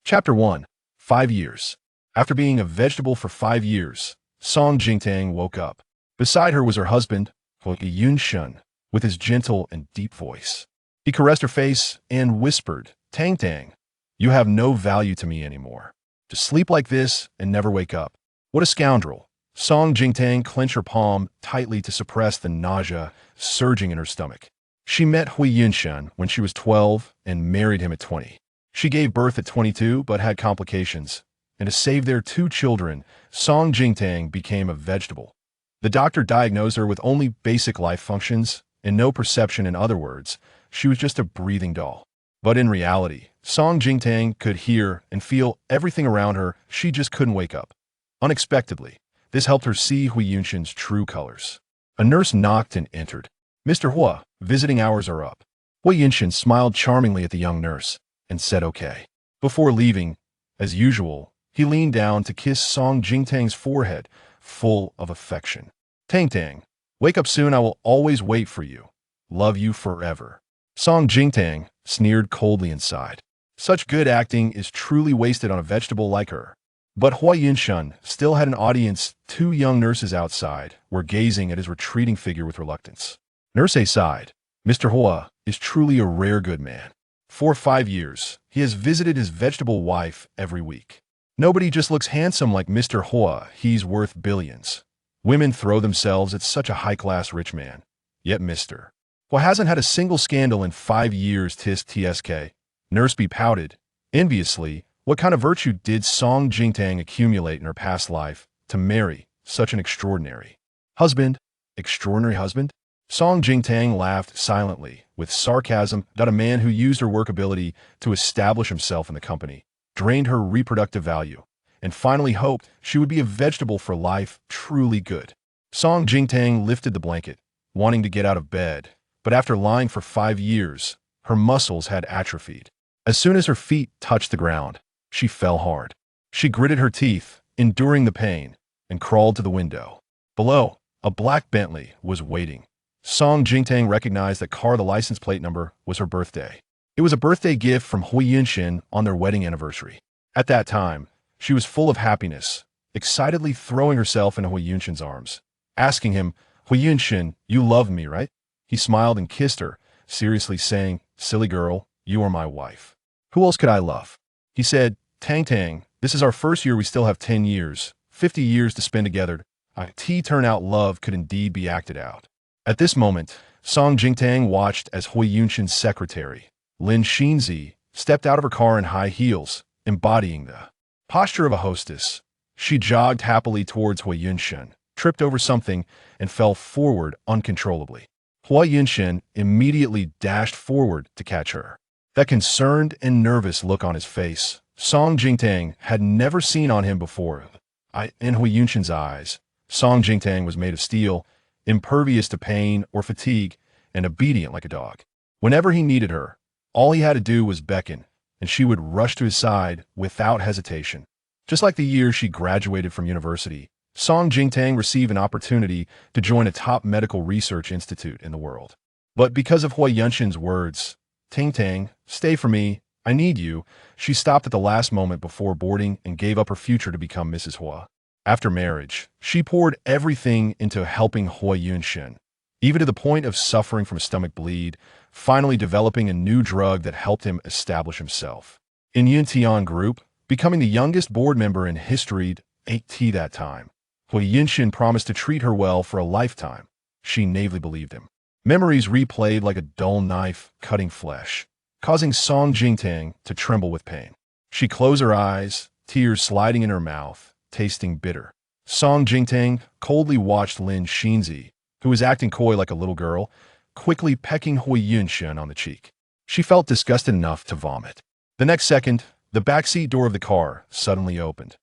Chapter 1. 5 years. After being a vegetable for 5 years, Song Jingtang woke up. Beside her was her husband, Yun Shun, with his gentle and deep voice. He caressed her face and whispered, "Tang Tang, you have no value to me anymore. To sleep like this and never wake up. What a scoundrel." Song Jingtang clenched her palm tightly to suppress the nausea surging in her stomach. She met Hui Yunshan when she was 12 and married him at 20. She gave birth at 22 but had complications, and to save their 2 children, Song Jingtang became a vegetable. The doctor diagnosed her with only basic life functions and no perception. In other words, she was just a breathing doll. But in reality, Song Jingtang could hear and feel everything around her. She just couldn't wake up. Unexpectedly, this helped her see Hui Yunshan's true colors. A nurse knocked and entered. "Mr. Hua, visiting hours are up." Hui Yunshan smiled charmingly at the young nurse and said okay. Before leaving, as usual, he leaned down to kiss Song Jingtang's forehead, full of affection. "Tang Tang, wake up soon. I will always wait for you. Love you forever." Song Jingtang sneered coldly inside. Such good acting is truly wasted on a vegetable like her. But Hui Yunshan still had an audience. 2 young nurses outside were gazing at his retreating figure with reluctance. Nurse A sighed. "Mr. Hua is truly a rare good man. For 5 years, he has visited his vegetable wife every week. Nobody just looks handsome like Mr. Hua. He's worth billions. Women throw themselves at such a high-class rich man. Yet Mr. Hua hasn't had a single scandal in 5 years. Tisk tsk." Nurse B pouted enviously. What kind of virtue did Song Jingtang accumulate in her past life to marry such an extraordinary husband? Extraordinary husband? Song Jingtang laughed silently, with sarcasm, that a man who used her work ability to establish himself in the company, drained her reproductive value, and finally hoped she would be a vegetable for life. Truly good. Song Jingtang lifted the blanket, wanting to get out of bed, but after lying for 5 years, her muscles had atrophied. As soon as her feet touched the ground, she fell hard. She gritted her teeth, enduring the pain, and crawled to the window. Below, a black Bentley was waiting. Song Jingtang recognized that the license plate number was her birthday. It was a birthday gift from Hui Yunshan on their wedding anniversary. At that time, she was full of happiness, excitedly throwing herself into Hui Yunshan's arms, asking him, "Hui Yunshan, you love me, right?" He smiled and kissed her, seriously saying, "Silly girl, you are my wife. Who else could I love?" He said, "Tang Tang, this is our first year. We still have 10 years, 50 years to spend together. Turn out love could indeed be acted out." At this moment, Song Jingtang watched as Hui Yunshan's secretary, Lin Xinzi, stepped out of her car in high heels, embodying the posture of a hostess. She jogged happily towards Hui Yunshan, tripped over something, and fell forward uncontrollably. Hui Yunshan immediately dashed forward to catch her. That concerned and nervous look on his face, Song Jingtang had never seen on him before. In Hui Yunshan's eyes, Song Jingtang was made of steel, impervious to pain or fatigue, and obedient like a dog. Whenever he needed her, all he had to do was beckon, and she would rush to his side without hesitation. Just like the year she graduated from university, Song Jingtang received an opportunity to join a top medical research institute in the world. But because of Hui Yunshan's words, "Tang Tang, stay for me, I need you," she stopped at the last moment before boarding and gave up her future to become Mrs. Hua. After marriage, she poured everything into helping Hui Yunshan, even to the point of suffering from a stomach bleed, finally developing a new drug that helped him establish himself. In Yuntian Group, becoming the youngest board member in history at that time, Hui Yunshan promised to treat her well for a lifetime. She naively believed him. Memories replayed like a dull knife cutting flesh, causing Song Jingtang to tremble with pain. She closed her eyes, tears sliding in her mouth, tasting bitter. Song Jingtang coldly watched Lin Xinzi, who was acting coy like a little girl, quickly pecking Hui Yunshan on the cheek. She felt disgusted enough to vomit. The next second, the backseat door of the car suddenly opened.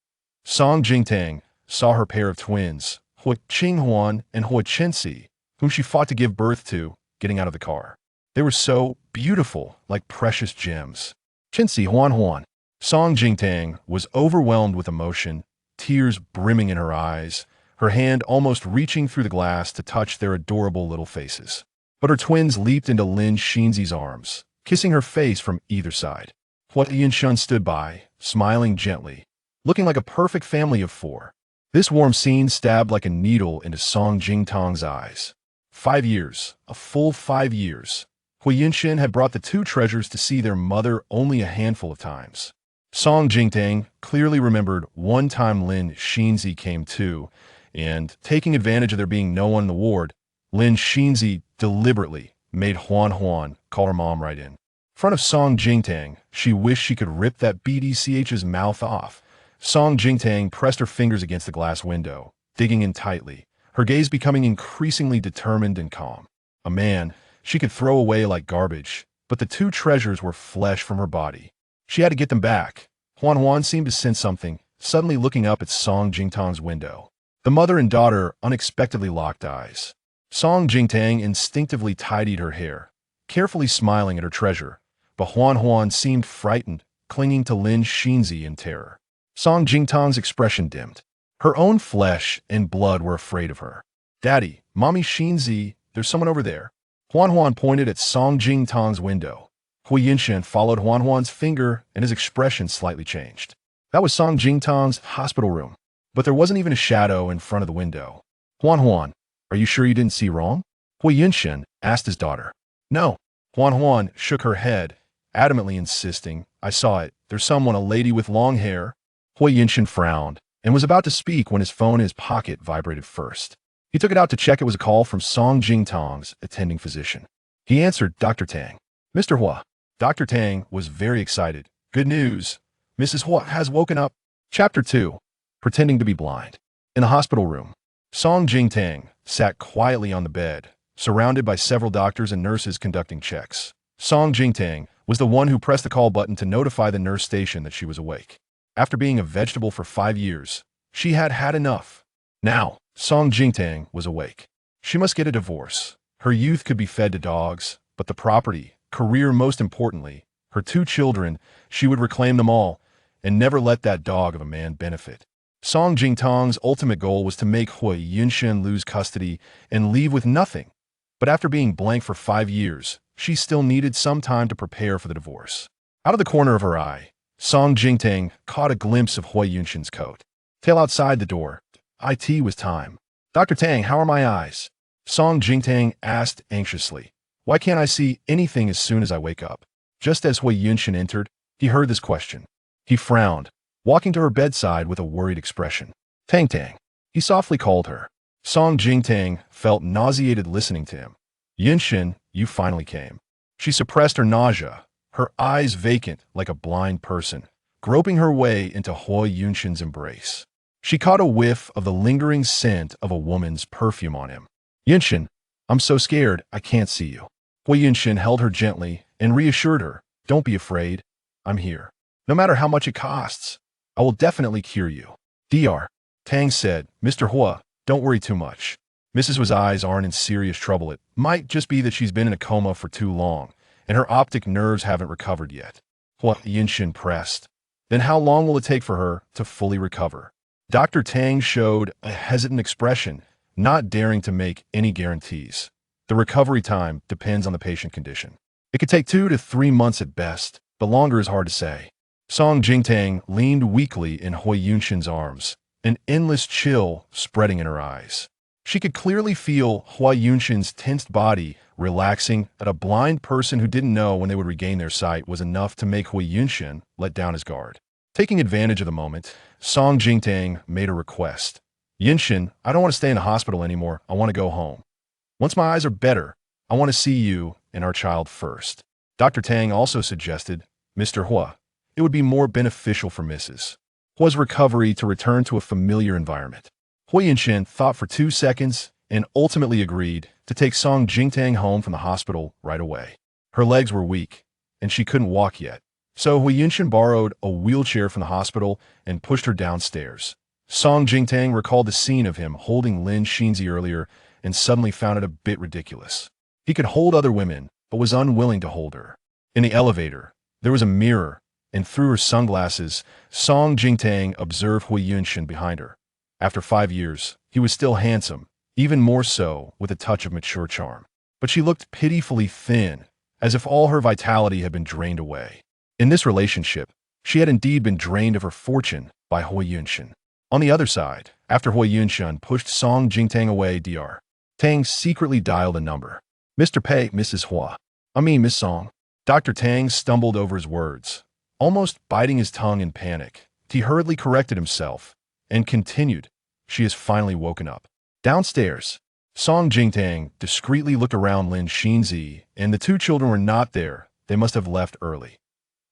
Song Jingtang saw her pair of twins, Hui Qinghuan and Hui Chenxi, whom she fought to give birth to, getting out of the car. They were so beautiful, like precious gems. "Chenxi Huan Huan." Song Jingtang was overwhelmed with emotion, tears brimming in her eyes, her hand almost reaching through the glass to touch their adorable little faces. But her twins leaped into Lin Xinzi's arms, kissing her face from either side. Hua Yunshun stood by, smiling gently, looking like a perfect family of four. This warm scene stabbed like a needle into Song Jingtang's eyes. 5 years, a full 5 years. Hui Yunshin had brought the two treasures to see their mother only a handful of times. Song Jingtang clearly remembered one time Lin Xinzi came too, and, taking advantage of there being no one in the ward, Lin Xinzi deliberately made Huan Huan call her mom right in. In front of Song Jingtang, she wished she could rip that BDCH's mouth off. Song Jingtang pressed her fingers against the glass window, digging in tightly, her gaze becoming increasingly determined and calm. A man she could throw away like garbage, but the two treasures were flesh from her body. She had to get them back. Huan Huan seemed to sense something, suddenly looking up at Song Jingtang's window. The mother and daughter unexpectedly locked eyes. Song Jingtang instinctively tidied her hair, carefully smiling at her treasure, but Huan Huan seemed frightened, clinging to Lin Xinzi in terror. Song Jingtang's expression dimmed. Her own flesh and blood were afraid of her. "Daddy, Mommy Xinzi, there's someone over there." Huan Huan pointed at Song Jingtang's window. Hui Yunshin followed Huan Huan's finger, and his expression slightly changed. That was Song Jingtang's hospital room, but there wasn't even a shadow in front of the window. "Huan Huan, are you sure you didn't see wrong?" Hui Yunshin asked his daughter. "No." Huan Huan shook her head, adamantly insisting, "I saw it. There's someone, a lady with long hair." Hui Yunshin frowned, and was about to speak when his phone in his pocket vibrated first. He took it out to check it was a call from Song Jingtang's attending physician. He answered, "Dr. Tang." "Mr. Hua." Dr. Tang was very excited. "Good news. Mrs. Hua has woken up." Chapter 2. Pretending to be blind. In the hospital room, Song Jingtang sat quietly on the bed, surrounded by several doctors and nurses conducting checks. Song Jingtang was the one who pressed the call button to notify the nurse station that she was awake. After being a vegetable for 5 years, she had had enough. Now, Song Jingtang was awake. She must get a divorce. Her youth could be fed to dogs, but the property, career most importantly, her 2 children, she would reclaim them all, and never let that dog of a man benefit. Song Jingtang's ultimate goal was to make Hui Yunshin lose custody and leave with nothing. But after being blank for 5 years, she still needed some time to prepare for the divorce. Out of the corner of her eye, Song Jingtang caught a glimpse of Hui Yunshin's coat. Tail outside the door. It was time. "Dr. Tang, how are my eyes?" Song Jingtang asked anxiously. "Why can't I see anything as soon as I wake up?" Just as Hui Yunshin entered, he heard this question. He frowned, walking to her bedside with a worried expression. "Tang Tang." He softly called her. Song Jingtang felt nauseated listening to him. "Yunshin, you finally came." She suppressed her nausea, her eyes vacant like a blind person, groping her way into Hui Yunshin's embrace. She caught a whiff of the lingering scent of a woman's perfume on him. "Yunshin, I'm so scared, I can't see you." Hui Yunshin held her gently and reassured her, "Don't be afraid. I'm here. No matter how much it costs, I will definitely cure you." Dr. Tang said, "Mr. Hua, don't worry too much. Mrs. Hua's eyes aren't in serious trouble. It might just be that she's been in a coma for too long, and her optic nerves haven't recovered yet." Hui Yunshin pressed. "Then how long will it take for her to fully recover?" Dr. Tang showed a hesitant expression, not daring to make any guarantees. The recovery time depends on the patient condition. It could take 2 to 3 months at best, but longer is hard to say. Song Jingtang leaned weakly in Hui Yunshin's arms, an endless chill spreading in her eyes. She could clearly feel Hui Yunshin's tensed body relaxing, that a blind person who didn't know when they would regain their sight was enough to make Hui Yunshin let down his guard. Taking advantage of the moment, Song Jingtang made a request. "Yunshin, I don't want to stay in the hospital anymore. I want to go home. Once my eyes are better, I want to see you and our child first." Dr. Tang also suggested, "Mr. Hua, it would be more beneficial for Mrs. Hua's recovery to return to a familiar environment." Hui Yunshin thought for 2 seconds and ultimately agreed to take Song Jingtang home from the hospital right away. Her legs were weak, and she couldn't walk yet. So Hui Yunshin borrowed a wheelchair from the hospital and pushed her downstairs. Song Jingtang recalled the scene of him holding Lin Xinzi earlier and suddenly found it a bit ridiculous. He could hold other women, but was unwilling to hold her. In the elevator, there was a mirror, and through her sunglasses, Song Jingtang observed Hui Yunshin behind her. After 5 years, he was still handsome, even more so with a touch of mature charm. But she looked pitifully thin, as if all her vitality had been drained away. In this relationship, she had indeed been drained of her fortune by Hui Yunshin. On the other side, after Hui Yunshin pushed Song Jingtang away, Dr. Tang secretly dialed a number. Mr. Pei, Mrs. Hua. Miss Song. Dr. Tang stumbled over his words, almost biting his tongue in panic. He hurriedly corrected himself and continued, she has finally woken up. Downstairs, Song Jingtang discreetly looked around Lin Xinzi, and the two children were not there. They must have left early.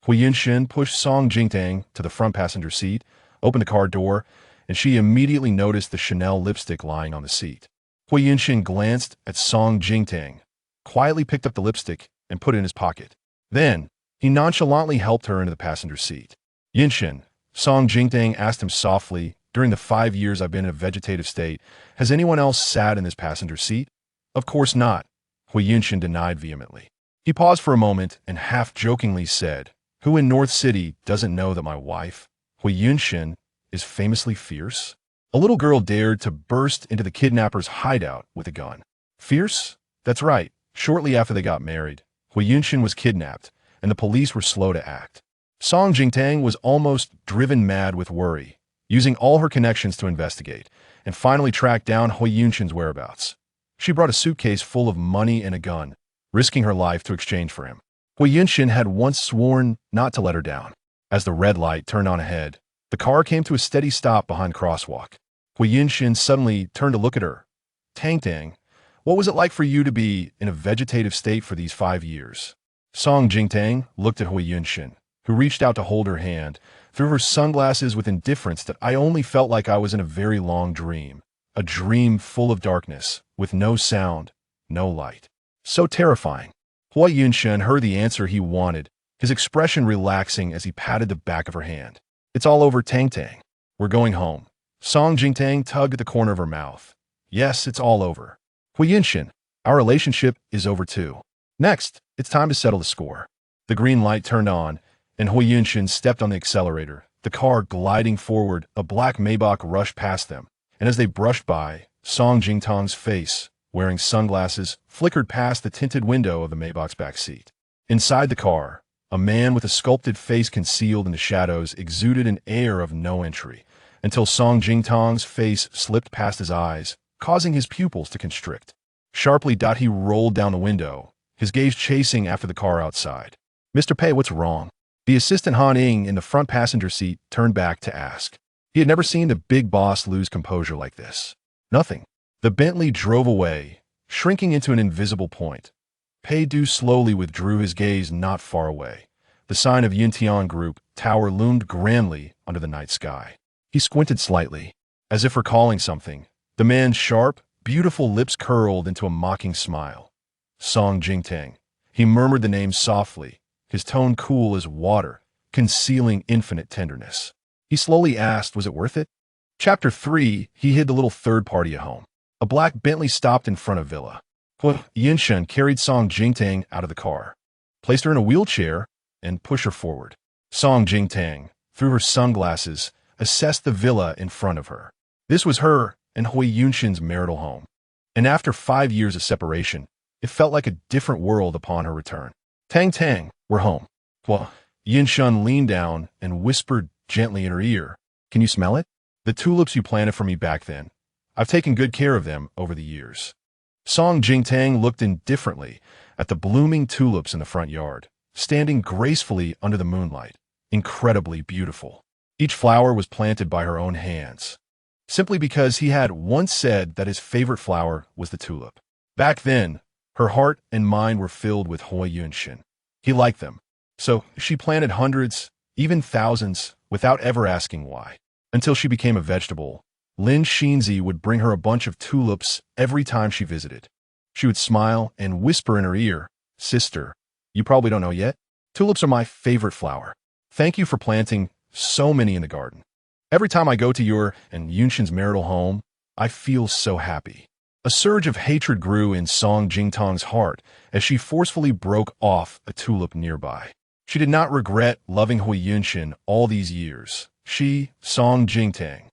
Hui Yunshin pushed Song Jingtang to the front passenger seat, opened the car door, and she immediately noticed the Chanel lipstick lying on the seat. Hui Yunshin glanced at Song Jingtang, quietly picked up the lipstick, and put it in his pocket. Then, he nonchalantly helped her into the passenger seat. Yunshin, Song Jingtang asked him softly, during the 5 years I've been in a vegetative state, has anyone else sat in this passenger seat? Of course not, Hui Yunshin denied vehemently. He paused for a moment and half-jokingly said, who in North City doesn't know that my wife, Hui Yunshin, is famously fierce? A little girl dared to burst into the kidnapper's hideout with a gun. Fierce? That's right. Shortly after they got married, Hui Yunshin was kidnapped, and the police were slow to act. Song Jingtang was almost driven mad with worry, using all her connections to investigate, and finally tracked down Hui Yunshin's whereabouts. She brought a suitcase full of money and a gun, risking her life to exchange for him. Hui Yunshin had once sworn not to let her down. As the red light turned on ahead, the car came to a steady stop behind crosswalk. Hui Yunshin suddenly turned to look at her. Tang, what was it like for you to be in a vegetative state for these 5 years? Song Jingtang looked at Hui Yunshin, who reached out to hold her hand, through her sunglasses with indifference that I only felt like I was in a very long dream. A dream full of darkness, with no sound, no light. So terrifying. Hui Yunshin heard the answer he wanted, his expression relaxing as he patted the back of her hand. It's all over, Tang. We're going home. Song Jingtang tugged at the corner of her mouth. Yes, it's all over. Hui Yunshin, our relationship is over too. Next, it's time to settle the score. The green light turned on, and Hui Yunshin stepped on the accelerator. The car gliding forward, a black Maybach rushed past them, and as they brushed by, Song Jingtang's face, wearing sunglasses, flickered past the tinted window of the Maybach's back seat. Inside the car, a man with a sculpted face concealed in the shadows exuded an air of no entry, until Song Jingtang's face slipped past his eyes, causing his pupils to constrict. Sharply, he rolled down the window, his gaze chasing after the car outside. Mr. Pei, what's wrong? The assistant Han Ying in the front passenger seat turned back to ask. He had never seen the big boss lose composure like this. Nothing. The Bentley drove away, shrinking into an invisible point. Pei Du slowly withdrew his gaze not far away. The sign of Yintian Group tower loomed grandly under the night sky. He squinted slightly, as if recalling something. The man's sharp, beautiful lips curled into a mocking smile. Song Jingtang. He murmured the name softly, his tone cool as water, concealing infinite tenderness. He slowly asked, was it worth it? Chapter 3, he hid the little third party at home. A black Bentley stopped in front of Villa. Hui Yunshin carried Song Jingtang out of the car, placed her in a wheelchair, and pushed her forward. Song Jingtang, through her sunglasses, assessed the villa in front of her. This was her and Hui Yunshin's marital home. And after 5 years of separation, it felt like a different world upon her return. Tang, we're home. Hui Yunshin leaned down and whispered gently in her ear, can you smell it? The tulips you planted for me back then. I've taken good care of them over the years. Song Jingtang looked indifferently at the blooming tulips in the front yard, standing gracefully under the moonlight, incredibly beautiful. Each flower was planted by her own hands, simply because he had once said that his favorite flower was the tulip. Back then, her heart and mind were filled with Hui Yunshin. He liked them, so she planted hundreds, even thousands, without ever asking why. Until she became a vegetable, Lin Xinzi would bring her a bunch of tulips every time she visited. She would smile and whisper in her ear, sister, you probably don't know yet, tulips are my favorite flower. Thank you for planting so many in the garden. Every time I go to your and Yunshin's marital home, I feel so happy. A surge of hatred grew in Song Jingtang's heart as she forcefully broke off a tulip nearby. She did not regret loving Hui Yunshin all these years. She, Song Jingtang,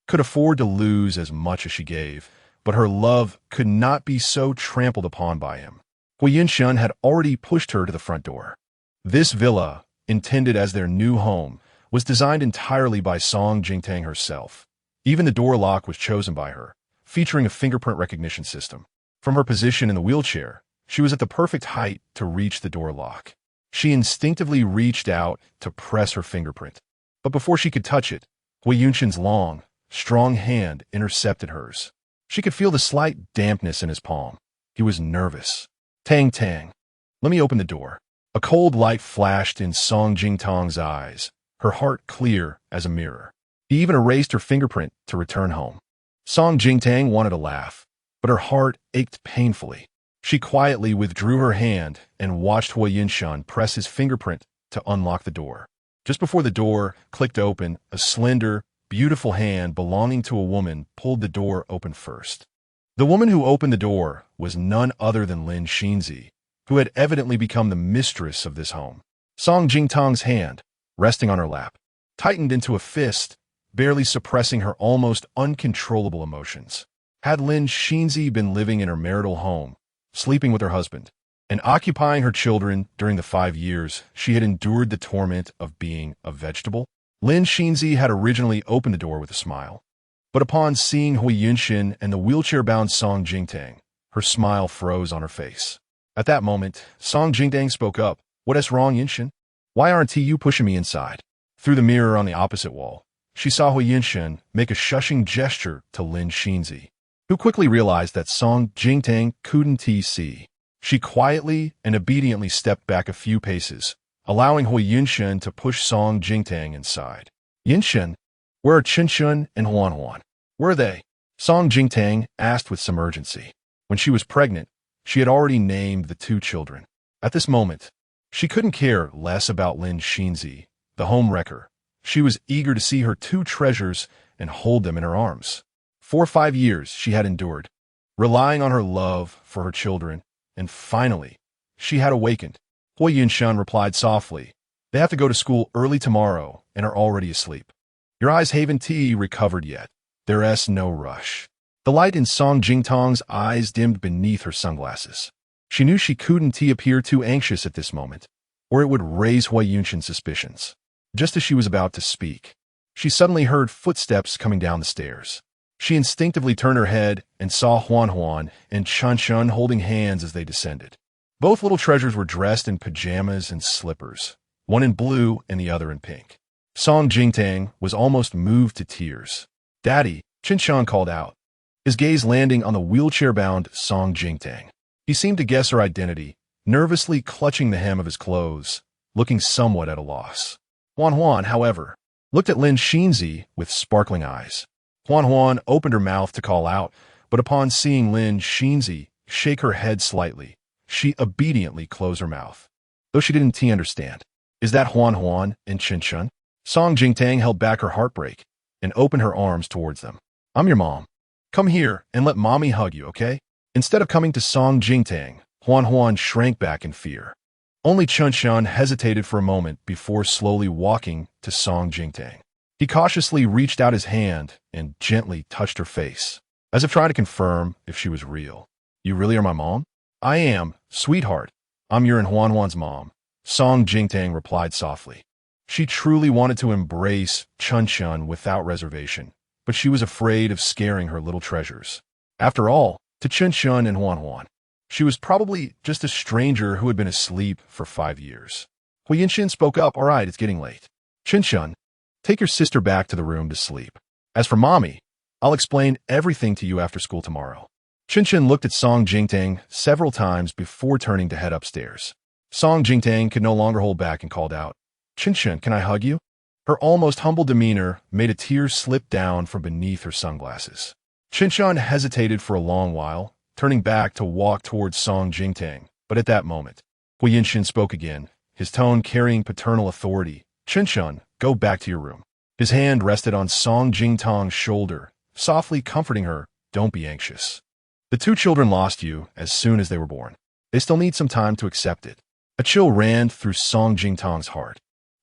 could afford to lose as much as she gave, but her love could not be so trampled upon by him. Hui Yunshin had already pushed her to the front door. This villa, intended as their new home, was designed entirely by Song Jingtang herself. Even the door lock was chosen by her, featuring a fingerprint recognition system. From her position in the wheelchair, she was at the perfect height to reach the door lock. She instinctively reached out to press her fingerprint. But before she could touch it, Hui Yunshin's long, strong hand intercepted hers. She could feel the slight dampness in his palm. He was nervous. Tang Tang. Let me open the door. A cold light flashed in Song Jingtang's eyes, her heart clear as a mirror. He even erased her fingerprint to return home. Song Jingtang wanted to laugh, but her heart ached painfully. She quietly withdrew her hand and watched Hui Yunshan press his fingerprint to unlock the door. Just before the door clicked open, a slender, beautiful hand belonging to a woman pulled the door open first. The woman who opened the door was none other than Lin Xinzi, who had evidently become the mistress of this home. Song Jingtang's hand, resting on her lap, tightened into a fist, barely suppressing her almost uncontrollable emotions. Had Lin Xinzi been living in her marital home, sleeping with her husband, and occupying her children during the 5 years she had endured the torment of being a vegetable, Lin Xinzi had originally opened the door with a smile. But upon seeing Hui Yunshin and the wheelchair-bound Song Jingtang, her smile froze on her face. At that moment, Song Jingtang spoke up. "What is wrong, Yunshin? Why aren't you pushing me inside?" Through the mirror on the opposite wall, she saw Hui Yunshin make a shushing gesture to Lin Xinzi, who quickly realized that Song Jingtang couldn't see. She quietly and obediently stepped back a few paces, allowing Hui Yunshin to push Song Jingtang inside. "Yunshin, where are Qinshan and Huan? Where are they?" Song Jingtang asked with some urgency. When she was pregnant, she had already named the 2 children. At this moment, she couldn't care less about Lin Xinzi, the home wrecker. She was eager to see her 2 treasures and hold them in her arms. For 5 years she had endured, relying on her love for her children, and finally, she had awakened. Hui Yunshan replied softly, "They have to go to school early tomorrow and are already asleep. Your eyes haven't recovered yet. There's no rush." The light in Song Jingtang's eyes dimmed beneath her sunglasses. She knew she couldn't appear too anxious at this moment, or it would raise Hui Yunshin's suspicions. Just as she was about to speak, she suddenly heard footsteps coming down the stairs. She instinctively turned her head and saw Huan and Qinshan holding hands as they descended. Both little treasures were dressed in pajamas and slippers, one in blue and the other in pink. Song Jingtang was almost moved to tears. "Daddy," Qinshan called out, his gaze landing on the wheelchair-bound Song Jingtang. He seemed to guess her identity, nervously clutching the hem of his clothes, looking somewhat at a loss. Huan, however, looked at Lin Xinzi with sparkling eyes. Huan opened her mouth to call out, but upon seeing Lin Xinzi shake her head slightly, she obediently closed her mouth, though she didn't understand. "Is that Huan and Qinshan?" Song Jingtang held back her heartbreak and opened her arms towards them. "I'm your mom. Come here and let mommy hug you, okay?" Instead of coming to Song Jingtang, Huan shrank back in fear. Only Qinshan hesitated for a moment before slowly walking to Song Jingtang. He cautiously reached out his hand and gently touched her face, as if trying to confirm if she was real. "You really are my mom?" "I am, sweetheart. I'm your and Huan's mom," Song Jingtang replied softly. She truly wanted to embrace Qinshan without reservation, but she was afraid of scaring her little treasures. After all, to Qinshan and Huan, she was probably just a stranger who had been asleep for 5 years. Hui Yunshin spoke up. "All right, it's getting late. Qinshan, take your sister back to the room to sleep. As for mommy, I'll explain everything to you after school tomorrow." Qinshan looked at Song Jingtang several times before turning to head upstairs. Song Jingtang could no longer hold back and called out, "Qinshan, can I hug you?" Her almost humble demeanor made a tear slip down from beneath her sunglasses. Qinshan hesitated for a long while, turning back to walk towards Song Jingtang, but at that moment, Hui Yunshin spoke again, his tone carrying paternal authority. "Qinshan, go back to your room." His hand rested on Song Jingtang's shoulder, softly comforting her. "Don't be anxious. The 2 children lost you as soon as they were born. They still need some time to accept it." A chill ran through Song Jingtang's heart.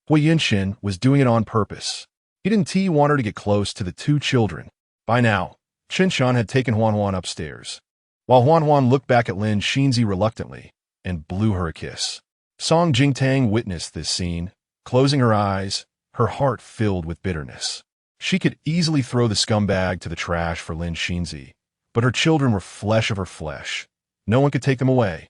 Hui Yunshin was doing it on purpose. He didn't want her to get close to the 2 children. By now, Qinshan had taken Huan upstairs, while Huan looked back at Lin Xinzi reluctantly and blew her a kiss. Song Jingtang witnessed this scene, closing her eyes, her heart filled with bitterness. She could easily throw the scumbag to the trash for Lin Xinzi, but her children were flesh of her flesh. No one could take them away.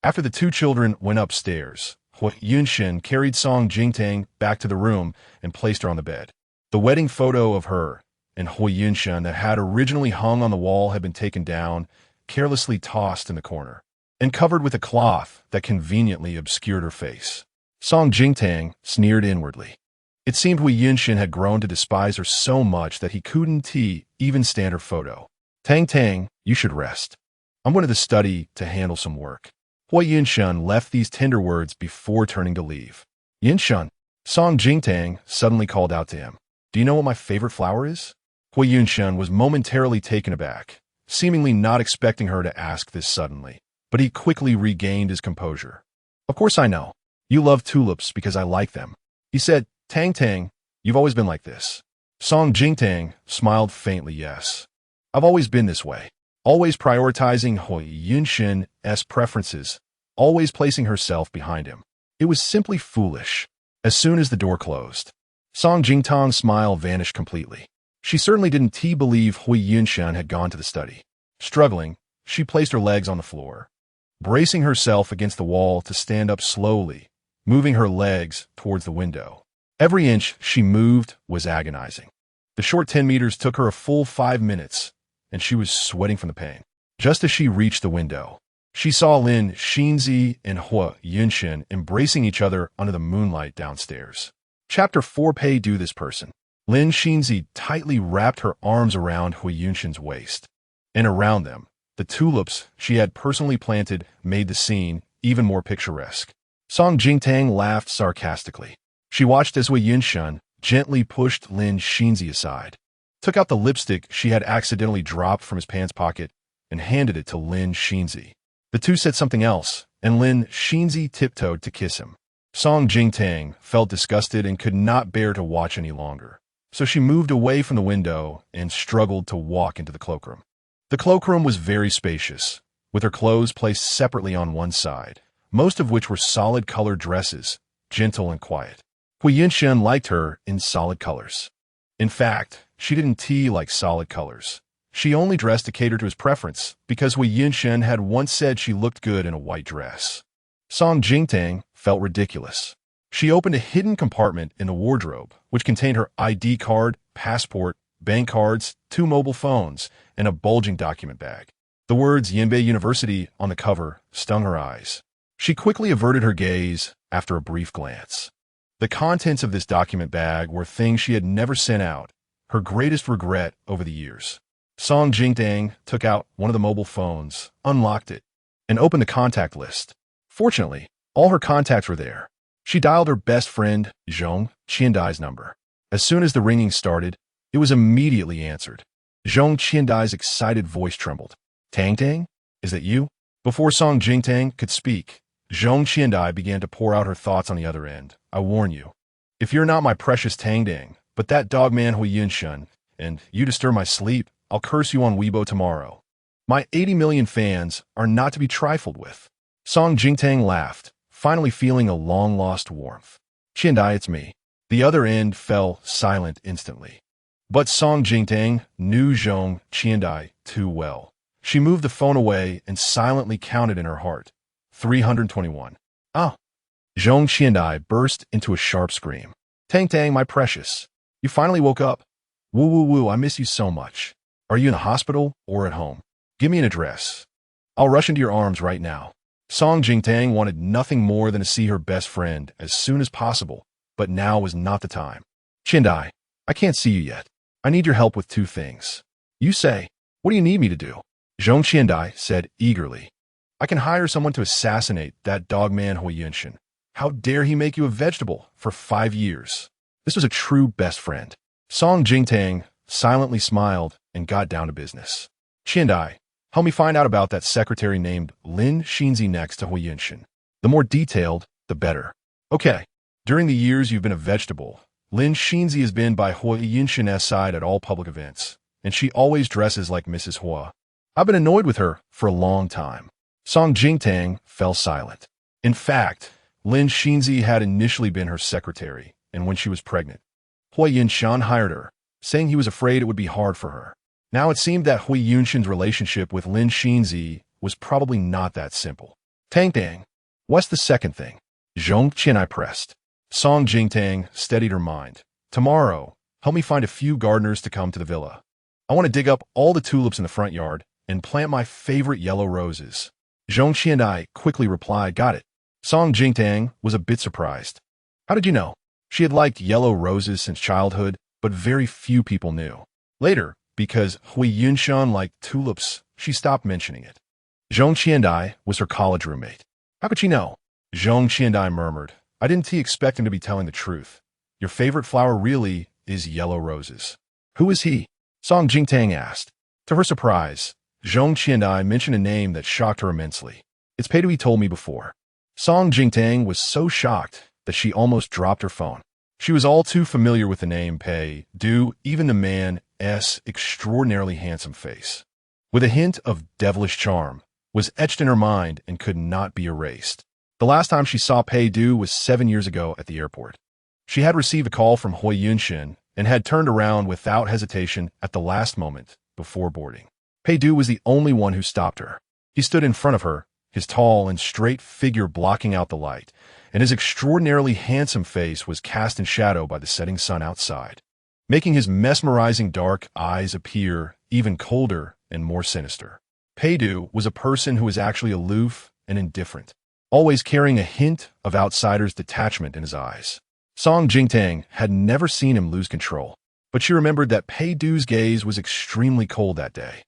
After the two children went upstairs, Hui Yunshin carried Song Jingtang back to the room and placed her on the bed. The wedding photo of her and Hui Yunshin that had originally hung on the wall had been taken down, carelessly tossed in the corner, and covered with a cloth that conveniently obscured her face. Song Jingtang sneered inwardly. It seemed Hui Yunshin had grown to despise her so much that he couldn't even stand her photo. Tang Tang, you should rest. I'm going to the study to handle some work. Hui Yunshin left these tender words before turning to leave. Yunshin, Song Jingtang suddenly called out to him. Do you know what my favorite flower is? Hui Yunshin was momentarily taken aback, seemingly not expecting her to ask this suddenly, but he quickly regained his composure. Of course I know. You love tulips because I like them. He said, Tang Tang, you've always been like this. Song Jingtang smiled faintly yes. I've always been this way. Always prioritizing Hui Yunshin's preferences, always placing herself behind him. It was simply foolish. As soon as the door closed, Song Jingtang's smile vanished completely. She certainly didn't believe Hui Yunshin had gone to the study. Struggling, she placed her legs on the floor, bracing herself against the wall to stand up slowly, moving her legs towards the window. Every inch she moved was agonizing. The short 10 meters took her a full 5 minutes, and she was sweating from the pain. Just as she reached the window, she saw Lin Xinzi and Hui Yunshin embracing each other under the moonlight downstairs. Chapter 4 Pay Do This Person. Lin Xinzi tightly wrapped her arms around Hui Yunshin's waist, and around them, the tulips she had personally planted made the scene even more picturesque. Song Jingtang laughed sarcastically. She watched as Hui Yunshin gently pushed Lin Xinzi aside, took out the lipstick she had accidentally dropped from his pants pocket, and handed it to Lin Xinzi. The two said something else, and Lin Xinzi tiptoed to kiss him. Song Jingtang felt disgusted and could not bear to watch any longer, so she moved away from the window and struggled to walk into the cloakroom. The cloakroom was very spacious, with her clothes placed separately on one side, most of which were solid-colored dresses, gentle and quiet. Hui Yunshin liked her in solid colors. In fact, she didn't like solid colors. She only dressed to cater to his preference because Hui Yunshin had once said she looked good in a white dress. Song Jingtang felt ridiculous. She opened a hidden compartment in the wardrobe, which contained her ID card, passport, bank cards, 2 mobile phones, and a bulging document bag. The words Yinbei University on the cover stung her eyes. She quickly averted her gaze after a brief glance. The contents of this document bag were things she had never sent out, her greatest regret over the years. Song Jingtang took out one of the mobile phones, unlocked it, and opened the contact list. Fortunately, all her contacts were there. She dialed her best friend, Zhong Qiandai's number. As soon as the ringing started, it was immediately answered. Zhong Qiandai's excited voice trembled. Tang Tang? Is that you? Before Song Jingtang could speak, Zhong Qiandai began to pour out her thoughts on the other end. I warn you, if you're not my precious Tang Tang, but that dogman Hui Yunshin, and you disturb my sleep, I'll curse you on Weibo tomorrow. My 80 million fans are not to be trifled with. Song Jingtang laughed, finally feeling a long-lost warmth. Qiandai, it's me. The other end fell silent instantly. But Song Jingtang knew Zhong Qiandai too well. She moved the phone away and silently counted in her heart. 321. Ah! Zhong Qiandai burst into a sharp scream. Tang Tang, my precious. You finally woke up. Woo woo woo, I miss you so much. Are you in the hospital or at home? Give me an address. I'll rush into your arms right now. Song Jingtang wanted nothing more than to see her best friend as soon as possible, but now was not the time. Qiandai, I can't see you yet. I need your help with 2 things. You say, what do you need me to do? Zhong Qiandai said eagerly. I can hire someone to assassinate that dogman Hui Yunshin. How dare he make you a vegetable for 5 years? This was a true best friend. Song Jingtang silently smiled and got down to business. Qiandai, help me find out about that secretary named Lin Xinzi next to Hui Yunshin. The more detailed, the better. Okay, during the years you've been a vegetable, Lin Xinzi has been by Hui Yunshin's side at all public events, and she always dresses like Mrs. Hua. I've been annoyed with her for a long time. Song Jingtang fell silent. In fact, Lin Xinzi had initially been her secretary, and when she was pregnant, Hui Yunshan hired her, saying he was afraid it would be hard for her. Now it seemed that Hui Yunshan's relationship with Lin Xinzi was probably not that simple. Tang Tang, what's the second thing? Zhong Qianai pressed. Song Jingtang steadied her mind. Tomorrow, help me find a few gardeners to come to the villa. I want to dig up all the tulips in the front yard and plant my favorite yellow roses. Zhong Qianai quickly replied, got it. Song Jingtang was a bit surprised. How did you know? She had liked yellow roses since childhood, but very few people knew. Later, because Hui Yunshan liked tulips, she stopped mentioning it. Zhong Qiandai was her college roommate. How could she know? Zhong Qiandai murmured, I didn't expect him to be telling the truth. Your favorite flower really is yellow roses. Who is he? Song Jingtang asked. To her surprise, Zhong Qiandai mentioned a name that shocked her immensely. It's Pei Du, he told me before. Song Jingtang was so shocked that she almost dropped her phone. She was all too familiar with the name Pei Du, even the man's extraordinarily handsome face, with a hint of devilish charm, was etched in her mind and could not be erased. The last time she saw Pei Du was 7 years ago at the airport. She had received a call from Hui Yunshan and had turned around without hesitation at the last moment before boarding. Pei Du was the only one who stopped her. He stood in front of her, his tall and straight figure blocking out the light, and his extraordinarily handsome face was cast in shadow by the setting sun outside, making his mesmerizing dark eyes appear even colder and more sinister. Pei Du was a person who was actually aloof and indifferent, always carrying a hint of outsider's detachment in his eyes. Song Jingtang had never seen him lose control, but she remembered that Pei Du's gaze was extremely cold that day.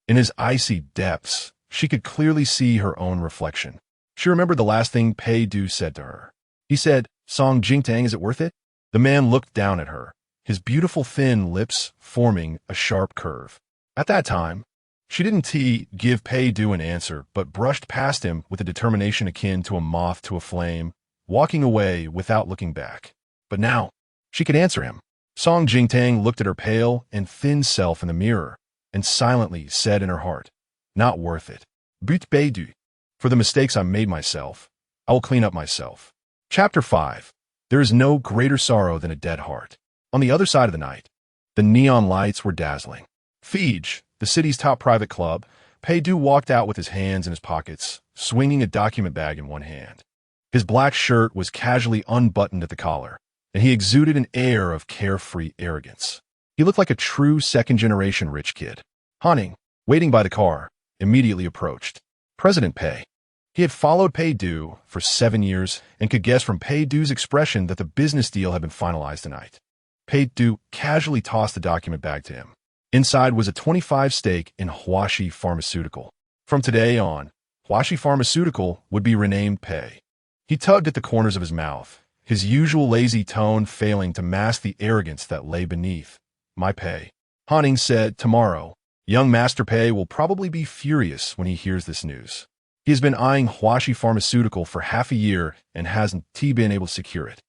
In his icy depths, she could clearly see her own reflection. She remembered the last thing Pei Du said to her. He said, Song Jingtang, is it worth it? The man looked down at her, his beautiful thin lips forming a sharp curve. At that time, she didn't give Pei Du an answer, but brushed past him with a determination akin to a moth to a flame, walking away without looking back. But now, she could answer him. Song Jingtang looked at her pale and thin self in the mirror and silently said in her heart, not worth it. But Pei Du. For the mistakes I made myself, I will clean up myself. Chapter 5. There is no greater sorrow than a dead heart. On the other side of the night, the neon lights were dazzling. Fiji, the city's top private club, Pei Du walked out with his hands in his pockets, swinging a document bag in one hand. His black shirt was casually unbuttoned at the collar, and he exuded an air of carefree arrogance. He looked like a true second-generation rich kid. Hanning, waiting by the car, immediately approached. President Pei. He had followed Pei Du for 7 years and could guess from Pei Du's expression that the business deal had been finalized tonight. Pei Du casually tossed the document bag to him. Inside was a 25 stake in Huaxi Pharmaceutical. From today on, Huaxi Pharmaceutical would be renamed Pei. He tugged at the corners of his mouth, his usual lazy tone failing to mask the arrogance that lay beneath. My Pei. Hanning said, tomorrow, young Master Pei will probably be furious when he hears this news. He has been eyeing Huaxi Pharmaceutical for half a year and hasn't been able to secure it.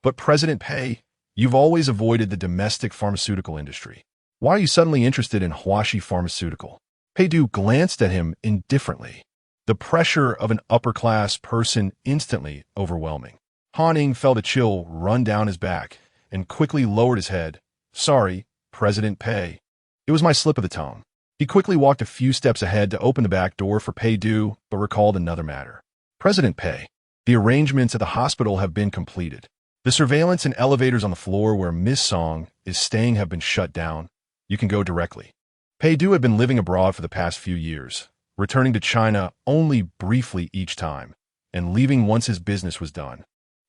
But President Pei, you've always avoided the domestic pharmaceutical industry. Why are you suddenly interested in Huaxi Pharmaceutical? Pei Du glanced at him indifferently, the pressure of an upper-class person instantly overwhelming. Hanning felt a chill run down his back and quickly lowered his head. Sorry, President Pei. It was my slip of the tongue. He quickly walked a few steps ahead to open the back door for Pei Du, but recalled another matter. President Pei, the arrangements at the hospital have been completed. The surveillance and elevators on the floor where Miss Song is staying have been shut down. You can go directly. Pei Du had been living abroad for the past few years, returning to China only briefly each time, and leaving once his business was done.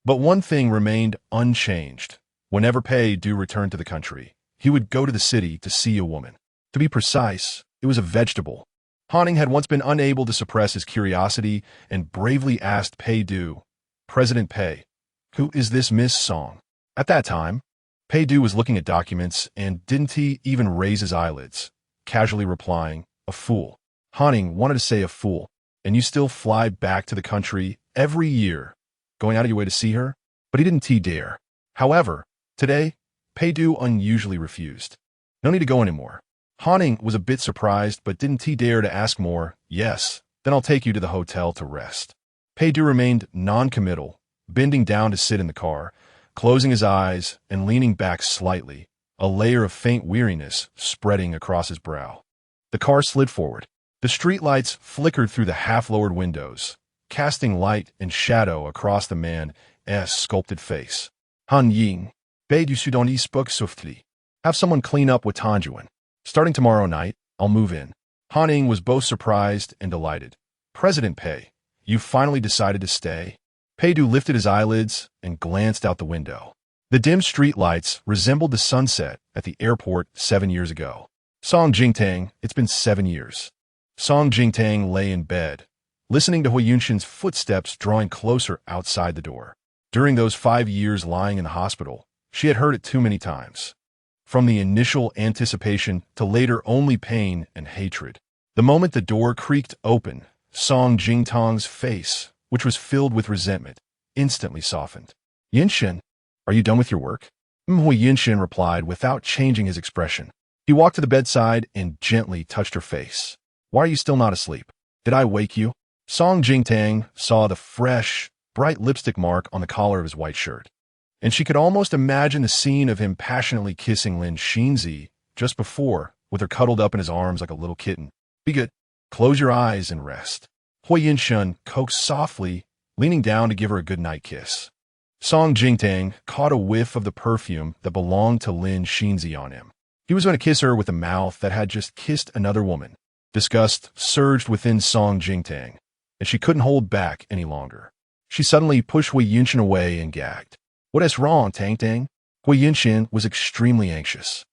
But one thing remained unchanged. Whenever Pei Du returned to the country, he would go to the city to see a woman. To be precise, it was a vegetable. Hanning had once been unable to suppress his curiosity and bravely asked Pei Du, President Pei, who is this Miss Song? At that time, Pei Du was looking at documents and didn't even raise his eyelids, casually replying, a fool. Hanning wanted to say a fool, and you still fly back to the country every year, going out of your way to see her? But he didn't dare. However, today, Pei Du unusually refused. No need to go anymore. Hanning was a bit surprised, but didn't dare to ask more. Yes, then I'll take you to the hotel to rest. Pei Du remained non-committal, bending down to sit in the car, closing his eyes and leaning back slightly, a layer of faint weariness spreading across his brow. The car slid forward. The streetlights flickered through the half-lowered windows, casting light and shadow across the man's sculpted face. Han Ying, Bei du Sudan spoke softly. Have someone clean up with Tanjuan. Starting tomorrow night, I'll move in. Han Ying was both surprised and delighted. President Pei, you finally decided to stay? Pei-du lifted his eyelids and glanced out the window. The dim streetlights resembled the sunset at the airport 7 years ago. Song Jingtang, it's been 7 years. Song Jingtang lay in bed, listening to Hui Yunshin's footsteps drawing closer outside the door. During those 5 years lying in the hospital, she had heard it too many times. From the initial anticipation to later only pain and hatred. The moment the door creaked open, Song Jingtang's face, which was filled with resentment, instantly softened. Yunshin, are you done with your work? Hui Yunshin replied without changing his expression. He walked to the bedside and gently touched her face. Why are you still not asleep? Did I wake you? Song Jingtang saw the fresh, bright lipstick mark on the collar of his white shirt, and she could almost imagine the scene of him passionately kissing Lin Xinzi just before, with her cuddled up in his arms like a little kitten. Be good. Close your eyes and rest. Hui Yunshin coaxed softly, leaning down to give her a good-night kiss. Song Jingtang caught a whiff of the perfume that belonged to Lin Xinzi on him. He was going to kiss her with a mouth that had just kissed another woman. Disgust surged within Song Jingtang, and she couldn't hold back any longer. She suddenly pushed Hui Yunshin away and gagged. What is wrong, Tang Tang? Hui Yunshin was extremely anxious.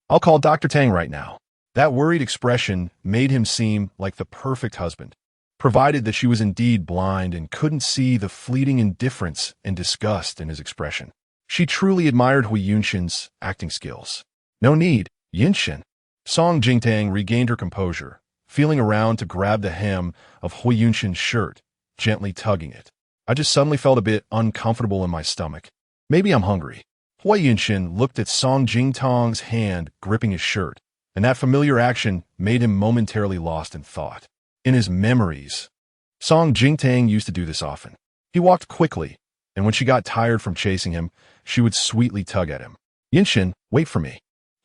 I'll call Dr. Tang right now. That worried expression made him seem like the perfect husband, provided that she was indeed blind and couldn't see the fleeting indifference and disgust in his expression. She truly admired Hui Yunshin's acting skills. No need, Yunshin. Song Jingtang regained her composure, feeling around to grab the hem of Hui Yunshin's shirt, gently tugging it. I just suddenly felt a bit uncomfortable in my stomach. Maybe I'm hungry. Hui Yunshin looked at Song Jingtang's hand gripping his shirt, and that familiar action made him momentarily lost in thought. In his memories, Song Jingtang used to do this often. He walked quickly, and when she got tired from chasing him, she would sweetly tug at him. Yunshin, wait for me.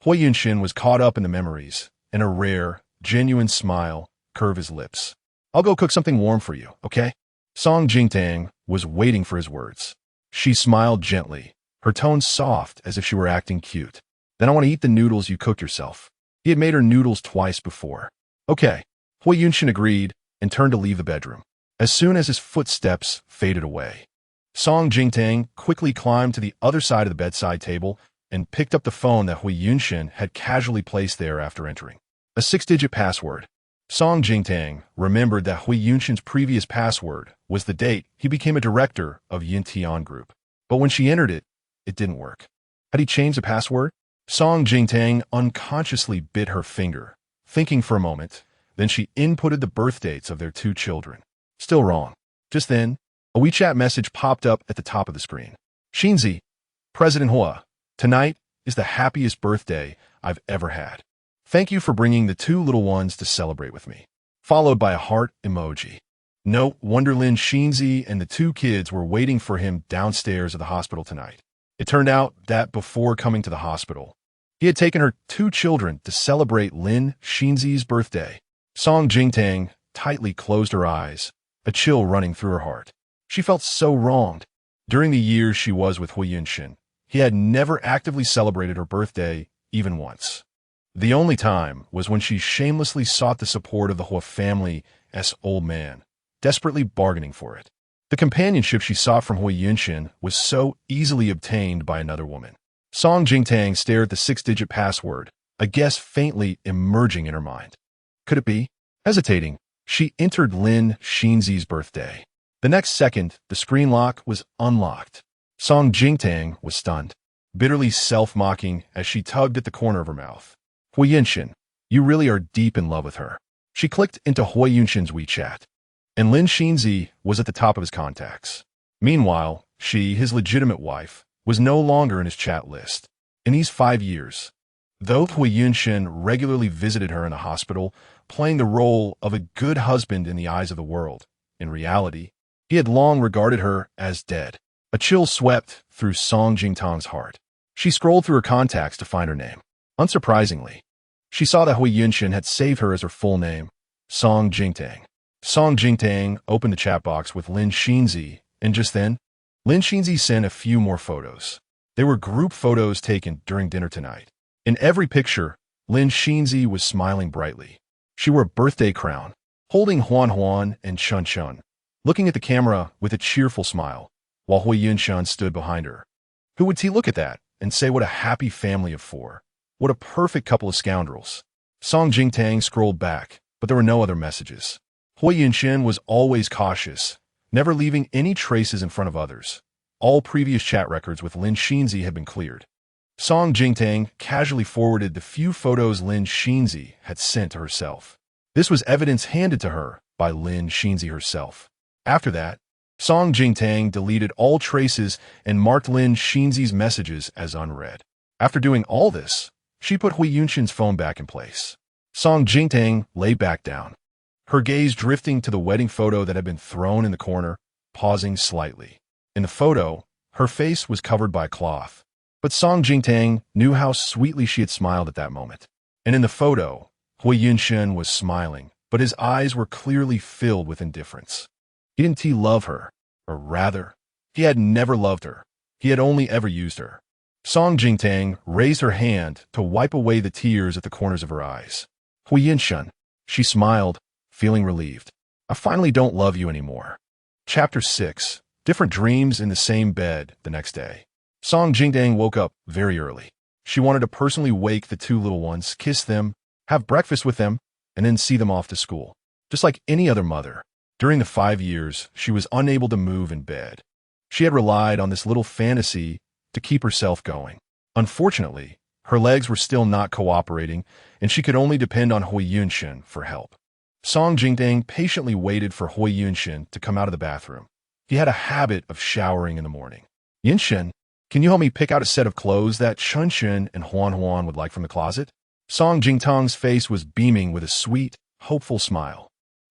Hui Yunshin was caught up in the memories, and a rare, genuine smile curved his lips. I'll go cook something warm for you, okay? Song Jingtang was waiting for his words. She smiled gently, her tone soft as if she were acting cute. Then I want to eat the noodles you cooked yourself. He had made her noodles twice before. Okay. Hui Yunshin agreed and turned to leave the bedroom. As soon as his footsteps faded away, Song Jingtang quickly climbed to the other side of the bedside table and picked up the phone that Hui Yunshin had casually placed there after entering. A 6-digit password. Song Jingtang remembered that Hui Yunshin's previous password was the date he became a director of Yintian Group. But when she entered it, it didn't work. Had he changed the password? Song Jingtang unconsciously bit her finger, thinking for a moment. Then she inputted the birth dates of their 2 children. Still wrong. Just then, a WeChat message popped up at the top of the screen. Xinzi, President Hua, tonight is the happiest birthday I've ever had. Thank you for bringing the 2 little ones to celebrate with me. Followed by a heart emoji. No wonder Lin Xinzi and the 2 kids were waiting for him downstairs at the hospital tonight. It turned out that before coming to the hospital, he had taken her 2 children to celebrate Lin Xinzi's birthday. Song Jingtang tightly closed her eyes, a chill running through her heart. She felt so wronged. During the years she was with Hui Yunshin, he had never actively celebrated her birthday even once. The only time was when she shamelessly sought the support of the Hua family's old man, desperately bargaining for it. The companionship she sought from Hui Yunshin was so easily obtained by another woman. Song Jingtang stared at the 6-digit password, a guess faintly emerging in her mind. Could it be? Hesitating, she entered Lin Xinzi's birthday. The next second, the screen lock was unlocked. Song Jingtang was stunned, bitterly self-mocking as she tugged at the corner of her mouth. Hui Yunshin, you really are deep in love with her. She clicked into Hui Yunshin's WeChat, and Lin Xinzi was at the top of his contacts. Meanwhile, she, his legitimate wife, was no longer in his chat list. In these 5 years, though Hui Yunshin regularly visited her in the hospital, playing the role of a good husband in the eyes of the world, in reality, he had long regarded her as dead. A chill swept through Song Jingtang's heart. She scrolled through her contacts to find her name. Unsurprisingly, she saw that Hui Yunshan had saved her as her full name, Song Jingtang. Song Jingtang opened the chat box with Lin Xinzi, and just then, Lin Xinzi sent a few more photos. They were group photos taken during dinner tonight. In every picture, Lin Xinzi was smiling brightly. She wore a birthday crown, holding Huan Huan and Chun Chun, looking at the camera with a cheerful smile, while Hui Yunshan stood behind her. Who would he look at that and say what a happy family of four? What a perfect couple of scoundrels. Song Jingtang scrolled back, but there were no other messages. Hui Yunshan was always cautious, never leaving any traces in front of others. All previous chat records with Lin Xinzi had been cleared. Song Jingtang casually forwarded the few photos Lin Xinzi had sent to herself. This was evidence handed to her by Lin Xinzi herself. After that, Song Jingtang deleted all traces and marked Lin Xinzi's messages as unread. After doing all this, she put Hui Yunshan's phone back in place. Song Jingtang lay back down, her gaze drifting to the wedding photo that had been thrown in the corner, pausing slightly. In the photo, her face was covered by a cloth, but Song Jingtang knew how sweetly she had smiled at that moment. And in the photo, Hui Yunshan was smiling, but his eyes were clearly filled with indifference. Didn't he love her? Or rather, he had never loved her. He had only ever used her. Song Jingtang raised her hand to wipe away the tears at the corners of her eyes. Hui Yunshan, she smiled, feeling relieved. I finally don't love you anymore. Chapter 6. Different dreams in the same bed the next day. Song Jingtang woke up very early. She wanted to personally wake the two little ones, kiss them, have breakfast with them, and then see them off to school. Just like any other mother, during the 5 years, she was unable to move in bed. She had relied on this little fantasy to keep herself going. Unfortunately, her legs were still not cooperating, and she could only depend on Hui Yunshan for help. Song Jingtang patiently waited for Hui Yunshan to come out of the bathroom. He had a habit of showering in the morning. Yunshan, can you help me pick out a set of clothes that Chun Chun and Huan Huan would like from the closet? Song Jingtang's face was beaming with a sweet, hopeful smile.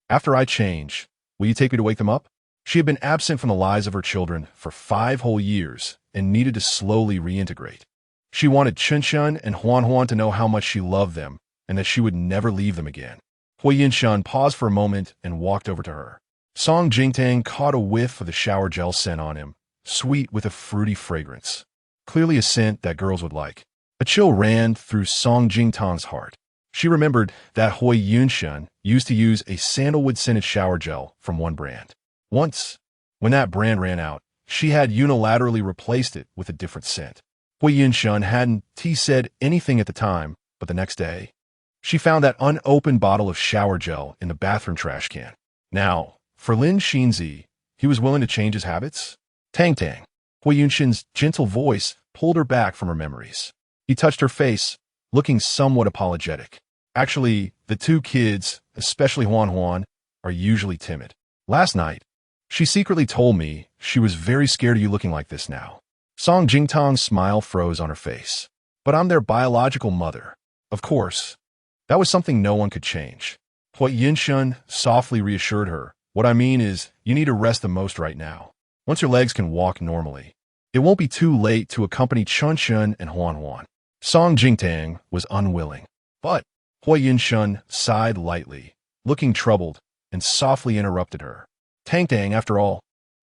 After I change, will you take me to wake them up? She had been absent from the lives of her children for 5 whole years and needed to slowly reintegrate. She wanted Chun Chun and Huan Huan to know how much she loved them and that she would never leave them again. Hui Yunshan paused for a moment and walked over to her. Song Jingtang caught a whiff of the shower gel scent on him, sweet with a fruity fragrance. Clearly a scent that girls would like. A chill ran through Song Jingtang's heart. She remembered that Hui Yunshan used to use a sandalwood-scented shower gel from one brand. Once, when that brand ran out, she had unilaterally replaced it with a different scent. Hui Yunshan hadn't said anything at the time, but the next day, she found that unopened bottle of shower gel in the bathroom trash can. Now, for Lin Xinzi, he was willing to change his habits? Tang Tang. Hui Yunshan's gentle voice pulled her back from her memories. He touched her face, looking somewhat apologetic. Actually, the two kids, especially Huan Huan, are usually timid. Last night, she secretly told me she was very scared of you looking like this now. Song Jingtang's smile froze on her face. But I'm their biological mother. Of course. That was something no one could change. Hui Yunshan softly reassured her. What I mean is, you need to rest the most right now. Once your legs can walk normally, it won't be too late to accompany Chun Chun and Huan Huan. Song Jingtang was unwilling. But Hui Yunshan sighed lightly, looking troubled, and softly interrupted her. Tang Tang, after all,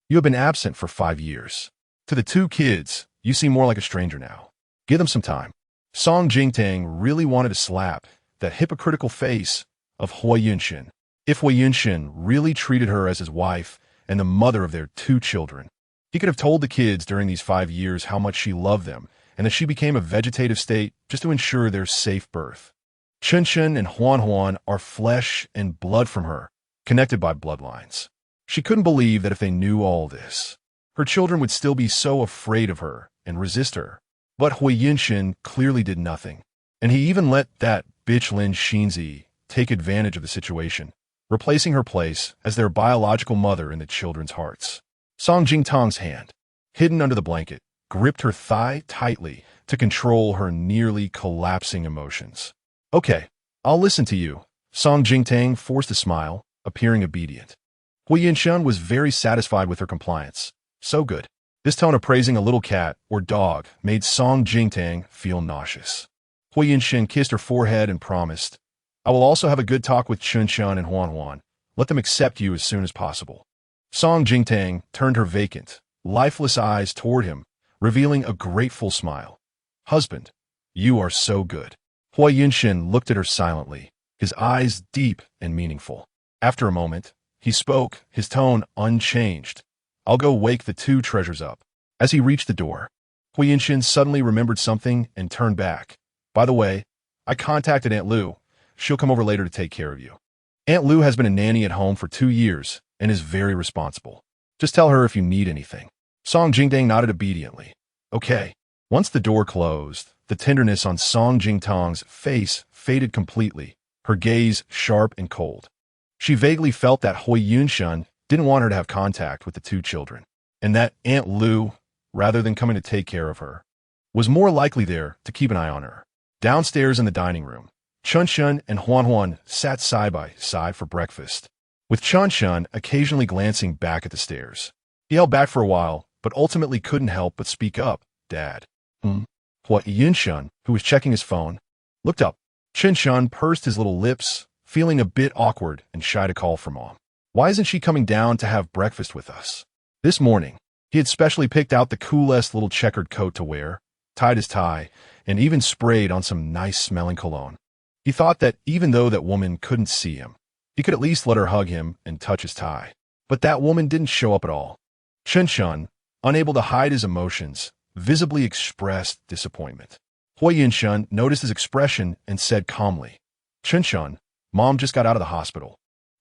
you have been absent for 5 years. To the two kids, you seem more like a stranger now. Give them some time. Song Jingtang really wanted to slap that hypocritical face of Hui Yunshan. If Hui Yunshan really treated her as his wife and the mother of their 2 children, he could have told the kids during these 5 years how much she loved them and that she became a vegetative state just to ensure their safe birth. Chun Chun and Huan Huan are flesh and blood from her, connected by bloodlines. She couldn't believe that if they knew all this, her children would still be so afraid of her and resist her. But Hui Yunshan clearly did nothing, and he even let that bitch Lin Xinzi take advantage of the situation, replacing her place as their biological mother in the children's hearts. Song Jingtang's hand, hidden under the blanket, gripped her thigh tightly to control her nearly collapsing emotions. Okay, I'll listen to you. Song Jingtang forced a smile, appearing obedient. Hui Yunshan was very satisfied with her compliance. So good. This tone of praising a little cat or dog made Song Jingtang feel nauseous. Hui Yinshin kissed her forehead and promised, I will also have a good talk with Chun and Huan. Let them accept you as soon as possible. Song Jingtang turned her vacant, lifeless eyes toward him, revealing a grateful smile. Husband, you are so good. Hui Yinshin looked at her silently, his eyes deep and meaningful. After a moment, he spoke, his tone unchanged. I'll go wake the two treasures up. As he reached the door, Hui Yinshin suddenly remembered something and turned back. By the way, I contacted Aunt Lu. She'll come over later to take care of you. Aunt Lu has been a nanny at home for 2 years and is very responsible. Just tell her if you need anything. Song Jingtang nodded obediently. Okay. Once the door closed, the tenderness on Song Jingtang's face faded completely, her gaze sharp and cold. She vaguely felt that Hui Yinshin didn't want her to have contact with the two children, and that Aunt Lu, rather than coming to take care of her, was more likely there to keep an eye on her. Downstairs in the dining room, Chun and Huan sat side by side for breakfast, with Chun occasionally glancing back at the stairs. He held back for a while, but ultimately couldn't help but speak up. Dad. Hui Yinshin, who was checking his phone, looked up. Chun pursed his little lips, feeling a bit awkward and shy to call for Mom. Why isn't she coming down to have breakfast with us? This morning, he had specially picked out the coolest little checkered coat to wear, tied his tie, and even sprayed on some nice-smelling cologne. He thought that even though that woman couldn't see him, he could at least let her hug him and touch his tie. But that woman didn't show up at all. Chun, unable to hide his emotions, visibly expressed disappointment. Hui Yinshin noticed his expression and said calmly, Chun, Mom just got out of the hospital.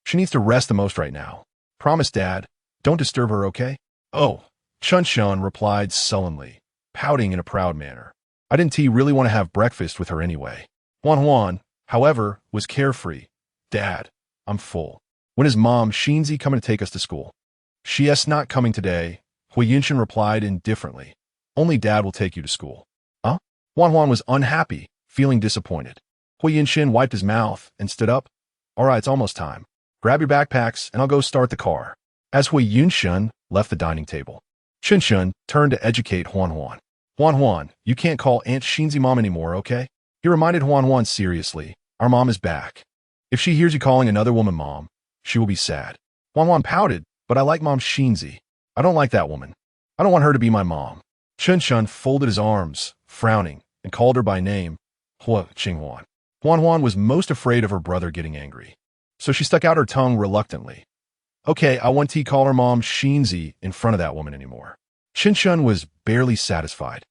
She needs to rest the most right now. Promise, Dad. Don't disturb her, okay? Oh, Chun replied sullenly, pouting in a proud manner. I didn't really want to have breakfast with her anyway. Huan, however, was carefree. Dad, I'm full. When is Mom Shinzi coming to take us to school? She is not coming today, Hui Yinshin replied indifferently. Only Dad will take you to school. Huh? Huan was unhappy, feeling disappointed. Hui Yinshin wiped his mouth and stood up. All right, it's almost time. Grab your backpacks and I'll go start the car. As Hui Yinshin left the dining table, Chun turned to educate Huan. Huan, you can't call Aunt Shinzi Mom anymore, okay? He reminded Huan seriously, our mom is back. If she hears you calling another woman Mom, she will be sad. Huan pouted, but I like Mom Shinzi. I don't like that woman. I don't want her to be my mom. Chun folded his arms, frowning, and called her by name, Hua Qinghuan. Huan was most afraid of her brother getting angry, so she stuck out her tongue reluctantly. Okay, I won't call her Mom Shinzi in front of that woman anymore. Chun was barely satisfied,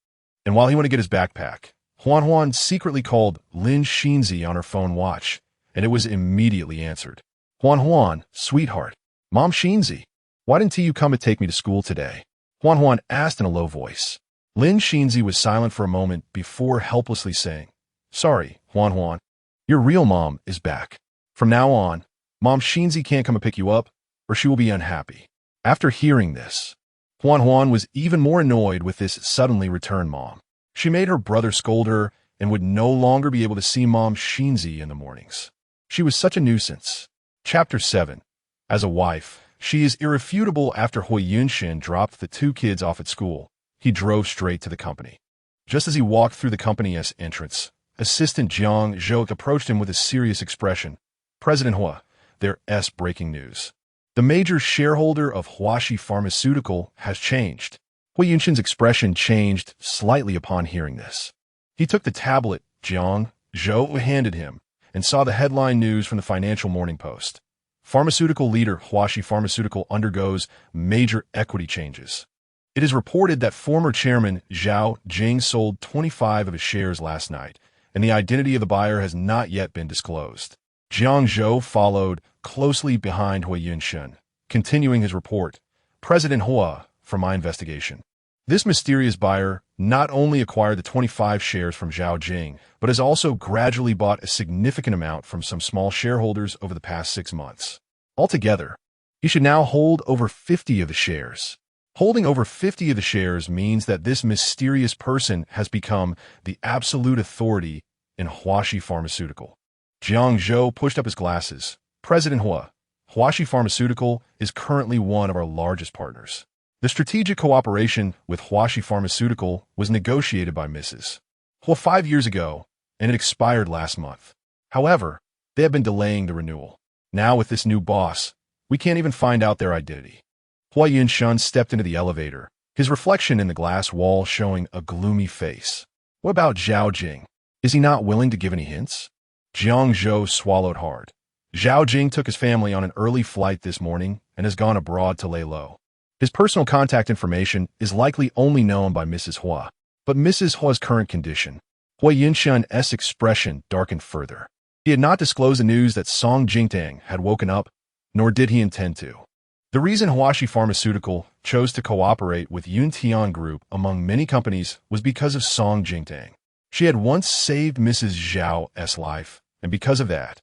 and while he went to get his backpack, Huan secretly called Lin Shinzi on her phone watch, and it was immediately answered. Huan, sweetheart, Mom Shinzi, why didn't you come to take me to school today? Huan asked in a low voice. Lin Shinzi was silent for a moment before helplessly saying, Sorry, Huan, your real mom is back. From now on, Mom Shinzi can't come and pick you up, or she will be unhappy. After hearing this, Huan was even more annoyed with this suddenly returned mom. She made her brother scold her and would no longer be able to see Mom Shinzi in the mornings. She was such a nuisance. Chapter 7. As a wife, she is irrefutable. After Hui Yinshin dropped the two kids off at school, he drove straight to the company. Just as he walked through the company's entrance, Assistant Jiang Zhou approached him with a serious expression. President Hua, there's breaking news. The major shareholder of Huaxi Pharmaceutical has changed. Hui Yinshin's expression changed slightly upon hearing this. He took the tablet Jiang Zhou handed him and saw the headline news from the Financial Morning Post. Pharmaceutical leader Huaxi Pharmaceutical undergoes major equity changes. It is reported that former chairman Zhao Jing sold 25 of his shares last night, and the identity of the buyer has not yet been disclosed. Jiang Zhou followed closely behind Hui Yinshin, continuing his report. President Hua, from my investigation, this mysterious buyer not only acquired the 25 shares from Zhao Jing, but has also gradually bought a significant amount from some small shareholders over the past 6 months. Altogether, he should now hold over 50 of the shares. Holding over 50 of the shares means that this mysterious person has become the absolute authority in Huaxi Pharmaceutical. Jiang Zhou pushed up his glasses. President Hua, Huaxi Pharmaceutical is currently one of our largest partners. The strategic cooperation with Huaxi Pharmaceutical was negotiated by Mrs. Hua 5 years ago, and it expired last month. However, they have been delaying the renewal. Now with this new boss, we can't even find out their identity. Hua Yunshun stepped into the elevator, his reflection in the glass wall showing a gloomy face. What about Zhao Jing? Is he not willing to give any hints? Jiang Zhou swallowed hard. Zhao Jing took his family on an early flight this morning and has gone abroad to lay low. His personal contact information is likely only known by Mrs. Hua, but Mrs. Hua's current condition. Hua Yunshun's expression darkened further. He had not disclosed the news that Song Jingtang had woken up, nor did he intend to. The reason Huaxi Pharmaceutical chose to cooperate with Yuntian Group among many companies was because of Song Jingtang. She had once saved Mrs. Zhao's life, and because of that,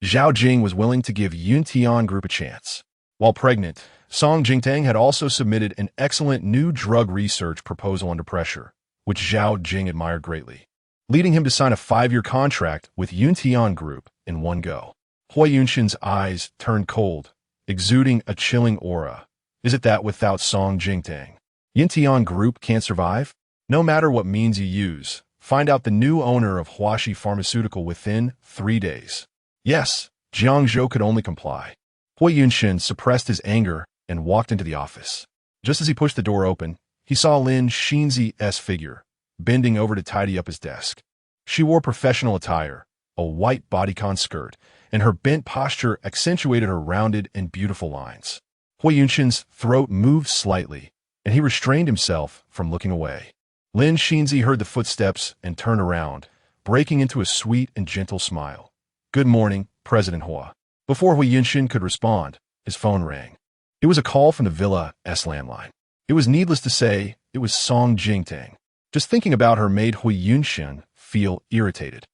Zhao Jing was willing to give Yuntian Group a chance. While pregnant, Song Jingtang had also submitted an excellent new drug research proposal under pressure, which Zhao Jing admired greatly, leading him to sign a 5-year contract with Yuntian Group in one go. Hua Yunshun's eyes turned cold, exuding a chilling aura. Is it that without Song Jingtang, Yuntian Group can't survive? No matter what means you use, find out the new owner of Huaxi Pharmaceutical within 3 days. Yes, Jiang Zhou could only comply. Hua Yunshun suppressed his anger and walked into the office. Just as he pushed the door open, he saw Lin Xinzi's figure, bending over to tidy up his desk. She wore professional attire, a white bodycon skirt, and her bent posture accentuated her rounded and beautiful lines. Hua Yunshun's throat moved slightly, and he restrained himself from looking away. Lin Xinzi heard the footsteps and turned around, breaking into a sweet and gentle smile. Good morning, President Hua. Before Hua Yunshun could respond, his phone rang. It was a call from the villa's landline. It was needless to say, it was Song Jingtang. Just thinking about her made Hua Yunshun feel irritated.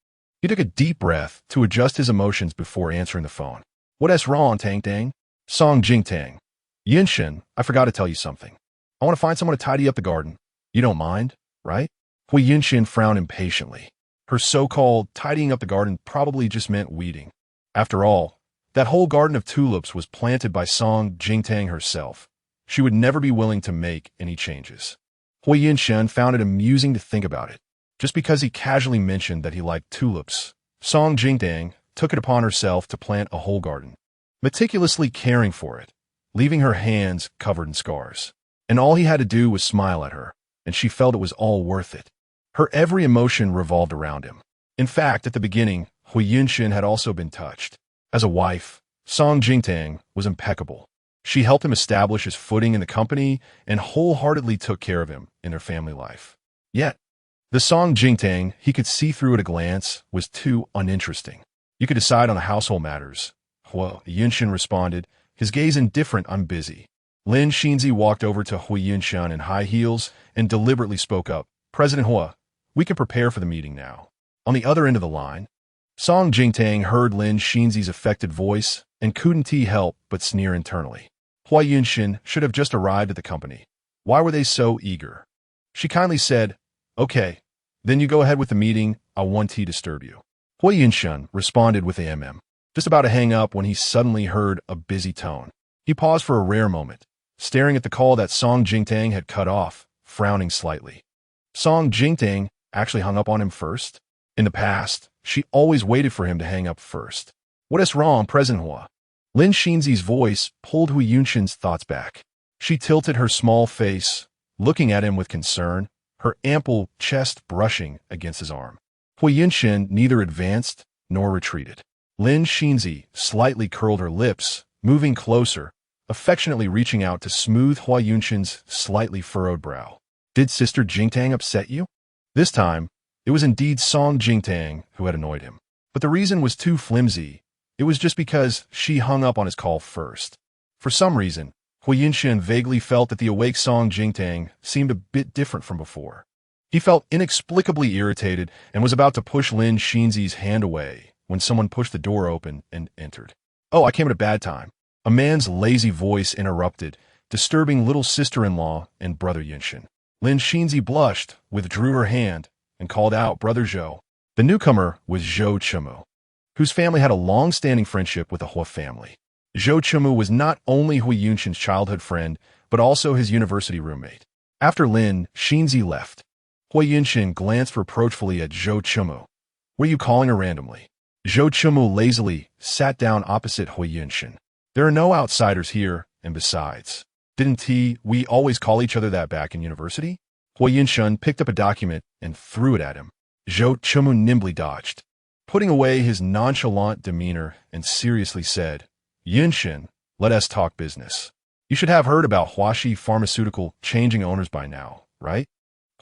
He took a deep breath to adjust his emotions before answering the phone. What's wrong, Tang Tang? Song Jingtang. Yunshun, I forgot to tell you something. I want to find someone to tidy up the garden. You don't mind, right? Hua Yunshun frowned impatiently. Her so-called tidying up the garden probably just meant weeding. After all, that whole garden of tulips was planted by Song Jingtang herself. She would never be willing to make any changes. Hua Yunshun found it amusing to think about it. Just because he casually mentioned that he liked tulips, Song Jingtang took it upon herself to plant a whole garden, meticulously caring for it, leaving her hands covered in scars. And all he had to do was smile at her, and she felt it was all worth it. Her every emotion revolved around him. In fact, at the beginning, Hua Yunshun had also been touched. As a wife, Song Jingtang was impeccable. She helped him establish his footing in the company and wholeheartedly took care of him in their family life. Yet, the Song Jingtang he could see through at a glance was too uninteresting. You could decide on the household matters. Hua Yunshun responded, his gaze indifferent. I'm busy. Lin Xinzi walked over to Hua Yunshun in high heels and deliberately spoke up. President Hua, we can prepare for the meeting now. On the other end of the line, Song Jingtang heard Lin Xinzi's affected voice and couldn't help but sneer internally. Hua Yunshun should have just arrived at the company. Why were they so eager? She kindly said, okay, then you go ahead with the meeting. I won't disturb you. Hua Yunshun responded with a just about to hang up when he suddenly heard a busy tone. He paused for a rare moment, staring at the call that Song Jingtang had cut off, frowning slightly. Song Jingtang actually hung up on him first? In the past, she always waited for him to hang up first. What's wrong, President Hua? Lin Xinzi's voice pulled Hua Yunshun's thoughts back. She tilted her small face, looking at him with concern, her ample chest brushing against his arm. Hua Yunshun neither advanced nor retreated. Lin Xinzi slightly curled her lips, moving closer, affectionately reaching out to smooth Hua Yunshun's slightly furrowed brow. Did Sister Jingtang upset you? This time, it was indeed Song Jingtang who had annoyed him. But the reason was too flimsy. It was just because she hung up on his call first. For some reason, Hua Yunshun vaguely felt that the awake Song Jingtang seemed a bit different from before. He felt inexplicably irritated and was about to push Lin Xinzi's hand away when someone pushed the door open and entered. Oh, I came at a bad time. A man's lazy voice interrupted, disturbing little sister-in-law and brother Yunshun. Lin Xinzi blushed, withdrew her hand, and called out, Brother Zhou. The newcomer was Zhou Chemu, whose family had a long-standing friendship with the Hua family. Zhou Chumu was not only Hui Yunshin's childhood friend, but also his university roommate. After Lin Xinzi left, Hui Yunshin glanced reproachfully at Zhou Chumu. Were you calling her randomly? Zhou Chumu lazily sat down opposite Hui Yunshin. There are no outsiders here, and besides, didn't we always call each other that back in university? Hui Yunshin picked up a document and threw it at him. Zhou Chumu nimbly dodged, putting away his nonchalant demeanor, and seriously said, Yunshin, let us talk business. You should have heard about Huaxi Pharmaceutical changing owners by now, right?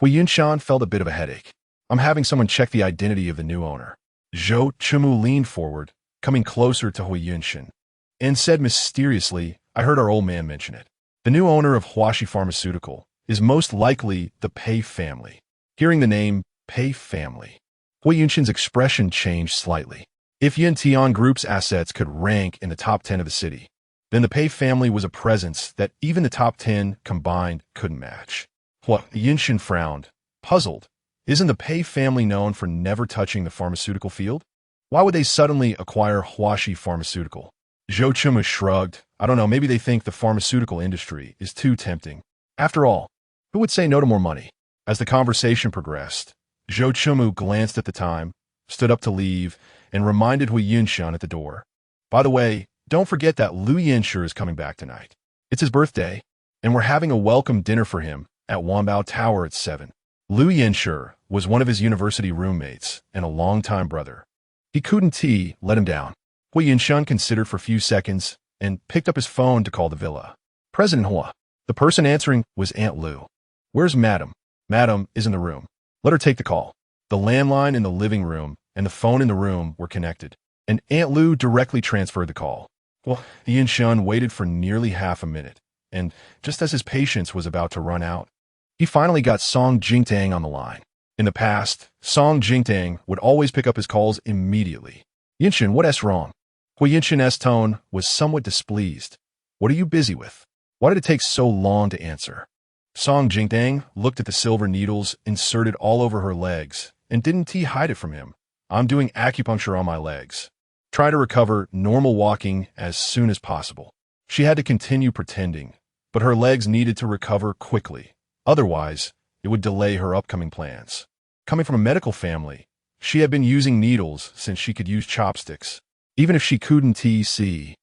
Hui Yunshan felt a bit of a headache. I'm having someone check the identity of the new owner. Zhou Chumu leaned forward, coming closer to Hui Yunshin, and said mysteriously, I heard our old man mention it. The new owner of Huaxi Pharmaceutical is most likely the Pei family. Hearing the name Pei family, Hui Yunshin's expression changed slightly. If Yuntian Group's assets could rank in the top 10 of the city, then the Pei family was a presence that even the top 10 combined couldn't match. Hui Yunshin frowned, puzzled. Isn't the Pei family known for never touching the pharmaceutical field? Why would they suddenly acquire Huaxi Pharmaceutical? Zhou Chumu shrugged. I don't know, maybe they think the pharmaceutical industry is too tempting. After all, who would say no to more money? As the conversation progressed, Zhou Chumu glanced at the time, stood up to leave, and reminded Hui Yunshan at the door. By the way, don't forget that Lu Yanshi is coming back tonight. It's his birthday, and we're having a welcome dinner for him at Wanbao Tower at 7. Lu Yanshi was one of his university roommates and a longtime brother. He couldn't let him down. Hui Yunshan considered for a few seconds and picked up his phone to call the villa. President Hua. The person answering was Aunt Lu. Where's Madam? Madam is in the room. Let her take the call. The landline in the living room and the phone in the room were connected, and Aunt Lu directly transferred the call. Well, Yunshan waited for nearly half a minute, and just as his patience was about to run out, he finally got Song Jingtang on the line. In the past, Song Jingtang would always pick up his calls immediately. Yunshin, what's wrong? Hui Yunshin's tone was somewhat displeased. What are you busy with? Why did it take so long to answer? Song Jingtang looked at the silver needles inserted all over her legs and didn't hide it from him. I'm doing acupuncture on my legs. Try to recover normal walking as soon as possible. She had to continue pretending, but her legs needed to recover quickly. Otherwise, it would delay her upcoming plans. Coming from a medical family, she had been using needles since she could use chopsticks, even if she couldn't see.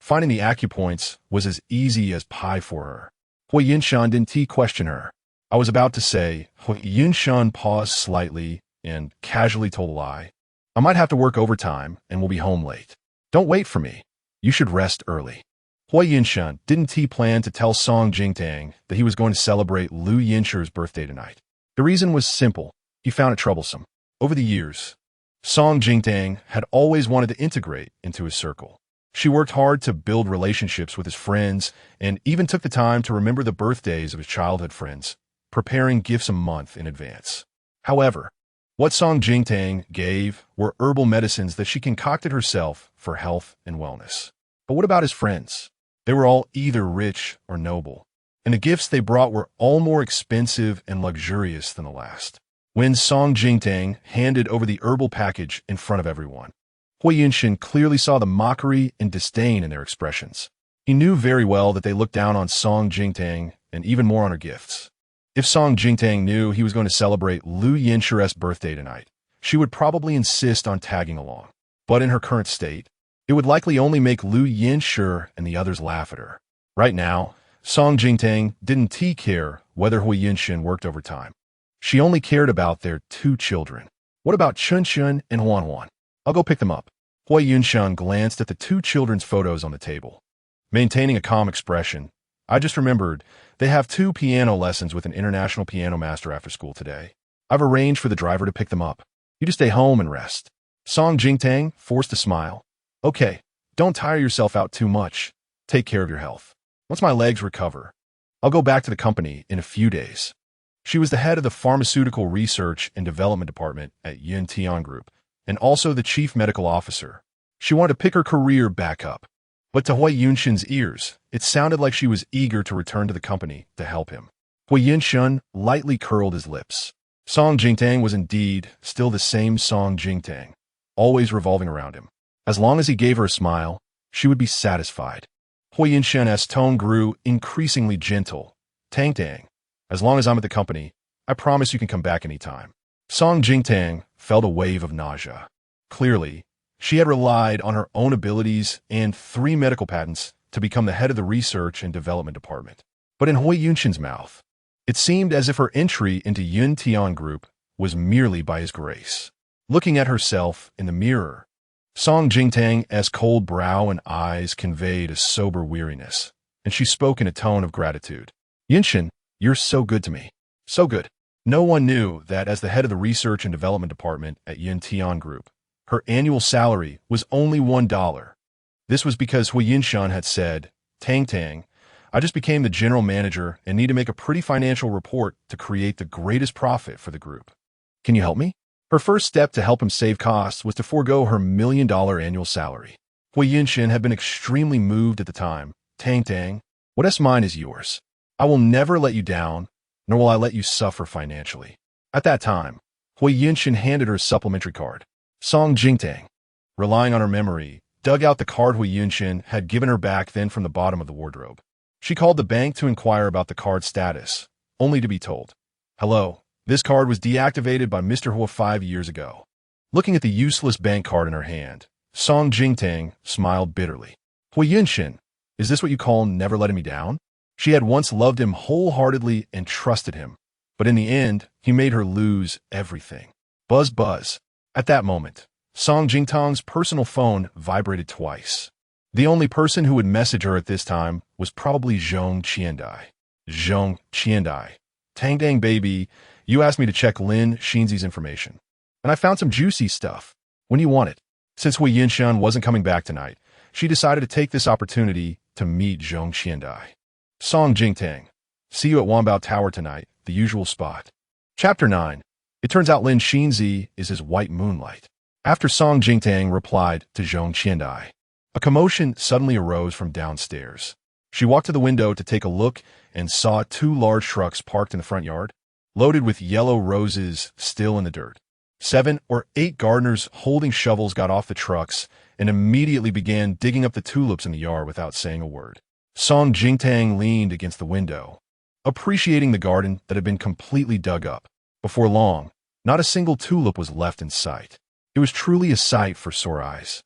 Finding the acupoints was as easy as pie for her. Hui Yunshan didn't question her. I was about to say, Hui Yunshan paused slightly and casually told a lie. I might have to work overtime and will be home late. Don't wait for me. You should rest early. Hui Yunshan didn't plan to tell Song Jingtang that he was going to celebrate Lu Yanshi's birthday tonight. The reason was simple. He found it troublesome. Over the years, Song Jingtang had always wanted to integrate into his circle. She worked hard to build relationships with his friends and even took the time to remember the birthdays of his childhood friends, preparing gifts a month in advance. However, what Song Jingtang gave were herbal medicines that she concocted herself for health and wellness. But what about his friends? They were all either rich or noble, and the gifts they brought were all more expensive and luxurious than the last. When Song Jingtang handed over the herbal package in front of everyone, Hui Yunshin clearly saw the mockery and disdain in their expressions. He knew very well that they looked down on Song Jingtang and even more on her gifts. If Song Jingtang knew he was going to celebrate Lu Yanshi's birthday tonight, she would probably insist on tagging along. But in her current state, it would likely only make Lu Yanshi and the others laugh at her. Right now, Song Jingtang didn't care whether Hui Yunshin worked overtime. She only cared about their 2 children. What about Chun Chun and Huan Huan? I'll go pick them up. Hui Yunshan glanced at the 2 children's photos on the table. Maintaining a calm expression, I just remembered they have 2 piano lessons with an international piano master after school today. I've arranged for the driver to pick them up. You just stay home and rest. Song Jingtang forced a smile. Okay, don't tire yourself out too much. Take care of your health. Once my legs recover, I'll go back to the company in a few days. She was the head of the Pharmaceutical Research and Development Department at Yuntian Group, and also the chief medical officer. She wanted to pick her career back up. But to Hui Yunshin's ears, it sounded like she was eager to return to the company to help him. Hui Yunshan lightly curled his lips. Song Jingtang was indeed still the same Song Jingtang, always revolving around him. As long as he gave her a smile, she would be satisfied. Hui Yinshen's tone grew increasingly gentle. Tang Tang, as long as I'm at the company, I promise you can come back anytime. Song Jingtang felt a wave of nausea. Clearly, she had relied on her own abilities and 3 medical patents to become the head of the research and development department. But in Hui Yunshin's mouth, it seemed as if her entry into Yun Tian Group was merely by his grace. Looking at herself in the mirror, Song Jingtang's cold brow and eyes conveyed a sober weariness, and she spoke in a tone of gratitude. Yunshin, you're so good to me. So good. No one knew that as the head of the research and development department at Yun Tian Group, her annual salary was only $1. This was because Hui Yinshan had said, Tang Tang, I just became the general manager and need to make a pretty financial report to create the greatest profit for the group. Can you help me? Her first step to help him save costs was to forego her $1 million annual salary. Hui Yinshan had been extremely moved at the time. Tang Tang, what's mine is yours. I will never let you down, nor will I let you suffer financially. At that time, Hui Yinshan handed her a supplementary card. Song Jingtang, relying on her memory, dug out the card Hui Yinshan had given her back then from the bottom of the wardrobe. She called the bank to inquire about the card's status, only to be told, hello, this card was deactivated by Mr. Hua 5 years ago. Looking at the useless bank card in her hand, Song Jingtang smiled bitterly. Hui Yinshan, is this what you call never letting me down? She had once loved him wholeheartedly and trusted him, but in the end, he made her lose everything. Buzz buzz. At that moment, Song Jingtang's personal phone vibrated twice. The only person who would message her at this time was probably Zhong Qiandai. Zhong Qiandai. Tang Dang baby, you asked me to check Lin Xinzi's information, and I found some juicy stuff. When you want it. Since Hui Yinshan wasn't coming back tonight, she decided to take this opportunity to meet Zhong Qiandai. Song Jingtang. See you at Wanbao Tower tonight, the usual spot. Chapter 9. It turns out Lin Xinzi is his white moonlight. After Song Jingtang replied to Zhong Qiandai, a commotion suddenly arose from downstairs. She walked to the window to take a look and saw 2 large trucks parked in the front yard, loaded with yellow roses still in the dirt. 7 or 8 gardeners holding shovels got off the trucks and immediately began digging up the tulips in the yard without saying a word. Song Jingtang leaned against the window, appreciating the garden that had been completely dug up. Before long, not a single tulip was left in sight. It was truly a sight for sore eyes.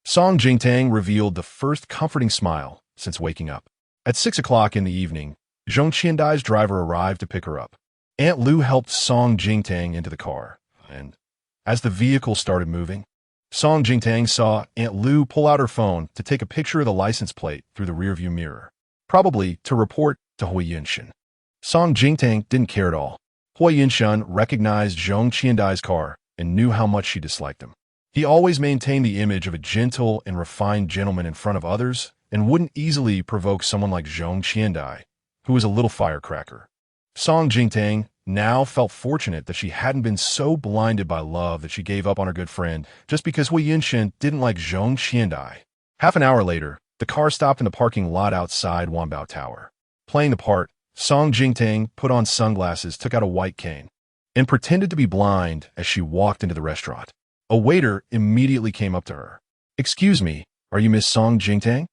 Song Jingtang revealed the first comforting smile since waking up. At 6 o'clock in the evening, Zhong Qiandai's driver arrived to pick her up. Aunt Lu helped Song Jingtang into the car, and as the vehicle started moving, Song Jingtang saw Aunt Lu pull out her phone to take a picture of the license plate through the rearview mirror, probably to report to Hui Yinshan. Song Jingtang didn't care at all. Hui Yinshan recognized Zhong Qiandai's car and knew how much she disliked him. He always maintained the image of a gentle and refined gentleman in front of others and wouldn't easily provoke someone like Zhong Qiandai, who was a little firecracker. Song Jingtang now felt fortunate that she hadn't been so blinded by love that she gave up on her good friend just because Hui Yinshan didn't like Zhong Qiandai. Half an hour later, the car stopped in the parking lot outside Wanbao Tower. Playing the part, Song Jingtang put on sunglasses, took out a white cane, and pretended to be blind as she walked into the restaurant. A waiter immediately came up to her. Excuse me, are you Miss Song Jingtang?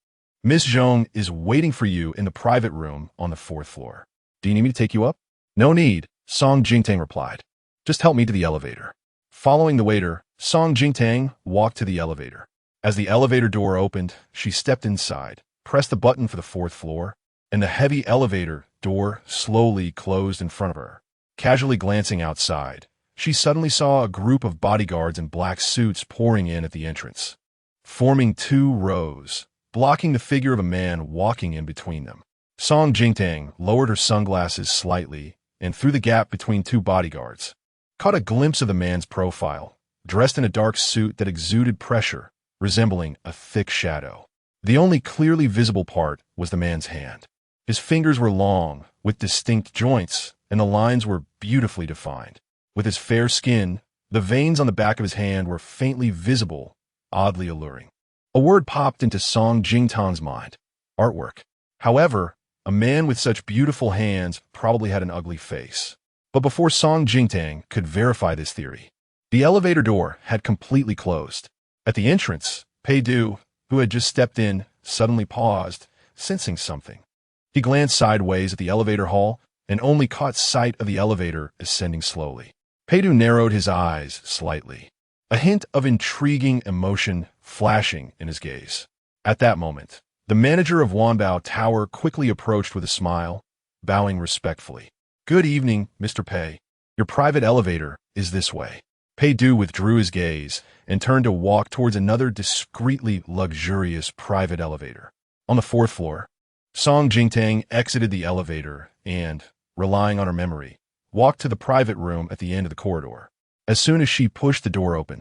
Miss Zhong is waiting for you in the private room on the 4th floor. Do you need me to take you up? No need, Song Jingtang replied. Just help me to the elevator. Following the waiter, Song Jingtang walked to the elevator. As the elevator door opened, she stepped inside, pressed the button for the 4th floor, and the heavy elevator door slowly closed in front of her. Casually glancing outside, she suddenly saw a group of bodyguards in black suits pouring in at the entrance, forming 2 rows, blocking the figure of a man walking in between them. Song Jingtang lowered her sunglasses slightly and through the gap between 2 bodyguards, caught a glimpse of the man's profile, dressed in a dark suit that exuded pressure, resembling a thick shadow. The only clearly visible part was the man's hand. His fingers were long, with distinct joints, and the lines were beautifully defined. With his fair skin, the veins on the back of his hand were faintly visible, oddly alluring. A word popped into Song Jingtang's mind: artwork. However, a man with such beautiful hands probably had an ugly face. But before Song Jingtang could verify this theory, the elevator door had completely closed. At the entrance, Pei Du, who had just stepped in, suddenly paused, sensing something. He glanced sideways at the elevator hall and only caught sight of the elevator ascending slowly. Peidu narrowed his eyes slightly, a hint of intriguing emotion flashing in his gaze. At that moment, the manager of Wanbao Tower quickly approached with a smile, bowing respectfully. "Good evening, Mr. Pei. Your private elevator is this way." Peidu withdrew his gaze and turned to walk towards another discreetly luxurious private elevator. On the fourth floor, Song Jingtang exited the elevator and, relying on her memory, walked to the private room at the end of the corridor. As soon as she pushed the door open,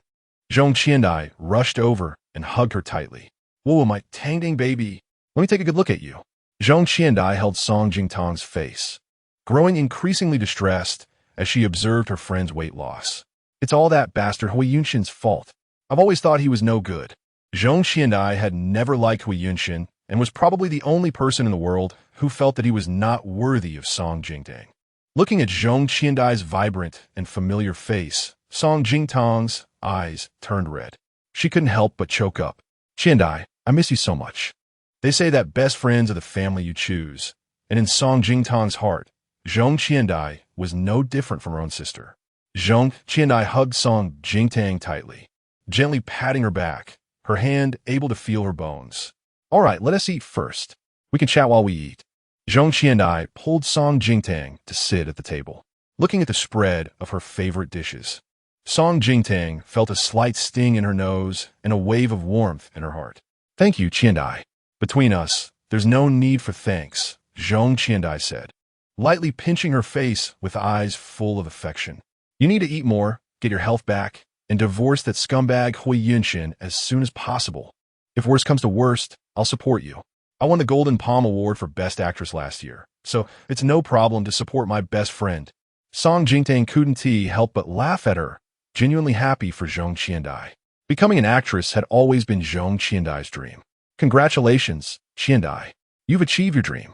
Zhong Qiandai rushed over and hugged her tightly. "Whoa, my Tangding baby, let me take a good look at you." Zhong Qiandai held Song Jingtang's face, growing increasingly distressed as she observed her friend's weight loss. "It's all that bastard Hui Yunshin's fault. I've always thought he was no good." Zhong Qiandai had never liked Hui Yunshin and was probably the only person in the world who felt that he was not worthy of Song Jingtang. Looking at Zhong Qiandai's vibrant and familiar face, Song Jingtang's eyes turned red. She couldn't help but choke up. "Qiandai, I miss you so much." They say that best friends are the family you choose, and in Song Jingtang's heart, Zhong Qiandai was no different from her own sister. Zhong Qiandai hugged Song Jingtang tightly, gently patting her back, her hand able to feel her bones. "All right, let us eat first. We can chat while we eat." Zhong Qiandai pulled Song Jingtang to sit at the table, looking at the spread of her favorite dishes. Song Jingtang felt a slight sting in her nose and a wave of warmth in her heart. "Thank you, Qiandai. Between us, there's no need for thanks," Zhong Qiandai said, lightly pinching her face with eyes full of affection. "You need to eat more, get your health back, and divorce that scumbag Hui Yunshin as soon as possible. If worst comes to worst, I'll support you. I won the Golden Palm Award for Best Actress last year, so it's no problem to support my best friend." Song Jingtang couldn't help but laugh at her, genuinely happy for Zhong Qiandai. Becoming an actress had always been Zhong Qiandai's dream. "Congratulations, Qiandai. You've achieved your dream."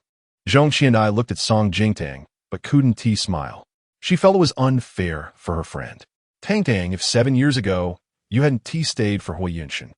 Zhong Qiandai looked at Song Jingtang, but couldn't smile. She felt it was unfair for her friend. "Tangtang, if 7 years ago you hadn't stayed for Hui Yunshin."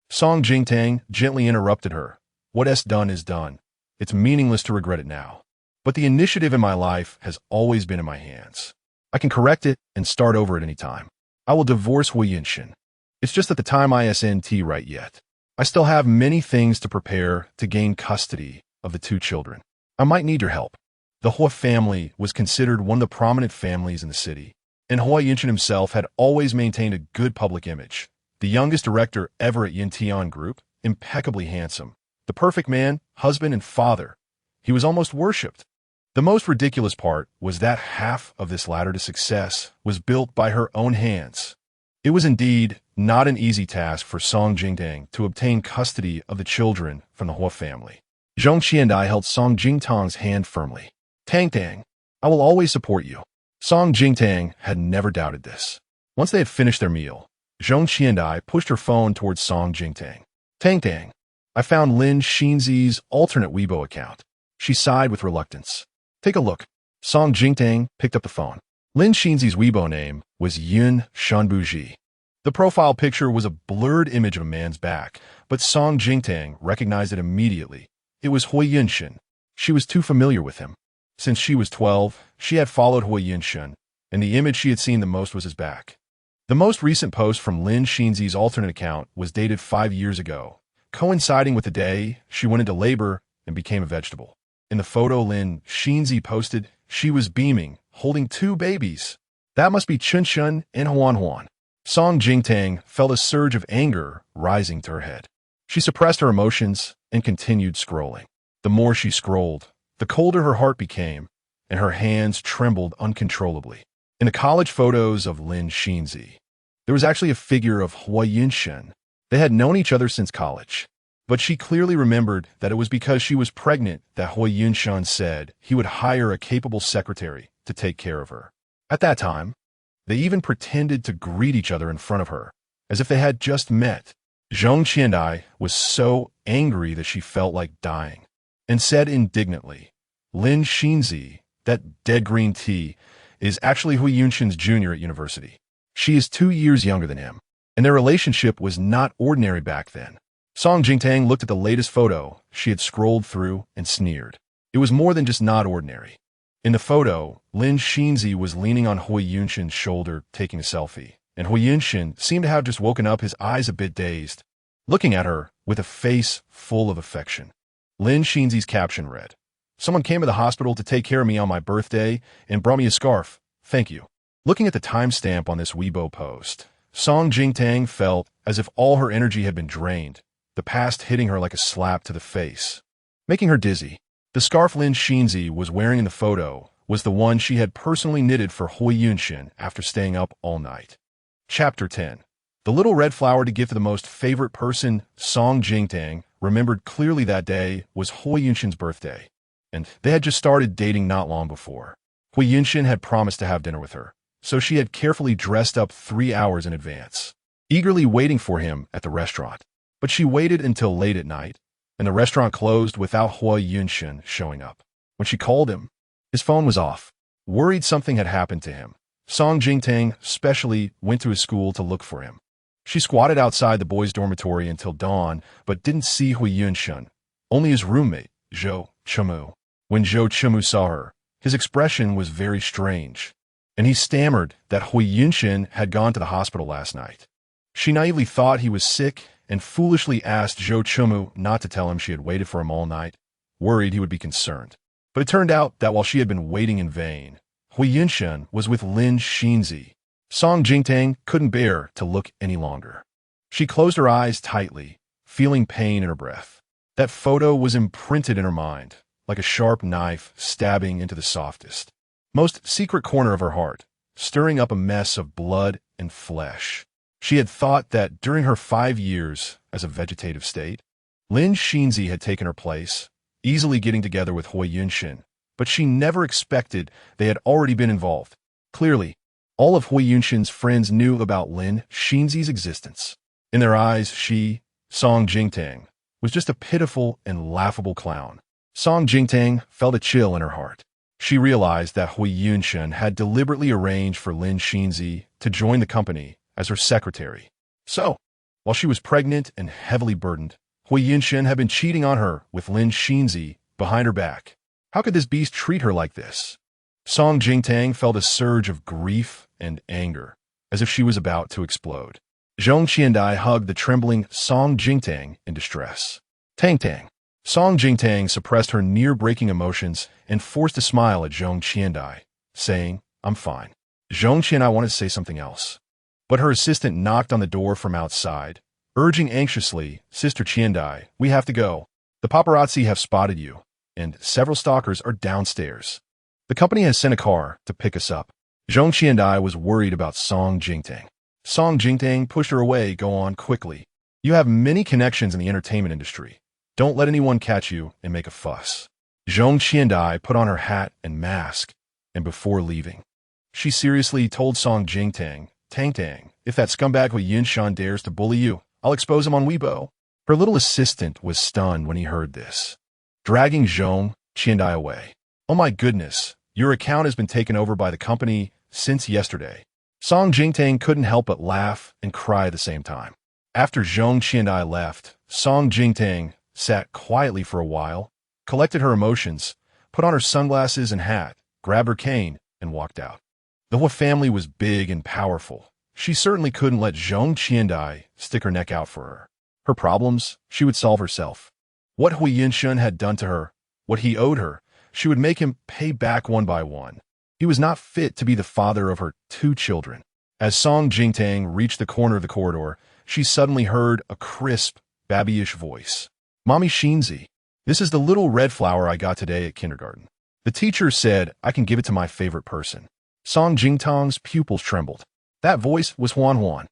Song Jingtang gently interrupted her. "What is done is done. It's meaningless to regret it now. But the initiative in my life has always been in my hands. I can correct it and start over at any time. I will divorce Hui Yunshin. It's just that the time isn't right yet. I still have many things to prepare to gain custody of the 2 children. I might need your help." The Hui family was considered one of the prominent families in the city, and Hui Yunshin himself had always maintained a good public image. The youngest director ever at Yintian Group, impeccably handsome, the perfect man, husband, and father. He was almost worshipped. The most ridiculous part was that half of this ladder to success was built by her own hands. It was indeed not an easy task for Song Jingtang to obtain custody of the children from the Hui family. Zhong Qiandai held Song Jingtang's hand firmly. "Tangtang, I will always support you." Song Jingtang had never doubted this. Once they had finished their meal, Zhong Qiandai pushed her phone towards Song Jingtang. "Tangtang, I found Lin Xinzi's alternate Weibo account." She sighed with reluctance. "Take a look." Song Jingtang picked up the phone. Lin Xinzi's Weibo name was Yun Shanbuji. The profile picture was a blurred image of a man's back, but Song Jingtang recognized it immediately. It was Hui Yunshin. She was too familiar with him. Since she was 12, she had followed Hui Yunshin, and the image she had seen the most was his back. The most recent post from Lin Xinzi's alternate account was dated 5 years ago, coinciding with the day she went into labor and became a vegetable. In the photo Lin Xinzi posted, she was beaming, holding 2 babies. That must be Chun Chun and Huan Huan. Song Jingtang felt a surge of anger rising to her head. She suppressed her emotions and continued scrolling. The more she scrolled, the colder her heart became, and her hands trembled uncontrollably. In the college photos of Lin Xinzi, there was actually a figure of Hui Yunshin. They had known each other since college, but she clearly remembered that it was because she was pregnant that Hui Yunshin said he would hire a capable secretary to take care of her. At that time, they even pretended to greet each other in front of her, as if they had just met. Zhong Qiandai was so angry that she felt like dying, and said indignantly, "Lin Xinzi, that dead green tea, is actually Hui Yunshin's junior at university. She is 2 years younger than him, and their relationship was not ordinary back then. Song Jingtang looked at the latest photo she had scrolled through and sneered. It was more than just not ordinary. In the photo, Lin Xinzi was leaning on Hui Yunshin's shoulder taking a selfie, and Hui Yunshin seemed to have just woken up, his eyes a bit dazed, looking at her with a face full of affection. Lin Xinzi's caption read, "Someone came to the hospital to take care of me on my birthday and brought me a scarf. Thank you." Looking at the timestamp on this Weibo post, Song Jingtang felt as if all her energy had been drained, the past hitting her like a slap to the face, making her dizzy. The scarf Lin Xinzi was wearing in the photo was the one she had personally knitted for Hui Yunshin after staying up all night. Chapter 10. The little red flower to give to the most favorite person. Song Jingtang remembered clearly that day was Hui Yunshin's birthday, and they had just started dating not long before. Hui Yunshin had promised to have dinner with her, so she had carefully dressed up 3 hours in advance, eagerly waiting for him at the restaurant. But she waited until late at night, and the restaurant closed without Hui Yunshin showing up. When she called him, his phone was off. Worried something had happened to him, Song Jingtang specially went to his school to look for him. She squatted outside the boys' dormitory until dawn, but didn't see Hui Yunshin, only his roommate, Zhou Chemu. When Zhou Chemu saw her, his expression was very strange, and he stammered that Hui Yunshin had gone to the hospital last night. She naively thought he was sick and foolishly asked Zhou Chemu not to tell him she had waited for him all night, worried he would be concerned. But it turned out that while she had been waiting in vain, Hui Yunshin was with Lin Xinzi. Song Jingtang couldn't bear to look any longer. She closed her eyes tightly, feeling pain in her breath. That photo was imprinted in her mind, like a sharp knife stabbing into the softest, most secret corner of her heart, stirring up a mess of blood and flesh. She had thought that during her 5 years as a vegetative state, Lin Xinzi had taken her place, easily getting together with Hui Yunshin, but she never expected they had already been involved. Clearly, all of Hui Yunshin's friends knew about Lin Xinzi's existence. In their eyes, she, Song Jingtang, was just a pitiful and laughable clown. Song Jingtang felt a chill in her heart. She realized that Hui Yunshin had deliberately arranged for Lin Xinzi to join the company as her secretary. So, while she was pregnant and heavily burdened, Hui Yunshin had been cheating on her with Lin Xinzi behind her back. How could this beast treat her like this? Song Jingtang felt a surge of grief and anger, as if she was about to explode. Zhong Qiandai hugged the trembling Song Jingtang in distress. Tang Tang. Song Jingtang suppressed her near-breaking emotions and forced a smile at Zhong Qiandai, saying, "I'm fine." Zhong Qiandai wanted to say something else, but her assistant knocked on the door from outside, urging anxiously, "Sister Qiandai, we have to go. The paparazzi have spotted you, and several stalkers are downstairs. The company has sent a car to pick us up." Zhong Qiandai was worried about Song Jingtang. Song Jingtang pushed her away. "Go on quickly. You have many connections in the entertainment industry. Don't let anyone catch you and make a fuss." Zhong Qiandai put on her hat and mask, and before leaving, she seriously told Song Jingtang, "Tang Tang, if that scumbag Hui Yunshin dares to bully you, I'll expose him on Weibo." Her little assistant was stunned when he heard this, dragging Zhong Qiandai away. "Oh my goodness, your account has been taken over by the company since yesterday." Song Jingtang couldn't help but laugh and cry at the same time. After Zhong Qiandai left, Song Jingtang sat quietly for a while, collected her emotions, put on her sunglasses and hat, grabbed her cane, and walked out. The Hui family was big and powerful. She certainly couldn't let Zhong Qiandai stick her neck out for her. Her problems, she would solve herself. What Hui Yunshin had done to her, what he owed her, she would make him pay back one by one. He was not fit to be the father of her 2 children. As Song Jingtang reached the corner of the corridor, she suddenly heard a crisp, babyish voice. "Mommy Xinzi, this is the little red flower I got today at kindergarten. The teacher said I can give it to my favorite person." Song Jingtang's pupils trembled. That voice was Huan Huan.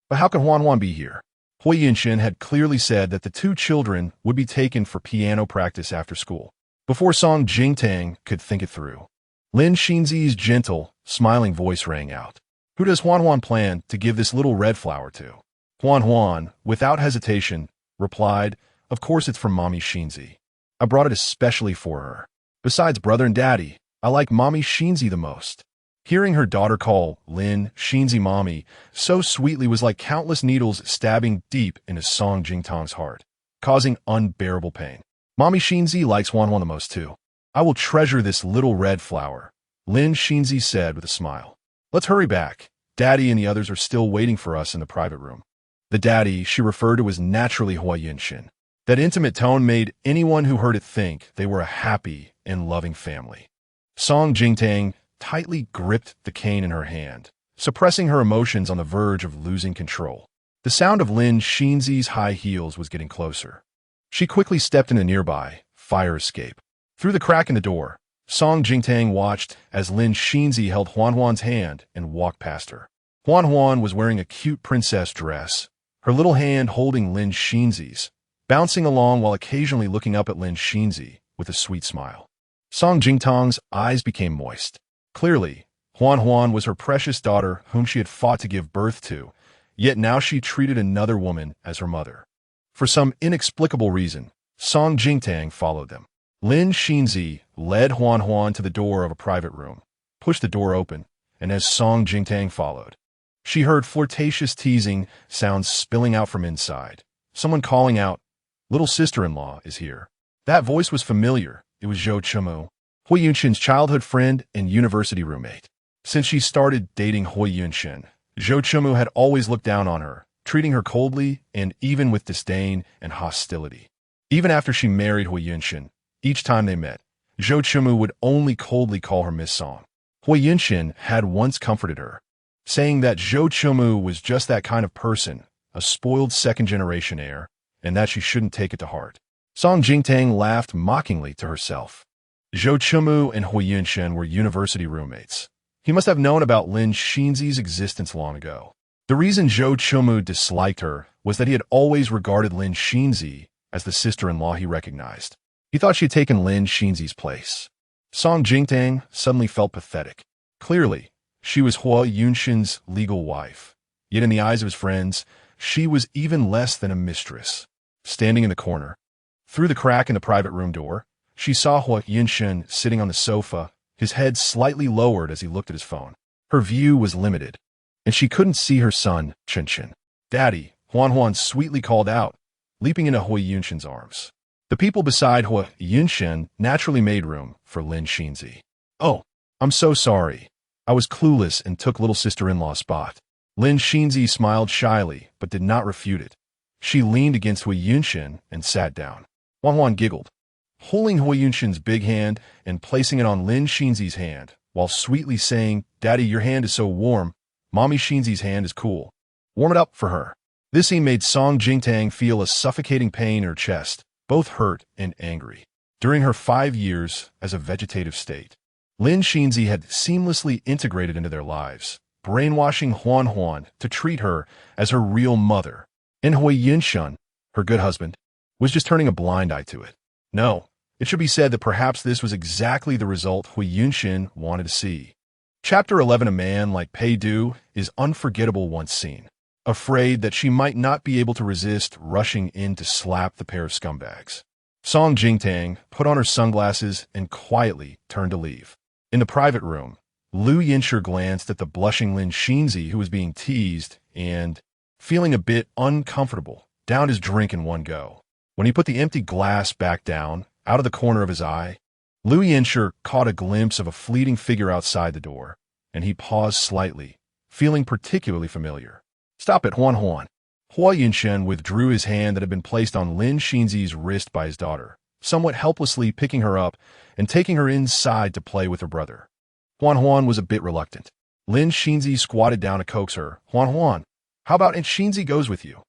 But how could Huan Huan be here? Hui Yunshin had clearly said that the 2 children would be taken for piano practice after school. Before Song Jingtang could think it through, Lin Xinzi's gentle, smiling voice rang out. "Who does Huan Huan plan to give this little red flower to?" Huan Huan, without hesitation, replied, "Of course it's from Mommy Xinzi. I brought it especially for her. Besides brother and daddy, I like Mommy Xinzi the most." Hearing her daughter call Lin Xinzi mommy so sweetly was like countless needles stabbing deep into Song Jingtang's heart. causing unbearable pain. Mommy Shinzi likes Huan the most too. I will treasure this little red flower, Lin Shinzi said with a smile. Let's hurry back. Daddy and the others are still waiting for us in the private room. The daddy she referred to as naturally Hua Yunshin. That intimate tone made anyone who heard it think they were a happy and loving family. Song Jingtang tightly gripped the cane in her hand, suppressing her emotions on the verge of losing control. The sound of Lin Shinzi's high heels was getting closer. She quickly stepped in a nearby fire escape. Through the crack in the door, Song Jingtang watched as Lin Shinzi held Huan's hand and walked past her. Huan was wearing a cute princess dress, her little hand holding Lin Shinzi's, bouncing along while occasionally looking up at Lin Shinzi with a sweet smile. Song Jingtang's eyes became moist. Clearly, Huan was her precious daughter whom she had fought to give birth to, yet now she treated another woman as her mother. For some inexplicable reason, Song Jingtang followed them. Lin Shinzi led Huan to the door of a private room, pushed the door open, and as Song Jingtang followed, she heard flirtatious teasing sounds spilling out from inside. Someone calling out, "Little sister-in-law is here." That voice was familiar. It was Zhou Chumu, Hui Yunshin's childhood friend and university roommate. Since she started dating Hui Yunshin, Zhou Chumu had always looked down on her, treating her coldly and even with disdain and hostility. Even after she married Hui Yunshin, each time they met, Zhou Chumu would only coldly call her Miss Song. Hui Yunshin had once comforted her, saying that Zhou Chumu was just that kind of person, a spoiled second-generation heir, and that she shouldn't take it to heart. Song Jingtang laughed mockingly to herself. Zhou Chumu and Hui Yunshin were university roommates. He must have known about Lin Shinzi's existence long ago. The reason Zhou Chumu disliked her was that he had always regarded Lin Shinzi as the sister-in-law he recognized. He thought she had taken Lin Shinzi's place. Song Jingtang suddenly felt pathetic. Clearly, she was Hua Yunshin's legal wife. Yet in the eyes of his friends, she was even less than a mistress. Standing in the corner, through the crack in the private room door, she saw Hua Yunshin sitting on the sofa, his head slightly lowered as he looked at his phone. Her view was limited, and she couldn't see her son, Chen. "Daddy," Huan sweetly called out, leaping into Hua Yunshin's arms. The people beside Hua Yunshin naturally made room for Lin Shinzi. "Oh, I'm so sorry. I was clueless and took little sister-in-law's spot." Lin Shinzi smiled shyly, but did not refute it. She leaned against Hua Yunshin and sat down. Huan giggled, holding Hua Yunshin's big hand and placing it on Lin Shinzi's hand, while sweetly saying, "Daddy, your hand is so warm. Mommy Shinzi's hand is cool. Warm it up for her." This scene made Song Jingtang feel a suffocating pain in her chest, both hurt and angry. During her 5 years as a vegetative state, Lin Shinzi had seamlessly integrated into their lives, brainwashing Huan to treat her as her real mother. And Hui Yunshin, her good husband, was just turning a blind eye to it. No, it should be said that perhaps this was exactly the result Hui Yunshin wanted to see. Chapter 11. A man like Pei Du is unforgettable once seen, afraid that she might not be able to resist rushing in to slap the pair of scumbags. Song Jingtang put on her sunglasses and quietly turned to leave. In the private room, Liu Yinsher glanced at the blushing Lin Shinzi who was being teased and, feeling a bit uncomfortable, downed his drink in one go. When he put the empty glass back down, out of the corner of his eye, Liu Yinsher caught a glimpse of a fleeting figure outside the door, and he paused slightly, feeling particularly familiar. "Stop it, Huan." Hua Yunshin withdrew his hand that had been placed on Lin Shinzi's wrist by his daughter, somewhat helplessly picking her up and taking her inside to play with her brother. Huan was a bit reluctant. Lin Shinzi squatted down to coax her. Huan, how about Aunt Shinzi goes with you?"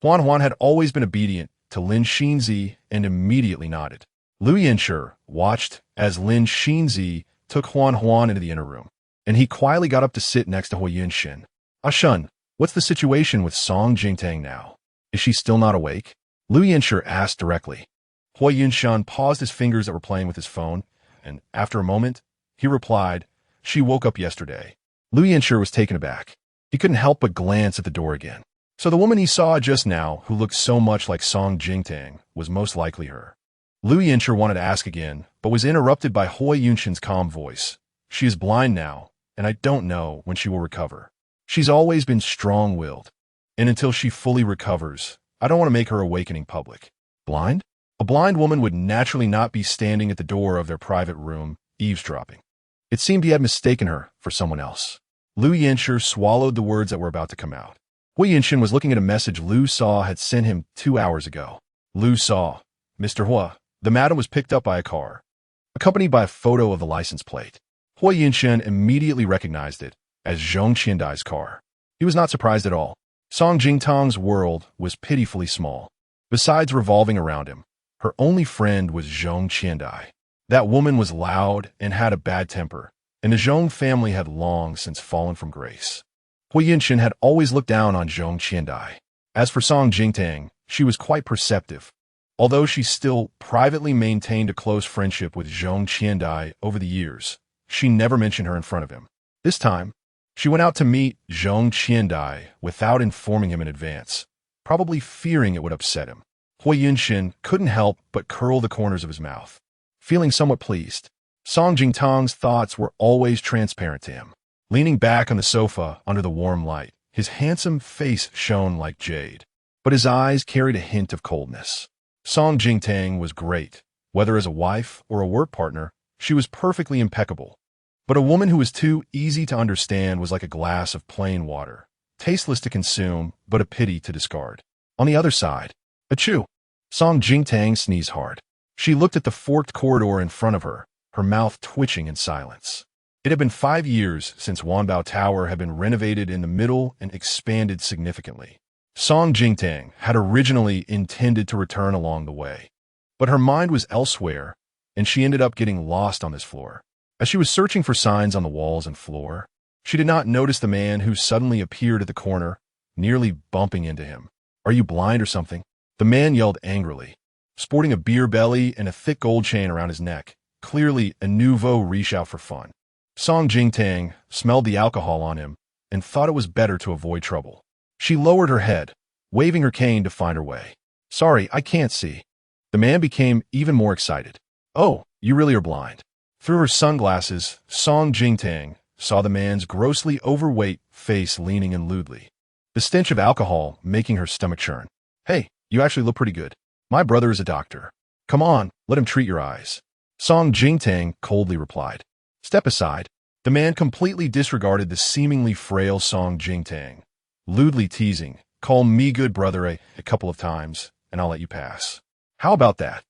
Huan had always been obedient to Lin Shinzi and immediately nodded. Liu Yinsher watched as Lin Shinzi took Huan into the inner room, and he quietly got up to sit next to Hua Yunshin. "Shun, what's the situation with Song Jingtang now? Is she still not awake?" Liu Yinsher asked directly. Hua Yunshin paused his fingers that were playing with his phone, and after a moment, he replied, "She woke up yesterday." Liu Yinsher was taken aback. He couldn't help but glance at the door again. So the woman he saw just now, who looked so much like Song Jingtang, was most likely her. Liu Yinsher wanted to ask again, but was interrupted by Hua Yunshin's calm voice. "She is blind now, and I don't know when she will recover. She's always been strong-willed, and until she fully recovers, I don't want to make her awakening public." Blind? A blind woman would naturally not be standing at the door of their private room, eavesdropping. It seemed he had mistaken her for someone else. Liu Yanshi swallowed the words that were about to come out. Hui Yinshin was looking at a message Liu Saw had sent him 2 hours ago. Liu Saw, Mr. Hua, the madam was picked up by a car, accompanied by a photo of the license plate. Hui Yinshin immediately recognized it as Zhong Qiandai's car. He was not surprised at all. Song Jingtang's world was pitifully small. Besides revolving around him, her only friend was Zhong Qiandai. That woman was loud and had a bad temper, and the Zhong family had long since fallen from grace. Hui Yinshin had always looked down on Zhong Qiandai. As for Song Jingtang, she was quite perceptive. Although she still privately maintained a close friendship with Zhong Qiandai over the years, she never mentioned her in front of him. This time, she went out to meet Zhong Qiandai without informing him in advance, probably fearing it would upset him. Hui Yinshin couldn't help but curl the corners of his mouth. Feeling somewhat pleased, Song Jingtang's thoughts were always transparent to him. Leaning back on the sofa under the warm light, his handsome face shone like jade, but his eyes carried a hint of coldness. Song Jingtang was great. Whether as a wife or a work partner, she was perfectly impeccable. But a woman who was too easy to understand was like a glass of plain water, tasteless to consume, but a pity to discard. On the other side, achoo! Song Jingtang sneezed hard. She looked at the forked corridor in front of her, her mouth twitching in silence. It had been 5 years since Wanbao Tower had been renovated in the middle and expanded significantly. Song Jingtang had originally intended to return along the way, but her mind was elsewhere, and she ended up getting lost on this floor. As she was searching for signs on the walls and floor, she did not notice the man who suddenly appeared at the corner, nearly bumping into him. "Are you blind or something?" The man yelled angrily. Sporting a beer belly and a thick gold chain around his neck, clearly a nouveau riche out for fun. Song Jingtang smelled the alcohol on him and thought it was better to avoid trouble. She lowered her head, waving her cane to find her way. "Sorry, I can't see." The man became even more excited. "Oh, you really are blind." Through her sunglasses, Song Jingtang saw the man's grossly overweight face leaning in lewdly, the stench of alcohol making her stomach churn. "Hey, you actually look pretty good. My brother is a doctor. Come on, let him treat your eyes." Song Jingtang coldly replied. "Step aside." The man completely disregarded the seemingly frail Song Jingtang, lewdly teasing, "Call me good brother a couple of times, and I'll let you pass. How about that?"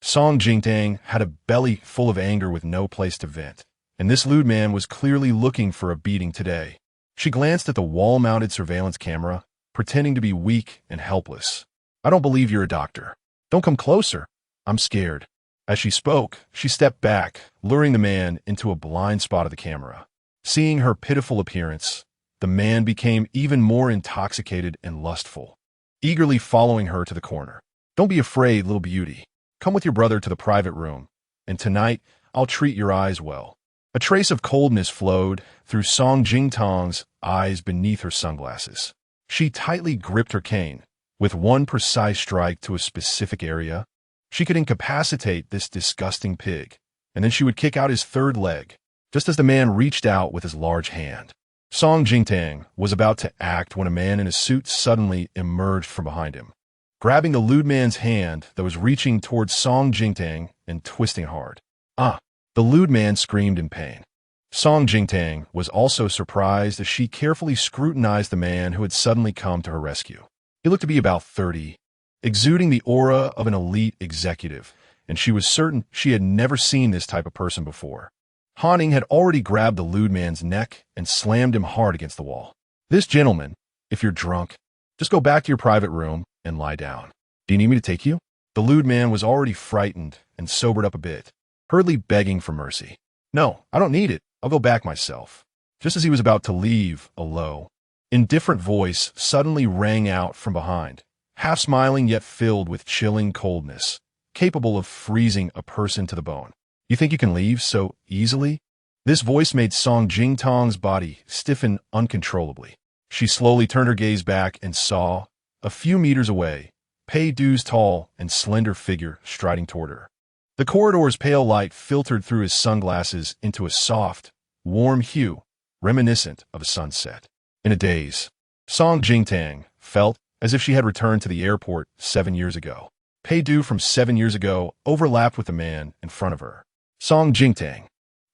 Song Jingtang had a belly full of anger with no place to vent, and this lewd man was clearly looking for a beating today. She glanced at the wall-mounted surveillance camera, pretending to be weak and helpless. "I don't believe you're a doctor. Don't come closer. I'm scared." As she spoke, she stepped back, luring the man into a blind spot of the camera. Seeing her pitiful appearance, the man became even more intoxicated and lustful, eagerly following her to the corner. "Don't be afraid, little beauty. Come with your brother to the private room, and tonight I'll treat your eyes well." A trace of coldness flowed through Song Jingtang's eyes beneath her sunglasses. She tightly gripped her cane. With one precise strike to a specific area, she could incapacitate this disgusting pig, and then she would kick out his third leg, just as the man reached out with his large hand. Song Jingtang was about to act when a man in a suit suddenly emerged from behind him, grabbing the lewd man's hand that was reaching towards Song Jingtang and twisting hard. "Ah!" The lewd man screamed in pain. Song Jingtang was also surprised as she carefully scrutinized the man who had suddenly come to her rescue. He looked to be about 30, exuding the aura of an elite executive, and she was certain she had never seen this type of person before. Hanning had already grabbed the lewd man's neck and slammed him hard against the wall. "This gentleman, if you're drunk, just go back to your private room and lie down. Do you need me to take you?" The lewd man was already frightened and sobered up a bit, hurriedly begging for mercy. "No, I don't need it. I'll go back myself." Just as he was about to leave, a low, indifferent voice suddenly rang out from behind, half smiling yet filled with chilling coldness, capable of freezing a person to the bone. "You think you can leave so easily?" This voice made Song Jingtang's body stiffen uncontrollably. She slowly turned her gaze back and saw, a few meters away, Pei Du's tall and slender figure striding toward her. The corridor's pale light filtered through his sunglasses into a soft, warm hue, reminiscent of a sunset. In a daze, Song Jingtang felt as if she had returned to the airport 7 years ago. Pei-du from 7 years ago overlapped with the man in front of her. Song Jingtang.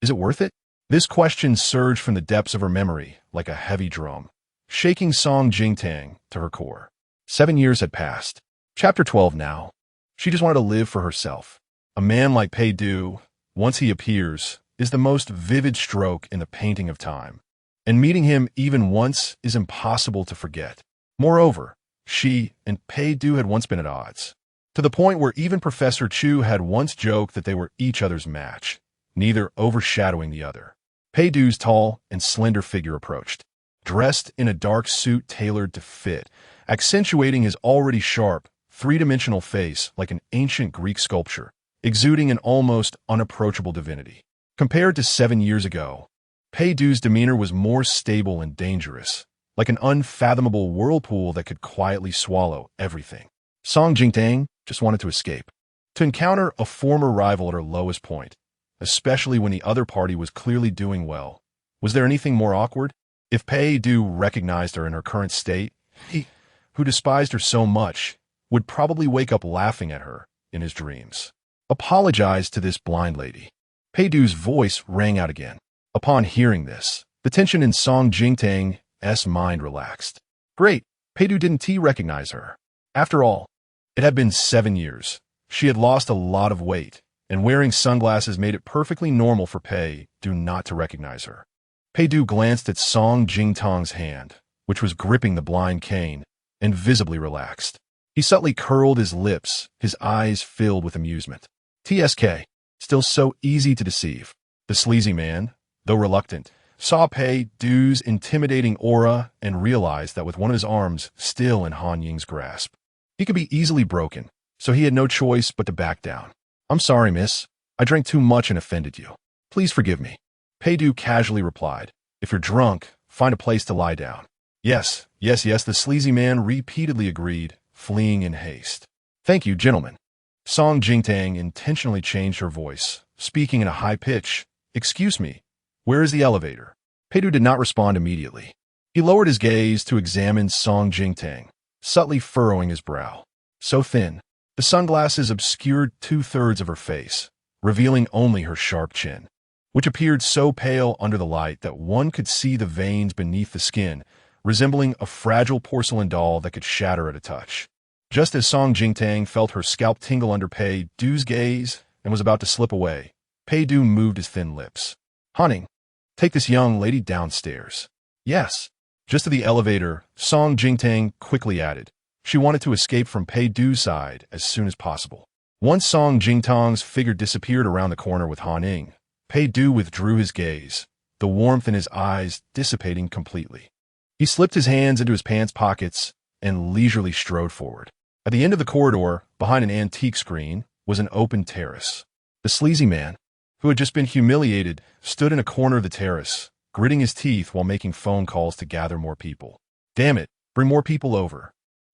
Is it worth it? This question surged from the depths of her memory like a heavy drum, shaking Song Jingtang to her core. 7 years had passed. Chapter 12 now. She just wanted to live for herself. A man like Pei-du, once he appears, is the most vivid stroke in the painting of time. And meeting him even once is impossible to forget. Moreover, she and Pei-du had once been at odds, to the point where even Professor Chu had once joked that they were each other's match, neither overshadowing the other. Pei-du's tall and slender figure approached, dressed in a dark suit tailored to fit, accentuating his already sharp, three-dimensional face like an ancient Greek sculpture, exuding an almost unapproachable divinity. Compared to 7 years ago, Pei-du's demeanor was more stable and dangerous, like an unfathomable whirlpool that could quietly swallow everything. Song Jingtang just wanted to escape, to encounter a former rival at her lowest point, especially when the other party was clearly doing well. Was there anything more awkward? If Pei-du recognized her in her current state, he, who despised her so much, would probably wake up laughing at her in his dreams. Apologize to this blind lady. Pei-du's voice rang out again. Upon hearing this, the tension in Song Jingtang's mind relaxed. Great, Pei-du didn't recognize her. After all, it had been 7 years. She had lost a lot of weight, and wearing sunglasses made it perfectly normal for Pei-du not to recognize her. Pei-du glanced at Song Jingtang's hand, which was gripping the blind cane, and visibly relaxed. He subtly curled his lips, his eyes filled with amusement. TSK, still so easy to deceive. The sleazy man, though reluctant, saw Pei-du's intimidating aura and realized that with one of his arms still in Han Ying's grasp, he could be easily broken, so he had no choice but to back down. I'm sorry, miss. I drank too much and offended you. Please forgive me. Pei-du casually replied. If you're drunk, find a place to lie down. Yes, the sleazy man repeatedly agreed, fleeing in haste. Thank you, gentlemen. Song Jingtang intentionally changed her voice, speaking in a high pitch. Excuse me, where is the elevator? Pei-du did not respond immediately. He lowered his gaze to examine Song Jingtang, subtly furrowing his brow. So thin, the sunglasses obscured 2/3 of her face, revealing only her sharp chin, which appeared so pale under the light that one could see the veins beneath the skin, resembling a fragile porcelain doll that could shatter at a touch. Just as Song Jingtang felt her scalp tingle under Pei-du's gaze and was about to slip away, Pei-du moved his thin lips. Hunting, take this young lady downstairs. Yes. Just to the elevator, Song Jingtang quickly added. She wanted to escape from Pei-du's side as soon as possible. Once Song Jingtang's figure disappeared around the corner with Han Ying, Pei-du withdrew his gaze, the warmth in his eyes dissipating completely. He slipped his hands into his pants pockets and leisurely strode forward. At the end of the corridor, behind an antique screen, was an open terrace. The sleazy man, who had just been humiliated, stood in a corner of the terrace, gritting his teeth while making phone calls to gather more people. Damn it, bring more people over.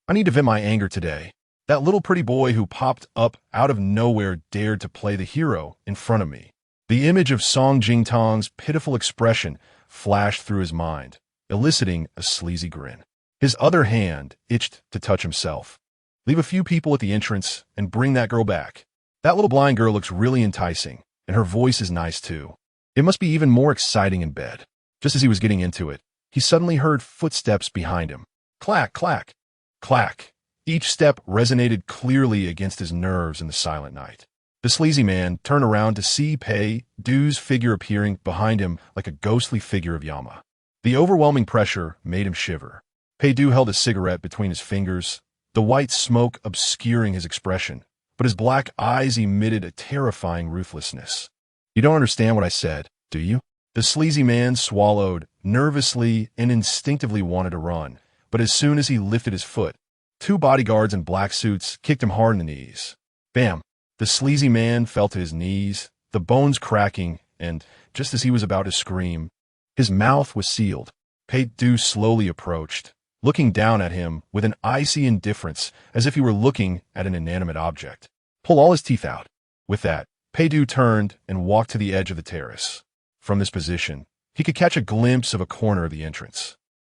I need to vent my anger today. That little pretty boy who popped up out of nowhere dared to play the hero in front of me. The image of Song Jingtang's pitiful expression flashed through his mind, eliciting a sleazy grin. His other hand itched to touch himself. Leave a few people at the entrance and bring that girl back. That little blind girl looks really enticing, and her voice is nice too. It must be even more exciting in bed. Just as he was getting into it, he suddenly heard footsteps behind him. Clack, clack, clack. Each step resonated clearly against his nerves in the silent night. The sleazy man turned around to see Pei-du's figure appearing behind him like a ghostly figure of Yama. The overwhelming pressure made him shiver. Pei-du held a cigarette between his fingers, the white smoke obscuring his expression, but his black eyes emitted a terrifying ruthlessness. You don't understand what I said, do you? The sleazy man swallowed, nervously and instinctively wanted to run, but as soon as he lifted his foot, 2 bodyguards in black suits kicked him hard in the knees. Bam! The sleazy man fell to his knees, the bones cracking, and, just as he was about to scream, his mouth was sealed. Pei-du slowly approached, looking down at him with an icy indifference as if he were looking at an inanimate object. Pull all his teeth out. With that, Pei-du turned and walked to the edge of the terrace. From this position, he could catch a glimpse of a corner of the entrance.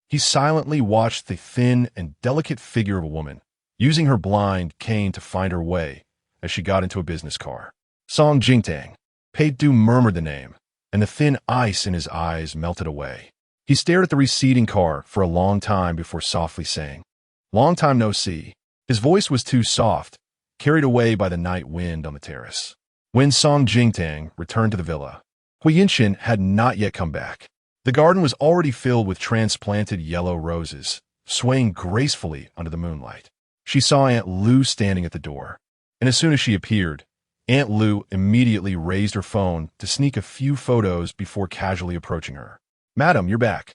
He silently watched the thin and delicate figure of a woman, using her blind cane to find her way as she got into a business car. Song Jingtang. Pei Du murmured the name, and the thin ice in his eyes melted away. He stared at the receding car for a long time before softly saying, "Long time no see." His voice was too soft, carried away by the night wind on the terrace. When Song Jingtang returned to the villa, Hui Yinshin had not yet come back. The garden was already filled with transplanted yellow roses, swaying gracefully under the moonlight. She saw Aunt Lu standing at the door, and as soon as she appeared, Aunt Lu immediately raised her phone to sneak a few photos before casually approaching her. "Madam, you're back."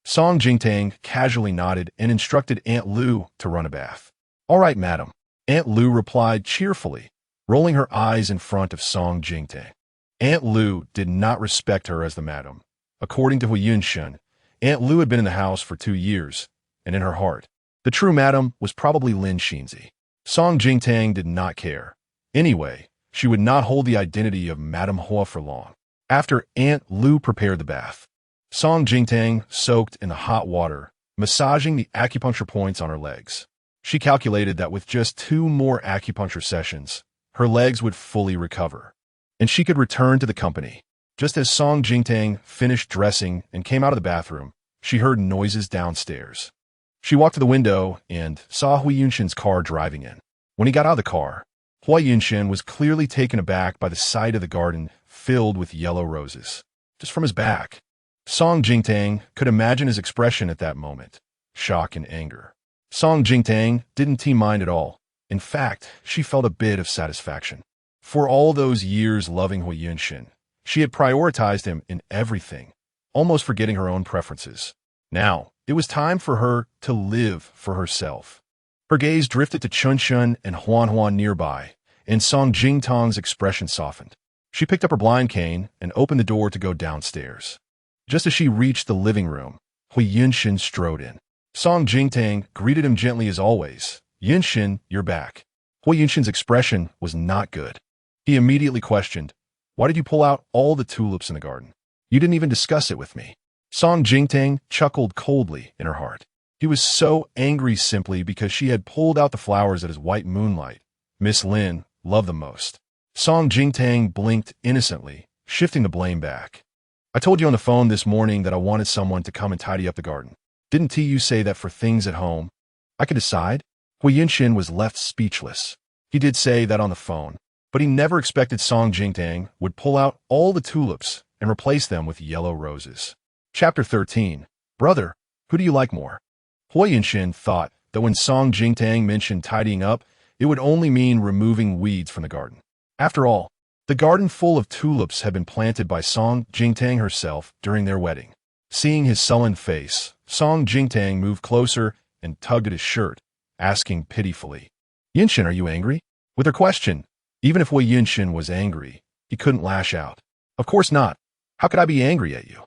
Song Jingtang casually nodded and instructed Aunt Lu to run a bath. "All right, madam," Aunt Lu replied cheerfully, rolling her eyes in front of Song Jingtang. Aunt Lu did not respect her as the madam. According to Hui Yunshen, Aunt Lu had been in the house for 2 years, and in her heart, the true madam was probably Lin Xinzi. Song Jingtang did not care. Anyway, she would not hold the identity of Madame Hua for long. After Aunt Lu prepared the bath, Song Jingtang soaked in the hot water, massaging the acupuncture points on her legs. She calculated that with just 2 more acupuncture sessions, her legs would fully recover, and she could return to the company. Just as Song Jingtang finished dressing and came out of the bathroom, she heard noises downstairs. She walked to the window and saw Hui Yunshin's car driving in. When he got out of the car, Hui Yunshin was clearly taken aback by the sight of the garden filled with yellow roses. Just from his back, Song Jingtang could imagine his expression at that moment, shock and anger. Song Jingtang didn't mind at all. In fact, she felt a bit of satisfaction. For all those years loving Hui Yunshin, she had prioritized him in everything, almost forgetting her own preferences. Now, it was time for her to live for herself. Her gaze drifted to Chunshun and Huan nearby, and Song Jingtang's expression softened. She picked up her blind cane and opened the door to go downstairs. Just as she reached the living room, Hui Yunshin strode in. Song Jingtang greeted him gently as always. "Yunshin, you're back." Hui Yunshin's expression was not good. He immediately questioned, "Why did you pull out all the tulips in the garden? You didn't even discuss it with me." Song Jingtang chuckled coldly in her heart. He was so angry simply because she had pulled out the flowers that his white moonlight, Miss Lin, loved the most. Song Jingtang blinked innocently, shifting the blame back. "I told you on the phone this morning that I wanted someone to come and tidy up the garden. Didn't T.U. say that for things at home, I could decide?" Hui Yunshin was left speechless. He did say that on the phone, but he never expected Song Jingtang would pull out all the tulips and replace them with yellow roses. Chapter 13. Brother, who do you like more? Hui Yunshin thought that when Song Jingtang mentioned tidying up, it would only mean removing weeds from the garden. After all, the garden full of tulips had been planted by Song Jingtang herself during their wedding. Seeing his sullen face, Song Jingtang moved closer and tugged at his shirt, asking pitifully, "Yunshin, are you angry?" With her question, even if Hui Yunshin was angry, he couldn't lash out. "Of course not. How could I be angry at you?"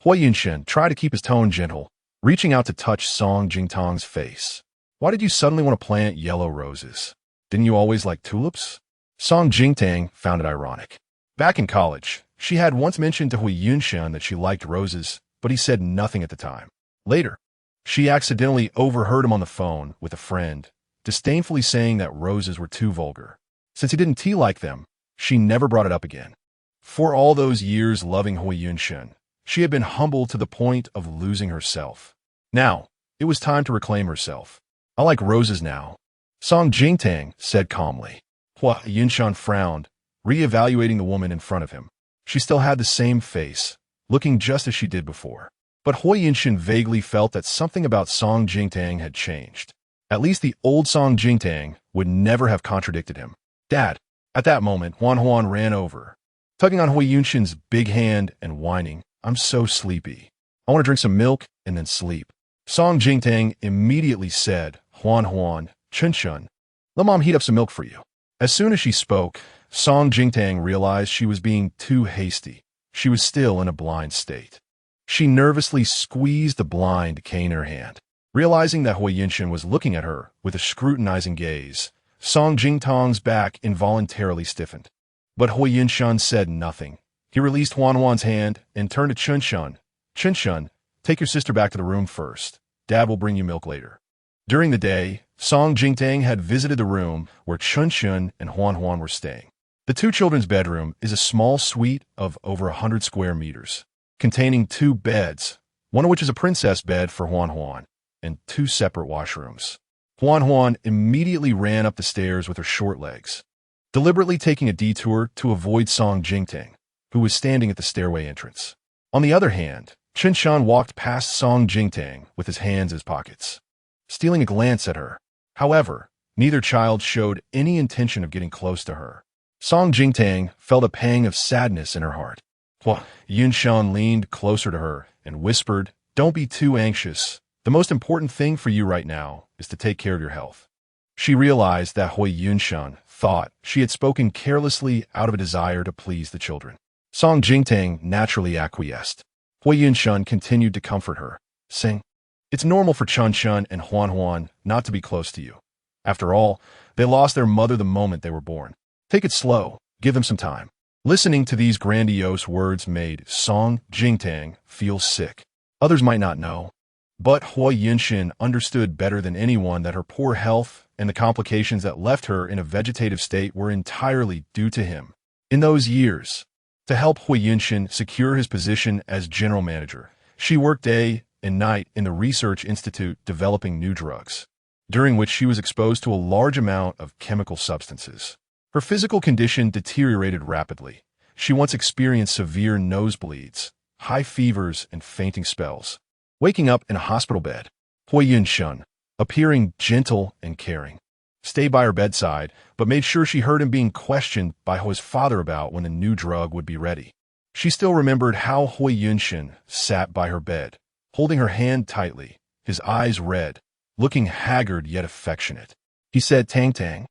Hui Yunshin tried to keep his tone gentle, reaching out to touch Song Jingtang's face. "Why did you suddenly want to plant yellow roses? Didn't you always like tulips?" Song Jingtang found it ironic. Back in college, she had once mentioned to Hui Yunshin that she liked roses, but he said nothing at the time. Later, she accidentally overheard him on the phone with a friend, disdainfully saying that roses were too vulgar. Since he didn't like them, she never brought it up again. For all those years loving Hui Yunshin, she had been humbled to the point of losing herself. Now, it was time to reclaim herself. "I like roses now," Song Jingtang said calmly. Hui Yunshin frowned, re-evaluating the woman in front of him. She still had the same face, looking just as she did before. But Hui Yunshin vaguely felt that something about Song Jingtang had changed. At least the old Song Jingtang would never have contradicted him. "Dad." At that moment, Huan ran over, tugging on Hui Yunshin's big hand and whining, "I'm so sleepy. I want to drink some milk and then sleep." Song Jingtang immediately said, "Huan, Chunshun, let Mom heat up some milk for you." As soon as she spoke, Song Jingtang realized she was being too hasty. She was still in a blind state. She nervously squeezed the blind cane in her hand. Realizing that Hui Yunshin was looking at her with a scrutinizing gaze, Song Jingtang's back involuntarily stiffened. But Hui Yunshin said nothing. He released Huan's hand and turned to Chunshun. "Chunshun, take your sister back to the room first. Dad will bring you milk later." During the day, Song Jingtang had visited the room where Chun Chun and Huan Huan were staying. The two children's bedroom is a small suite of over 100 square meters, containing two beds, one of which is a princess bed for Huan Huan, and two separate washrooms. Huan Huan immediately ran up the stairs with her short legs, deliberately taking a detour to avoid Song Jingtang, who was standing at the stairway entrance. On the other hand, Chun Shan walked past Song Jingtang with his hands in his pockets, stealing a glance at her. However, neither child showed any intention of getting close to her. Song Jingtang felt a pang of sadness in her heart. Yun Shan leaned closer to her and whispered, "Don't be too anxious. The most important thing for you right now is to take care of your health." She realized that Hui Yunshan thought she had spoken carelessly out of a desire to please the children. Song Jingtang naturally acquiesced. Hui Yunshan continued to comfort her, saying, "It's normal for Chun Chun and Huan Huan not to be close to you. After all, they lost their mother the moment they were born. Take it slow, give them some time." Listening to these grandiose words made Song Jingtang feel sick. Others might not know, but Hui Yunshan understood better than anyone that her poor health and the complications that left her in a vegetative state were entirely due to him. In those years, to help Hui Yunshan secure his position as general manager, she worked day and night in the research institute developing new drugs, during which she was exposed to a large amount of chemical substances. Her physical condition deteriorated rapidly. She once experienced severe nosebleeds, high fevers, and fainting spells. Waking up in a hospital bed, Hui Yunshan, appearing gentle and caring, stayed by her bedside, but made sure she heard him being questioned by Hui's father about when the new drug would be ready. She still remembered how Hui Yunshan sat by her bed, holding her hand tightly, his eyes red, looking haggard yet affectionate. He said, "Tang Tang,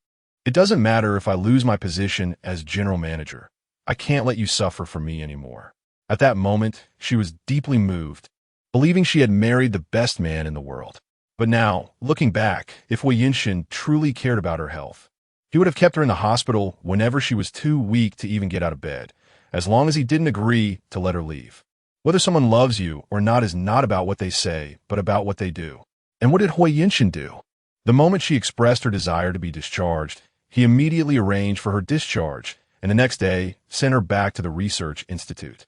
it doesn't matter if I lose my position as general manager. I can't let you suffer for me anymore." At that moment, she was deeply moved, believing she had married the best man in the world. But now, looking back, if Hui Yunshan truly cared about her health, he would have kept her in the hospital whenever she was too weak to even get out of bed, as long as he didn't agree to let her leave. Whether someone loves you or not is not about what they say, but about what they do. And what did Hui Yunshan do? The moment she expressed her desire to be discharged, he immediately arranged for her discharge, and the next day sent her back to the research institute.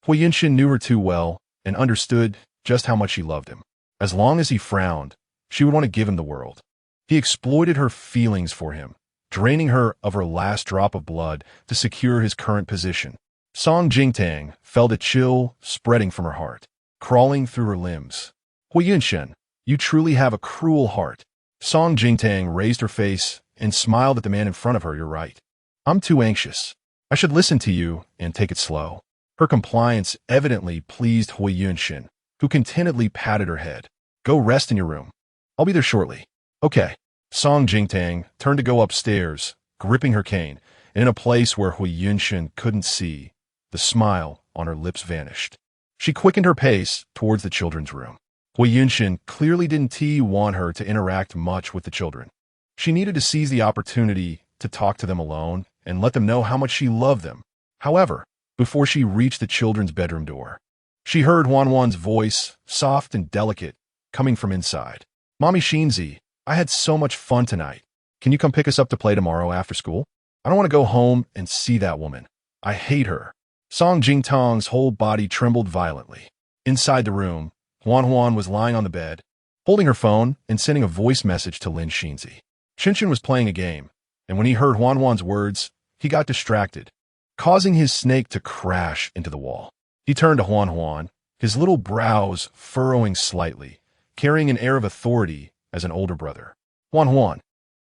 Hui Yunshan knew her too well and understood just how much she loved him. As long as he frowned, she would want to give him the world. He exploited her feelings for him, draining her of her last drop of blood to secure his current position. Song Jingtang felt a chill spreading from her heart, crawling through her limbs. "Hui Yunshan, you truly have a cruel heart." Song Jingtang raised her face and smiled at the man in front of her. "You're right. I'm too anxious. I should listen to you and take it slow." Her compliance evidently pleased Hui Yunshan, who contentedly patted her head. "Go rest in your room. I'll be there shortly." "Okay." Song Jingtang turned to go upstairs, gripping her cane, and in a place where Hui Yunshan couldn't see, the smile on her lips vanished. She quickened her pace towards the children's room. Hui Yunshan clearly didn't want her to interact much with the children. She needed to seize the opportunity to talk to them alone and let them know how much she loved them. However, before she reached the children's bedroom door, she heard Huan Huan's voice, soft and delicate, coming from inside. "Mommy Shinzi, I had so much fun tonight. Can you come pick us up to play tomorrow after school? I don't want to go home and see that woman. I hate her." Song Jingtang's whole body trembled violently. Inside the room, Huan Huan was lying on the bed, holding her phone and sending a voice message to Lin Shinzi. Chen was playing a game, and when he heard Huan Huan's words, he got distracted, causing his snake to crash into the wall. He turned to Huan Huan, his little brows furrowing slightly, carrying an air of authority as an older brother. "Huan Huan,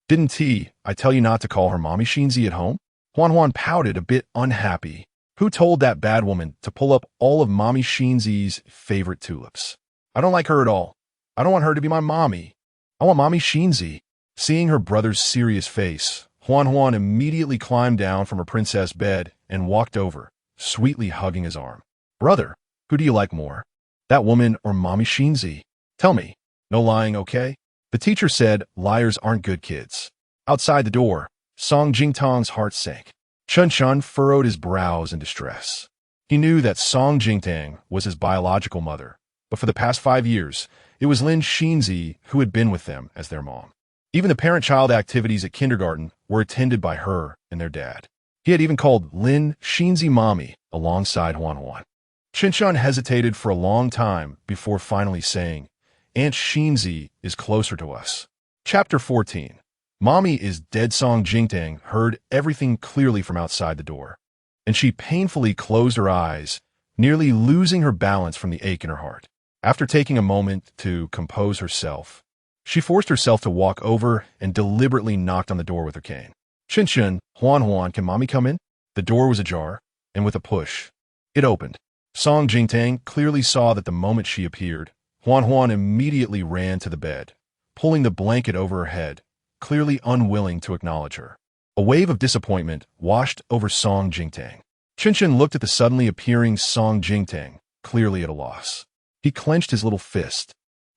didn't I tell you not to call her Mommy Shinzi at home?" Huan Huan pouted, a bit unhappy. "Who told that bad woman to pull up all of Mommy Shinzi's favorite tulips? I don't like her at all. I don't want her to be my mommy. I want Mommy Shinzi." Seeing her brother's serious face, Huan Huan immediately climbed down from her princess bed and walked over, sweetly hugging his arm. "Brother, who do you like more? That woman or Mommy Shinzi? Tell me. No lying, okay?" The teacher said liars aren't good kids. Outside the door, Song Jingtang's heart sank. Chun Chun furrowed his brows in distress. He knew that Song Jingtang was his biological mother, but for the past 5 years, It was Lin Xinzi who had been with them as their mom. Even the parent-child activities at kindergarten were attended by her and their dad. He had even called Lin Xinzi mommy alongside Huan Huan. Qinshan hesitated for a long time before finally saying, Aunt Xinzi is closer to us. Chapter 14. Mommy is dead. Song Jingtang heard everything clearly from outside the door, and she painfully closed her eyes, nearly losing her balance from the ache in her heart. After taking a moment to compose herself, she forced herself to walk over and deliberately knocked on the door with her cane. Qinshan, Huan Huan, can mommy come in? The door was ajar, and with a push, it opened. Song Jingtang clearly saw that the moment she appeared, Huan Huan immediately ran to the bed, pulling the blanket over her head, clearly unwilling to acknowledge her. A wave of disappointment washed over Song Jingtang. Qinshan looked at the suddenly appearing Song Jingtang, clearly at a loss. He clenched his little fist,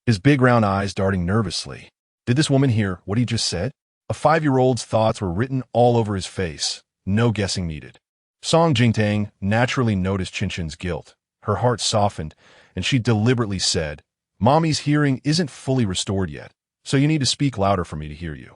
his big round eyes darting nervously. Did this woman hear what he just said? A 5-year-old's thoughts were written all over his face, no guessing needed. Song Jingtang naturally noticed Qinshan's guilt. Her heart softened, and she deliberately said, Mommy's hearing isn't fully restored yet, so you need to speak louder for me to hear you.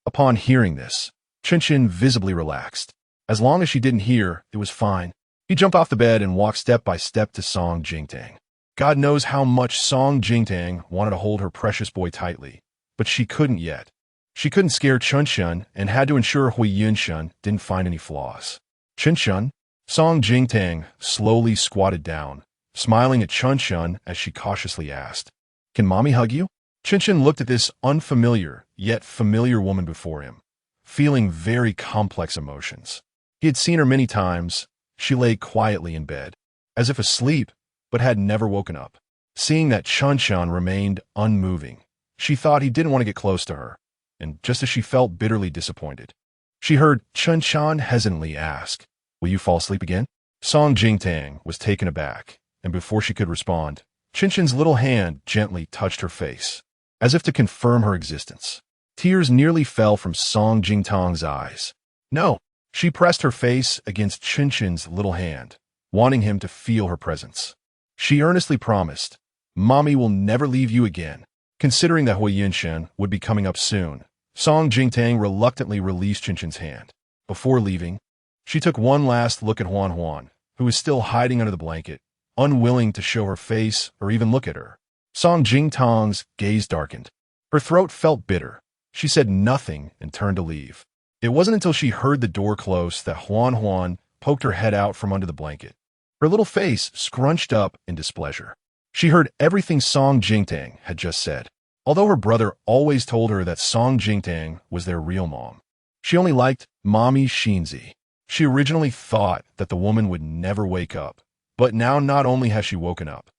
Upon hearing this, Qinshan visibly relaxed. As long as she didn't hear, it was fine. He jumped off the bed and walked step by step to Song Jingtang. God knows how much Song Jingtang wanted to hold her precious boy tightly, but she couldn't yet. She couldn't scare Qinshan and had to ensure Hui Yunshan didn't find any flaws. Qinshan? Song Jingtang slowly squatted down, smiling at Qinshan as she cautiously asked, Can mommy hug you? Qinshan looked at this unfamiliar, yet familiar woman before him, feeling very complex emotions. He had seen her many times. She lay quietly in bed, as if asleep, but had never woken up. Seeing that Qinshan remained unmoving, she thought he didn't want to get close to her, and just as she felt bitterly disappointed, she heard Qinshan hesitantly ask, Will you fall asleep again? Song Jingtang was taken aback, and before she could respond, Qinshan's little hand gently touched her face, as if to confirm her existence. Tears nearly fell from Song Jingtang's eyes. No, she pressed her face against Qinshan's little hand, wanting him to feel her presence. She earnestly promised, Mommy will never leave you again. Considering that Hui Yunshan would be coming up soon, Song Jingtang reluctantly released Qinshan's hand. Before leaving, she took one last look at Huan Huan, who was still hiding under the blanket, unwilling to show her face or even look at her. Song Jingtang's gaze darkened. Her throat felt bitter. She said nothing and turned to leave. It wasn't until she heard the door close that Huan Huan poked her head out from under the blanket, her little face scrunched up in displeasure. She heard everything Song Jingtang had just said. Although her brother always told her that Song Jingtang was their real mom, she only liked Mommy Xinzi. She originally thought that the woman would never wake up, but now not only has she woken up,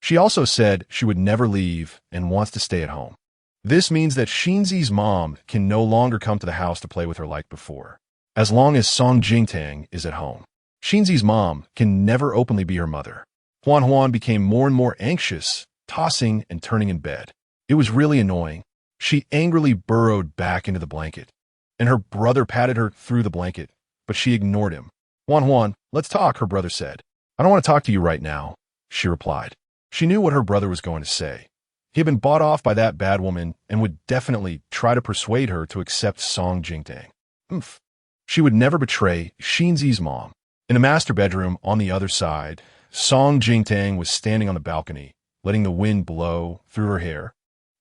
she also said she would never leave and wants to stay at home. This means that Xinzi's mom can no longer come to the house to play with her like before, as long as Song Jingtang is at home. Xinzi's mom can never openly be her mother. Huan Huan became more and more anxious, tossing and turning in bed. It was really annoying. She angrily burrowed back into the blanket, and her brother patted her through the blanket, but she ignored him. Huan Huan, let's talk, her brother said. I don't want to talk to you right now, she replied. She knew what her brother was going to say. He had been bought off by that bad woman and would definitely try to persuade her to accept Song Jingtang. She would never betray Xinzi's mom. In the master bedroom on the other side, Song Jingtang was standing on the balcony, letting the wind blow through her hair,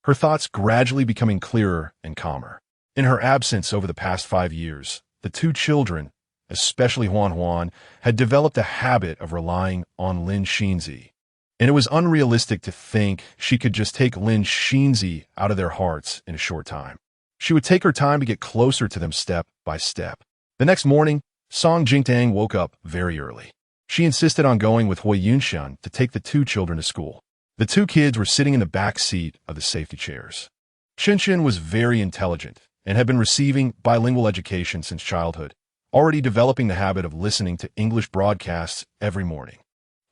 her thoughts gradually becoming clearer and calmer. In her absence over the past 5 years, the two children, especially Huan Huan, had developed a habit of relying on Lin Xinzi, and it was unrealistic to think she could just take Lin Xinzi out of their hearts in a short time. She would take her time to get closer to them step by step. The next morning, Song Jingtang woke up very early. She insisted on going with Hui Yunshan to take the two children to school. The two kids were sitting in the back seat of the safety chairs. Qinshan was very intelligent and had been receiving bilingual education since childhood, already developing the habit of listening to English broadcasts every morning.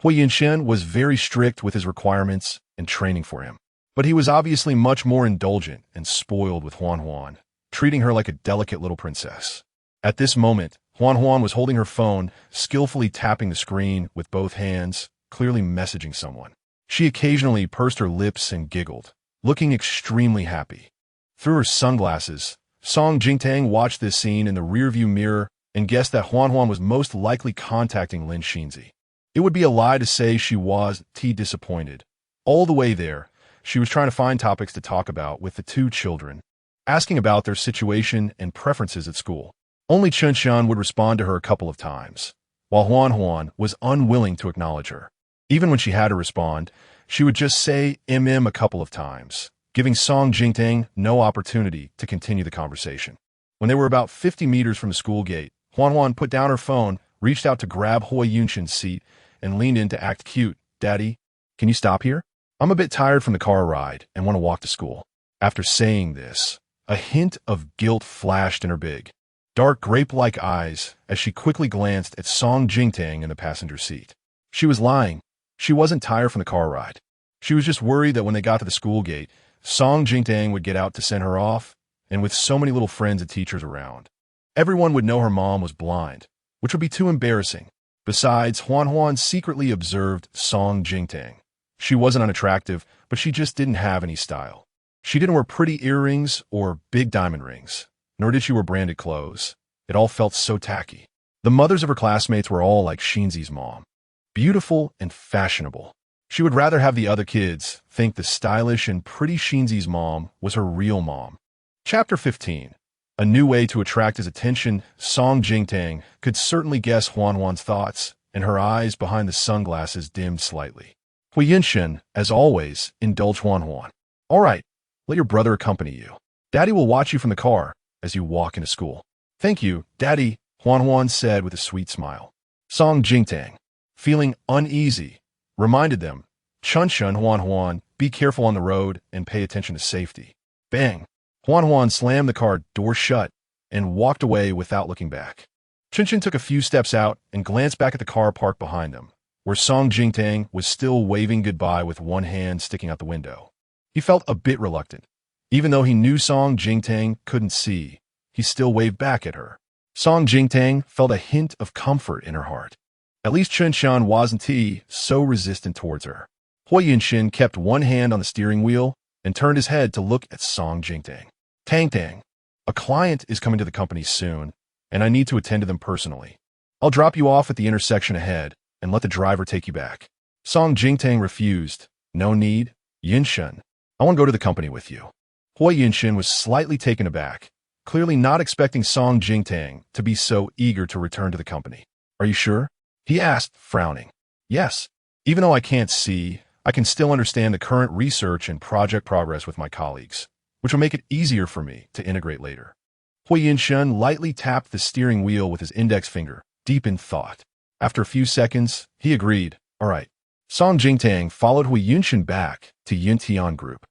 Hui Yunshan was very strict with his requirements and training for him, but he was obviously much more indulgent and spoiled with Huan Huan, treating her like a delicate little princess. At this moment, Huan Huan was holding her phone, skillfully tapping the screen with both hands, clearly messaging someone. She occasionally pursed her lips and giggled, looking extremely happy. Through her sunglasses, Song Jingtang watched this scene in the rearview mirror and guessed that Huan Huan was most likely contacting Lin Xinzi. It would be a lie to say she was disappointed. All the way there, she was trying to find topics to talk about with the two children, asking about their situation and preferences at school. Only Chen Xian would respond to her a couple of times, while Huan Huan was unwilling to acknowledge her. Even when she had to respond, she would just say a couple of times, giving Song Jingtang no opportunity to continue the conversation. When they were about 50 meters from the school gate, Huan Huan put down her phone, reached out to grab Hui Yunshin's seat, and leaned in to act cute. "Daddy, can you stop here? I'm a bit tired from the car ride and want to walk to school." After saying this, a hint of guilt flashed in her big, dark grape-like eyes as she quickly glanced at Song Jingtang in the passenger seat. She was lying. She wasn't tired from the car ride. She was just worried that when they got to the school gate, Song Jingtang would get out to send her off, and with so many little friends and teachers around, everyone would know her mom was blind, which would be too embarrassing. Besides, Huan Huan secretly observed Song Jingtang. She wasn't unattractive, but she just didn't have any style. She didn't wear pretty earrings or big diamond rings, nor did she wear branded clothes. It all felt so tacky. The mothers of her classmates were all like Xinzi's mom, beautiful and fashionable. She would rather have the other kids think the stylish and pretty Xinzi's mom was her real mom. Chapter 15. A new way to attract his attention. Song Jingtang could certainly guess Huan Huan's thoughts, and her eyes behind the sunglasses dimmed slightly. Hui Yunshin, as always, indulged Huan Huan. "All right, let your brother accompany you. Daddy will watch you from the car as you walk into school." "Thank you, Daddy," Huan Huan said with a sweet smile. Song Jingtang, feeling uneasy, reminded them, "Chun Chun, Huan Huan, be careful on the road and pay attention to safety." Bang! Huan Huan slammed the car door shut and walked away without looking back. Chun Chun took a few steps out and glanced back at the car parked behind them, where Song Jingtang was still waving goodbye with one hand sticking out the window. He felt a bit reluctant. Even though he knew Song Jingtang couldn't see, he still waved back at her. Song Jingtang felt a hint of comfort in her heart. At least Chen Xian wasn't so resistant towards her. Hui Yunshin kept one hand on the steering wheel and turned his head to look at Song Jingtang. "Tang Tang, a client is coming to the company soon, and I need to attend to them personally. I'll drop you off at the intersection ahead and let the driver take you back." Song Jingtang refused. "No need, Yunshin. I want to go to the company with you." Hui Yunshin was slightly taken aback, clearly not expecting Song Jingtang to be so eager to return to the company. "Are you sure?" he asked, frowning. "Yes. Even though I can't see, I can still understand the current research and project progress with my colleagues, which will make it easier for me to integrate later." Hui Yunshin lightly tapped the steering wheel with his index finger, deep in thought. After a few seconds, he agreed. "All right." Song Jingtang followed Hui Yunshin back to Yuntian Group.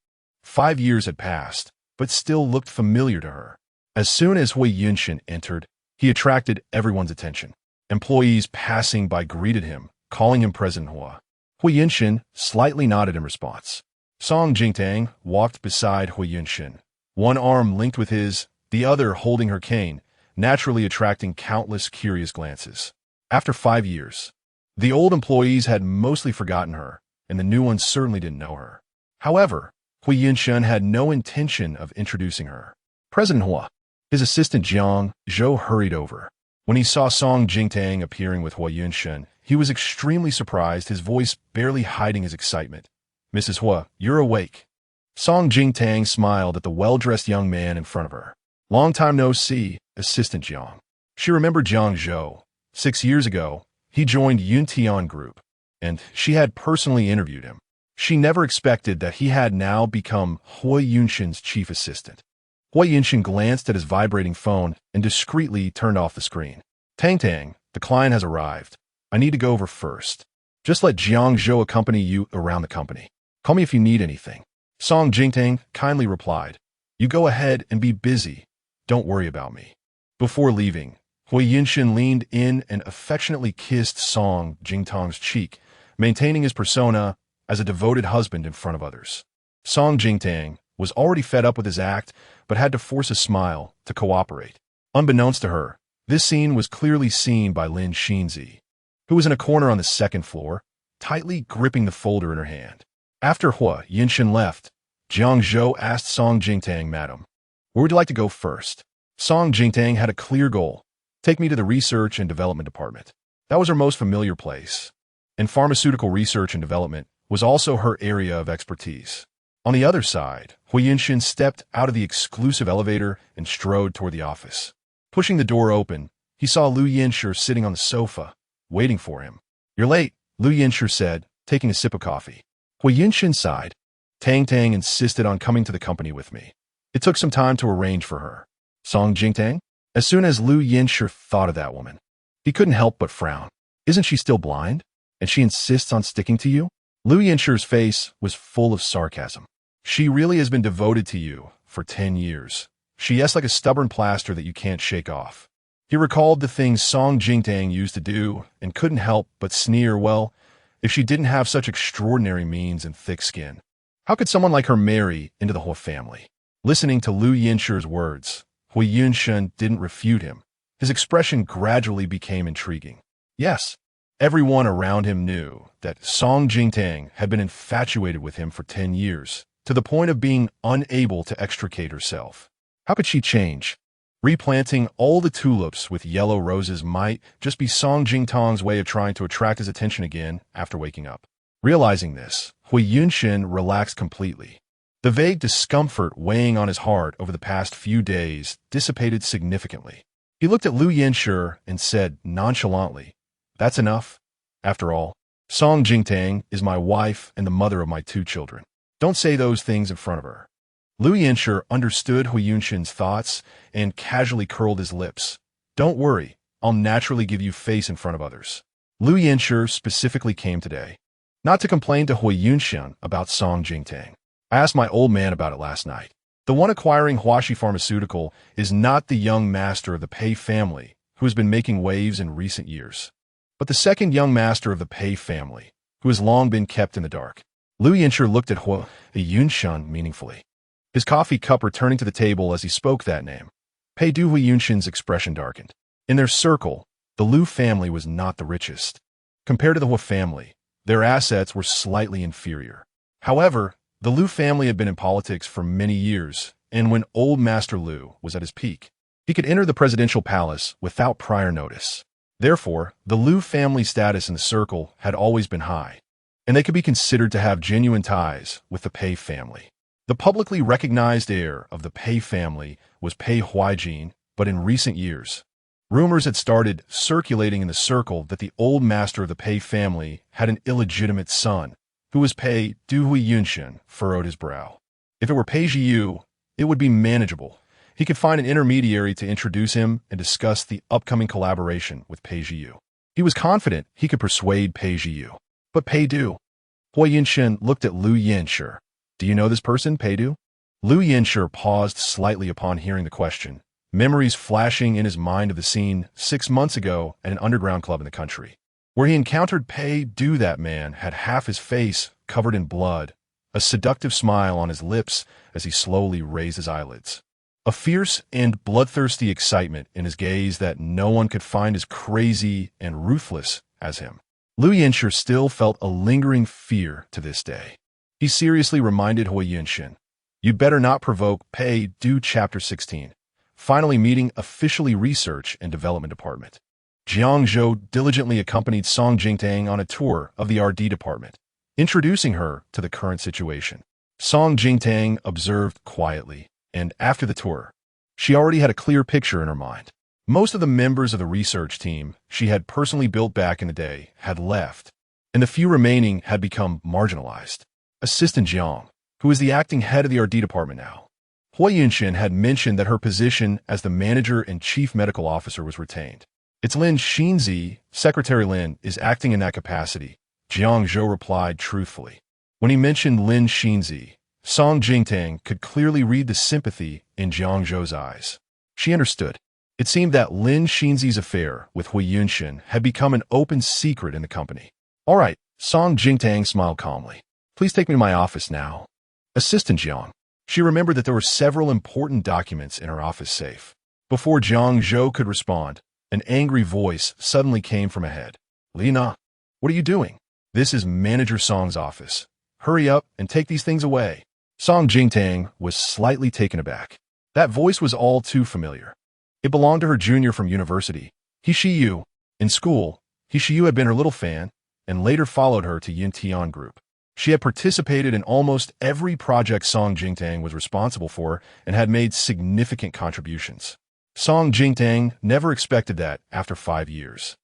5 years had passed, but still looked familiar to her. As soon as Hui Yunshin entered, he attracted everyone's attention. Employees passing by greeted him, calling him President Hua. Hui Yunshin slightly nodded in response. Song Jingtang walked beside Hui Yunshin, one arm linked with his, the other holding her cane, naturally attracting countless curious glances. After 5 years, the old employees had mostly forgotten her, and the new ones certainly didn't know her. However, Hui Yunshin had no intention of introducing her. "President Hua." His assistant Jiang Zhou hurried over. When he saw Song Jingtang appearing with Hui Yunshin, he was extremely surprised, his voice barely hiding his excitement. "Mrs. Hua, you're awake." Song Jingtang smiled at the well-dressed young man in front of her. "Long time no see, Assistant Jiang." She remembered Jiang Zhou. 6 years ago, he joined Yuntian Group, and she had personally interviewed him. She never expected that he had now become Hui Yunshin's chief assistant. Hui Yunshin glanced at his vibrating phone and discreetly turned off the screen. "Tang Tang, the client has arrived. I need to go over first. Just let Jiang Zhou accompany you around the company. Call me if you need anything." Song Jingtang kindly replied, "You go ahead and be busy. Don't worry about me." Before leaving, Hui Yunshin leaned in and affectionately kissed Song Jingtang's cheek, maintaining his persona as a devoted husband in front of others. Song Jingtang was already fed up with his act, but had to force a smile to cooperate. Unbeknownst to her, this scene was clearly seen by Lin Xinzi, who was in a corner on the second floor, tightly gripping the folder in her hand. After Hui Yunshin left, Jiang Zhou asked Song Jingtang, "Madam, where would you like to go first?" Song Jingtang had a clear goal. Take me to the research and development department. That was her most familiar place. And pharmaceutical research and development was also her area of expertise. On the other side, Hui Yunshin stepped out of the exclusive elevator and strode toward the office. Pushing the door open, he saw Lu Yinshi sitting on the sofa, waiting for him. "You're late," Lu Yinshi said, taking a sip of coffee. Hui Yunshin sighed. Tang Tang insisted on coming to the company with me. It took some time to arrange for her. Song Jingtang? As soon as Lu Yinshi thought of that woman, he couldn't help but frown. Isn't she still blind? And she insists on sticking to you? Lu Yinshi's face was full of sarcasm. She really has been devoted to you for 10 years. She yes like a stubborn plaster that you can't shake off. He recalled the things Song Jingtang used to do and couldn't help but sneer. Well, if she didn't have such extraordinary means and thick skin, how could someone like her marry into the whole family? Listening to Lu Yinshi's words, Hui Yunshin didn't refute him. His expression gradually became intriguing. Yes, everyone around him knew that Song Jingtang had been infatuated with him for 10 years, to the point of being unable to extricate herself. How could she change? Replanting all the tulips with yellow roses might just be Song Jingtang's way of trying to attract his attention again after waking up. Realizing this, Hui Yunshin relaxed completely. The vague discomfort weighing on his heart over the past few days dissipated significantly. He looked at Lu Yinshi and said nonchalantly, "That's enough. After all, Song Jingtang is my wife and the mother of my 2 children. Don't say those things in front of her." Lu Yinshi understood Hui Yunshin's thoughts and casually curled his lips. "Don't worry, I'll naturally give you face in front of others." Lu Yinshi specifically came today, not to complain to Hui Yunshin about Song Jingtang. "I asked my old man about it last night. The one acquiring Huaxi Pharmaceutical is not the young master of the Pei family who has been making waves in recent years, but the second young master of the Pei family, who has long been kept in the dark." Lu Yinshi looked at Hui Yunshin meaningfully, his coffee cup returning to the table as he spoke that name. Pei Du. Hui Yunshin's expression darkened. In their circle, the Lu family was not the richest. Compared to the Hui family, their assets were slightly inferior. However, the Lu family had been in politics for many years, and when old Master Lu was at his peak, he could enter the presidential palace without prior notice. Therefore, the Lu family status in the circle had always been high, and they could be considered to have genuine ties with the Pei family. The publicly recognized heir of the Pei family was Pei Huijin, but in recent years, rumors had started circulating in the circle that the old master of the Pei family had an illegitimate son, who was Pei Du. Hui Yunshin furrowed his brow. If it were Pei Jiu, it would be manageable. He could find an intermediary to introduce him and discuss the upcoming collaboration with Pei Jiu. He was confident he could persuade Pei Jiu. But Pei Du? Hui Yunshin looked at Lu Yinshi. "Do you know this person, Pei Du?" Lu Yinshi paused slightly upon hearing the question, memories flashing in his mind of the scene 6 months ago at an underground club in the country, where he encountered Pei Du. That man had half his face covered in blood, a seductive smile on his lips as he slowly raised his eyelids, a fierce and bloodthirsty excitement in his gaze that no one could find as crazy and ruthless as him. Lu Yinshi still felt a lingering fear to this day. He seriously reminded Hui Yunshin, "You'd better not provoke Pei Du." Chapter 16. Finally meeting officially Research and Development Department. Jiang Zhou diligently accompanied Song Jingtang on a tour of the RD department, introducing her to the current situation. Song Jingtang observed quietly, and after the tour, she already had a clear picture in her mind. Most of the members of the research team she had personally built back in the day had left, and the few remaining had become marginalized. Assistant Jiang, who is the acting head of the RD department now. Hui Yunshin had mentioned that her position as the manager and chief medical officer was retained. "It's Lin Xinzi. Secretary Lin is acting in that capacity," Jiang Zhou replied truthfully. When he mentioned Lin Xinzi, Song Jingtang could clearly read the sympathy in Jiang Zhou's eyes. She understood. It seemed that Lin Xinzi's affair with Hui Yunshin had become an open secret in the company. "All right," Song Jingtang smiled calmly. "Please take me to my office now." Assistant Jiang. She remembered that there were several important documents in her office safe. Before Jiang Zhou could respond, an angry voice suddenly came from ahead. "Lina, what are you doing? This is Manager Song's office. Hurry up and take these things away." Song Jingtang was slightly taken aback. That voice was all too familiar. It belonged to her junior from university, He Shiyu. In school, He Shiyu had been her little fan, and later followed her to Yin Tian Group. She had participated in almost every project Song Jingtang was responsible for and had made significant contributions. Song Jingtang never expected that after 5 years,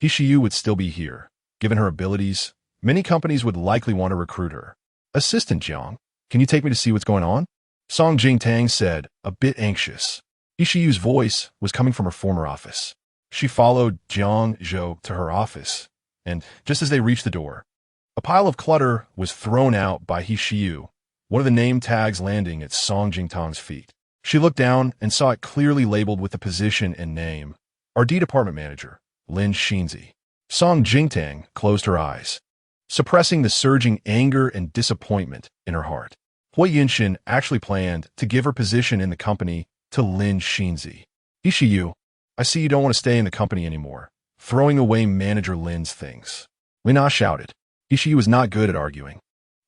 He Shiyu would still be here. Given her abilities, many companies would likely want to recruit her. Assistant Jiang, can you take me to see what's going on? Song Jingtang said, a bit anxious. He Shiyu's voice was coming from her former office. She followed Jiang Zhou to her office, and just as they reached the door, a pile of clutter was thrown out by He Shiyu, one of the name tags landing at Song Jingtang's feet. She looked down and saw it clearly labeled with the position and name, RD Department Manager, Lin Xinzi. Song Jingtang closed her eyes, suppressing the surging anger and disappointment in her heart. Hui Yinshin actually planned to give her position in the company to Lin Xinzi. He Shiyu, I see you don't want to stay in the company anymore, throwing away Manager Lin's things. Lina shouted. He Shiyu was not good at arguing,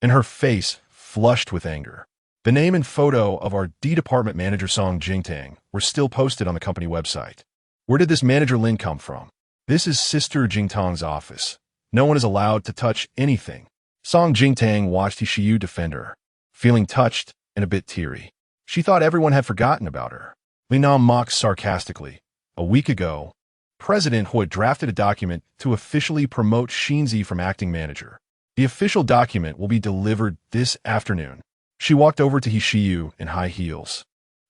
and her face flushed with anger. The name and photo of our D Department Manager Song Jingtang were still posted on the company website. Where did this Manager Lin come from? This is Sister Jingtang's office. No one is allowed to touch anything. Song Jingtang watched He Shiyu defend her, feeling touched and a bit teary. She thought everyone had forgotten about her. Lina mocked sarcastically. A week ago, President Hui drafted a document to officially promote Xinzi from acting manager. The official document will be delivered this afternoon. She walked over to He Shiyu in high heels,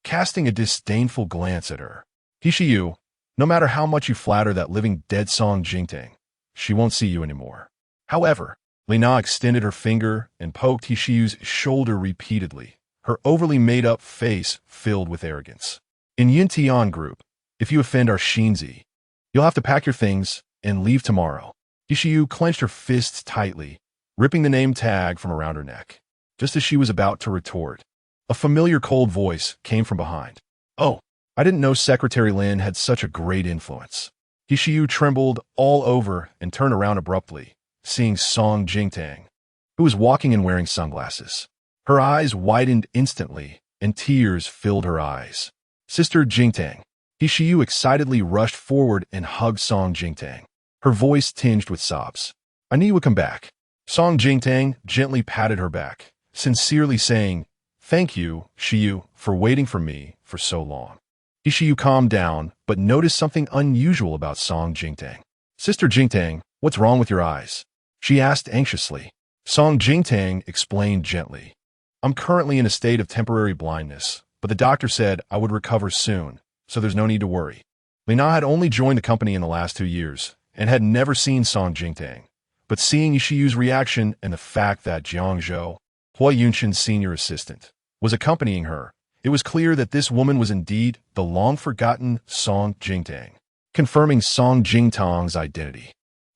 casting a disdainful glance at her. He Shiyu, no matter how much you flatter that living dead Song Jingtang, she won't see you anymore. However, Lina extended her finger and poked He Shiyu's shoulder repeatedly, her overly made-up face filled with arrogance. In Yin Tian Group, if you offend our Xinzi, you'll have to pack your things and leave tomorrow. He Shiyu clenched her fists tightly, ripping the name tag from around her neck. Just as she was about to retort, a familiar cold voice came from behind. Oh, I didn't know Secretary Lin had such a great influence. He Shiyu trembled all over and turned around abruptly, seeing Song Jingtang, who was walking and wearing sunglasses. Her eyes widened instantly, and tears filled her eyes. Sister Jingtang. He Shiyu excitedly rushed forward and hugged Song Jingtang, her voice tinged with sobs. I knew you would come back. Song Jingtang gently patted her back, sincerely saying, Thank you, Shiyu, for waiting for me for so long. He Shiyu calmed down, but noticed something unusual about Song Jingtang. Sister Jingtang, what's wrong with your eyes? She asked anxiously. Song Jingtang explained gently. I'm currently in a state of temporary blindness, but the doctor said I would recover soon, so there's no need to worry. Lina had only joined the company in the last 2 years, and had never seen Song Jingtang. But seeing He Shiyu's reaction and the fact that Jiang Zhou, Hui Yunshin's senior assistant, was accompanying her, it was clear that this woman was indeed the long-forgotten Song Jingtang, confirming Song Jingtang's identity.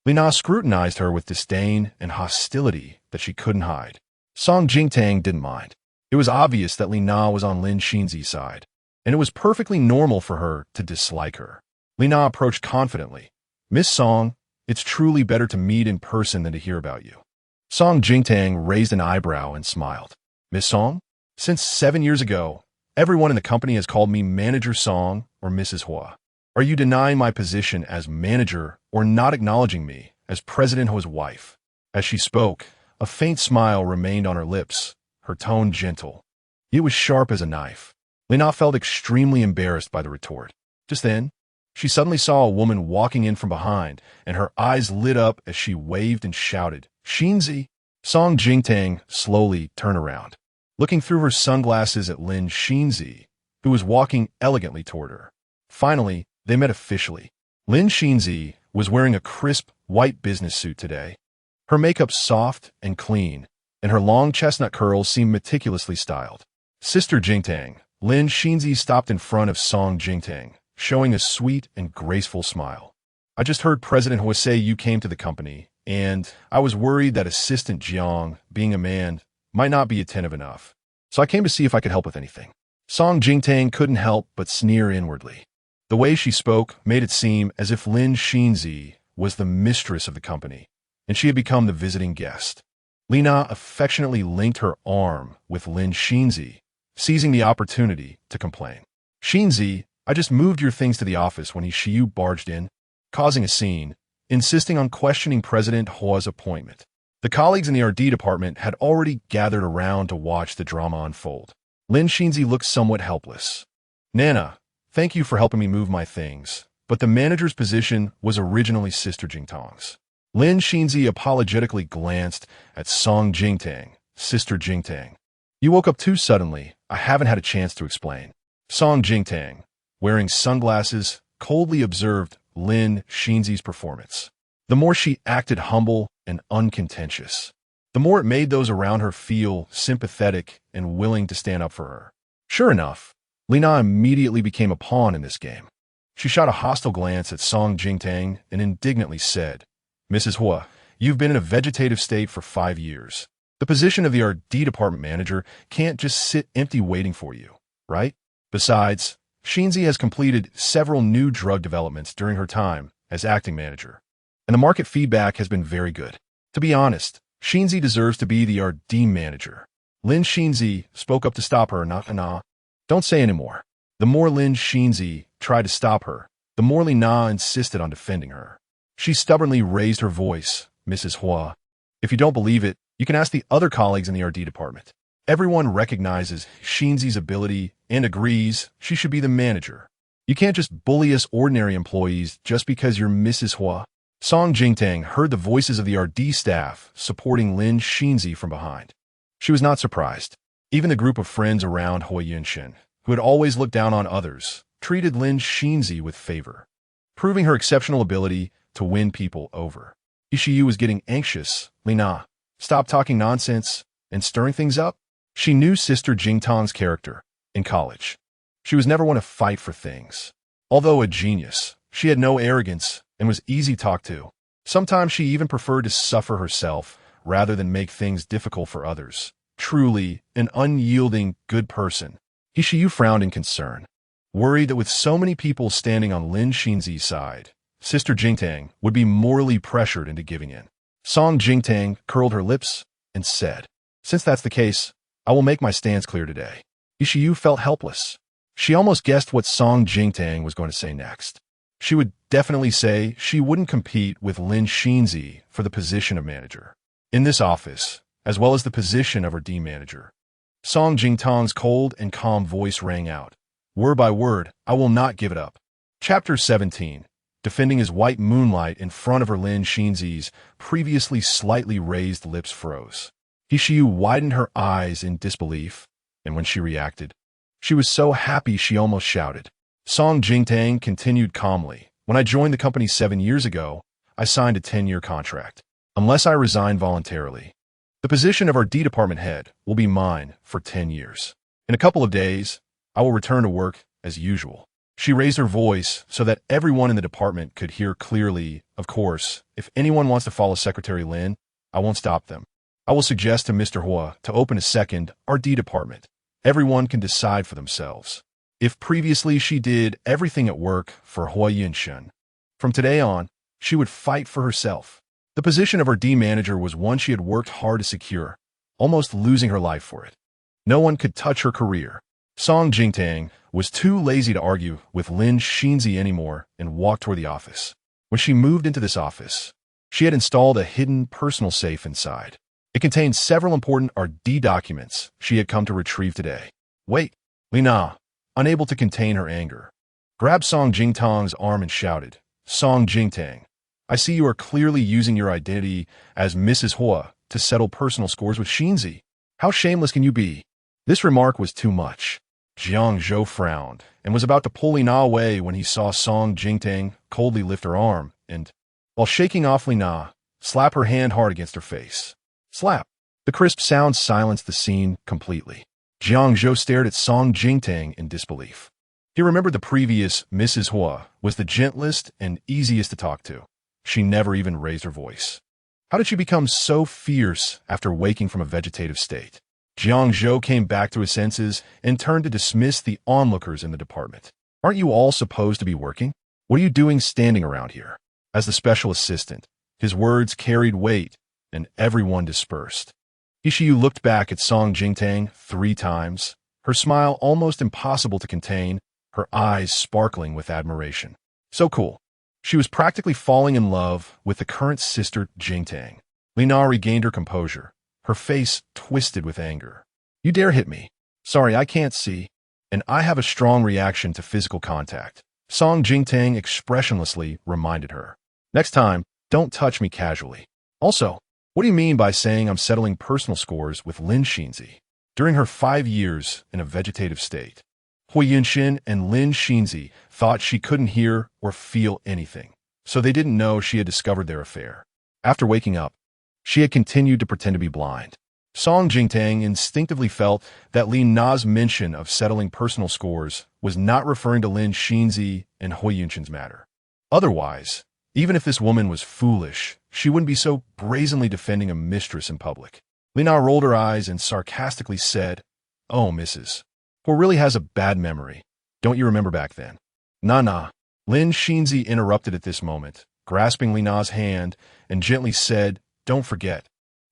Lina scrutinized her with disdain and hostility that she couldn't hide. Song Jingtang didn't mind. It was obvious that Lina was on Lin Xinzi's side, and it was perfectly normal for her to dislike her. Lina approached confidently. Miss Song, it's truly better to meet in person than to hear about you. Song Jingtang raised an eyebrow and smiled. Miss Song? Since 7 years ago, everyone in the company has called me Manager Song or Mrs. Hua. Are you denying my position as manager or not acknowledging me as President Hua's wife? As she spoke, a faint smile remained on her lips, her tone gentle. It was sharp as a knife. Lina felt extremely embarrassed by the retort. Just then, she suddenly saw a woman walking in from behind, and her eyes lit up as she waved and shouted, Xinzi! Song Jingtang slowly turned around, looking through her sunglasses at Lin Xinzi, who was walking elegantly toward her. Finally, they met officially. Lin Xinzi was wearing a crisp, white business suit today. Her makeup soft and clean, and her long chestnut curls seemed meticulously styled. Sister Jingtang, Lin Xinzi stopped in front of Song Jingtang, showing a sweet and graceful smile. I just heard President Hui say you came to the company, and I was worried that Assistant Jiang, being a man, might not be attentive enough. So I came to see if I could help with anything. Song Jingtang couldn't help but sneer inwardly. The way she spoke made it seem as if Lin Xinzi was the mistress of the company, and she had become the visiting guest. Lina affectionately linked her arm with Lin Xinzi, seizing the opportunity to complain. Xinzi, I just moved your things to the office when Shiyu barged in, causing a scene, insisting on questioning President Hua's appointment. The colleagues in the RD department had already gathered around to watch the drama unfold. Lin Xinzi looked somewhat helpless. Nana, thank you for helping me move my things, but the manager's position was originally Sister Jingtang's. Lin Xinzi apologetically glanced at Song Jingtang, Sister Jingtang. You woke up too suddenly. I haven't had a chance to explain. Song Jingtang, wearing sunglasses, coldly observed Lin Xinzi's performance. The more she acted humble and uncontentious, the more it made those around her feel sympathetic and willing to stand up for her. Sure enough, Lina immediately became a pawn in this game. She shot a hostile glance at Song Jingtang and indignantly said, Mrs. Hua, you've been in a vegetative state for 5 years. The position of the RD department manager can't just sit empty waiting for you, right? Besides, Xinzi has completed several new drug developments during her time as acting manager, and the market feedback has been very good. To be honest, Xinzi deserves to be the RD manager. Lin Xinzi spoke up to stop her. Nah. Don't say anymore. The more Lin Xinzi tried to stop her, the more Lina insisted on defending her. She stubbornly raised her voice, Mrs. Hua. If you don't believe it, you can ask the other colleagues in the RD department. Everyone recognizes Xinzi's ability and agrees she should be the manager. You can't just bully us ordinary employees just because you're Mrs. Hua. Song Jingtang heard the voices of the RD staff supporting Lin Xinzi from behind. She was not surprised. Even the group of friends around Hua Yunshin, who had always looked down on others, treated Lin Xinzi with favor, proving her exceptional ability to win people over. Ishiyu was getting anxious. Lina, stop talking nonsense and stirring things up. She knew Sister Jingtang's character in college. She was never one to fight for things. Although a genius, she had no arrogance and was easy to talk to. Sometimes she even preferred to suffer herself rather than make things difficult for others. Truly an unyielding, good person. Ishiyu frowned in concern, worried that with so many people standing on Lin Xinzi's side, Sister Jingtang would be morally pressured into giving in. Song Jingtang curled her lips and said, Since that's the case, I will make my stance clear today. Ishiyu felt helpless. She almost guessed what Song Jingtang was going to say next. She would definitely say she wouldn't compete with Lin Xinzi for the position of manager in this office, as well as the position of her D manager. Song Jingtang's cold and calm voice rang out. Word by word, I will not give it up. Chapter 17. Defending his white moonlight in front of her, Lin Xinzi's previously slightly raised lips froze. Ishiyu widened her eyes in disbelief, and when she reacted, she was so happy she almost shouted. Song Jingtang continued calmly. When I joined the company 7 years ago, I signed a 10-year contract. Unless I resign voluntarily, the position of our D department head will be mine for 10 years. In a couple of days, I will return to work as usual. She raised her voice so that everyone in the department could hear clearly. Of course, if anyone wants to follow Secretary Lin, I won't stop them. I will suggest to Mr. Hua to open a second RD department. Everyone can decide for themselves. If previously she did everything at work for Hua Yunshin, from today on, she would fight for herself. The position of RD manager was one she had worked hard to secure, almost losing her life for it. No one could touch her career. Song Jingtang was too lazy to argue with Lin Xinzi anymore and walked toward the office. When she moved into this office, she had installed a hidden personal safe inside. It contained several important RD documents she had come to retrieve today. Wait, Lina, unable to contain her anger, grabbed Song Jingtang's arm and shouted, Song Jingtang, I see you are clearly using your identity as Mrs. Hua to settle personal scores with Xinzi. How shameless can you be? This remark was too much. Jiang Zhou frowned and was about to pull Lina away when he saw Song Jingtang coldly lift her arm and, while shaking off Lina, slap her hand hard against her face. Slap. The crisp sound silenced the scene completely. Jiang Zhou stared at Song Jingtang in disbelief. He remembered the previous Mrs. Hua was the gentlest and easiest to talk to. She never even raised her voice. How did she become so fierce after waking from a vegetative state? Jiang Zhou came back to his senses and turned to dismiss the onlookers in the department. Aren't you all supposed to be working? What are you doing standing around here? As the special assistant, his words carried weight, and everyone dispersed. Hishiyu looked back at Song Jingtang 3 times, her smile almost impossible to contain, her eyes sparkling with admiration. So cool. She was practically falling in love with the current sister Jingtang. Lina regained her composure, her face twisted with anger. You dare hit me. Sorry, I can't see. And I have a strong reaction to physical contact. Song Jingtang expressionlessly reminded her. Next time, don't touch me casually. Also, what do you mean by saying I'm settling personal scores with Lin Xinzi? During her 5 years in a vegetative state, Hui Yunxin and Lin Xinzi thought she couldn't hear or feel anything, so they didn't know she had discovered their affair. After waking up, she had continued to pretend to be blind. Song Jingtang instinctively felt that Li Na's mention of settling personal scores was not referring to Lin Xinzi and Hui Yunxin's matter. Otherwise, even if this woman was foolish, she wouldn't be so brazenly defending a mistress in public. Li Na rolled her eyes and sarcastically said, "Oh, Mrs. Hui really has a bad memory. Don't you remember back then?" Nah. Lin Xinzi interrupted at this moment, grasping Li Na's hand, and gently said, "Don't forget.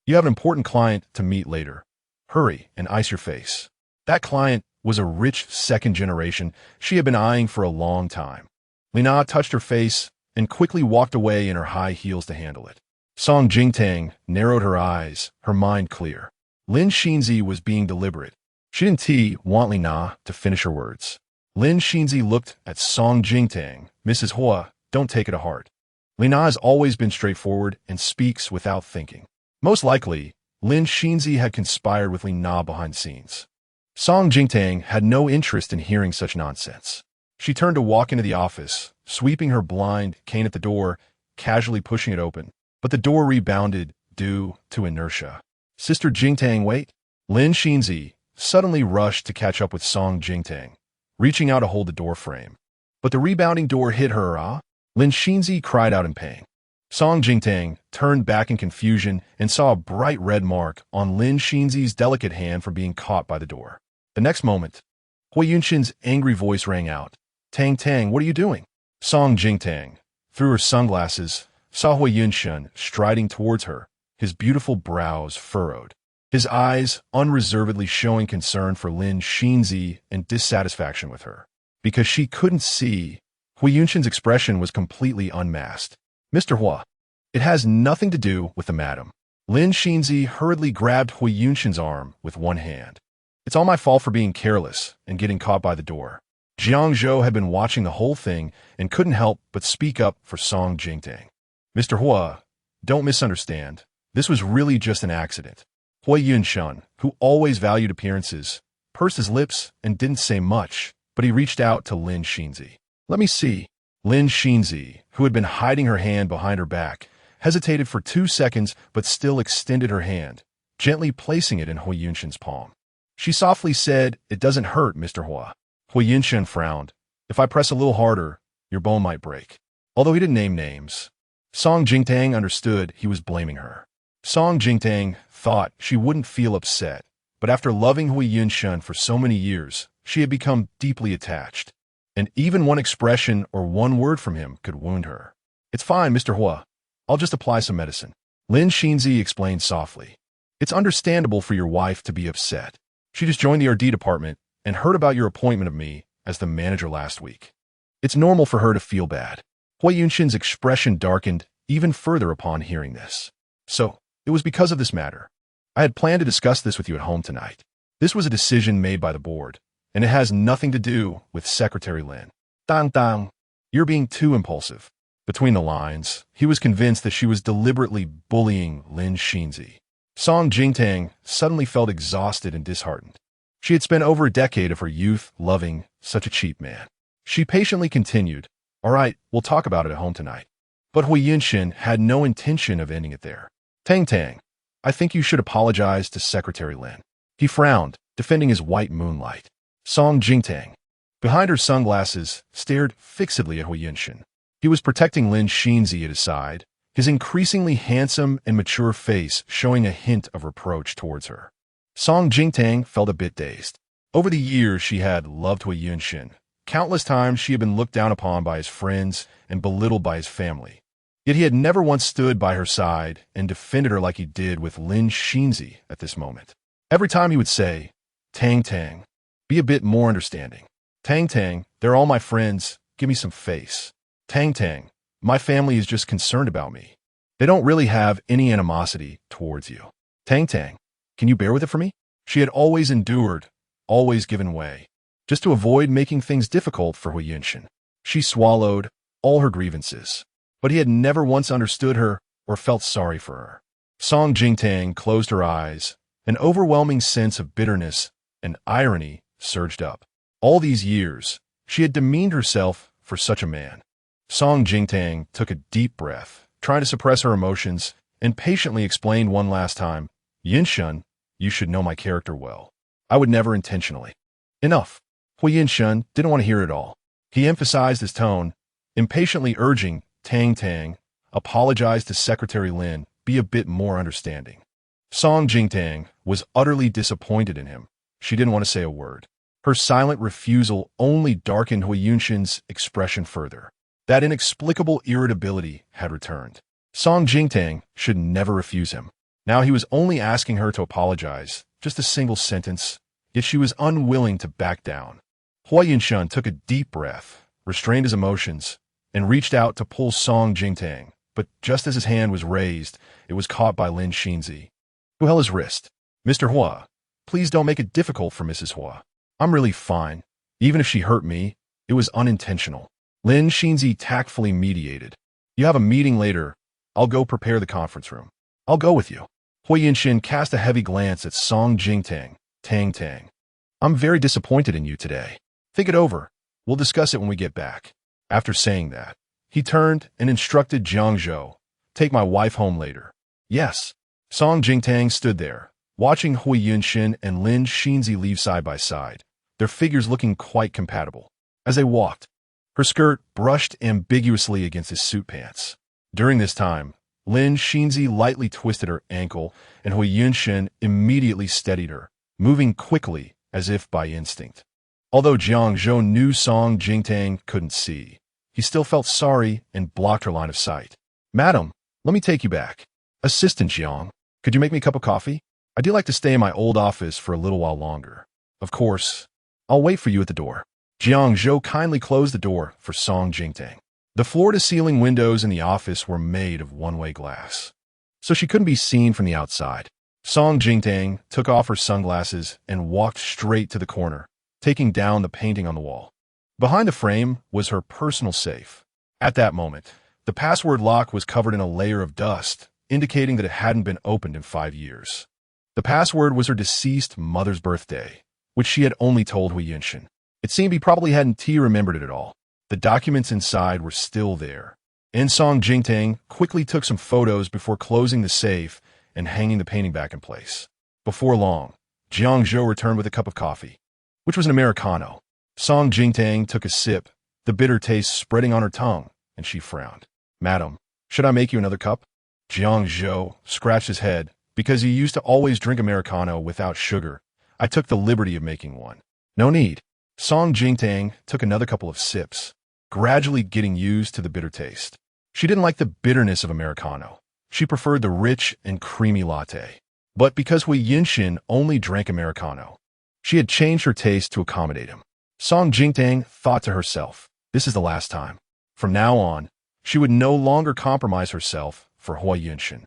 You have an important client to meet later. Hurry and ice your face." That client was a rich second generation she had been eyeing for a long time. Li Na touched her face and quickly walked away in her high heels to handle it. Song Jingtang narrowed her eyes, her mind clear. Lin Xinzi was being deliberate. She didn't want Li Na to finish her words. Lin Xinzi looked at Song Jingtang. "Mrs. Hua, don't take it to heart. Li Na has always been straightforward and speaks without thinking." Most likely, Lin Xinzi had conspired with Li Na behind the scenes. Song Jingtang had no interest in hearing such nonsense. She turned to walk into the office, sweeping her blind cane at the door, casually pushing it open. But the door rebounded due to inertia. "Sister Jingtang, wait." Lin Xinzi suddenly rushed to catch up with Song Jingtang, reaching out to hold the door frame. But the rebounding door hit her. Lin Xinzi cried out in pain. Song Jingtang turned back in confusion and saw a bright red mark on Lin Xinzi's delicate hand from being caught by the door. The next moment, Hui Yunxin's angry voice rang out. Tang, what are you doing?" Song Jingtang, through her sunglasses, saw Hui Yunxin striding towards her, his beautiful brows furrowed, his eyes unreservedly showing concern for Lin Xinzi and dissatisfaction with her. Because she couldn't see, Hui Yunxin's expression was completely unmasked. "Mr. Hua, it has nothing to do with the madam." Lin Xinzi hurriedly grabbed Hui Yunxin's arm with one hand. "It's all my fault for being careless and getting caught by the door." Jiang Zhou had been watching the whole thing and couldn't help but speak up for Song Jingtang. "Mr. Hua, don't misunderstand. This was really just an accident." Hui Yunxin, who always valued appearances, pursed his lips and didn't say much, but he reached out to Lin Xinzi. "Let me see." Lin Xinzi, who had been hiding her hand behind her back, hesitated for 2 seconds but still extended her hand, gently placing it in Hui Yunxin's palm. She softly said, "It doesn't hurt, Mr. Hua." Hui Yunxin frowned. "If I press a little harder, your bone might break." Although he didn't name names, Song Jingtang understood he was blaming her. Song Jingtang thought she wouldn't feel upset, but after loving Hui Yunxin for so many years, she had become deeply attached. And even one expression or one word from him could wound her. "It's fine, Mr. Hua. I'll just apply some medicine." Lin Xinzi explained softly. "It's understandable for your wife to be upset. She just joined the RD department and heard about your appointment of me as the manager last week. It's normal for her to feel bad." Hui Yunxin's expression darkened even further upon hearing this. "So, it was because of this matter. I had planned to discuss this with you at home tonight. This was a decision made by the board, and it has nothing to do with Secretary Lin." Dang, you're being too impulsive." Between the lines, he was convinced that she was deliberately bullying Lin Xinzi. Song Jingtang suddenly felt exhausted and disheartened. She had spent over a decade of her youth loving such a cheap man. She patiently continued, "All right, we'll talk about it at home tonight." But Hui Yunxin had no intention of ending it there. Tang, I think you should apologize to Secretary Lin." He frowned, defending his white moonlight. Song Jingtang, behind her sunglasses, stared fixedly at Hui Yunxin. He was protecting Lin Xinzi at his side, his increasingly handsome and mature face showing a hint of reproach towards her. Song Jingtang felt a bit dazed. Over the years she had loved Hui Yunxin. Countless times she had been looked down upon by his friends and belittled by his family. Yet he had never once stood by her side and defended her like he did with Lin Xinzi at this moment. Every time he would say, "Tang Tang, be a bit more understanding. Tang Tang, they're all my friends, give me some face. Tang Tang, my family is just concerned about me. They don't really have any animosity towards you. Tang Tang, can you bear with it for me?" She had always endured, always given way, just to avoid making things difficult for Hui Yunshin. She swallowed all her grievances, but he had never once understood her or felt sorry for her. Song Jingtang closed her eyes. An overwhelming sense of bitterness and irony surged up. All these years, she had demeaned herself for such a man. Song Jingtang took a deep breath, trying to suppress her emotions, and patiently explained one last time, "Yinshun, you should know my character well. I would never intentionally." Enough. Hui Yinshun didn't want to hear it all. He emphasized his tone, impatiently urging, "Tang Tang, apologize to Secretary Lin, be a bit more understanding." Song Jingtang was utterly disappointed in him. She didn't want to say a word. Her silent refusal only darkened Hui Yunshin's expression further. That inexplicable irritability had returned. Song Jingtang should never refuse him. Now he was only asking her to apologize, just a single sentence, yet she was unwilling to back down. Hui Yunshin took a deep breath, restrained his emotions, and reached out to pull Song Jingtang, but just as his hand was raised, it was caught by Lin Xinzi, who held his wrist. "Mr. Hua, please don't make it difficult for Mrs. Hua. I'm really fine. Even if she hurt me, it was unintentional." Lin Xinzi tactfully mediated. "You have a meeting later. I'll go prepare the conference room. I'll go with you." Hui Yunshin cast a heavy glance at Song Jingtang. "Tang Tang, I'm very disappointed in you today. Think it over. We'll discuss it when we get back." After saying that, he turned and instructed Jiang Zhou, "Take my wife home later." "Yes." Song Jingtang stood there, watching Hui Yunshin and Lin Xinzi leave side by side, their figures looking quite compatible. As they walked, her skirt brushed ambiguously against his suit pants. During this time, Lin Xinzi lightly twisted her ankle, and Hui Yunshin immediately steadied her, moving quickly as if by instinct. Although Jiang Zhou knew Song Jingtang couldn't see, he still felt sorry and blocked her line of sight. "Madam, let me take you back." "Assistant Jiang, could you make me a cup of coffee? I do like to stay in my old office for a little while longer." "Of course. I'll wait for you at the door." Jiang Zhou kindly closed the door for Song Jingtang. The floor-to-ceiling windows in the office were made of one-way glass, so she couldn't be seen from the outside. Song Jingtang took off her sunglasses and walked straight to the corner, taking down the painting on the wall. Behind the frame was her personal safe. At that moment, the password lock was covered in a layer of dust, indicating that it hadn't been opened in 5 years. The password was her deceased mother's birthday, which she had only told Hui Yunshin. It seemed he probably hadn't remembered it at all. The documents inside were still there, and Song Jingtang quickly took some photos before closing the safe and hanging the painting back in place. Before long, Jiang Zhou returned with a cup of coffee, which was an Americano. Song Jingtang took a sip, the bitter taste spreading on her tongue, and she frowned. "Madam, should I make you another cup?" Jiang Zhou scratched his head. "Because you used to always drink Americano without sugar, I took the liberty of making one." "No need." Song Jingtang took another couple of sips, gradually getting used to the bitter taste. She didn't like the bitterness of Americano. She preferred the rich and creamy latte. But because Hui Yunshin only drank Americano, she had changed her taste to accommodate him. Song Jingtang thought to herself, "This is the last time." From now on, she would no longer compromise herself for Hui Yunshin.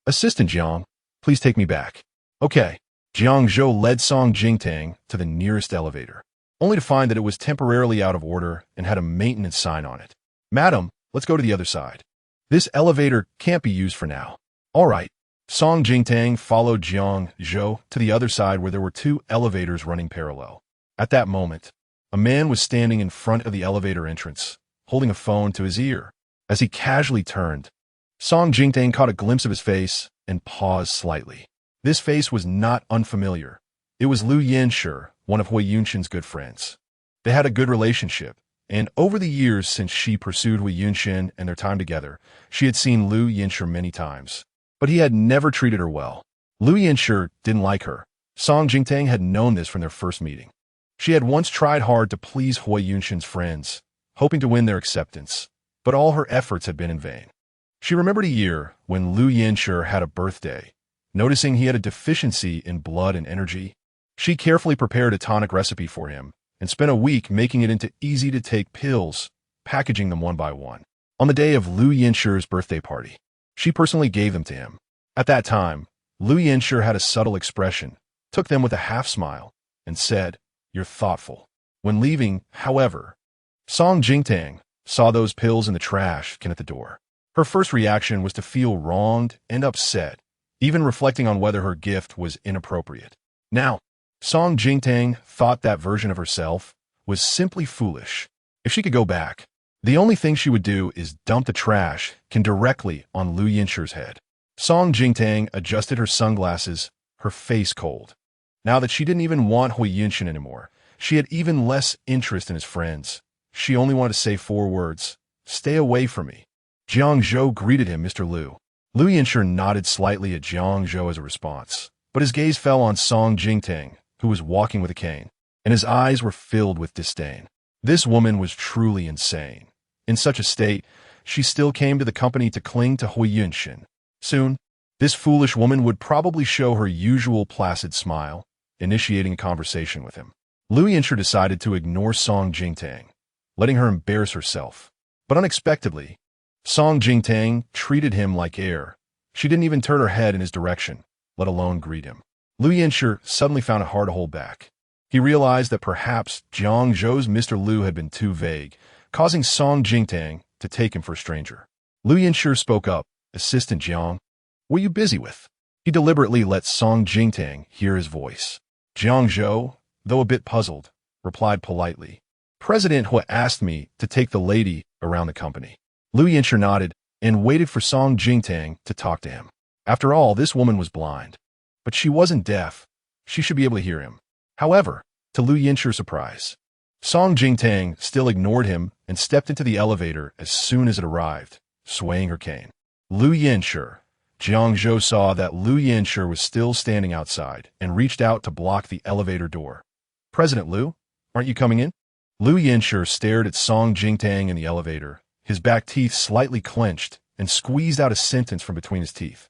"Assistant Jiang, please take me back." "Okay." Jiang Zhou led Song Jingtang to the nearest elevator, only to find that it was temporarily out of order and had a maintenance sign on it. "Madam, let's go to the other side. This elevator can't be used for now." "All right." Song Jingtang followed Jiang Zhou to the other side where there were 2 elevators running parallel. At that moment, a man was standing in front of the elevator entrance, holding a phone to his ear. As he casually turned, Song Jingtang caught a glimpse of his face and paused slightly. This face was not unfamiliar. It was Liu Yanshi, one of Hui Yunshin's good friends. They had a good relationship, and over the years since she pursued Hui Yunshin and their time together, she had seen Liu Yanshi many times. But he had never treated her well. Liu Yanshi didn't like her. Song Jingtang had known this from their first meeting. She had once tried hard to please Hui Yunshin's friends, hoping to win their acceptance, but all her efforts had been in vain. She remembered a year when Liu Yinshi had a birthday. Noticing he had a deficiency in blood and energy, she carefully prepared a tonic recipe for him and spent a week making it into easy-to-take pills, packaging them one by one. On the day of Liu Yinshi's birthday party, she personally gave them to him. At that time, Liu Yinshi had a subtle expression, took them with a half-smile, and said, "You're thoughtful." When leaving, however, Song Jingtang saw those pills in the trash can at the door. Her first reaction was to feel wronged and upset, even reflecting on whether her gift was inappropriate. Now, Song Jingtang thought that version of herself was simply foolish. If she could go back, the only thing she would do is dump the trash can directly on Liu Yinshi's head. Song Jingtang adjusted her sunglasses, her face cold. Now that she didn't even want Hui Yunshin anymore, she had even less interest in his friends. She only wanted to say 4 words, "Stay away from me." Jiang Zhou greeted him, "Mr. Liu." Liu Yinshi nodded slightly at Jiang Zhou as a response, but his gaze fell on Song Jingtang, who was walking with a cane, and his eyes were filled with disdain. This woman was truly insane. In such a state, she still came to the company to cling to Hui Yunshin. Soon, this foolish woman would probably show her usual placid smile, initiating a conversation with him. Liu Yinshi decided to ignore Song Jingtang, letting her embarrass herself. But unexpectedly, Song Jingtang treated him like air. She didn't even turn her head in his direction, let alone greet him. Liu Yinshi suddenly found it hard to hold back. He realized that perhaps Jiang Zhou's Mr. Liu had been too vague, causing Song Jingtang to take him for a stranger. Liu Yinshi spoke up, "Assistant Jiang, what are you busy with?" He deliberately let Song Jingtang hear his voice. Jiang Zhou, though a bit puzzled, replied politely, "President Hui asked me to take the lady around the company." Liu Yinshi nodded and waited for Song Jingtang to talk to him. After all, this woman was blind. But she wasn't deaf. She should be able to hear him. However, to Liu Yinshi's surprise, Song Jingtang still ignored him and stepped into the elevator as soon as it arrived, swaying her cane. Liu Yinshi. Jiang Zhou saw that Liu Yinshi was still standing outside and reached out to block the elevator door. "President Liu, aren't you coming in?" Liu Yinshi stared at Song Jingtang in the elevator, his back teeth slightly clenched, and squeezed out a sentence from between his teeth.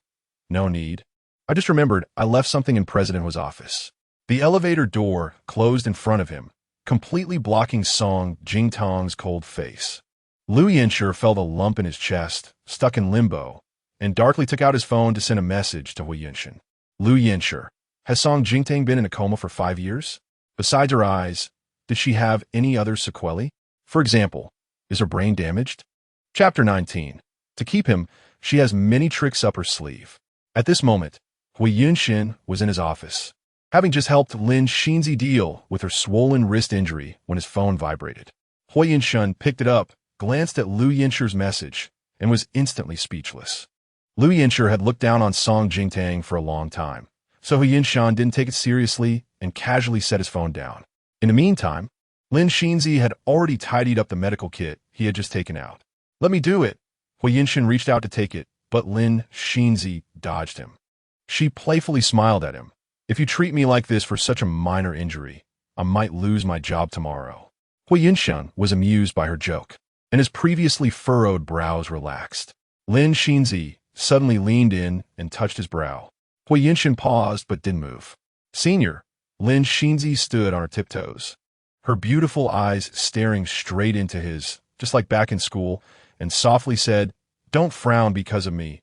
"No need. I just remembered I left something in President Hua's office." The elevator door closed in front of him, completely blocking Song Jingtang's cold face. Liu Yinshi felt a lump in his chest, stuck in limbo, and darkly took out his phone to send a message to Hui Yunshin. "Liu Yinshi, has Song Jingtang been in a coma for 5 years? Besides her eyes, did she have any other sequelae? For example, is her brain damaged?" Chapter 19. To keep him, she has many tricks up her sleeve. At this moment, Hui Yunshin was in his office, having just helped Lin Xinzi deal with her swollen wrist injury when his phone vibrated. Hui Yunshin picked it up, glanced at Liu Yinshi's message, and was instantly speechless. Liu Yinshi had looked down on Song Jingtang for a long time, so Hui Yunshin didn't take it seriously and casually set his phone down. In the meantime, Lin Xinzi had already tidied up the medical kit he had just taken out. "Let me do it." Hui Yunshin reached out to take it, but Lin Xinzi dodged him. She playfully smiled at him. "If you treat me like this for such a minor injury, I might lose my job tomorrow." Hui Yunshin was amused by her joke, and his previously furrowed brows relaxed. Lin Xinzi suddenly leaned in and touched his brow. Hui Yunshin paused but didn't move. "Senior," Lin Xinzi stood on her tiptoes, her beautiful eyes staring straight into his, just like back in school, and softly said, "Don't frown because of me.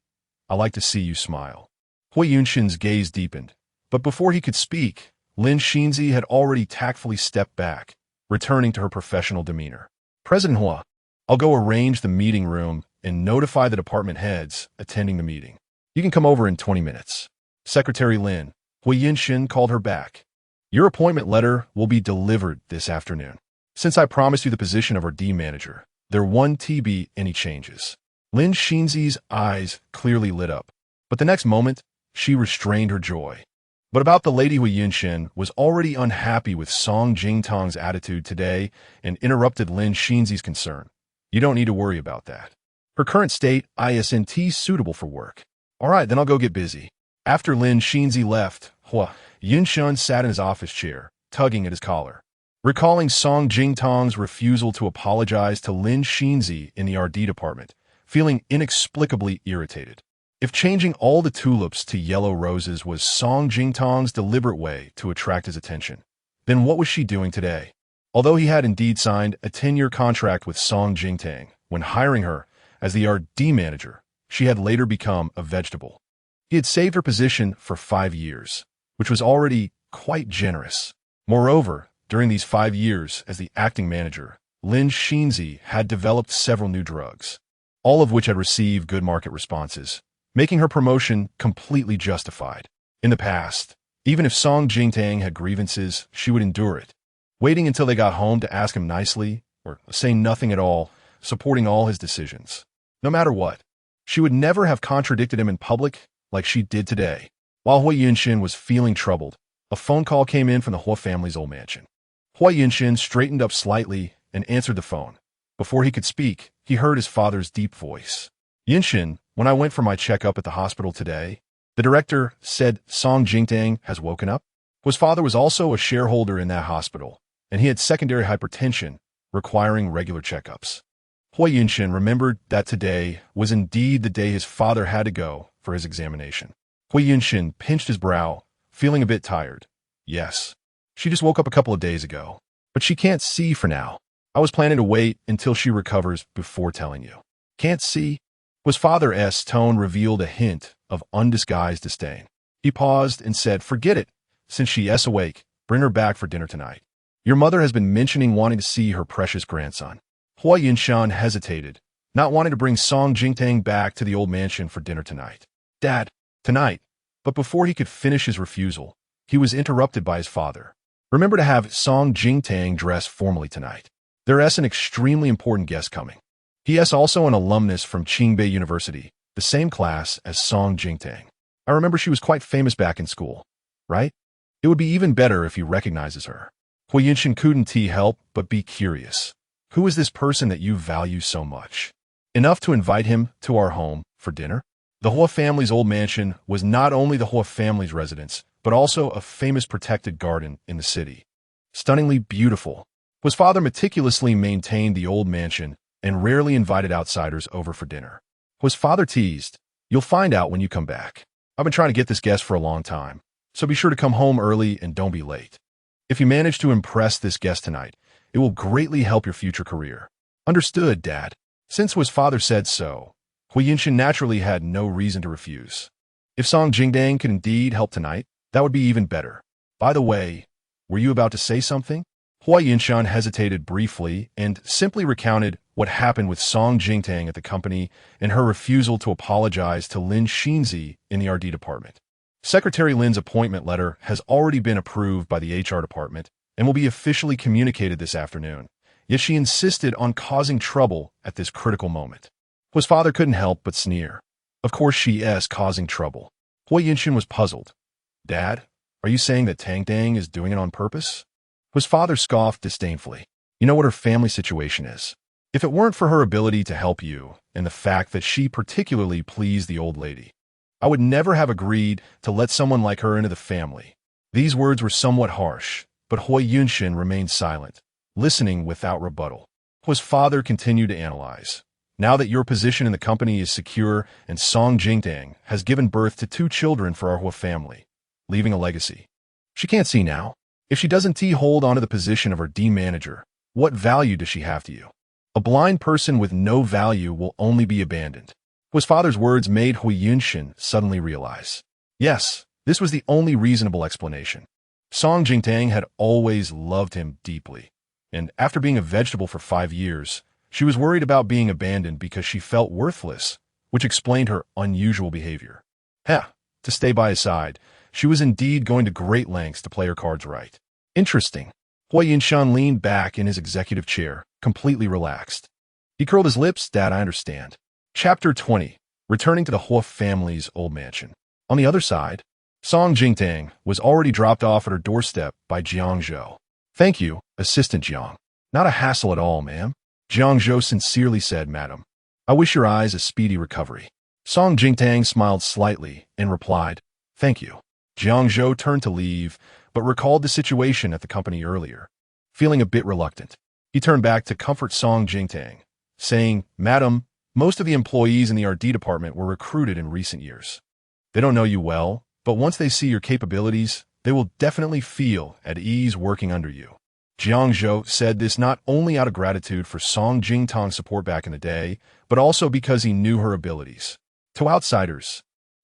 I like to see you smile." Hui Yunshin's gaze deepened, but before he could speak, Lin Xinzi had already tactfully stepped back, returning to her professional demeanor. "President Hua, I'll go arrange the meeting room and notify the department heads attending the meeting. You can come over in 20 minutes. Secretary Lin," Hui Yunshin called her back. "Your appointment letter will be delivered this afternoon. Since I promised you the position of our D manager, there won't be any changes." Lin Xinzi's eyes clearly lit up, but the next moment, she restrained her joy. But about the lady, Hui Yunshin was already unhappy with Song Jingtang's attitude today and interrupted Lin Xinzi's concern. "You don't need to worry about that. Her current state isn't suitable for work." "All right, then I'll go get busy." After Lin Xinzi left, Hui Yunshin sat in his office chair, tugging at his collar. Recalling Song Jingtang's refusal to apologize to Lin Xinzi in the RD department, feeling inexplicably irritated. If changing all the tulips to yellow roses was Song Jingtong's deliberate way to attract his attention, then what was she doing today? Although he had indeed signed a 10-year contract with Song Jingtang when hiring her as the R&D manager, she had later become a vegetable. He had saved her position for 5 years, which was already quite generous. Moreover, during these 5 years as the acting manager, Lin Xinzi had developed several new drugs, all of which had received good market responses, making her promotion completely justified. In the past, even if Song Jingtang had grievances, she would endure it, waiting until they got home to ask him nicely, or say nothing at all, supporting all his decisions. No matter what, she would never have contradicted him in public like she did today. While Hui Yunshin was feeling troubled, a phone call came in from the Hua family's old mansion. Hui Yunshin straightened up slightly and answered the phone. Before he could speak, he heard his father's deep voice. Yunshin, when I went for my checkup at the hospital today, the director said Song Jingtang has woken up. His father was also a shareholder in that hospital, and he had secondary hypertension, requiring regular checkups. Hui Yunshin remembered that today was indeed the day his father had to go for his examination. Hui Yunshin pinched his brow, feeling a bit tired. Yes, she just woke up a couple of days ago, but she can't see for now. I was planning to wait until she recovers before telling you. Can't see? His father's tone revealed a hint of undisguised disdain. He paused and said, forget it. Since she is awake, bring her back for dinner tonight. Your mother has been mentioning wanting to see her precious grandson. Hui Yunshan hesitated, not wanting to bring Song Jingtang back to the old mansion for dinner tonight. Dad, tonight. But before he could finish his refusal, he was interrupted by his father. Remember to have Song Jingtang dress formally tonight. There is an extremely important guest coming. He is also an alumnus from Qingbei University, the same class as Song Jingtang. I remember she was quite famous back in school, right? It would be even better if he recognizes her. Hui Yunshin couldn't help but be curious. Who is this person that you value so much? Enough to invite him to our home for dinner? The Hua family's old mansion was not only the Hua family's residence, but also a famous protected garden in the city. Stunningly beautiful. His father meticulously maintained the old mansion and rarely invited outsiders over for dinner. His father teased, you'll find out when you come back. I've been trying to get this guest for a long time, so be sure to come home early and don't be late. If you manage to impress this guest tonight, it will greatly help your future career. Understood, Dad. Since his father said so, Hui Yunshin naturally had no reason to refuse. If Song Jingtang could indeed help tonight, that would be even better. By the way, were you about to say something? Hui Yunshan hesitated briefly and simply recounted what happened with Song Jingtang at the company and her refusal to apologize to Lin Xinzi in the R&D department. Secretary Lin's appointment letter has already been approved by the HR department and will be officially communicated this afternoon, yet she insisted on causing trouble at this critical moment. His father couldn't help but sneer. Of course she is causing trouble. Hui Yunshin was puzzled. Dad, are you saying that Tang Dang is doing it on purpose? His father scoffed disdainfully. You know what her family situation is. If it weren't for her ability to help you and the fact that she particularly pleased the old lady, I would never have agreed to let someone like her into the family. These words were somewhat harsh, but Hui Yunshin remained silent, listening without rebuttal. His father continued to analyze. Now that your position in the company is secure and Song Jingtang has given birth to 2 children for our Hua family, leaving a legacy. She can't see now. If she doesn't hold on to the position of her D manager, what value does she have to you? A blind person with no value will only be abandoned. His father's words made Hui Yunshin suddenly realize. Yes, this was the only reasonable explanation. Song Jingtang had always loved him deeply, and after being a vegetable for 5 years, she was worried about being abandoned because she felt worthless, which explained her unusual behavior. To stay by his side, she was indeed going to great lengths to play her cards right. Interesting. Hui Yunshan leaned back in his executive chair, completely relaxed. He curled his lips. Dad, I understand. Chapter 20. Returning to the Hua family's old mansion. On the other side, Song Jingtang was already dropped off at her doorstep by Jiang Zhou. Thank you, Assistant Jiang. Not a hassle at all, ma'am. Jiang Zhou sincerely said, Madam. I wish your eyes a speedy recovery. Song Jingtang smiled slightly and replied, Thank you. Jiang Zhou turned to leave, but recalled the situation at the company earlier. Feeling a bit reluctant, he turned back to comfort Song Jingtang, saying, Madam, Most of the employees in the R&D department were recruited in recent years. They don't know you well, but once they see your capabilities, they will definitely feel at ease working under you. Jiang Zhou said this not only out of gratitude for Song Jingtang's support back in the day, but also because he knew her abilities. To outsiders,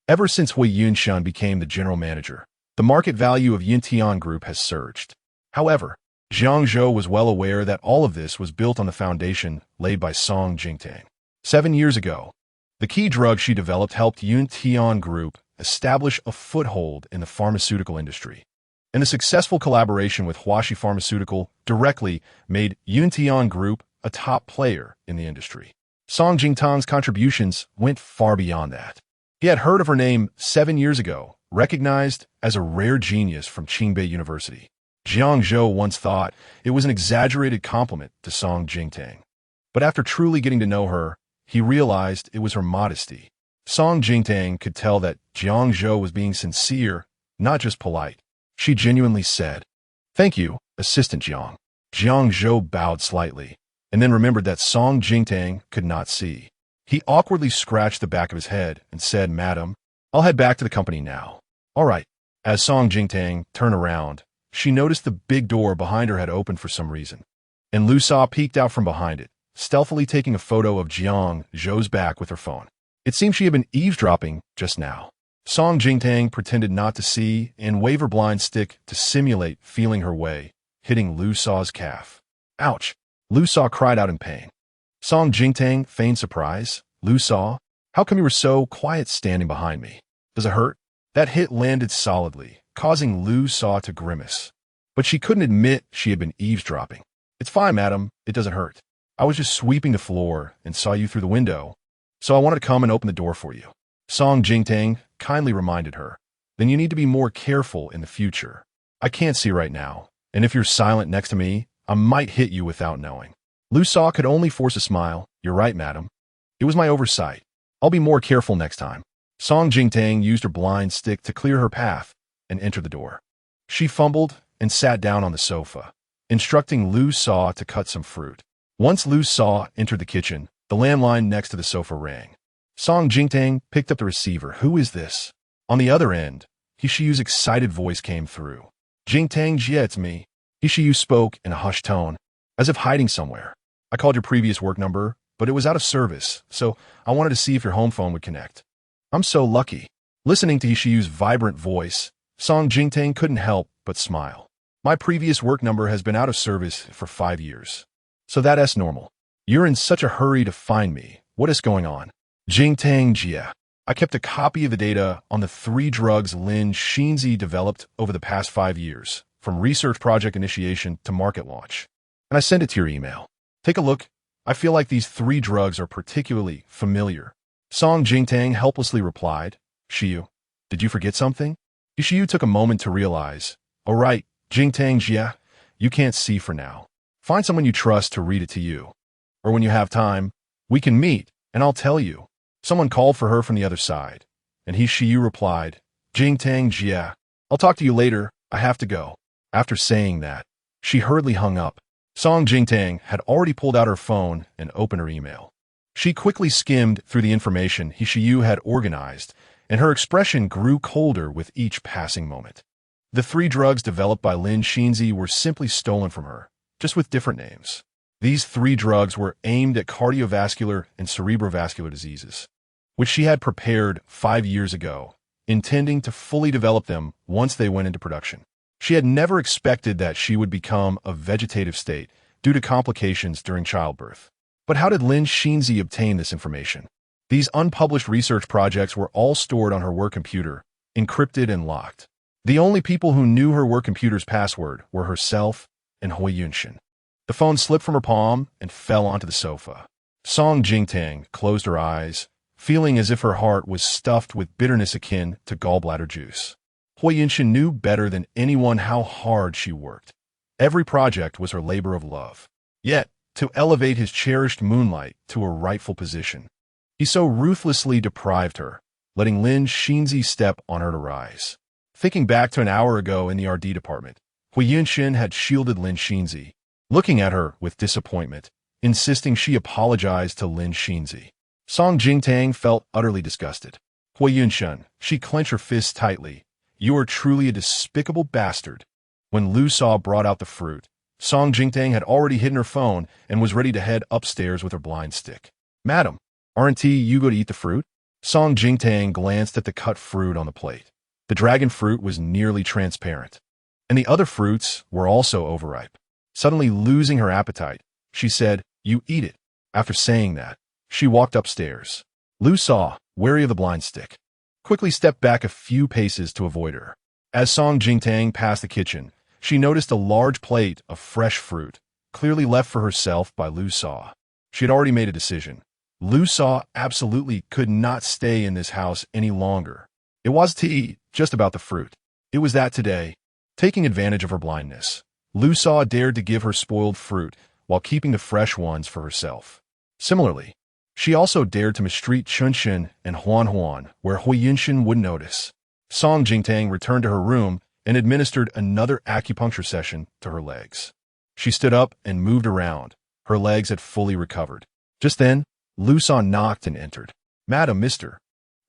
ever since Hui Yunshan became the general manager, the market value of Yintian Group has surged. However, Jiang Zhou was well aware that all of this was built on the foundation laid by Song Jingtang. 7 years ago, the key drug she developed helped Yintian Group establish a foothold in the pharmaceutical industry. And the successful collaboration with Huaxi Pharmaceutical directly made Yintian Group a top player in the industry. Song Jingtang's contributions went far beyond that. He had heard of her name 7 years ago, recognized as a rare genius from Qingbei University. Jiang Zhou once thought it was an exaggerated compliment to Song Jingtang. But after truly getting to know her, he realized it was her modesty. Song Jingtang could tell that Jiang Zhou was being sincere, not just polite. She genuinely said, "Thank you, Assistant Jiang." Jiang Zhou bowed slightly, and then remembered that Song Jingtang could not see. He awkwardly scratched the back of his head and said, "Madam, I'll head back to the company now." "All right." As Song Jingtang turned around, she noticed the big door behind her had opened for some reason, and Lu Sa peeked out from behind it, stealthily taking a photo of Jiang Zhou's back with her phone. It seemed she had been eavesdropping just now. Song Jingtang pretended not to see and waved her blind stick to simulate feeling her way, hitting Lu Sa's calf. "Ouch!" Lu Sa cried out in pain. Song Jingtang feigned surprise. "Lu Sa, how come you were so quiet standing behind me? Does it hurt?" That hit landed solidly, causing Lu Sa to grimace. But she couldn't admit she had been eavesdropping. "It's fine, madam. It doesn't hurt. I was just sweeping the floor and saw you through the window, so I wanted to come and open the door for you." Song Jingtang kindly reminded her, "Then you need to be more careful in the future. I can't see right now, and if you're silent next to me, I might hit you without knowing." Lu Sa could only force a smile. "You're right, madam. It was my oversight. I'll be more careful next time." Song Jingtang used her blind stick to clear her path and entered the door. She fumbled and sat down on the sofa, instructing Lu Sa to cut some fruit. Once Lu Sa entered the kitchen, the landline next to the sofa rang. Song Jingtang picked up the receiver. "Who is this?" On the other end, Hishiu's excited voice came through. "Jingtang Jie, it's me." Hishiu spoke in a hushed tone, as if hiding somewhere. "I called your previous work number, but it was out of service, so I wanted to see if your home phone would connect." "I'm so lucky." Listening to Hishiu's vibrant voice, Song Jingtang couldn't help but smile. "My previous work number has been out of service for 5 years. So that's normal. You're in such a hurry to find me. What is going on?" "Jingtang Jie. I kept a copy of the data on the 3 drugs Lin Xinzi developed over the past 5 years, from research project initiation to market launch. And I sent it to your email. Take a look. I feel like these 3 drugs are particularly familiar." Song Jingtang helplessly replied, "Shiyu, did you forget something?" Shiyu took a moment to realize, "Oh right, Jingtang Jie, you can't see for now. Find someone you trust to read it to you. Or when you have time, we can meet, and I'll tell you." Someone called for her from the other side, and Shiyu replied, "Jingtang Jie, I'll talk to you later, I have to go." After saying that, she hurriedly hung up. Song Jingtang had already pulled out her phone and opened her email. She quickly skimmed through the information Shiyu had organized, and her expression grew colder with each passing moment. The 3 drugs developed by Lin Xinzi were simply stolen from her, just with different names. These 3 drugs were aimed at cardiovascular and cerebrovascular diseases, which she had prepared 5 years ago, intending to fully develop them once they went into production. She had never expected that she would become a vegetative state due to complications during childbirth. But how did Lin Xinzi obtain this information? These unpublished research projects were all stored on her work computer, encrypted and locked. The only people who knew her work computer's password were herself and Hui Yunshan. The phone slipped from her palm and fell onto the sofa. Song Jingtang closed her eyes, feeling as if her heart was stuffed with bitterness akin to gallbladder juice. Hui Yunshan knew better than anyone how hard she worked. Every project was her labor of love. Yet, to elevate his cherished moonlight to a rightful position, he so ruthlessly deprived her, letting Lin Xinzi step on her to rise. Thinking back to an hour ago in the R&D department, Hui Yunshan had shielded Lin Xinzi, looking at her with disappointment, insisting she apologize to Lin Xinzi. Song Jingtang felt utterly disgusted. Hui Yunshun, she clenched her fists tightly. You are truly a despicable bastard. When Lu Sa brought out the fruit, Song Jingtang had already hidden her phone and was ready to head upstairs with her blind stick. Madam, aren't you going to eat the fruit? Song Jingtang glanced at the cut fruit on the plate. The dragon fruit was nearly transparent, and the other fruits were also overripe. Suddenly losing her appetite, she said, You eat it. After saying that, she walked upstairs. Lu Sa, wary of the blind stick, quickly stepped back a few paces to avoid her. As Song Jingtang passed the kitchen, she noticed a large plate of fresh fruit, clearly left for herself by Lu Sa. She had already made a decision. Lu Sa absolutely could not stay in this house any longer. It was to eat just about the fruit. It was that today, taking advantage of her blindness, Lu Sa dared to give her spoiled fruit while keeping the fresh ones for herself. Similarly, she also dared to mistreat Chunshin and Huan, where Hui Yunshin would notice. Song Jingtang returned to her room and administered another acupuncture session to her legs. She stood up and moved around. Her legs had fully recovered. Just then, Lu Sa knocked and entered. Madam, mister,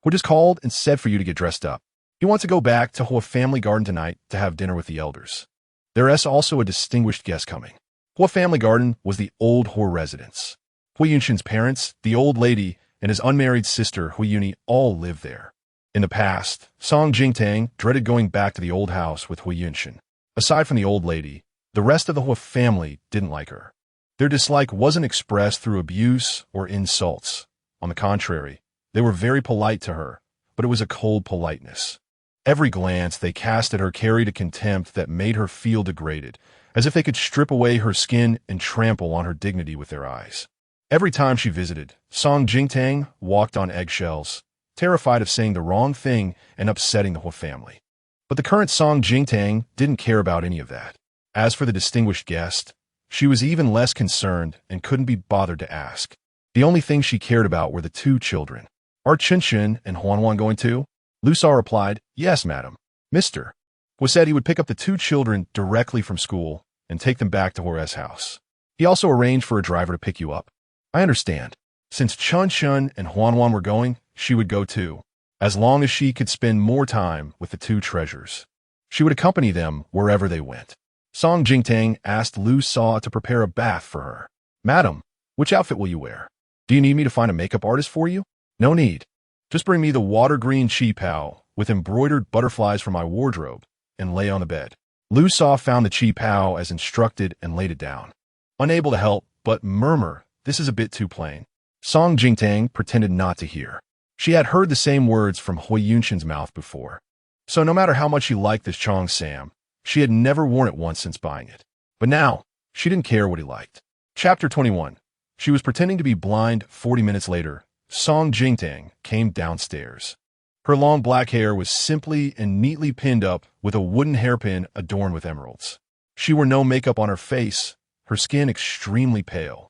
Hui just called and said for you to get dressed up. He wants to go back to Hui family garden tonight to have dinner with the elders. There is also a distinguished guest coming. Hui family garden was the old Hui residence. Hui Yunshin's parents, the old lady, and his unmarried sister Hui Yuni all lived there. In the past, Song Jingtang dreaded going back to the old house with Hui Yunshin. Aside from the old lady, the rest of the Hui family didn't like her. Their dislike wasn't expressed through abuse or insults. On the contrary, they were very polite to her, but it was a cold politeness. Every glance they cast at her carried a contempt that made her feel degraded, as if they could strip away her skin and trample on her dignity with their eyes. Every time she visited, Song Jingtang walked on eggshells, terrified of saying the wrong thing and upsetting the Hui family. But the current Song Jingtang didn't care about any of that. As for the distinguished guest, she was even less concerned and couldn't be bothered to ask. The only thing she cared about were the two children. Are Chunshin and Huan going too? Lu Sa replied, Yes, madam. Mr. Hui said he would pick up the two children directly from school and take them back to Hui's house. He also arranged for a driver to pick you up. I understand. Since Chunshin and Huan were going, she would go too, as long as she could spend more time with the two treasures. She would accompany them wherever they went. Song Jingtang asked Lu Sa to prepare a bath for her. Madam, which outfit will you wear? Do you need me to find a makeup artist for you? No need. Just bring me the water-green chi pao with embroidered butterflies for my wardrobe and lay on the bed. Lu Sa found the chi pao as instructed and laid it down. Unable to help but murmur, This is a bit too plain. Song Jingtang pretended not to hear. She had heard the same words from Hui Yunshin's mouth before. So no matter how much she liked this Chong Sam, she had never worn it once since buying it. But now, she didn't care what he liked. Chapter 21. She was pretending to be blind. 40 minutes later, Song Jingtang came downstairs. Her long black hair was simply and neatly pinned up with a wooden hairpin adorned with emeralds. She wore no makeup on her face, her skin extremely pale,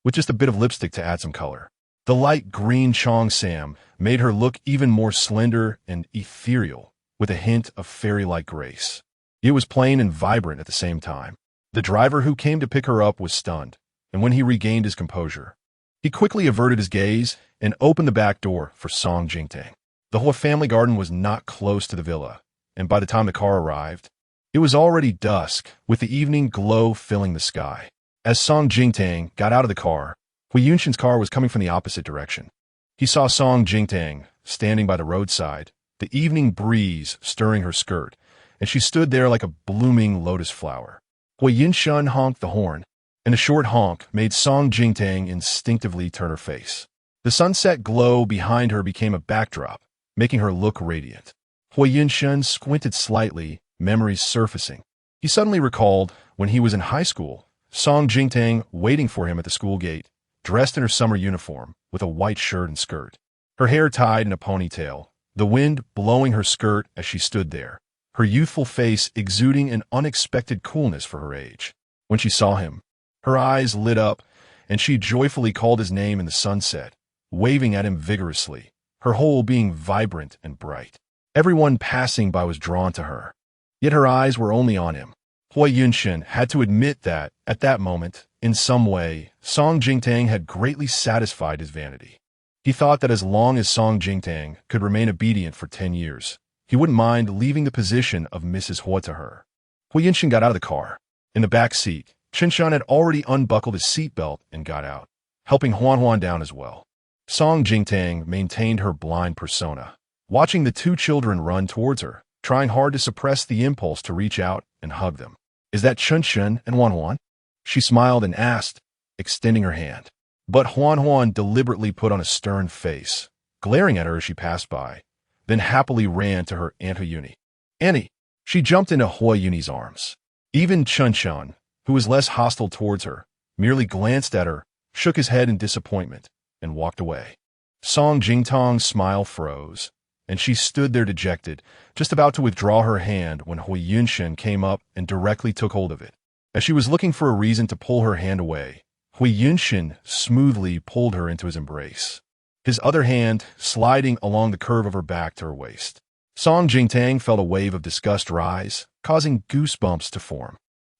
with just a bit of lipstick to add some color. The light green Chong Sam made her look even more slender and ethereal, with a hint of fairy-like grace. It was plain and vibrant at the same time. The driver who came to pick her up was stunned, and when he regained his composure, he quickly averted his gaze and opened the back door for Song Jingtang. The Hui family garden was not close to the villa, and by the time the car arrived, it was already dusk, with the evening glow filling the sky. As Song Jingtang got out of the car, Hui Yunshin's car was coming from the opposite direction. He saw Song Jingtang standing by the roadside, the evening breeze stirring her skirt, and she stood there like a blooming lotus flower. Hui Yunshin honked the horn, and a short honk made Song Jingtang instinctively turn her face. The sunset glow behind her became a backdrop, making her look radiant. Hui Yunshin squinted slightly, memories surfacing. He suddenly recalled when he was in high school, Song Jingtang waiting for him at the school gate, dressed in her summer uniform with a white shirt and skirt, her hair tied in a ponytail, the wind blowing her skirt as she stood there, her youthful face exuding an unexpected coolness for her age. When she saw him, her eyes lit up, and she joyfully called his name in the sunset, waving at him vigorously, her whole being vibrant and bright. Everyone passing by was drawn to her, yet her eyes were only on him. Hui Yunshin had to admit that, at that moment, in some way, Song Jingtang had greatly satisfied his vanity. He thought that as long as Song Jingtang could remain obedient for 10 years, he wouldn't mind leaving the position of Mrs. Hua to her. Hui Yunshan got out of the car. In the back seat, Qinshan had already unbuckled his seatbelt and got out, helping Huan Huan down as well. Song Jingtang maintained her blind persona, watching the two children run towards her, trying hard to suppress the impulse to reach out and hug them. "Is that Qinshan and Huan Huan?" She smiled and asked, extending her hand. But Huan Huan deliberately put on a stern face, glaring at her as she passed by, then happily ran to her Aunt Huyuni. "Annie!" She jumped into Hua Yuni's arms. Even Qinshan, who was less hostile towards her, merely glanced at her, shook his head in disappointment, and walked away. Song Jingtang's smile froze, and she stood there dejected, just about to withdraw her hand when Hui Yunshan came up and directly took hold of it. As she was looking for a reason to pull her hand away, Hui Yunshan smoothly pulled her into his embrace, his other hand sliding along the curve of her back to her waist. Song Jingtang felt a wave of disgust rise, causing goosebumps to form.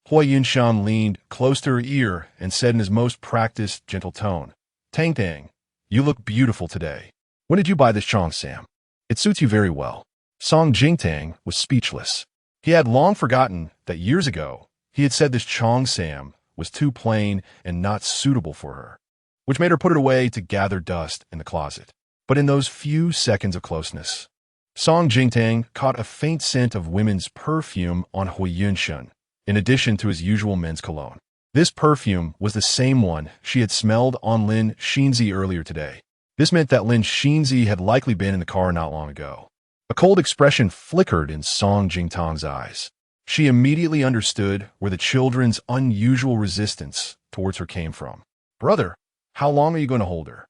Hui Yunshan leaned close to her ear and said in his most practiced, gentle tone, "Tang Tang, you look beautiful today. When did you buy this cheongsam? It suits you very well." Song Jingtang was speechless. He had long forgotten that years ago he had said this cheongsam was too plain and not suitable for her, which made her put it away to gather dust in the closet. But in those few seconds of closeness, Song Jingtang caught a faint scent of women's perfume on Hui Yunshan, in addition to his usual men's cologne. This perfume was the same one she had smelled on Lin Xinzi earlier today. This meant that Lin Xinzi had likely been in the car not long ago. A cold expression flickered in Song Jingtang's eyes. She immediately understood where the children's unusual resistance towards her came from. "Brother, how long are you going to hold her?"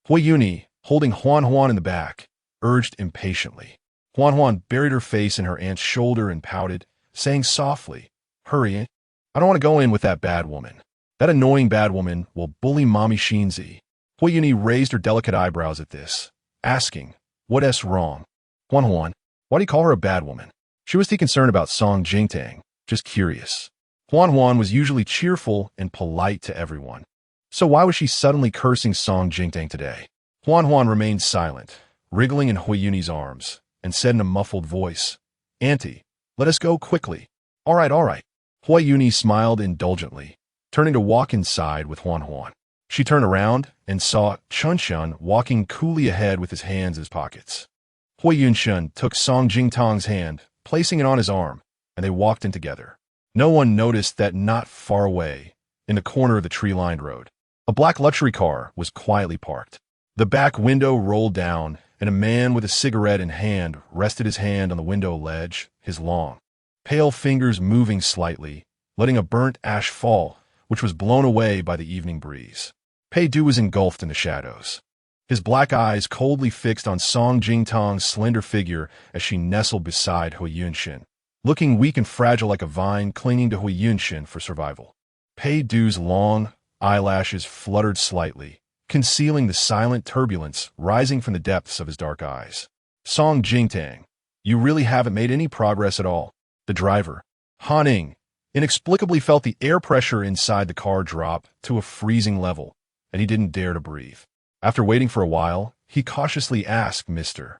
Hui Yuni, holding Huan Huan in the back, urged impatiently. Huan Huan buried her face in her aunt's shoulder and pouted, saying softly, "Hurry, I don't want to go in with that bad woman. That annoying bad woman will bully Mommy Xinzi." Hui Yuni raised her delicate eyebrows at this, asking, "What's wrong? Huan Huan, why do you call her a bad woman?" She was too concerned about Song Jingtang, just curious. Huan Huan was usually cheerful and polite to everyone. So why was she suddenly cursing Song Jingtang today? Huan Huan remained silent, wriggling in Hui Yuni's arms, and said in a muffled voice, "Auntie, let us go quickly." All right. Hui Yuni smiled indulgently, turning to walk inside with Huan Huan. She turned around and saw Qinshan walking coolly ahead with his hands in his pockets. Hui Yunshan took Song Jingtang's hand, placing it on his arm, and they walked in together. No one noticed that not far away, in the corner of the tree-lined road, a black luxury car was quietly parked. The back window rolled down, and a man with a cigarette in hand rested his hand on the window ledge, his long, pale fingers moving slightly, letting a burnt ash fall, which was blown away by the evening breeze. Pei Du was engulfed in the shadows, his black eyes coldly fixed on Song Jingtang's slender figure as she nestled beside Hui Yunshan, looking weak and fragile like a vine clinging to Hui Yunshan for survival. Pei Du's long eyelashes fluttered slightly, concealing the silent turbulence rising from the depths of his dark eyes. "Song Jingtang, you really haven't made any progress at all." The driver, Han Ning, inexplicably felt the air pressure inside the car drop to a freezing level, and he didn't dare to breathe. After waiting for a while, he cautiously asked Mr.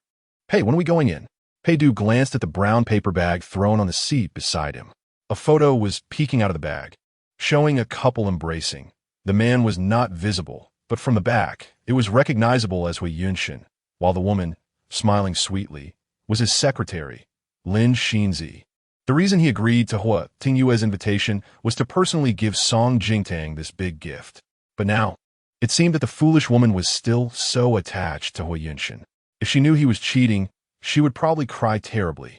"Hey, when are we going in?" Pei Du glanced at the brown paper bag thrown on the seat beside him. A photo was peeking out of the bag, showing a couple embracing. The man was not visible, but from the back, it was recognizable as Hui Yunshan, while the woman, smiling sweetly, was his secretary, Lin Xinzi. The reason he agreed to Hua Tingyue's invitation was to personally give Song Jingtang this big gift. But now, it seemed that the foolish woman was still so attached to Hui Yunshan. If she knew he was cheating, she would probably cry terribly.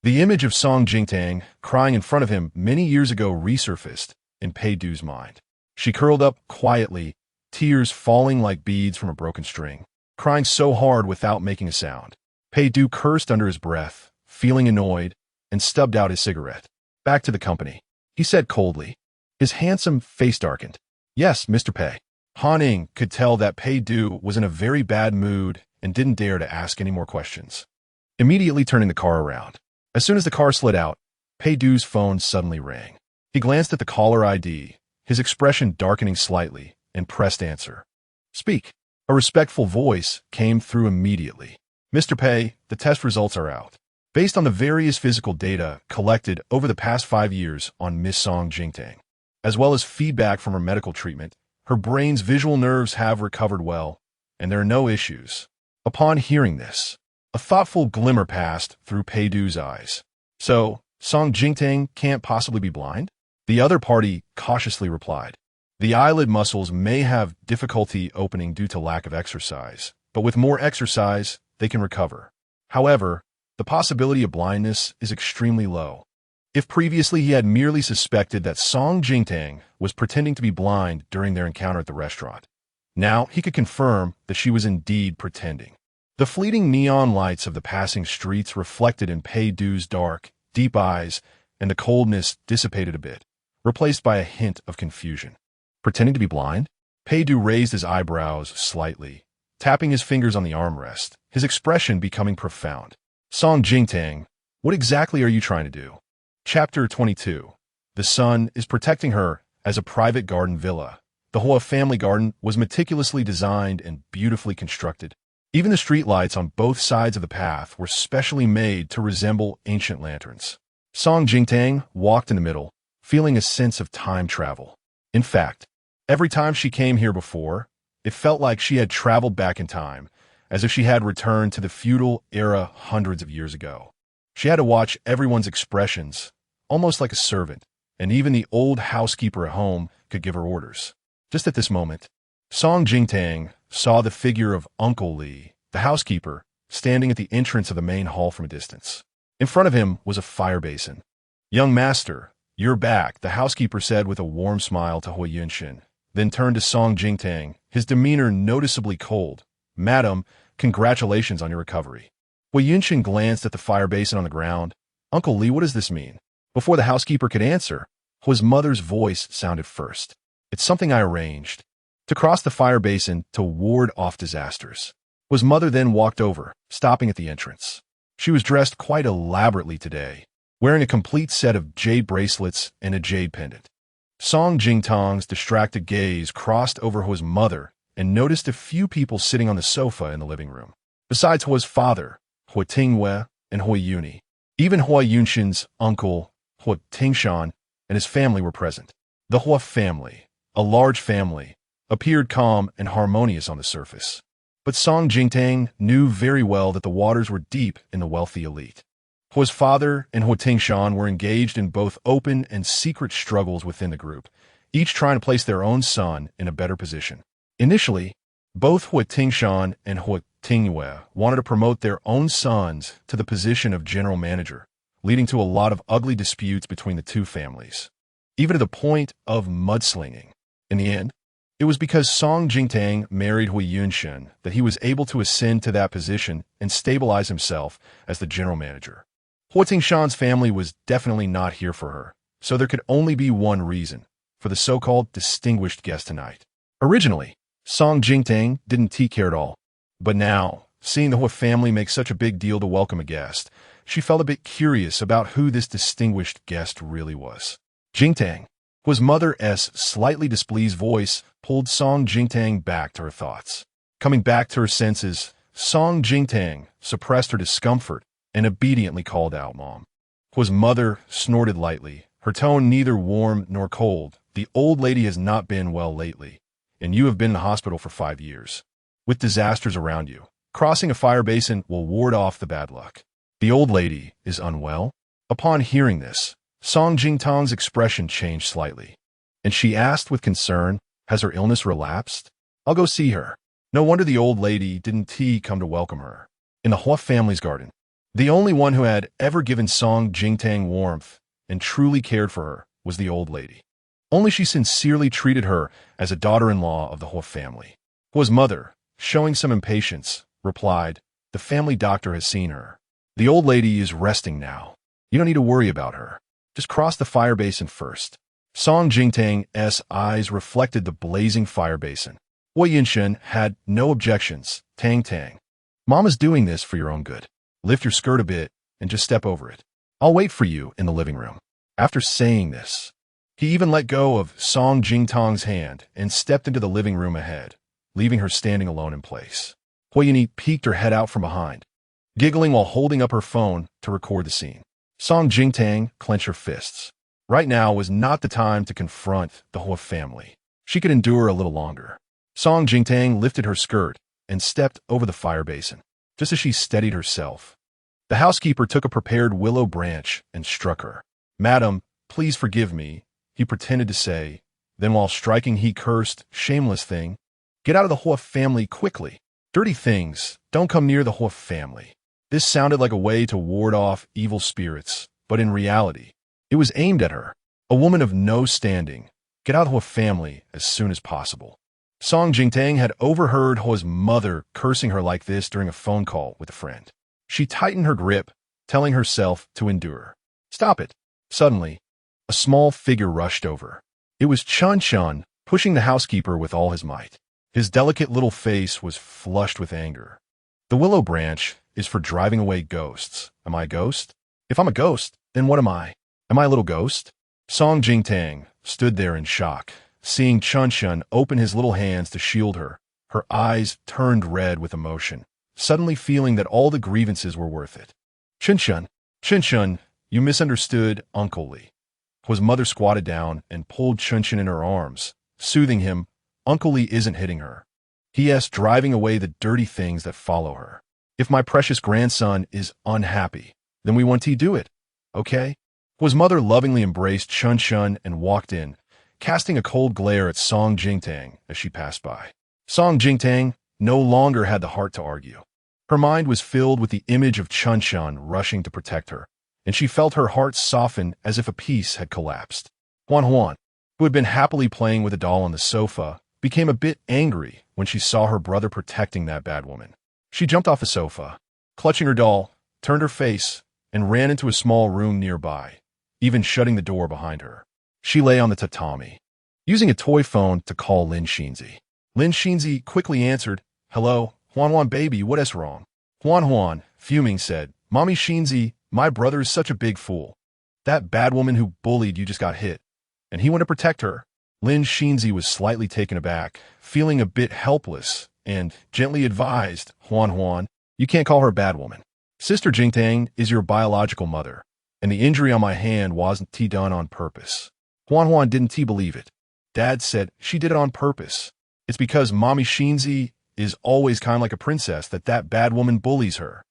The image of Song Jingtang crying in front of him many years ago resurfaced in Pei Du's mind. She curled up quietly, tears falling like beads from a broken string, crying so hard without making a sound. Pei Du cursed under his breath, feeling annoyed, and stubbed out his cigarette. "Back to the company," he said coldly. His handsome face darkened. "Yes, Mr. Pei." Han Ning could tell that Pei Du was in a very bad mood and didn't dare to ask any more questions. Immediately turning the car around. As soon as the car slid out, Pei Du's phone suddenly rang. He glanced at the caller ID, his expression darkening slightly, and pressed answer. "Speak." A respectful voice came through immediately. Mr. Pei, the test results are out. Based on the various physical data collected over the past 5 years on Miss Song Jingtang, as well as feedback from her medical treatment, her brain's visual nerves have recovered well, and there are no issues. Upon hearing this, a thoughtful glimmer passed through Pei Du's eyes. So, Song Jingtang can't possibly be blind? The other party cautiously replied. The eyelid muscles may have difficulty opening due to lack of exercise, but with more exercise, they can recover. However, the possibility of blindness is extremely low. If previously he had merely suspected that Song Jingtang was pretending to be blind during their encounter at the restaurant, now he could confirm that she was indeed pretending. The fleeting neon lights of the passing streets reflected in Pei Du's dark, deep eyes, and the coldness dissipated a bit, replaced by a hint of confusion. Pretending to be blind? Pei Du raised his eyebrows slightly, tapping his fingers on the armrest, his expression becoming profound. Song Jingtang, what exactly are you trying to do? Chapter 22. The sun is protecting her as a private garden villa. The Hua family garden was meticulously designed and beautifully constructed. Even the streetlights on both sides of the path were specially made to resemble ancient lanterns. Song Jingtang walked in the middle, feeling a sense of time travel. In fact, every time she came here before, it felt like she had traveled back in time, as if she had returned to the feudal era hundreds of years ago. She had to watch everyone's expressions, almost like a servant, and even the old housekeeper at home could give her orders. Just at this moment, Song Jingtang saw the figure of Uncle Li, the housekeeper, standing at the entrance of the main hall from a distance. In front of him was a fire basin. "Young master, you're back," the housekeeper said with a warm smile to Hui Yunshin, then turned to Song Jingtang, his demeanor noticeably cold. "Madam, congratulations on your recovery." Hui Yunshin glanced at the fire basin on the ground. "Uncle Li, what does this mean?" Before the housekeeper could answer, Hui's mother's voice sounded first. "It's something I arranged to cross the fire basin to ward off disasters." Hui's mother then walked over, stopping at the entrance. She was dressed quite elaborately today, wearing a complete set of jade bracelets and a jade pendant. Song Jingtang's distracted gaze crossed over Hui's mother and noticed a few people sitting on the sofa in the living room. Besides Hui's father, Hui Tingwei, and Hui Yuni, even Hui Yunshin's uncle, Hui Tingshan, and his family were present. The Hua family, a large family, appeared calm and harmonious on the surface. But Song Jingtang knew very well that the waters were deep in the wealthy elite. Hui's father and Hui Tingshan were engaged in both open and secret struggles within the group, each trying to place their own son in a better position. Initially, both Hui Tingshan and Hui Tingwei wanted to promote their own sons to the position of general manager, leading to a lot of ugly disputes between the two families, even to the point of mudslinging. In the end, it was because Song Jingtang married Hui Yunshin that he was able to ascend to that position and stabilize himself as the general manager. Hui Tingshan's family was definitely not here for her, so there could only be one reason for the so-called distinguished guest tonight. Originally, Song Jingtang didn't take care at all, but now, seeing the Hui family make such a big deal to welcome a guest, she felt a bit curious about who this distinguished guest really was. Jingtang. Hui's mother's slightly displeased voice pulled Song Jingtang back to her thoughts. Coming back to her senses, Song Jingtang suppressed her discomfort and obediently called out, "Mom." Hui's mother snorted lightly, her tone neither warm nor cold. "The old lady has not been well lately, and you have been in the hospital for 5 years. With disasters around you, crossing a fire basin will ward off the bad luck. The old lady is unwell?" Upon hearing this, Song Jingtang's expression changed slightly, and she asked with concern, "Has her illness relapsed? I'll go see her." No wonder the old lady didn't come to welcome her. In the Hua family's garden, the only one who had ever given Song Jingtang warmth and truly cared for her was the old lady. Only she sincerely treated her as a daughter-in-law of the Hua family. Hui's mother, showing some impatience, replied, "The family doctor has seen her. The old lady is resting now. You don't need to worry about her. Just cross the fire basin first." Song Jingtang's eyes reflected the blazing fire basin. Hui Yunshin had no objections. "Tang. Mama's doing this for your own good. Lift your skirt a bit and just step over it. I'll wait for you in the living room." After saying this, he even let go of Song Jingtang's hand and stepped into the living room ahead, leaving her standing alone in place. Huayini peeked her head out from behind, giggling while holding up her phone to record the scene. Song Jingtang clenched her fists. Right now was not the time to confront the Hua family. She could endure a little longer. Song Jingtang lifted her skirt and stepped over the fire basin. Just as she steadied herself, the housekeeper took a prepared willow branch and struck her. "Madam, please forgive me," he pretended to say. Then while striking he cursed, "Shameless thing. Get out of the Hua family quickly. Dirty things, don't come near the Hua family." This sounded like a way to ward off evil spirits, but in reality, it was aimed at her. A woman of no standing. Get out of Hua family as soon as possible. Song Jingtang had overheard Hua's mother cursing her like this during a phone call with a friend. She tightened her grip, telling herself to endure. "Stop it." Suddenly, a small figure rushed over. It was Chun Chun, pushing the housekeeper with all his might. His delicate little face was flushed with anger. "The willow branch is for driving away ghosts. Am I a ghost? If I'm a ghost, then what am I? Am I a little ghost?" Song Jingtang stood there in shock, seeing Chun Chun open his little hands to shield her. Her eyes turned red with emotion, suddenly feeling that all the grievances were worth it. Chun Chun, you misunderstood Uncle Lee." Hua's mother squatted down and pulled Chun Chun in her arms, soothing him. "Uncle Lee isn't hitting her. He is driving away the dirty things that follow her. If my precious grandson is unhappy, then we want to do it, okay?" Hua's mother lovingly embraced Chun Chun and walked in, casting a cold glare at Song Jingtang as she passed by. Song Jingtang no longer had the heart to argue. Her mind was filled with the image of Chun Chun rushing to protect her, and she felt her heart soften as if a piece had collapsed. Huan, who had been happily playing with a doll on the sofa, became a bit angry when she saw her brother protecting that bad woman. She jumped off the sofa, clutching her doll, turned her face, and ran into a small room nearby, even shutting the door behind her. She lay on the tatami, using a toy phone to call Lin Xinzi. Lin Xinzi quickly answered, "Hello, Huan baby, what is wrong?" Huan, fuming, said, "Mommy Xinzi, my brother is such a big fool. That bad woman who bullied you just got hit, and he went to protect her." Lin Xinzi was slightly taken aback, feeling a bit helpless, and gently advised, Huan, you can't call her a bad woman. Sister Jingtang is your biological mother, and the injury on my hand wasn't done on purpose. Huan didn't believe it. Dad said she did it on purpose. It's because Mommy Xinzi is always kind of like a princess that bad woman bullies her.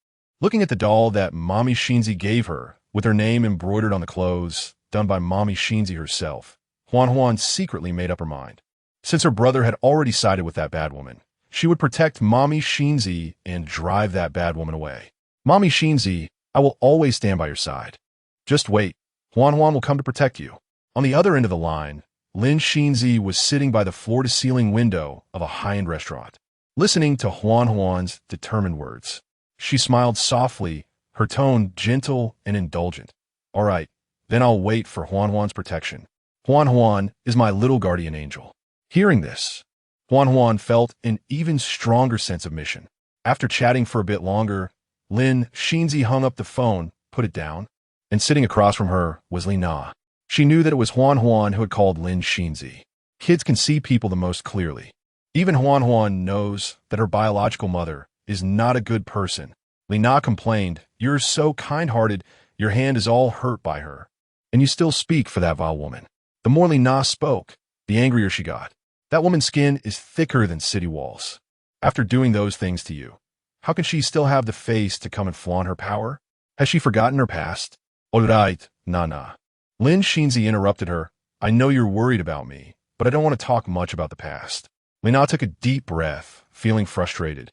Looking at the doll that Mommy Xinzi gave her, with her name embroidered on the clothes, done by Mommy Xinzi herself, Huan secretly made up her mind. Since her brother had already sided with that bad woman, she would protect Mommy Xinzi and drive that bad woman away. "Mommy Xinzi, I will always stand by your side. Just wait. Huan will come to protect you." On the other end of the line, Lin Xinzi was sitting by the floor-to-ceiling window of a high-end restaurant, listening to Huan's determined words. She smiled softly, her tone gentle and indulgent. "All right, then I'll wait for Huan's protection. Huan is my little guardian angel." Hearing this, Huan felt an even stronger sense of mission. After chatting for a bit longer, Lin Xinzi hung up the phone, put it down, and sitting across from her was Lina. She knew that it was Huan who had called Lin Xinzi. Kids can see people the most clearly. Even Huan knows that her biological mother is not a good person. Lina complained, "You're so kind-hearted, your hand is all hurt by her, and you still speak for that vile woman." The more Lina spoke, the angrier she got. "That woman's skin is thicker than city walls. After doing those things to you, how can she still have the face to come and flaunt her power? Has she forgotten her past?" "All right, Nana." Lin Xinzi interrupted her. "I know you're worried about me, but I don't want to talk much about the past." Lina took a deep breath, feeling frustrated.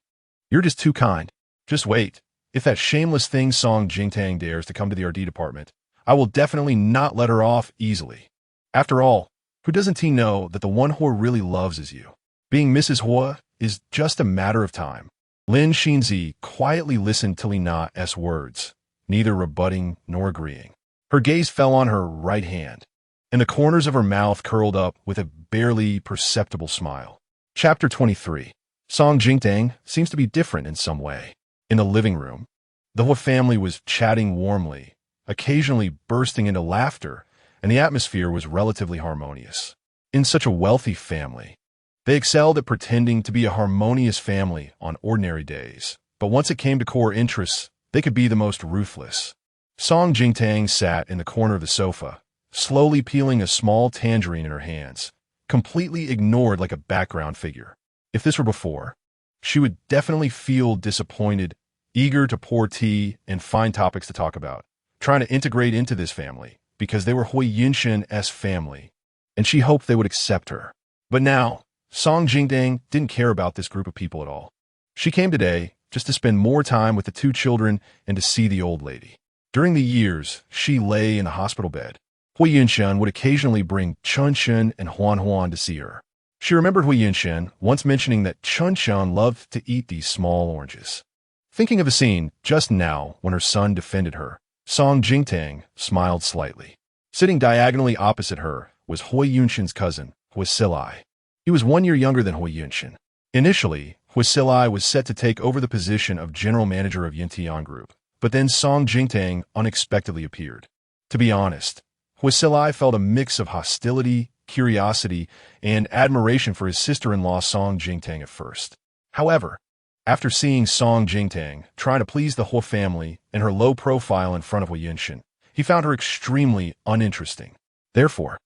"You're just too kind. Just wait. If that shameless thing Song Jingtang dares to come to the RD department, I will definitely not let her off easily. After all, who doesn't he know that the one Hua really loves is you? Being Mrs. Hua is just a matter of time." Lin Xinzi quietly listened to Lina's words, neither rebutting nor agreeing. Her gaze fell on her right hand, and the corners of her mouth curled up with a barely perceptible smile. Chapter 23. Song Jingtang seems to be different in some way. In the living room, the Hua family was chatting warmly, occasionally bursting into laughter, and the atmosphere was relatively harmonious. In such a wealthy family, They excelled at pretending to be a harmonious family on ordinary days, but once it came to core interests, they could be the most ruthless. Song Jingtang sat in the corner of the sofa, slowly peeling a small tangerine in her hands, completely ignored like a background figure. If this were before, she would definitely feel disappointed, eager to pour tea and find topics to talk about, trying to integrate into this family, because they were Hui Yunshen's family, and she hoped they would accept her. But now, Song Jingdang didn't care about this group of people at all. She came today just to spend more time with the two children and to see the old lady. During the years she lay in the hospital bed, Hui Yunshen would occasionally bring Chun Shun and Huan Huan to see her. She remembered Hui Yunshen once mentioning that Chun Shun loved to eat these small oranges. Thinking of a scene just now when her son defended her, Song Jingtang smiled slightly. Sitting diagonally opposite her was Hui Yunshen's cousin, Hui Silai. He was 1 year younger than Hui Yunshen. Initially, Hui Silai was set to take over the position of general manager of Yintian Group, but then Song Jingtang unexpectedly appeared. To be honest, Hui Silai felt a mix of hostility, curiosity, and admiration for his sister-in-law Song Jingtang at first. However, after seeing Song Jingtang trying to please the Hui family and her low profile in front of Hui Yunshen, he found her extremely uninteresting. Therefore,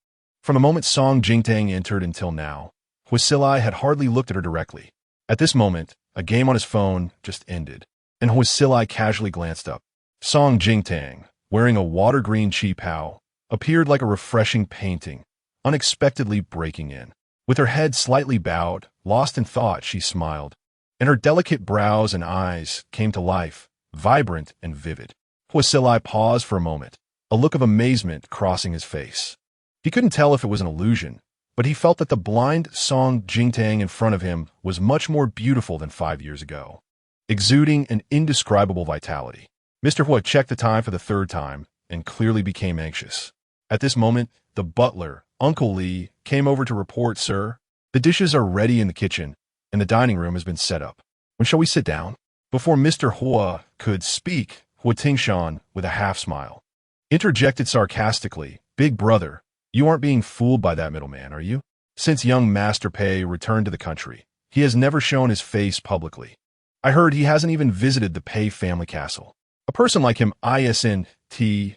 from the moment Song Jingtang entered until now, Hui Silai had hardly looked at her directly. At this moment, a game on his phone just ended, and Hui Silai casually glanced up. Song Jingtang, wearing a water-green chi pao, appeared like a refreshing painting, unexpectedly breaking in. With her head slightly bowed, lost in thought, she smiled, and her delicate brows and eyes came to life, vibrant and vivid. Hui Silai paused for a moment, a look of amazement crossing his face. He couldn't tell if it was an illusion, but he felt that the blind Song Jingtang in front of him was much more beautiful than 5 years ago, exuding an indescribable vitality. Mr. Hui checked the time for the third time and clearly became anxious. At this moment, the butler, Uncle Li, came over to report, "Sir, the dishes are ready in the kitchen, and the dining room has been set up. When shall we sit down?" Before Mr. Hui could speak, Hui Tingshan, with a half-smile, interjected sarcastically, "Big brother, you aren't being fooled by that middleman, are you? Since young Master Pei returned to the country, he has never shown his face publicly. I heard he hasn't even visited the Pei family castle. A person like him isn't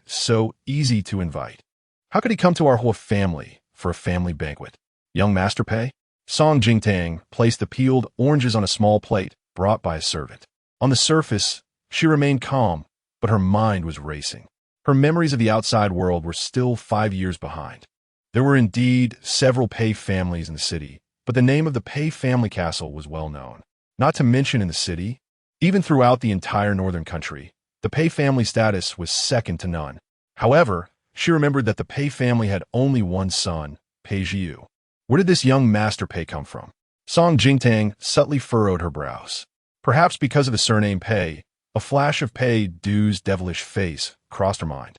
so easy to invite. How could he come to our whole family for a family banquet? Young Master Pei?" Song Jingtang placed the peeled oranges on a small plate brought by a servant. On the surface, she remained calm, but her mind was racing. Her memories of the outside world were still 5 years behind. There were indeed several Pei families in the city, but the name of the Pei family castle was well known. Not to mention in the city, even throughout the entire northern country, the Pei family status was second to none. However, she remembered that the Pei family had only one son, Pei Jiu. Where did this young Master Pei come from? Song Jingtang subtly furrowed her brows. Perhaps because of the surname Pei, a flash of Pei Du's devilish face crossed her mind.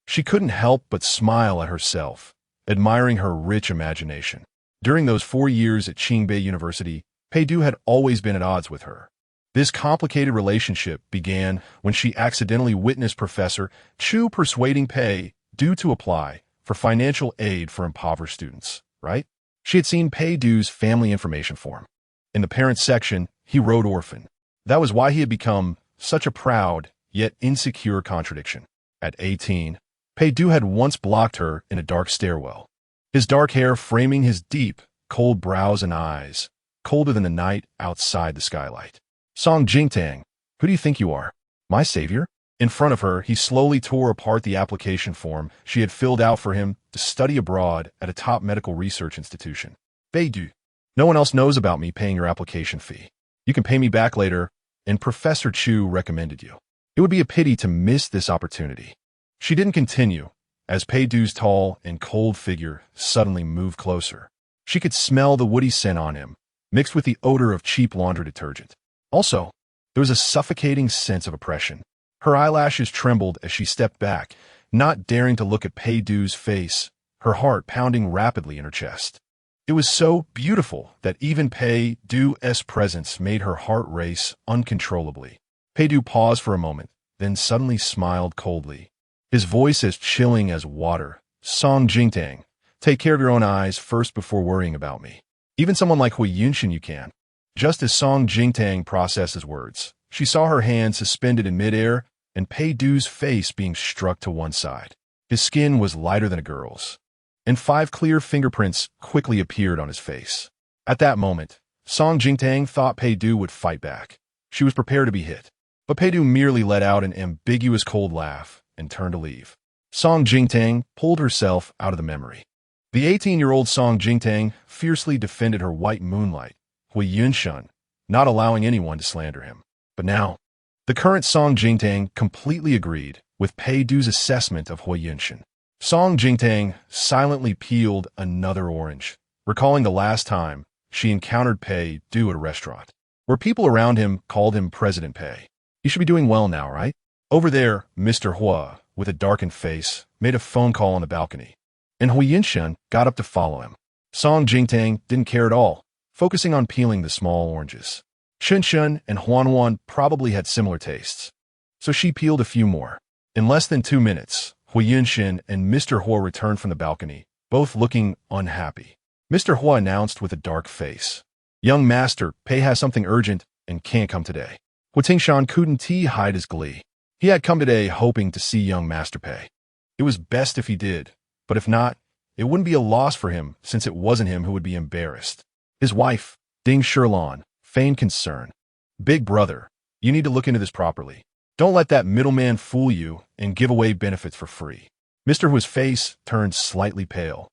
She couldn't help but smile at herself, admiring her rich imagination. During those 4 years at Qingbei University, Pei Du had always been at odds with her. This complicated relationship began when she accidentally witnessed Professor Chu persuading Pei Du to apply for financial aid for impoverished students, right? She had seen Pei Du's family information form. In the parents section, he wrote orphan. That was why he had become such a proud, yet insecure contradiction. At 18, Pei Du had once blocked her in a dark stairwell, his dark hair framing his deep, cold brows and eyes, colder than the night outside the skylight. Song Jingtang, who do you think you are? My savior? In front of her, he slowly tore apart the application form she had filled out for him to study abroad at a top medical research institution. Pei Du, no one else knows about me paying your application fee. You can pay me back later, and Professor Chu recommended you. It would be a pity to miss this opportunity. She didn't continue, as Pei Du's tall and cold figure suddenly moved closer. She could smell the woody scent on him, mixed with the odor of cheap laundry detergent. Also, there was a suffocating sense of oppression. Her eyelashes trembled as she stepped back, not daring to look at Pei Du's face, her heart pounding rapidly in her chest. It was so beautiful that even Pei Du's presence made her heart race uncontrollably. Pei Du paused for a moment, then suddenly smiled coldly, his voice as chilling as water. Song Jingtang, take care of your own eyes first before worrying about me. Even someone like Hui Yunshin you can. Just as Song Jingtang processed his words, she saw her hand suspended in midair and Pei Du's face being struck to one side. His skin was lighter than a girl's, and 5 clear fingerprints quickly appeared on his face. At that moment, Song Jingtang thought Pei Du would fight back. She was prepared to be hit. But Pei Du merely let out an ambiguous cold laugh and turned to leave. Song Jingtang pulled herself out of the memory. The 18-year-old Song Jingtang fiercely defended her white moonlight, Hui Yunshan, not allowing anyone to slander him. But now, the current Song Jingtang completely agreed with Pei Du's assessment of Hui Yunshan. Song Jingtang silently peeled another orange, recalling the last time she encountered Pei Du at a restaurant, where people around him called him President Pei. He should be doing well now, right? Over there, Mr. Hua, with a darkened face, made a phone call on the balcony, and Hui Yunshan got up to follow him. Song Jingtang didn't care at all, focusing on peeling the small oranges. Chen and Huan probably had similar tastes, so she peeled a few more. In less than 2 minutes, Hui Yunshan and Mr. Hua returned from the balcony, both looking unhappy. Mr. Hua announced with a dark face, "Young master, Pei has something urgent and can't come today." Hu Tingshan couldn't hide his glee. He had come today hoping to see young master Pei. It was best if he did, but if not, it wouldn't be a loss for him since it wasn't him who would be embarrassed. His wife, Ding Shirlan, feigned concern. "Big brother, you need to look into this properly. Don't let that middleman fool you and give away benefits for free." Mr. Hua's face turned slightly pale,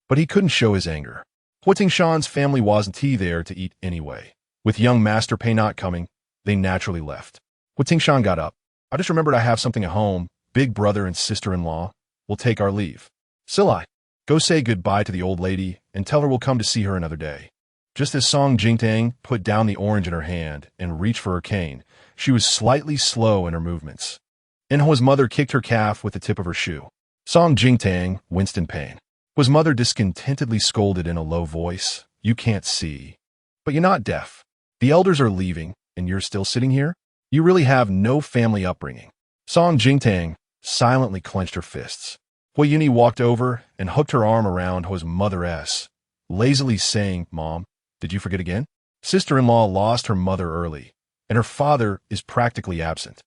but he couldn't show his anger. Hu Tingshan's family wasn't there to eat anyway. With young master Pei not coming, they naturally left. Hu Tingshan got up. "I just remembered I have something at home. Big brother and sister-in-law will take our leave. Silai, go say goodbye to the old lady and tell her we'll come to see her another day." Just as Song Jingtang put down the orange in her hand and reached for her cane, she was slightly slow in her movements. Hua's mother kicked her calf with the tip of her shoe. Song Jingtang winced in pain. Hua's mother discontentedly scolded in a low voice, "You can't see. But you're not deaf. The elders are leaving, and you're still sitting here? You really have no family upbringing." Song Jingtang silently clenched her fists. Hui Yuni walked over and hooked her arm around Hua's mother-s, lazily saying, "Mom, did you forget again? Sister-in-law lost her mother early, and her father is practically absent.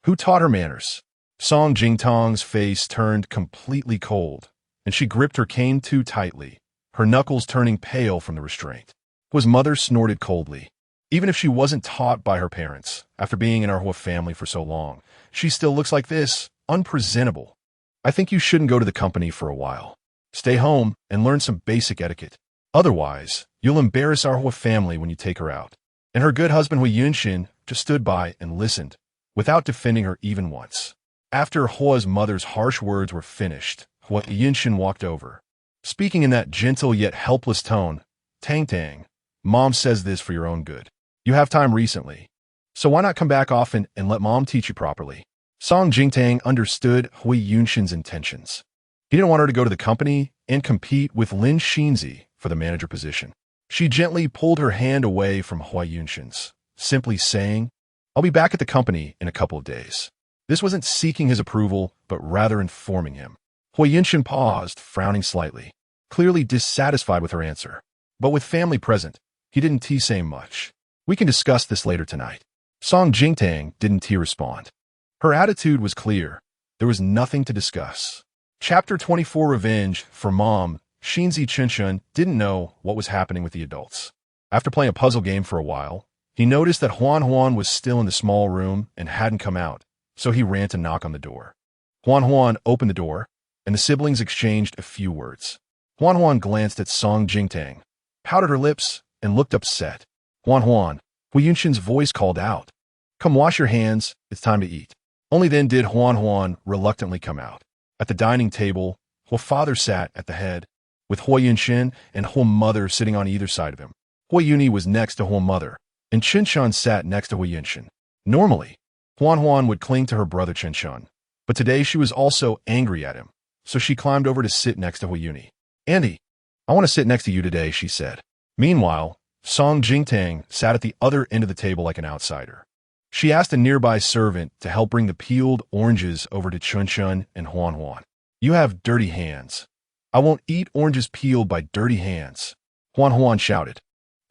Who taught her manners?" Song Jingtang's face turned completely cold, and she gripped her cane too tightly, her knuckles turning pale from the restraint. Hua's mother snorted coldly. Even if she wasn't taught by her parents, after being in our Hua family for so long, she still looks like this, unpresentable. "I think you shouldn't go to the company for a while. Stay home and learn some basic etiquette. Otherwise, you'll embarrass our Hua family when you take her out." And her good husband Hui Yunshin just stood by and listened, without defending her even once. After Hua's mother's harsh words were finished, Hui Yunshin walked over. Speaking in that gentle yet helpless tone, "Tang, Mom says this for your own good. You have time recently, so why not come back often and let Mom teach you properly?" Song Jingtang understood Hui Yunshin's intentions. He didn't want her to go to the company and compete with Lin Xinzi for the manager position. She gently pulled her hand away from Hui Yunshin's, simply saying, "I'll be back at the company in a couple of days." This wasn't seeking his approval, but rather informing him. Hui Yunshin paused, frowning slightly, clearly dissatisfied with her answer. But with family present, he didn't say much. "We can discuss this later tonight." Song Jingtang didn't respond. Her attitude was clear. There was nothing to discuss. Chapter 24 Revenge for Mom. Xinzi Chenshun didn't know what was happening with the adults. After playing a puzzle game for a while, he noticed that Huan was still in the small room and hadn't come out, so he ran to knock on the door. Huan opened the door, and the siblings exchanged a few words. Huan glanced at Song Jingtang, pouted her lips, and looked upset. Huan, Hui Yunshin's voice called out, "Come wash your hands, it's time to eat." Only then did Huan reluctantly come out. At the dining table, Hua father sat at the head, with Hui Yunshin and Hua mother sitting on either side of him. Hui Yuni was next to Hua mother, and Chen sat next to Hui Yunshin. Normally, Huan would cling to her brother Chen, but today she was also angry at him, so she climbed over to sit next to Hui Yuni. "Andy, I want to sit next to you today," she said. Meanwhile, Song Jingtang sat at the other end of the table like an outsider. She asked a nearby servant to help bring the peeled oranges over to Chen and Huan. "You have dirty hands. I won't eat oranges peeled by dirty hands," Huan shouted.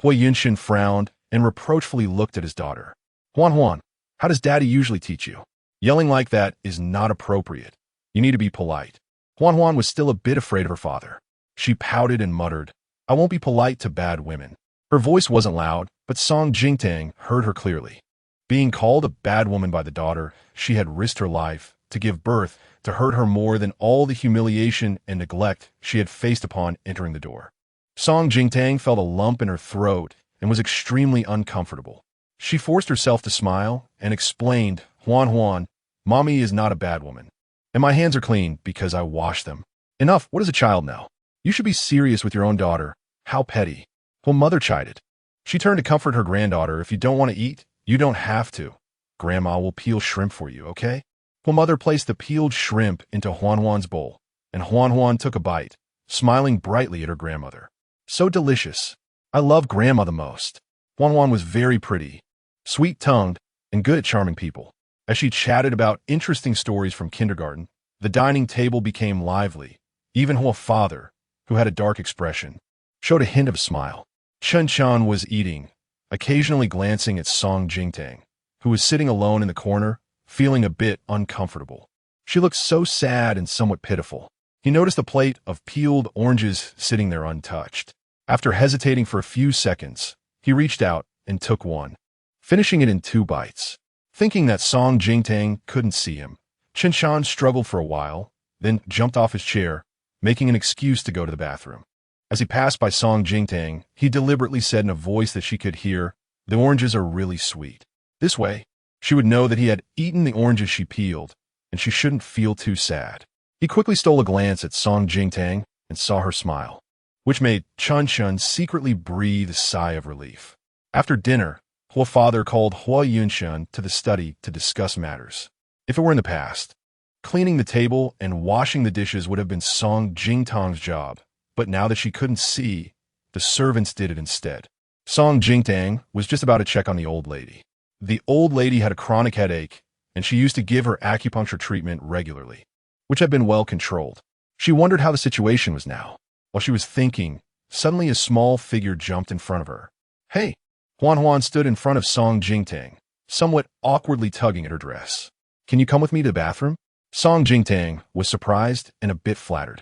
Hui Yunshin frowned and reproachfully looked at his daughter. Huan Huan, how does daddy usually teach you? Yelling like that is not appropriate. You need to be polite. Huan Huan was still a bit afraid of her father. She pouted and muttered, I won't be polite to bad women. Her voice wasn't loud, but Song Jingtang heard her clearly. Being called a bad woman by the daughter she had risked her life to give birth to hurt her more than all the humiliation and neglect she had faced upon entering the door. Song Jingtang felt a lump in her throat and was extremely uncomfortable. She forced herself to smile and explained, Huan Huan, Mommy is not a bad woman. And my hands are clean because I washed them. Enough, what is a child now? You should be serious with your own daughter. How petty. Well, mother chided. She turned to comfort her granddaughter. If you don't want to eat, you don't have to. Grandma will peel shrimp for you, okay? Well, mother placed the peeled shrimp into Huan Huan's bowl, and Huan Huan took a bite, smiling brightly at her grandmother. So delicious. I love Grandma the most. Huan Huan was very pretty, sweet-tongued, and good at charming people. As she chatted about interesting stories from kindergarten, the dining table became lively. Even her father, who had a dark expression, showed a hint of a smile. Chen Chan was eating, occasionally glancing at Song Jingtang, who was sitting alone in the corner, feeling a bit uncomfortable. She looked so sad and somewhat pitiful. He noticed a plate of peeled oranges sitting there untouched. After hesitating for a few seconds, he reached out and took one, finishing it in 2 bites. Thinking that Song Jingtang couldn't see him, Chen Chan struggled for a while, then jumped off his chair, making an excuse to go to the bathroom. As he passed by Song Jingtang, he deliberately said in a voice that she could hear, the oranges are really sweet. This way, she would know that he had eaten the oranges she peeled, and she shouldn't feel too sad. He quickly stole a glance at Song Jingtang and saw her smile, which made Chun Chun secretly breathe a sigh of relief. After dinner, her father called Hui Yunshin to the study to discuss matters. If it were in the past, cleaning the table and washing the dishes would have been Song Jingtang's job, but now that she couldn't see, the servants did it instead. Song Jingtang was just about to check on the old lady. The old lady had a chronic headache, and she used to give her acupuncture treatment regularly, which had been well controlled. She wondered how the situation was now. While she was thinking, suddenly a small figure jumped in front of her. Hey! Huan Huan stood in front of Song Jingtang, somewhat awkwardly tugging at her dress. Can you come with me to the bathroom? Song Jingtang was surprised and a bit flattered.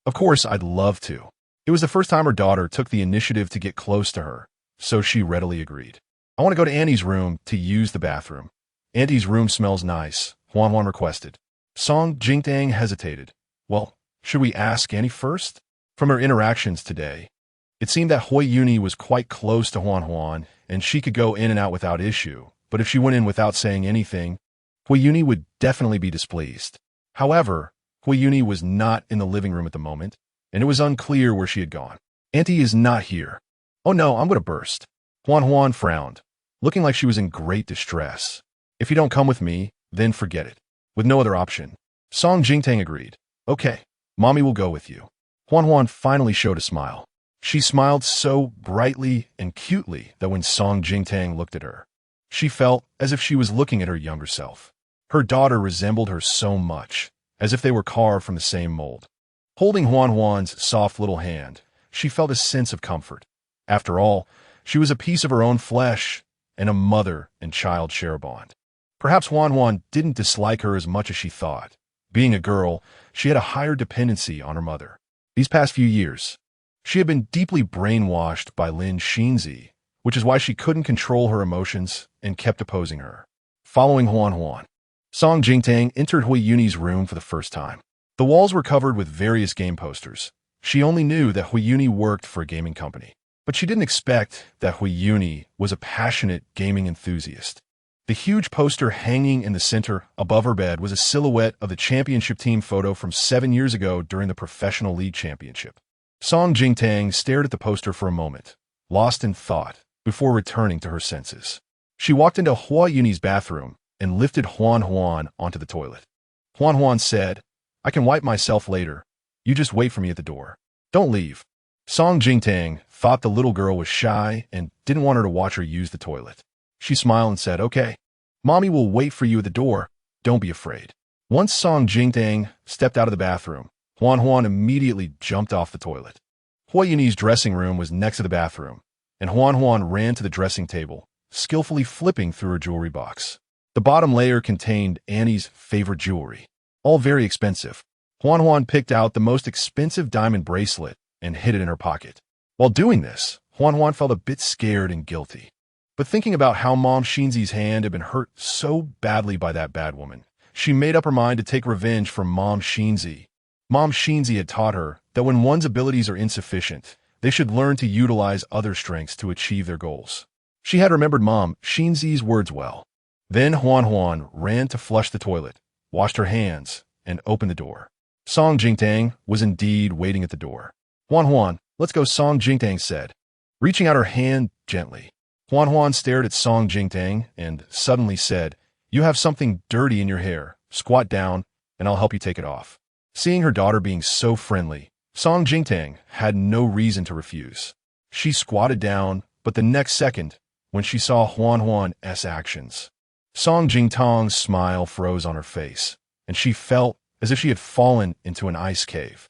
Of course, I'd love to. It was the first time her daughter took the initiative to get close to her, so she readily agreed. I want to go to Auntie's room to use the bathroom. Auntie's room smells nice, Huan Huan requested. Song Jingtang hesitated. Well, should we ask Auntie first? From her interactions today, it seemed that Hui Yuni was quite close to Huan Huan, and she could go in and out without issue. But if she went in without saying anything, Hui Yuni would definitely be displeased. However, Hui Yuni was not in the living room at the moment, and it was unclear where she had gone. Auntie is not here. Oh no, I'm going to burst. Huan Huan frowned, looking like she was in great distress. If you don't come with me, then forget it. With no other option, Song Jingtang agreed. Okay, Mommy will go with you. Huan Huan finally showed a smile. She smiled so brightly and cutely that when Song Jingtang looked at her, she felt as if she was looking at her younger self. Her daughter resembled her so much, as if they were carved from the same mold. Holding Huan Huan's soft little hand, she felt a sense of comfort. After all, she was a piece of her own flesh, and a mother and child share a bond. Perhaps Huan Huan didn't dislike her as much as she thought. Being a girl, she had a higher dependency on her mother. These past few years, she had been deeply brainwashed by Lin Xinzi, which is why she couldn't control her emotions and kept opposing her. Following Huan Huan, Song Jingtang entered Hui Yuni's room for the first time. The walls were covered with various game posters. She only knew that Hui Yuni worked for a gaming company, but she didn't expect that Hui Yuni was a passionate gaming enthusiast. The huge poster hanging in the center above her bed was a silhouette of the championship team photo from 7 years ago during the Professional League Championship. Song Jingtang stared at the poster for a moment, lost in thought, before returning to her senses. She walked into Hui Yuni's bathroom and lifted Huan Huan onto the toilet. Huan Huan said, I can wipe myself later. You just wait for me at the door. Don't leave. Song Jingtang thought the little girl was shy and didn't want her to watch her use the toilet. She smiled and said, Okay, Mommy will wait for you at the door. Don't be afraid. Once Song Jingtang stepped out of the bathroom, Huan Huan immediately jumped off the toilet. Hui Yuni's dressing room was next to the bathroom, and Huan Huan ran to the dressing table, skillfully flipping through her jewelry box. The bottom layer contained Annie's favorite jewelry, all very expensive. Huan Huan picked out the most expensive diamond bracelet and hid it in her pocket. While doing this, Huan Huan felt a bit scared and guilty. But thinking about how Mom Shinzi's hand had been hurt so badly by that bad woman, she made up her mind to take revenge for Mom Shinzi. Mom Shinzi had taught her that when one's abilities are insufficient, they should learn to utilize other strengths to achieve their goals. She had remembered Mom Shinzi's words well. Then Huan Huan ran to flush the toilet, washed her hands, and opened the door. Song Jingtang was indeed waiting at the door. Huan Huan, let's go, Song Jingtang said, reaching out her hand gently. Huan Huan stared at Song Jingtang and suddenly said, "You have something dirty in your hair. Squat down, and I'll help you take it off." Seeing her daughter being so friendly, Song Jingtang had no reason to refuse. She squatted down, but the next second, when she saw Huan Huan's actions, Song Jingtang's smile froze on her face, and she felt as if she had fallen into an ice cave.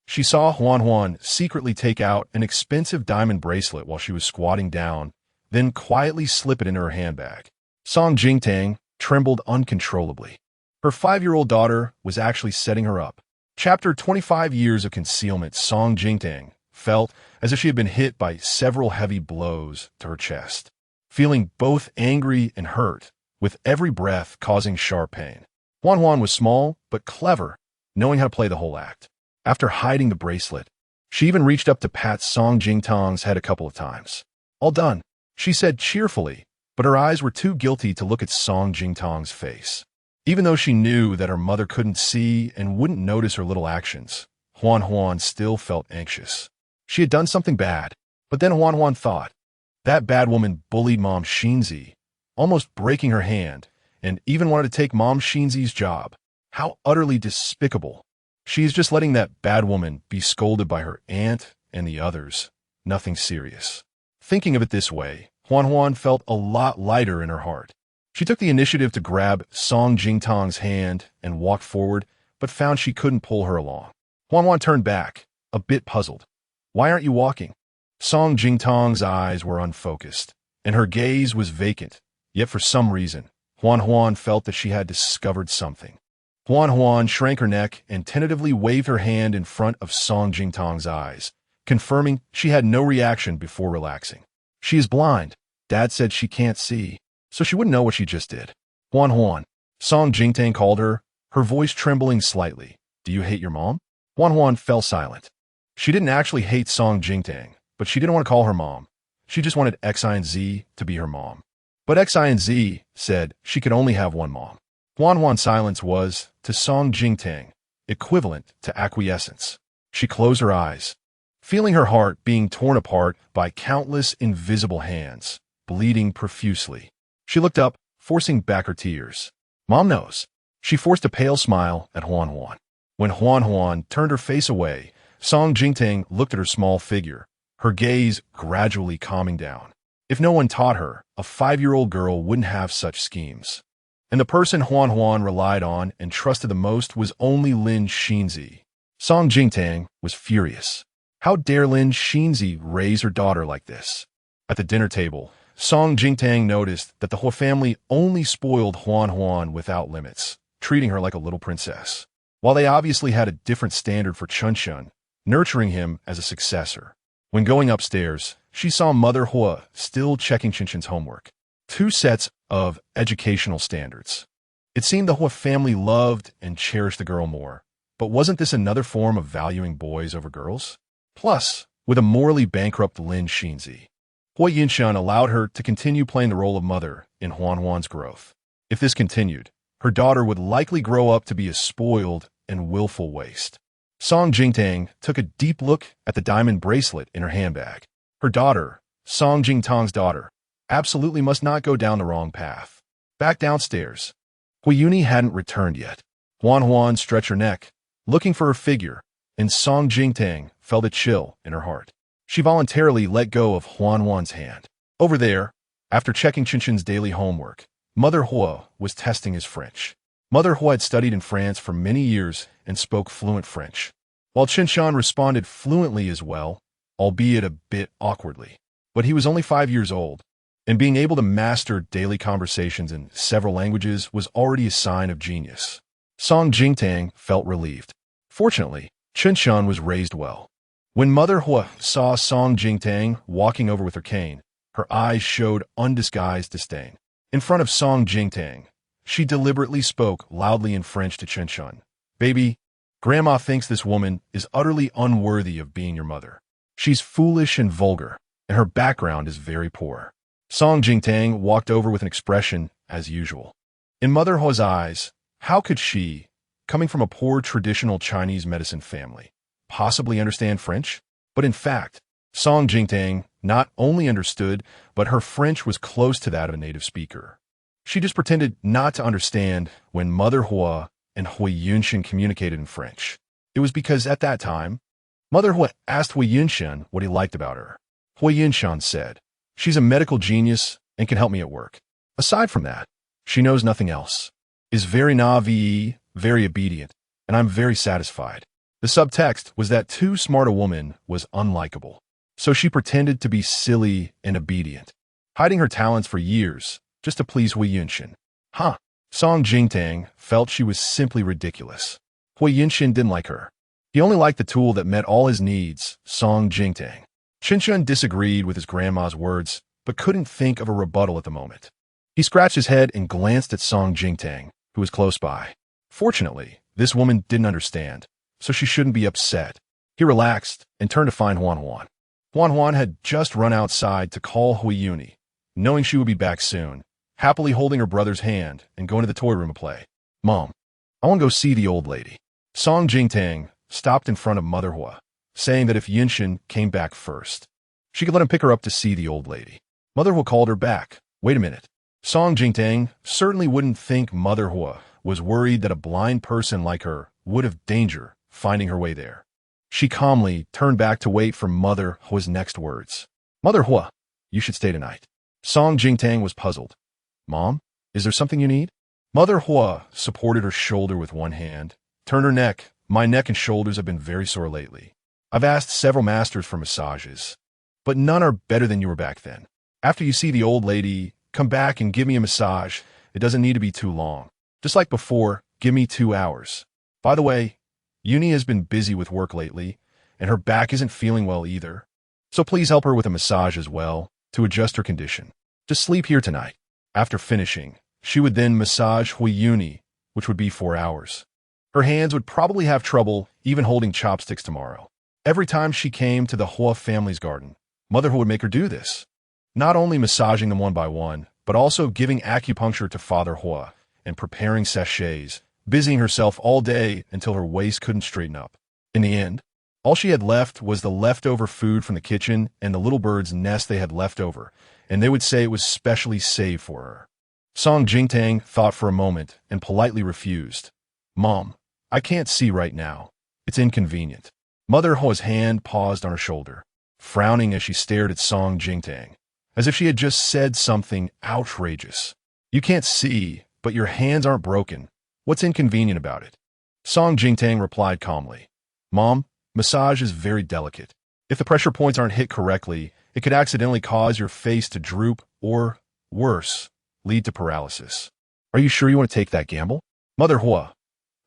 She saw Huan Huan secretly take out an expensive diamond bracelet while she was squatting down, then quietly slip it into her handbag. Song Jingtang trembled uncontrollably. Her 5-year-old daughter was actually setting her up. Chapter 25 Years of Concealment. Song Jingtang felt as if she had been hit by several heavy blows to her chest, feeling both angry and hurt, with every breath causing sharp pain. Huan Huan was small but clever, knowing how to play the whole act. After hiding the bracelet, she even reached up to pat Song Jingtang's head a couple of times. "All done," she said cheerfully, but her eyes were too guilty to look at Song Jingtang's face. Even though she knew that her mother couldn't see and wouldn't notice her little actions, Huan Huan still felt anxious. She had done something bad, but then Huan Huan thought, that bad woman bullied Mom Shinzi, almost breaking her hand, and even wanted to take Mom Shinzi's job. How utterly despicable. She is just letting that bad woman be scolded by her aunt and the others. Nothing serious. Thinking of it this way, Huan Huan felt a lot lighter in her heart. She took the initiative to grab Song Jingtang's hand and walked forward, but found she couldn't pull her along. Huan Huan turned back, a bit puzzled. "Why aren't you walking?" Song Jingtang's eyes were unfocused, and her gaze was vacant, yet for some reason, Huan Huan felt that she had discovered something. Huan Huan shrank her neck and tentatively waved her hand in front of Song Jingtang's eyes, confirming she had no reaction before relaxing. "She is blind. Dad said she can't see, so she wouldn't know what she just did." "Huan Huan," Song Jingtang called her, her voice trembling slightly. "Do you hate your mom?" Huan Huan fell silent. She didn't actually hate Song Jingtang, but she didn't want to call her mom. She just wanted Xi and Z to be her mom. But Xi and Z said she could only have one mom. Huan Huan's silence was, to Song Jingtang, equivalent to acquiescence. She closed her eyes, feeling her heart being torn apart by countless invisible hands, bleeding profusely. She looked up, forcing back her tears. "Mom knows." She forced a pale smile at Huan Huan. When Huan Huan turned her face away, Song Jingtang looked at her small figure, her gaze gradually calming down. If no one taught her, a 5-year-old girl wouldn't have such schemes. And the person Huan Huan relied on and trusted the most was only Lin Shinzi. Song Jingtang was furious. How dare Lin Shinzi raise her daughter like this? At the dinner table, Song Jingtang noticed that the whole family only spoiled Huan Huan without limits, treating her like a little princess. While they obviously had a different standard for Chun Chun, nurturing him as a successor. When going upstairs, she saw Mother Hua still checking Chin Chin's homework. 2 sets of educational standards. It seemed the Hua family loved and cherished the girl more, but wasn't this another form of valuing boys over girls? Plus, with a morally bankrupt Lin Shinzi, Hua Yinshan allowed her to continue playing the role of mother in Huan Huan's growth. If this continued, her daughter would likely grow up to be a spoiled and willful waste. Song Jingtang took a deep look at the diamond bracelet in her handbag. Her daughter, Song Jingtang's daughter, absolutely must not go down the wrong path. Back downstairs. Hui Yuni hadn't returned yet. Huan Huan stretched her neck, looking for her figure, and Song Jingtang felt a chill in her heart. She voluntarily let go of Huan Huan's hand. Over there, after checking Chin Chin's daily homework, Mother Hua was testing his French. Mother Hua had studied in France for many years and spoke fluent French, while Chin Chin responded fluently as well, albeit a bit awkwardly. But he was only 5 years old, and being able to master daily conversations in several languages was already a sign of genius. Song Jingtang felt relieved. Fortunately, Chen was raised well. When Mother Hua saw Song Jingtang walking over with her cane, her eyes showed undisguised disdain. In front of Song Jingtang, she deliberately spoke loudly in French to Chen. "Baby, Grandma thinks this woman is utterly unworthy of being your mother. She's foolish and vulgar, and her background is very poor." Song Jingtang walked over with an expression as usual. In Mother Hua's eyes, how could she, coming from a poor traditional Chinese medicine family, possibly understand French? But in fact, Song Jingtang not only understood, but her French was close to that of a native speaker. She just pretended not to understand when Mother Hua and Hui Yunshan communicated in French. It was because at that time, Mother Hua asked Hui Yunshan what he liked about her. Hui Yunshan said, "She's a medical genius and can help me at work. Aside from that, she knows nothing else. Is very naive, very obedient, and I'm very satisfied." The subtext was that too smart a woman was unlikable. So she pretended to be silly and obedient, hiding her talents for years just to please Hui Yunshan. Song Jingtang felt she was simply ridiculous. Hui Yunshan didn't like her. He only liked the tool that met all his needs, Song Jingtang. Chen disagreed with his grandma's words, but couldn't think of a rebuttal at the moment. He scratched his head and glanced at Song Jingtang, who was close by. Fortunately, this woman didn't understand, so she shouldn't be upset. He relaxed and turned to find Huan Huan. Huan Huan had just run outside to call Hui Yuni, knowing she would be back soon, happily holding her brother's hand and going to the toy room to play. "Mom, I want to go see the old lady." Song Jingtang stopped in front of Mother Hua, saying that if Yunshan came back first, she could let him pick her up to see the old lady. Mother Hua called her back. "Wait a minute." Song Jingtang certainly wouldn't think Mother Hua was worried that a blind person like her would have danger finding her way there. She calmly turned back to wait for Mother Hua's next words. "Mother Hua, you should stay tonight." Song Jingtang was puzzled. "Mom, is there something you need?" Mother Hua supported her shoulder with one hand, turned her neck. "My neck and shoulders have been very sore lately. I've asked several masters for massages, but none are better than you were back then. After you see the old lady, come back and give me a massage. It doesn't need to be too long. Just like before, give me 2 hours. By the way, Uni has been busy with work lately, and her back isn't feeling well either. So please help her with a massage as well, to adjust her condition. Just sleep here tonight." After finishing, she would then massage Hui Yuni, which would be 4 hours. Her hands would probably have trouble even holding chopsticks tomorrow. Every time she came to the Hua family's garden, Mother Hua would make her do this. Not only massaging them one by one, but also giving acupuncture to Father Hua and preparing sachets, busying herself all day until her waist couldn't straighten up. In the end, all she had left was the leftover food from the kitchen and the little bird's nest they had left over, and they would say it was specially saved for her. Song Jingtang thought for a moment and politely refused. "Mom, I can't see right now. It's inconvenient." Mother Hua's hand paused on her shoulder, frowning as she stared at Song Jingtang, as if she had just said something outrageous. "You can't see, but your hands aren't broken. What's inconvenient about it?" Song Jingtang replied calmly. "Mom, massage is very delicate. If the pressure points aren't hit correctly, it could accidentally cause your face to droop or, worse, lead to paralysis. Are you sure you want to take that gamble?" Mother Hua,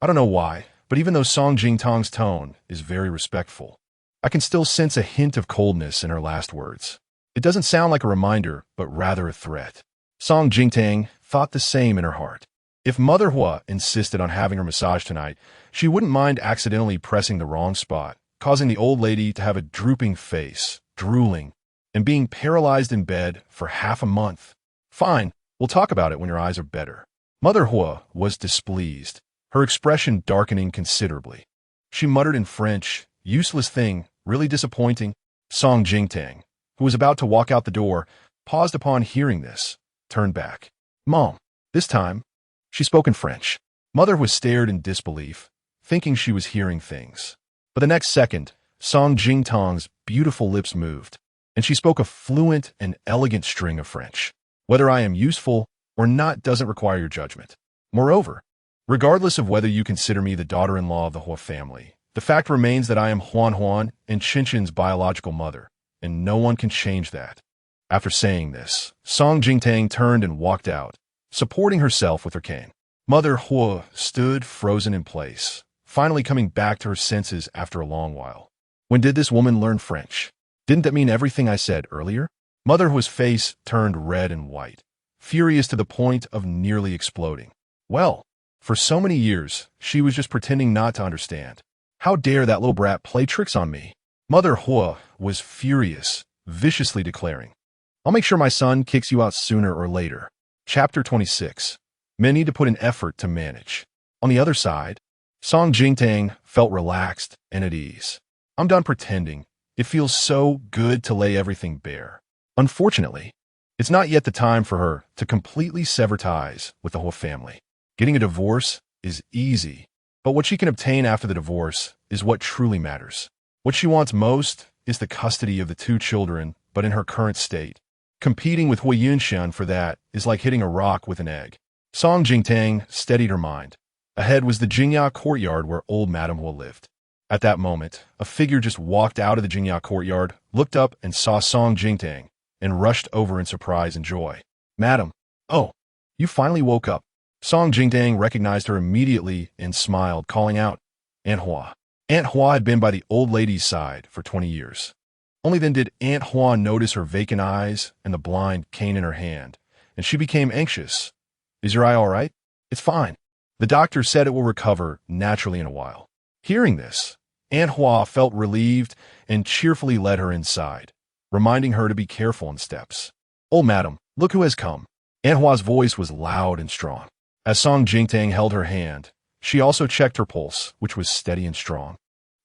I don't know why, but even though Song Jingtang's tone is very respectful, I can still sense a hint of coldness in her last words. It doesn't sound like a reminder, but rather a threat. Song Jingtang thought the same in her heart. If Mother Hua insisted on having her massage tonight, she wouldn't mind accidentally pressing the wrong spot, causing the old lady to have a drooping face, drooling, and being paralyzed in bed for half a month. "Fine, we'll talk about it when your eyes are better." Mother Hua was displeased, her expression darkening considerably. She muttered in French, "Useless thing, really disappointing." Song Jingtang, who was about to walk out the door, paused upon hearing this, turned back. "Mom." This time, she spoke in French. Mother was stared in disbelief, thinking she was hearing things. But the next second, Song Jingtang's beautiful lips moved, and she spoke a fluent and elegant string of French. "Whether I am useful or not doesn't require your judgment. Moreover, regardless of whether you consider me the daughter-in-law of the Hua family, the fact remains that I am Huan Huan and Chen biological mother, and no one can change that. After saying this, Song Jingtang turned and walked out, supporting herself with her cane. Mother Hua stood frozen in place, finally coming back to her senses after a long while. When did this woman learn French? Didn't that mean everything I said earlier? Mother Hua's face turned red and white, furious to the point of nearly exploding. Well, for so many years, she was just pretending not to understand. How dare that little brat play tricks on me? Mother Hua was furious, viciously declaring, I'll make sure my son kicks you out sooner or later. Chapter 26. Men need to put in effort to manage. On the other side, Song Jingtang felt relaxed and at ease. I'm done pretending. It feels so good to lay everything bare. Unfortunately, it's not yet the time for her to completely sever ties with the whole family. Getting a divorce is easy, but what she can obtain after the divorce is what truly matters. What she wants most is the custody of the 2 children, but in her current state. Competing with Hui Yunshan for that is like hitting a rock with an egg. Song Jingtang steadied her mind. Ahead was the Jingya courtyard where old Madame Hua lived. At that moment, a figure just walked out of the Jingya courtyard, looked up and saw Song Jingtang, and rushed over in surprise and joy. Madam, oh, you finally woke up. Song Jingtang recognized her immediately and smiled, calling out, Aunt Hua. Aunt Hua had been by the old lady's side for 20 years. Only then did Aunt Hua notice her vacant eyes and the blind cane in her hand, and she became anxious. Is your eye all right? It's fine. The doctor said it will recover naturally in a while. Hearing this, Aunt Hua felt relieved and cheerfully led her inside, reminding her to be careful in steps. Oh, madam, look who has come. Aunt Hua's voice was loud and strong. As Song Jingtang held her hand, she also checked her pulse, which was steady and strong,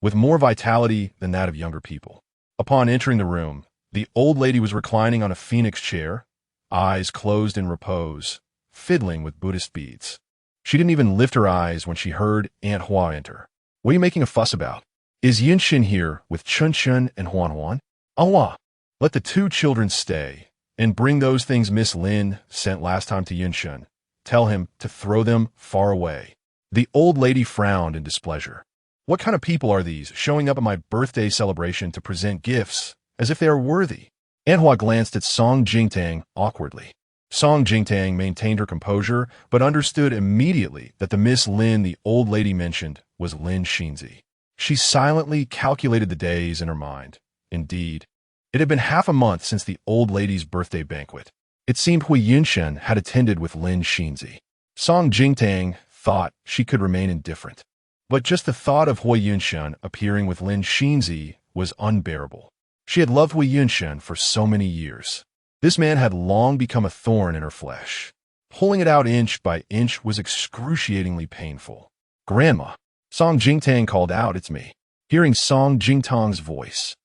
with more vitality than that of younger people. Upon entering the room, the old lady was reclining on a phoenix chair, eyes closed in repose, fiddling with Buddhist beads. She didn't even lift her eyes when she heard Aunt Hua enter. What are you making a fuss about? Is Yunshin here with Chun Chun and Huan Huan? Hua, let the 2 children stay, and bring those things Miss Lin sent last time to Yunshin. Tell him to throw them far away. The old lady frowned in displeasure. What kind of people are these showing up at my birthday celebration to present gifts as if they are worthy? Aunt Hua glanced at Song Jingtang awkwardly. Song Jingtang maintained her composure, but understood immediately that the Miss Lin the old lady mentioned was Lin Xinzi. She silently calculated the days in her mind. Indeed, it had been half a month since the old lady's birthday banquet. It seemed Hui Yunshan had attended with Lin Xinzi. Song Jingtang thought she could remain indifferent. But just the thought of Hui Yunshan appearing with Lin Xinzi was unbearable. She had loved Hui Yunshan for so many years. This man had long become a thorn in her flesh. Pulling it out inch by inch was excruciatingly painful. Grandma, Song Jingtang called out, it's me. Hearing Song Jingtang's voice,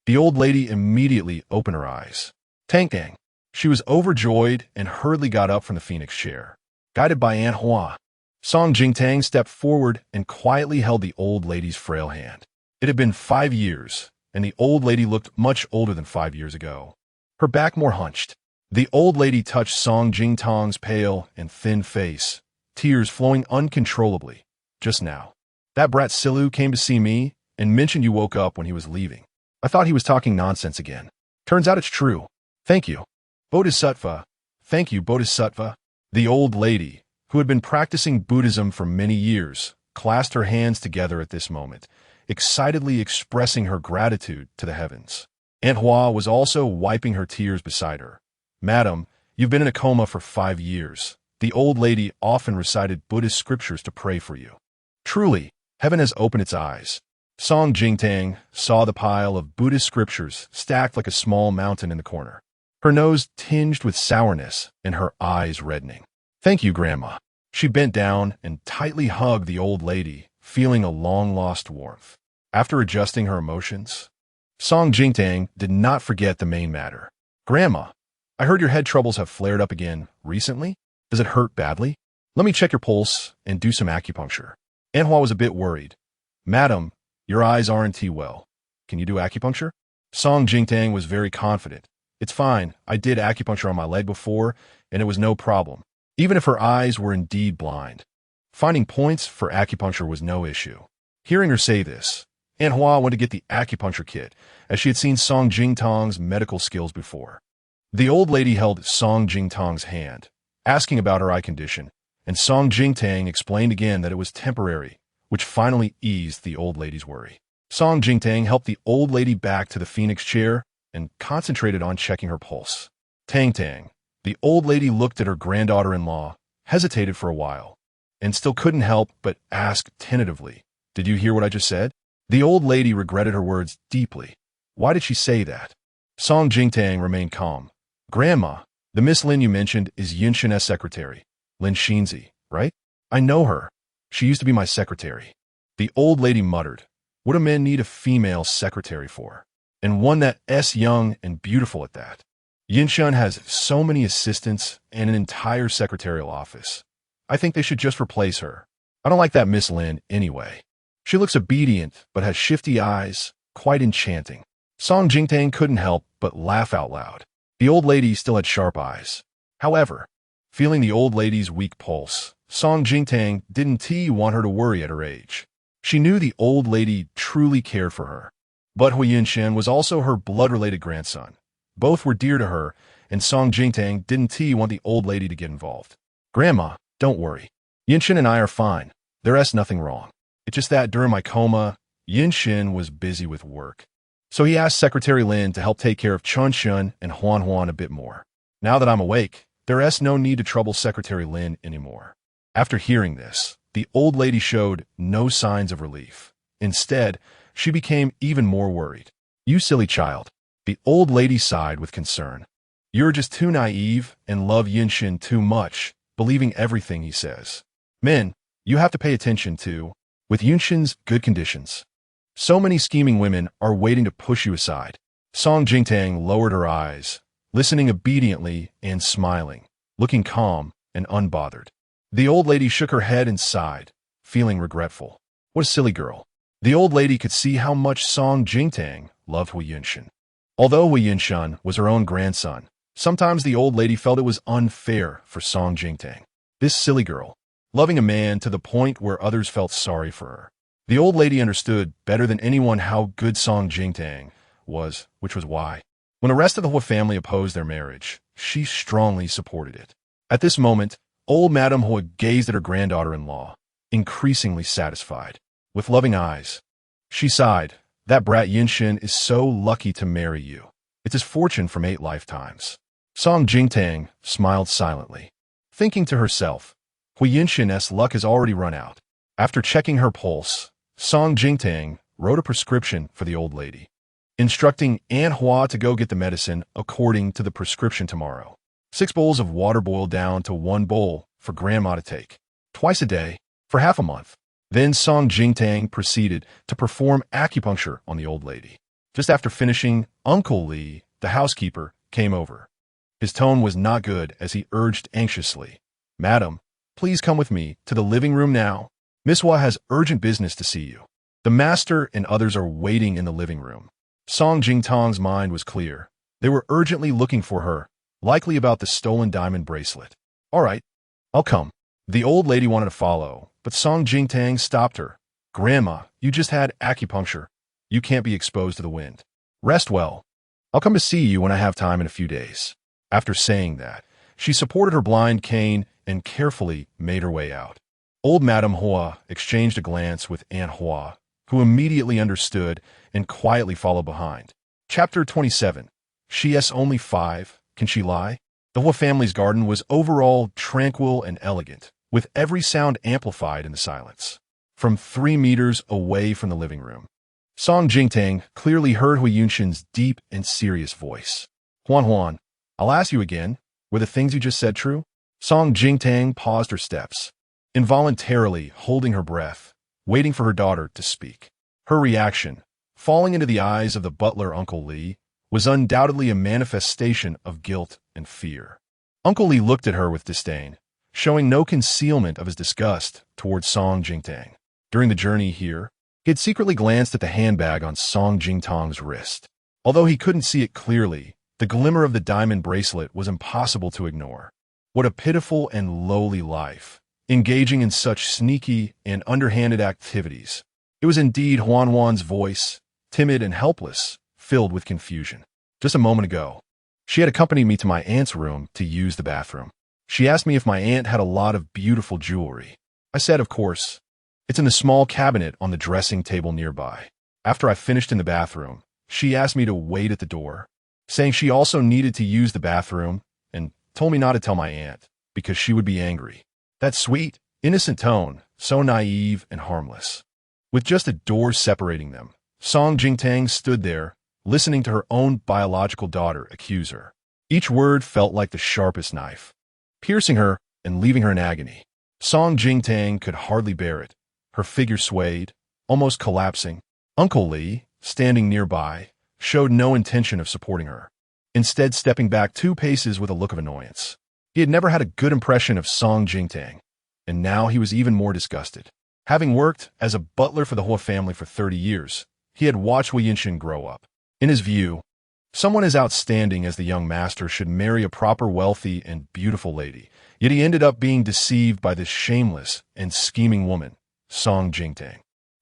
the old lady immediately opened her eyes. Tang Tang. She was overjoyed and hurriedly got up from the phoenix chair. Guided by Aunt Hua, Song Jingtang stepped forward and quietly held the old lady's frail hand. It had been 5 years, and the old lady looked much older than 5 years ago. Her back more hunched. The old lady touched Song Jingtang's pale and thin face, tears flowing uncontrollably. Just now, that brat Silu came to see me and mentioned you woke up when he was leaving. I thought he was talking nonsense again. Turns out it's true. Thank you. Bodhisattva. Thank you, Bodhisattva. The old lady, who had been practicing Buddhism for many years, clasped her hands together at this moment, excitedly expressing her gratitude to the heavens. Aunt Hua was also wiping her tears beside her. Madam, you've been in a coma for 5 years. The old lady often recited Buddhist scriptures to pray for you. Truly, heaven has opened its eyes. Song Jingtang saw the pile of Buddhist scriptures stacked like a small mountain in the corner, her nose tinged with sourness and her eyes reddening. Thank you, Grandma. She bent down and tightly hugged the old lady, feeling a long-lost warmth. After adjusting her emotions, Song Jingtang did not forget the main matter. Grandma, I heard your head troubles have flared up again recently. Does it hurt badly? Let me check your pulse and do some acupuncture. Aunt Hua was a bit worried. Madam, your eyes aren't well. Can you do acupuncture? Song Jingtang was very confident. It's fine. I did acupuncture on my leg before, and it was no problem, even if her eyes were indeed blind. Finding points for acupuncture was no issue. Hearing her say this, Aunt Hua went to get the acupuncture kit, as she had seen Song Jingtang's medical skills before. The old lady held Song Jingtang's hand, asking about her eye condition, and Song Jingtang explained again that it was temporary, which finally eased the old lady's worry. Song Jingtang helped the old lady back to the phoenix chair and concentrated on checking her pulse. Tang Tang, the old lady looked at her granddaughter-in-law, hesitated for a while, and still couldn't help but ask tentatively, "Did you hear what I just said?" The old lady regretted her words deeply. Why did she say that? Song Jingtang remained calm. "Grandma, the Miss Lin you mentioned is Yunshin's secretary. Lin Xinzi, right? I know her. She used to be my secretary." The old lady muttered, "What do men need a female secretary for? And one that's young and beautiful at that. Yunshin has so many assistants and an entire secretarial office. I think they should just replace her. I don't like that Miss Lin anyway. She looks obedient, but has shifty eyes, quite enchanting." Song Jingtang couldn't help but laugh out loud. The old lady still had sharp eyes. However, feeling the old lady's weak pulse, Song Jingtang didn't want her to worry at her age. She knew the old lady truly cared for her. But Hui Yunshin was also her blood-related grandson. Both were dear to her, and Song Jingtang didn't want the old lady to get involved. "Grandma, don't worry. Yunshin and I are fine. There's nothing wrong. It's just that during my coma, Yunshin was busy with work. So he asked Secretary Lin to help take care of Chunshun and Huan a bit more. Now that I'm awake, there's no need to trouble Secretary Lin anymore." After hearing this, the old lady showed no signs of relief. Instead, she became even more worried. "You silly child." The old lady sighed with concern. "You're just too naive and love Yunshin too much, believing everything he says. Men, you have to pay attention to, with Yunshin's good conditions. So many scheming women are waiting to push you aside." Song Jingtang lowered her eyes, listening obediently and smiling, looking calm and unbothered. The old lady shook her head and sighed, feeling regretful. What a silly girl. The old lady could see how much Song Jingtang loved Hui Yunshin. Although Hui Yunshin was her own grandson, sometimes the old lady felt it was unfair for Song Jingtang. This silly girl, loving a man to the point where others felt sorry for her. The old lady understood better than anyone how good Song Jingtang was, which was why, when the rest of the Hua family opposed their marriage, she strongly supported it. At this moment, old Madame Hua gazed at her granddaughter-in-law, increasingly satisfied. With loving eyes, she sighed, "That brat Yunshin is so lucky to marry you. It's his fortune from 8 lifetimes." Song Jingtang smiled silently, thinking to herself, Hui Yunshin's luck has already run out. After checking her pulse, Song Jingtang wrote a prescription for the old lady, instructing Aunt Hua to go get the medicine according to the prescription tomorrow. 6 bowls of water boiled down to 1 bowl for Grandma to take, twice a day, for half a month. Then Song Jingtang proceeded to perform acupuncture on the old lady. Just after finishing, Uncle Li, the housekeeper, came over. His tone was not good as he urged anxiously, "Madam, please come with me to the living room now. Miss Hua has urgent business to see you. The master and others are waiting in the living room." Song Jingtang's mind was clear. They were urgently looking for her, likely about the stolen diamond bracelet. "All right, I'll come." The old lady wanted to follow, but Song Jingtang stopped her. "Grandma, you just had acupuncture. You can't be exposed to the wind. Rest well. I'll come to see you when I have time in a few days." After saying that, she supported her blind cane and carefully made her way out. Old Madame Hua exchanged a glance with Aunt Hua, who immediately understood and quietly followed behind. Chapter 27. She is only 5. Can she lie? The Hua family's garden was overall tranquil and elegant, with every sound amplified in the silence. From 3 meters away from the living room, Song Jingtang clearly heard Hui Yunshin's deep and serious voice. Huan, I'll ask you again, were the things you just said true?" Song Jingtang paused her steps, involuntarily holding her breath, waiting for her daughter to speak. Her reaction, falling into the eyes of the butler Uncle Li, was undoubtedly a manifestation of guilt and fear. Uncle Li looked at her with disdain, showing no concealment of his disgust towards Song Jingtang. During the journey here, he had secretly glanced at the handbag on Song Jingtang's wrist. Although he couldn't see it clearly, the glimmer of the diamond bracelet was impossible to ignore. What a pitiful and lowly life, engaging in such sneaky and underhanded activities. It was indeed Huan's voice, timid and helpless, filled with confusion. Just a moment ago, She had accompanied me to my aunt's room to use the bathroom. She asked me if my aunt had a lot of beautiful jewelry. I said, of course. It's in the small cabinet on the dressing table nearby. After I finished in the bathroom, she asked me to wait at the door, saying she also needed to use the bathroom and told me not to tell my aunt because she would be angry. That sweet, innocent tone, so naive and harmless. With just a door separating them, Song Jingtang stood there, listening to her own biological daughter accuse her. Each word felt like the sharpest knife, piercing her and leaving her in agony. Song Jingtang could hardly bear it. Her figure swayed, almost collapsing. Uncle Lee, standing nearby, showed no intention of supporting her, instead stepping back 2 paces with a look of annoyance. He had never had a good impression of Song Jingtang, and now he was even more disgusted. Having worked as a butler for the Hua family for 30 years, he had watched Hui Yunshin grow up. In his view, someone as outstanding as the young master should marry a proper, wealthy, and beautiful lady. Yet he ended up being deceived by this shameless and scheming woman, Song Jingtang.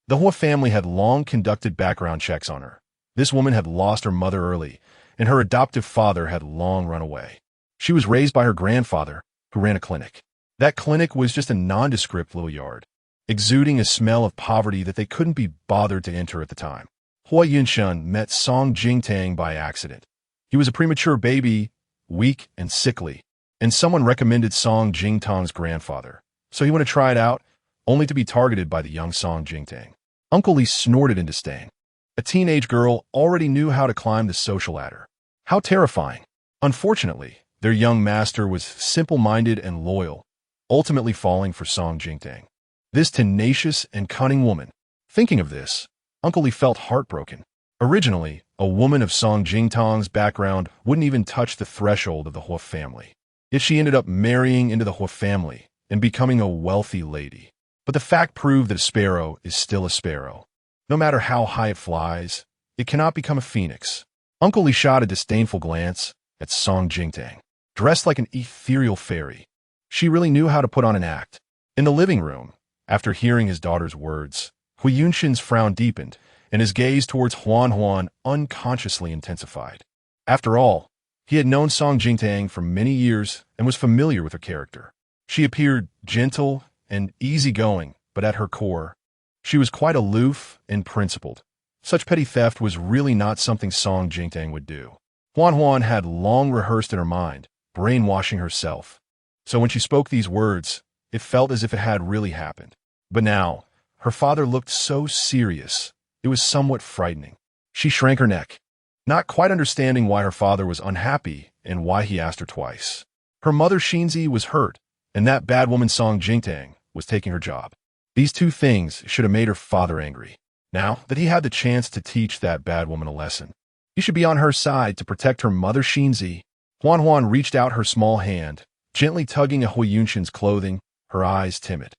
The Hua family had long conducted background checks on her. This woman had lost her mother early, and her adoptive father had long run away. She was raised by her grandfather, who ran a clinic. That clinic was just a nondescript little yard, exuding a smell of poverty that they couldn't be bothered to enter at the time. Hui Yunshin met Song Jingtang by accident. He was a premature baby, weak and sickly, and someone recommended Song Jingtang's grandfather. So he went to try it out, only to be targeted by the young Song Jingtang. Uncle Lee snorted in disdain. A teenage girl already knew how to climb the social ladder. How terrifying. Unfortunately, their young master was simple-minded and loyal, ultimately falling for Song Jingtang. This tenacious and cunning woman. Thinking of this, Uncle Lee felt heartbroken. Originally, a woman of Song Jingtang's background wouldn't even touch the threshold of the Hua family. Yet she ended up marrying into the Hua family and becoming a wealthy lady. But the fact proved that a sparrow is still a sparrow. No matter how high it flies, it cannot become a phoenix. Uncle Lee shot a disdainful glance at Song Jingtang. Dressed like an ethereal fairy, she really knew how to put on an act. In the living room, after hearing his daughter's words, Hui Yunshin's frown deepened, and his gaze towards Huan unconsciously intensified. After all, he had known Song Jingtang for many years and was familiar with her character. She appeared gentle and easygoing, but at her core, she was quite aloof and principled. Such petty theft was really not something Song Jingtang would do. Huan had long rehearsed in her mind, brainwashing herself. So when she spoke these words, it felt as if it had really happened. But now, her father looked so serious, it was somewhat frightening. She shrank her neck, not quite understanding why her father was unhappy and why he asked her twice. Her mother Xinzi was hurt, and that bad woman Song Jingtang was taking her job. These 2 things should have made her father angry. Now that he had the chance to teach that bad woman a lesson, he should be on her side to protect her mother Xinzi. Huan reached out her small hand, gently tugging at Hui Yunshin's clothing, her eyes timid.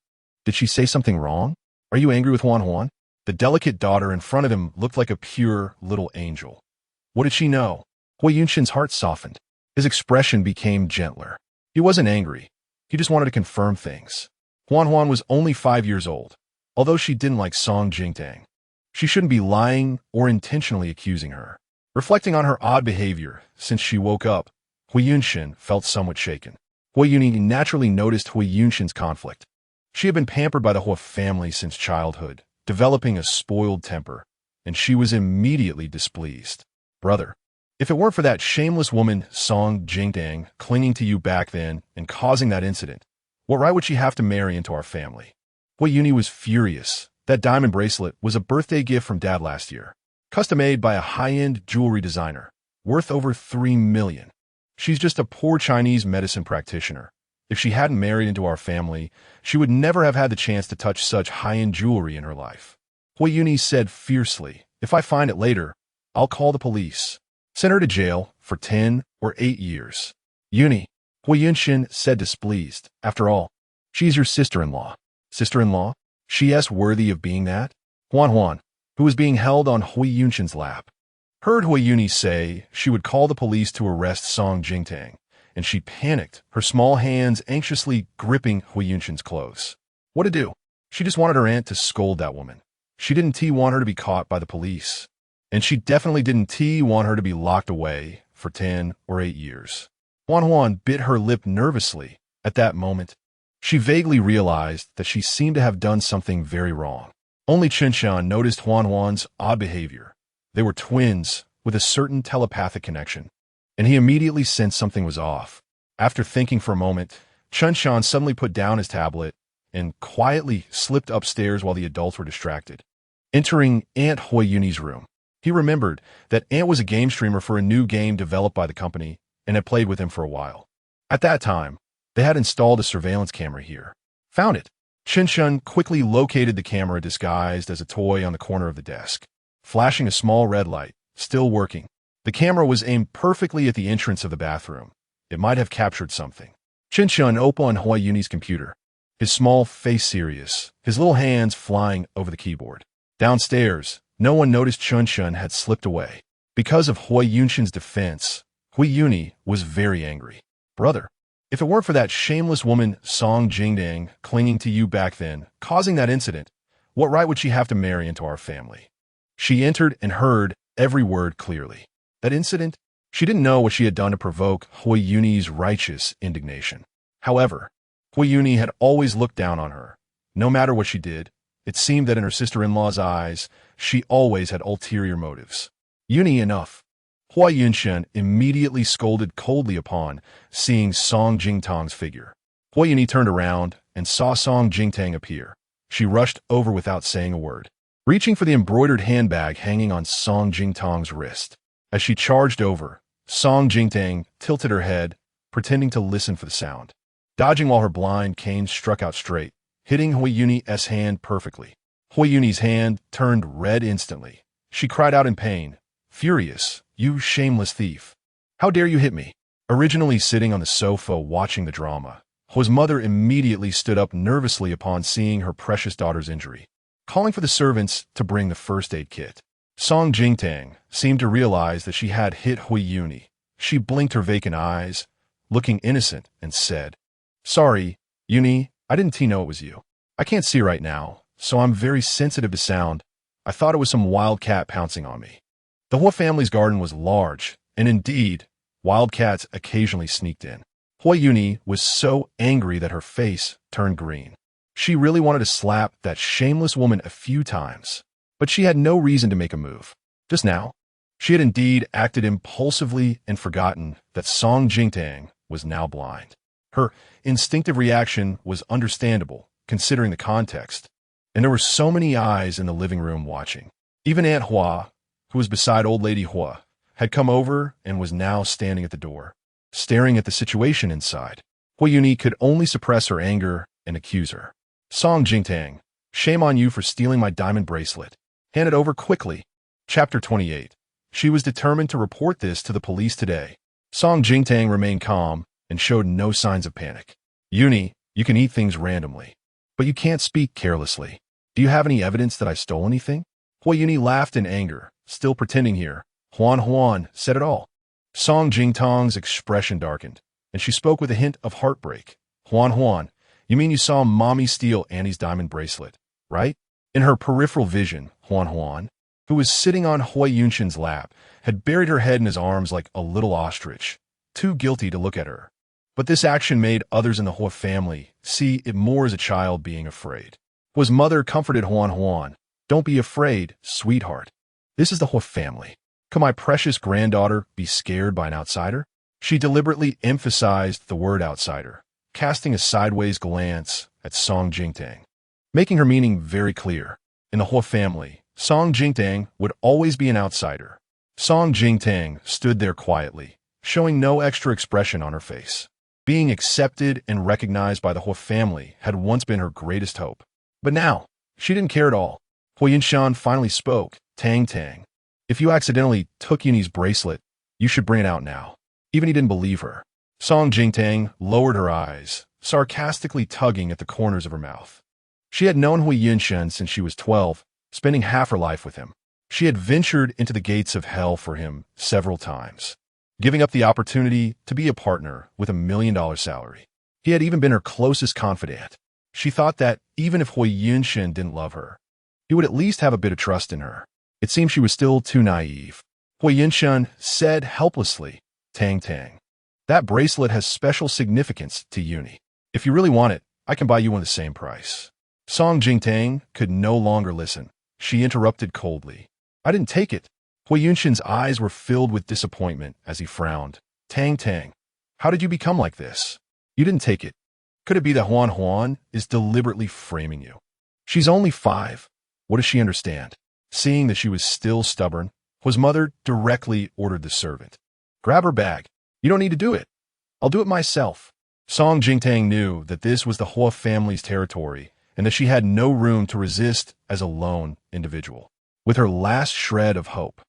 Did she say something wrong? Are you angry with Huan? The delicate daughter in front of him looked like a pure little angel. What did she know? Hui Yunshin's heart softened. His expression became gentler. He wasn't angry. He just wanted to confirm things. Huan was only 5 years old, although she didn't like Song Jingtang. She shouldn't be lying or intentionally accusing her. Reflecting on her odd behavior since she woke up, Hui Yunshin felt somewhat shaken. Hui Yunshin naturally noticed Hui Yunshin's conflict. She had been pampered by the Hua family since childhood, developing a spoiled temper, and she was immediately displeased. Brother, if it weren't for that shameless woman, Song Jingtang, clinging to you back then and causing that incident, what right would she have to marry into our family? Hui Yunshin was furious. That diamond bracelet was a birthday gift from Dad last year, custom-made by a high-end jewelry designer, worth over 3 million. She's just a poor Chinese medicine practitioner. If she hadn't married into our family, she would never have had the chance to touch such high-end jewelry in her life. Hui Yunshin said fiercely, if I find it later, I'll call the police. Send her to jail for 10 or 8 years. Yunshin, Hui Yunshin said displeased. After all, she's your sister-in-law. Sister-in-law? She is worthy of being that? Huan, who was being held on Hui Yunshin's lap, heard Hui Yunshin say she would call the police to arrest Song Jingtang, and she panicked, her small hands anxiously gripping Hui Yunshin's clothes. What to do? She just wanted her aunt to scold that woman. She didn't want her to be caught by the police. And she definitely didn't want her to be locked away for 10 or 8 years. Huan bit her lip nervously. At that moment, she vaguely realized that she seemed to have done something very wrong. Only Qinshan noticed Huan's odd behavior. They were twins with a certain telepathic connection, and he immediately sensed something was off. After thinking for a moment, Qinshan suddenly put down his tablet and quietly slipped upstairs while the adults were distracted. Entering Aunt Huiyuni's room, he remembered that Aunt was a game streamer for a new game developed by the company and had played with him for a while. At that time, they had installed a surveillance camera here. Found it. Qinshan quickly located the camera disguised as a toy on the corner of the desk, flashing a small red light, still working. The camera was aimed perfectly at the entrance of the bathroom. It might have captured something. Qinshan opened Huiyuni's computer, his small face serious, his little hands flying over the keyboard. Downstairs, no one noticed Qinshan had slipped away. Because of Huiyunshan's defense, Huiyuni was very angry. Brother, if it weren't for that shameless woman Song Jingdang clinging to you back then, causing that incident, what right would she have to marry into our family? She entered and heard every word clearly. That incident? She didn't know what she had done to provoke Huiyuni's righteous indignation. However, Huiyuni had always looked down on her. No matter what she did, it seemed that in her sister-in-law's eyes, she always had ulterior motives. Yuni enough. Huiyunshan immediately scolded coldly upon seeing Song Jingtang's figure. Huiyuni turned around and saw Song Jingtang appear. She rushed over without saying a word, reaching for the embroidered handbag hanging on Song Jingtang's wrist. As she charged over, Song Jingtang tilted her head, pretending to listen for the sound, dodging while her blind cane struck out straight, hitting Huiyuni's hand perfectly. Huiyuni's hand turned red instantly. She cried out in pain, furious, "You shameless thief! How dare you hit me?" Originally sitting on the sofa watching the drama, Hui's mother immediately stood up nervously upon seeing her precious daughter's injury, calling for the servants to bring the first aid kit. Song Jingtang seemed to realize that she had hit Huiyuni. She blinked her vacant eyes, looking innocent, and said, "Sorry, Yuni, I didn't know it was you. I can't see right now, so I'm very sensitive to sound. I thought it was some wild cat pouncing on me." The Hua family's garden was large, and indeed, wildcats occasionally sneaked in. Huiyuni was so angry that her face turned green. She really wanted to slap that shameless woman a few times, but she had no reason to make a move. Just now, she had indeed acted impulsively and forgotten that Song Jingtang was now blind. Her instinctive reaction was understandable, considering the context, and there were so many eyes in the living room watching. Even Aunt Hua, who was beside Old Lady Hua, had come over and was now standing at the door, staring at the situation inside. Huiyuni could only suppress her anger and accuse her. "Song Jingtang, shame on you for stealing my diamond bracelet. Hand it over quickly." Chapter 28. She was determined to report this to the police today. Song Jingtang remained calm and showed no signs of panic. "Yuni, you can eat things randomly, but you can't speak carelessly. Do you have any evidence that I stole anything?" Huiyuni laughed in anger, still pretending here. Huan said it all. Song Jingtang's expression darkened, and she spoke with a hint of heartbreak. Huan, you mean you saw Mommy steal Annie's diamond bracelet, right?" In her peripheral vision, Huan, who was sitting on Huiyunshan's lap, had buried her head in his arms like a little ostrich, too guilty to look at her. But this action made others in the Hua family see it more as a child being afraid. Hua's mother comforted Huan. "Don't be afraid, sweetheart. This is the Hua family. Could my precious granddaughter be scared by an outsider?" She deliberately emphasized the word outsider, casting a sideways glance at Song Jingtang, making her meaning very clear. In the Hua family, Song Jingtang would always be an outsider. Song Jingtang stood there quietly, showing no extra expression on her face. Being accepted and recognized by the Hua family had once been her greatest hope. But now, she didn't care at all. Huiyunshan finally spoke. Tang, if you accidentally took Yuni's bracelet, you should bring it out now." Even he didn't believe her. Song Jingtang lowered her eyes, sarcastically tugging at the corners of her mouth. She had known Huiyunshan since she was 12, spending half her life with him. She had ventured into the gates of hell for him several times, giving up the opportunity to be a partner with $1 million salary. He had even been her closest confidant. She thought that even if Huiyunshan didn't love her, he would at least have a bit of trust in her. It seemed she was still too naive. Huiyunshan said helplessly, Tang Tang. That bracelet has special significance to Uni. If you really want it, I can buy you one at the same price. Song Jingtang could no longer listen. She interrupted coldly. I didn't take it. Hui Yunshin's eyes were filled with disappointment as he frowned. Tang Tang, how did you become like this? You didn't take it. Could it be that Huan Huan is deliberately framing you? She's only 5. What does she understand? Seeing that she was still stubborn, Hua's mother directly ordered the servant. Grab her bag. You don't need to do it. I'll do it myself. Song Jingtang knew that this was the Hua family's territory and that she had no room to resist as a lone individual. With her last shred of hope,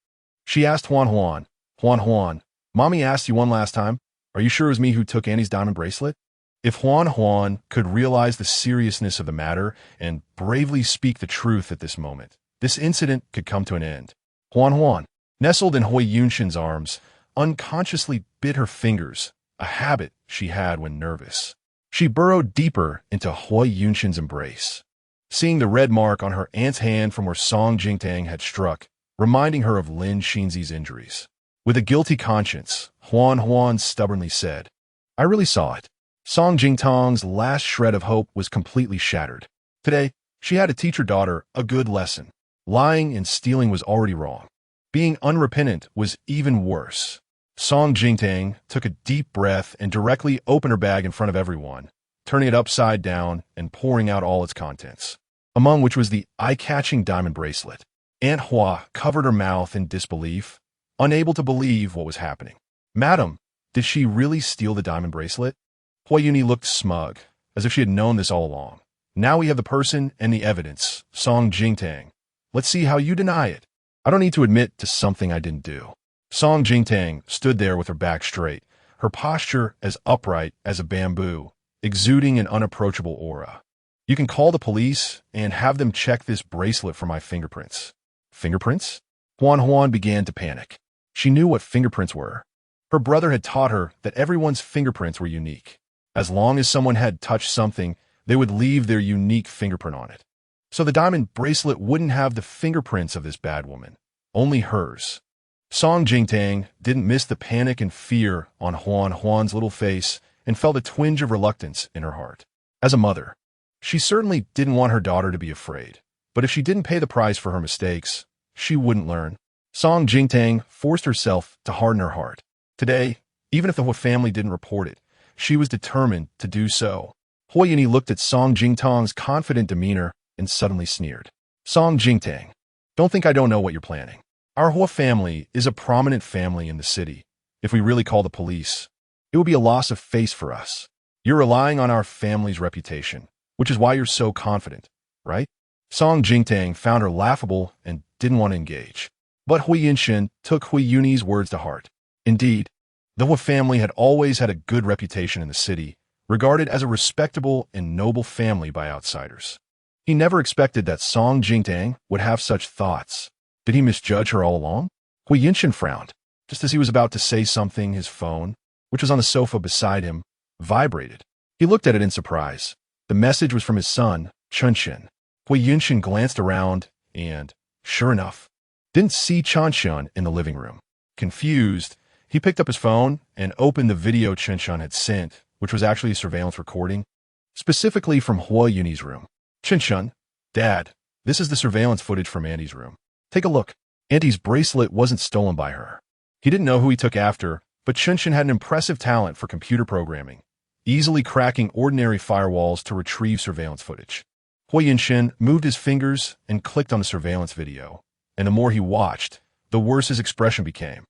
she asked Huan Huan, Mommy asked you one last time. Are you sure it was me who took Annie's diamond bracelet? If Huan could realize the seriousness of the matter and bravely speak the truth at this moment, this incident could come to an end. Huan, nestled in Hui Yunshin's arms, unconsciously bit her fingers, a habit she had when nervous. She burrowed deeper into Hui Yunshin's embrace, seeing the red mark on her aunt's hand from where Song Jingtang had struck, reminding her of Lin Xinzi's injuries. With a guilty conscience, Huan stubbornly said, I really saw it. Song Jingtang's last shred of hope was completely shattered. Today, she had to teach her daughter a good lesson. Lying and stealing was already wrong. Being unrepentant was even worse. Song Jingtang took a deep breath and directly opened her bag in front of everyone, turning it upside down and pouring out all its contents, among which was the eye-catching diamond bracelet. Aunt Hua covered her mouth in disbelief, unable to believe what was happening. Madam, did she really steal the diamond bracelet? Hui Yuni looked smug, as if she had known this all along. Now we have the person and the evidence, Song Jingtang. Let's see how you deny it. I don't need to admit to something I didn't do. Song Jingtang stood there with her back straight, her posture as upright as a bamboo, exuding an unapproachable aura. You can call the police and have them check this bracelet for my fingerprints. Fingerprints? Huan began to panic. She knew what fingerprints were. Her brother had taught her that everyone's fingerprints were unique. As long as someone had touched something, they would leave their unique fingerprint on it. So the diamond bracelet wouldn't have the fingerprints of this bad woman, only hers. Song Jingtang didn't miss the panic and fear on Huan's little face and felt a twinge of reluctance in her heart. As a mother, she certainly didn't want her daughter to be afraid, but if she didn't pay the price for her mistakes, she wouldn't learn. Song Jingtang forced herself to harden her heart. Today, even if the Hua family didn't report it, she was determined to do so. Hui Yuni looked at Song Jingtang's confident demeanor and suddenly sneered. Song Jingtang, don't think I don't know what you're planning. Our Hua family is a prominent family in the city. If we really call the police, it would be a loss of face for us. You're relying on our family's reputation, which is why you're so confident, right? Song Jingtang found her laughable and didn't want to engage. But Hui Yunshin took Hui Yuni's words to heart. Indeed, the Hua family had always had a good reputation in the city, regarded as a respectable and noble family by outsiders. He never expected that Song Jingtang would have such thoughts. Did he misjudge her all along? Hui Yunshin frowned. Just as he was about to say something, his phone, which was on the sofa beside him, vibrated. He looked at it in surprise. The message was from his son, Chunshin. Hui Yunshin glanced around and, sure enough, didn't see Chunshin in the living room. Confused, he picked up his phone and opened the video Chunshin had sent, which was actually a surveillance recording, specifically from Hua Yuni's room. Chunshin, Dad, this is the surveillance footage from Andy's room. Take a look. Andy's bracelet wasn't stolen by her. He didn't know who he took after, but Chunshin had an impressive talent for computer programming, easily cracking ordinary firewalls to retrieve surveillance footage. Hui Yunshin moved his fingers and clicked on the surveillance video, and the more he watched, the worse his expression became.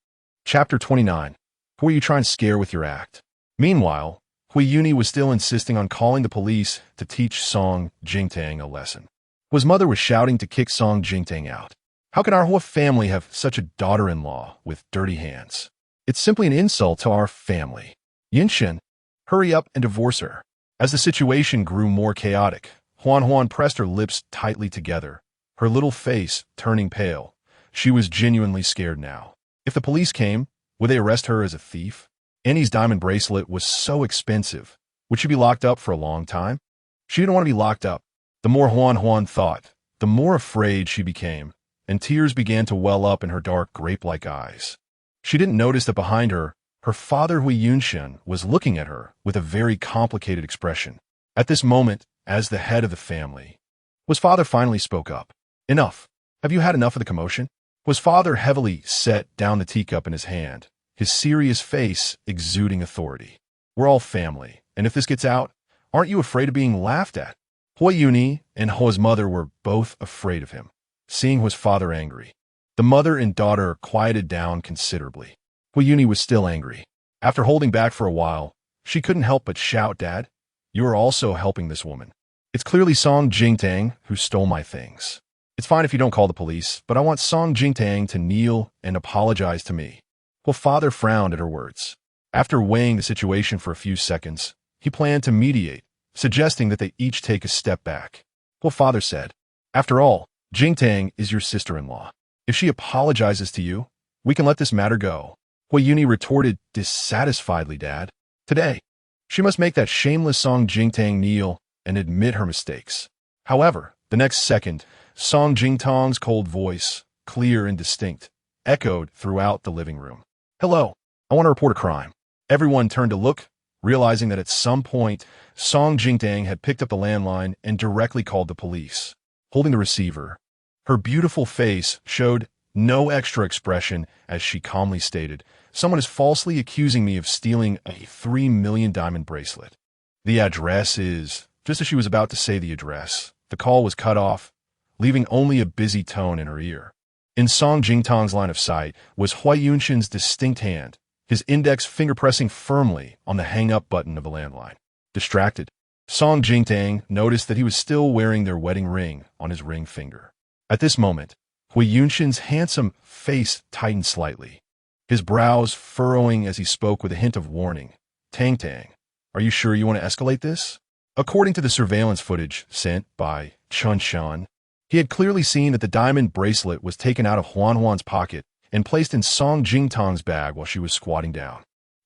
Chapter 29. Who are you trying to scare with your act? Meanwhile, Hui Yuni was still insisting on calling the police to teach Song Jingtang a lesson. Hua's mother was shouting to kick Song Jingtang out. How can our Hua family have such a daughter-in-law with dirty hands? It's simply an insult to our family. Yunshin, hurry up and divorce her. As the situation grew more chaotic, Huan pressed her lips tightly together, her little face turning pale. She was genuinely scared now. If the police came, would they arrest her as a thief? Annie's diamond bracelet was so expensive. Would she be locked up for a long time? She didn't want to be locked up. The more Huan thought, the more afraid she became, and tears began to well up in her dark grape-like eyes. She didn't notice that behind her Her father Hui Yunshen was looking at her with a very complicated expression. At this moment, as the head of the family, Hui's father finally spoke up. Enough. Have you had enough of the commotion? Hui's father heavily set down the teacup in his hand, his serious face exuding authority. We're all family, and if this gets out, aren't you afraid of being laughed at? Hui Yuni and Hui's mother were both afraid of him, seeing Hui's father angry. The mother and daughter quieted down considerably. Hui Yuni was still angry. After holding back for a while, she couldn't help but shout, "Dad, you are also helping this woman. It's clearly Song Jingtang who stole my things. It's fine if you don't call the police, but I want Song Jingtang to kneel and apologize to me." Hui's father frowned at her words. After weighing the situation for a few seconds, he planned to mediate, suggesting that they each take a step back. Hui's father said, "After all, Jingtang is your sister-in-law. If she apologizes to you, we can let this matter go." Hui Yuni retorted dissatisfiedly, "Dad, today, she must make that shameless Song Jingtang kneel and admit her mistakes." However, the next second, Song Jingtang's cold voice, clear and distinct, echoed throughout the living room. "Hello, I want to report a crime." Everyone turned to look, realizing that at some point, Song Jingtang had picked up the landline and directly called the police. Holding the receiver, her beautiful face showed no extra expression as she calmly stated, "Someone is falsely accusing me of stealing a 3 million diamond bracelet. The address is..." Just as she was about to say the address, the call was cut off, leaving only a busy tone in her ear. In Song Jingtang's line of sight was Hui Yunshen's distinct hand, his index finger pressing firmly on the hang-up button of the landline. Distracted, Song Jingtang noticed that he was still wearing their wedding ring on his ring finger. At this moment, Hui Yunshen's handsome face tightened slightly, his brows furrowing as he spoke with a hint of warning. "Tang Tang, are you sure you want to escalate this?" According to the surveillance footage sent by Chun Shan, he had clearly seen that the diamond bracelet was taken out of Huan Huan's pocket and placed in Song Jingtang's bag while she was squatting down.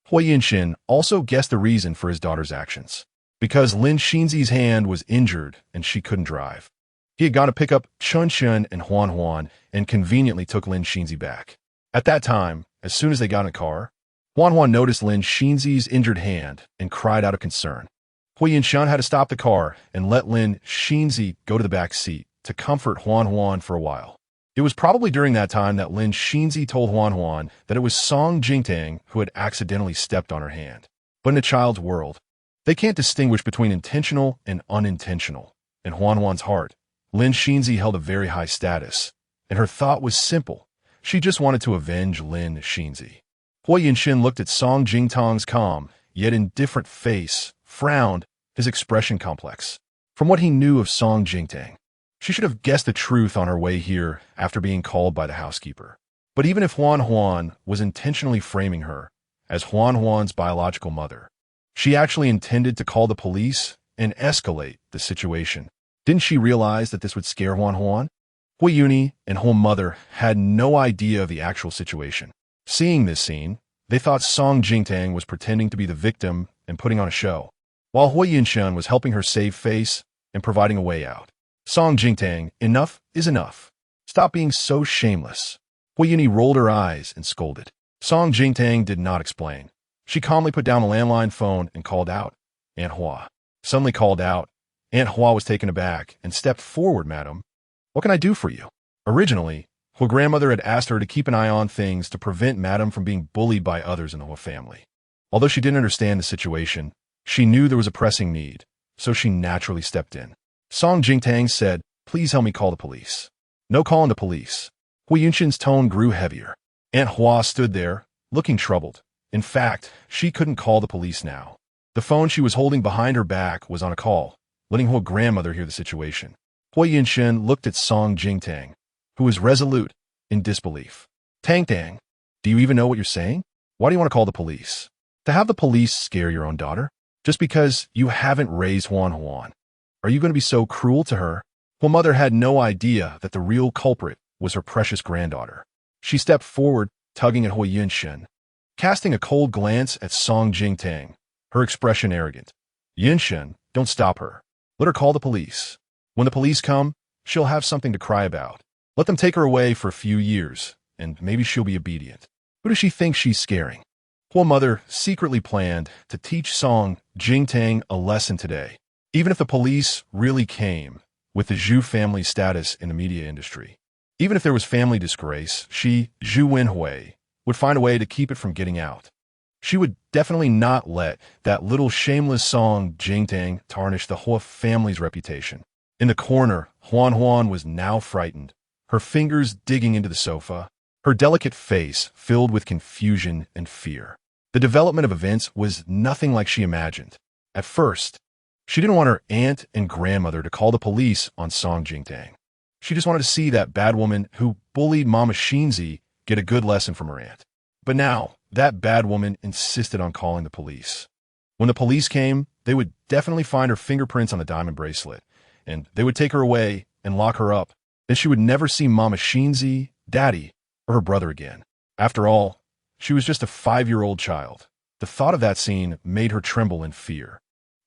Hui Yunshen also guessed the reason for his daughter's actions. Because Lin Xinzi's hand was injured and she couldn't drive. He had gone to pick up Chun Shan and Huan Huan and conveniently took Lin Xinzi back. At that time, as soon as they got in the car, Huan Huan noticed Lin Xinzi's injured hand and cried out of concern. Hui Yunshen had to stop the car and let Lin Xinzi go to the back seat to comfort Huan Huan for a while. It was probably during that time that Lin Xinzi told Huan Huan that it was Song Jingtang who had accidentally stepped on her hand. But in a child's world, they can't distinguish between intentional and unintentional. In Huan Huan's heart, Lin Xinzi held a very high status, and her thought was simple. She just wanted to avenge Lin Xinzi. Hui Yunshen looked at Song Jingtang's calm, yet indifferent face, frowned, his expression complex. From what he knew of Song Jingtang, she should have guessed the truth on her way here after being called by the housekeeper. But even if Huan Huan was intentionally framing her as Huan Huan's biological mother, she actually intended to call the police and escalate the situation. Didn't she realize that this would scare Huan Huan? Hui Yuni and Hui's mother had no idea of the actual situation. Seeing this scene, they thought Song Jingtang was pretending to be the victim and putting on a show, while Hui Yunshen was helping her save face and providing a way out. Song Jingtang, enough is enough. Stop being so shameless. Hui Yuni rolled her eyes and scolded. Song Jingtang did not explain. She calmly put down the landline phone and called out, "Aunt Hua." Suddenly called out, Aunt Hua was taken aback and stepped forward, "Madam, what can I do for you?" Originally, Hui's grandmother had asked her to keep an eye on things to prevent Madam from being bullied by others in the Hui family. Although she didn't understand the situation, she knew there was a pressing need, so she naturally stepped in. Song Jingtang said, "Please help me call the police." "No calling the police." Hui Yunshen's tone grew heavier. Aunt Hua stood there, looking troubled. In fact, she couldn't call the police now. The phone she was holding behind her back was on a call, letting Hui's grandmother hear the situation. Hui Yunshen looked at Song Jingtang, who was resolute in disbelief. "Tang Tang, do you even know what you're saying? Why do you want to call the police? To have the police scare your own daughter? Just because you haven't raised Huan Huan? Are you going to be so cruel to her?" Hui's mother had no idea that the real culprit was her precious granddaughter. She stepped forward, tugging at Hui Yunshen, casting a cold glance at Song Jingtang, her expression arrogant. "Yunshen, don't stop her. Let her call the police. When the police come, she'll have something to cry about. Let them take her away for a few years, and maybe she'll be obedient. Who does she think she's scaring?" Hua mother secretly planned to teach Song Jingtang a lesson today, even if the police really came, with the Zhu family's status in the media industry. Even if there was family disgrace, she, Zhu Wenhui, would find a way to keep it from getting out. She would definitely not let that little shameless Song Jingtang tarnish the Hua family's reputation. In the corner, Huan Huan was now frightened, her fingers digging into the sofa, her delicate face filled with confusion and fear. The development of events was nothing like she imagined. At first, she didn't want her aunt and grandmother to call the police on Song Jingtang. She just wanted to see that bad woman who bullied Mama Shinzi get a good lesson from her aunt. But now, that bad woman insisted on calling the police. When the police came, they would definitely find her fingerprints on the diamond bracelet, and they would take her away and lock her up. Then she would never see Mama Shinzi, Daddy, or her brother again. After all, she was just a 5-year-old child. The thought of that scene made her tremble in fear.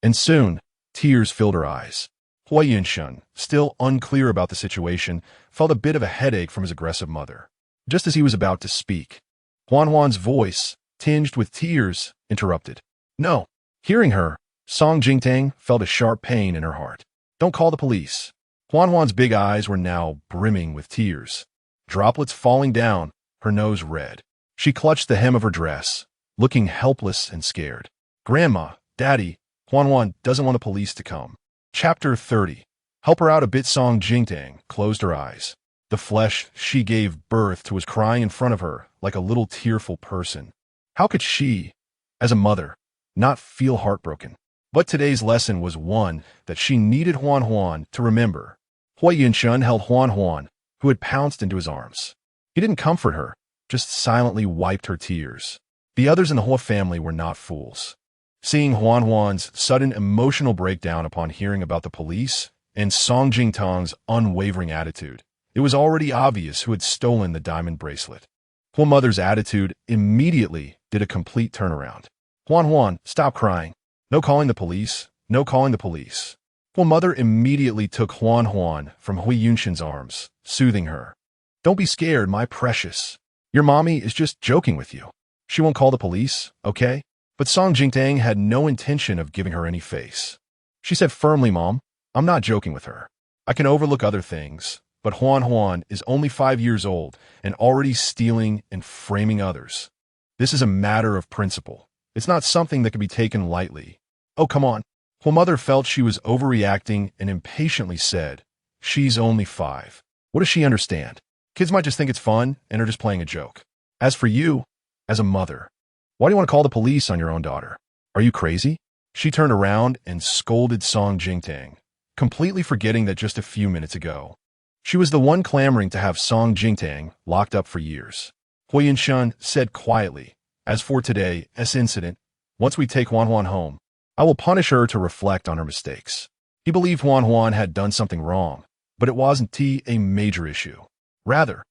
And soon, tears filled her eyes. Hua Yunshun, still unclear about the situation, felt a bit of a headache from his aggressive mother. Just as he was about to speak, Huan Huan's voice, tinged with tears, interrupted. No. Hearing her, Song Jingtang felt a sharp pain in her heart. Don't call the police. Huan Huan's big eyes were now brimming with tears, droplets falling down, her nose red. She clutched the hem of her dress, looking helpless and scared. Grandma, Daddy, Huan Huan doesn't want the police to come. Chapter 30. Help her out a bit. Song Jingtang closed her eyes. The flesh she gave birth to was crying in front of her like a little tearful person. How could she, as a mother, not feel heartbroken? But today's lesson was one that she needed Huan Huan to remember. Hua Yunshun held Huan Huan, who had pounced into his arms. He didn't comfort her, just silently wiped her tears. The others in the Hua family were not fools. Seeing Huan Huan's sudden emotional breakdown upon hearing about the police and Song Jingtang's unwavering attitude, it was already obvious who had stolen the diamond bracelet. Hua mother's attitude immediately did a complete turnaround. Huan Huan, stop crying. No calling the police. No calling the police. Hua mother immediately took Huan Huan from Hui Yunshun's arms, soothing her. Don't be scared, my precious. Your mommy is just joking with you. She won't call the police, okay? But Song Jingtang had no intention of giving her any face. She said firmly, Mom, I'm not joking with her. I can overlook other things, but Huan Huan is only 5 years old and already stealing and framing others. This is a matter of principle. It's not something that can be taken lightly. Oh, come on. Hua mother felt she was overreacting and impatiently said, she's only 5. What does she understand? Kids might just think it's fun and are just playing a joke. As for you, as a mother, why do you want to call the police on your own daughter? Are you crazy? She turned around and scolded Song Jingtang, completely forgetting that just a few minutes ago, she was the one clamoring to have Song Jingtang locked up for years. Hua Yunshun said quietly, as for today's incident, once we take Huan Huan home, I will punish her to reflect on her mistakes. He believed Huan Huan had done something wrong, but it wasn't a major issue. Rather,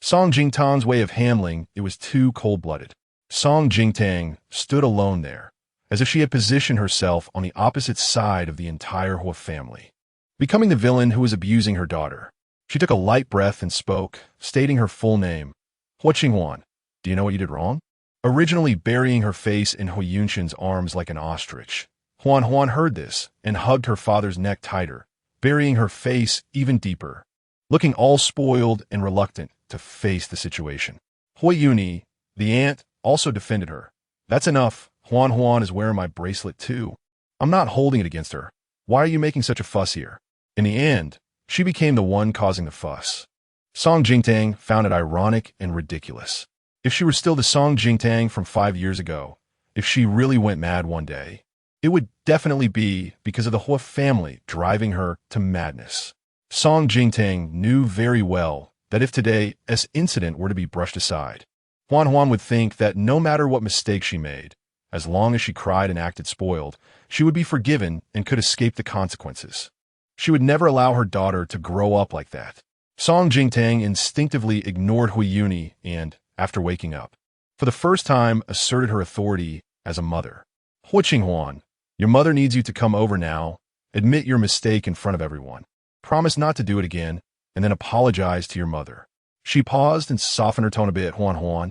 Song Jingtang's way of handling it was too cold-blooded. Song Jingtang stood alone there, as if she had positioned herself on the opposite side of the entire Hua family, becoming the villain who was abusing her daughter. She took a light breath and spoke, stating her full name. Hua Qinghuan, do you know what you did wrong? Originally burying her face in Hui Yunshun's arms like an ostrich, Huan Huan heard this and hugged her father's neck tighter, burying her face even deeper, looking all spoiled and reluctant to face the situation. Hui Yuni, the aunt, also defended her. That's enough. Huan Huan is wearing my bracelet too. I'm not holding it against her. Why are you making such a fuss here? In the end, she became the one causing the fuss. Song Jingtang found it ironic and ridiculous. If she were still the Song Jingtang from 5 years ago, if she really went mad one day, it would definitely be because of the Hua family driving her to madness. Song Jingtang knew very well that if today's incident were to be brushed aside, Huan Huan would think that no matter what mistake she made, as long as she cried and acted spoiled, she would be forgiven and could escape the consequences. She would never allow her daughter to grow up like that. Song Jingtang instinctively ignored Hui Yuni and, after waking up, for the first time asserted her authority as a mother. Hua Qinghuan, your mother needs you to come over now, admit your mistake in front of everyone, promise not to do it again, and then apologize to your mother. She paused and softened her tone a bit. Huan Huan,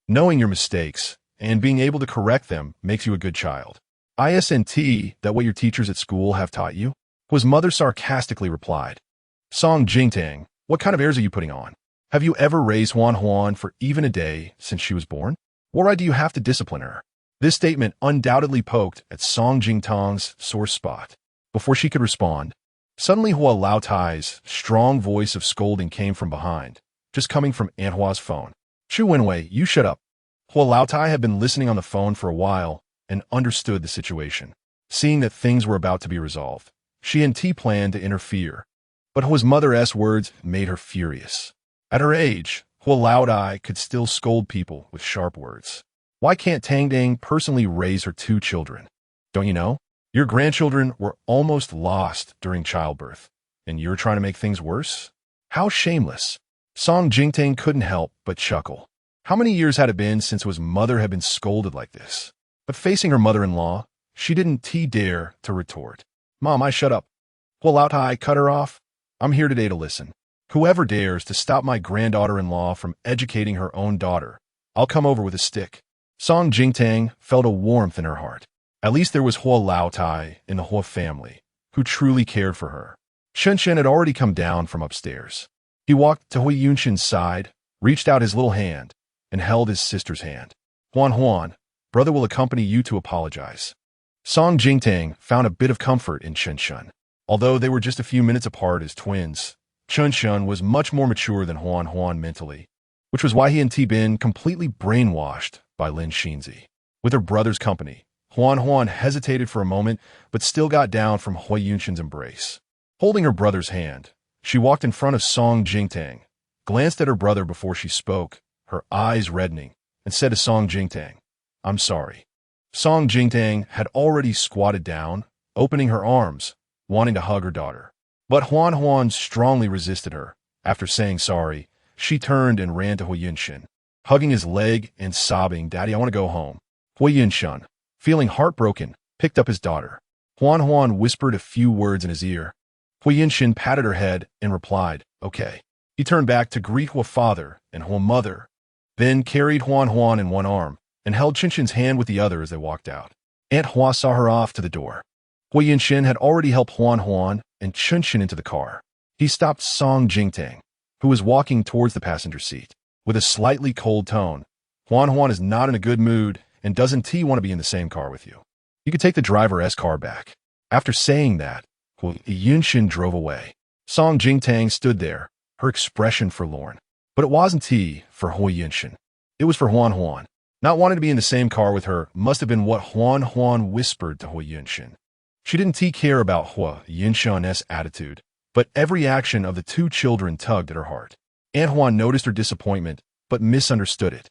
knowing your mistakes and being able to correct them makes you a good child. Isn't that what your teachers at school have taught you? Hua's mother sarcastically replied. Song Jingtang, what kind of airs are you putting on? Have you ever raised Huan for even a day since she was born? Why do you have to discipline her? This statement undoubtedly poked at Song Jingtang's sore spot. Before she could respond, suddenly Hua Laotai's strong voice of scolding came from behind, just coming from Aunt Hua's phone. Chu Wenwei, you shut up. Hua Laotai had been listening on the phone for a while and understood the situation. Seeing that things were about to be resolved, she and T planned to interfere. But Hua's mother's words made her furious. At her age, Hua Laotai could still scold people with sharp words. Why can't Tang Dang personally raise her 2 children? Don't you know? Your grandchildren were almost lost during childbirth, and you're trying to make things worse? How shameless. Song Jingtang couldn't help but chuckle. How many years had it been since Hua's mother had been scolded like this? But facing her mother-in-law, she didn't dare to retort. Mom, I shut up. Hua Laotai cut her off. I'm here today to listen. Whoever dares to stop my granddaughter-in-law from educating her own daughter, I'll come over with a stick. Song Jingtang felt a warmth in her heart. At least there was Hua Laotai in the Hua family, who truly cared for her. Shen had already come down from upstairs. He walked to Hui Yunshin's side, reached out his little hand, and held his sister's hand. Huan, brother will accompany you to apologize. Song Jingtang found a bit of comfort in Shen. Although they were just a few minutes apart as twins, Shen was much more mature than Huan mentally, which was why he and T-Bin completely brainwashed by Lin Xinzi. With her brother's company, Huan hesitated for a moment, but still got down from Hui Yunshin's embrace. Holding her brother's hand, she walked in front of Song Jingtang, glanced at her brother before she spoke, her eyes reddening, and said to Song Jingtang, I'm sorry. Song Jingtang had already squatted down, opening her arms, wanting to hug her daughter. But Huan strongly resisted her. After saying sorry, she turned and ran to Hui Yunshin, hugging his leg and sobbing, Daddy, I want to go home. Hui Yunshin, feeling heartbroken, picked up his daughter. Huan whispered a few words in his ear. Hui Yunshin patted her head and replied, okay. He turned back to greet Hua father and Hua mother, then carried Huan in one arm and held Chinchin's hand with the other as they walked out. Aunt Hua saw her off to the door. Hui Yunshin had already helped Huan and Chinchin into the car. He stopped Song Jingtang, who was walking towards the passenger seat. With a slightly cold tone, Huan is not in a good mood and doesn't want to be in the same car with you. You could take the driver's car back. After saying that, Hui Yunshin drove away. Song Jingtang stood there, her expression forlorn. But it wasn't for Hui Yunshin. It was for Huan. Not wanting to be in the same car with her must have been what Huan whispered to Hui Yunshin. She didn't care about Hua Yunshin's attitude, but every action of the 2 children tugged at her heart. Aunt Hua noticed her disappointment, but misunderstood it.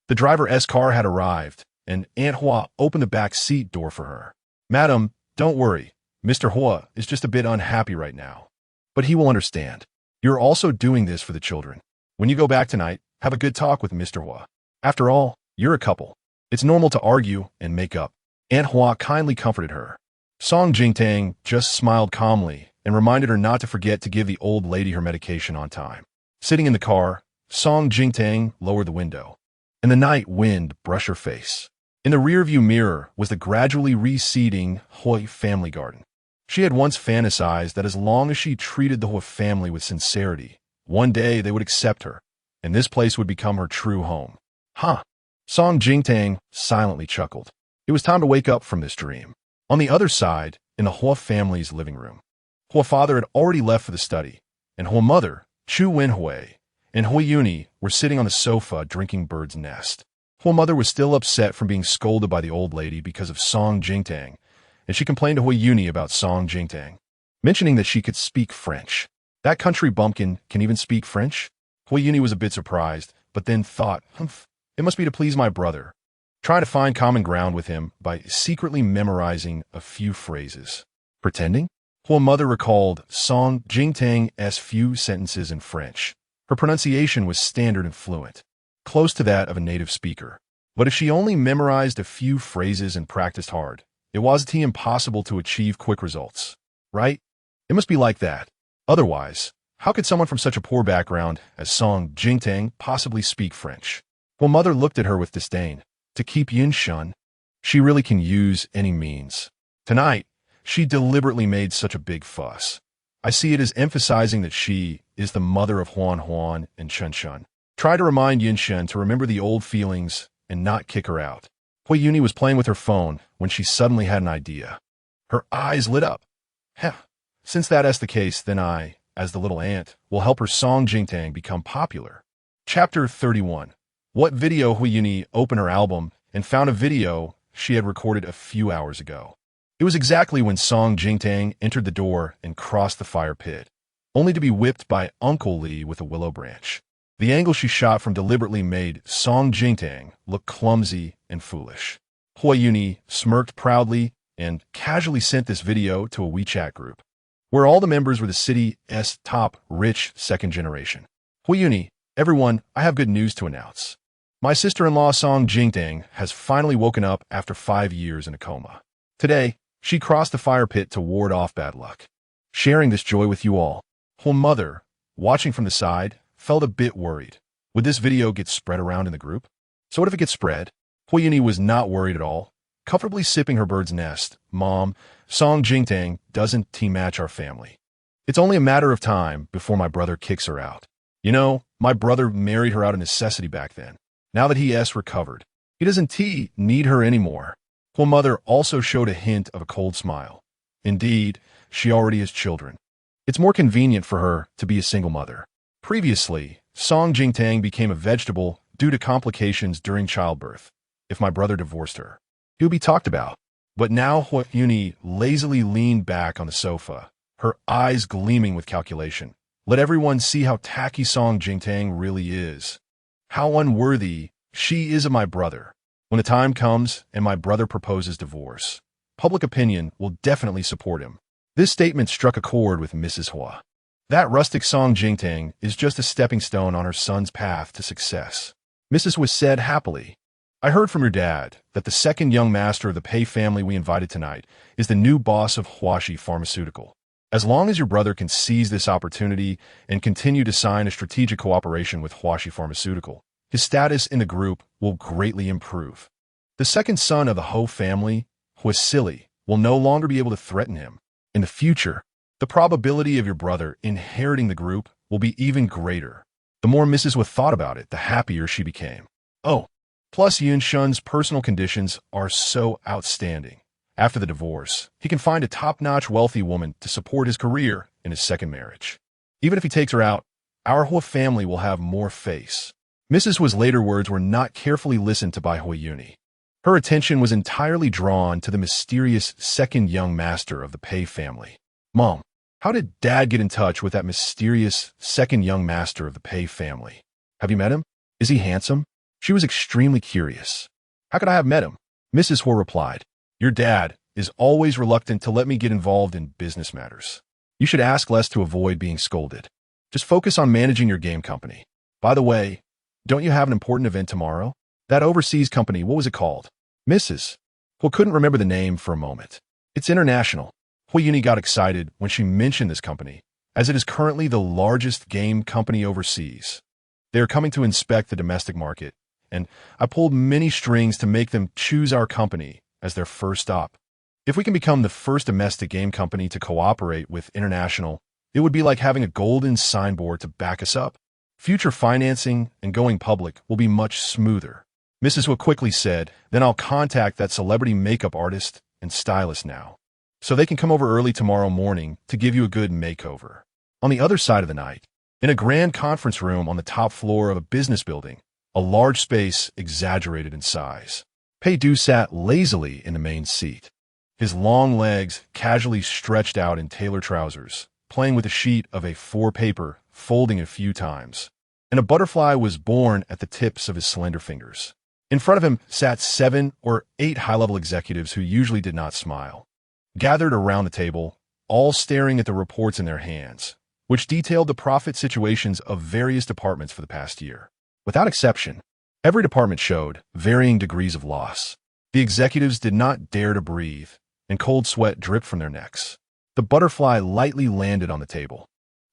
The driver's car had arrived, and Aunt Hua opened the back seat door for her. Madam, don't worry. Mr. Hua is just a bit unhappy right now. But he will understand. You're also doing this for the children. When you go back tonight, have a good talk with Mr. Hua. After all, you're a couple. It's normal to argue and make up. Aunt Hua kindly comforted her. Song Jingtang just smiled calmly and reminded her not to forget to give the old lady her medication on time. Sitting in the car, Song Jingtang lowered the window, and the night wind brushed her face. In the rearview mirror was the gradually receding Hui family garden. She had once fantasized that as long as she treated the Hui family with sincerity, one day they would accept her, and this place would become her true home. Song Jingtang silently chuckled. It was time to wake up from this dream. On the other side, in the Hua family's living room, Hua father had already left for the study, and Hua mother, Chu Wenhui, and Hui Yuni were sitting on the sofa drinking bird's nest. Hua mother was still upset from being scolded by the old lady because of Song Jingtang, and she complained to Hui Yuni about Song Jingtang, mentioning that she could speak French. That country bumpkin can even speak French? Hui Yuni was a bit surprised, but then thought, it must be to please my brother. Trying to find common ground with him by secretly memorizing a few phrases. Pretending? Hua mother recalled Song Jingtang's few sentences in French. Her pronunciation was standard and fluent, close to that of a native speaker. But if she only memorized a few phrases and practiced hard, it wasn't impossible to achieve quick results. Right? It must be like that. Otherwise, how could someone from such a poor background as Song Jingtang possibly speak French? Hua mother looked at her with disdain. to keep Yin Shun. She really can use any means. Tonight, she deliberately made such a big fuss. I see it as emphasizing that she is the mother of Huan Huan and Chun Chun. Try to remind Yin Shun to remember the old feelings and not kick her out. Hui Yuni was playing with her phone when she suddenly had an idea. Her eyes lit up. Heh, since that is the case, then I, as the little ant, will help her Song Jingtang become popular. Chapter 31. What video? Hui Yuni opened her album and found a video she had recorded a few hours ago. It was exactly when Song Jingtang entered the door and crossed the fire pit, only to be whipped by Uncle Li with a willow branch. The angle she shot from deliberately made Song Jingtang look clumsy and foolish. Hui Yuni smirked proudly and casually sent this video to a WeChat group, where all the members were the city's top rich second generation. Hui Yuni, everyone, I have good news to announce. My sister-in-law Song Jingtang has finally woken up after 5 years in a coma. Today, she crossed the fire pit to ward off bad luck. Sharing this joy with you all. Her mother, watching from the side, felt a bit worried. Would this video get spread around in the group? So what if it gets spread? Hui Yuni was not worried at all, comfortably sipping her bird's nest. Mom, Song Jingtang doesn't team-match our family. It's only a matter of time before my brother kicks her out. You know, my brother married her out of necessity back then. Now that he has recovered, he doesn't need her anymore. Her mother also showed a hint of a cold smile. Indeed, she already has children. It's more convenient for her to be a single mother. Previously, Song Jingtang became a vegetable due to complications during childbirth. If my brother divorced her, he would be talked about. But now Hui Yuni lazily leaned back on the sofa, her eyes gleaming with calculation. Let everyone see how tacky Song Jingtang really is. How unworthy she is of my brother. When the time comes and my brother proposes divorce, public opinion will definitely support him. This statement struck a chord with Mrs. Hua. That rustic Song Jingtang is just a stepping stone on her son's path to success. Mrs. Hua said happily, I heard from your dad that the second young master of the Pei family we invited tonight is the new boss of Huaxi Pharmaceutical. As long as your brother can seize this opportunity and continue to sign a strategic cooperation with Huaxi Pharmaceutical, his status in the group will greatly improve. The second son of the Ho family, Huasili, will no longer be able to threaten him. In the future, the probability of your brother inheriting the group will be even greater. The more Mrs. Hua thought about it, the happier she became. Oh, plus Yun Shun's personal conditions are so outstanding. After the divorce, he can find a top-notch wealthy woman to support his career in his second marriage. Even if he takes her out, our Hua family will have more face. Mrs. Hua's later words were not carefully listened to by Hui Yuni. Her attention was entirely drawn to the mysterious second young master of the Pei family. Mom, how did Dad get in touch with that mysterious second young master of the Pei family? Have you met him? Is he handsome? She was extremely curious. How could I have met him? Mrs. Hua replied, Your dad is always reluctant to let me get involved in business matters. You should ask less to avoid being scolded. Just focus on managing your game company. By the way, don't you have an important event tomorrow? That overseas company, what was it called? Mrs. Hua couldn't remember the name for a moment. It's international. Hui Yuni got excited when she mentioned this company, as it is currently the largest game company overseas. They are coming to inspect the domestic market, and I pulled many strings to make them choose our company as their first stop. If we can become the first domestic game company to cooperate with international, it would be like having a golden signboard to back us up. Future financing and going public will be much smoother. Mrs. Hua quickly said, then I'll contact that celebrity makeup artist and stylist now, so they can come over early tomorrow morning to give you a good makeover. On the other side of the night, in a grand conference room on the top floor of a business building, a large space exaggerated in size, Pei Du sat lazily in the main seat, his long legs casually stretched out in tailor trousers, playing with a sheet of A4 paper, folding a few times, and a butterfly was born at the tips of his slender fingers. In front of him sat 7 or 8 high-level executives who usually did not smile, gathered around the table, all staring at the reports in their hands, which detailed the profit situations of various departments for the past year. Without exception, every department showed varying degrees of loss. The executives did not dare to breathe, and cold sweat dripped from their necks. The butterfly lightly landed on the table.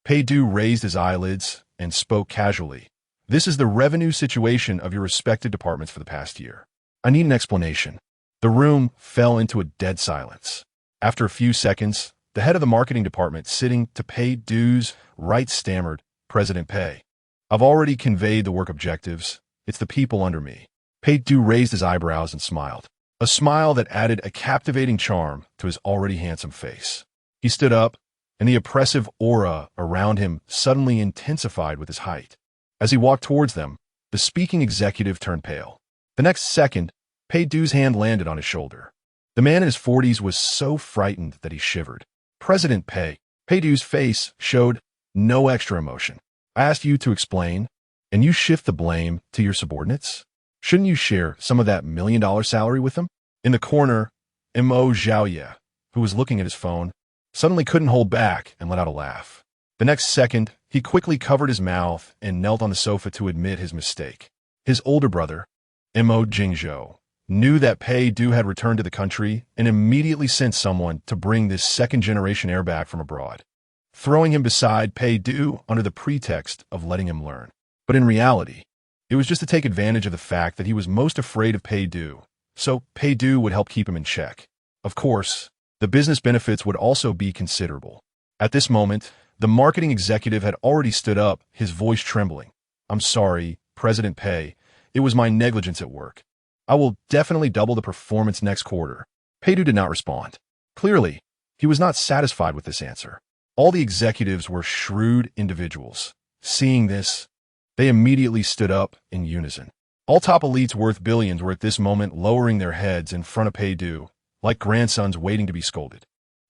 Pei Du raised his eyelids and spoke casually. This is the revenue situation of your respective departments for the past year. I need an explanation. The room fell into a dead silence. After a few seconds, the head of the marketing department sitting to pay dues right stammered, President Pei. I've already conveyed the work objectives. It's the people under me. Pei Du raised his eyebrows and smiled. A smile that added a captivating charm to his already handsome face. He stood up, and the oppressive aura around him suddenly intensified with his height. As he walked towards them, the speaking executive turned pale. The next second, Pei Du's hand landed on his shoulder. The man in his 40s was so frightened that he shivered. President Pei. Pei Du's face showed no extra emotion. I asked you to explain, and you shift the blame to your subordinates? Shouldn't you share some of that $1 million salary with them? In the corner, Mo Zhaoye, who was looking at his phone, suddenly couldn't hold back and let out a laugh. The next second, he quickly covered his mouth and knelt on the sofa to admit his mistake. His older brother, Mo Jingzhou, knew that Pei Du had returned to the country and immediately sent someone to bring this second-generation heir back from abroad, throwing him beside Pei Du under the pretext of letting him learn. But in reality, it was just to take advantage of the fact that he was most afraid of Pei Du, so Pei Du would help keep him in check. Of course, the business benefits would also be considerable. At this moment, the marketing executive had already stood up, his voice trembling. I'm sorry, President Pei. It was my negligence at work. I will definitely double the performance next quarter. Pei Du did not respond. Clearly, he was not satisfied with this answer. All the executives were shrewd individuals. Seeing this, they immediately stood up in unison. All top elites worth billions were at this moment lowering their heads in front of Pei Du, like grandsons waiting to be scolded.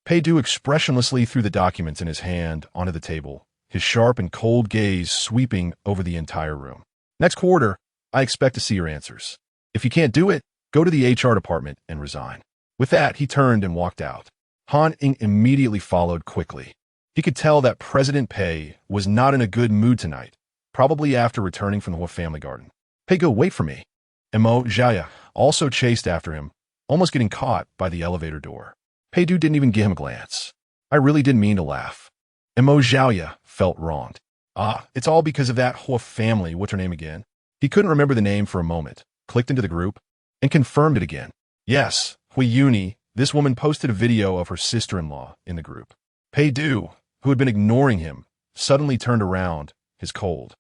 Pei Du expressionlessly threw the documents in his hand onto the table, his sharp and cold gaze sweeping over the entire room. Next quarter, I expect to see your answers. If you can't do it, go to the HR department and resign. With that, he turned and walked out. Han Ying immediately followed quickly. He could tell that President Pei was not in a good mood tonight, probably after returning from the Hua family garden. Pei Go, wait for me. Mo Zhaoye also chased after him, almost getting caught by the elevator door. Pei Du didn't even give him a glance. I really didn't mean to laugh. Mo Zhaoye felt wronged. It's all because of that Hua family, what's her name again? He couldn't remember the name for a moment, clicked into the group, and confirmed it again. Yes, Hui Yuni, this woman posted a video of her sister-in-law in the group. Pei Du, who had been ignoring him, suddenly turned around, his cold,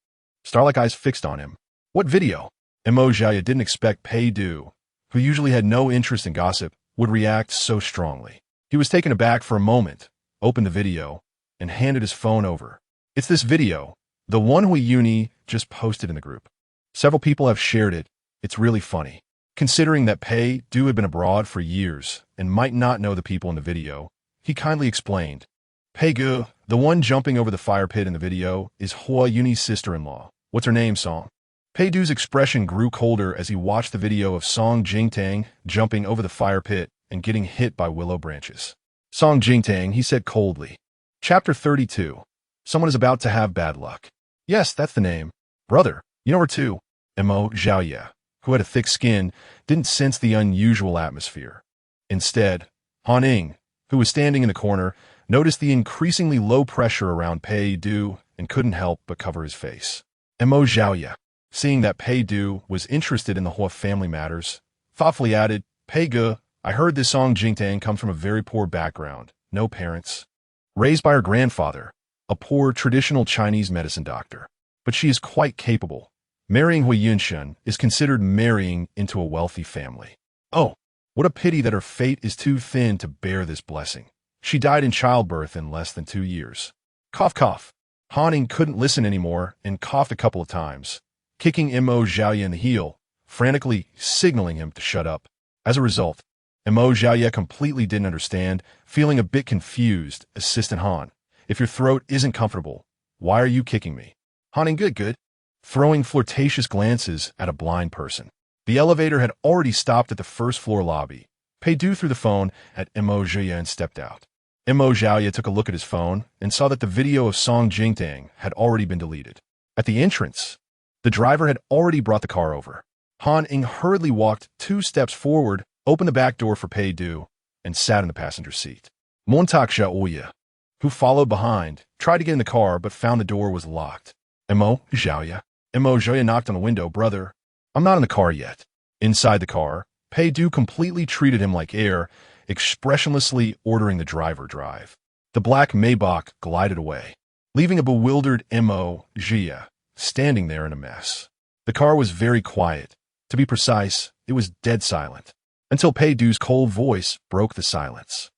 star-like eyes fixed on him. What video? Mo Zhaoye didn't expect Pei Du, who usually had no interest in gossip, would react so strongly. He was taken aback for a moment, opened the video, and handed his phone over. It's this video, the one Hui Yuni just posted in the group. Several people have shared it. It's really funny. Considering that Pei Du had been abroad for years and might not know the people in the video, he kindly explained. Pei Gu, the one jumping over the fire pit in the video, is Hua Yuni's sister-in-law. What's her name, Song? Pei Du's expression grew colder as he watched the video of Song Jingtang jumping over the fire pit and getting hit by willow branches. Song Jingtang, he said coldly. Chapter 32. Someone is about to have bad luck. Yes, that's the name. Brother, you know her too. Mo Zhaoye, who had a thick skin, didn't sense the unusual atmosphere. Instead, Han Ying, who was standing in the corner, noticed the increasingly low pressure around Pei Du and couldn't help but cover his face. Mo Zhaoye, seeing that Pei Du was interested in the Hua family matters, thoughtfully added, Pei Gu, I heard this Song Jingtang comes from a very poor background, no parents. Raised by her grandfather, a poor traditional Chinese medicine doctor. But she is quite capable. Marrying Hui Yunshan is considered marrying into a wealthy family. Oh, what a pity that her fate is too thin to bear this blessing. She died in childbirth in less than 2 years. Cough, cough. Han Ying couldn't listen anymore and coughed a couple of times, kicking Mo Zhaoye in the heel, frantically signaling him to shut up. As a result, Mo Zhaoye completely didn't understand, feeling a bit confused. Assistant Han, if your throat isn't comfortable, why are you kicking me? Han Ying, good. Throwing flirtatious glances at a blind person. The elevator had already stopped at the first-floor lobby. Pei Du threw the phone at Mo Zhaoye and stepped out. Mo Zhaoye took a look at his phone and saw that the video of Song Jingtang had already been deleted. At the entrance, the driver had already brought the car over. Han Ying hurriedly walked 2 steps forward, opened the back door for Pei Du, and sat in the passenger seat. Montak Zhaoye, who followed behind, tried to get in the car but found the door was locked. Mo Zhaoye knocked on the window. Brother, I'm not in the car yet. Inside the car, Pei Du completely treated him like air, expressionlessly ordering the driver drive. The black Maybach glided away, leaving a bewildered Mo. Jia standing there in a mess. The car was very quiet. To be precise, it was dead silent, until Pei Du's cold voice broke the silence.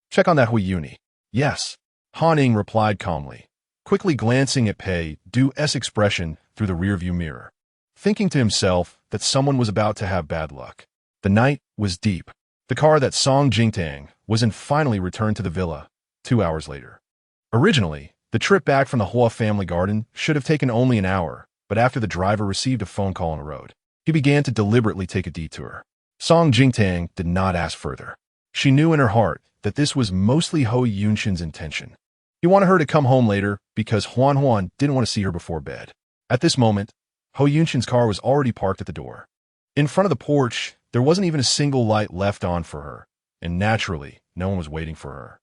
"Check on that Hui Yuni." "Yes," Han Ing replied calmly, quickly glancing at Pei Du's expression through the rearview mirror, thinking to himself that someone was about to have bad luck. The night was deep. The car that Song Jingtang was in finally returned to the villa 2 hours later. Originally, the trip back from the Hua family garden should have taken only an hour, but after the driver received a phone call on the road, he began to deliberately take a detour. Song Jingtang did not ask further. She knew in her heart that this was mostly Ho Yunshin's intention. He wanted her to come home later because Huan Huan didn't want to see her before bed. At this moment, Ho Yunshin's car was already parked at the door. In front of the porch, there wasn't even a single light left on for her, and naturally, no one was waiting for her.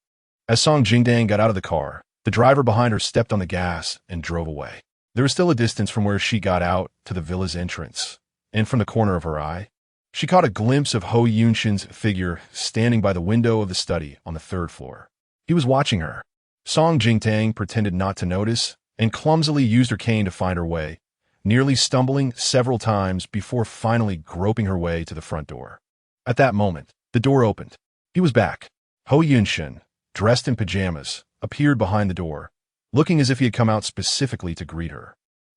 As Song Jingtang got out of the car, the driver behind her stepped on the gas and drove away. There was still a distance from where she got out to the villa's entrance, and from the corner of her eye, she caught a glimpse of Ho Yunshin's figure standing by the window of the study on the 3rd floor. He was watching her. Song Jingtang pretended not to notice and clumsily used her cane to find her way, nearly stumbling several times before finally groping her way to the front door. At that moment, the door opened. He was back. Ho Yunshin, dressed in pajamas, appeared behind the door, looking as if he had come out specifically to greet her.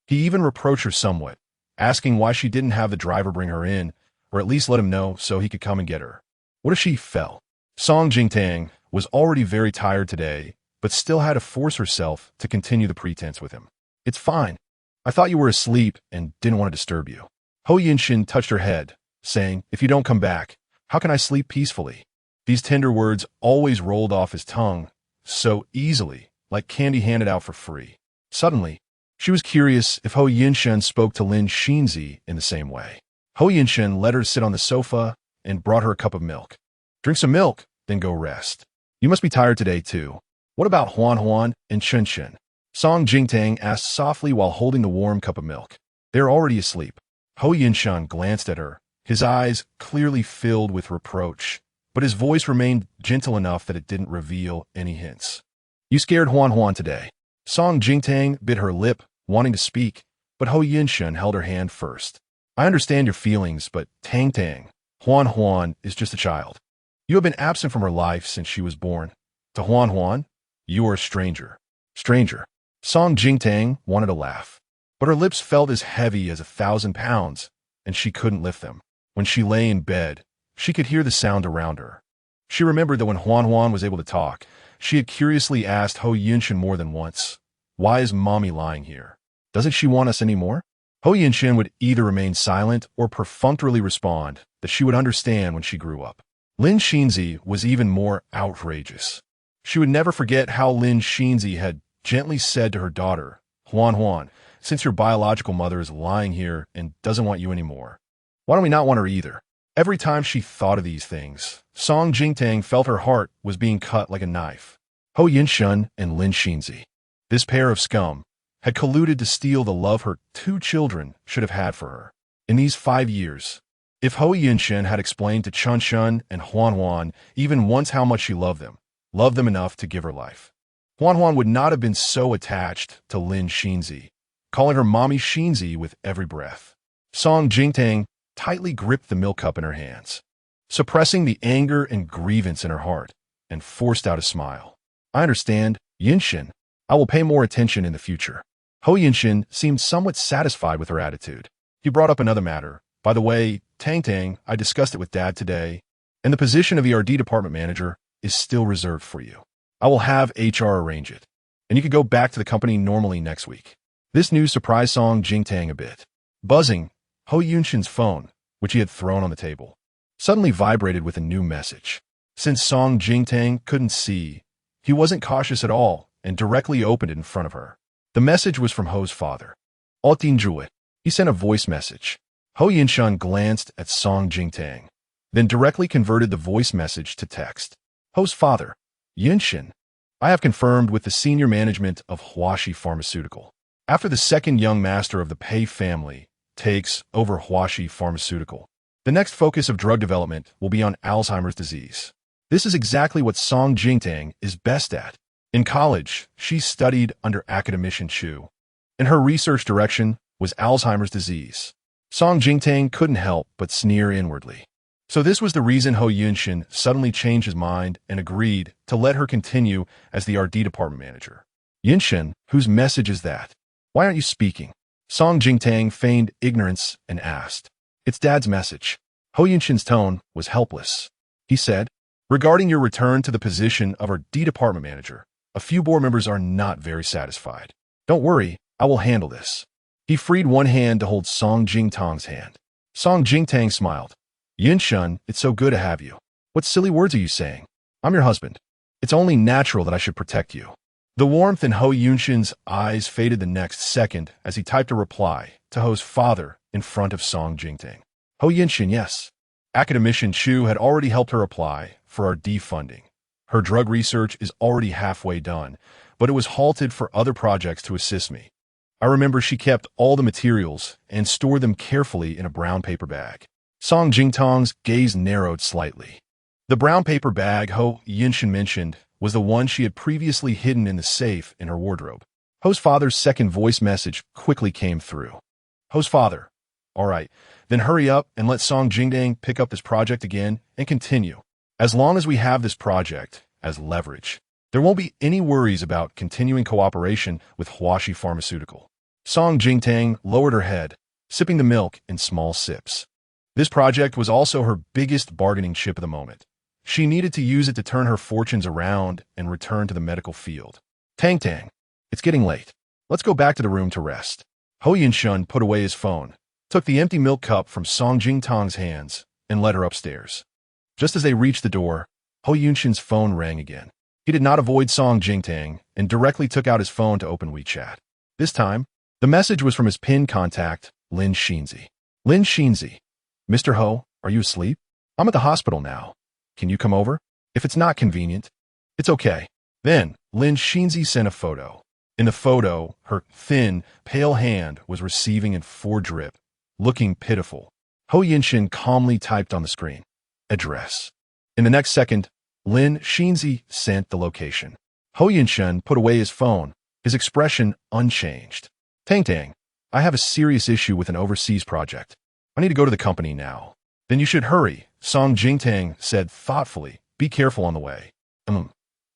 He even reproached her somewhat, asking why she didn't have the driver bring her in, or at least let him know so he could come and get her. What if she fell? Song Jingtang was already very tired today, but still had to force herself to continue the pretense with him. "It's fine. I thought you were asleep and didn't want to disturb you." Ho Yunshin touched her head, saying, "If you don't come back, how can I sleep peacefully?" These tender words always rolled off his tongue so easily, like candy handed out for free. Suddenly, she was curious if Ho Yunshin spoke to Lin Xinzi in the same way. Ho Yunshin let her sit on the sofa and brought her a cup of milk. "Drink some milk, then go rest. You must be tired today, too. What about Huan Huan and Chen Chen?" Song Jingtang asked softly while holding the warm cup of milk. "They are already asleep." Ho Yunshin glanced at her, his eyes clearly filled with reproach, but his voice remained gentle enough that it didn't reveal any hints. "You scared Huan Huan today." Song Jingtang bit her lip, wanting to speak, but Ho Yunshin held her hand first. "I understand your feelings, but Tang Tang, Huan Huan is just a child. You have been absent from her life since she was born. To Huan Huan, you are a stranger." "Stranger." Song Jingtang wanted to laugh, but her lips felt as heavy as 1,000 pounds, and she couldn't lift them. When she lay in bed, she could hear the sound around her. She remembered that when Huan Huan was able to talk, she had curiously asked Ho Yunshin more than once, "Why is mommy lying here? Doesn't she want us anymore?" Ho Yunshin would either remain silent or perfunctorily respond that she would understand when she grew up. Lin Xinzi was even more outrageous. She would never forget how Lin Xinzi had gently said to her daughter, "Huan Huan, since your biological mother is lying here and doesn't want you anymore, why don't we not want her either?" Every time she thought of these things, Song Jingtang felt her heart was being cut like a knife. Ho Yunshin and Lin Xinzi, this pair of scum, had colluded to steal the love her 2 children should have had for her. In these 5 years, if Ho Yunshin had explained to Chun Shun and Huan Huan even once how much she loved them enough to give her life, Huan Huan would not have been so attached to Lin Xinzi, calling her Mommy Xinzi with every breath. Song Jingtang tightly gripped the milk cup in her hands, suppressing the anger and grievance in her heart, and forced out a smile. "I understand, Yunshin. I will pay more attention in the future." Ho Yunshin seemed somewhat satisfied with her attitude. He brought up another matter. "By the way, Tang Tang, I discussed it with Dad today, and the position of ERD department manager is still reserved for you. I will have HR arrange it, and you can go back to the company normally next week." This news surprised Song Jingtang a bit. Buzzing, Ho Yunshin's phone, which he had thrown on the table, suddenly vibrated with a new message. Since Song Jingtang couldn't see, he wasn't cautious at all and directly opened it in front of her. The message was from Ho's father. "Altinjuit." He sent a voice message. Ho Yunshin glanced at Song Jingtang, then directly converted the voice message to text. "Ho's father, Yunshin, I have confirmed with the senior management of Huashi Pharmaceutical. After the second young master of the Pei family takes over Huashi Pharmaceutical, The next focus of drug development will be on Alzheimer's disease. This is exactly what Song Jingtang is best at. In college, she studied under academician Chu, and her research direction was Alzheimer's disease. Song Jingtang couldn't help but sneer inwardly. So this was the reason Ho Yunshin suddenly changed his mind and agreed to let her continue as the RD department manager. Yunshin, whose message is that? Why aren't you speaking? Song Jingtang feigned ignorance and asked. It's Dad's message. Ho Yunshin's tone was helpless. He said, regarding your return to the position of our D department manager, a few board members are not very satisfied. Don't worry, I will handle this. He freed one hand to hold Song Jingtang's hand. Song Jingtang smiled. Yunshin, it's so good to have you. What silly words are you saying? I'm your husband. It's only natural that I should protect you. The warmth in Ho Yunshin's eyes faded the next second as he typed a reply to Ho's father in front of Song Jingtang. Ho Yunshin, yes. Academician Chu had already helped her apply for our D funding. Her drug research is already halfway done, but it was halted for other projects to assist me. I remember she kept all the materials and stored them carefully in a brown paper bag. Song Jingtang's gaze narrowed slightly. The brown paper bag Ho Yunshin mentioned was the one she had previously hidden in the safe in her wardrobe. Ho's father's second voice message quickly came through. Ho's father. All right, then hurry up and let Song Jingtang pick up this project again and continue. As long as we have this project as leverage, there won't be any worries about continuing cooperation with Huashi Pharmaceutical. Song Jingtang lowered her head, sipping the milk in small sips. This project was also her biggest bargaining chip of the moment. She needed to use it to turn her fortunes around and return to the medical field. Tang Tang, it's getting late. Let's go back to the room to rest. Ho Yunshin put away his phone, took the empty milk cup from Song Jingtang's hands, and led her upstairs. Just as they reached the door, Ho Yunshin's phone rang again. He did not avoid Song Jingtang and directly took out his phone to open WeChat. This time, the message was from his pinned contact, Lin Xinzi. Lin Xinzi. Mr. Ho, are you asleep? I'm at the hospital now. Can you come over? If it's not convenient, it's okay. Then, Lin Xinzi sent a photo. In the photo, her thin, pale hand was receiving in 4-drip, looking pitiful. Ho Yunshin calmly typed on the screen. Address. In the next second, Lin Xinzi sent the location. Ho Yunshin put away his phone, his expression unchanged. Tang Tang, I have a serious issue with an overseas project. I need to go to the company now. Then you should hurry, Song Jingtang said thoughtfully. Be careful on the way. Ho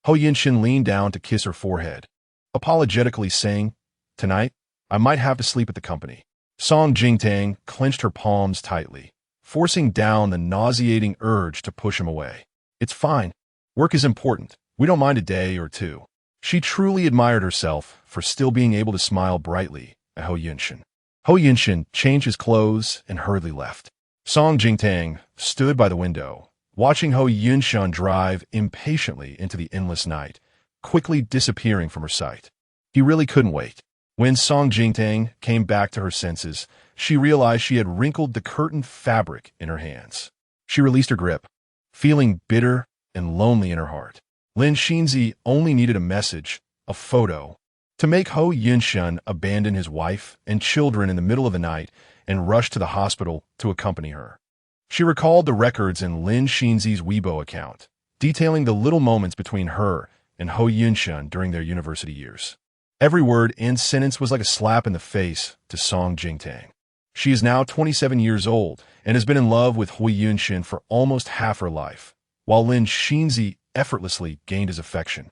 Yunshin leaned down to kiss her forehead, apologetically saying, Tonight, I might have to sleep at the company. Song Jingtang clenched her palms tightly, forcing down the nauseating urge to push him away. It's fine. Work is important. We don't mind a day or two. She truly admired herself for still being able to smile brightly at Ho Yunshin. Ho Yunshin changed his clothes and hurriedly left. Song Jingtang stood by the window, watching Ho Yunshin drive impatiently into the endless night, quickly disappearing from her sight. He really couldn't wait. When Song Jingtang came back to her senses, she realized she had wrinkled the curtained fabric in her hands. She released her grip, feeling bitter and lonely in her heart. Lin Xinzi only needed a message, a photo, to make Ho Yunshin abandon his wife and children in the middle of the night and rush to the hospital to accompany her. She recalled the records in Lin Xinzi's Weibo account, detailing the little moments between her and Ho Yunshin during their university years. Every word and sentence was like a slap in the face to Song Jingtang. She is now 27 years old and has been in love with Ho Yunshin for almost half her life, while Lin Xinzi effortlessly gained his affection,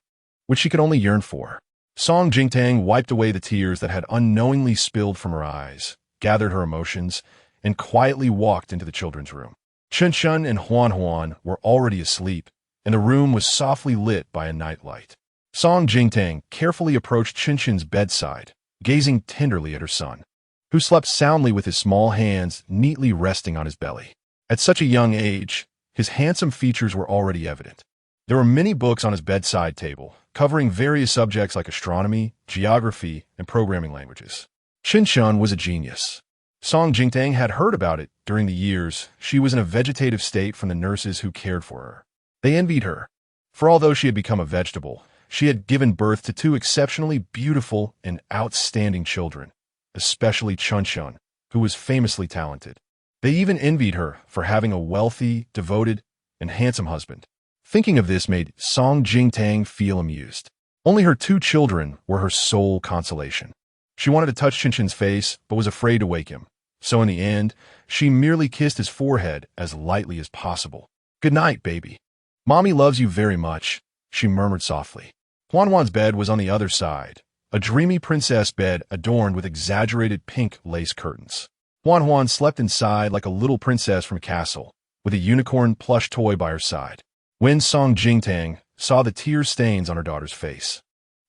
which she could only yearn for. Song Jingtang wiped away the tears that had unknowingly spilled from her eyes, gathered her emotions, and quietly walked into the children's room. Chen Chen and Huan Huan were already asleep, and the room was softly lit by a nightlight. Song Jingtang carefully approached Chen Chen's bedside, gazing tenderly at her son, who slept soundly with his small hands neatly resting on his belly. At such a young age, his handsome features were already evident. There were many books on his bedside table, covering various subjects like astronomy, geography, and programming languages. Chen Chen was a genius. Song Jingtang had heard about it during the years she was in a vegetative state from the nurses who cared for her. They envied her, for although she had become a vegetable, she had given birth to 2 exceptionally beautiful and outstanding children, especially Chun Chun, who was famously talented. They even envied her for having a wealthy, devoted, and handsome husband. Thinking of this made Song Jingtang feel amused. Only her 2 children were her sole consolation. She wanted to touch Qinchin's face, but was afraid to wake him. So in the end, she merely kissed his forehead as lightly as possible. "Good night, baby. Mommy loves you very much," she murmured softly. Huanhuan's bed was on the other side, a dreamy princess bed adorned with exaggerated pink lace curtains. Huanhuan slept inside like a little princess from a castle, with a unicorn plush toy by her side. When Song Jingtang saw the tear stains on her daughter's face,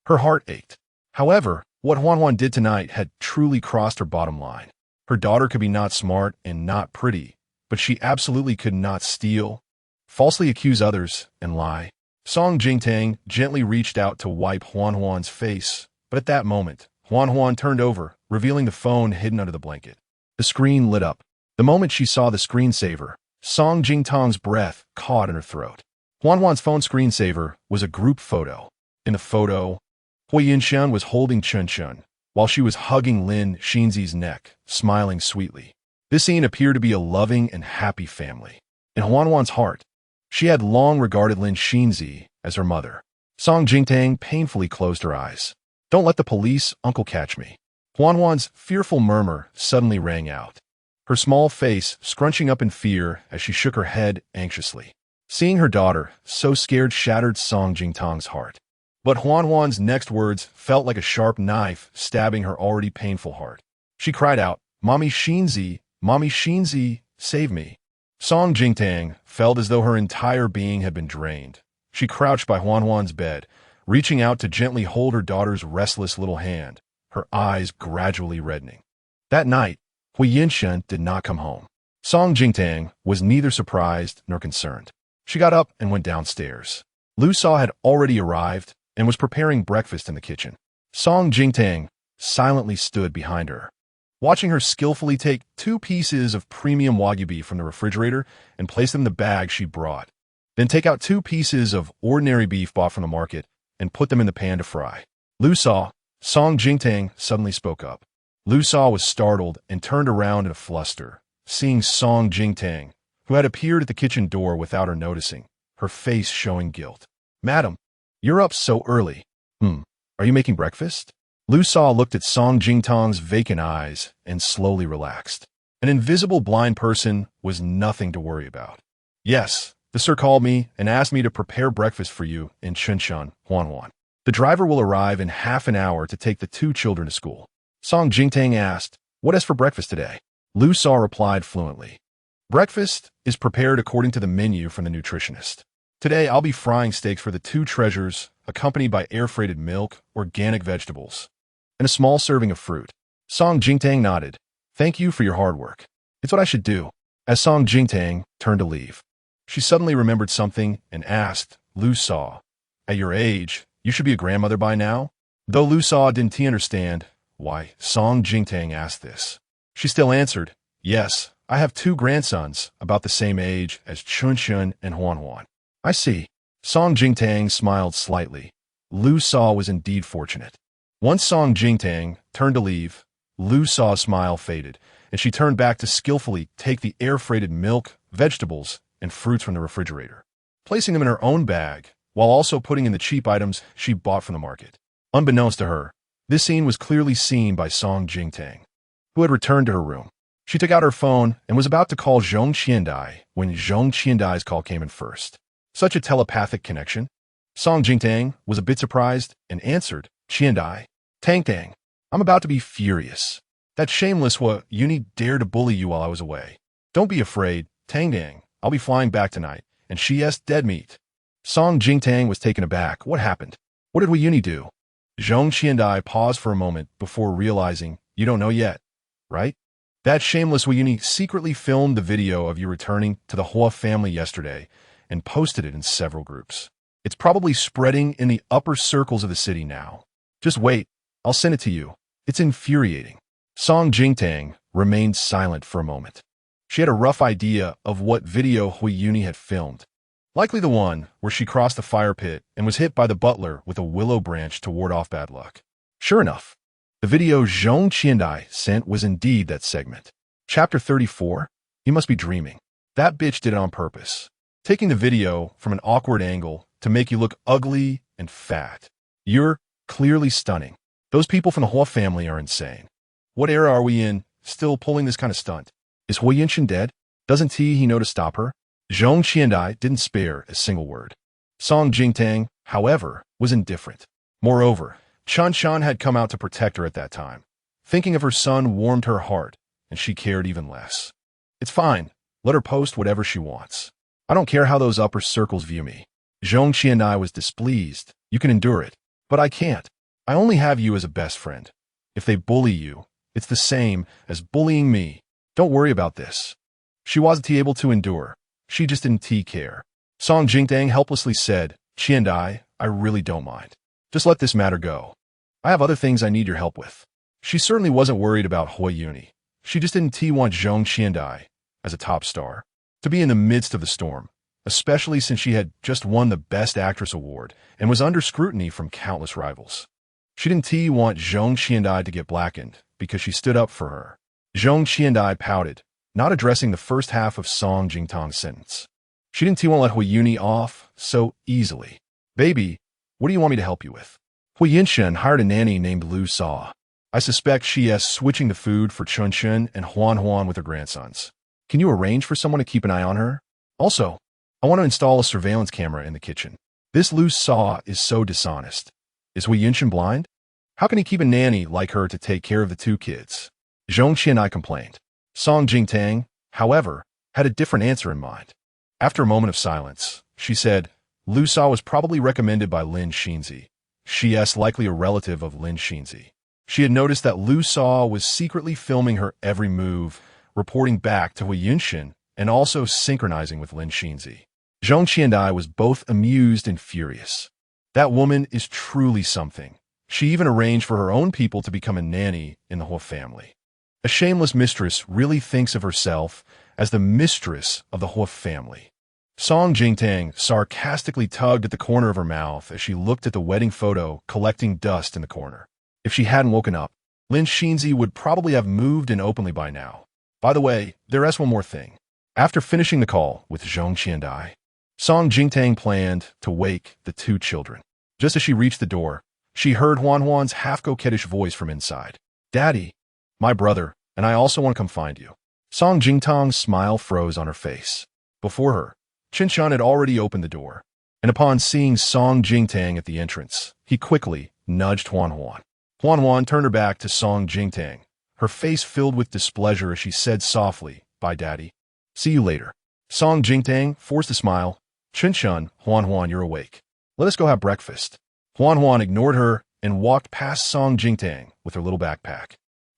her heart ached. However, what Huanhuan did tonight had truly crossed her bottom line. Her daughter could be not smart and not pretty, but she absolutely could not steal, falsely accuse others, and lie. Song Jingtang gently reached out to wipe Huanhuan's face, but at that moment, Huanhuan turned over, revealing the phone hidden under the blanket. The screen lit up. The moment she saw the screensaver, Song Jingtang's breath caught in her throat. Huanhuan's phone screensaver was a group photo. In the photo, Hui Yinshan was holding Qinchin, while she was hugging Lin Xinzi's neck, smiling sweetly. This scene appeared to be a loving and happy family. In Huanhuan's heart, she had long regarded Lin Xinzi as her mother. Song Jingtang painfully closed her eyes. "Don't let the police, uncle, catch me." Huanhuan's fearful murmur suddenly rang out, her small face scrunching up in fear as she shook her head anxiously. Seeing her daughter, so scared, shattered Song Jingtang's heart. But Huanhuan's next words felt like a sharp knife stabbing her already painful heart. She cried out, Mommy Xinzi, save me." Song Jingtang felt as though her entire being had been drained. She crouched by Huanhuan's bed, reaching out to gently hold her daughter's restless little hand, her eyes gradually reddening. That night, Hui Yinshan did not come home. Song Jingtang was neither surprised nor concerned. She got up and went downstairs. Lu Sa had already arrived and was preparing breakfast in the kitchen. Song Jingtang silently stood behind her, watching her skillfully take 2 pieces of premium Wagyu beef from the refrigerator and place them in the bag she brought. Then take out 2 pieces of ordinary beef bought from the market and put them in the pan to fry. "Lu Sa," Song Jingtang suddenly spoke up. Lu Sa was startled and turned around in a fluster, seeing Song Jingtang, who had appeared at the kitchen door without her noticing, her face showing guilt. "Madam, you're up so early. Are you making breakfast?" Lu Sa looked at Song Jingtang's vacant eyes and slowly relaxed. An invisible blind person was nothing to worry about. "Yes, the sir called me and asked me to prepare breakfast for you in Qinchin, Huanhuan. The driver will arrive in half an hour to take the 2 children to school." Song Jingtang asked, "What is for breakfast today?" Lu Sa replied fluently, "Breakfast is prepared according to the menu from the nutritionist. Today I'll be frying steaks for the 2 treasures, accompanied by air-freighted milk, organic vegetables, and a small serving of fruit." Song Jingtang nodded. "Thank you for your hard work. It's what I should do." As Song Jingtang turned to leave, she suddenly remembered something and asked Lu Sa, "At your age, you should be a grandmother by now?" Though Lu Sa didn't understand why Song Jingtang asked this, she still answered, "Yes, I have 2 grandsons about the same age as Qinchin and Huanhuan." "I see." Song Jingtang smiled slightly. Lu Sa was indeed fortunate. Once Song Jingtang turned to leave, Lu Sa's smile faded, and she turned back to skillfully take the air-freighted milk, vegetables, and fruits from the refrigerator, placing them in her own bag, while also putting in the cheap items she bought from the market. Unbeknownst to her, this scene was clearly seen by Song Jingtang, who had returned to her room. She took out her phone and was about to call Zhong Qiandai when Zhong Qiandai's call came in first. Such a telepathic connection. Song Jingtang was a bit surprised and answered, "Qiandai, Tang, I'm about to be furious. That shameless Uni dared to bully you while I was away. Don't be afraid, Tang, I'll be flying back tonight, and she has dead meat." Song Jingtang was taken aback. What happened? What did Uni do? Zhong Qiandai paused for a moment before realizing, "You don't know yet, right? That shameless Uni secretly filmed the video of you returning to the Hua family yesterday and posted it in several groups. It's probably spreading in the upper circles of the city now. Just wait, I'll send it to you. It's infuriating." Song Jingtang remained silent for a moment. She had a rough idea of what video Hui Yuni had filmed. Likely the one where she crossed the fire pit and was hit by the butler with a willow branch to ward off bad luck. Sure enough, the video Zhong Qiandai sent was indeed that segment. Chapter 34. He must be dreaming. That bitch did it on purpose. Taking the video from an awkward angle to make you look ugly and fat. You're clearly stunning. Those people from the Hua family are insane. What era are we in, still pulling this kind of stunt? Is Hui Yinshan dead? Doesn't he know to stop her? Zhong Qiandai didn't spare a single word. Song Jingtang, however, was indifferent. Moreover, Chun Shan had come out to protect her at that time. Thinking of her son warmed her heart, and she cared even less. It's fine. Let her post whatever she wants. I don't care how those upper circles view me. Zhong Qiandai was displeased. You can endure it. But I can't. I only have you as a best friend. If they bully you, it's the same as bullying me. Don't worry about this. She wasn't able to endure. She just didn't care. Song Jingtang helplessly said, Qiandai, I really don't mind. Just let this matter go. I have other things I need your help with. She certainly wasn't worried about Hui Yuni. She just didn't want Zhong Qiandai, as a top star, to be in the midst of the storm, especially since she had just won the Best Actress award and was under scrutiny from countless rivals. She didn't want Zhong Qiandai to get blackened because she stood up for her. Zhong Qiandai pouted, not addressing the first half of Song Jingtang's sentence. She didn't want to let Hui Yuni off so easily. Baby, what do you want me to help you with? Hui Yinshan hired a nanny named Lu Sa. I suspect she is switching the food for Chun Chun and Huan Huan with her grandsons. Can you arrange for someone to keep an eye on her? Also, I want to install a surveillance camera in the kitchen. This Lu Sa is so dishonest. Is Hui Yinshan blind? How can he keep a nanny like her to take care of the two kids? Zhong Qianai complained. Song Jingtang, however, had a different answer in mind. After a moment of silence, she said, Lu Sa was probably recommended by Lin Xinzi. She is likely a relative of Lin Xinzi. She had noticed that Lu Sa was secretly filming her every move, reporting back to Hui Yinshan, and also synchronizing with Lin Xinzi. Zhong Qiandai was both amused and furious. That woman is truly something. She even arranged for her own people to become a nanny in the Hua family. A shameless mistress really thinks of herself as the mistress of the Hua family. Song Jingtang sarcastically tugged at the corner of her mouth as she looked at the wedding photo collecting dust in the corner. If she hadn't woken up, Lin Xinzi would probably have moved in openly by now. By the way, there is one more thing. After finishing the call with Zhong Qiandai, Song Jingtang planned to wake the two children. Just as she reached the door, she heard Huan Huan's half-coquettish voice from inside. Daddy, my brother, and I also want to come find you. Song Jingtang's smile froze on her face. Before her, Qin Shan had already opened the door, and upon seeing Song Jingtang at the entrance, he quickly nudged Huan Huan. Huan Huan turned her back to Song Jingtang, her face filled with displeasure as she said softly, Bye, Daddy. See you later. Song Jingtang forced a smile. Qin Shan, Huan Huan, you're awake. Let us go have breakfast. Huan Huan ignored her and walked past Song Jingtang with her little backpack,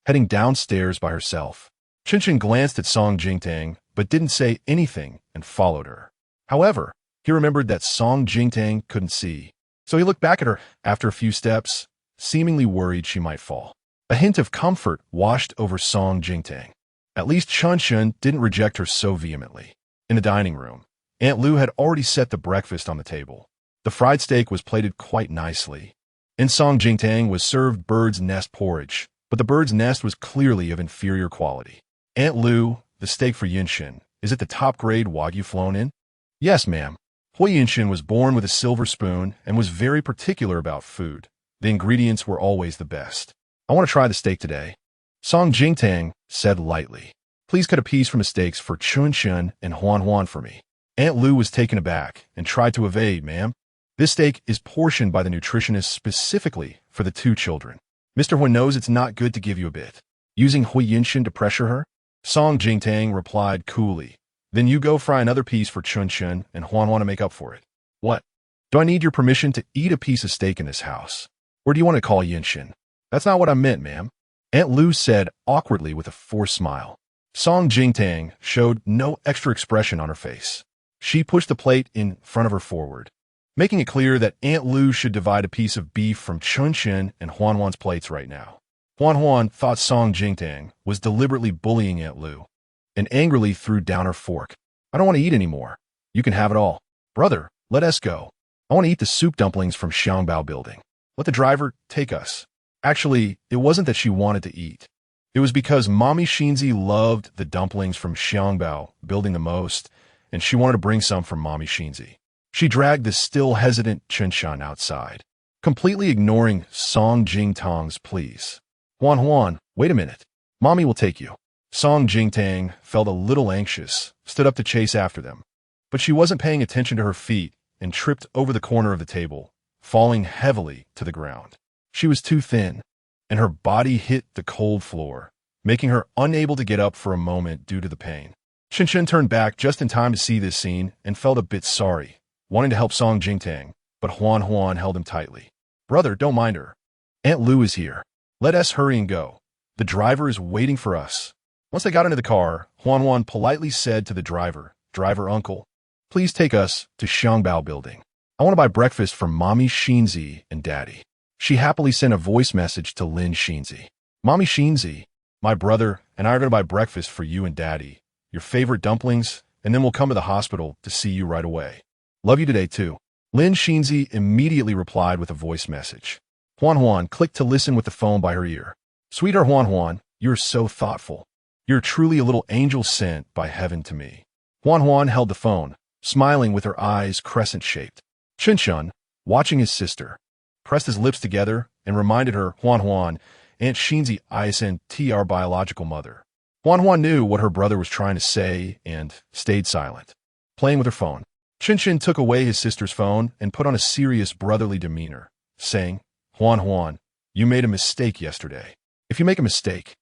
heading downstairs by herself. Qin Shan glanced at Song Jingtang, but didn't say anything and followed her. However, he remembered that Song Jingtang couldn't see, so he looked back at her after a few steps, seemingly worried she might fall. A hint of comfort washed over Song Jingtang. At least Chun Shun didn't reject her so vehemently. In the dining room, Aunt Lu had already set the breakfast on the table. The fried steak was plated quite nicely. In Song Jingtang was served bird's nest porridge, but the bird's nest was clearly of inferior quality. Aunt Lu, the steak for Yinshin, is it the top-grade Wagyu flown in? Yes, ma'am. Hui Yinshin was born with a silver spoon and was very particular about food. The ingredients were always the best. I want to try the steak today. Song Jingtang said lightly. Please cut a piece from the steaks for Chun Shun and Huan Huan for me. Aunt Lu was taken aback and tried to evade, ma'am. This steak is portioned by the nutritionist specifically for the two children. Mr. Huan knows it's not good to give you a bit. Using Hui Yinshin to pressure her? Song Jingtang replied coolly. Then you go fry another piece for Chun Shun and Huan Huan to make up for it. What? Do I need your permission to eat a piece of steak in this house? Or do you want to call Yinshin? That's not what I meant, ma'am. Aunt Lu said awkwardly with a forced smile. Song Jingtang showed no extra expression on her face. She pushed the plate in front of her forward, making it clear that Aunt Lu should divide a piece of beef from Chun Shun and Huan Huan's plates right now. Huan Huan thought Song Jingtang was deliberately bullying Aunt Lu, and angrily threw down her fork. I don't want to eat anymore. You can have it all. Brother, let us go. I want to eat the soup dumplings from Xiangbao building. Let the driver take us. Actually, it wasn't that she wanted to eat. It was because Mommy Shinzi loved the dumplings from Xiangbao building the most, and she wanted to bring some from Mommy Shinzi. She dragged the still hesitant Chen outside, completely ignoring Song Jingtang's pleas. Huan, wait a minute. Mommy will take you. Song Jingtang felt a little anxious, stood up to chase after them. But she wasn't paying attention to her feet and tripped over the corner of the table, falling heavily to the ground. She was too thin, and her body hit the cold floor, making her unable to get up for a moment due to the pain. Chen turned back just in time to see this scene and felt a bit sorry, wanting to help Song Jingtang, but Huan held him tightly. Brother, don't mind her. Aunt Lu is here. Let us hurry and go. The driver is waiting for us. Once they got into the car, Huan politely said to the driver, Driver uncle, please take us to Xiangbao building. I want to buy breakfast for Mommy Shinzi and Daddy. She happily sent a voice message to Lin Shinzi. Mommy Shinzi, my brother and I are going to buy breakfast for you and Daddy, your favorite dumplings, and then we'll come to the hospital to see you right away. Love you today too. Lin Shinzi immediately replied with a voice message. Huan clicked to listen with the phone by her ear. Sweetheart Huan, you're so thoughtful. You're truly a little angel sent by heaven to me. Huan held the phone, smiling with her eyes crescent-shaped. Chen, watching his sister, pressed his lips together and reminded her, Huan, Aunt Shinzi isn't our biological mother. Huan knew what her brother was trying to say and stayed silent, playing with her phone. Chen took away his sister's phone and put on a serious brotherly demeanor, saying, Huan, you made a mistake yesterday. If you make a mistake,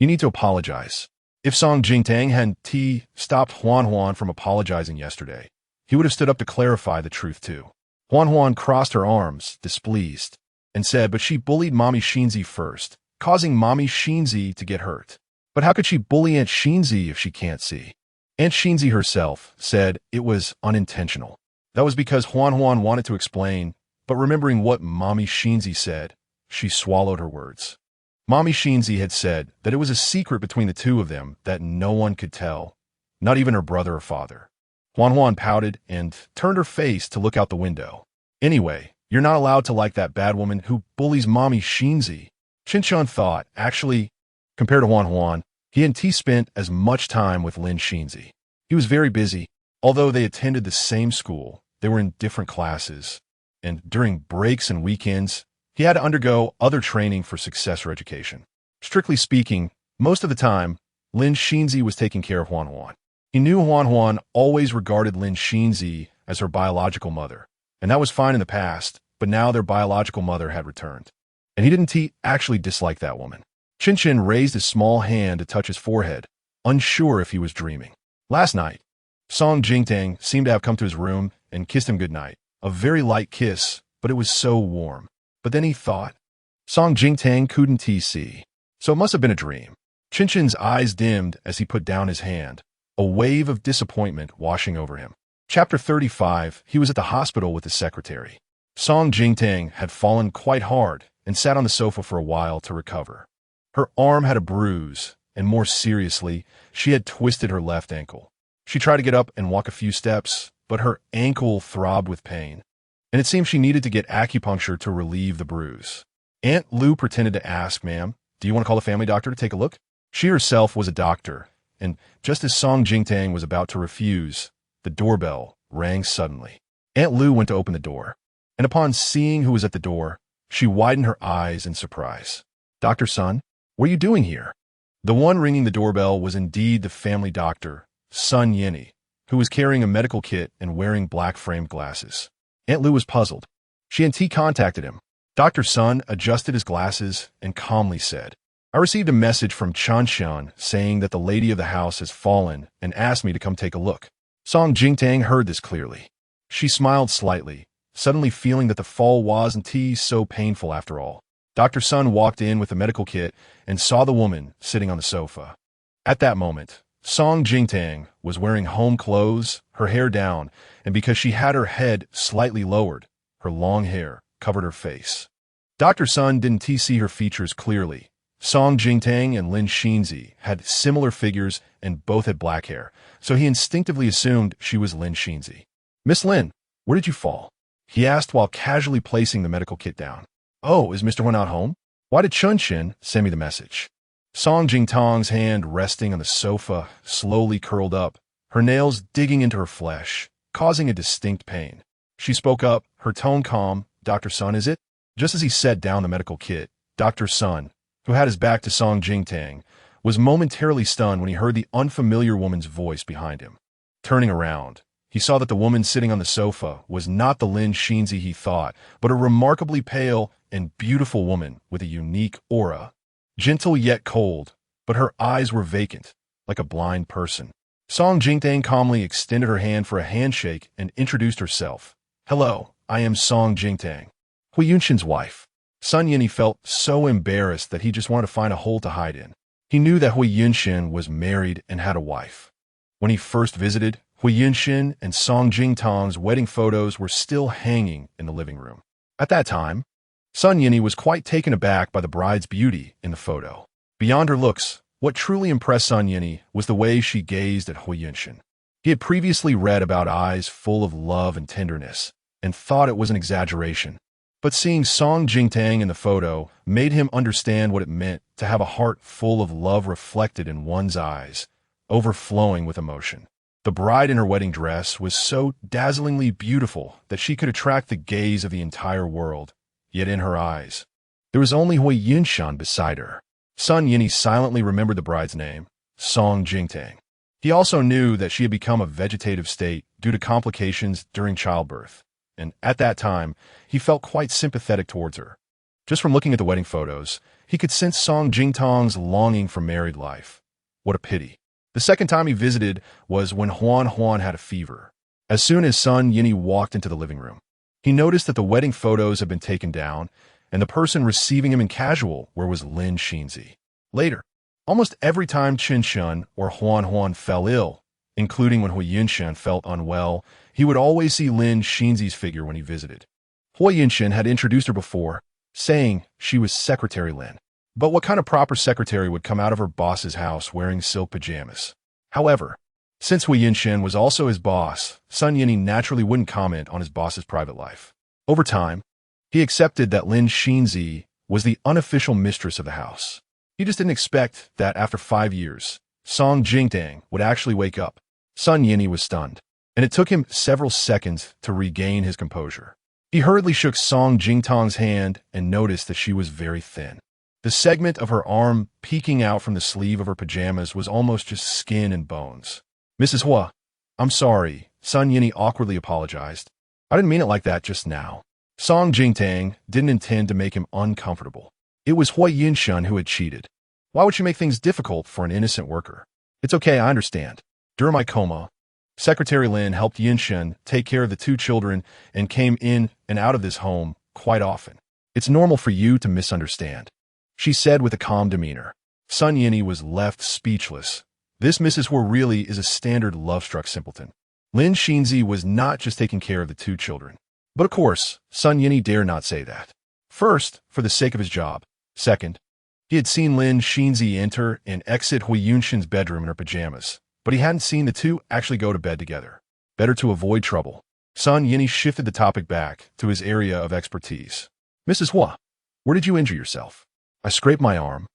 you need to apologize. If Song Jingtang hadn't stopped Huan from apologizing yesterday, he would have stood up to clarify the truth too. Huan crossed her arms, displeased, and said, but she bullied Mommy Shinzi first, causing Mommy Shinzi to get hurt. But how could she bully Aunt Shinzi if she can't see? Aunt Shinzi herself said it was unintentional. That was because Huan wanted to explain, but remembering what Mommy Shinzi said, she swallowed her words. Mommy Shinzi had said that it was a secret between the two of them that no one could tell, not even her brother or father. Huan pouted and turned her face to look out the window. Anyway, you're not allowed to like that bad woman who bullies Mommy Shinzi. Chen thought, actually, compared to Huan, he and spent as much time with Lin Shinzi. He was very busy. Although they attended the same school, they were in different classes, and during breaks and weekends, he had to undergo other training for successor education. Strictly speaking, most of the time, Lin Shinzi was taking care of Huan. He knew Huan always regarded Lin Shinzi as her biological mother, and that was fine in the past, but now their biological mother had returned. And he didn't actually dislike that woman. Chen raised his small hand to touch his forehead, unsure if he was dreaming. Last night, Song Jingtang seemed to have come to his room and kissed him goodnight. A very light kiss, but it was so warm. But then he thought, Song Jingtang couldn't see, so it must have been a dream. Chen's eyes dimmed as he put down his hand, a wave of disappointment washing over him. Chapter 35, he was at the hospital with his secretary. Song Jingtang had fallen quite hard and sat on the sofa for a while to recover. Her arm had a bruise, and more seriously, she had twisted her left ankle. She tried to get up and walk a few steps, but her ankle throbbed with pain, and it seemed she needed to get acupuncture to relieve the bruise. Aunt Lu pretended to ask, Ma'am, do you want to call the family doctor to take a look? She herself was a doctor, and just as Song Jingtang was about to refuse, the doorbell rang suddenly. Aunt Lu went to open the door, and upon seeing who was at the door, she widened her eyes in surprise. Dr. Sun, what are you doing here? The one ringing the doorbell was indeed the family doctor, Sun Yeni, who was carrying a medical kit and wearing black-framed glasses. Aunt Lu was puzzled. She and contacted him. Dr. Sun adjusted his glasses and calmly said, I received a message from Chanshan saying that the lady of the house has fallen and asked me to come take a look. Song Jingtang heard this clearly. She smiled slightly, suddenly feeling that the fall wasn't so painful after all. Dr. Sun walked in with the medical kit and saw the woman sitting on the sofa. At that moment, Song Jingtang was wearing home clothes, her hair down, and because she had her head slightly lowered, her long hair covered her face. Dr. Sun didn't see her features clearly. Song Jingtang and Lin Shinzi had similar figures and both had black hair, so he instinctively assumed she was Lin Shinzi. Miss Lin, where did you fall? He asked while casually placing the medical kit down. Oh, is Mr. Wen out home? Why did Chun send me the message? Song Jingtong's hand resting on the sofa slowly curled up, her nails digging into her flesh, causing a distinct pain. She spoke up, her tone calm. "Dr. Sun, is it?" Just as he set down the medical kit, Dr. Sun, who had his back to Song Jingtang, was momentarily stunned when he heard the unfamiliar woman's voice behind him. Turning around, he saw that the woman sitting on the sofa was not the Lin Xinzi he thought, but a remarkably pale and beautiful woman with a unique aura. Gentle yet cold, but her eyes were vacant, like a blind person. Song Jingtang calmly extended her hand for a handshake and introduced herself. "Hello, I am Song Jingtang, Hui Yunshin's wife." Sun Yini felt so embarrassed that he just wanted to find a hole to hide in. He knew that Hui Yunshin was married and had a wife. When he first visited, Hui Yunshin and Song Jingtang's wedding photos were still hanging in the living room. At that time, Sun Yini was quite taken aback by the bride's beauty in the photo. Beyond her looks, what truly impressed Sun Yini was the way she gazed at Hui Yunshin. He had previously read about eyes full of love and tenderness, and thought it was an exaggeration. But seeing Song Jingtang in the photo made him understand what it meant to have a heart full of love reflected in one's eyes, overflowing with emotion. The bride in her wedding dress was so dazzlingly beautiful that she could attract the gaze of the entire world, yet in her eyes, there was only Hui Yunshan beside her. Sun Yini silently remembered the bride's name, Song Jingtang. He also knew that she had become a vegetative state due to complications during childbirth, and at that time, he felt quite sympathetic towards her. Just from looking at the wedding photos, he could sense Song Jingtang's longing for married life. What a pity. The second time he visited was when Huan had a fever. As soon as Sun Yini walked into the living room, he noticed that the wedding photos had been taken down, and the person receiving him in casual wear was Lin Xinzi. Later, almost every time Chen Shun or Huan fell ill, including when Hui Yunshan felt unwell, he would always see Lin Xinzi's figure when he visited. Hui Yunshan had introduced her before, saying she was Secretary Lin. But what kind of proper secretary would come out of her boss's house wearing silk pajamas? However, since Hui Yunshan was also his boss, Sun Yini naturally wouldn't comment on his boss's private life. Over time, he accepted that Lin Xinzi was the unofficial mistress of the house. He just didn't expect that after 5 years, Song Jingtang would actually wake up. Sun Yini was stunned, and it took him several seconds to regain his composure. He hurriedly shook Song Jingtang's hand and noticed that she was very thin. The segment of her arm peeking out from the sleeve of her pajamas was almost just skin and bones. "Mrs. Hua, I'm sorry," Sun Yini awkwardly apologized. "I didn't mean it like that just now." Song Jingtang didn't intend to make him uncomfortable. It was Hui Yunshan who had cheated. Why would she make things difficult for an innocent worker? "It's okay, I understand. During my coma, Secretary Lin helped Yunshan take care of the 2 children and came in and out of this home quite often. It's normal for you to misunderstand," she said with a calm demeanor. Sun Yini was left speechless. This Mrs. Hua really is a standard love-struck simpleton. Lin Xinzi was not just taking care of the 2 children. But of course, Sun Yini dare not say that. First, for the sake of his job. Second, he had seen Lin Xinzi enter and exit Hui Yunshan's bedroom in her pajamas, but he hadn't seen the 2 actually go to bed together. Better to avoid trouble. Sun Yini shifted the topic back to his area of expertise. "Mrs. Hua, where did you injure yourself?" "I scraped my arm,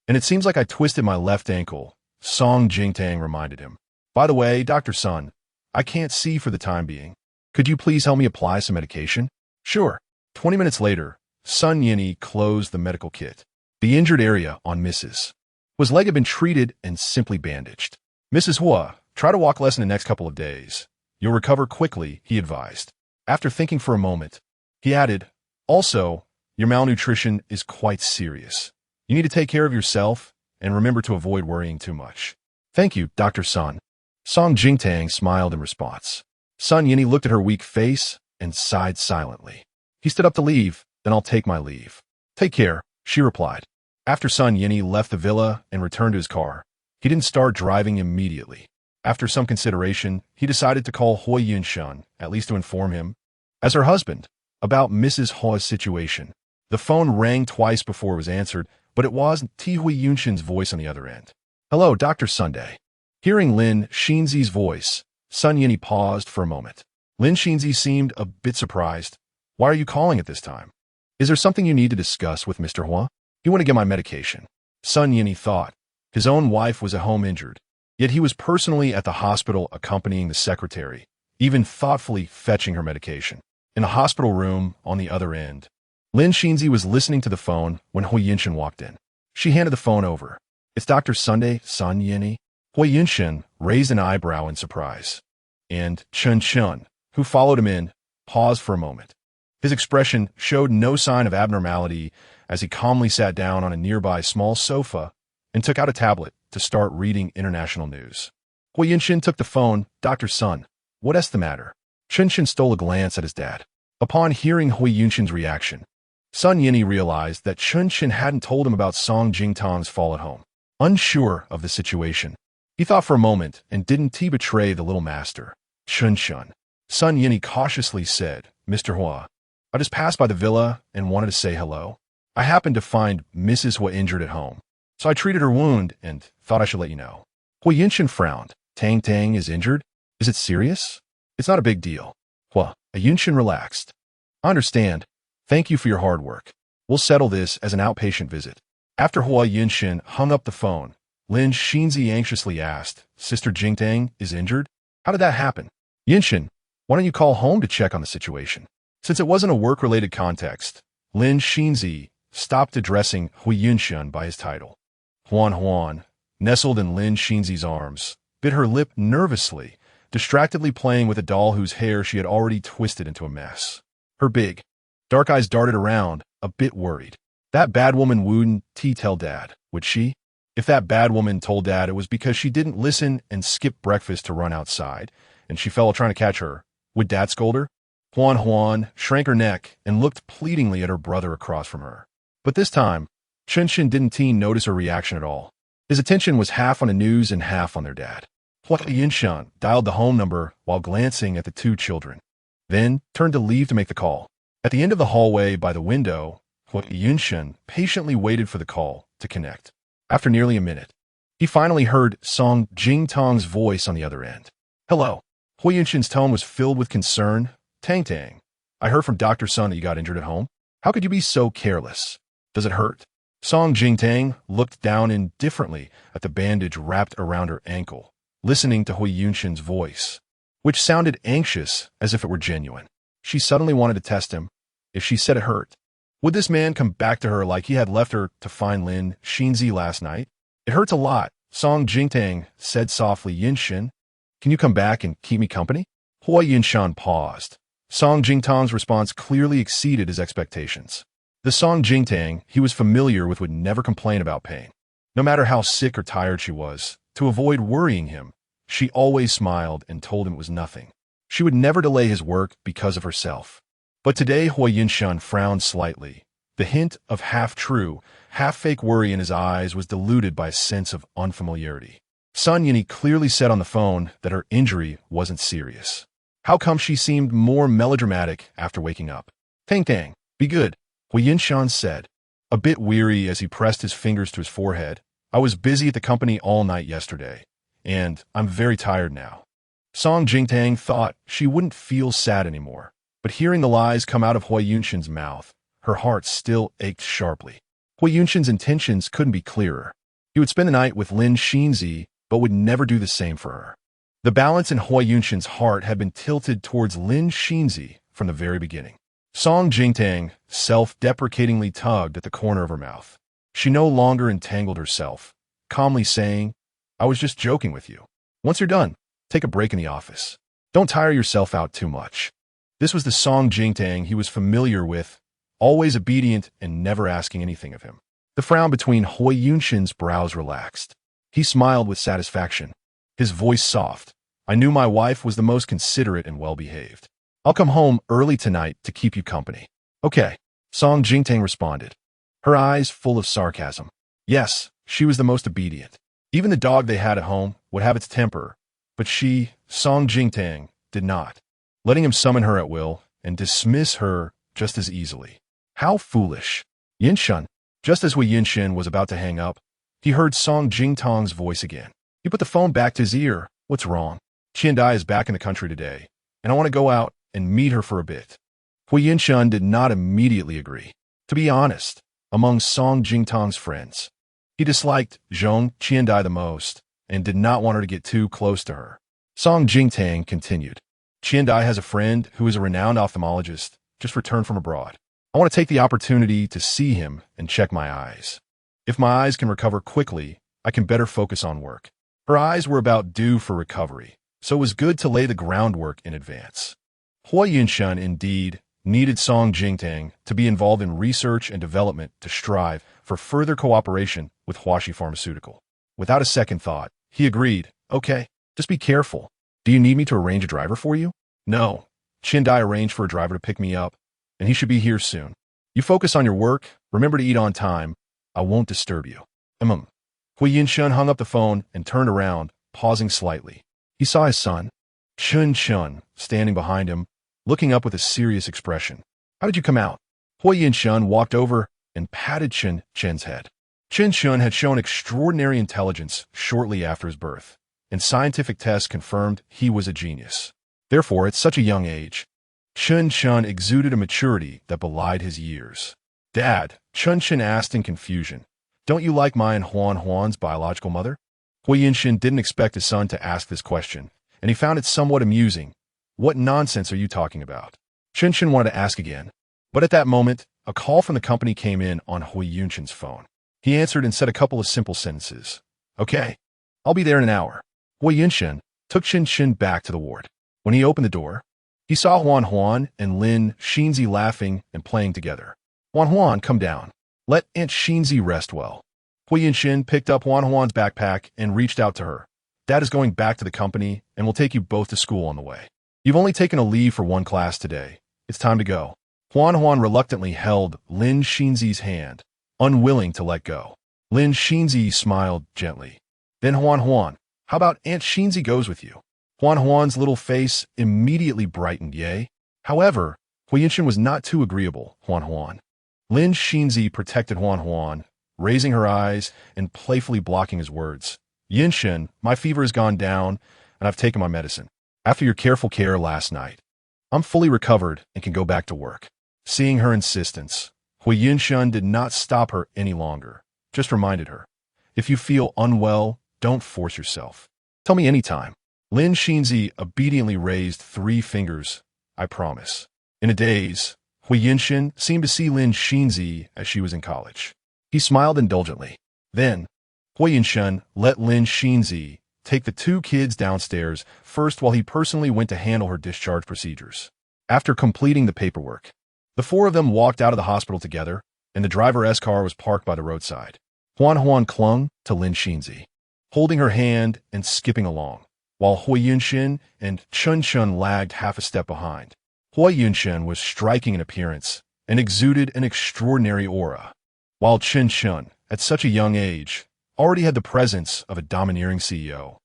and it seems like I twisted my left ankle," Song Jingtang reminded him. "By the way, Dr. Sun, I can't see for the time being. Could you please help me apply some medication?" "Sure." 20 minutes later, Sun Yini closed the medical kit. The injured area on Mrs. Hua's leg had been treated and simply bandaged. "Mrs. Hua, try to walk less in the next couple of days. You'll recover quickly," he advised. After thinking for a moment, he added, "Also, your malnutrition is quite serious. You need to take care of yourself and remember to avoid worrying too much." "Thank you, Dr. Sun." Song Jingtang smiled in response. Sun Yini looked at her weak face and sighed silently. He stood up to leave. "Then I'll take my leave." "Take care," she replied. After Sun Yini left the villa and returned to his car, he didn't start driving immediately. After some consideration, he decided to call Hui Yunshan, at least to inform him, as her husband, about Mrs. Hua's situation. The phone rang twice before it was answered, but it was Hui Yunshan's voice on the other end. "Hello, Dr. Sunday." Hearing Lin Xinzi's voice, Sun Yini paused for a moment. Lin Xinzi seemed a bit surprised. "Why are you calling at this time? Is there something you need to discuss with Mr. Hua?" "You want to get my medication." Sun Yini thought. His own wife was at home injured, yet he was personally at the hospital accompanying the secretary, even thoughtfully fetching her medication. In the hospital room on the other end, Lin Xinzi was listening to the phone when Hui Yinshen walked in. She handed the phone over. "It's Dr. Sunday, Sun Yini." Hui Yinshen raised an eyebrow in surprise, and Chen Chun, who followed him in, paused for a moment. His expression showed no sign of abnormality as he calmly sat down on a nearby small sofa and took out a tablet to start reading international news. Hui Yinshen took the phone. "Dr. Sun, what's the matter?" Chen Chen stole a glance at his dad. Upon hearing Hui Yinshen's reaction, Sun Yini realized that Chen Chen hadn't told him about Song Jingtang's fall at home. Unsure of the situation, he thought for a moment and didn't he betray the little master, Chen Chen. Sun Yini cautiously said, "Mr. Hua, I just passed by the villa and wanted to say hello. I happened to find Mrs. Hua injured at home, so I treated her wound and thought I should let you know." Hui Yinshen frowned. "Tang Tang is injured? Is it serious?" "It's not a big deal." Hua Yinshen relaxed. "I understand. Thank you for your hard work. We'll settle this as an outpatient visit." After Hua Yinshen hung up the phone, Lin Xinzi anxiously asked, "Sister Jingtang is injured? How did that happen?" "Yinshen, why don't you call home to check on the situation?" Since it wasn't a work-related context, Lin Xinzi stopped addressing Hui Yinshen by his title. Huan, nestled in Lin Xinzi's arms, bit her lip nervously, distractedly playing with a doll whose hair she had already twisted into a mess. Her big, dark eyes darted around, a bit worried. That bad woman wouldn't tell Dad, would she? If that bad woman told Dad it was because she didn't listen and skipped breakfast to run outside, and she fell trying to catch her, would Dad scold her? Huan shrank her neck and looked pleadingly at her brother across from her. But this time, Chen Chen didn't notice her reaction at all. His attention was half on the news and half on their dad. Hui Yinshen dialed the home number while glancing at the two children, then turned to leave to make the call. At the end of the hallway by the window, Hui Yinshen patiently waited for the call to connect. After nearly a minute, he finally heard Song Jingtang's voice on the other end. "Hello." Hui Yinshen's tone was filled with concern. "Tang Tang, I heard from Dr. Sun that you got injured at home. How could you be so careless? Does it hurt?" Song Jingtang looked down indifferently at the bandage wrapped around her ankle, listening to Hui Yinshen's voice, which sounded anxious as if it were genuine. She suddenly wanted to test him. If she said it hurt, would this man come back to her like he had left her to find Lin Xinzi last night? "It hurts a lot," Song Jingtang said softly. "Yinshen, can you come back and keep me company?" Hui Yinshen paused. Song Jingtang's response clearly exceeded his expectations. The Song Jingtang he was familiar with would never complain about pain. No matter how sick or tired she was, to avoid worrying him, she always smiled and told him it was nothing. She would never delay his work because of herself. But today Hui Yinshen frowned slightly. The hint of half-true, half-fake worry in his eyes was diluted by a sense of unfamiliarity. Sun Yini clearly said on the phone that her injury wasn't serious. How come she seemed more melodramatic after waking up? "Tang Tang, be good," Hui Yinshen said, a bit weary as he pressed his fingers to his forehead. "I was busy at the company all night yesterday, and I'm very tired now." Song Jingtang thought she wouldn't feel sad anymore, but hearing the lies come out of Hui Yinshen's mouth, her heart still ached sharply. Hui Yinshen's intentions couldn't be clearer. He would spend the night with Lin Xinzi, but would never do the same for her. The balance in Hui Yinshen's heart had been tilted towards Lin Xinzi from the very beginning. Song Jingtang self-deprecatingly tugged at the corner of her mouth. She no longer entangled herself, calmly saying, "I was just joking with you. Once you're done, take a break in the office. Don't tire yourself out too much." This was the Song Jingtang he was familiar with, always obedient and never asking anything of him. The frown between Hui Yinshen's brows relaxed. He smiled with satisfaction, his voice soft. "I knew my wife was the most considerate and well-behaved. I'll come home early tonight to keep you company." "Okay," Song Jingtang responded, her eyes full of sarcasm. Yes, she was the most obedient. Even the dog they had at home would have its temper, but she, Song Jingtang, did not, letting him summon her at will and dismiss her just as easily. How foolish. "Yinshen." Just as Hui Yinshen was about to hang up, he heard Song Jingtang's voice again. He put the phone back to his ear. "What's wrong?" "Qiandai is back in the country today, and I want to go out and meet her for a bit." Hui Yinshen did not immediately agree. To be honest, among Song Jingtang's friends, He disliked Zhong Qiandai the most and did not want her to get too close to her. Song Jingtang continued. Qiandai has a friend who is a renowned ophthalmologist, just returned from abroad. I want to take the opportunity to see him and check my eyes. If my eyes can recover quickly, I can better focus on work. Her eyes were about due for recovery, so it was good to lay the groundwork in advance. Hua Yunshun, indeed, needed Song Jingtang to be involved in research and development to strive for further cooperation with Huaxi Pharmaceutical. Without a second thought, he agreed, okay, just be careful. Do you need me to arrange a driver for you? No. Qiandai arranged for a driver to pick me up, and he should be here soon. You focus on your work, remember to eat on time. I won't disturb you. Hui Yinshun hung up the phone and turned around, pausing slightly. He saw his son, Chun Chun, standing behind him, looking up with a serious expression. How did you come out? Hui Yinshun walked over and patted Chun Chun's head. Chun Chun had shown extraordinary intelligence shortly after his birth, and scientific tests confirmed he was a genius. Therefore, at such a young age, Chun Chun exuded a maturity that belied his years. Dad, Chun Chun asked in confusion, don't you like my and Huan's biological mother? Hui Yinshin didn't expect his son to ask this question, and he found it somewhat amusing. What nonsense are you talking about? Chun Chun wanted to ask again, but at that moment, a call from the company came in on Hui Yunshin's phone. He answered and said a couple of simple sentences. Okay, I'll be there in an hour. Hui Yunshin took Chun Chun back to the ward. When he opened the door, he saw Huan and Lin Xinzi laughing and playing together. Huan, come down. Let Aunt Xinzi rest well. Hui Yinshin picked up Huan's backpack and reached out to her. Dad is going back to the company and will take you both to school on the way. You've only taken a leave for one class today. It's time to go. Huan reluctantly held Lin Xinzi's hand, unwilling to let go. Lin Xinzi smiled gently. Then Huan, how about Aunt Xinzi goes with you? Huan's little face immediately brightened, yay. However, Hui Yinshin was not too agreeable, Huan. Lin Xinzi protected Huan, raising her eyes and playfully blocking his words. Yinshin, my fever has gone down, and I've taken my medicine. After your careful care last night, I'm fully recovered and can go back to work. Seeing her insistence, Hui Yinshin did not stop her any longer, just reminded her, if you feel unwell, don't force yourself. Tell me anytime. Lin Xinzi obediently raised 3 fingers. I promise. In a daze, Hui Yinshin seemed to see Lin Xinzi as she was in college. He smiled indulgently. Then, Hui Yinshin let Lin Xinzi take the 2 kids downstairs first while he personally went to handle her discharge procedures. After completing the paperwork, the 4 of them walked out of the hospital together, and the driver's car was parked by the roadside. Huan clung to Lin Xinzi, holding her hand and skipping along, while Hui Yinshin and Chun Chun lagged half a step behind. Hui Yinshin was striking in appearance and exuded an extraordinary aura, while Chun Chun, at such a young age, already had the presence of a domineering CEO.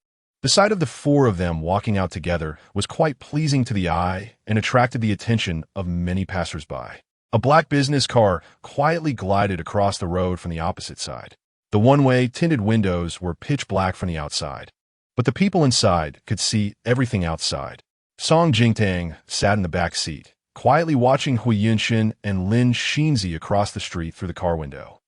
The sight of the 4 of them walking out together was quite pleasing to the eye and attracted the attention of many passersby. A black business car quietly glided across the road from the opposite side. The one-way tinted windows were pitch black from the outside, but the people inside could see everything outside. Song Jingtang sat in the back seat, quietly watching Hui Yinshin and Lin Xinzi across the street through the car window.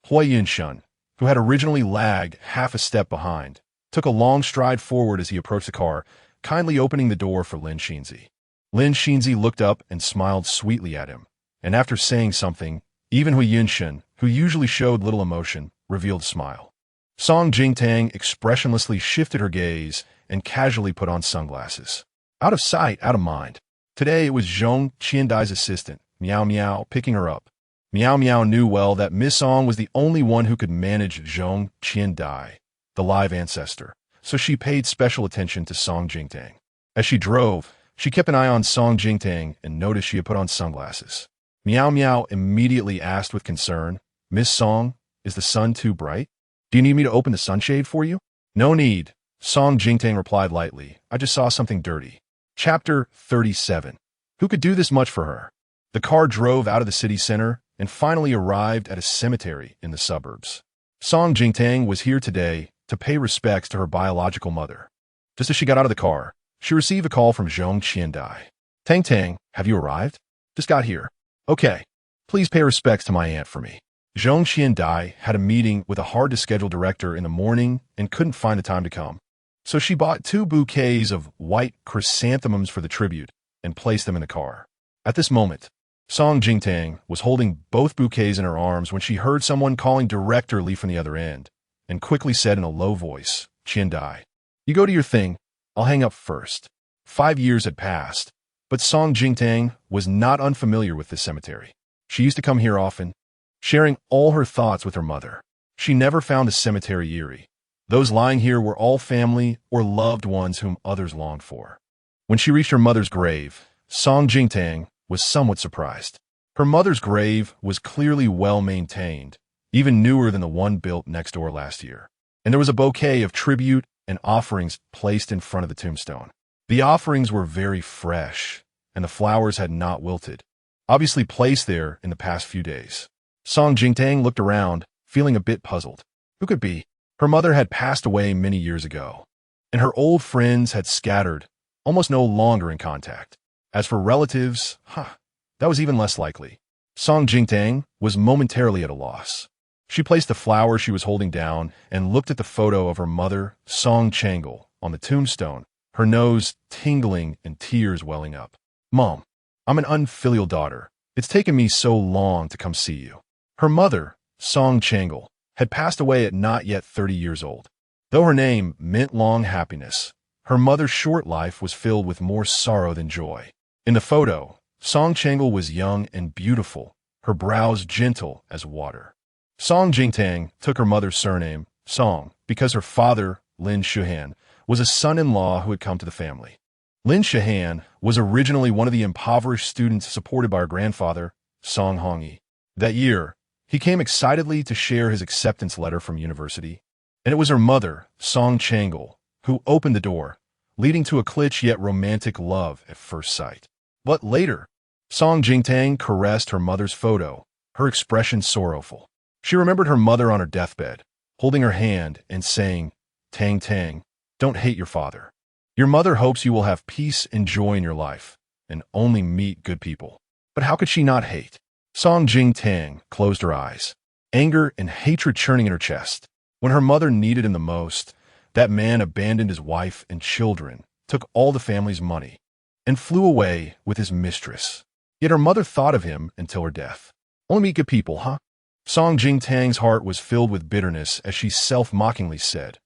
Hui Yinshin, who had originally lagged half a step behind, took a long stride forward as he approached the car, kindly opening the door for Lin Xinzi. Lin Xinzi looked up and smiled sweetly at him, and after saying something, even Hui Yinshin, who usually showed little emotion, revealed a smile. Song Jingtang expressionlessly shifted her gaze and casually put on sunglasses. Out of sight, out of mind. Today it was Zhong Qiandai's assistant, Miao, picking her up. Miao knew well that Miss Song was the only one who could manage Zhong Qiandai, the live ancestor, so she paid special attention to Song Jingtang. As she drove, she kept an eye on Song Jingtang and noticed she had put on sunglasses. Miao immediately asked with concern, Miss Song, is the sun too bright? Do you need me to open the sunshade for you? No need, Song Jingtang replied lightly. I just saw something dirty. Chapter 37. Who could do this much for her? The car drove out of the city center and finally arrived at a cemetery in the suburbs. Song Jingtang was here today to pay respects to her biological mother. Just as she got out of the car, she received a call from Zhong Qiandai. Tang, have you arrived? Just got here. Okay. Please pay respects to my aunt for me. Zhong Xiandai had a meeting with a hard-to-schedule director in the morning and couldn't find the time to come. So she bought 2 bouquets of white chrysanthemums for the tribute and placed them in the car. At this moment, Song Jingtang was holding both bouquets in her arms when she heard someone calling Director Li from the other end, and quickly said in a low voice, "Qiandai, you go to your thing, I'll hang up first." 5 years had passed, but Song Jingtang was not unfamiliar with this cemetery. She used to come here often, sharing all her thoughts with her mother. She never found the cemetery eerie. Those lying here were all family or loved ones whom others longed for. When she reached her mother's grave, Song Jingtang was somewhat surprised. Her mother's grave was clearly well maintained, even newer than the one built next door last year. And there was a bouquet of tribute and offerings placed in front of the tombstone. The offerings were very fresh, and the flowers had not wilted, obviously placed there in the past few days. Song Jingtang looked around, feeling a bit puzzled. Who could be? Her mother had passed away many years ago, and her old friends had scattered, almost no longer in contact. As for relatives, that was even less likely. Song Jingtang was momentarily at a loss. She placed the flower she was holding down and looked at the photo of her mother, Song Changle, on the tombstone, her nose tingling and tears welling up. "Mom, I'm an unfilial daughter. It's taken me so long to come see you." Her mother, Song Changle, had passed away at not yet 30 years old. Though her name meant long happiness, her mother's short life was filled with more sorrow than joy. In the photo, Song Changle was young and beautiful, her brows gentle as water. Song Jingtang took her mother's surname, Song, because her father, Lin Shuhan, was a son-in-law who had come to the family. Lin Shuhan was originally one of the impoverished students supported by her grandfather, Song Hongyi. That year, he came excitedly to share his acceptance letter from university, and it was her mother, Song Changle, who opened the door, leading to a cliché yet romantic love at first sight. But later, Song Jingtang caressed her mother's photo, her expression sorrowful. She remembered her mother on her deathbed, holding her hand and saying, "Tang Tang, don't hate your father. Your mother hopes you will have peace and joy in your life, and only meet good people." But how could she not hate? Song Jingtang closed her eyes, anger and hatred churning in her chest. When her mother needed him the most, that man abandoned his wife and children, took all the family's money, and flew away with his mistress. Yet her mother thought of him until her death. Only meet good people, huh? Song Jingtang's heart was filled with bitterness as she self-mockingly said,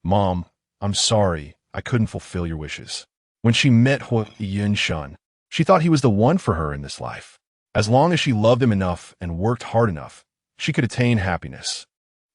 "Mom, I'm sorry, I couldn't fulfill your wishes." When she met Hui Yunshun, she thought he was the one for her in this life. As long as she loved him enough and worked hard enough, she could attain happiness.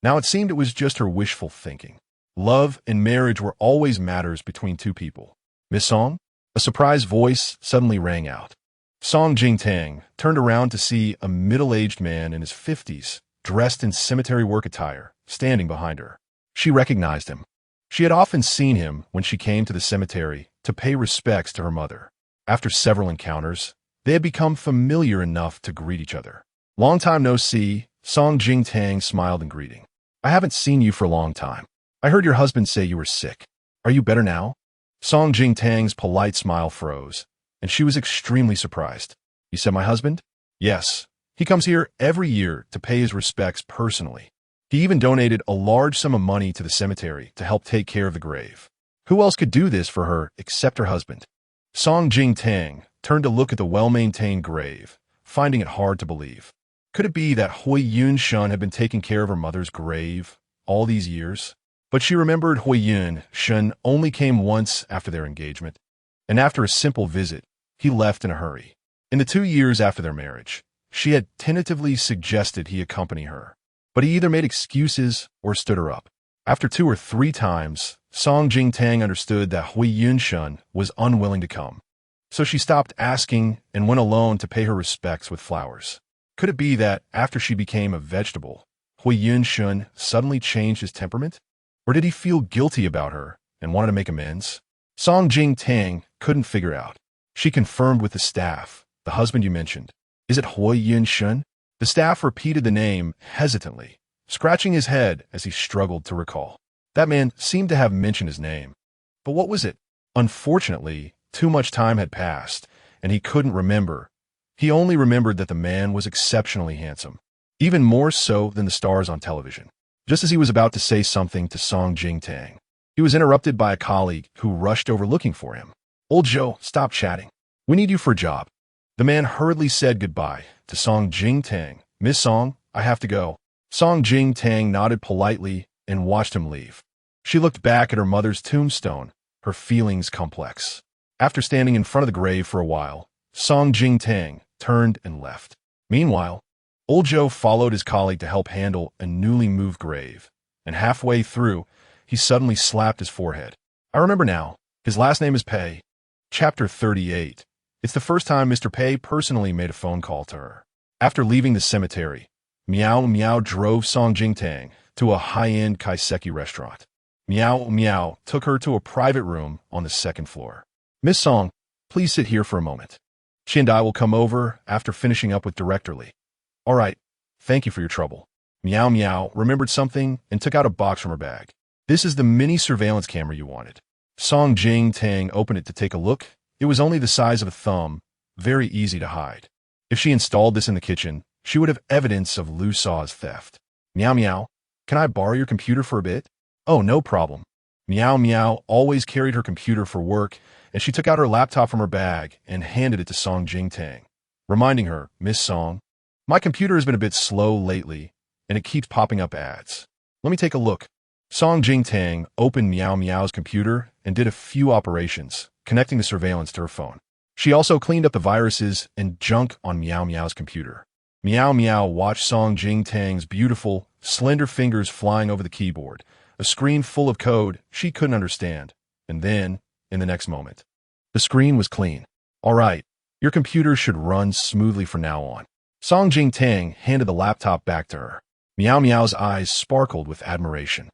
Now it seemed it was just her wishful thinking. Love and marriage were always matters between two people. "Miss Song?" A surprised voice suddenly rang out. Song Jingtang turned around to see a middle-aged man in his 50s, dressed in cemetery work attire, standing behind her. She recognized him. She had often seen him when she came to the cemetery to pay respects to her mother. After several encounters, they had become familiar enough to greet each other. "Long time no see," Song Jingtang smiled in greeting. "I haven't seen you for a long time. I heard your husband say you were sick. Are you better now?" Song Jingtang's polite smile froze, and she was extremely surprised. "You said my husband?" "Yes. He comes here every year to pay his respects personally. He even donated a large sum of money to the cemetery to help take care of the grave. Who else could do this for her except her husband?" Song Jingtang turned to look at the well-maintained grave, finding it hard to believe. Could it be that Hui Yunshun had been taking care of her mother's grave all these years? But she remembered Hui Yunshun only came once after their engagement, and after a simple visit, he left in a hurry. In the 2 years after their marriage, she had tentatively suggested he accompany her, but he either made excuses or stood her up. After 2 or 3 times, Song Jingtang understood that Hui Yunshun was unwilling to come. So she stopped asking and went alone to pay her respects with flowers. Could it be that after she became a vegetable, Hui Yunshun suddenly changed his temperament? Or did he feel guilty about her and wanted to make amends? Song Jingtang couldn't figure out. She confirmed with the staff, "The husband you mentioned. Is it Hui Yunshun?" The staff repeated the name hesitantly, scratching his head as he struggled to recall. That man seemed to have mentioned his name. But what was it? Unfortunately, too much time had passed, and he couldn't remember. He only remembered that the man was exceptionally handsome. even more so than the stars on television. Just as he was about to say something to Song Jingtang, he was interrupted by a colleague who rushed over looking for him. "Old Joe, stop chatting. We need you for a job." The man hurriedly said goodbye to Song Jingtang. "Miss Song, I have to go." Song Jingtang nodded politely and watched him leave. She looked back at her mother's tombstone, her feelings complex. After standing in front of the grave for a while, Song Jingtang turned and left. Meanwhile, Old Joe followed his colleague to help handle a newly moved grave, and halfway through, he suddenly slapped his forehead. "I remember now. His last name is Pei." Chapter 38. It's the first time Mr. Pei personally made a phone call to her. After leaving the cemetery, Miao Miao drove Song Jingtang to a high-end kaiseki restaurant. Miao Miao took her to a private room on the second floor. "Miss Song, please sit here for a moment. She and I will come over after finishing up with Director Lee." "All right, thank you for your trouble." Miao Miao remembered something and took out a box from her bag. "This is the mini surveillance camera you wanted." Song Jingtang opened it to take a look. It was only the size of a thumb, very easy to hide. If she installed this in the kitchen, she would have evidence of Lu Sa's theft. "Miao Miao, can I borrow your computer for a bit?" "Oh, no problem." Miao Miao always carried her computer for work, and she took out her laptop from her bag and handed it to Song Jingtang, reminding her, "Miss Song, my computer has been a bit slow lately, and it keeps popping up ads. Let me take a look." Song Jingtang opened Miao Miao's computer and did a few operations, connecting the surveillance to her phone. She also cleaned up the viruses and junk on Miao Miao's computer. Miao Miao watched Song Jingtang's beautiful, slender fingers flying over the keyboard, a screen full of code she couldn't understand, and then, in the next moment, the screen was clean. "All right, your computer should run smoothly from now on." Song Jingtang handed the laptop back to her. Miao Miao's eyes sparkled with admiration.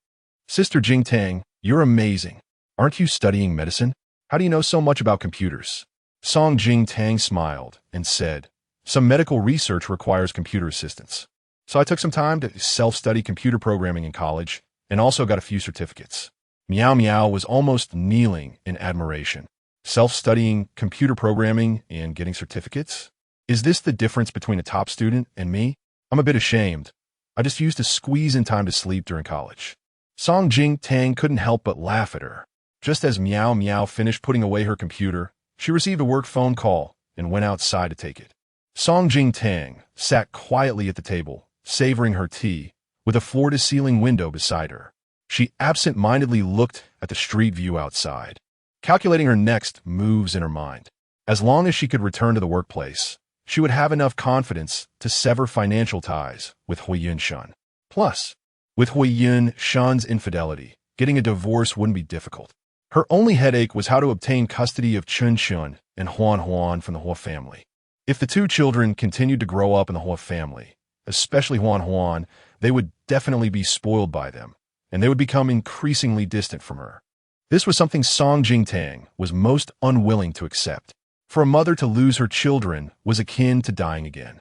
"Sister Jingtang, you're amazing. Aren't you studying medicine? How do you know so much about computers?" Song Jingtang smiled and said, "Some medical research requires computer assistance. So I took some time to self-study computer programming in college and also got a few certificates." Miao Miao was almost kneeling in admiration. Self-studying computer programming and getting certificates? Is this the difference between a top student and me? I'm a bit ashamed. I just used to squeeze in time to sleep during college. Song Jingtang couldn't help but laugh at her. Just as Miao Miao finished putting away her computer, she received a work phone call and went outside to take it. Song Jingtang sat quietly at the table, savoring her tea, with a floor-to-ceiling window beside her. She absent-mindedly looked at the street view outside, calculating her next moves in her mind. As long as she could return to the workplace, she would have enough confidence to sever financial ties with Huiyun Shun. Plus, with Huiyun Shun's infidelity, getting a divorce wouldn't be difficult. Her only headache was how to obtain custody of Chun Shun and Huan Huan from the Hua family. If the two children continued to grow up in the Hua family, especially Huan Huan, they would definitely be spoiled by them, and they would become increasingly distant from her. This was something Song Jingtang was most unwilling to accept. For a mother to lose her children was akin to dying again.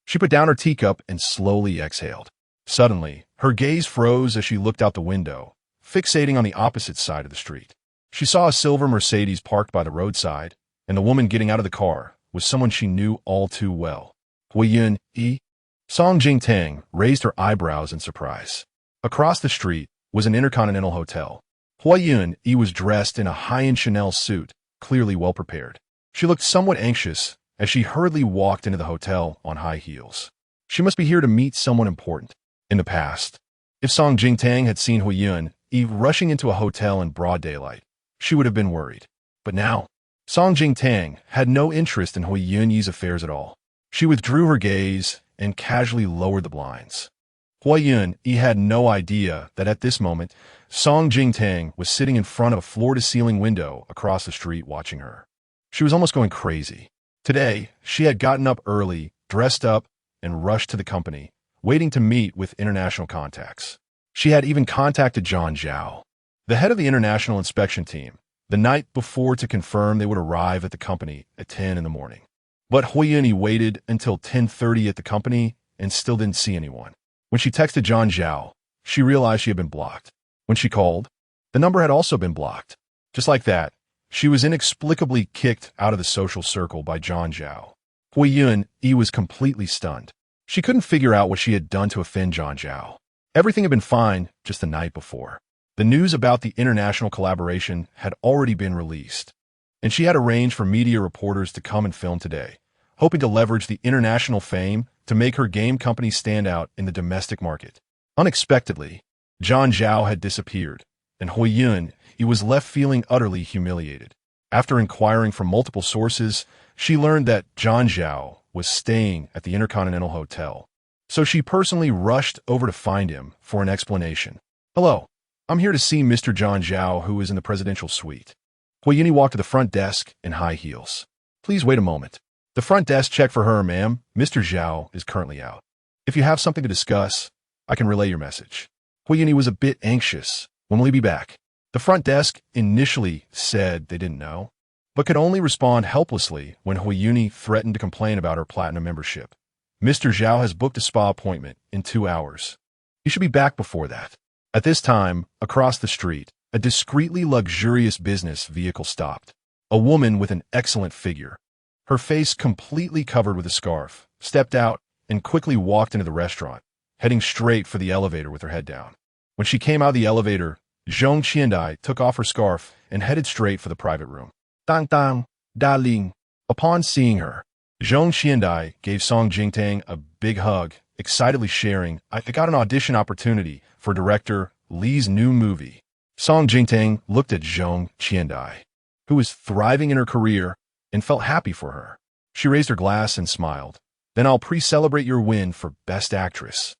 She put down her teacup and slowly exhaled. Suddenly, her gaze froze as she looked out the window, fixating on the opposite side of the street. She saw a silver Mercedes parked by the roadside, and the woman getting out of the car was someone she knew all too well. Huiyun Yi? Song Jingtang raised her eyebrows in surprise. Across the street was an Intercontinental Hotel. Huiyun Yi was dressed in a high-end Chanel suit, clearly well-prepared. She looked somewhat anxious as she hurriedly walked into the hotel on high heels. She must be here to meet someone important. In the past, if Song Jingtang had seen Huiyun Yi rushing into a hotel in broad daylight, she would have been worried. But now, Song Jingtang had no interest in Huiyun Yi's affairs at all. She withdrew her gaze and casually lowered the blinds. Huiyun Yi had no idea that at this moment, Song Jingtang was sitting in front of a floor-to-ceiling window across the street watching her. She was almost going crazy. Today, she had gotten up early, dressed up, and rushed to the company, waiting to meet with international contacts. She had even contacted John Zhao, the head of the international inspection team, the night before to confirm they would arrive at the company at 10 in the morning. But Huiyun Yi waited until 10:30 at the company and still didn't see anyone. When she texted John Zhao, she realized she had been blocked. When she called, the number had also been blocked. Just like that, she was inexplicably kicked out of the social circle by John Zhao. Huiyun Yi was completely stunned. She couldn't figure out what she had done to offend John Zhao. Everything had been fine just the night before. The news about the international collaboration had already been released, and she had arranged for media reporters to come and film today, hoping to leverage the international fame to make her game company stand out in the domestic market. Unexpectedly, John Zhao had disappeared, and Hui Yun, he was left feeling utterly humiliated. After inquiring from multiple sources, she learned that John Zhao was staying at the Intercontinental Hotel. So she personally rushed over to find him for an explanation. "Hello, I'm here to see Mr. John Zhao, who is in the presidential suite." Hui Yun walked to the front desk in high heels. "Please wait a moment." "The front desk checked for her, ma'am. Mr. Zhao is currently out. If you have something to discuss, I can relay your message." Hui Yun was a bit anxious. "When will he be back?" The front desk initially said they didn't know, but could only respond helplessly when Hui Yun threatened to complain about her platinum membership. "Mr. Zhao has booked a spa appointment in 2 hours. He should be back before that." At this time, across the street, a discreetly luxurious business vehicle stopped. A woman with an excellent figure, her face completely covered with a scarf, stepped out and quickly walked into the restaurant, heading straight for the elevator with her head down. When she came out of the elevator, Zhong Qiandai took off her scarf and headed straight for the private room. "Dang dang, darling." Upon seeing her, Zhong Qiandai gave Song Jingtang a big hug, excitedly sharing, "I got an audition opportunity for director Li's new movie." Song Jingtang looked at Zhong Qiandai, who was thriving in her career, and felt happy for her. She raised her glass and smiled. "Then I'll pre-celebrate your win for Best Actress.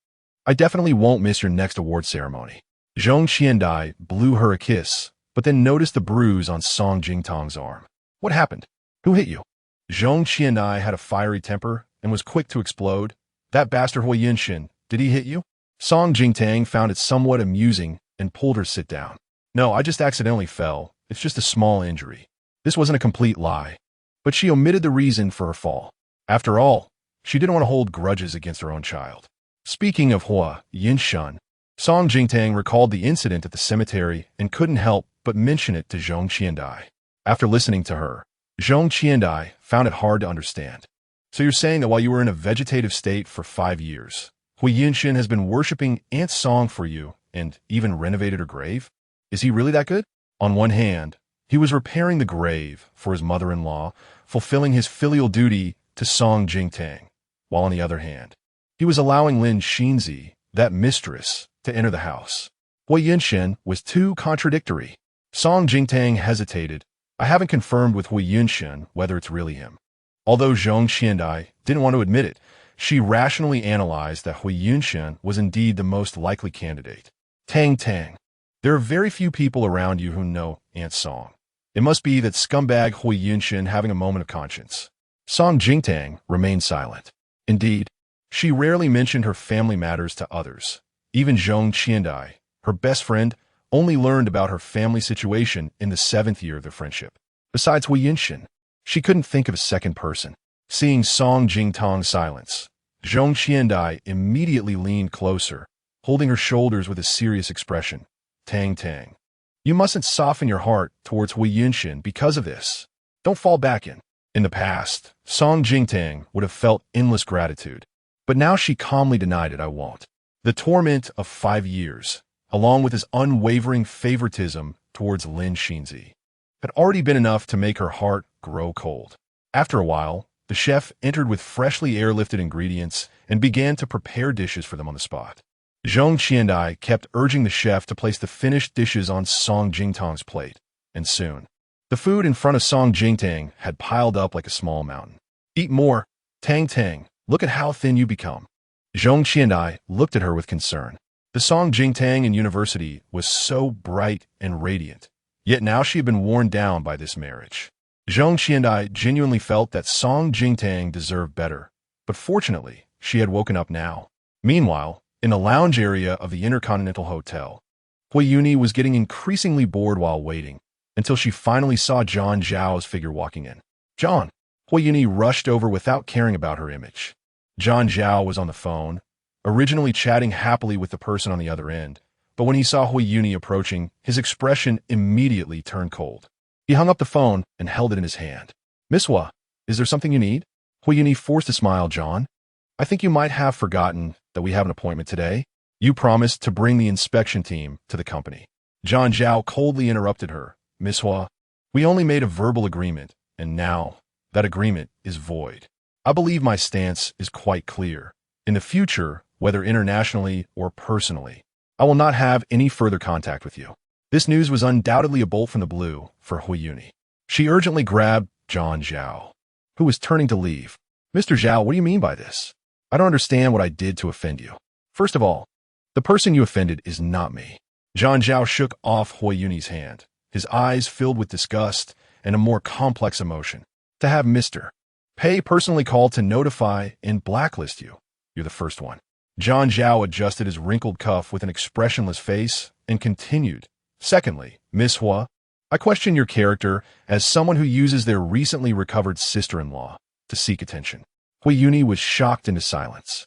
I definitely won't miss your next award ceremony." Zhong Qiandai blew her a kiss, but then noticed the bruise on Song Jingtang's arm. "What happened? Who hit you?" Zhong Qiandai had a fiery temper and was quick to explode. "That bastard Hui Yunshin, did he hit you?" Song Jingtang found it somewhat amusing and pulled her sit down. "No, I just accidentally fell. It's just a small injury." This wasn't a complete lie, but she omitted the reason for her fall. After all, she didn't want to hold grudges against her own child. Speaking of Hua Yunshan, Song Jingtang recalled the incident at the cemetery and couldn't help but mention it to Zhong Qiandai. After listening to her, Zhong Qiandai found it hard to understand. "So you're saying that while you were in a vegetative state for 5 years, Hui Yunshin has been worshipping Aunt Song for you and even renovated her grave? Is he really that good?" On one hand, he was repairing the grave for his mother-in-law, fulfilling his filial duty to Song Jingtang, while on the other hand, he was allowing Lin Xinzi, that mistress, to enter the house. Hui Yunshin was too contradictory. Song Jingtang hesitated. "I haven't confirmed with Hui Yunshin whether it's really him." Although Zhong Qiandai didn't want to admit it, she rationally analyzed that Hui Yunshin was indeed the most likely candidate. "Tang Tang, there are very few people around you who know Aunt Song. It must be that scumbag Hui Yunshin having a moment of conscience." Song Jingtang remained silent. Indeed, she rarely mentioned her family matters to others. Even Zhong Qiandai, her best friend, only learned about her family situation in the 7th year of their friendship. Besides Hui Yunshin, she couldn't think of a second person. Seeing Song Jingtang's silence, Zhong Qiandai immediately leaned closer, holding her shoulders with a serious expression. "Tang Tang, you mustn't soften your heart towards Hui Yunshin because of this. Don't fall back in." In the past, Song Jingtang would have felt endless gratitude, but now she calmly denied it. "I won't." The torment of 5 years, along with his unwavering favoritism towards Lin Xinzi, had already been enough to make her heart grow cold. After a while, the chef entered with freshly airlifted ingredients and began to prepare dishes for them on the spot. Zhong Qiandai kept urging the chef to place the finished dishes on Song Jingtang's plate, and soon, the food in front of Song Jingtang had piled up like a small mountain. "Eat more, Tang Tang, look at how thin you become." Zhong Qiandai looked at her with concern. The Song Jingtang in university was so bright and radiant, yet now she had been worn down by this marriage. Zhong Qiandai genuinely felt that Song Jingtang deserved better, but fortunately, she had woken up now. Meanwhile, in the lounge area of the Intercontinental Hotel, Hui Yuni was getting increasingly bored while waiting, until she finally saw John Zhao's figure walking in. "John!" Hui Yuni rushed over without caring about her image. John Zhao was on the phone, originally chatting happily with the person on the other end, but when he saw Hui Yuni approaching, his expression immediately turned cold. He hung up the phone and held it in his hand. "Miss Hua, is there something you need?" Hui Yuni forced a smile. "John, I think you might have forgotten that we have an appointment today. You promised to bring the inspection team to the company. Zhang Zhao coldly interrupted her. Miss Hua, we only made a verbal agreement, and now that agreement is void. I believe my stance is quite clear. In the future, whether internationally or personally, I will not have any further contact with you. This news was undoubtedly a bolt from the blue for Hui Yuni. She urgently grabbed Zhang Zhao, who was turning to leave. Mr. Zhao, what do you mean by this? I don't understand what I did to offend you. First of all, the person you offended is not me. Zhang Zhao shook off Hui Yuni's hand, his eyes filled with disgust and a more complex emotion. To have Mr. Pei personally called to notify and blacklist you. You're the first one. Zhang Zhao adjusted his wrinkled cuff with an expressionless face and continued. Secondly, Miss Hua, I question your character as someone who uses their recently recovered sister-in-law to seek attention. Hui Yuni was shocked into silence.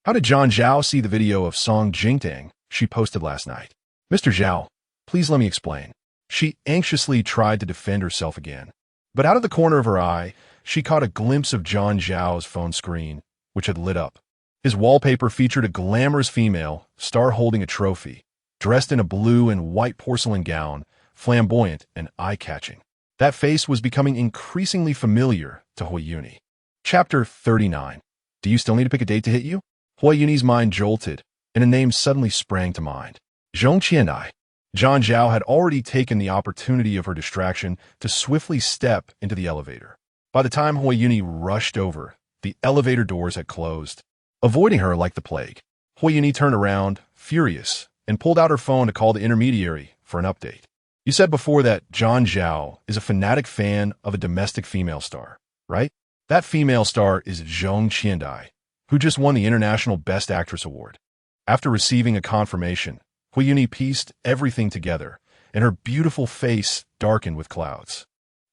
How did Zhang Zhao see the video of Song Jingtang she posted last night? Mr. Zhao, please let me explain. She anxiously tried to defend herself again. But out of the corner of her eye, she caught a glimpse of Zhang Zhao's phone screen, which had lit up. His wallpaper featured a glamorous female, star holding a trophy, dressed in a blue and white porcelain gown, flamboyant and eye-catching. That face was becoming increasingly familiar to Hui Yuni. Chapter 39. Do you still need to pick a date to hit you? Hui Yuni's mind jolted, and a name suddenly sprang to mind. Zhong Qianai. Zhang Zhao had already taken the opportunity of her distraction to swiftly step into the elevator. By the time Hui Yuni rushed over, the elevator doors had closed, avoiding her like the plague. Hui Yuni turned around, furious, and pulled out her phone to call the intermediary for an update. You said before that Zhang Zhao is a fanatic fan of a domestic female star, right? That female star is Zhong Qiandai, who just won the International Best Actress Award. After receiving a confirmation, Hui Yuni pieced everything together, and her beautiful face darkened with clouds.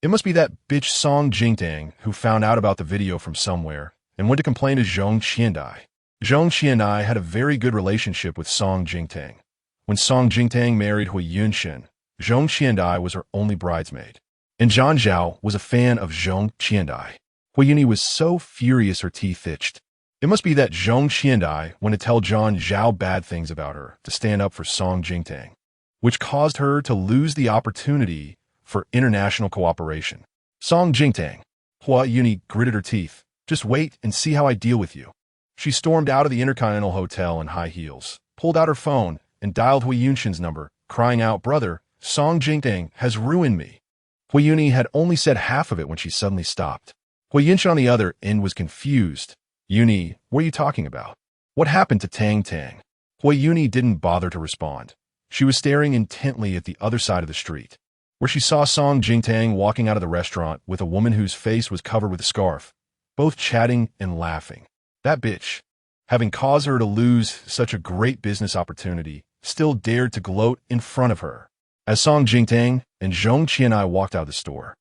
It must be that bitch Song Jingtang who found out about the video from somewhere and went to complain to Zhong Qiandai. Zhong Qiandai had a very good relationship with Song Jingtang. When Song Jingtang married Hui Yunshen, Zhong Qiandai was her only bridesmaid, and Zhang Zhao was a fan of Zhong Qiandai. Hui Yuni was so furious her teeth itched. It must be that Zhong Qiandai went to tell Zhang Zhao bad things about her to stand up for Song Jingtang, which caused her to lose the opportunity for international cooperation. Song Jingtang. Hui Yuni gritted her teeth. Just wait and see how I deal with you. She stormed out of the Intercontinental Hotel in high heels, pulled out her phone, and dialed Hui Yunshen's number, crying out, "Brother, Song Jingtang has ruined me." Hui Yuni had only said half of it when she suddenly stopped. Hui Yunshen on the other end was confused. Yuni, what are you talking about? What happened to Tang Tang? Hui Yuni didn't bother to respond. She was staring intently at the other side of the street, where she saw Song Jingtang walking out of the restaurant with a woman whose face was covered with a scarf, both chatting and laughing. That bitch, having caused her to lose such a great business opportunity, still dared to gloat in front of her. As Song Jingtang and Zhong Qianai walked out of the store,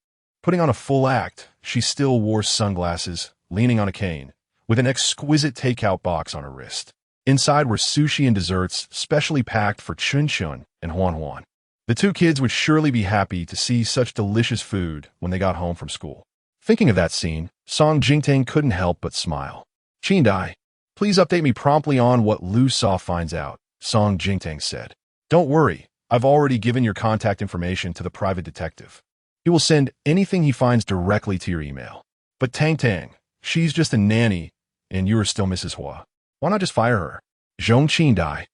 putting on a full act, she still wore sunglasses, leaning on a cane, with an exquisite takeout box on her wrist. Inside were sushi and desserts specially packed for Chun Chun and Huan Huan. The two kids would surely be happy to see such delicious food when they got home from school. Thinking of that scene, Song Jingtang couldn't help but smile. "Qindai, please update me promptly on what Lu Sa finds out," Song Jingtang said. "Don't worry, I've already given your contact information to the private detective. He will send anything he finds directly to your email. But Tang Tang, she's just a nanny, and you are still Mrs. Hua. Why not just fire her?" Zhong Qindai,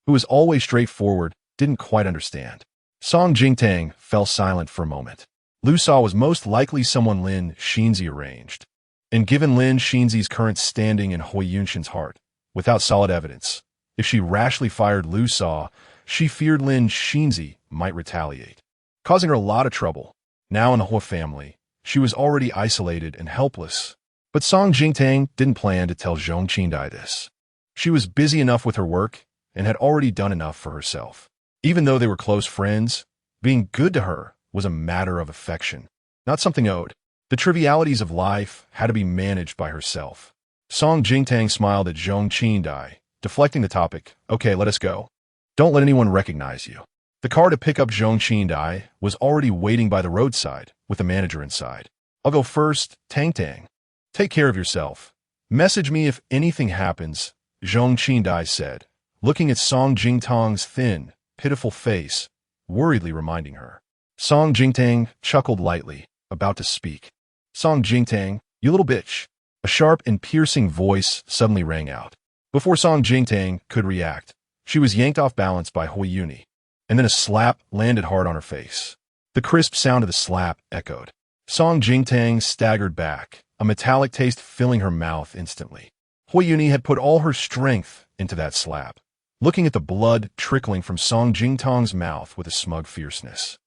who was always straightforward, didn't quite understand. Song Jingtang fell silent for a moment. Lu Sa was most likely someone Lin Xinzi arranged. And given Lin Xinzi's current standing in Hui Yunshen's heart, without solid evidence, if she rashly fired Lu Sa, she feared Lin Xinzi might retaliate, causing her a lot of trouble. Now in the Hua family, she was already isolated and helpless. But Song Jingtang didn't plan to tell Zhong Qindai this. She was busy enough with her work and had already done enough for herself. Even though they were close friends, being good to her was a matter of affection, not something owed. The trivialities of life had to be managed by herself. Song Jingtang smiled at Zhong Qindai, deflecting the topic. "Okay, let us go. Don't let anyone recognize you." The car to pick up Zhong Qindai was already waiting by the roadside, with the manager inside. "I'll go first, Tang Tang. Take care of yourself. Message me if anything happens, Zhong Qindai said, looking at Song Jingtang's thin, pitiful face, worriedly reminding her. Song Jingtang chuckled lightly, about to speak. Song Jingtang, you little bitch. A sharp and piercing voice suddenly rang out. Before Song Jingtang could react, she was yanked off balance by Hui Yuni, and then a slap landed hard on her face. The crisp sound of the slap echoed. Song Jingtang staggered back, a metallic taste filling her mouth instantly. Hui Yuni had put all her strength into that slap, looking at the blood trickling from Song Jingtang's mouth with a smug fierceness.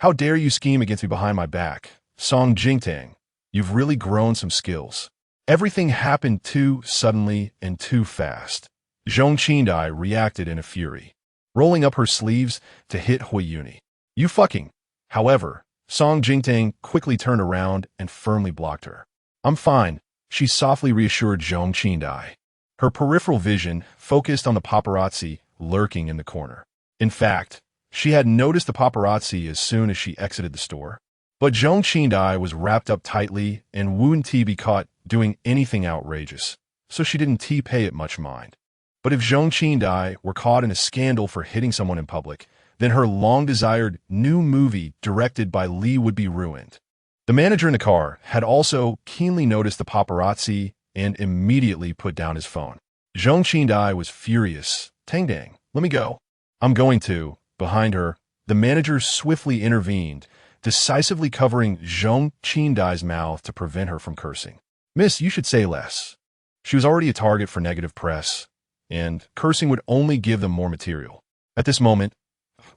How dare you scheme against me behind my back, Song Jingtang? You've really grown some skills. Everything happened too suddenly and too fast. Zhong Qindai reacted in a fury, rolling up her sleeves to hit Hui Yuni. You fucking. However, Song Jingtang quickly turned around and firmly blocked her. I'm fine, she softly reassured Zhong Qindai. Her peripheral vision focused on the paparazzi lurking in the corner. In fact, she had noticed the paparazzi as soon as she exited the store. But Zhong Qindai was wrapped up tightly and wouldn't be caught doing anything outrageous, so she didn't pay it much mind. But if Zhong Qindai were caught in a scandal for hitting someone in public, then her long-desired new movie directed by Lee would be ruined. The manager in the car had also keenly noticed the paparazzi and immediately put down his phone. Zhong Qindai was furious. Tang dang, let me go. I'm going to. Behind her, the manager swiftly intervened, decisively covering Zhong Qindai's mouth to prevent her from cursing. Miss, you should say less. She was already a target for negative press, and cursing would only give them more material. At this moment,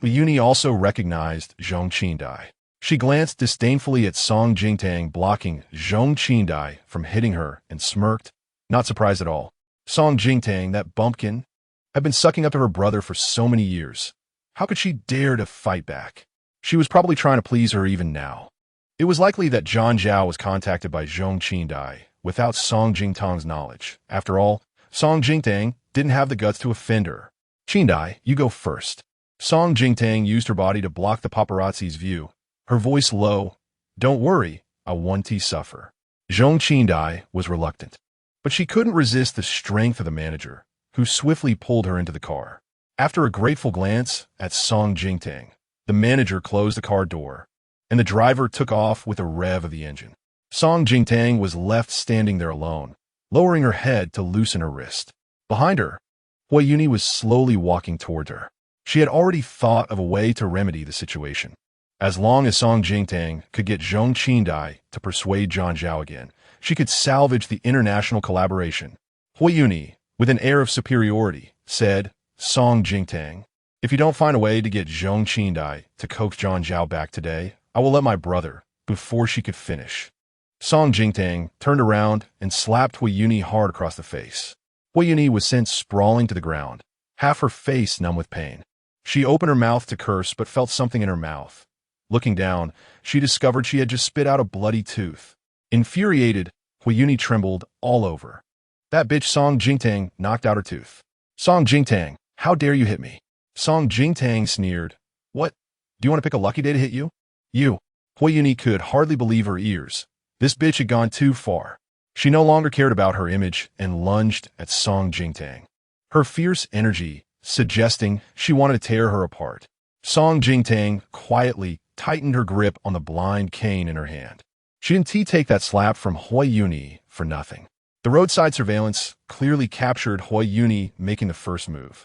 Yuni also recognized Zhong Qindai. She glanced disdainfully at Song Jingtang blocking Zhong Qindai from hitting her and smirked, not surprised at all. Song Jingtang, that bumpkin, had been sucking up to her brother for so many years. How could she dare to fight back? She was probably trying to please her even now. It was likely that Zhang Zhao was contacted by Zhong Qindai without Song Jingtang's knowledge. After all, Song Jingtang didn't have the guts to offend her. Qindai, you go first. Song Jingtang used her body to block the paparazzi's view, her voice low. Don't worry, I won't suffer. Zhong Qindai was reluctant, but she couldn't resist the strength of the manager, who swiftly pulled her into the car. After a grateful glance at Song Jingtang, the manager closed the car door, and the driver took off with a rev of the engine. Song Jingtang was left standing there alone, lowering her head to loosen her wrist. Behind her, Hui Yuni was slowly walking toward her. She had already thought of a way to remedy the situation. As long as Song Jingtang could get Zhong Qindai to persuade Zhang Zhao again, she could salvage the international collaboration. Hui Yuni, with an air of superiority, said, Song Jingtang, if you don't find a way to get Zhong Qindai to coax Zhang Zhao back today, I will let my brother, before she could finish. Song Jingtang turned around and slapped Hui Yuni hard across the face. Hui Yuni was sent sprawling to the ground, half her face numb with pain. She opened her mouth to curse but felt something in her mouth. Looking down, she discovered she had just spit out a bloody tooth. Infuriated, Hui Yuni trembled all over. That bitch Song Jingtang knocked out her tooth. Song Jingtang, how dare you hit me? Song Jingtang sneered. What? Do you want to pick a lucky day to hit you? You. Hui Yuni could hardly believe her ears. This bitch had gone too far. She no longer cared about her image and lunged at Song Jingtang, her fierce energy suggesting she wanted to tear her apart. Song Jingtang quietly tightened her grip on the blind cane in her hand. She didn't take that slap from Hui Yuni for nothing. The roadside surveillance clearly captured Hui Yuni making the first move.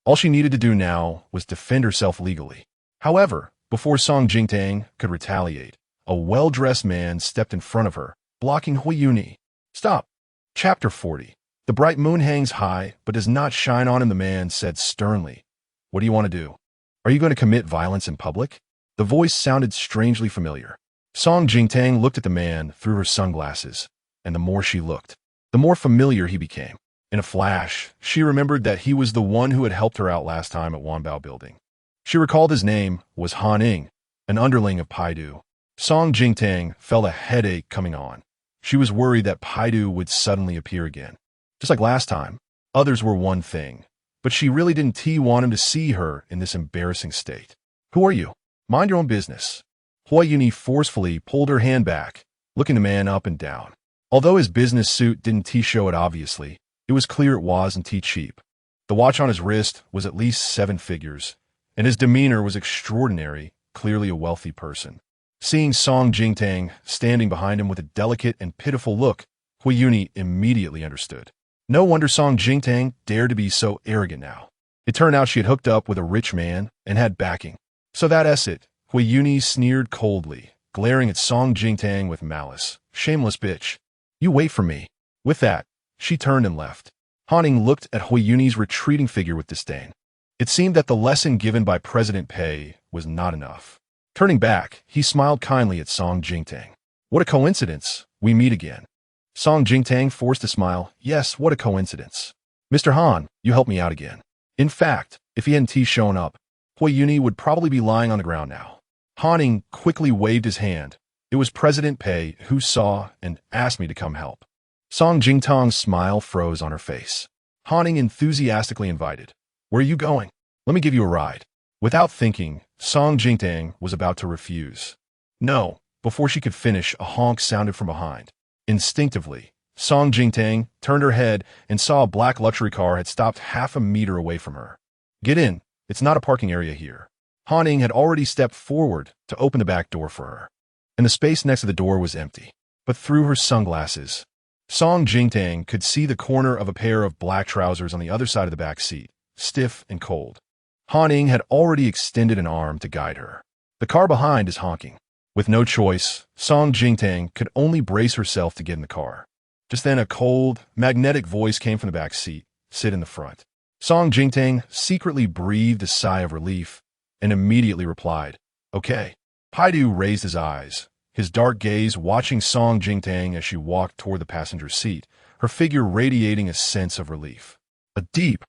All she needed to do now was defend herself legally. However, before Song Jingtang could retaliate, a well-dressed man stepped in front of her, blocking Hui Yuni. Stop. Chapter 40. The bright moon hangs high, but does not shine on him, the man said sternly. What do you want to do? Are you going to commit violence in public? The voice sounded strangely familiar. Song Jingtang looked at the man through her sunglasses, and the more she looked, the more familiar he became. In a flash, she remembered that he was the one who had helped her out last time at Wanbao Building. She recalled his name was Han Ing, an underling of Paidu. Song Jingtang felt a headache coming on. She was worried that Paidu would suddenly appear again. Just like last time, others were one thing, but she really didn't want him to see her in this embarrassing state. Who are you? Mind your own business. Hui Yuni forcefully pulled her hand back, looking the man up and down. Although his business suit didn't show it obviously, it was clear it wasn't cheap. The watch on his wrist was at least 7 figures, and his demeanor was extraordinary, clearly a wealthy person. Seeing Song Jingtang standing behind him with a delicate and pitiful look, Hui Yuni immediately understood. No wonder Song Jingtang dared to be so arrogant now. It turned out she had hooked up with a rich man and had backing. So that's it, Hui Yuni sneered coldly, glaring at Song Jingtang with malice. Shameless bitch. You wait for me. With that, she turned and left. Han looked at Hui Yuni's retreating figure with disdain. It seemed that the lesson given by President Pei was not enough. Turning back, he smiled kindly at Song Jingtang. What a coincidence, we meet again. Song Jingtang forced a smile. Yes, what a coincidence. Mr. Han, you helped me out again. In fact, if he hadn't shown up, Hui Yuni would probably be lying on the ground now. Han quickly waved his hand. It was President Pei who saw and asked me to come help. Song Jingtang's smile froze on her face. Han enthusiastically invited. Where are you going? Let me give you a ride. Without thinking, Song Jingtang was about to refuse. No, before she could finish, a honk sounded from behind. Instinctively, Song Jingtang turned her head and saw a black luxury car had stopped half a meter away from her. Get in, it's not a parking area here. Han had already stepped forward to open the back door for her, and the space next to the door was empty. But through her sunglasses, Song Jingtang could see the corner of a pair of black trousers on the other side of the back seat, stiff and cold. Han had already extended an arm to guide her. The car behind is honking. With no choice, Song Jingtang could only brace herself to get in the car. Just then a cold, magnetic voice came from the back seat. Sit in the front. Song Jingtang secretly breathed a sigh of relief and immediately replied, Okay. Paidu raised his eyes, his dark gaze watching Song Jingtang as she walked toward the passenger seat, her figure radiating a sense of relief. A deep,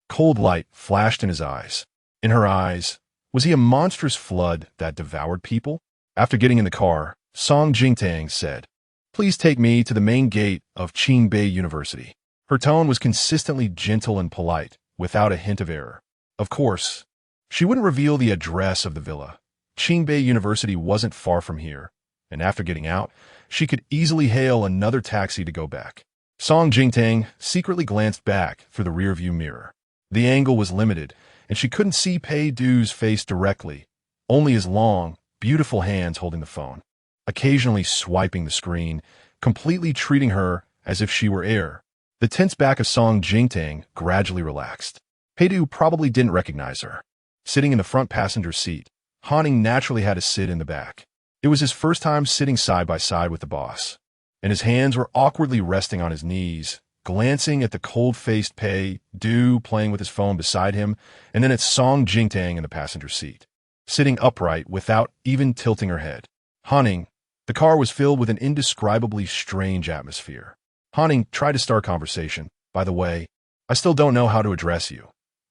cold light flashed in his eyes. In her eyes, was he a monstrous flood that devoured people? After getting in the car, Song Jingtang said, Please take me to the main gate of Qingbei University. Her tone was consistently gentle and polite, without a hint of error. Of course, she wouldn't reveal the address of the villa. Qingbei University wasn't far from here, and after getting out, she could easily hail another taxi to go back. Song Jingtang secretly glanced back through the rearview mirror. The angle was limited, and she couldn't see Pei Du's face directly, only his long, beautiful hands holding the phone, occasionally swiping the screen, completely treating her as if she were air. The tense back of Song Jingtang gradually relaxed. Pei Du probably didn't recognize her. Sitting in the front passenger seat, Han naturally had to sit in the back. It was his first time sitting side by side with the boss, and his hands were awkwardly resting on his knees, glancing at the cold-faced Pei Du playing with his phone beside him, and then at Song Jingtang in the passenger seat, sitting upright without even tilting her head. Han, the car was filled with an indescribably strange atmosphere. Han tried to start conversation. By the way, I still don't know how to address you.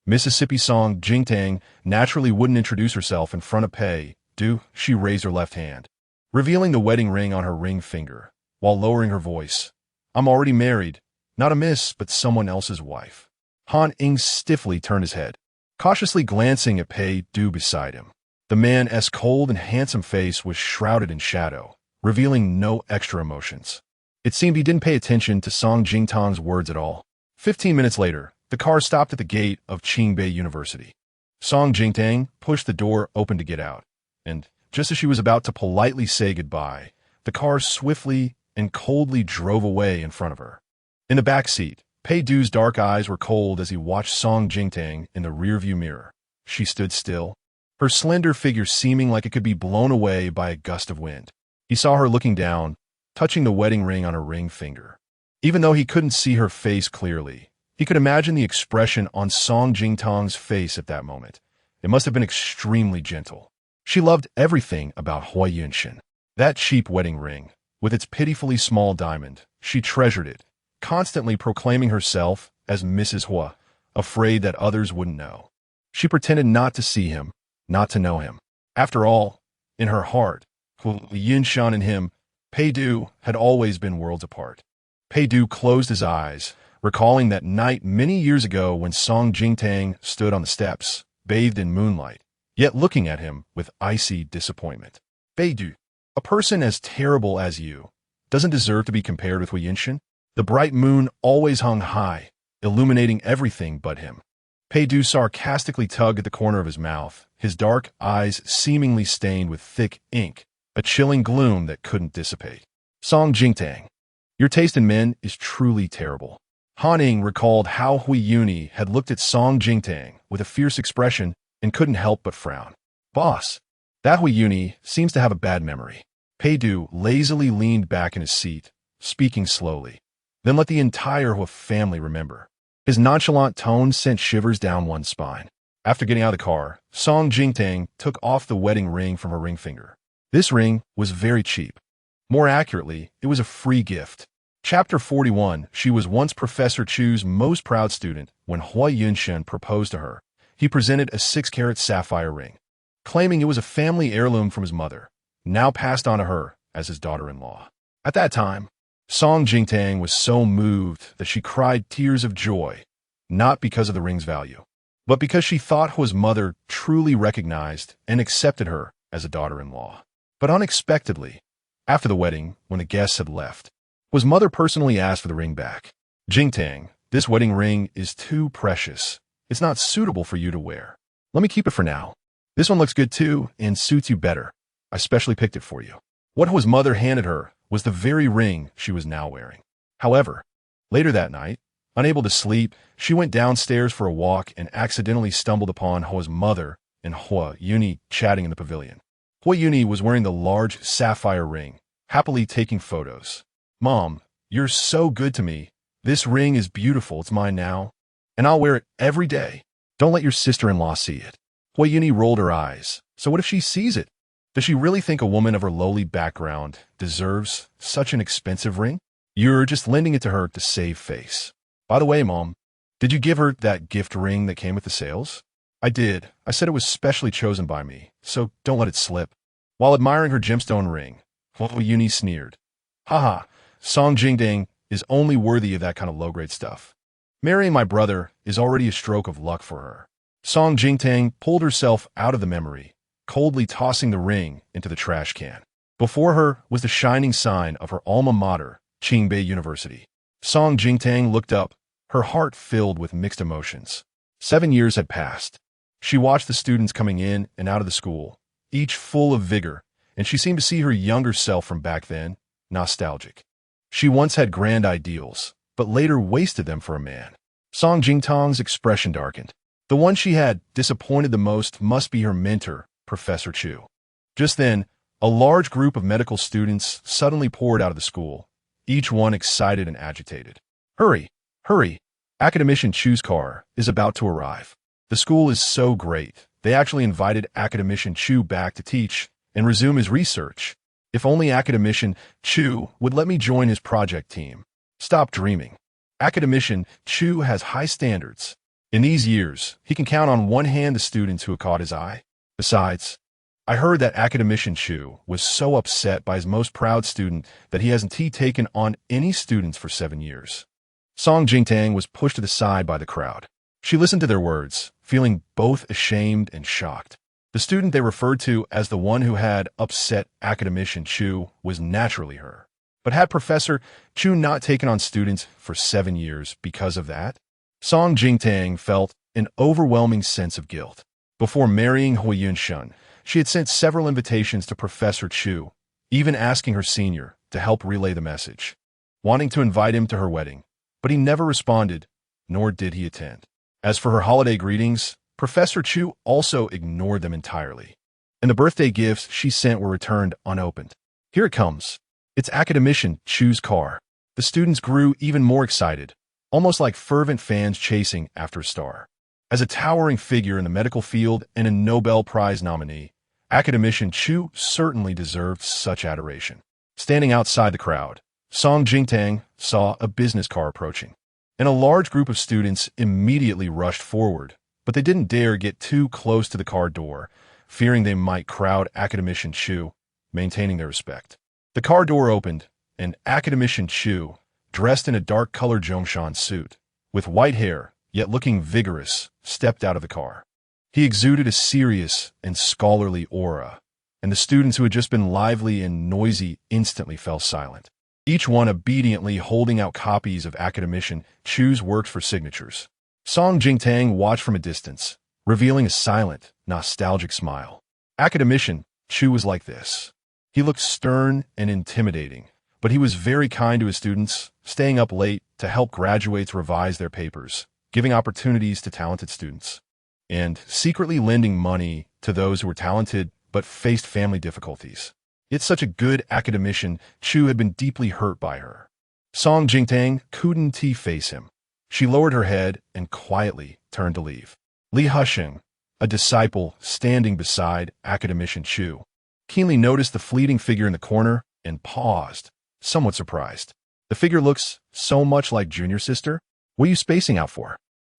Mississippi Song Jingtang naturally wouldn't introduce herself in front of Pei Du. She raised her left hand, revealing the wedding ring on her ring finger, while lowering her voice. I'm already married, not a miss, but someone else's wife. Han stiffly turned his head, cautiously glancing at Pei Du beside him. The man's cold and handsome face was shrouded in shadow, revealing no extra emotions. It seemed he didn't pay attention to Song Jingtang's words at all. 15 minutes later, the car stopped at the gate of Qingbei University. Song Jingtang pushed the door open to get out, and just as she was about to politely say goodbye, the car swiftly and coldly drove away in front of her. In the back seat, Pei Du's dark eyes were cold as he watched Song Jingtang in the rearview mirror. She stood still, her slender figure seeming like it could be blown away by a gust of wind. He saw her looking down, touching the wedding ring on her ring finger. Even though he couldn't see her face clearly, he could imagine the expression on Song Jingtang's face at that moment. It must have been extremely gentle. She loved everything about Hui Yunshin. That cheap wedding ring, with its pitifully small diamond, she treasured it, constantly proclaiming herself as Mrs. Hua, afraid that others wouldn't know. She pretended not to see him, not to know him. After all, in her heart, Hui Yunshan and him, Pei Du, had always been worlds apart. Pei Du closed his eyes, recalling that night many years ago when Song Jingtang stood on the steps, bathed in moonlight, yet looking at him with icy disappointment. Pei Du, a person as terrible as you, doesn't deserve to be compared with Hui Yinshan. The bright moon always hung high, illuminating everything but him. Pei-du sarcastically tugged at the corner of his mouth, his dark eyes seemingly stained with thick ink, a chilling gloom that couldn't dissipate. Song Jingtang, your taste in men is truly terrible. Han Ying recalled how Hui Yuni had looked at Song Jingtang with a fierce expression and couldn't help but frown. Boss, that Hui Yuni seems to have a bad memory. Pei-du lazily leaned back in his seat, speaking slowly. Then let the entire Hua family remember. His nonchalant tone sent shivers down one's spine. After getting out of the car, Song Jingtang took off the wedding ring from her ring finger. This ring was very cheap. More accurately, it was a free gift. Chapter 41. She was once Professor Chu's most proud student. When Hui Yunshan proposed to her, he presented a 6-carat sapphire ring, claiming it was a family heirloom from his mother, now passed on to her as his daughter-in-law. At that time, Song Jingtang was so moved that she cried tears of joy, not because of the ring's value, but because she thought Hua's mother truly recognized and accepted her as a daughter-in-law. But unexpectedly, after the wedding, when the guests had left, Hua's mother personally asked for the ring back. Jingtang, this wedding ring is too precious. It's not suitable for you to wear. Let me keep it for now. This one looks good too and suits you better. I specially picked it for you. What Hua's mother handed her was the very ring she was now wearing. However, later that night, unable to sleep, she went downstairs for a walk and accidentally stumbled upon Hua's mother and Hua Yuni chatting in the pavilion. Hua Yuni was wearing the large sapphire ring, happily taking photos. Mom, you're so good to me. This ring is beautiful. It's mine now, and I'll wear it every day. Don't let your sister-in-law see it. Hua Yuni rolled her eyes. So what if she sees it? Does she really think a woman of her lowly background deserves such an expensive ring? You're just lending it to her to save face. By the way, Mom, did you give her that gift ring that came with the sales? I did. I said it was specially chosen by me, so don't let it slip. While admiring her gemstone ring, Hua Yuni sneered. Haha, Song Jingtang is only worthy of that kind of low-grade stuff. Marrying my brother is already a stroke of luck for her. Song Jingtang pulled herself out of the memory, coldly tossing the ring into the trash can. Before her was the shining sign of her alma mater, Qingbei University. Song Jingtang looked up, her heart filled with mixed emotions. 7 years had passed. She watched the students coming in and out of the school, each full of vigor, and she seemed to see her younger self from back then, nostalgic. She once had grand ideals, but later wasted them for a man. Song Jingtang's expression darkened. The one she had disappointed the most must be her mentor, Professor Chu. Just then, a large group of medical students suddenly poured out of the school, each one excited and agitated. Hurry, hurry, Academician Chu's car is about to arrive. The school is so great, they actually invited Academician Chu back to teach and resume his research. If only Academician Chu would let me join his project team. Stop dreaming. Academician Chu has high standards. In these years, he can count on one hand the students who have caught his eye. Besides, I heard that Academician Chu was so upset by his most proud student that he hasn't taken on any students for 7 years. Song Jingtang was pushed to the side by the crowd. She listened to their words, feeling both ashamed and shocked. The student they referred to as the one who had upset Academician Chu was naturally her. But had Professor Chu not taken on students for 7 years because of that? Song Jingtang felt an overwhelming sense of guilt. Before marrying Hui Yunshan, she had sent several invitations to Professor Chu, even asking her senior to help relay the message, wanting to invite him to her wedding, but he never responded, nor did he attend. As for her holiday greetings, Professor Chu also ignored them entirely, and the birthday gifts she sent were returned unopened. Here it comes. It's Academician Chu's car. The students grew even more excited, almost like fervent fans chasing after a star. As a towering figure in the medical field and a Nobel Prize nominee, Academician Chu certainly deserved such adoration. Standing outside the crowd, Song Jingtang saw a business car approaching, and a large group of students immediately rushed forward, but they didn't dare get too close to the car door, fearing they might crowd Academician Chu, maintaining their respect. The car door opened, and Academician Chu, dressed in a dark-colored Zhongshan suit, with white hair, yet looking vigorous, stepped out of the car. He exuded a serious and scholarly aura, and the students who had just been lively and noisy instantly fell silent. each one obediently holding out copies of Academician Chu's works for signatures. Song Jingtang watched from a distance, revealing a silent, nostalgic smile. Academician Chu was like this. He looked stern and intimidating, but he was very kind to his students, staying up late to help graduates revise their papers, giving opportunities to talented students, and secretly lending money to those who were talented but faced family difficulties. Yet such a good academician, Chu had been deeply hurt by her. Song Jingtang couldn't face him. She lowered her head and quietly turned to leave. Li Husheng, a disciple standing beside academician Chu, keenly noticed the fleeting figure in the corner and paused, somewhat surprised. The figure looks so much like junior sister. What are you spacing out for?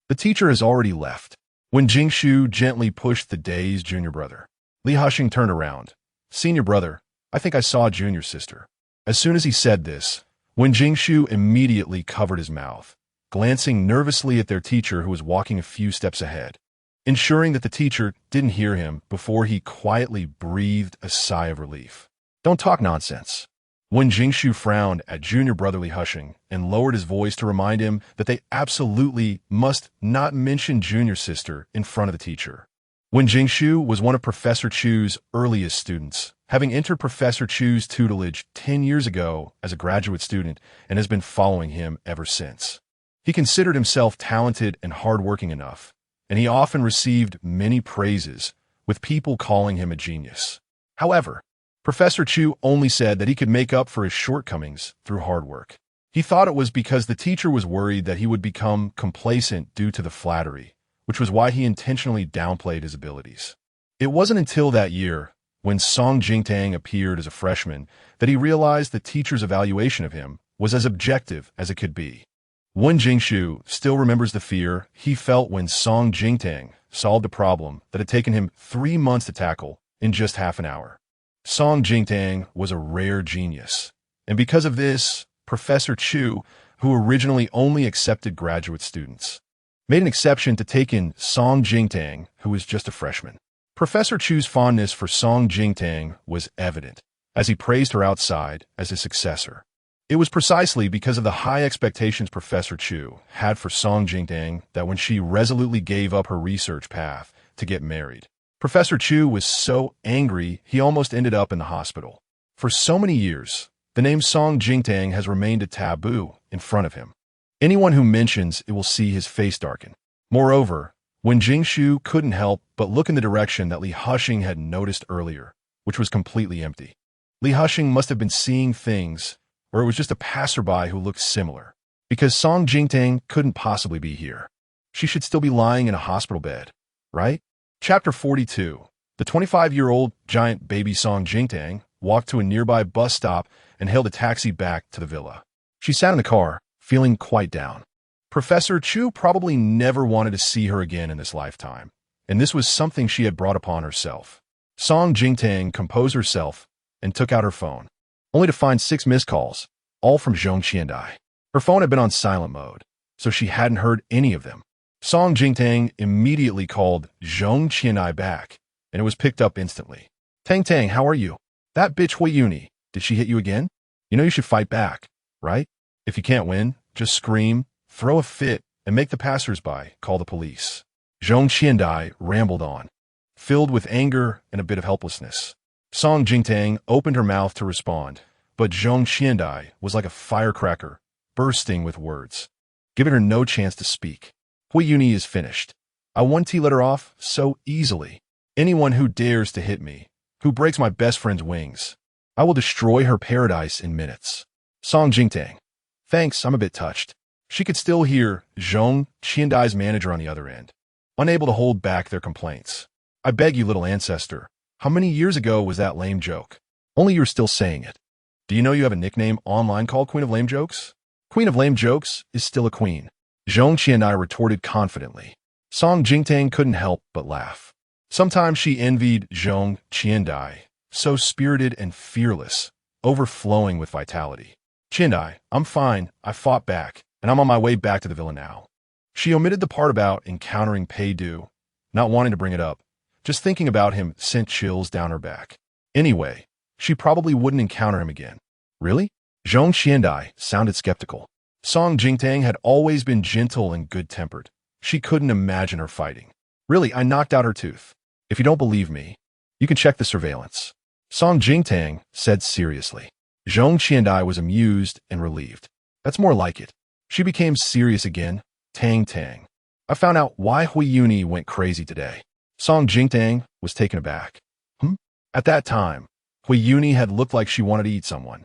The teacher has already left. When Jingshu gently pushed the dazed junior brother, Li Husheng turned around. Senior brother, I think I saw junior sister. As soon as he said this, Wen Jingshu immediately covered his mouth, glancing nervously at their teacher who was walking a few steps ahead, ensuring that the teacher didn't hear him before he quietly breathed a sigh of relief. Don't talk nonsense. Wen Jingshu frowned at junior brother Li Husheng and lowered his voice to remind him that they absolutely must not mention junior sister in front of the teacher. Wen Jingshu was one of Professor Chu's earliest students, having entered Professor Chu's tutelage 10 years ago as a graduate student and has been following him ever since. He considered himself talented and hardworking enough, and he often received many praises, with people calling him a genius. However, Professor Chu only said that he could make up for his shortcomings through hard work. He thought it was because the teacher was worried that he would become complacent due to the flattery, which was why he intentionally downplayed his abilities. It wasn't until that year, when Song Jingtang appeared as a freshman, that he realized the teacher's evaluation of him was as objective as it could be. Wen Jingshu still remembers the fear he felt when Song Jingtang solved a problem that had taken him 3 months to tackle in just half an hour. Song Jingtang was a rare genius, and because of this, Professor Chu, who originally only accepted graduate students, made an exception to take in Song Jingtang, who was just a freshman. Professor Chu's fondness for Song Jingtang was evident, as he praised her outside as his successor. It was precisely because of the high expectations Professor Chu had for Song Jingtang that when she resolutely gave up her research path to get married, Professor Chu was so angry he almost ended up in the hospital. For so many years, the name Song Jingtang has remained a taboo in front of him. Anyone who mentions it will see his face darken. Moreover, when Jingshu couldn't help but look in the direction that Li Husheng had noticed earlier, which was completely empty. Li Husheng must have been seeing things, or it was just a passerby who looked similar, because Song Jingtang couldn't possibly be here. She should still be lying in a hospital bed, right? Chapter 42. The 25-year-old giant baby Song Jingtang walked to a nearby bus stop and hailed a taxi back to the villa. She sat in the car, feeling quite down. Professor Chu probably never wanted to see her again in this lifetime, and this was something she had brought upon herself. Song Jingtang composed herself and took out her phone, only to find 6 missed calls, all from Zhong Qiandai. Her phone had been on silent mode, so she hadn't heard any of them. Song Jingtang immediately called Zhong Qiandai back, and it was picked up instantly. Tang Tang, how are you? That bitch Hui Yuni, did she hit you again? You know you should fight back, right? If you can't win, just scream, throw a fit, and make the passersby call the police. Zhong Qiandai rambled on, filled with anger and a bit of helplessness. Song Jingtang opened her mouth to respond, but Zhong Qiandai was like a firecracker, bursting with words, giving her no chance to speak. Hui Yuni is finished. I won't let her off so easily. Anyone who dares to hit me, who breaks my best friend's wings, I will destroy her paradise in minutes. Song Jingtang. Thanks, I'm a bit touched. She could still hear Zhong Qiandai's manager on the other end, unable to hold back their complaints. I beg you, little ancestor, how many years ago was that lame joke? Only you're still saying it. Do you know you have a nickname online called Queen of Lame Jokes? Queen of Lame Jokes is still a queen. Zhong Qiandai retorted confidently. Song Jingtang couldn't help but laugh. Sometimes she envied Zhong Qiandai, so spirited and fearless, overflowing with vitality. Qiandai, I'm fine, I fought back, and I'm on my way back to the villa now. She omitted the part about encountering Pei Du, not wanting to bring it up. Just thinking about him sent chills down her back. Anyway, she probably wouldn't encounter him again. Really? Zhong Xiandai sounded skeptical. Song Jingtang had always been gentle and good-tempered. She couldn't imagine her fighting. Really, I knocked out her tooth. If you don't believe me, you can check the surveillance. Song Jingtang said seriously. Zhong Xiandai was amused and relieved. That's more like it. She became serious again. Tang Tang. I found out why Hui Yuni went crazy today. Song Jingtang was taken aback. At that time, Hui Yuni had looked like she wanted to eat someone.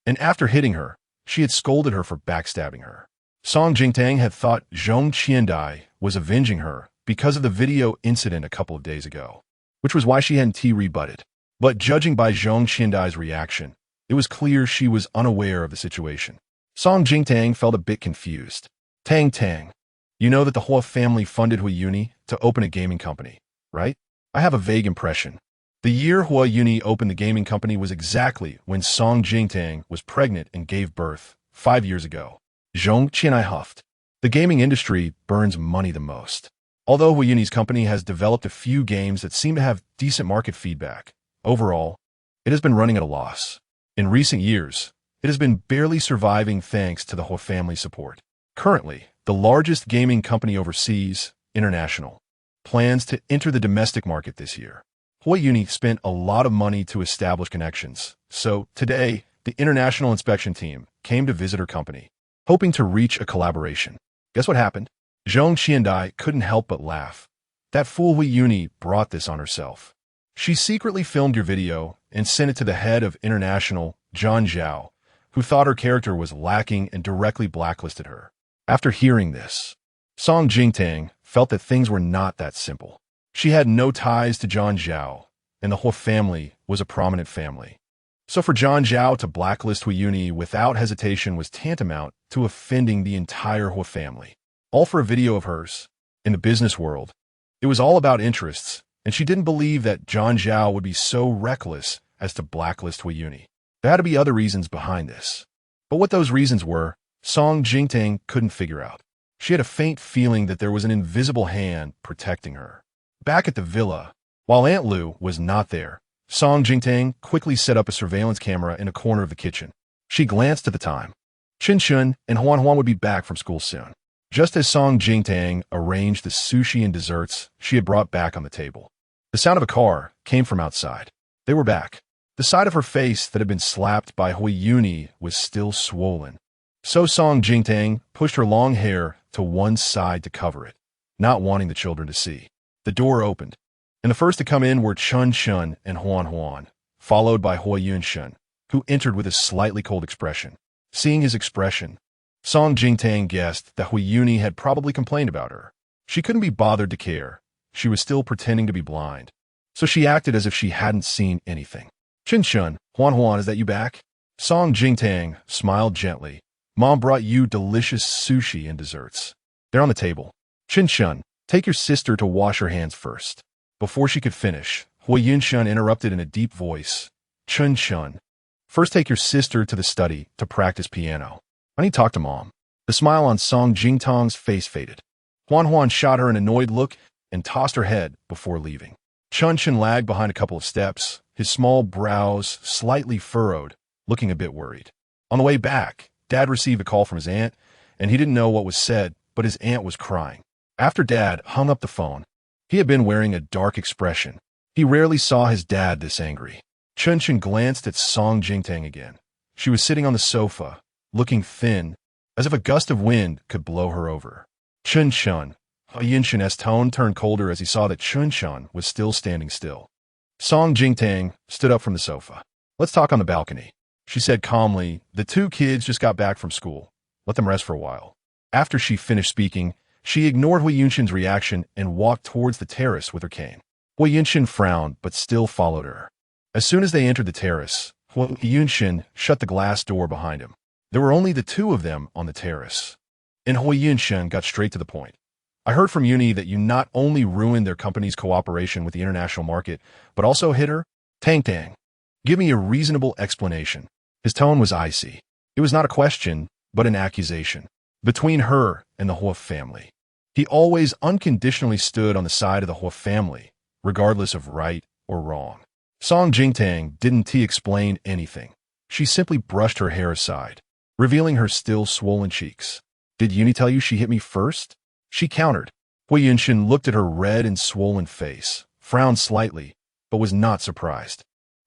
And after hitting her, she had scolded her for backstabbing her. Song Jingtang had thought Zhong Qiandai was avenging her because of the video incident a couple of days ago, which was why she hadn't rebutted. But judging by Zhong Qiandai's reaction, it was clear she was unaware of the situation. Song Jingtang felt a bit confused. Tang Tang, you know that the Hua family funded Hui Yuni to open a gaming company, right? I have a vague impression. The year Hua Yuni opened the gaming company was exactly when Song Jingtang was pregnant and gave birth, 5 years ago. Zhong Qianai huffed. The gaming industry burns money the most. Although Hui Yuni's company has developed a few games that seem to have decent market feedback, overall, it has been running at a loss. In recent years, it has been barely surviving thanks to the Hua family's support. Currently, the largest gaming company overseas, International, plans to enter the domestic market this year. Hui Yuni spent a lot of money to establish connections, so today, the international inspection team came to visit her company, hoping to reach a collaboration. Guess what happened? Zhong Qiandai couldn't help but laugh. That fool Hui Yuni brought this on herself. She secretly filmed your video and sent it to the head of International, Zhang Zhao, who thought her character was lacking and directly blacklisted her. After hearing this, Song Jingtang felt that things were not that simple. She had no ties to Zhang Zhao, and the Hua family was a prominent family. So for Zhang Zhao to blacklist Hui Yuni without hesitation was tantamount to offending the entire Hua family. All for a video of hers. In the business world, it was all about interests, and she didn't believe that Zhang Zhao would be so reckless as to blacklist Hui Yuni. There had to be other reasons behind this. But what those reasons were, Song Jingtang couldn't figure out. She had a faint feeling that there was an invisible hand protecting her. Back at the villa, while Aunt Lu was not there, Song Jingtang quickly set up a surveillance camera in a corner of the kitchen. She glanced at the time. Chen Shun and Huan Huan would be back from school soon. Just as Song Jingtang arranged the sushi and desserts she had brought back on the table, the sound of a car came from outside. They were back. The side of her face that had been slapped by Hui Yuni was still swollen. So Song Jingtang pushed her long hair to one side to cover it, not wanting the children to see. The door opened, and the first to come in were Chun Shun and Huan Huan, followed by Hui Yun Shun, who entered with a slightly cold expression. Seeing his expression, Song Jingtang guessed that Hui Yuni had probably complained about her. She couldn't be bothered to care. She was still pretending to be blind, so she acted as if she hadn't seen anything. Chin Shun, Huan Huan, is that you back? Song Jingtang smiled gently. Mom brought you delicious sushi and desserts. They're on the table. Chin Shun, take your sister to wash her hands first. Before she could finish, Hui Yun Shun interrupted in a deep voice. Chun Shun, first take your sister to the study to practice piano. I need to talk to Mom. The smile on Song Jingtang's face faded. Huan Huan shot her an annoyed look and tossed her head before leaving. Chun Shun lagged behind a couple of steps, his small brows slightly furrowed, looking a bit worried. On the way back, Dad received a call from his aunt, and he didn't know what was said, but his aunt was crying. After Dad hung up the phone, he had been wearing a dark expression. He rarely saw his dad this angry. Chun Shun glanced at Song Jingtang again. She was sitting on the sofa, looking thin, as if a gust of wind could blow her over. Chun Shun. Yin Shun's tone turned colder as he saw that Chun Shun was still standing still. Song Jingtang stood up from the sofa. Let's talk on the balcony, she said calmly. The two kids just got back from school. Let them rest for a while. After she finished speaking, she ignored Hui Yunshin's reaction and walked towards the terrace with her cane. Hui Yunshin frowned but still followed her. As soon as they entered the terrace, Hui Yunshin shut the glass door behind him. There were only the two of them on the terrace. And Hui Yunshin got straight to the point. I heard from Yuni that you not only ruined their company's cooperation with the international market, but also hit her? Tang Tang. Give me a reasonable explanation. His tone was icy. It was not a question, but an accusation. Between her and the Hua family. He always unconditionally stood on the side of the Hua family, regardless of right or wrong. Song Jingtang didn't explain anything. She simply brushed her hair aside, revealing her still swollen cheeks. Did Yuni tell you she hit me first? She countered. Hui Yunshin looked at her red and swollen face, frowned slightly, but was not surprised.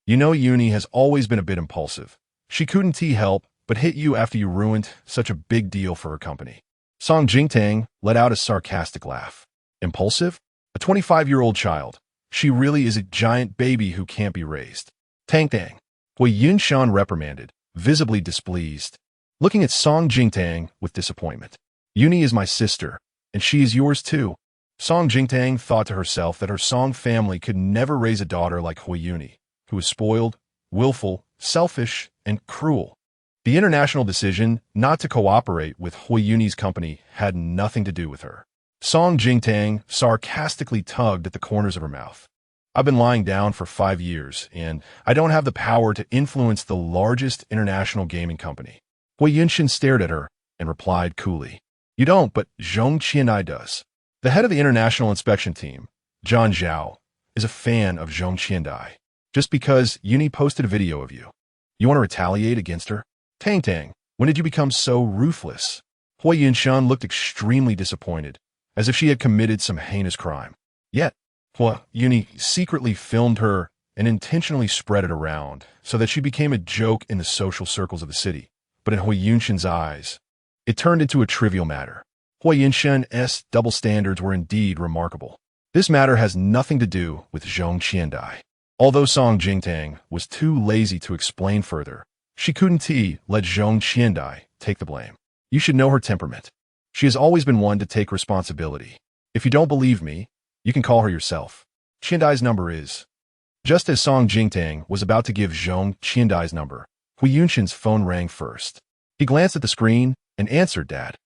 You know Yuni has always been a bit impulsive. She couldn't help but hit you after you ruined such a big deal for her company. Song Jingtang let out a sarcastic laugh. Impulsive? A 25-year-old child. She really is a giant baby who can't be raised. Tang Tang. Hui Yunshan reprimanded, visibly displeased, looking at Song Jingtang with disappointment. Yuni is my sister, and she is yours too. Song Jingtang thought to herself that her Song family could never raise a daughter like Hui Yuni, who was spoiled, willful, selfish, and cruel. The international decision not to cooperate with Hui Yuni's company had nothing to do with her. Song Jingtang sarcastically tugged at the corners of her mouth. I've been lying down for 5 years, and I don't have the power to influence the largest international gaming company. Hui Yunshin stared at her and replied coolly. You don't, but Zhong Qianai does. The head of the international inspection team, Zhang Zhao, is a fan of Zhong Qianai, just because Yuni posted a video of you. You want to retaliate against her? Tang Tang, when did you become so ruthless? Hui Yunshan looked extremely disappointed, as if she had committed some heinous crime. Yet, Hui Yuni secretly filmed her and intentionally spread it around so that she became a joke in the social circles of the city. But in Hui Yunshan's eyes, it turned into a trivial matter. Hui Yunshan's double standards were indeed remarkable. This matter has nothing to do with Zhong Qiandai. Although Song Jingtang was too lazy to explain further, she couldn't let Zhong Qiandai take the blame. You should know her temperament. She has always been one to take responsibility. If you don't believe me, you can call her yourself. Qiandai's number is... Just as Song Jingtang was about to give Zhong Qiandai's number, Hui Yunshan's phone rang first. He glanced at the screen and answered Dad.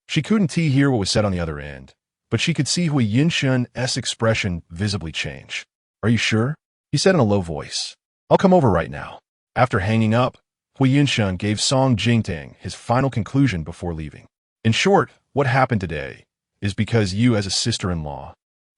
She couldn't hear what was said on the other end, but she could see Hui Yunshan's expression visibly change. Are you sure? He said in a low voice. I'll come over right now. After hanging up, Hui Yunshan gave Song Jingtang his final conclusion before leaving. In short, what happened today is because you as a sister-in-law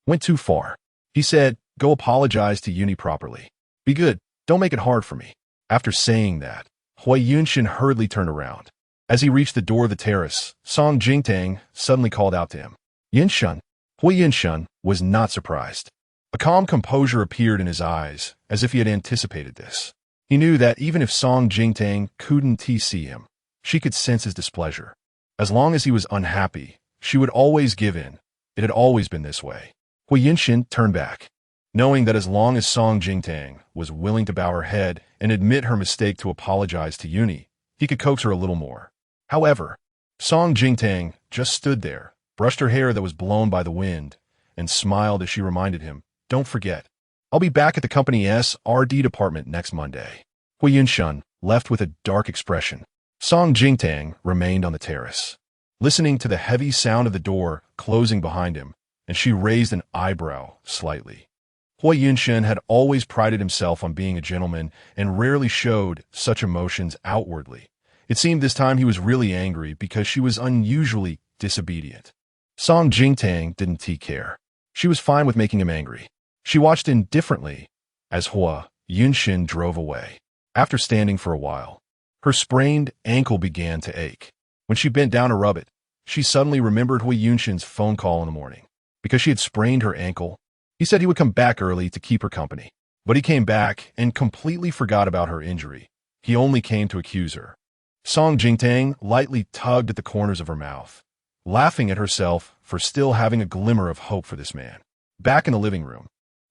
went too far. He said, go apologize to Yuni properly. Be good, don't make it hard for me. After saying that, Hui Yunshan hurriedly turned around. As he reached the door of the terrace, Song Jingtang suddenly called out to him. Yunshan. Hui Yunshan was not surprised. A calm composure appeared in his eyes, as if he had anticipated this. He knew that even if Song Jingtang couldn't see him, she could sense his displeasure. As long as he was unhappy, she would always give in. It had always been this way. Hui Yunshan turned back, knowing that as long as Song Jingtang was willing to bow her head and admit her mistake to apologize to Yuni, he could coax her a little more. However, Song Jingtang just stood there, brushed her hair that was blown by the wind, and smiled as she reminded him, don't forget, I'll be back at the company's RD department next Monday. Hui Yunshan left with a dark expression. Song Jingtang remained on the terrace, listening to the heavy sound of the door closing behind him, and she raised an eyebrow slightly. Hui Yunshan had always prided himself on being a gentleman and rarely showed such emotions outwardly. It seemed this time he was really angry because she was unusually disobedient. Song Jingtang didn't care. She was fine with making him angry. She watched indifferently as Hui Yunshan drove away. After standing for a while, her sprained ankle began to ache. When she bent down to rub it, she suddenly remembered Hui Yunshan's phone call in the morning. Because she had sprained her ankle, he said he would come back early to keep her company. But he came back and completely forgot about her injury. He only came to accuse her. Song Jingtang lightly tugged at the corners of her mouth, laughing at herself for still having a glimmer of hope for this man. Back in the living room,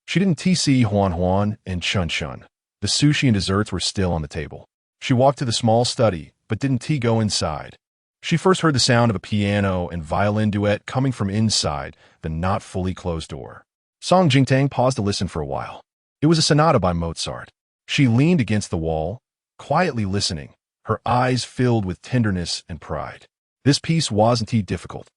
she didn't see Huan Huan and Chun Chun. The sushi and desserts were still on the table. She walked to the small study, but didn't go inside. She first heard the sound of a piano and violin duet coming from inside the not fully closed door. Song Jingtang paused to listen for a while. It was a sonata by Mozart. She leaned against the wall, quietly listening, her eyes filled with tenderness and pride. This piece wasn't difficult,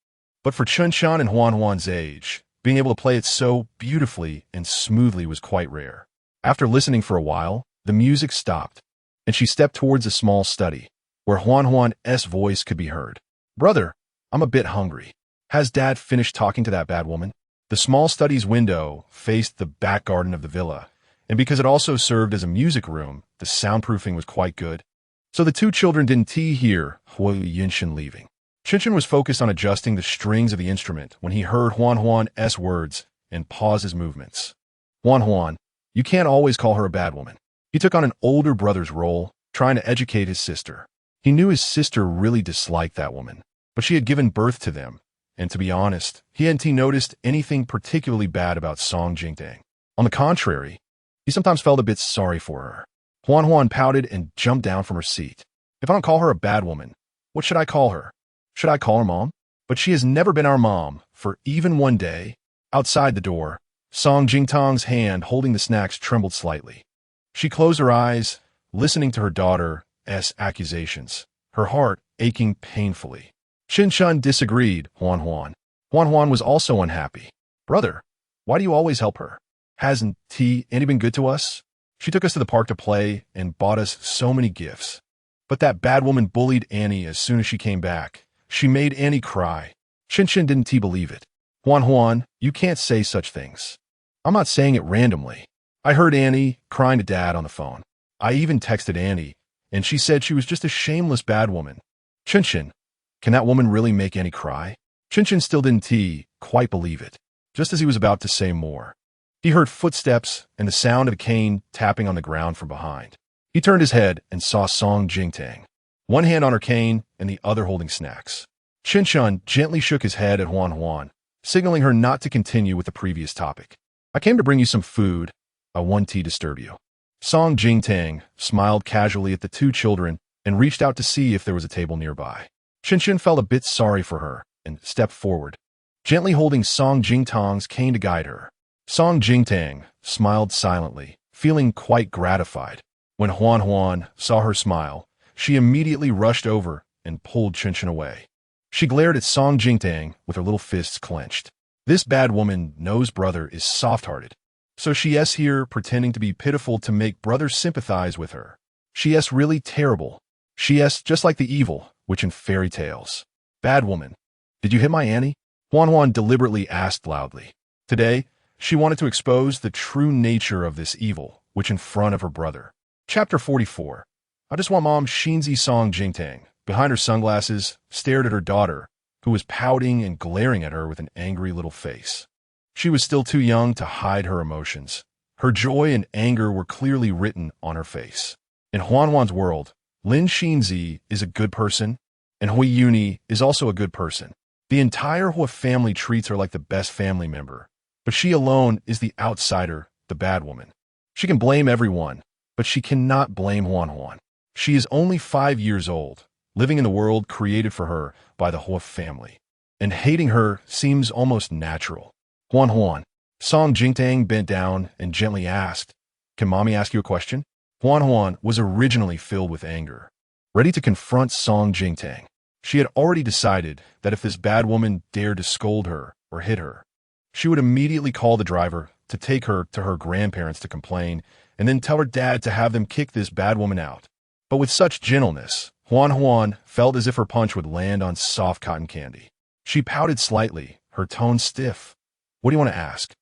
but for Chun Chun and Huan Huan's age, being able to play it so beautifully and smoothly was quite rare. After listening for a while, the music stopped, and she stepped towards a small study, where Huan Huan's voice could be heard. Brother, I'm a bit hungry. Has Dad finished talking to that bad woman? The small study's window faced the back garden of the villa, and because it also served as a music room, the soundproofing was quite good. So the two children didn't hear Yinshin leaving. Shinshin was focused on adjusting the strings of the instrument when he heard Huan's words and paused his movements. Huan, you can't always call her a bad woman. He took on an older brother's role, trying to educate his sister. He knew his sister really disliked that woman, but she had given birth to them, and to be honest, he hadn't noticed anything particularly bad about Song Jingtang. On the contrary, he sometimes felt a bit sorry for her. Huan pouted and jumped down from her seat. If I don't call her a bad woman, what should I call her? Should I call her mom? But she has never been our mom, for even one day. Outside the door, Song Jingtang's hand holding the snacks trembled slightly. She closed her eyes, listening to her daughter's accusations, her heart aching painfully. Shinshin disagreed, Huan. Huan was also unhappy. Brother, why do you always help her? Hasn't Annie been good to us? She took us to the park to play and bought us so many gifts. But that bad woman bullied Annie as soon as she came back. She made Annie cry. Shinshin didn't believe it. Huan, you can't say such things. I'm not saying it randomly. I heard Annie crying to Dad on the phone. I even texted Annie, and she said she was just a shameless bad woman. Shinshin, can that woman really make Annie cry? Shinshin still didn't quite believe it. Just as he was about to say more, he heard footsteps and the sound of a cane tapping on the ground from behind. He turned his head and saw Song Jingtang, one hand on her cane and the other holding snacks. Shinshin gently shook his head at Huan, signaling her not to continue with the previous topic. I came to bring you some food. I won't disturb you. Song Jingtang smiled casually at the two children and reached out to see if there was a table nearby. Shinshin felt a bit sorry for her and stepped forward, gently holding Song Jingtang's cane to guide her. Song Jingtang smiled silently, feeling quite gratified. When Huan saw her smile, she immediately rushed over and pulled Shinshin away. She glared at Song Jingtang with her little fists clenched. This bad woman knows brother is soft-hearted, so she is here pretending to be pitiful to make brother sympathize with her. She is really terrible. She is just like the evil witch in fairy tales. Bad woman, did you hit my Annie? Huan deliberately asked loudly. Today, she wanted to expose the true nature of this evil witch in front of her brother. Chapter 44. I just want Mom. Shinzi Song Jingtang, behind her sunglasses, stared at her daughter, who was pouting and glaring at her with an angry little face. She was still too young to hide her emotions. Her joy and anger were clearly written on her face. In Huan's world, Lin Shinzi is a good person, and Hui Yuni is also a good person. The entire Hua family treats her like the best family member, but she alone is the outsider, the bad woman. She can blame everyone, but she cannot blame Huan. She is only 5 years old, living in the world created for her by the Hua family, and hating her seems almost natural. Huan. Song Jingtang bent down and gently asked, "Can Mommy ask you a question?" Huan was originally filled with anger, ready to confront Song Jingtang. She had already decided that if this bad woman dared to scold her or hit her, she would immediately call the driver to take her to her grandparents to complain and then tell her dad to have them kick this bad woman out. But with such gentleness, Huan felt as if her punch would land on soft cotton candy. She pouted slightly, her tone stiff. What do you want to ask?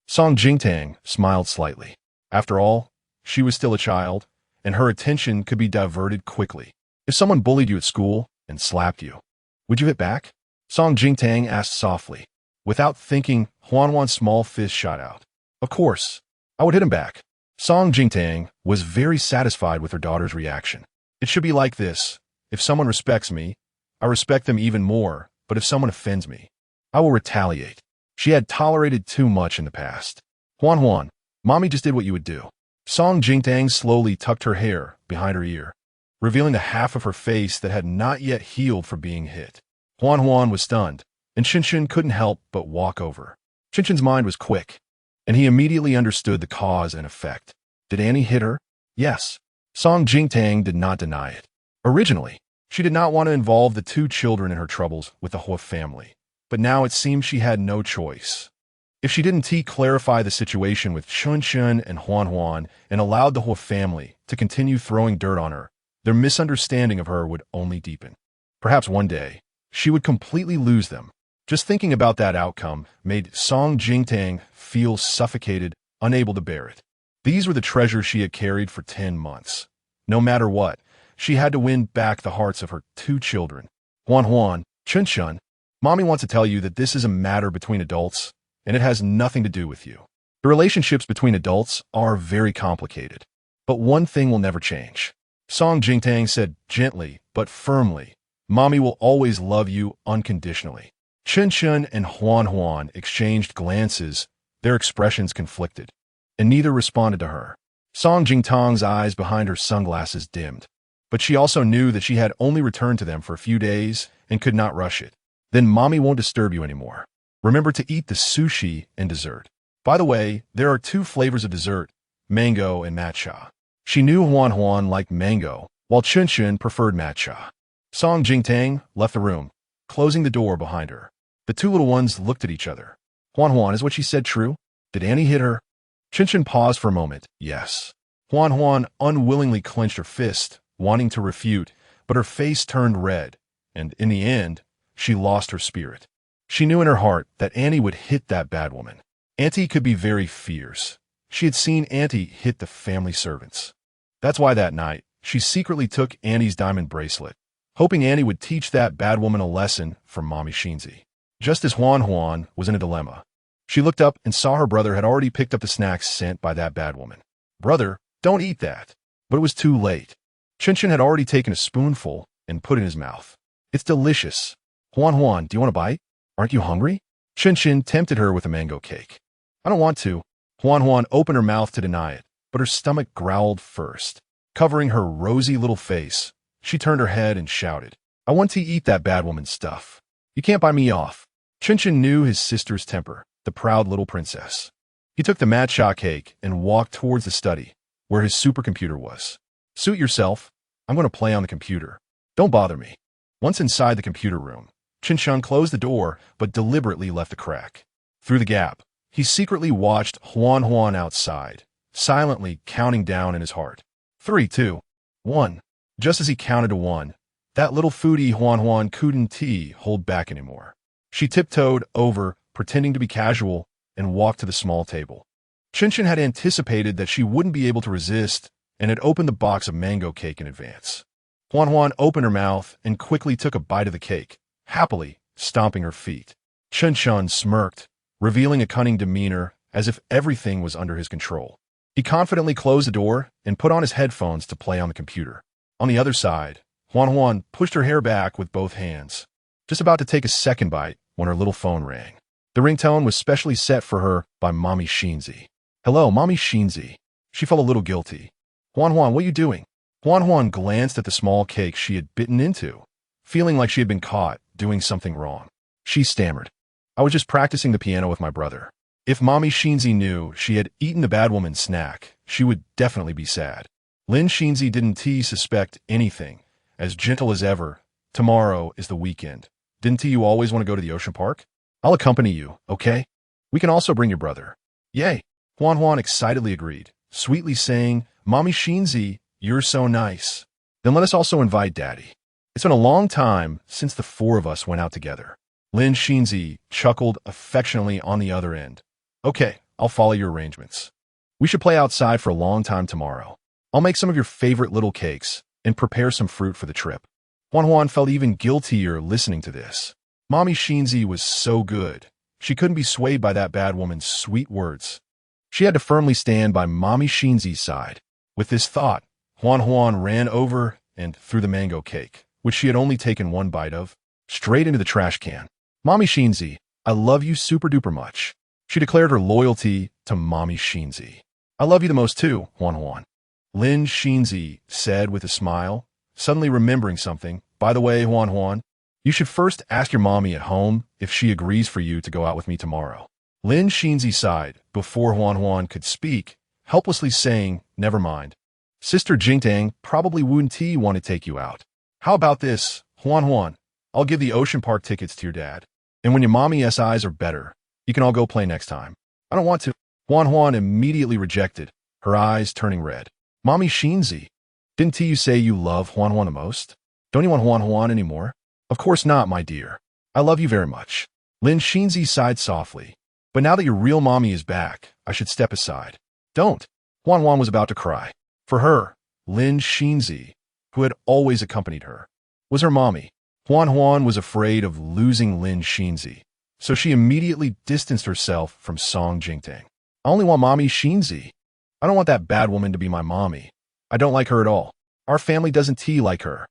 Song Jingtang smiled slightly. After all, she was still a child, and her attention could be diverted quickly. If someone bullied you at school and slapped you, would you hit back? Song Jingtang asked softly. Without thinking, Huan's small fist shot out. Of course, I would hit him back. Song Jingtang was very satisfied with her daughter's reaction. It should be like this. If someone respects me, I respect them even more, but if someone offends me, I will retaliate. She had tolerated too much in the past. Huan, Mommy just did what you would do. Song Jingtang slowly tucked her hair behind her ear, revealing the half of her face that had not yet healed from being hit. Huan was stunned, and Shinshin couldn't help but walk over. Shinshin's mind was quick, and he immediately understood the cause and effect. Did Annie hit her? Yes. Song Jingtang did not deny it. Originally, she did not want to involve the two children in her troubles with the Hua family, but now it seemed she had no choice. If she didn't clarify the situation with Shinshin and Huan and allowed the Hua family to continue throwing dirt on her, their misunderstanding of her would only deepen. Perhaps one day, she would completely lose them. Just thinking about that outcome made Song Jingtang feel suffocated, unable to bear it. These were the treasures she had carried for 10 months. No matter what, She had to win back the hearts of her two children. Huan Huan, Chun Chun, Mommy wants to tell you that this is a matter between adults, and it has nothing to do with you. The relationships between adults are very complicated. But one thing will never change. Song Jingtang said gently but firmly, Mommy will always love you unconditionally. Chun Chun and Huan Huan exchanged glances, their expressions conflicted, and neither responded to her. Song Jingtang's eyes behind her sunglasses dimmed, but she also knew that she had only returned to them for a few days and could not rush it. Then Mommy won't disturb you anymore. Remember to eat the sushi and dessert. By the way, there are 2 flavors of dessert, mango and matcha. She knew Huan Huan liked mango, while Chun Chun preferred matcha. Song Jingtang left the room, closing the door behind her. The 2 little ones looked at each other. Huan Huan, is what she said true? Did Annie hit her? Chun Chun paused for a moment. Yes. Huan Huan unwillingly clenched her fist, wanting to refute, but her face turned red, and in the end, she lost her spirit. She knew in her heart that Annie would hit that bad woman. Auntie could be very fierce. She had seen Auntie hit the family servants. That's why that night, she secretly took Annie's diamond bracelet, hoping Annie would teach that bad woman a lesson from Mommy Shinzi. Just as Huan Huan was in a dilemma, she looked up and saw her brother had already picked up the snacks sent by that bad woman. Brother, don't eat that. But it was too late. Chun Chun had already taken a spoonful and put it in his mouth. It's delicious. Huan Huan, do you want a bite? Aren't you hungry? Chun Chun tempted her with a mango cake. I don't want to. Huan Huan opened her mouth to deny it, but her stomach growled first. Covering her rosy little face, she turned her head and shouted, I want to eat that bad woman's stuff. You can't buy me off. Chun Chun knew his sister's temper, the proud little princess. He took the matcha cake and walked towards the study, where his supercomputer was. Suit yourself. I'm going to play on the computer. Don't bother me. Once inside the computer room, Chun Chun closed the door but deliberately left a crack. Through the gap, he secretly watched Huan Huan outside, silently counting down in his heart. 3, 2, 1. Just as he counted to 1, that little foodie Huan Huan couldn't hold back anymore. She tiptoed over, pretending to be casual, and walked to the small table. Chun Chun had anticipated that she wouldn't be able to resist and had opened the box of mango cake in advance. Huan Huan opened her mouth and quickly took a bite of the cake, happily stomping her feet. Chun Chun smirked, revealing a cunning demeanor as if everything was under his control. He confidently closed the door and put on his headphones to play on the computer. On the other side, Huan Huan pushed her hair back with both hands, just about to take a second bite when her little phone rang. The ringtone was specially set for her by Mommy Shinzi. Hello, Mommy Shinzi. She felt a little guilty. Huan Huan, what are you doing? Huan Huan glanced at the small cake she had bitten into, feeling like she had been caught doing something wrong. She stammered. I was just practicing the piano with my brother. If Mommy Shinzi knew she had eaten the bad woman's snack, she would definitely be sad. Lin Shinzi didn't suspect anything. As gentle as ever, tomorrow is the weekend. Didn't you always want to go to the ocean park? I'll accompany you, okay? We can also bring your brother. Yay! Huan Huan excitedly agreed, sweetly saying, Mommy Shinzi, you're so nice. Then let us also invite Daddy. It's been a long time since the 4 of us went out together. Lin Shinzi chuckled affectionately on the other end. Okay, I'll follow your arrangements. We should play outside for a long time tomorrow. I'll make some of your favorite little cakes and prepare some fruit for the trip. Huan Huan felt even guiltier listening to this. Mommy Shinzi was so good. She couldn't be swayed by that bad woman's sweet words. She had to firmly stand by Mommy Shinzi's side. With this thought, Huan Huan ran over and threw the mango cake, which she had only taken 1 bite of, straight into the trash can. Mommy Shinzi, I love you super duper much. She declared her loyalty to Mommy Shinzi. I love you the most too, Huan Huan. Lin Shinzi said with a smile, suddenly remembering something. By the way, Huan Huan, you should first ask your mommy at home if she agrees for you to go out with me tomorrow. Lin Shinzi sighed before Huan Huan could speak, helplessly saying, never mind. Sister Jingtang probably wouldn't want to take you out. How about this, Huan Huan? I'll give the ocean park tickets to your dad. And when your mommy SIs are better, you can all go play next time. I don't want to. Huan Huan immediately rejected, her eyes turning red. Mommy Shinzi, didn't you say you love Huan Huan the most? Don't you want Huan Huan anymore? Of course not, my dear. I love you very much. Lin Shinzi sighed softly. But now that your real mommy is back, I should step aside. Don't. Huan Huan was about to cry. For her, Lin Shinzi, who had always accompanied her, was her mommy. Huan was afraid of losing Lin Xinzi, so she immediately distanced herself from Song Jingtang. I only want mommy Xinzi. I don't want that bad woman to be my mommy. I don't like her at all. Our family doesn't tea like her.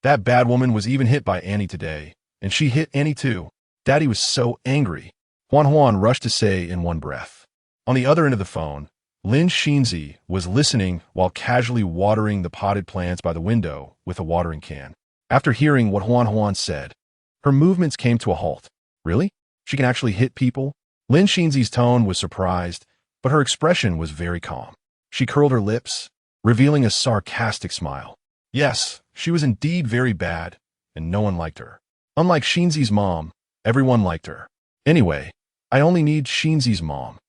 That bad woman was even hit by Annie today, and she hit Annie too. Daddy was so angry. Huan rushed to say in one breath. On the other end of the phone, Lin Xinzi was listening while casually watering the potted plants by the window with a watering can. After hearing what Huan said, her movements came to a halt. Really? She can actually hit people? Lin Xinzi's tone was surprised, but her expression was very calm. She curled her lips, revealing a sarcastic smile. Yes, she was indeed very bad, and no one liked her. Unlike Xinzi's mom, everyone liked her. Anyway, I only need Xinzi's mom.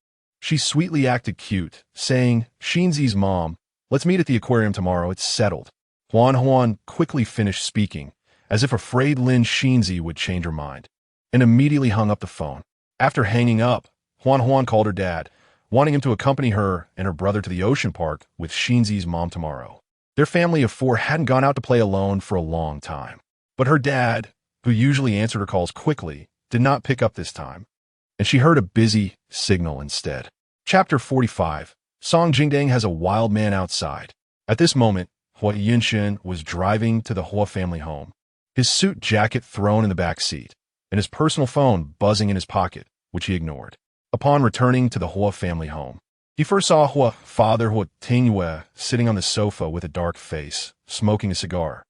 She sweetly acted cute, saying, Xinzi's mom, let's meet at the aquarium tomorrow, it's settled. Huan quickly finished speaking, as if afraid Lin Xinzi would change her mind, and immediately hung up the phone. After hanging up, Huan called her dad, wanting him to accompany her and her brother to the ocean park with Xinzi's mom tomorrow. Their family of four hadn't gone out to play alone for a long time, but her dad, who usually answered her calls quickly, did not pick up this time, and she heard a busy signal instead. Chapter 45. Song Jingdang has a wild man outside. At this moment, Hua Yunshen was driving to the Hua family home, his suit jacket thrown in the back seat, and his personal phone buzzing in his pocket, which he ignored. Upon returning to the Hua family home, he first saw Hua father Hua Tingyue sitting on the sofa with a dark face, smoking a cigar,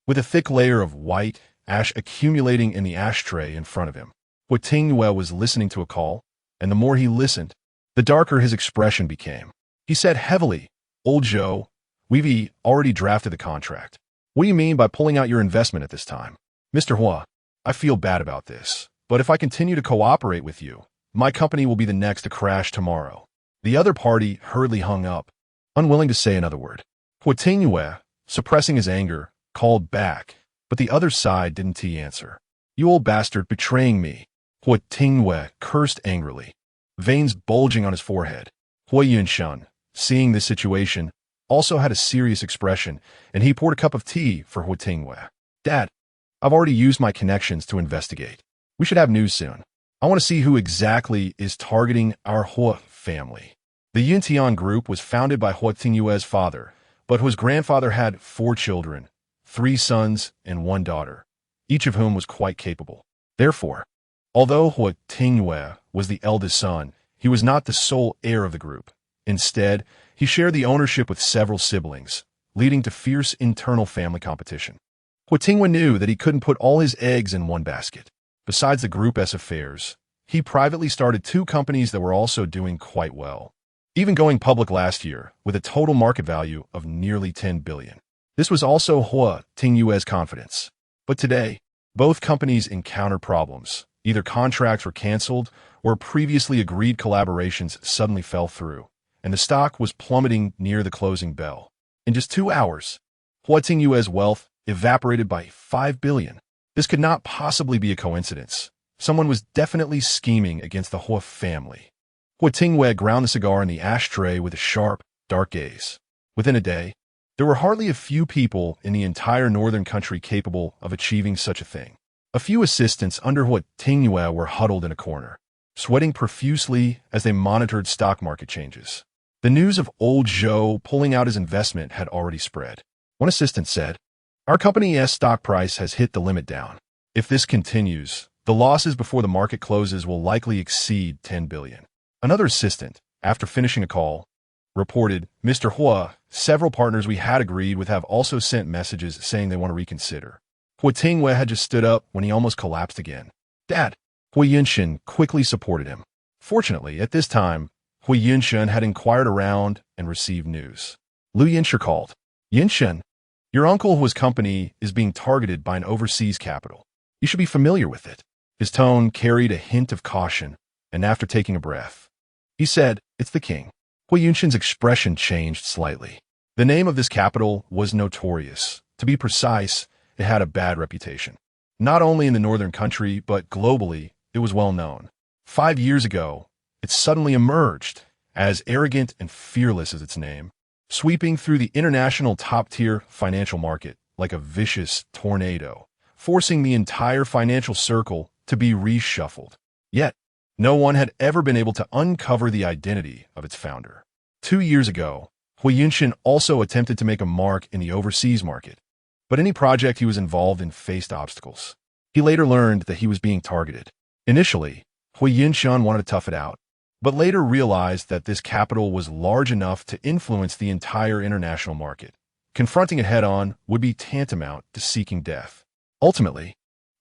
with a thick layer of white ash accumulating in the ashtray in front of him. Hua Tingyue was listening to a call, and the more he listened, the darker his expression became. He said heavily, Old Joe, we've already drafted the contract. What do you mean by pulling out your investment at this time? Mr. Hua, I feel bad about this, but if I continue to cooperate with you, my company will be the next to crash tomorrow. The other party hurriedly hung up, unwilling to say another word. Hua Tingyue, suppressing his anger, called back, but the other side didn't answer. You old bastard, betraying me. Hua Tingyue cursed angrily, veins bulging on his forehead. Hua Yunshen, seeing this situation, also had a serious expression, and he poured a cup of tea for Hua Tingyue. Dad, I've already used my connections to investigate. We should have news soon. I want to see who exactly is targeting our Hua family. The Yuntian group was founded by Hua Tingyue's father, but whose grandfather had 4 children, 3 sons and 1 daughter, each of whom was quite capable. Therefore, although Hua Tingyue was the eldest son, he was not the sole heir of the group. Instead, he shared the ownership with several siblings, leading to fierce internal family competition. Hua Tingyue knew that he couldn't put all his eggs in one basket. Besides the group's affairs, he privately started 2 companies that were also doing quite well, even going public last year with a total market value of nearly 10 billion. This was also Hua Tingyue's confidence. But today, both companies encountered problems. Either contracts were canceled or previously agreed collaborations suddenly fell through, and the stock was plummeting near the closing bell. In just 2 hours, Hua Tingyue's wealth evaporated by 5 billion. This could not possibly be a coincidence. Someone was definitely scheming against the Hua family. Hua Tingyue ground the cigar in the ashtray with a sharp, dark gaze. Within a day, there were hardly a few people in the entire northern country capable of achieving such a thing. A few assistants under Hua Tingyue were huddled in a corner, sweating profusely as they monitored stock market changes. The news of Old Joe pulling out his investment had already spread. One assistant said, Our company's stock price has hit the limit down. If this continues, the losses before the market closes will likely exceed 10 billion. Another assistant, after finishing a call, reported, Mr. Hua, several partners we had agreed with have also sent messages saying they want to reconsider. Hua Tingyue had just stood up when he almost collapsed again. Dad, Hua Yunshen quickly supported him. Fortunately, at this time, Hua Yunshen had inquired around and received news. Lu Yinsher called. Yunshen, your uncle Hua's company is being targeted by an overseas capital. You should be familiar with it. His tone carried a hint of caution, and after taking a breath, he said, It's the king. Hua Yunshen's expression changed slightly. The name of this capital was notorious. To be precise, it had a bad reputation. Not only in the northern country, but globally, it was well known. 5 years ago, it suddenly emerged, as arrogant and fearless as its name, sweeping through the international top-tier financial market, like a vicious tornado, forcing the entire financial circle to be reshuffled. Yet, no one had ever been able to uncover the identity of its founder. 2 years ago, Hui Yunshin also attempted to make a mark in the overseas market, but any project he was involved in faced obstacles. He later learned that he was being targeted. Initially, Hui Yunshin wanted to tough it out, but later realized that this capital was large enough to influence the entire international market. Confronting it head-on would be tantamount to seeking death. Ultimately,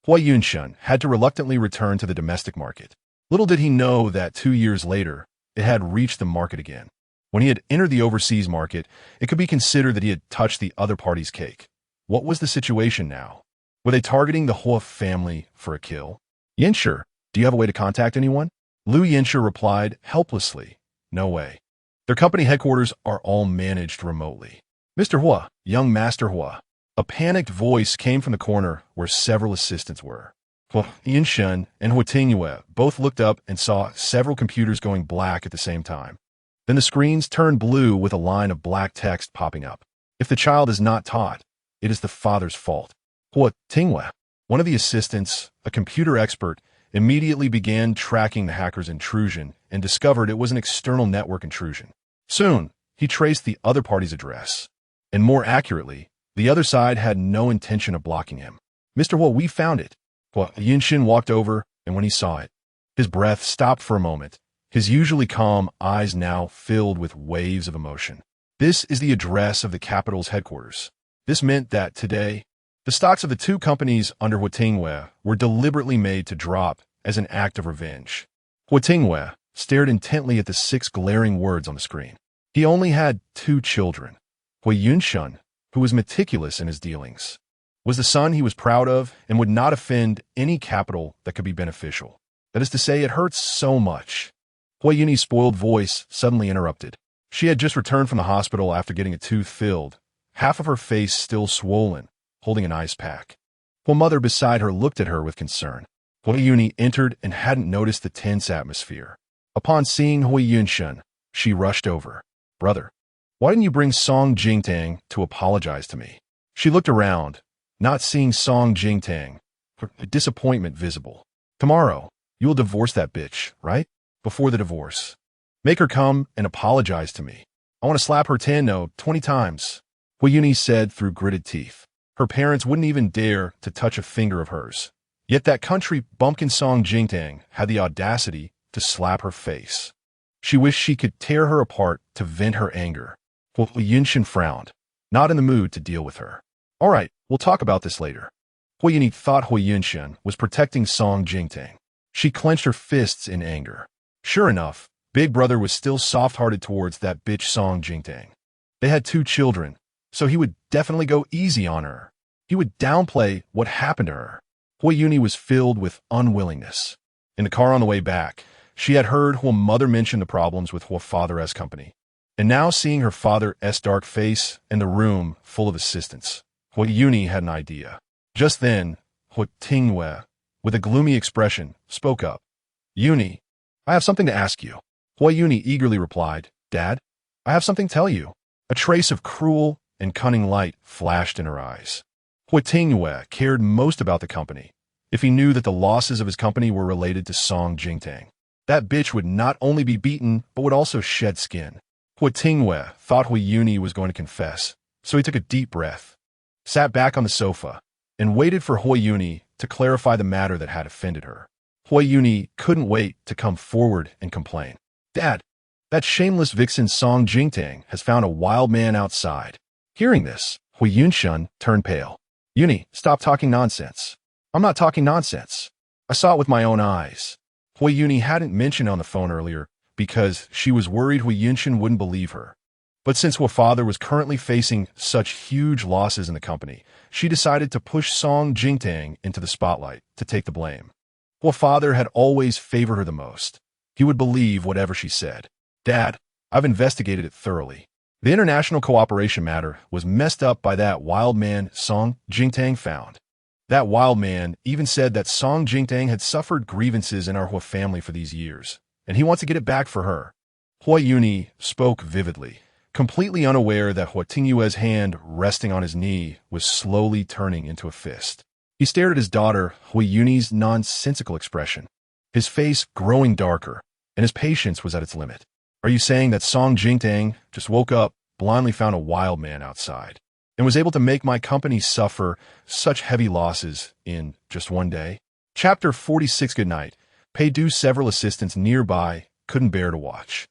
Hui Yunshin had to reluctantly return to the domestic market. Little did he know that 2 years later, it had reached the market again. When he had entered the overseas market, it could be considered that he had touched the other party's cake. What was the situation now? Were they targeting the Hua family for a kill? Yinsher, do you have a way to contact anyone? Liu Yinsher replied helplessly, no way. Their company headquarters are all managed remotely. Mr. Hua, young Master Hua. A panicked voice came from the corner where several assistants were. Hua Yinshen and Hua Tingyue both looked up and saw several computers going black at the same time. Then the screens turned blue with a line of black text popping up. If the child is not taught, it is the father's fault. Hua Tingyue, one of the assistants, a computer expert, immediately began tracking the hacker's intrusion and discovered it was an external network intrusion. Soon, he traced the other party's address. And more accurately, the other side had no intention of blocking him. Mr. Hua, we found it. Hua Yinshin walked over, and when he saw it, his breath stopped for a moment, his usually calm eyes now filled with waves of emotion. This is the address of the capital's headquarters. This meant that today, the stocks of the two companies under Hua Tingyue were deliberately made to drop as an act of revenge. Hua Tingyue stared intently at the 6 glaring words on the screen. He only had 2 children. Hui Yunshin, who was meticulous in his dealings, was the son he was proud of and would not offend any capital that could be beneficial. That is to say, it hurts so much. Hui Yuni's spoiled voice suddenly interrupted. She had just returned from the hospital after getting a tooth filled, half of her face still swollen, holding an ice pack. Hua mother beside her looked at her with concern. Hui Yuni entered and hadn't noticed the tense atmosphere. Upon seeing Hui Yunshin, she rushed over. Brother, why didn't you bring Song Jingtang to apologize to me? She looked around, not seeing Song Jingtang, her disappointment visible. Tomorrow, you will divorce that bitch, right? Before the divorce. Make her come and apologize to me. I want to slap her 20 times. Hui Yuni said through gritted teeth. Her parents wouldn't even dare to touch a finger of hers. Yet that country bumpkin Song Jingtang had the audacity to slap her face. She wished she could tear her apart to vent her anger. Hui Yunshin frowned, not in the mood to deal with her. All right, we'll talk about this later. Hui Yuni thought Hui Yunshin was protecting Song Jingtang. She clenched her fists in anger. Sure enough, Big Brother was still soft-hearted towards that bitch Song Jingtang. They had 2 children, so he would definitely go easy on her. He would downplay what happened to her. Hui Yuni was filled with unwillingness. In the car on the way back, she had heard Hua mother mention the problems with Hua father's company. And now seeing her father's dark face and the room full of assistants, Hui Yuni had an idea. Just then, Hua Tingyue, with a gloomy expression, spoke up. Yuni, I have something to ask you. Hui Yuni eagerly replied, Dad, I have something to tell you. A trace of cruel and cunning light flashed in her eyes. Hui Tingyue cared most about the company. If he knew that the losses of his company were related to Song Jingtang, that bitch would not only be beaten, but would also shed skin. Hui Tingyue thought Hui Yuni was going to confess, so he took a deep breath, sat back on the sofa, and waited for Hui Yuni to clarify the matter that had offended her. Hui Yuni couldn't wait to come forward and complain. Dad, that shameless vixen Song Jingtang has found a wild man outside. Hearing this, Hui Yunshin turned pale. Yuni, stop talking nonsense. I'm not talking nonsense. I saw it with my own eyes. Hui Yuni hadn't mentioned on the phone earlier because she was worried Hui Yunshin wouldn't believe her. But since Hua father was currently facing such huge losses in the company, she decided to push Song Jingtang into the spotlight to take the blame. Hua father had always favored her the most. He would believe whatever she said. Dad, I've investigated it thoroughly. The international cooperation matter was messed up by that wild man Song Jingtang found. That wild man even said that Song Jingtang had suffered grievances in our Hua family for these years, and he wants to get it back for her. Hui Yuni spoke vividly, completely unaware that Huatingyue's hand resting on his knee was slowly turning into a fist. He stared at his daughter, Hui Yuni's nonsensical expression, his face growing darker, and his patience was at its limit. Are you saying that Song Jingtang just woke up, blindly found a wild man outside, and was able to make my company suffer such heavy losses in just one day? Chapter 46. Good night. Pei Du. Several assistants nearby couldn't bear to watch.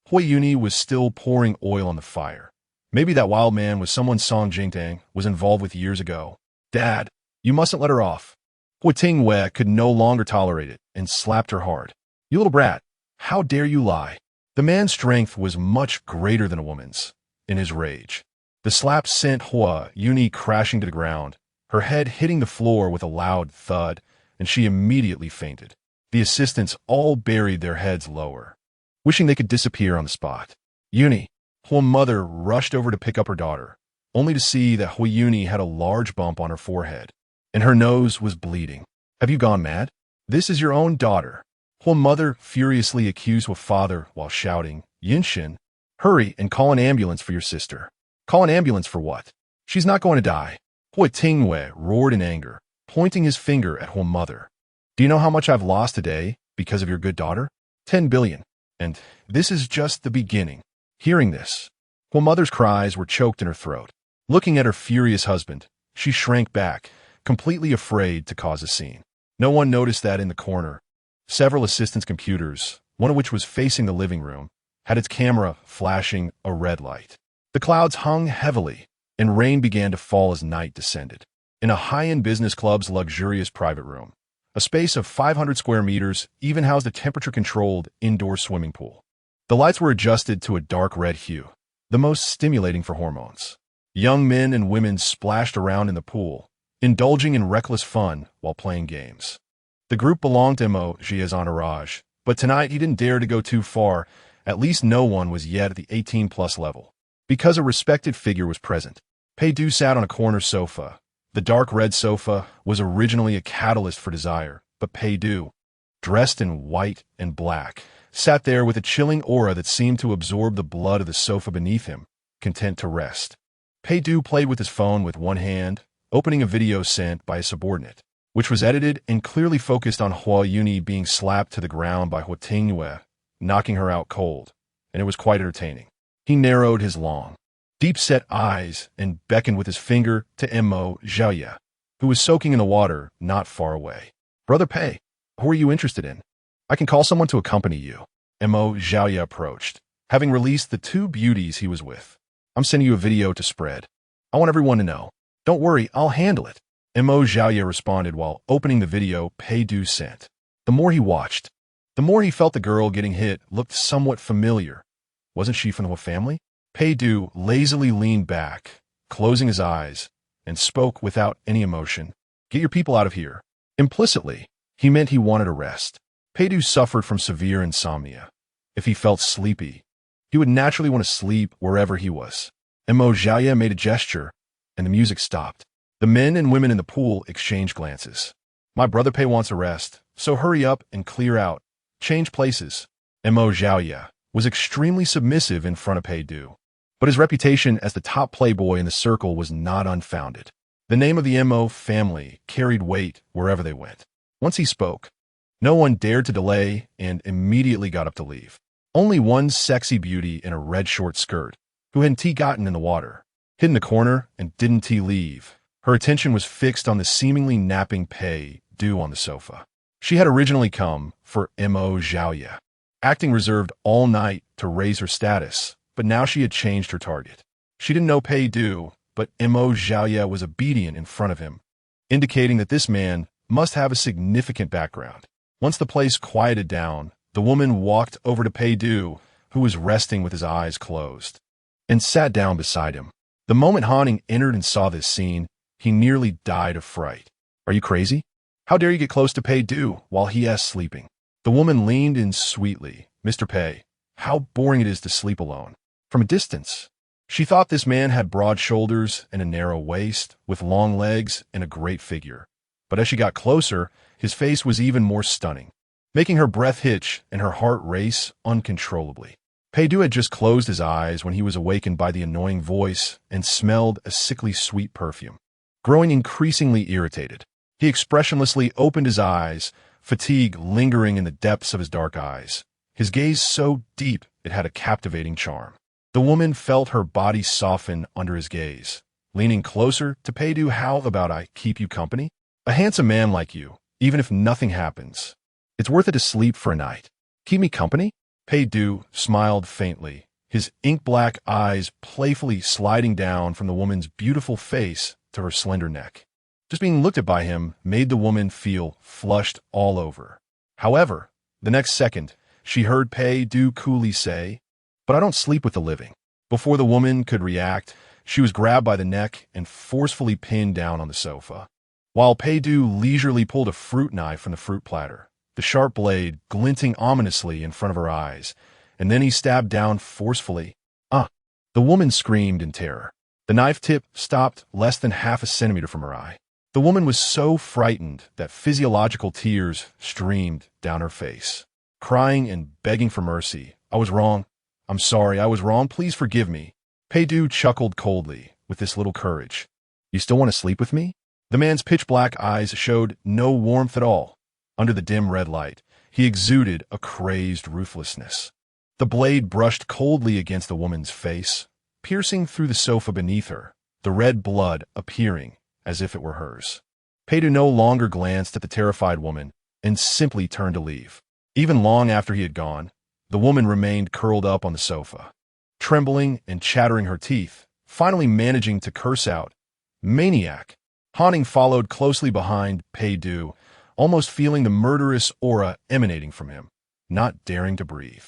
Hui Yuni was still pouring oil on the fire. Maybe that wild man was someone Song Jingtang was involved with years ago. Dad, you mustn't let her off. Hui Tingyue could no longer tolerate it and slapped her hard. You little brat, how dare you lie? The man's strength was much greater than a woman's. In his rage, the slap sent Hui Yuni crashing to the ground, her head hitting the floor with a loud thud, and she immediately fainted. The assistants all buried their heads lower, wishing they could disappear on the spot. Yuni, Hui's mother, rushed over to pick up her daughter, only to see that Hui Yuni had a large bump on her forehead, and her nose was bleeding. Have you gone mad? This is your own daughter. Hui's mother furiously accused her father while shouting, Yinshin, hurry and call an ambulance for your sister. Call an ambulance for what? She's not going to die. Hui Tingyue roared in anger, pointing his finger at Hui's mother. Do you know how much I've lost today because of your good daughter? 10 billion. And this is just the beginning. Hearing this, Hui's mother's cries were choked in her throat. Looking at her furious husband, she shrank back, completely afraid to cause a scene. No one noticed that in the corner, several assistants' computers, one of which was facing the living room, had its camera flashing a red light. The clouds hung heavily, and rain began to fall as night descended. In a high-end business club's luxurious private room, a space of 500 square meters even housed a temperature-controlled indoor swimming pool. The lights were adjusted to a dark red hue, the most stimulating for hormones. Young men and women splashed around in the pool, indulging in reckless fun while playing games. The group belonged to Mo Jia's entourage, but tonight he didn't dare to go too far. At least no one was yet at the 18-plus level. Because a respected figure was present, Pei Du sat on a corner sofa. The dark red sofa was originally a catalyst for desire, but Pei Du, dressed in white and black, sat there with a chilling aura that seemed to absorb the blood of the sofa beneath him, content to rest. Pei Du played with his phone with one hand, opening a video sent by a subordinate, which was edited and clearly focused on Hui Yuni being slapped to the ground by Hui Tingyue, knocking her out cold, and it was quite entertaining. He narrowed his long, deep-set eyes and beckoned with his finger to Mo Jiaye, who was soaking in the water not far away. Brother Pei, who are you interested in? I can call someone to accompany you. Mo Jiaye approached, having released the two beauties he was with. I'm sending you a video to spread. I want everyone to know. Don't worry, I'll handle it. Mo Jiaye responded while opening the video Pei Du sent. The more he watched, the more he felt the girl getting hit looked somewhat familiar. Wasn't she from the family? Pei Du lazily leaned back, closing his eyes, and spoke without any emotion. Get your people out of here. Implicitly, he meant he wanted a rest. Pei Du suffered from severe insomnia. If he felt sleepy, he would naturally want to sleep wherever he was. Mo Jiaye made a gesture, and the music stopped. The men and women in the pool exchanged glances. My brother Pei wants a rest, so hurry up and clear out. Change places. Mo Jiaye was extremely submissive in front of Pei Du, but his reputation as the top playboy in the circle was not unfounded. The name of the Mo family carried weight wherever they went. Once he spoke, no one dared to delay and immediately got up to leave. Only one sexy beauty in a red short skirt, who hadn't gotten in the water, hid in the corner and didn't leave. Her attention was fixed on the seemingly napping Pei Du on the sofa. She had originally come for Mo Jiaye, acting reserved all night to raise her status, but now she had changed her target. She didn't know Pei Du, but Mo Jiaye was obedient in front of him, indicating that this man must have a significant background. Once the place quieted down, the woman walked over to Pei Du, who was resting with his eyes closed, and sat down beside him. The moment Hanning entered and saw this scene, he nearly died of fright. Are you crazy? How dare you get close to Pei Du while he is sleeping? The woman leaned in sweetly. Mr. Pei, how boring it is to sleep alone. From a distance, she thought this man had broad shoulders and a narrow waist, with long legs and a great figure. But as she got closer, his face was even more stunning, making her breath hitch and her heart race uncontrollably. Pei-du had just closed his eyes when he was awakened by the annoying voice and smelled a sickly sweet perfume. Growing increasingly irritated, he expressionlessly opened his eyes, fatigue lingering in the depths of his dark eyes. His gaze so deep it had a captivating charm. The woman felt her body soften under his gaze. Leaning closer to Pei-du, how about I keep you company? A handsome man like you, even if nothing happens. It's worth it to sleep for a night. Keep me company? Pei-du smiled faintly, his ink-black eyes playfully sliding down from the woman's beautiful face to her slender neck. Just being looked at by him made the woman feel flushed all over. However, the next second, she heard Pei-du coolly say, "But I don't sleep with the living." Before the woman could react, she was grabbed by the neck and forcefully pinned down on the sofa. While Pei-du leisurely pulled a fruit knife from the fruit platter, the sharp blade glinting ominously in front of her eyes, and then he stabbed down forcefully. "Ah!" The woman screamed in terror. The knife tip stopped less than half a centimeter from her eye. The woman was so frightened that physiological tears streamed down her face. Crying and begging for mercy. "I was wrong. I'm sorry, I was wrong. Please forgive me." Pei-du chuckled coldly with this little courage. "You still want to sleep with me?" The man's pitch-black eyes showed no warmth at all. Under the dim red light, he exuded a crazed ruthlessness. The blade brushed coldly against the woman's face, piercing through the sofa beneath her, the red blood appearing as if it were hers. Pei-du no longer glanced at the terrified woman and simply turned to leave. Even long after he had gone, the woman remained curled up on the sofa, trembling and chattering her teeth, finally managing to curse out, "Maniac!" Han followed closely behind Pei-du, almost feeling the murderous aura emanating from him, not daring to breathe.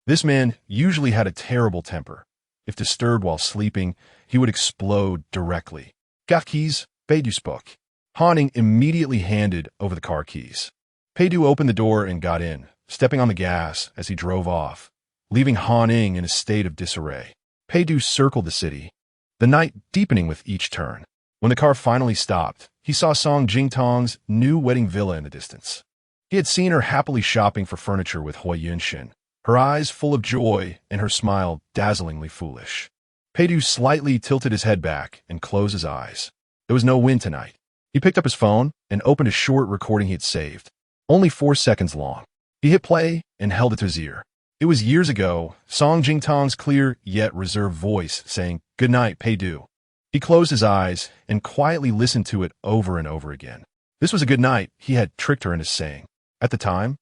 This man usually had a terrible temper. If disturbed while sleeping, he would explode directly. "Got keys?" Pei-du spoke. Han immediately handed over the car keys. Pei-du opened the door and got in, stepping on the gas as he drove off, leaving Han in a state of disarray. Pei-du circled the city, the night deepening with each turn. When the car finally stopped, he saw Song Jingtong's new wedding villa in the distance. He had seen her happily shopping for furniture with Hui Yunshin, her eyes full of joy and her smile dazzlingly foolish. Pei-du slightly tilted his head back and closed his eyes. There was no wind tonight. He picked up his phone and opened a short recording he had saved. Only 4 seconds long. He hit play and held it to his ear. It was years ago, Song Jingtong's clear yet reserved voice saying, "Good night, Pei-du." He closed his eyes and quietly listened to it over and over again. This was a good night he had tricked her into saying. At the time,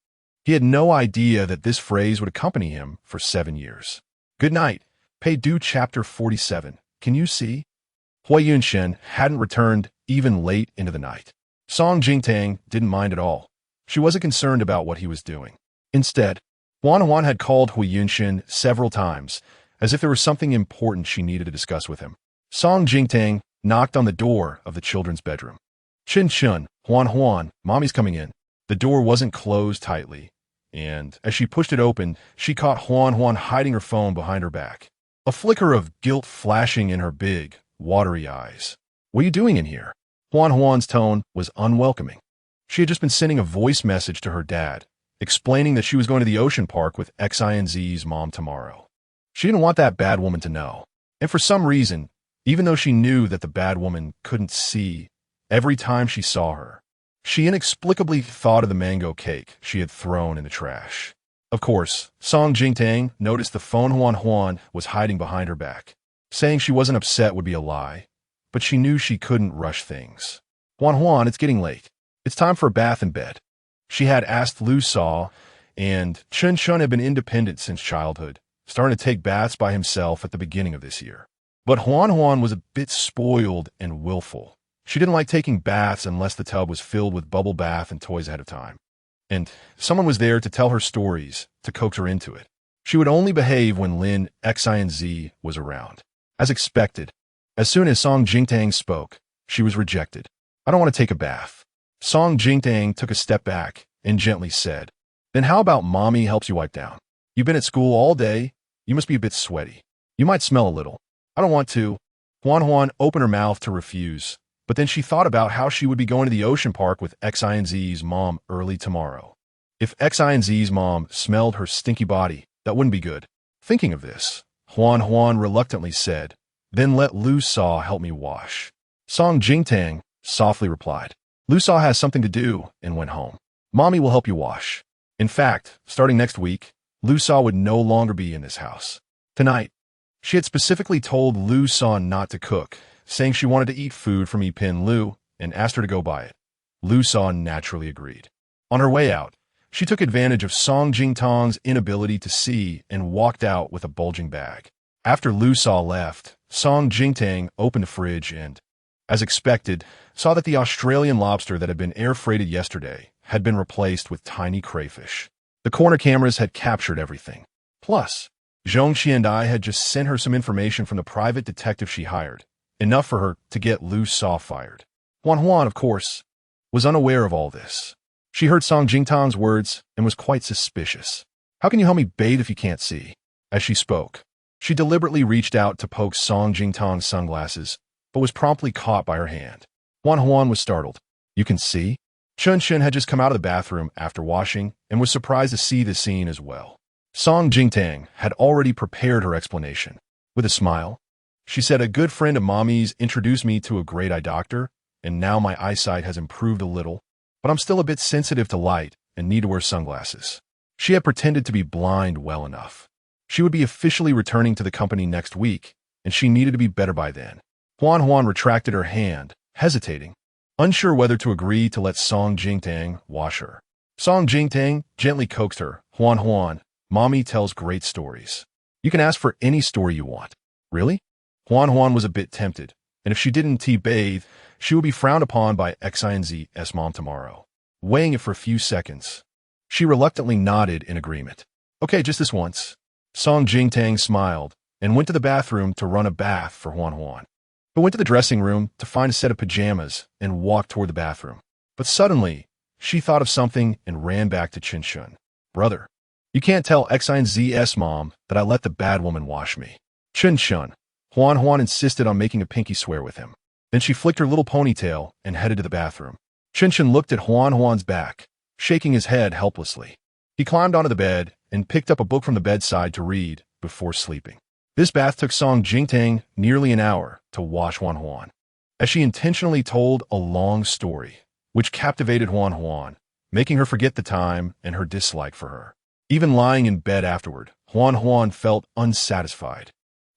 he had no idea that this phrase would accompany him for 7 years. Good night, Pei-du. Chapter 47. Can you see? Hui Yunshin hadn't returned even late into the night. Song Jingtang didn't mind at all. She wasn't concerned about what he was doing. Instead, Huan had called Hui Yunshin several times, as if there was something important she needed to discuss with him. Song Jingtang knocked on the door of the children's bedroom. "Chin Chun, Huan, Mommy's coming in." The door wasn't closed tightly, and as she pushed it open, she caught Huan hiding her phone behind her back. A flicker of guilt flashing in her big, watery eyes. "What are you doing in here?" Huan's tone was unwelcoming. She had just been sending a voice message to her dad, explaining that she was going to the ocean park with XINZ's mom tomorrow. She didn't want that bad woman to know, and for some reason, even though she knew that the bad woman couldn't see, every time she saw her, she inexplicably thought of the mango cake she had thrown in the trash. Of course, Song Jingtang noticed the phone Huan was hiding behind her back. Saying she wasn't upset would be a lie, but she knew she couldn't rush things. Huan, it's getting late. It's time for a bath and bed." She had asked Lu Saw, and Chun Chun had been independent since childhood, starting to take baths by himself at the beginning of this year. But Huan was a bit spoiled and willful. She didn't like taking baths unless the tub was filled with bubble bath and toys ahead of time. And someone was there to tell her stories, to coax her into it. She would only behave when Lin XINZ was around. As expected, as soon as Song Jingtang spoke, she was rejected. "I don't want to take a bath." Song Jingtang took a step back and gently said, "Then how about Mommy helps you wipe down? You've been at school all day. You must be a bit sweaty. You might smell a little." "I don't want to." Huan opened her mouth to refuse, but then she thought about how she would be going to the ocean park with XINZ's mom early tomorrow. If XINZ's mom smelled her stinky body, that wouldn't be good. Thinking of this, Huan reluctantly said, "Then let Lu Sa help me wash." Song Jingtang softly replied. Lu Sa has something to do, and went home. Mommy will help you wash. In fact, starting next week, Lu Sa would no longer be in this house. Tonight, she had specifically told Lu Sa not to cook, saying she wanted to eat food from Pin Lu and asked her to go buy it. Lu Sa naturally agreed. On her way out, she took advantage of Song Jingtang's inability to see and walked out with a bulging bag. After Lu Sa left, Song Jingtang opened the fridge and, as expected, saw that the Australian lobster that had been air-freighted yesterday had been replaced with tiny crayfish. The corner cameras had captured everything. Plus, Zhong Qiandai had just sent her some information from the private detective she hired, enough for her to get Lu Sa fired. Huan, of course, was unaware of all this. She heard Song Jingtang's words and was quite suspicious. "How can you help me bathe if you can't see?" As she spoke, she deliberately reached out to poke Song Jingtang's sunglasses, but was promptly caught by her hand. Huan was startled. "You can see?" Chun had just come out of the bathroom after washing and was surprised to see the scene as well. Song Jingtang had already prepared her explanation. With a smile, she said, "A good friend of Mommy's introduced me to a great eye doctor, and now my eyesight has improved a little, but I'm still a bit sensitive to light and need to wear sunglasses." She had pretended to be blind well enough. She would be officially returning to the company next week, and she needed to be better by then. Huan retracted her hand, hesitating, unsure whether to agree to let Song Jingtang wash her. Song Jingtang gently coaxed her. Huan, Mommy tells great stories. You can ask for any story you want." "Really?" Huan was a bit tempted, and if she didn't tea-bathe, she would be frowned upon by XINZ's mom tomorrow. Weighing it for a few seconds, she reluctantly nodded in agreement. "Okay, just this once." Song Jingtang smiled and went to the bathroom to run a bath for Huan, but went to the dressing room to find a set of pajamas and walked toward the bathroom. But suddenly, she thought of something and ran back to Chin Shun. "Brother, you can't tell XINZ's mom that I let the bad woman wash me." "Chin Shun." Huan insisted on making a pinky swear with him. Then she flicked her little ponytail and headed to the bathroom. Chin Shun looked at Huan's back, shaking his head helplessly. He climbed onto the bed and picked up a book from the bedside to read before sleeping. This bath took Song Jingtang nearly an hour to wash Huan, as she intentionally told a long story, which captivated Huan, making her forget the time and her dislike for her. Even lying in bed afterward, Huan felt unsatisfied.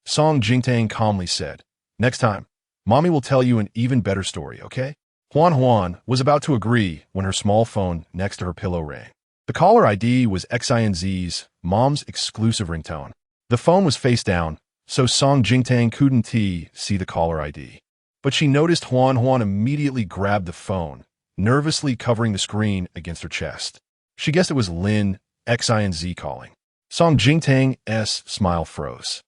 Song Jingtang calmly said, "Next time, Mommy will tell you an even better story, okay?" Huan was about to agree when her small phone next to her pillow rang. The caller ID was XINZ's mom's exclusive ringtone. The phone was face down, so Song Jingtang couldn't see the caller ID. But she noticed Huan immediately grabbed the phone, nervously covering the screen against her chest. She guessed it was Lin, XINZ calling. Song Jingtang's smile froze.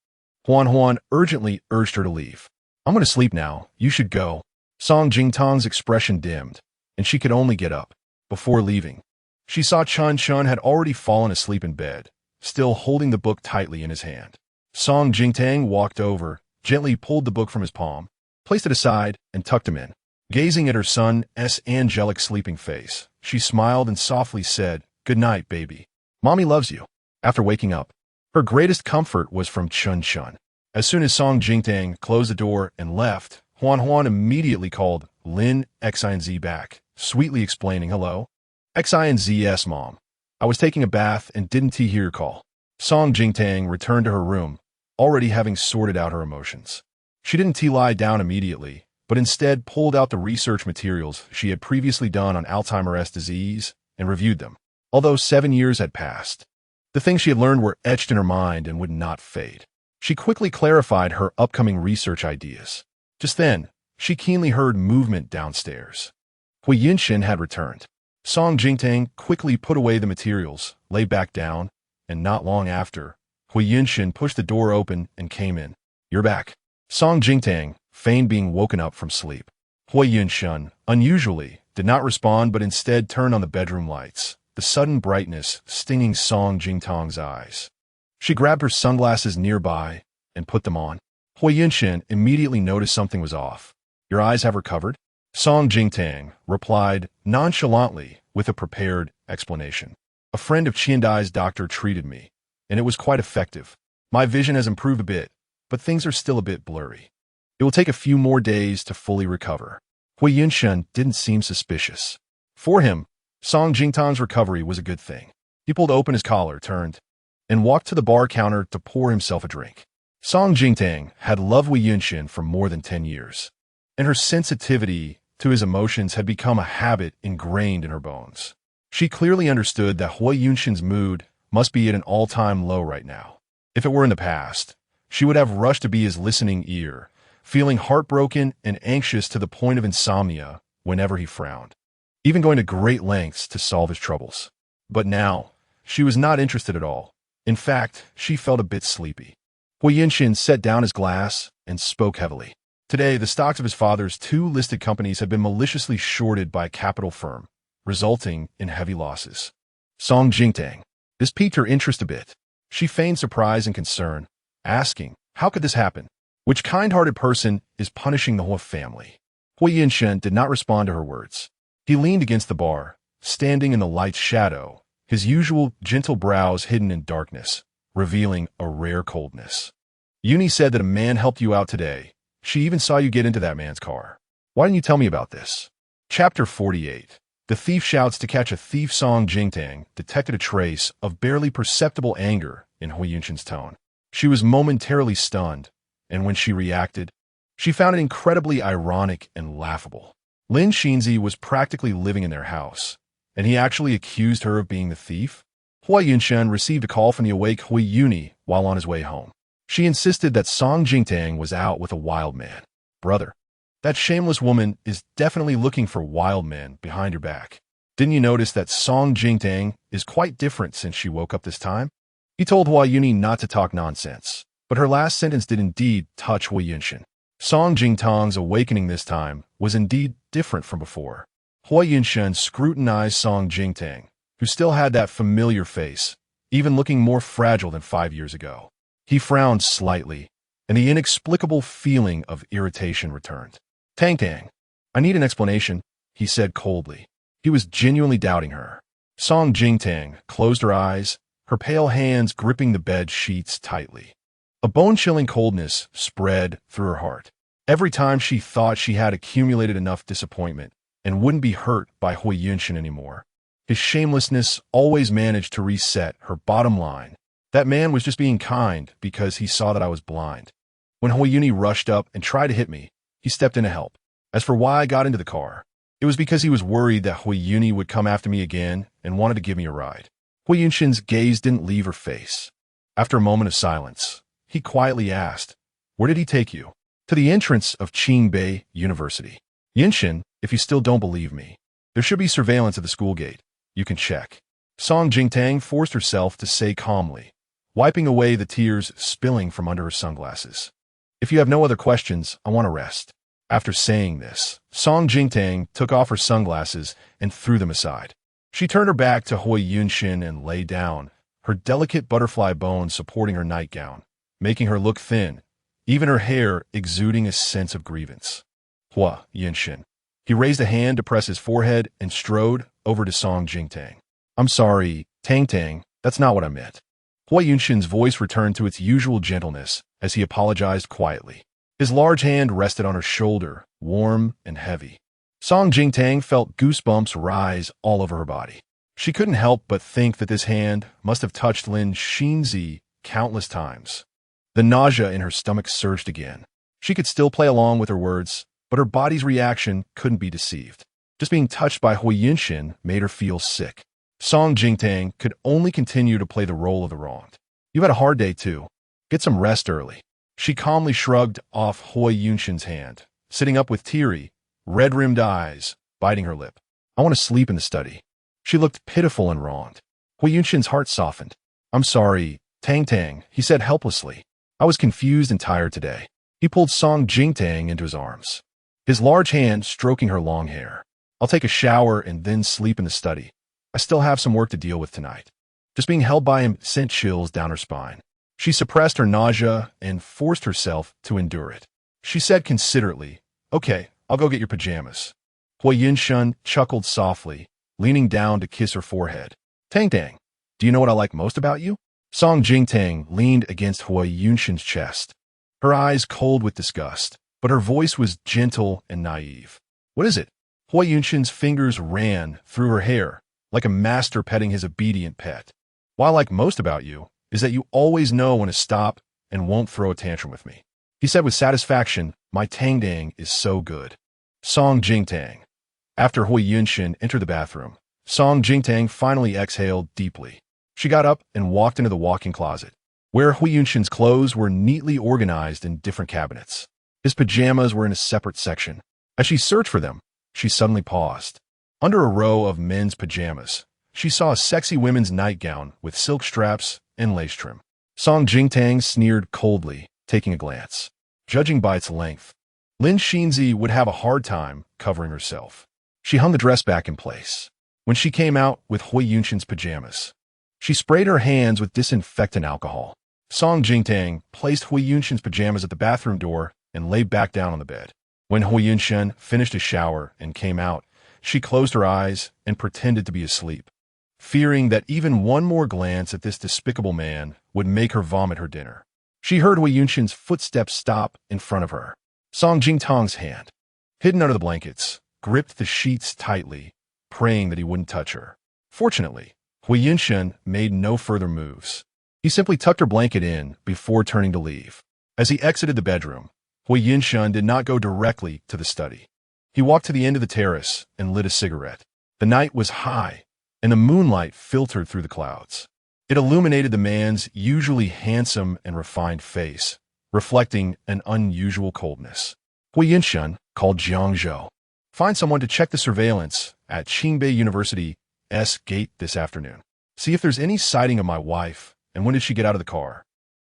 Huan urgently urged her to leave. "I'm going to sleep now. You should go." Song Jingtang's expression dimmed, and she could only get up. Before leaving, she saw Chun had already fallen asleep in bed, still holding the book tightly in his hand. Song Jingtang walked over, gently pulled the book from his palm, placed it aside, and tucked him in. Gazing at her son's angelic sleeping face, she smiled and softly said, "Good night, baby. Mommy loves you." After waking up, her greatest comfort was from Chun. As soon as Song Jingtang closed the door and left, Huan immediately called Lin XINZ back, sweetly explaining, "Hello? XINZ's mom. I was taking a bath and didn't hear your call." Song Jingtang returned to her room, already having sorted out her emotions. She didn't lie down immediately, but instead pulled out the research materials she had previously done on Alzheimer's disease and reviewed them. Although 7 years had passed, the things she had learned were etched in her mind and would not fade. She quickly clarified her upcoming research ideas. Just then, she keenly heard movement downstairs. Hui Yinshin had returned. Song Jingtang quickly put away the materials, lay back down, and not long after, Hui Yinshin pushed the door open and came in. "You're back." Song Jingtang feigned being woken up from sleep. Hui Yinshin, unusually, did not respond but instead turned on the bedroom lights, the sudden brightness stinging Song Jingtang's eyes. She grabbed her sunglasses nearby and put them on. Hui Yinshin immediately noticed something was off. "Your eyes have recovered?" Song Jingtang replied nonchalantly with a prepared explanation. "A friend of Qiandai's doctor treated me, and it was quite effective. My vision has improved a bit, but things are still a bit blurry. It will take a few more days to fully recover. Hui Yunshen didn't seem suspicious. For him, Song Jingtang's recovery was a good thing. He pulled open his collar, turned, and walked to the bar counter to pour himself a drink. Song Jingtang had loved Hui Yunshen for more than 10 years, and her sensitivity to his emotions had become a habit ingrained in her bones. She clearly understood that Hui Yunshen's mood must be at an all-time low right now. If it were in the past, she would have rushed to be his listening ear, feeling heartbroken and anxious to the point of insomnia whenever he frowned, even going to great lengths to solve his troubles. But now, she was not interested at all. In fact, she felt a bit sleepy. Hui Yunshen set down his glass and spoke heavily. Today, the stocks of his father's 2 listed companies had been maliciously shorted by a capital firm, resulting in heavy losses. Song Jingtang. This piqued her interest a bit. She feigned surprise and concern, asking, how could this happen? Which kind-hearted person is punishing the whole family? Hui Yunshen did not respond to her words. He leaned against the bar, standing in the light's shadow, his usual gentle brows hidden in darkness, revealing a rare coldness. Yuni said that a man helped you out today. She even saw you get into that man's car. Why didn't you tell me about this? Chapter 48. The thief shouts to catch a thief. Song Jingtang detected a trace of barely perceptible anger in Hui Yunshen's tone. She was momentarily stunned, and when she reacted, she found it incredibly ironic and laughable. Lin Xinzi was practically living in their house, and he actually accused her of being the thief? Hui Yunshen received a call from the awake Hui Yuni while on his way home. She insisted that Song Jingtang was out with a wild man. Brother, that shameless woman is definitely looking for wild men behind your back. Didn't you notice that Song Jingtang is quite different since she woke up this time? He told Hui Yuni not to talk nonsense, but her last sentence did indeed touch Hui Yunshen. Song Jingtang's awakening this time was indeed different from before. Hui Yunshen scrutinized Song Jingtang, who still had that familiar face, even looking more fragile than 5 years ago. He frowned slightly, and the inexplicable feeling of irritation returned. Tang, I need an explanation, he said coldly. He was genuinely doubting her. Song Jingtang closed her eyes, her pale hands gripping the bed sheets tightly. A bone-chilling coldness spread through her heart. Every time she thought she had accumulated enough disappointment and wouldn't be hurt by Hui Yunshen anymore, his shamelessness always managed to reset her bottom line. That man was just being kind because he saw that I was blind. When Hui Yuni rushed up and tried to hit me, he stepped in to help. As for why I got into the car, it was because he was worried that Hui Yuni would come after me again and wanted to give me a ride. Hui Yunshen's gaze didn't leave her face. After a moment of silence, he quietly asked, where did he take you? To the entrance of Qingbei University. Yunshen, if you still don't believe me, there should be surveillance at the school gate. You can check. Song Jingtang forced herself to say calmly, wiping away the tears spilling from under her sunglasses. If you have no other questions, I want to rest. After saying this, Song Jingtang took off her sunglasses and threw them aside. She turned her back to Hui Yunshen and lay down, her delicate butterfly bones supporting her nightgown, making her look thin, even her hair exuding a sense of grievance. Hui Yunshen. He raised a hand to press his forehead and strode over to Song Jingtang. I'm sorry, Tang, that's not what I meant. Hui Yunshen's voice returned to its usual gentleness as he apologized quietly. His large hand rested on her shoulder, warm and heavy. Song Jingtang felt goosebumps rise all over her body. She couldn't help but think that this hand must have touched Lin Xinzi countless times. The nausea in her stomach surged again. She could still play along with her words, but her body's reaction couldn't be deceived. Just being touched by Hui Yunshen made her feel sick. Song Jingtang could only continue to play the role of the wronged. You've had a hard day too. Get some rest early. She calmly shrugged off Hui Yunshen's hand, sitting up with teary, red-rimmed eyes, biting her lip. I want to sleep in the study. She looked pitiful and wronged. Hui Yunshen's heart softened. I'm sorry, Tang, he said helplessly. I was confused and tired today. He pulled Song Jingtang into his arms, his large hand stroking her long hair. I'll take a shower and then sleep in the study. I still have some work to deal with tonight. Just being held by him sent chills down her spine. She suppressed her nausea and forced herself to endure it. She said considerately, okay, I'll go get your pajamas. Hui Yunshen chuckled softly, leaning down to kiss her forehead. Tang, do you know what I like most about you? Song Jingtang leaned against Hui Yunshin's chest, her eyes cold with disgust, but her voice was gentle and naive. What is it? Hui Yunshin's fingers ran through her hair, like a master petting his obedient pet. What I like most about you is that you always know when to stop and won't throw a tantrum with me. He said with satisfaction, my tangdang is so good. Song Jingtang. After Hui Yunshin entered the bathroom, Song Jingtang finally exhaled deeply. She got up and walked into the walk-in closet, where Hui Yunshin's clothes were neatly organized in different cabinets. His pajamas were in a separate section. As she searched for them, she suddenly paused. Under a row of men's pajamas, she saw a sexy women's nightgown with silk straps and lace trim. Song Jingtang sneered coldly, taking a glance. Judging by its length, Lin Xinzi would have a hard time covering herself. She hung the dress back in place. When she came out with Hui Yunshin's pajamas, she sprayed her hands with disinfectant alcohol. Song Jingtang placed Hui Yunshin's pajamas at the bathroom door and lay back down on the bed. When Hui Yunshin finished his shower and came out, she closed her eyes and pretended to be asleep, fearing that even one more glance at this despicable man would make her vomit her dinner. She heard Hui Yunshin's footsteps stop in front of her. Song Jingtang's hand, hidden under the blankets, gripped the sheets tightly, praying that he wouldn't touch her. Fortunately, Hui Yunshin made no further moves. He simply tucked her blanket in before turning to leave. As he exited the bedroom, Hui Yunshin did not go directly to the study. He walked to the end of the terrace and lit a cigarette. The night was high, and the moonlight filtered through the clouds. It illuminated the man's usually handsome and refined face, reflecting an unusual coldness. Hui Yunshin called Jiangzhou. Find someone to check the surveillance at Qingbei University's gate this afternoon. See if there's any sighting of my wife, and when did she get out of the car.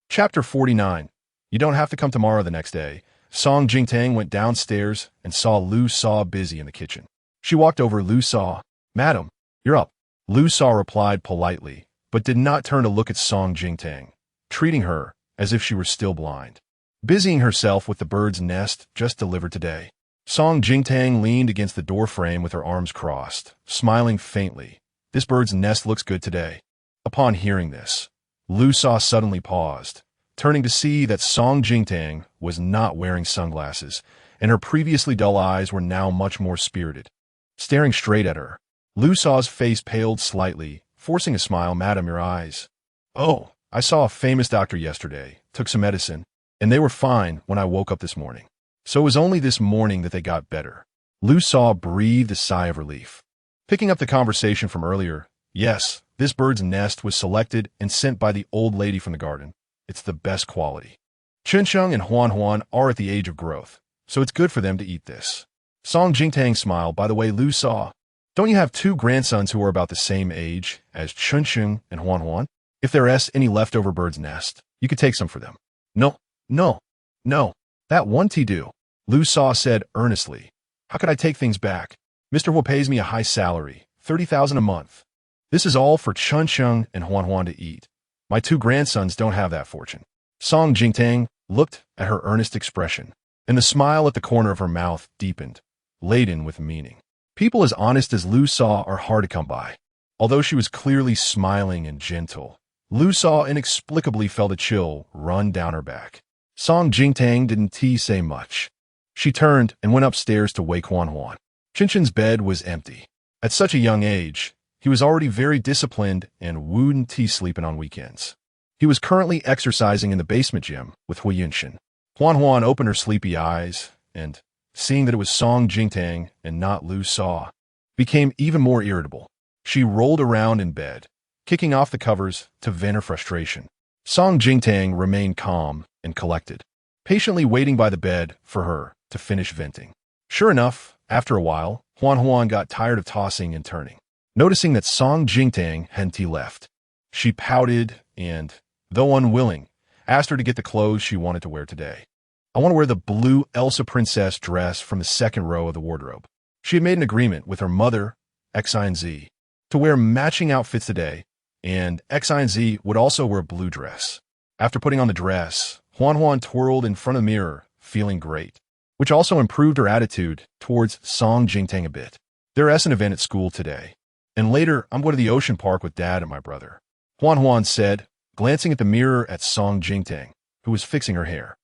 Chapter 49. You don't have to come tomorrow. The next day, Song Jingtang went downstairs and saw Lu Sa busy in the kitchen. She walked over. Lu Sa, Madam, you're up. Lu Sa replied politely, but did not turn to look at Song Jingtang, treating her as if she were still blind. Busying herself with the bird's nest just delivered today. Song Jingtang leaned against the door frame with her arms crossed, smiling faintly. This bird's nest looks good today. Upon hearing this, Lu Sa suddenly paused, turning to see that Song Jingtang was not wearing sunglasses, and her previously dull eyes were now much more spirited. Staring straight at her, Lu Sa's face paled slightly, forcing a smile. Madam, your eyes. Oh, I saw a famous doctor yesterday, took some medicine, and they were fine when I woke up this morning. So it was only this morning that they got better. Lu Sa breathed a sigh of relief. Picking up the conversation from earlier, yes, this bird's nest was selected and sent by the old lady from the garden. It's the best quality. Chuncheng and Huan Huan are at the age of growth, so it's good for them to eat this. Song Jingtang smiled. By the way, Lu Sa, don't you have two grandsons who are about the same age as Chuncheng and Huan Huan? If there's any leftover bird's nest, you could take some for them. No, that won't do, Lu Sa said earnestly. How could I take things back? Mr. Wu pays me a high salary, 30,000 a month. This is all for Chuncheng and Huan Huan to eat. My two grandsons don't have that fortune. Song Jingtang looked at her earnest expression, and the smile at the corner of her mouth deepened, laden with meaning. People as honest as Lu Sa are hard to come by. Although she was clearly smiling and gentle, Lu Sa inexplicably felt a chill run down her back. Song Jingtang didn't say much. She turned and went upstairs to wake Huan Huan. Chinchin's bed was empty. At such a young age, he was already very disciplined and wouldn't sleeping on weekends. He was currently exercising in the basement gym with Hui Yunshin. Huan Huan opened her sleepy eyes and, seeing that it was Song Jingtang and not Lu Sa, became even more irritable. She rolled around in bed, kicking off the covers to vent her frustration. Song Jingtang remained calm and collected, patiently waiting by the bed for her to finish venting. Sure enough, after a while, Huan Huan got tired of tossing and turning. Noticing that Song Jingtang hadn't left, she pouted and, though unwilling, asked her to get the clothes she wanted to wear today. I want to wear the blue Elsa princess dress from the second row of the wardrobe. She had made an agreement with her mother, Xinz, to wear matching outfits today, and Xinz would also wear a blue dress. After putting on the dress, Huan Huan twirled in front of the mirror, feeling great, which also improved her attitude towards Song Jingtang a bit. There's an event at school today, and later I'm going to the ocean park with Dad and my brother. Huan Huan said, glancing at the mirror at Song Jingtang, who was fixing her hair.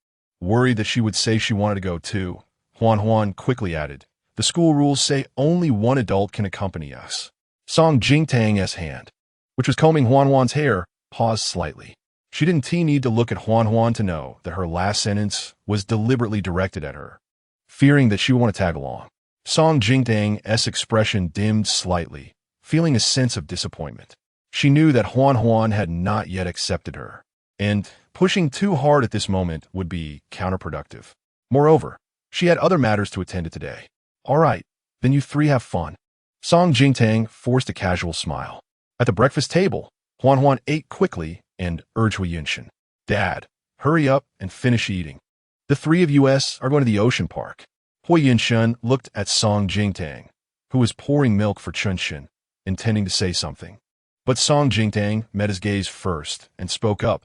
Worried that she would say she wanted to go too, Huan quickly added, "The school rules say only one adult can accompany us." Song Jingtang's hand, which was combing Huan's hair, paused slightly. She didn't need to look at Huan to know that her last sentence was deliberately directed at her, fearing that she would want to tag along. Song Jingtang's expression dimmed slightly, feeling a sense of disappointment. She knew that Huan had not yet accepted her, and pushing too hard at this moment would be counterproductive. Moreover, she had other matters to attend to today. "All right, then you three have fun." Song Jingtang forced a casual smile. At the breakfast table, Huan ate quickly and urged Hui Yunshin, "Dad, hurry up and finish eating. The three of us are going to the ocean park." Hui Yunshin looked at Song Jingtang, who was pouring milk for Chunshin, intending to say something. But Song Jingtang met his gaze first and spoke up.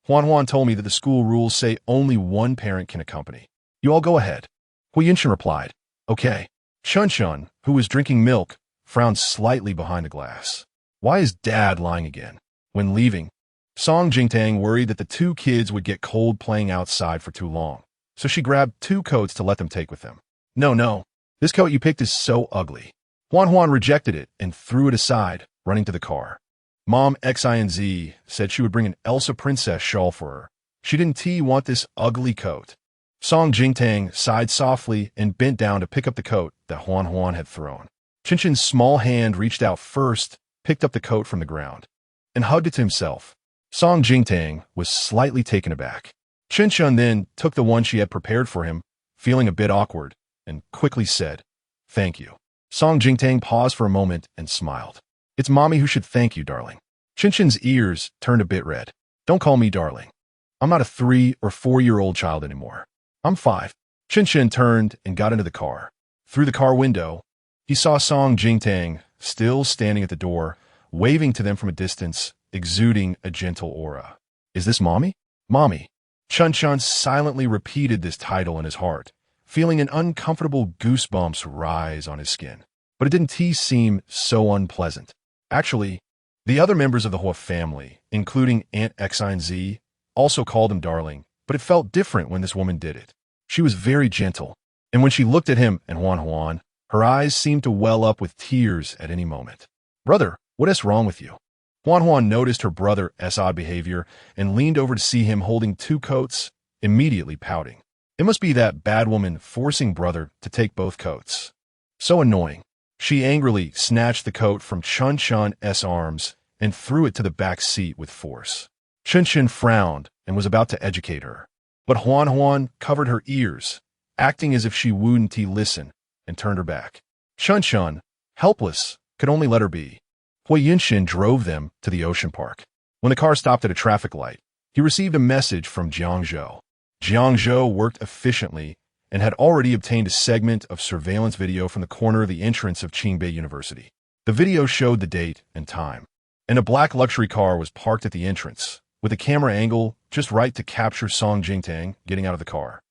"Huan told me that the school rules say only one parent can accompany. You all go ahead." Hui Yunshin replied, "Okay." Chunshin, who was drinking milk, frowned slightly behind the glass. Why is Dad lying again? When leaving, Song Jingtang worried that the two kids would get cold playing outside for too long, so she grabbed 2 coats to let them take with them. No, this coat you picked is so ugly." Huan rejected it and threw it aside, running to the car. Mom Xinz said she would bring an Elsa princess shawl for her. She didn't want this ugly coat. Song Jingtang sighed softly and bent down to pick up the coat that Huan had thrown. Chinchin's small hand reached out first, picked up the coat from the ground, and hugged it to himself. Song Jingtang was slightly taken aback. Chinchin then took the one she had prepared for him, feeling a bit awkward, and quickly said, "Thank you." Song Jingtang paused for a moment and smiled. "It's Mommy who should thank you, darling." Chinchin's ears turned a bit red. "Don't call me darling. I'm not a 3 or 4-year-old child anymore. I'm 5. Chinchin turned and got into the car. Through the car window, he saw Song Jingtang still standing at the door, waving to them from a distance, exuding a gentle aura. "Is this Mommy?" "Mommy." Chunshan silently repeated this title in his heart, feeling an uncomfortable goosebumps rise on his skin. But it didn't seem so unpleasant. Actually, the other members of the Hua family, including Aunt Xinz, also called him darling, but it felt different when this woman did it. She was very gentle, and when she looked at him and Huan, her eyes seemed to well up with tears at any moment. "Brother, what is wrong with you?" Huan noticed her brother's odd behavior and leaned over to see him holding 2 coats, immediately pouting. It must be that bad woman forcing brother to take both coats. So annoying. She angrily snatched the coat from Chunshan's arms and threw it to the back seat with force. Chunshan frowned and was about to educate her, but Huan covered her ears, acting as if she wouldn't listen, and turned her back. Chunshan, helpless, could only let her be. Hui Yunshin drove them to the ocean park. When the car stopped at a traffic light, he received a message from Jiangzhou. Jiangzhou worked efficiently and had already obtained a segment of surveillance video from the corner of the entrance of Qingbei University. The video showed the date and time, and a black luxury car was parked at the entrance, with a camera angle just right to capture Song Jingtang getting out of the car.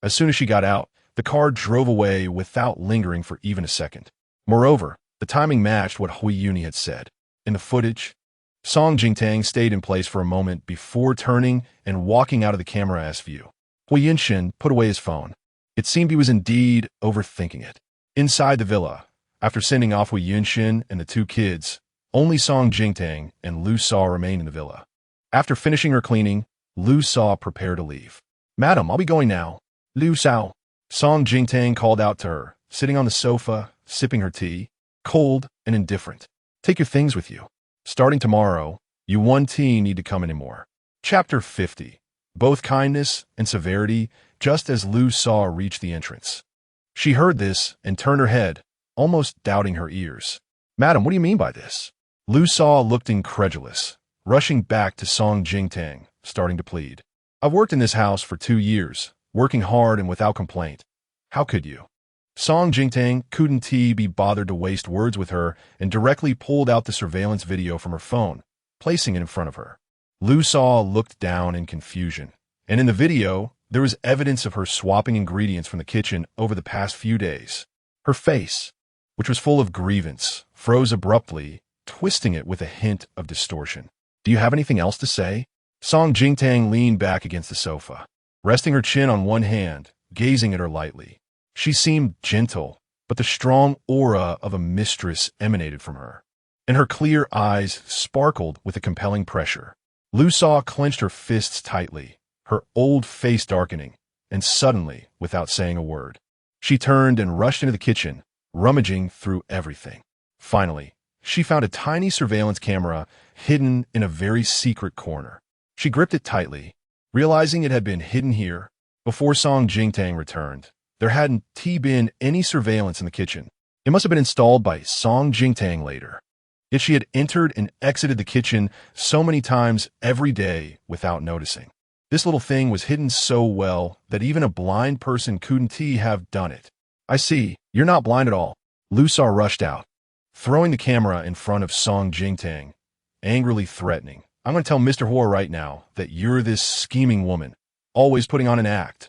As soon as she got out, the car drove away without lingering for even a second. Moreover, the timing matched what Hui Yuni had said. In the footage, Song Jingtang stayed in place for a moment before turning and walking out of the camera's view. Hui Yunshin put away his phone. It seemed he was indeed overthinking it. Inside the villa, after sending off Hui Yunshin and the 2 kids, only Song Jingtang and Lu Sa remained in the villa. After finishing her cleaning, Lu Sa prepared to leave. "Madam, I'll be going now." "Lu Sao." Song Jingtang called out to her, sitting on the sofa, sipping her tea, cold and indifferent. "Take your things with you. Starting tomorrow, you 1T need to come anymore." Chapter 50. Both kindness and severity, just as Lu Sa reached the entrance. She heard this and turned her head, almost doubting her ears. "Madam, what do you mean by this?" Lu Sa looked incredulous, rushing back to Song Jingtang, starting to plead. "I've worked in this house for 2 years, working hard and without complaint. How could you?" Song Jingtang couldn't be bothered to waste words with her and directly pulled out the surveillance video from her phone, placing it in front of her. Lu Sa looked down in confusion, and in the video, there was evidence of her swapping ingredients from the kitchen over the past few days. Her face, which was full of grievance, froze abruptly, twisting it with a hint of distortion. "Do you have anything else to say?" Song Jingtang leaned back against the sofa, resting her chin on one hand, gazing at her lightly. She seemed gentle, but the strong aura of a mistress emanated from her, and her clear eyes sparkled with a compelling pressure. Lu Sa clenched her fists tightly, her old face darkening, and suddenly, without saying a word, she turned and rushed into the kitchen, rummaging through everything. Finally, she found a tiny surveillance camera hidden in a very secret corner. She gripped it tightly, realizing it had been hidden here. Before Song Jingtang returned, there hadn't been any surveillance in the kitchen. It must have been installed by Song Jingtang later. Yet she had entered and exited the kitchen so many times every day without noticing. This little thing was hidden so well that even a blind person couldn't have done it. I see, you're not blind at all. Lu Sa rushed out, throwing the camera in front of Song Jingtang, angrily threatening. I'm going to tell Mr. Hua right now that you're this scheming woman, always putting on an act.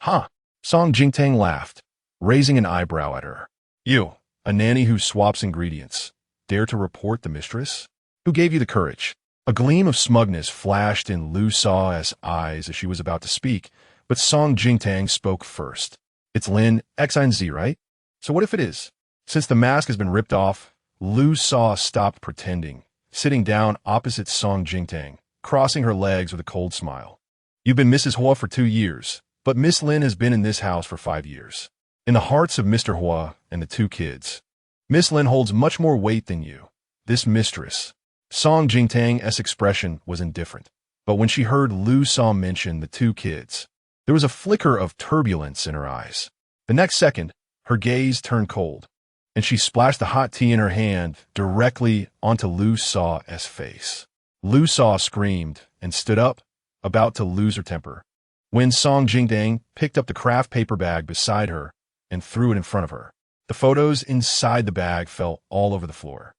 Huh? Song Jingtang laughed, raising an eyebrow at her. You, a nanny who swaps ingredients, dare to report the mistress? Who gave you the courage? A gleam of smugness flashed in Lu Sa's eyes as she was about to speak, but Song Jingtang spoke first. It's Lin XINZ, right? So what if it is? Since the mask has been ripped off, Lu Sa stopped pretending, sitting down opposite Song Jingtang, crossing her legs with a cold smile. You've been Mrs. Hua for 2 years, but Miss Lin has been in this house for 5 years. In the hearts of Mr. Hua and the 2 kids, Miss Lin holds much more weight than you, this mistress. Song Jingtang's expression was indifferent, but when she heard Lu Sa mention the 2 kids, there was a flicker of turbulence in her eyes. The next second, her gaze turned cold, and she splashed the hot tea in her hand directly onto Lu Sa's face. Lu Sa screamed and stood up, about to lose her temper, when Song Jingtang picked up the craft paper bag beside her and threw it in front of her. The photos inside the bag fell all over the floor.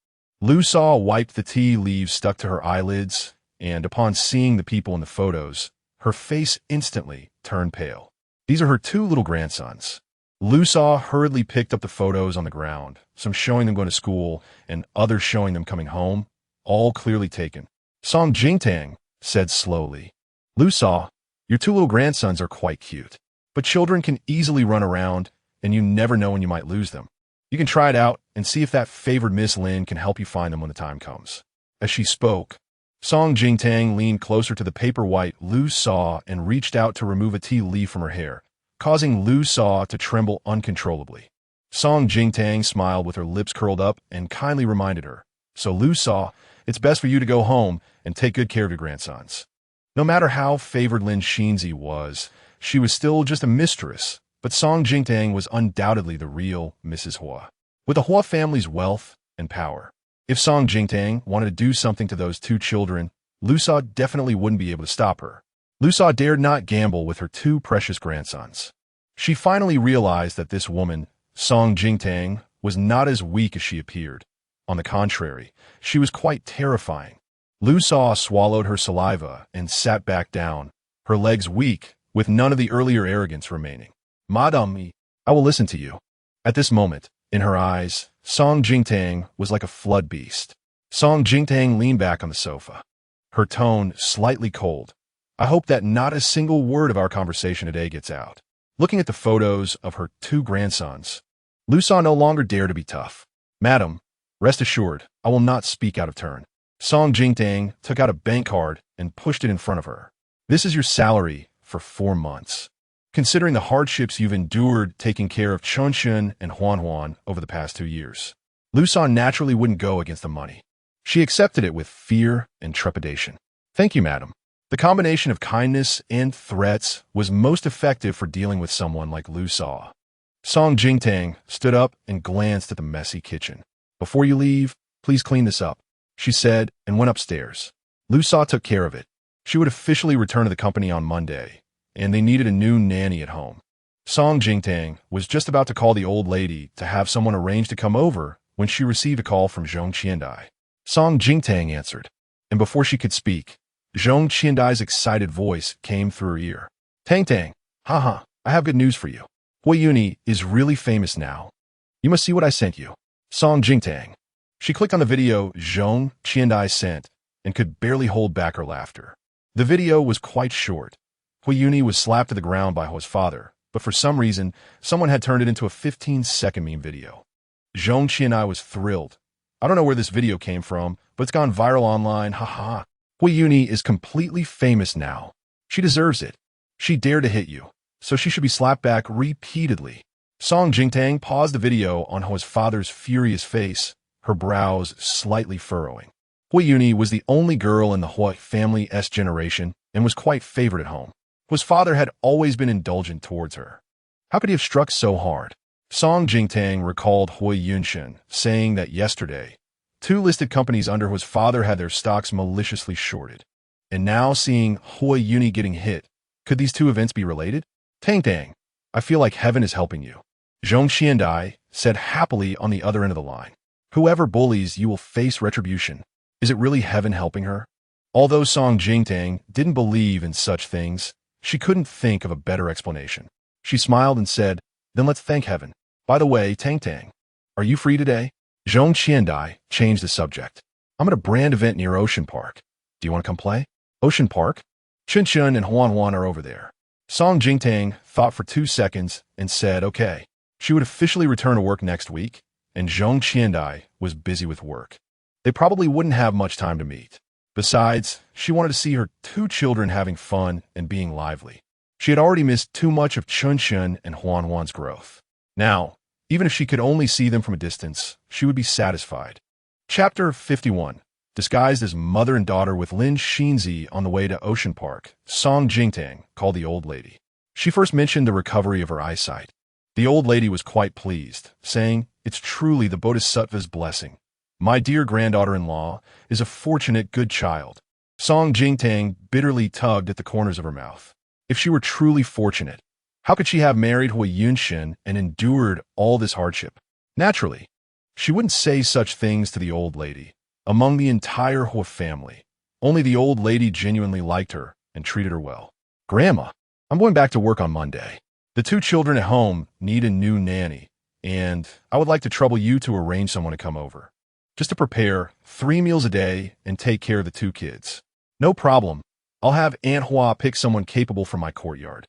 Lu Sa wiped the tea leaves stuck to her eyelids, and upon seeing the people in the photos, her face instantly turned pale. These are her 2 little grandsons. Lu Sa hurriedly picked up the photos on the ground, some showing them going to school and others showing them coming home, all clearly taken. Song Jingtang said slowly, Lu Sa, your 2 little grandsons are quite cute, but children can easily run around, and you never know when you might lose them. You can try it out and see if that favored Miss Lin can help you find them when the time comes. As she spoke, Song Jingtang leaned closer to the paper-white Lu Sa and reached out to remove a tea leaf from her hair, causing Lu Sa to tremble uncontrollably. Song Jingtang smiled with her lips curled up and kindly reminded her, So Lu Sa, it's best for you to go home and take good care of your grandsons. No matter how favored Lin Xinzi was, she was still just a mistress, but Song Jingtang was undoubtedly the real Mrs. Hua. With the Hua family's wealth and power, if Song Jingtang wanted to do something to those 2 children, Lu Sa definitely wouldn't be able to stop her. Lu Sa dared not gamble with her 2 precious grandsons. She finally realized that this woman, Song Jingtang, was not as weak as she appeared. On the contrary, she was quite terrifying. Lu Sa swallowed her saliva and sat back down, her legs weak, with none of the earlier arrogance remaining. Madame, I will listen to you. At this moment, in her eyes, Song Jingtang was like a flood beast. Song Jingtang leaned back on the sofa, her tone slightly cold. I hope that not a single word of our conversation today gets out. Looking at the photos of her 2 grandsons, Lu Sa no longer dared to be tough. Madam, rest assured, I will not speak out of turn. Song Jingtang took out a bank card and pushed it in front of her. This is your salary for 4 months. Considering the hardships you've endured taking care of Chunshun and Huan over the past 2 years, Lu Sa naturally wouldn't go against the money. She accepted it with fear and trepidation. Thank you, madam. The combination of kindness and threats was most effective for dealing with someone like Lu Sa. Song Jingtang stood up and glanced at the messy kitchen. Before you leave, please clean this up, she said, and went upstairs. Lu Sa took care of it. She would officially return to the company on Monday, and they needed a new nanny at home. Song Jingtang was just about to call the old lady to have someone arrange to come over when she received a call from Zhong Qiandai. Song Jingtang answered, and before she could speak, Zhong Qiandai's excited voice came through her ear. Tang Tang, haha, I have good news for you. Hui Yuni is really famous now. You must see what I sent you. Song Jingtang. She clicked on the video Zhong Qiandai sent and could barely hold back her laughter. The video was quite short. Hui Yuni was slapped to the ground by Hua's father, but for some reason, someone had turned it into a 15-second meme video. Zhong Qianai was thrilled. I don't know where this video came from, but it's gone viral online, haha. Hui Yuni is completely famous now. She deserves it. She dared to hit you, so she should be slapped back repeatedly. Song Jingtang paused the video on Hua's father's furious face, her brows slightly furrowing. Hui Yuni was the only girl in the Hua family's generation and was quite favored at home. Hua's father had always been indulgent towards her. How could he have struck so hard? Song Jingtang recalled Hui Yunshen saying that yesterday, 2 listed companies under Hua's father had their stocks maliciously shorted. And now seeing Hui Yuni getting hit, could these 2 events be related? Tang, I feel like heaven is helping you. Zhong Xiandai said happily on the other end of the line. Whoever bullies you will face retribution. Is it really heaven helping her? Although Song Jingtang didn't believe in such things, she couldn't think of a better explanation. She smiled and said, then let's thank heaven. By the way, Tang, are you free today? Zhong Qiandai changed the subject. I'm at a brand event near Ocean Park. Do you want to come play? Ocean Park? Chun and Huan are over there. Song Jingtang thought for 2 seconds and said, okay. She would officially return to work next week, and Zhong Qiandai was busy with work. They probably wouldn't have much time to meet. Besides, she wanted to see her 2 children having fun and being lively. She had already missed too much of Chun and Huan's growth. Now, even if she could only see them from a distance, she would be satisfied. Chapter 51. Disguised as mother and daughter with Lin Xinzi on the way to Ocean Park, Song Jingtang called the old lady. She first mentioned the recovery of her eyesight. The old lady was quite pleased, saying, it's truly the Bodhisattva's blessing. My dear granddaughter-in-law is a fortunate good child. Song Jingtang bitterly tugged at the corners of her mouth. If she were truly fortunate, how could she have married Hui Yunshen and endured all this hardship? Naturally, she wouldn't say such things to the old lady. Among the entire Hua family, only the old lady genuinely liked her and treated her well. Grandma, I'm going back to work on Monday. The 2 children at home need a new nanny, and I would like to trouble you to arrange someone to come over. Just to prepare 3 meals a day and take care of the 2 kids. No problem. I'll have Aunt Hua pick someone capable from my courtyard.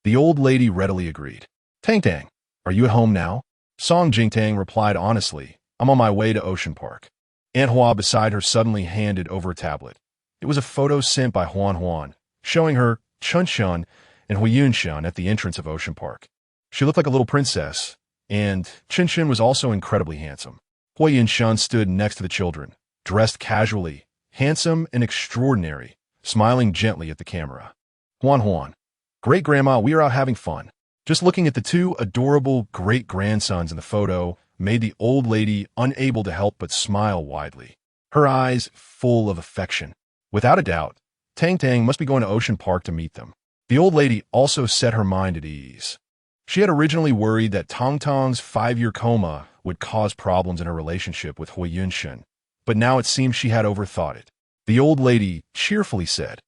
The old lady readily agreed. Tang, are you at home now? Song Jingtang replied honestly, I'm on my way to Ocean Park. Aunt Hua beside her suddenly handed over a tablet. It was a photo sent by Huan, showing her Chun and Hui Yunshen at the entrance of Ocean Park. She looked like a little princess, and Chun was also incredibly handsome. Hui Yunshen stood next to the children, dressed casually, handsome and extraordinary, smiling gently at the camera. Huan, great-grandma, we are out having fun. Just looking at the 2 adorable great-grandsons in the photo made the old lady unable to help but smile widely, her eyes full of affection. Without a doubt, Tang must be going to Ocean Park to meet them. The old lady also set her mind at ease. She had originally worried that Tong's 5-year coma would cause problems in her relationship with Hui Yunshen, but now it seemed she had overthought it. The old lady cheerfully said,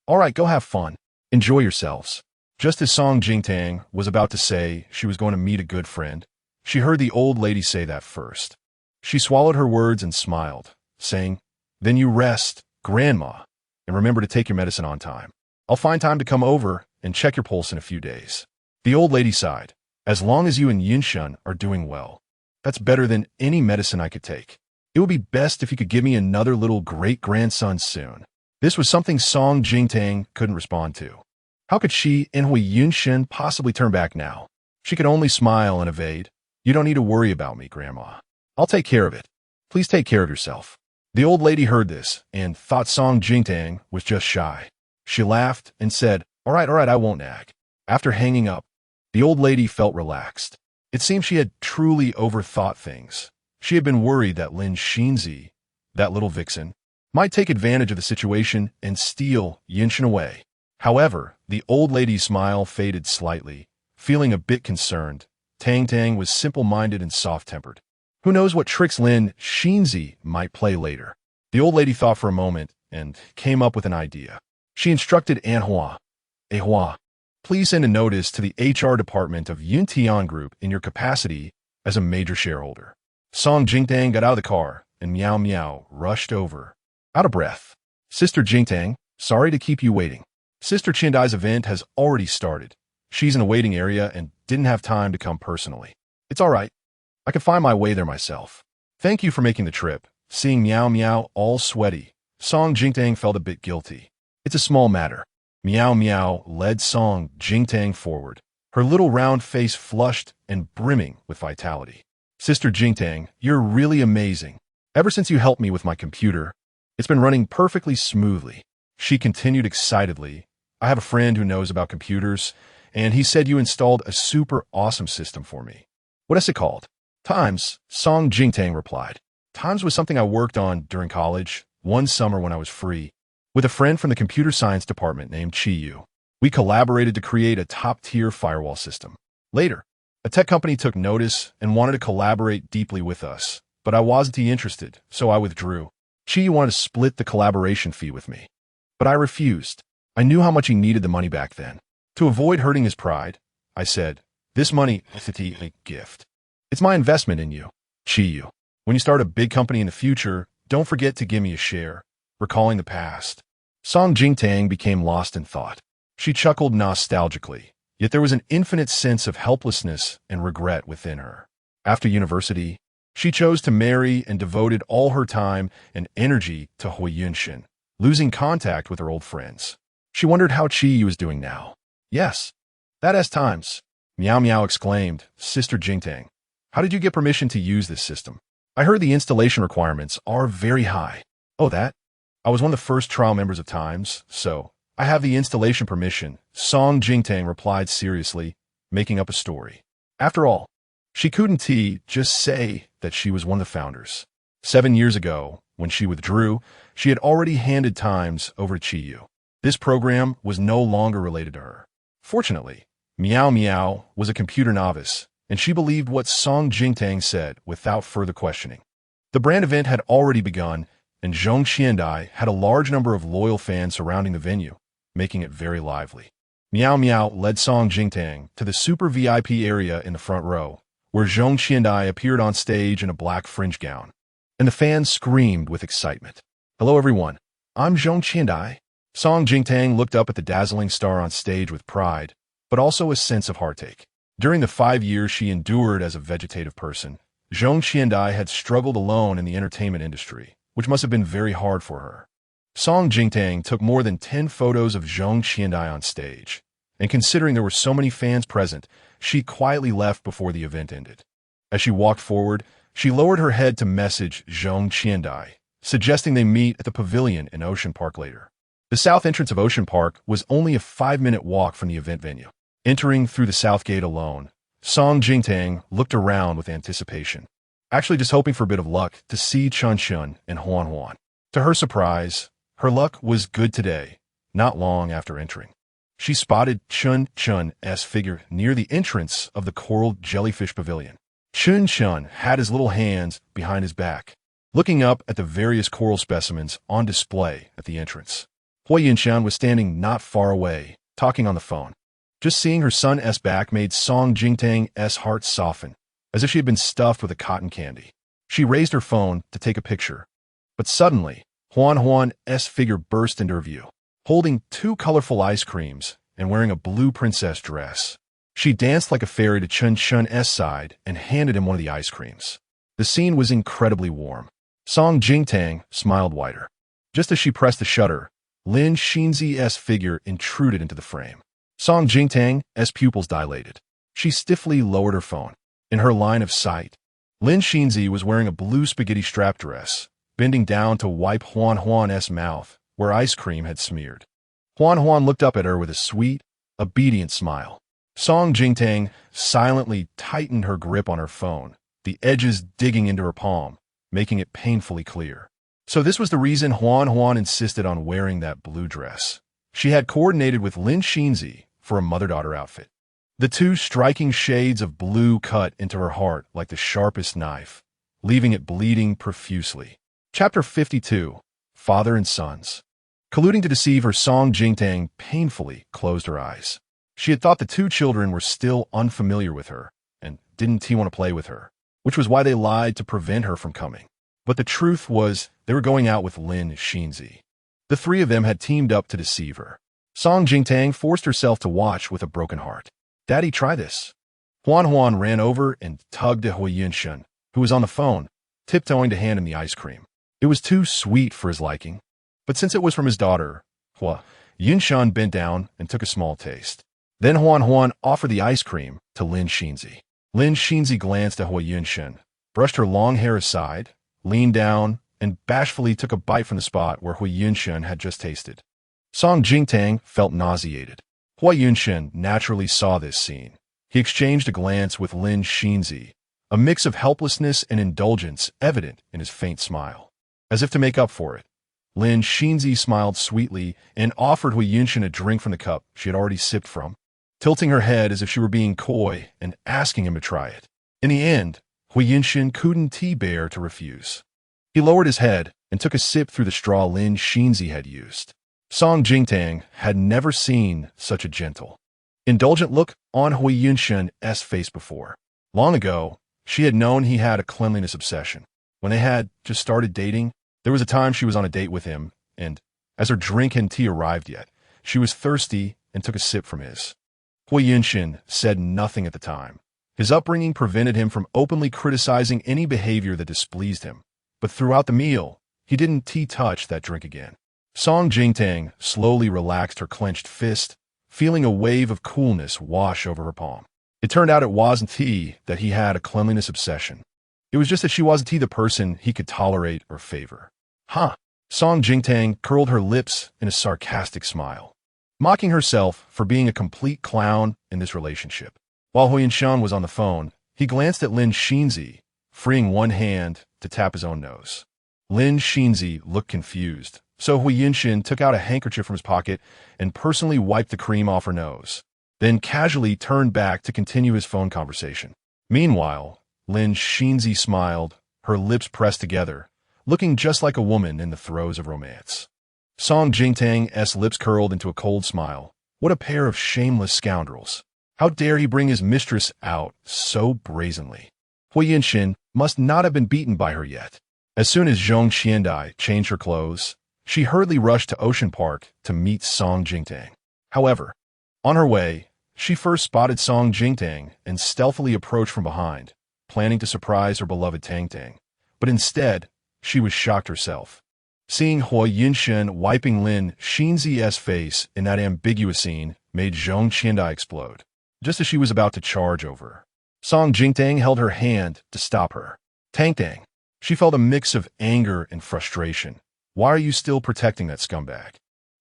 all right, go have fun. Enjoy yourselves. Just as Song Jingtang was about to say she was going to meet a good friend, she heard the old lady say that first. She swallowed her words and smiled, saying, then you rest, Grandma, and remember to take your medicine on time. I'll find time to come over and check your pulse in a few days. The old lady sighed. As long as you and Yunshen are doing well, that's better than any medicine I could take. It would be best if you could give me another little great-grandson soon. This was something Song Jingtang couldn't respond to. How could she and Hui Yunshen possibly turn back now? She could only smile and evade. You don't need to worry about me, Grandma. I'll take care of it. Please take care of yourself. The old lady heard this and thought Song Jingtang was just shy. She laughed and said, all right, I won't nag. After hanging up, the old lady felt relaxed. It seemed she had truly overthought things. She had been worried that Lin Xinzi, that little vixen, might take advantage of the situation and steal Yunshen away. However, the old lady's smile faded slightly. Feeling a bit concerned, Tang was simple-minded and soft-tempered. Who knows what tricks Lin Xinzi might play later? The old lady thought for a moment and came up with an idea. She instructed Aunt Hua, Hua, please send a notice to the HR department of Yuntian Group in your capacity as a major shareholder. Song Jingtang got out of the car and Meow rushed over. Out of breath. Sister Jingtang, Sorry to keep you waiting. Sister Chandai's event has already started. She's in a waiting area and didn't have time to come personally. It's all right. I can find my way there myself. Thank you for making the trip. Seeing Meow Meow all sweaty, Song Jingtang felt a bit guilty. It's a small matter. Meow Meow led Song Jingtang forward, her little round face flushed and brimming with vitality. Sister Jingtang, you're really amazing. Ever since you helped me with my computer, it's been running perfectly smoothly. She continued excitedly. I have a friend who knows about computers, and he said you installed a super awesome system for me. What is it called? Times, Song Jingtang replied. Times was something I worked on during college, one summer when I was free, with a friend from the computer science department named Chi-Yu. We collaborated to create a top-tier firewall system. Later, a tech company took notice and wanted to collaborate deeply with us, but I wasn't interested, so I withdrew. Chi wanted to split the collaboration fee with me, but I refused. I knew how much he needed the money back then. To avoid hurting his pride, I said, this money is a gift. It's my investment in you, Chi-Yu. When you start a big company in the future, don't forget to give me a share. Recalling the past, Song Jingtang became lost in thought. She chuckled nostalgically, yet there was an infinite sense of helplessness and regret within her. After university, she chose to marry and devoted all her time and energy to Huiyunshin, losing contact with her old friends. She wondered how Chi was doing now. Yes, that has times, Meow Meow exclaimed. Sister Jingtang, how did you get permission to use this system? I heard the installation requirements are very high. Oh, that? I was one of the first trial members of Times, so I have the installation permission, Song Jingtang replied seriously, making up a story. After all, she couldn't just say that she was one of the founders. 7 years ago, when she withdrew, she had already handed Times over to Chi-Yu. This program was no longer related to her. Fortunately, Meow Meow was a computer novice, and she believed what Song Jingtang said without further questioning. The brand event had already begun, and Zhong Qiandai had a large number of loyal fans surrounding the venue, making it very lively. Meow Meow led Song Jingtang to the super VIP area in the front row, where Zhong Qiandai appeared on stage in a black fringe gown, and the fans screamed with excitement. Hello everyone, I'm Zhong Qiandai. Song Jingtang looked up at the dazzling star on stage with pride, but also a sense of heartache. During the 5 years she endured as a vegetative person, Zhong Qiandai had struggled alone in the entertainment industry, which must have been very hard for her. Song Jingtang took more than 10 photos of Zhong Qiandai on stage, and considering there were so many fans present, she quietly left before the event ended. As she walked forward, she lowered her head to message Zhong Qiandai, suggesting they meet at the pavilion in Ocean Park later. The south entrance of Ocean Park was only a 5-minute walk from the event venue. Entering through the south gate alone, Song Jingtang looked around with anticipation, actually just hoping for a bit of luck to see Chun Chun and Huan Huan. To her surprise, her luck was good today, not long after entering. She spotted Chun Chun's figure near the entrance of the coral jellyfish pavilion. Chun Chun had his little hands behind his back, looking up at the various coral specimens on display at the entrance. Huiyunshan was standing not far away, talking on the phone. Just seeing her son's back made Song Jingtang's heart soften, as if she had been stuffed with a cotton candy. She raised her phone to take a picture, but suddenly, Huan Huan's figure burst into her view, holding 2 colorful ice creams and wearing a blue princess dress. She danced like a fairy to Chun Chun's side and handed him one of the ice creams. The scene was incredibly warm. Song Jingtang smiled wider. Just as she pressed the shutter, Lin Xinzi's figure intruded into the frame. Song Jingtang's pupils dilated. She stiffly lowered her phone. In her line of sight, Lin Xinzi was wearing a blue spaghetti strap dress, bending down to wipe Huan Huan's mouth, where ice cream had smeared. Huan Huan looked up at her with a sweet, obedient smile. Song Jingtang silently tightened her grip on her phone, the edges digging into her palm, making it painfully clear. So this was the reason Huan Huan insisted on wearing that blue dress. She had coordinated with Lin Xinzi for a mother-daughter outfit. The 2 striking shades of blue cut into her heart like the sharpest knife, leaving it bleeding profusely. Chapter 52, Father and Sons. Colluding to deceive her, Song Jingtang painfully closed her eyes. She had thought the 2 children were still unfamiliar with her and didn't want to play with her, which was why they lied to prevent her from coming. But the truth was they were going out with Lin Xinzi. The three of them had teamed up to deceive her. Song Jingtang forced herself to watch with a broken heart. "Daddy, try this." Huan ran over and tugged at Hui Yunshan, who was on the phone, tiptoeing to hand him the ice cream. It was too sweet for his liking, but since it was from his daughter, Hua Yunshan bent down and took a small taste. Then Huan offered the ice cream to Lin Xinzi. Lin Xinzi glanced at Hui Yunshan, brushed her long hair aside, leaned down, and bashfully took a bite from the spot where Hui Yunshan had just tasted. Song Jingtang felt nauseated. Hui Yunshan naturally saw this scene. He exchanged a glance with Lin Xinzi, a mix of helplessness and indulgence evident in his faint smile. As if to make up for it, Lin Xinzi smiled sweetly and offered Hui Yunshan a drink from the cup she had already sipped from, tilting her head as if she were being coy and asking him to try it. In the end, Hui Yunshan couldn't bear to refuse. He lowered his head and took a sip through the straw Lin Xinzi had used. Song Jingtang had never seen such a gentle, indulgent look on Hui Yunshan's face before. Long ago, she had known he had a cleanliness obsession. When they had just started dating, there was a time she was on a date with him, and as her drink and tea arrived yet, she was thirsty and took a sip from his. Hui Yunshan said nothing at the time. His upbringing prevented him from openly criticizing any behavior that displeased him, but throughout the meal, he didn't touch that drink again. Song Jingtang slowly relaxed her clenched fist, feeling a wave of coolness wash over her palm. It turned out it wasn't that he had a cleanliness obsession. It was just that she wasn't the person he could tolerate or favor. Huh? Song Jingtang curled her lips in a sarcastic smile, mocking herself for being a complete clown in this relationship. While Hui Yunshan was on the phone, he glanced at Lin Xinzi, freeing one hand to tap his own nose. Lin Xinzi looked confused, so Hui Yunshan took out a handkerchief from his pocket and personally wiped the cream off her nose, then casually turned back to continue his phone conversation. Meanwhile, Lin Xinzi smiled, her lips pressed together, looking just like a woman in the throes of romance. Song Jingtang's lips curled into a cold smile. What a pair of shameless scoundrels. How dare he bring his mistress out so brazenly? Hui Yunshan must not have been beaten by her yet. As soon as Zhong Qiandai changed her clothes, she hurriedly rushed to Ocean Park to meet Song Jingtang. However, on her way, she first spotted Song Jingtang and stealthily approached from behind, planning to surprise her beloved Tang Tang. But instead, she was shocked herself. Seeing Hui Yunshan wiping Lin Xinzi's face in that ambiguous scene made Zhong Qiandai explode, just as she was about to charge over her. Song Jingtang held her hand to stop her. Tang Tang. She felt a mix of anger and frustration. Why are you still protecting that scumbag?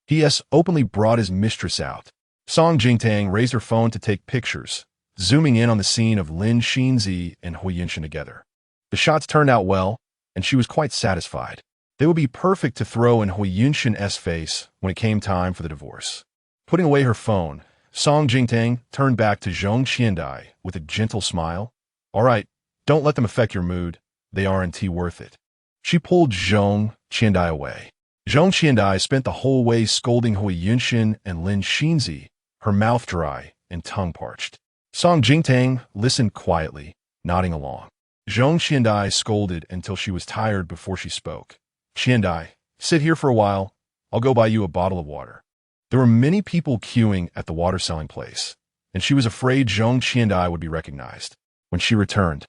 He has openly brought his mistress out. Song Jingtang raised her phone to take pictures, zooming in on the scene of Lin Xinzi and Hui Yunshan together. The shots turned out well, and she was quite satisfied. They would be perfect to throw in Hui Yunshan's face when it came time for the divorce. Putting away her phone, Song Jingtang turned back to Zhong Qiandai with a gentle smile. All right, don't let them affect your mood. They aren't worth it. She pulled Zhong Qiandai away. Zhong Qiandai spent the whole way scolding Hui Yunshan and Lin Xinzi, her mouth dry and tongue parched. Song Jingtang listened quietly, nodding along. Zhong Qiandai scolded until she was tired before she spoke. Qiandai, sit here for a while. I'll go buy you a bottle of water. There were many people queuing at the water selling place, and she was afraid Zhong Qiandai would be recognized. When she returned,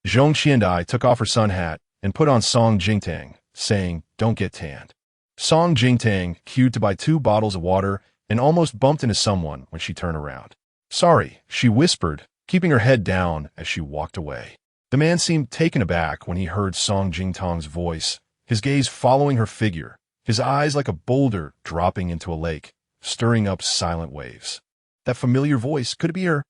Zhong Qiandai took off her sun hat and put on Song Jingtang, saying, "Don't get tanned." Song Jingtang queued to buy 2 bottles of water and almost bumped into someone when she turned around. "Sorry," she whispered, keeping her head down as she walked away. The man seemed taken aback when he heard Song Jingtang's voice, his gaze following her figure, his eyes like a boulder dropping into a lake, stirring up silent waves. That familiar voice, could it be her?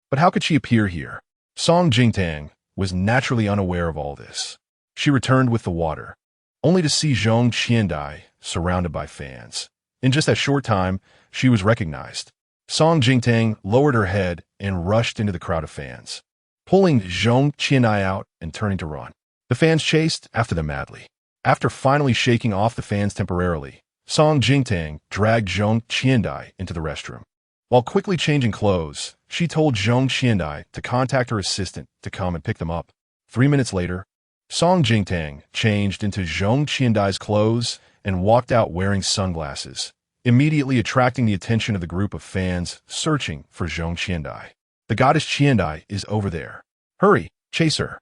But how could she appear here? Song Jingtang was naturally unaware of all this. She returned with the water, only to see Zhong Qiandai surrounded by fans. In just that short time, she was recognized. Song Jingtang lowered her head and rushed into the crowd of fans, pulling Zhong Qiandai out and turning to run. The fans chased after them madly. After finally shaking off the fans temporarily, Song Jingtang dragged Zhong Qiandai into the restroom. While quickly changing clothes, she told Zhong Qiandai to contact her assistant to come and pick them up. 3 minutes later, Song Jingtang changed into Zhong Qiandai's clothes and walked out wearing sunglasses, immediately attracting the attention of the group of fans searching for Zhong Qiandai. The goddess Qiandai is over there. Hurry, chase her.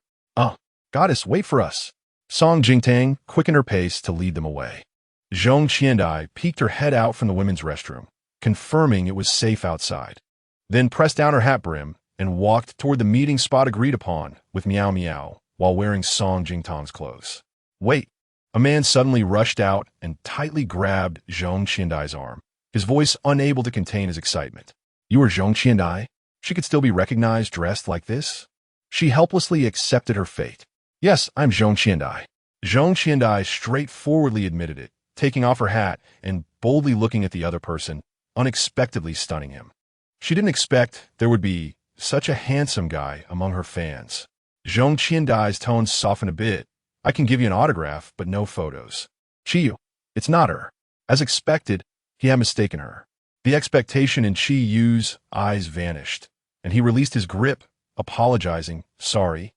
Goddess, wait for us. Song Jingtang quickened her pace to lead them away. Zhong Qiandai peeked her head out from the women's restroom, confirming it was safe outside, then pressed down her hat brim and walked toward the meeting spot agreed upon with Meow Meow while wearing Song Jingtang's clothes. Wait! A man suddenly rushed out and tightly grabbed Zhong Qiandai's arm, his voice unable to contain his excitement. You are Zhong Qiandai? She could still be recognized dressed like this? She helplessly accepted her fate. Yes, I'm Zhong Qiandai. Zhong Qiandai straightforwardly admitted it, taking off her hat and boldly looking at the other person, unexpectedly stunning him. She didn't expect there would be such a handsome guy among her fans. Zhong Qiandai's tone softened a bit. I can give you an autograph, but no photos. Chiyu, it's not her. As expected, he had mistaken her. The expectation in Chiyu's eyes vanished, and he released his grip, apologizing, sorry.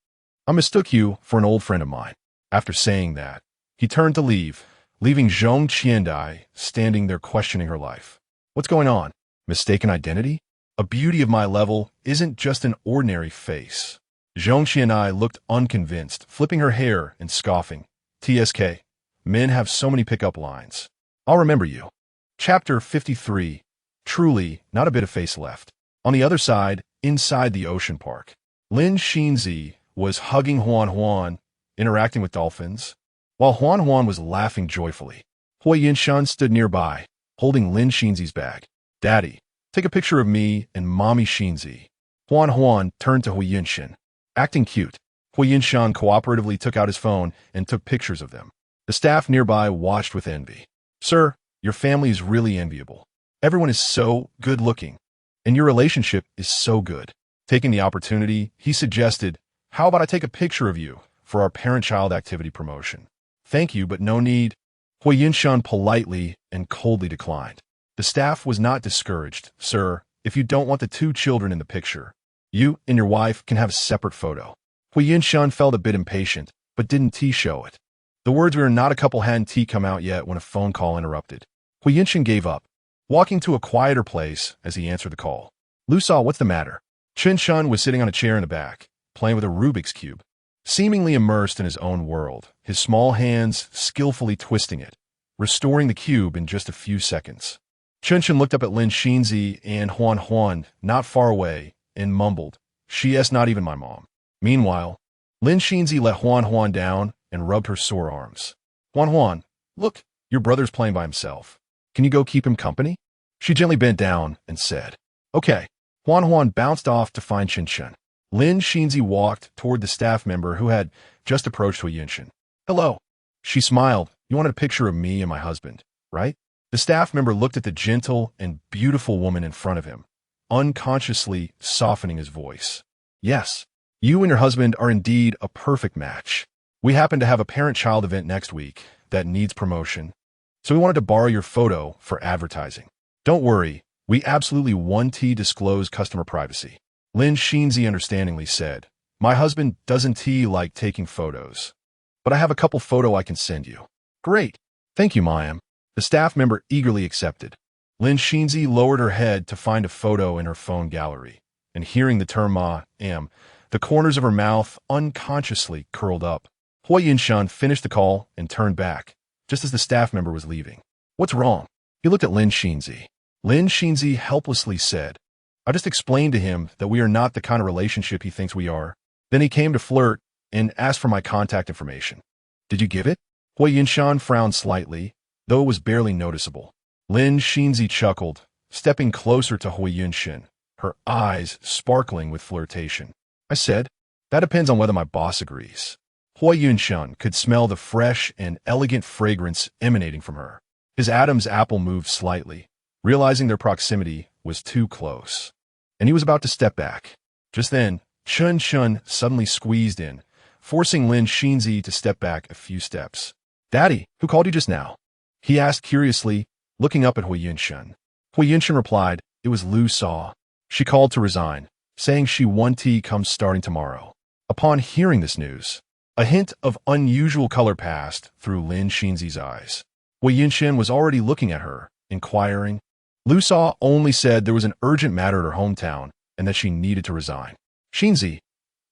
I mistook you for an old friend of mine. After saying that, he turned to leave, leaving Zhong Qiandai standing there questioning her life. What's going on? Mistaken identity? A beauty of my level isn't just an ordinary face. Zhong Qiandai looked unconvinced, flipping her hair and scoffing. TSK, men have so many pickup lines. I'll remember you. Chapter 53. Truly, not a bit of face left. On the other side, inside the ocean park, Lin Xinzi was hugging Huan Huan, interacting with dolphins, while Huan Huan was laughing joyfully. Hui Yinshan stood nearby, holding Lin Xinzi's bag. Daddy, take a picture of me and Mommy Xinzi. Huan Huan turned to Hui Yinshan. Acting cute, Hui Yinshan cooperatively took out his phone and took pictures of them. The staff nearby watched with envy. Sir, your family is really enviable. Everyone is so good-looking, and your relationship is so good. Taking the opportunity, he suggested, how about I take a picture of you for our parent-child activity promotion? Thank you, but no need. Hui Yinshan politely and coldly declined. The staff was not discouraged. Sir, if you don't want the two children in the picture, you and your wife can have a separate photo. Hui Yinshan felt a bit impatient, but didn't show it. The words "we are not a couple" hadn't come out yet when a phone call interrupted. Hui Yinshan gave up, walking to a quieter place as he answered the call. Lu Sa, what's the matter? Chen Shun was sitting on a chair in the back, playing with a Rubik's Cube. Seemingly immersed in his own world, his small hands skillfully twisting it, restoring the cube in just a few seconds. Chen Shun looked up at Lin Xinzi and Huan Huan, not far away, and mumbled, "She's not even my mom." Meanwhile, Lin Xinzi let Huan Huan down and rubbed her sore arms. Huan Huan, look, your brother's playing by himself. Can you go keep him company? She gently bent down and said, Okay. Huan Huan bounced off to find Chen Shun. Lin Xinzi walked toward the staff member who had just approached Hui Yinshan. Hello. She smiled. You wanted a picture of me and my husband, right? The staff member looked at the gentle and beautiful woman in front of him, unconsciously softening his voice. Yes, you and your husband are indeed a perfect match. We happen to have a parent-child event next week that needs promotion, so we wanted to borrow your photo for advertising. Don't worry, we absolutely want to disclose customer privacy. Lin Xinzi understandingly said, My husband doesn't like taking photos, but I have a couple photo I can send you. Great. Thank you, Mayam. The staff member eagerly accepted. Lin Xinzi lowered her head to find a photo in her phone gallery, and hearing the term Ma-am, the corners of her mouth unconsciously curled up. Hui Yinshan finished the call and turned back, just as the staff member was leaving. What's wrong? He looked at Lin Xinzi. Lin Xinzi helplessly said, I just explained to him that we are not the kind of relationship he thinks we are. Then he came to flirt and asked for my contact information. Did you give it? Hui Yinshan frowned slightly, though it was barely noticeable. Lin Xinzi chuckled, stepping closer to Hui Yinshan, her eyes sparkling with flirtation. I said, that depends on whether my boss agrees. Hui Yinshan could smell the fresh and elegant fragrance emanating from her. His Adam's apple moved slightly, realizing their proximity was too close, and he was about to step back. Just then, Chen Shun suddenly squeezed in, forcing Lin Xinzi to step back a few steps. Daddy, who called you just now? He asked curiously, looking up at Hui Yinshan. Hui Yinshan replied, it was Lu Sa. She called to resign, saying she want to come starting tomorrow. Upon hearing this news, a hint of unusual color passed through Lin Xinzi's eyes. Hui Yunshin was already looking at her, inquiring. Lu Sa only said there was an urgent matter at her hometown and that she needed to resign. Shinzi,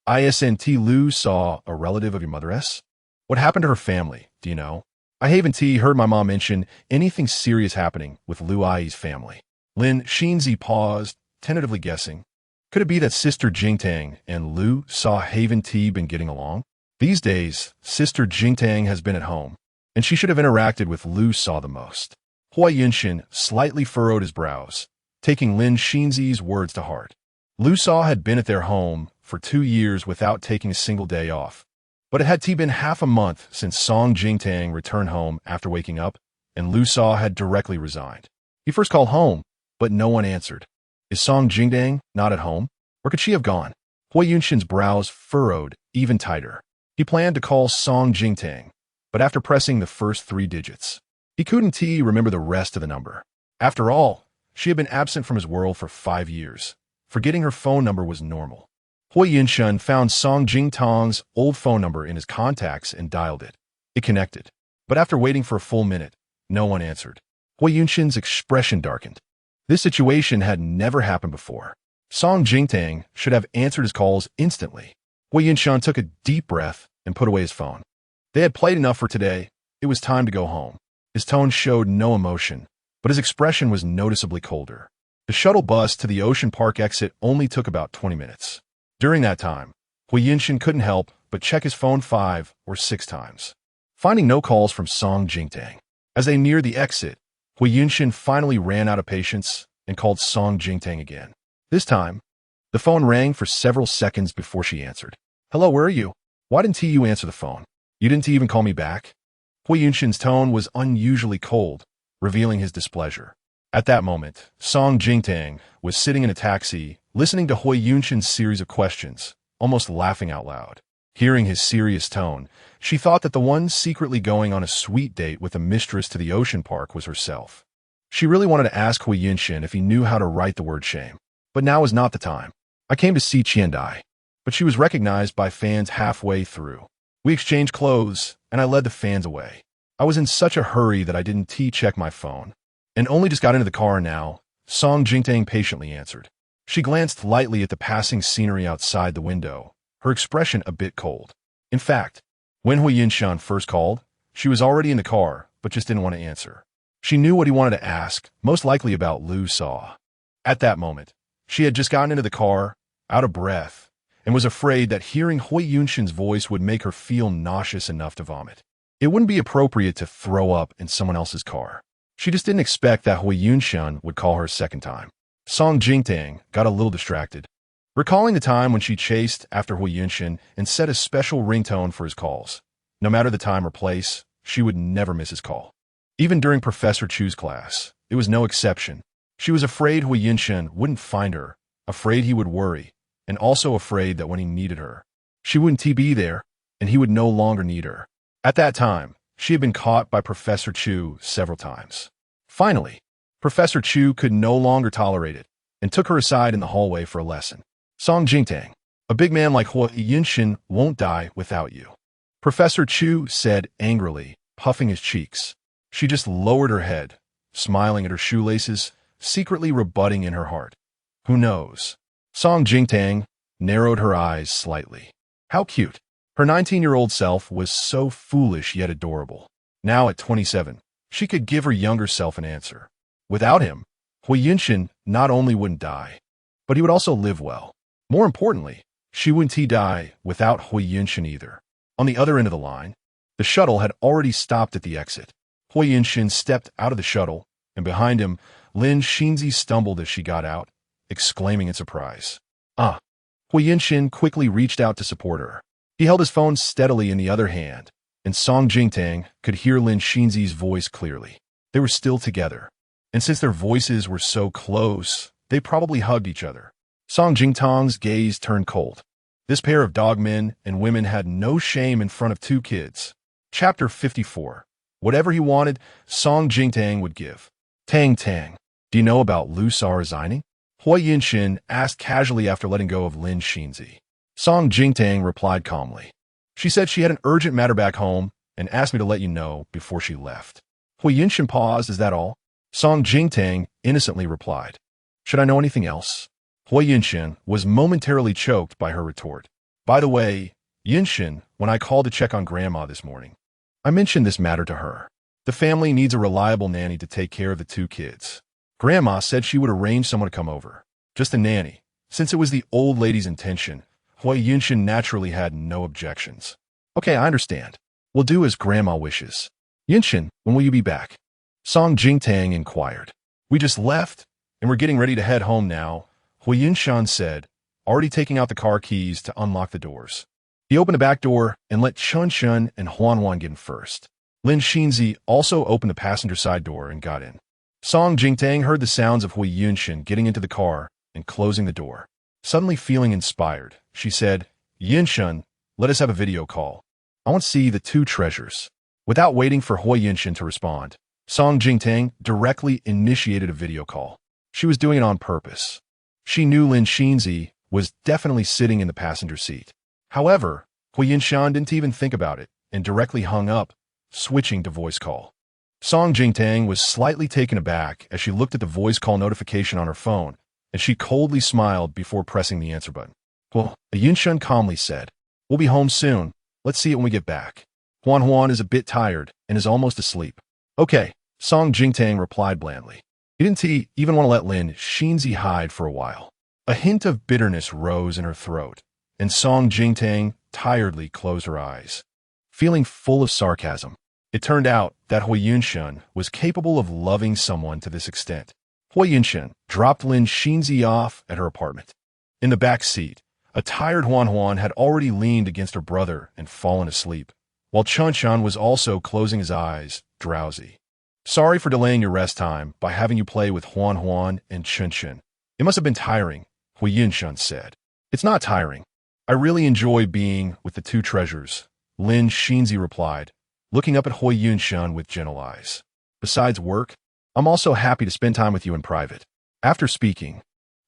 isn't Lu Sa a relative of your mother's? What happened to her family, do you know? I haven't heard my mom mention anything serious happening with Lu Ai's family. Lin Shinzi paused, tentatively guessing. Could it be that Sister Jingtang and Lu Sa haven't been getting along? These days, Sister Jingtang has been at home, and she should have interacted with Lu Sa the most. Hui Yunshin slightly furrowed his brows, taking Lin Shinzi's words to heart. Lu Sa had been at their home for 2 years without taking a single day off, but it had been half a month since Song Jingtang returned home after waking up, and Lu Sa had directly resigned. He first called home, but no one answered. Is Song Jingtang not at home? Or could she have gone? Hui Yunshin's brows furrowed even tighter. He planned to call Song Jingtang, but after pressing the first 3 digits, he couldn't remember the rest of the number. After all, she had been absent from his world for 5 years. Forgetting her phone number was normal. Hui Yunshin found Song Jingtang's old phone number in his contacts and dialed it. It connected, but after waiting for a full minute, no one answered. Hui Yunshin's expression darkened. This situation had never happened before. Song Jingtang should have answered his calls instantly. Hui Yunshin took a deep breath and put away his phone. They had played enough for today. It was time to go home. His tone showed no emotion, but his expression was noticeably colder. The shuttle bus to the Ocean Park exit only took about 20 minutes. During that time, Hui Yunshin couldn't help but check his phone 5 or 6 times, finding no calls from Song Jingtang. As they neared the exit, Hui Yunshin finally ran out of patience and called Song Jingtang again. This time, the phone rang for several seconds before she answered. Hello, where are you? Why didn't you answer the phone? You didn't even call me back? Hui Yunshin's tone was unusually cold, revealing his displeasure. At that moment, Song Jingtang was sitting in a taxi, listening to Hui Yunshin's series of questions, almost laughing out loud. Hearing his serious tone, she thought that the one secretly going on a sweet date with a mistress to the ocean park was herself. She really wanted to ask Hui Yunshin if he knew how to write the word shame. But now was not the time. I came to see Qiandai, but she was recognized by fans halfway through. We exchanged clothes, and I led the fans away. I was in such a hurry that I didn't check my phone, and only just got into the car now, Song Jingtang patiently answered. She glanced lightly at the passing scenery outside the window, her expression a bit cold. In fact, when Hui Yunshin first called, she was already in the car, but just didn't want to answer. She knew what he wanted to ask, most likely about Lu Sa. At that moment, she had just gotten into the car, out of breath, and was afraid that hearing Hui Yunshin's voice would make her feel nauseous enough to vomit. It wouldn't be appropriate to throw up in someone else's car. She just didn't expect that Hui Yunshin would call her a second time. Song Jingtang got a little distracted, recalling the time when she chased after Hui Yunshin and set a special ringtone for his calls. No matter the time or place, she would never miss his call. Even during Professor Chu's class, it was no exception. She was afraid Hui Yunshin wouldn't find her, afraid he would worry, and also afraid that when he needed her, she wouldn't be there, and he would no longer need her. At that time, she had been caught by Professor Chu several times. Finally, Professor Chu could no longer tolerate it, and took her aside in the hallway for a lesson. Song Jingtang, a big man like Hui Yunshin won't die without you. Professor Chu said angrily, puffing his cheeks. She just lowered her head, smiling at her shoelaces, secretly rebutting in her heart. Who knows? Song Jingtang narrowed her eyes slightly. How cute. Her 19-year-old self was so foolish yet adorable. Now at 27, she could give her younger self an answer. Without him, Hui Yunshin not only wouldn't die, but he would also live well. More importantly, she wouldn't die without Hui Yunshin either. On the other end of the line, the shuttle had already stopped at the exit. Hui Yunshin stepped out of the shuttle, and behind him, Lin Shinzi stumbled as she got out, exclaiming in surprise. Ah! Hui Yunshin quickly reached out to support her. He held his phone steadily in the other hand, and Song Jingtang could hear Lin Shinzi's voice clearly. They were still together, and since their voices were so close, they probably hugged each other. Song Jingtang's gaze turned cold. This pair of dogmen and women had no shame in front of 2 kids. Chapter 54. Whatever he wanted, Song Jingtang would give. Tang, do you know about Lu Sa resigning? Hui Yunshin asked casually after letting go of Lin Shinzi. Song Jingtang replied calmly. She said she had an urgent matter back home and asked me to let you know before she left. Hui Yunshan paused. Is that all? Song Jingtang innocently replied. Should I know anything else? Hui Yunshan was momentarily choked by her retort. By the way, Yunshan, when I called to check on Grandma this morning, I mentioned this matter to her. The family needs a reliable nanny to take care of the two kids. Grandma said she would arrange someone to come over. Just a nanny. Since it was the old lady's intention, Hui Yunshan naturally had no objections. Okay, I understand. We'll do as Grandma wishes. Yunshan, when will you be back? Song Jingtang inquired. We just left, and we're getting ready to head home now, Hui Yunshan said, already taking out the car keys to unlock the doors. He opened the back door and let Chun Chun and Huan Huan get in first. Lin Xinzi also opened the passenger side door and got in. Song Jingtang heard the sounds of Hui Yunshan getting into the car and closing the door. Suddenly feeling inspired, she said, Yunshan, let us have a video call. I want to see the two treasures. Without waiting for Hui Yunshan to respond, Song Jingtang directly initiated a video call. She was doing it on purpose. She knew Lin Xinzi was definitely sitting in the passenger seat. However, Hui Yunshan didn't even think about it and directly hung up, switching to voice call. Song Jingtang was slightly taken aback as she looked at the voice call notification on her phone, and she coldly smiled before pressing the answer button. Well, Yunshan calmly said, we'll be home soon. Let's see it when we get back. Huan Huan is a bit tired and is almost asleep. Okay, Song Jingtang replied blandly. He didn't even want to let Lin Xinzi hide for a while. A hint of bitterness rose in her throat, and Song Jingtang tiredly closed her eyes. Feeling full of sarcasm, it turned out that Hui Yunshan was capable of loving someone to this extent. Hui Yunshan dropped Lin Xinzi off at her apartment. In the back seat, a tired Huan Huan had already leaned against her brother and fallen asleep, while Chun Chun was also closing his eyes, drowsy. Sorry for delaying your rest time by having you play with Huan Huan and Chun Chun. It must have been tiring, Hui Yunshan said. It's not tiring. I really enjoy being with the two treasures, Lin Xinzi replied, looking up at Hui Yunshan with gentle eyes. Besides work, I'm also happy to spend time with you in private. After speaking,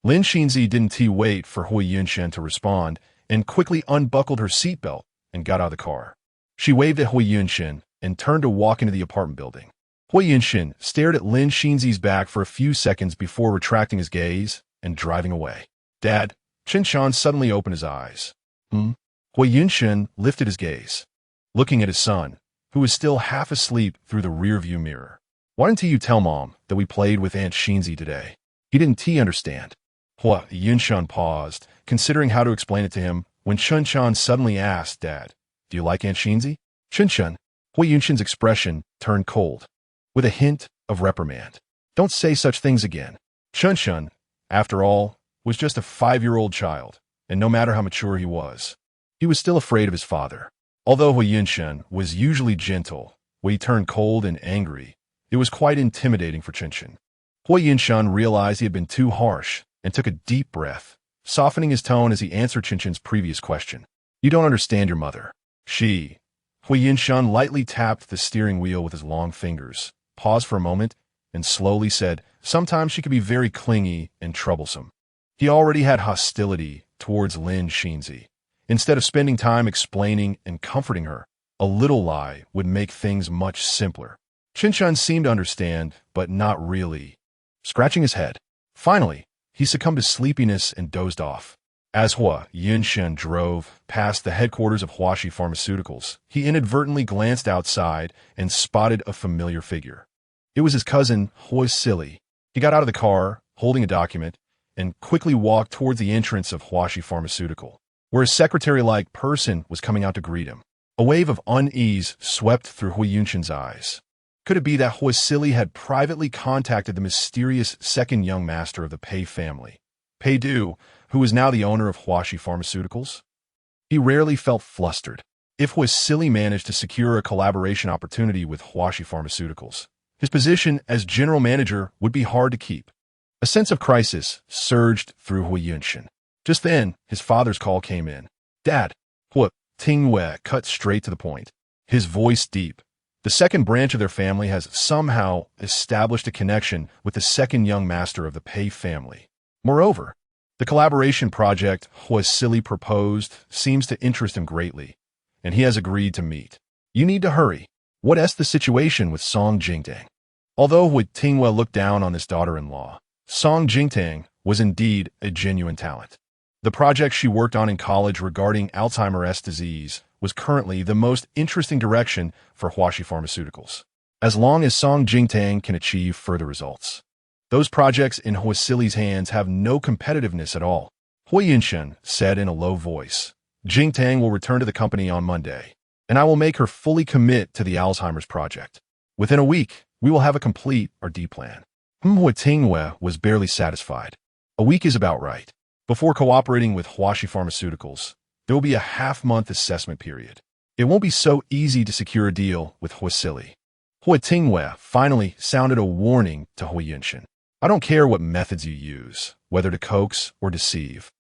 Lin Xinzi didn't wait for Hui Yunshan to respond and quickly unbuckled her seatbelt and got out of the car. She waved at Hui Yunshan and turned to walk into the apartment building. Hui Yunshan stared at Lin Xinzi's back for a few seconds before retracting his gaze and driving away. Dad, Chen Shan suddenly opened his eyes. Hui Yunshan lifted his gaze, looking at his son, who was still half asleep through the rearview mirror. Why didn't you tell Mom that we played with Aunt Xinzi today? He didn't understand. Hui Yunshan paused, considering how to explain it to him, when Chun Chan suddenly asked, Dad, do you like Aunt Xinzi? Chun Chun, Hui Yunshan's expression turned cold, with a hint of reprimand. Don't say such things again. Chun Chun, after all, was just a 5-year-old child, and no matter how mature he was still afraid of his father. Although Hui Yunshan was usually gentle, when he turned cold and angry, it was quite intimidating for Chun Chun. Hui Yunshan realized he had been too harsh and took a deep breath, softening his tone as he answered Chun Chun's previous question. You don't understand your mother. Hui Yunshan lightly tapped the steering wheel with his long fingers, paused for a moment, and slowly said, sometimes she could be very clingy and troublesome. He already had hostility towards Lin Xinzi. Instead of spending time explaining and comforting her, a little lie would make things much simpler. Chun Chun seemed to understand, but not really. Scratching his head. Finally, he succumbed to sleepiness and dozed off. As Hui Yunshan drove past the headquarters of Huashi Pharmaceuticals, he inadvertently glanced outside and spotted a familiar figure. It was his cousin, Hui Silly. He got out of the car, holding a document, and quickly walked towards the entrance of Huashi Pharmaceutical, where a secretary-like person was coming out to greet him. A wave of unease swept through Hui Yunshan's eyes. Could it be that Hui Silly had privately contacted the mysterious second young master of the Pei family, Pei Du, who was now the owner of Huashi Pharmaceuticals? He rarely felt flustered. If Hui Silly managed to secure a collaboration opportunity with Huashi Pharmaceuticals, his position as general manager would be hard to keep. A sense of crisis surged through Hui Yunshan. Just then, his father's call came in. Dad, Hui Tingwei cut straight to the point, his voice deep. The second branch of their family has somehow established a connection with the second young master of the Pei family. Moreover, the collaboration project Hui Silly proposed seems to interest him greatly, and he has agreed to meet. You need to hurry. What's the situation with Song Jingtang? Although Hui Tingwa looked down on his daughter-in-law, Song Jingtang was indeed a genuine talent. The project she worked on in college regarding Alzheimer's disease was currently the most interesting direction for Huaxi Pharmaceuticals, as long as Song Jingtang can achieve further results. Those projects in Huasili's hands have no competitiveness at all. Hui Yinshen said in a low voice, Jingtang will return to the company on Monday, and I will make her fully commit to the Alzheimer's project. Within a week, we will have a complete RD plan. Hui Tingwe was barely satisfied. A week is about right. Before cooperating with Huaxi Pharmaceuticals, there will be a half-month assessment period. It won't be so easy to secure a deal with Huasili. Hui Tingwe finally sounded a warning to Hui Yinshen. I don't care what methods you use, whether to coax or deceive.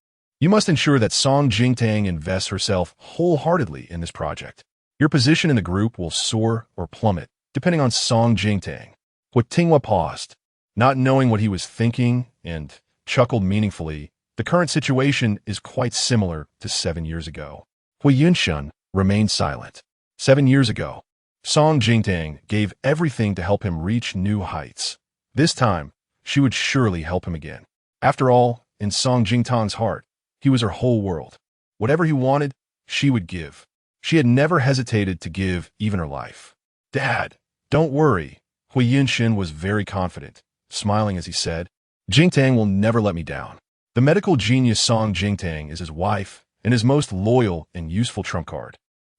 You must ensure that Song Jingtang invests herself wholeheartedly in this project. Your position in the group will soar or plummet, depending on Song Jingtang. Hui Tingwe paused, not knowing what he was thinking, and chuckled meaningfully. The current situation is quite similar to 7 years ago. Hui Yinshen remained silent. 7 years ago, Song Jingtang gave everything to help him reach new heights. This time, she would surely help him again. After all, in Song Jingtang's heart, he was her whole world. Whatever he wanted, she would give. She had never hesitated to give even her life. Dad, don't worry. Hui Yinshen was very confident, smiling as he said, Jingtang will never let me down. The medical genius Song Jingtang is his wife and his most loyal and useful trump card.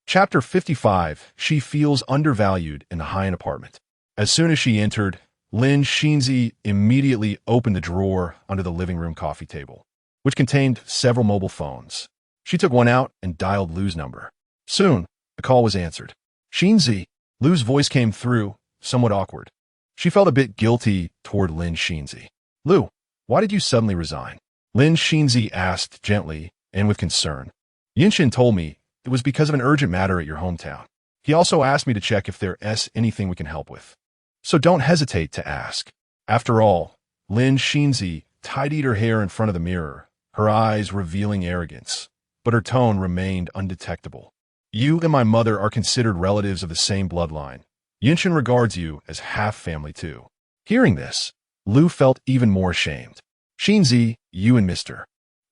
Chapter 55, she feels undervalued in the high-end apartment. As soon as she entered, Lin Xinzi immediately opened the drawer under the living room coffee table, which contained several mobile phones. She took one out and dialed Lu's number. Soon, the call was answered. Xinzi, Lu's voice came through, somewhat awkward. She felt a bit guilty toward Lin Xinzi. Lu, why did you suddenly resign? Lin Xinzi asked gently and with concern. Yinshen told me it was because of an urgent matter at your hometown. He also asked me to check if there's anything we can help with. So don't hesitate to ask. After all, Lin Xinzi tidied her hair in front of the mirror, her eyes revealing arrogance, but her tone remained undetectable. You and my mother are considered relatives of the same bloodline. Yinshen regards you as half-family too. Hearing this, Lu felt even more ashamed. Xinzi, you and Mr.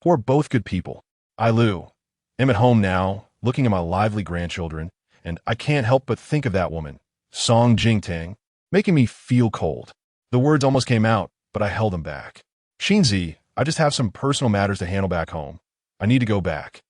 Who are both good people. I, Lu, am at home now, looking at my lively grandchildren, and I can't help but think of that woman, Song Jingtang, making me feel cold. The words almost came out, but I held them back. Xinzi, I just have some personal matters to handle back home. I need to go back.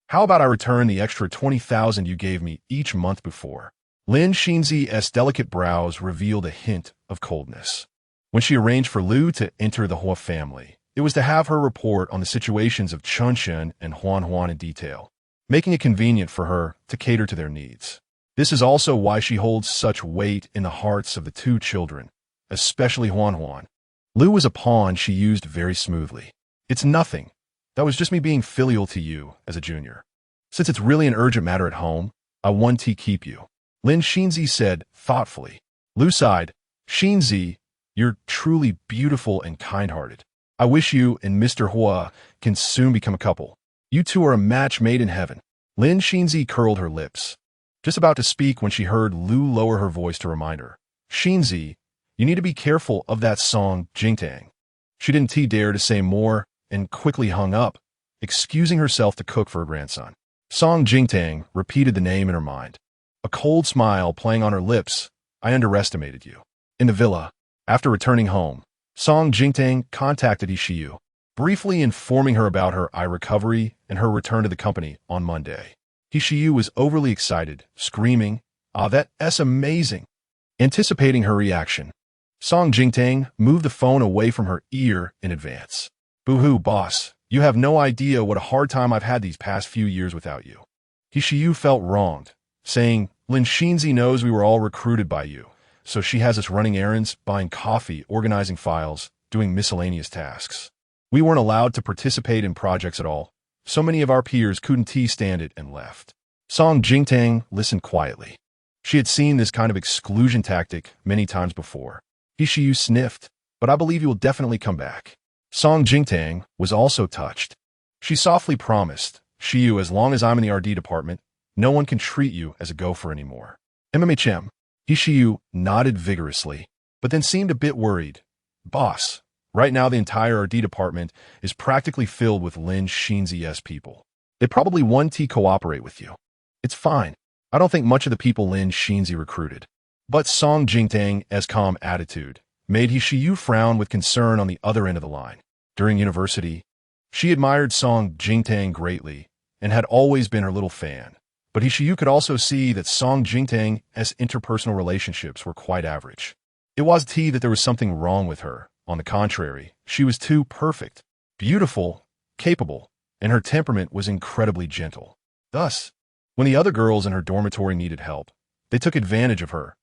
How about I return the extra 20,000 you gave me each month before? Lin Xinzi's delicate brows revealed a hint of coldness. When she arranged for Lu to enter the Hua family, it was to have her report on the situations of Chunshen and Huan in detail, making it convenient for her to cater to their needs. This is also why she holds such weight in the hearts of the two children, especially Huan. Lu was a pawn she used very smoothly. It's nothing. That was just me being filial to you as a junior. Since it's really an urgent matter at home, I want to keep you. Lin Xinzi said thoughtfully. Lu sighed. Xinzi, you're truly beautiful and kind-hearted. I wish you and Mr. Hua can soon become a couple. You two are a match made in heaven. Lin Xinzi curled her lips, just about to speak when she heard Lu lower her voice to remind her. Xinzi, you need to be careful of that Song Jingtang. She didn't dare to say more and quickly hung up, excusing herself to cook for her grandson. Song Jingtang repeated the name in her mind, a cold smile playing on her lips. I underestimated you. In the villa, after returning home, Song Jingtang contacted Ishiyu, briefly informing her about her eye recovery and her return to the company on Monday. Ishiyu was overly excited, screaming, "Ah, that's amazing!" Anticipating her reaction, Song Jingtang moved the phone away from her ear in advance. Boo-hoo, boss. You have no idea what a hard time I've had these past few years without you. Hishiyu felt wronged, saying, Lin Xinzi knows we were all recruited by you, so she has us running errands, buying coffee, organizing files, doing miscellaneous tasks. We weren't allowed to participate in projects at all. So many of our peers couldn't stand it and left. Song Jingtang listened quietly. She had seen this kind of exclusion tactic many times before. Hishiyu sniffed, but I believe you will definitely come back. Song Jingtang was also touched. She softly promised, Shiyu, as long as I'm in the RD department, no one can treat you as a gopher anymore. MMHM. Hishiyu nodded vigorously, but then seemed a bit worried. Boss, right now the entire RD department is practically filled with Lin Shinzi's people. They probably want to cooperate with you. It's fine. I don't think much of the people Lin Shinzi recruited. But Song Jingtang's calm attitude made Hishiyu frown with concern on the other end of the line. During university, she admired Song Jingtang greatly and had always been her little fan. But Hishiyu could also see that Song Jingtang's interpersonal relationships were quite average. It wasn't that there was something wrong with her. On the contrary, she was too perfect, beautiful, capable, and her temperament was incredibly gentle. Thus, when the other girls in her dormitory needed help, they took advantage of her.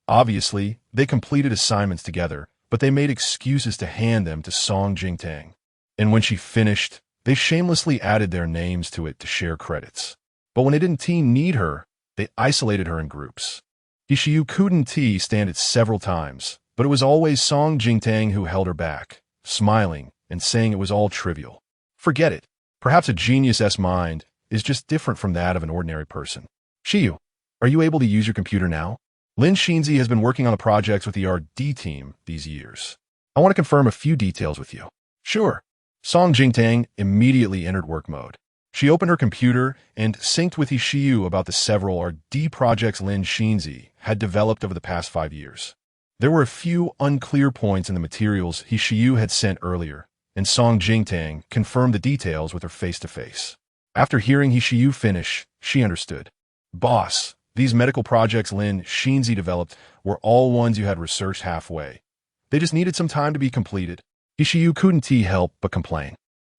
Obviously, they completed assignments together, but they made excuses to hand them to Song Jingtang. And when she finished, they shamelessly added their names to it to share credits. But when it didn't need her, they isolated her in groups. Hishiyu couldn't stand it several times, but it was always Song Jingtang who held her back, smiling and saying it was all trivial. Forget it. Perhaps a genius's mind is just different from that of an ordinary person. Shiyu, are you able to use your computer now? Lin Shinzi has been working on the projects with the RD team these years. I want to confirm a few details with you. Sure. Song Jingtang immediately entered work mode. She opened her computer and synced with Hishiyu about the several RD projects Lin Shinzi had developed over the past 5 years. There were a few unclear points in the materials Hishiyu had sent earlier, and Song Jingtang confirmed the details with her face-to-face. After hearing Hishiyu finish, she understood. Boss, these medical projects Lin Shinzi developed were all ones you had researched halfway. They just needed some time to be completed. Hishiyu couldn't help but complain.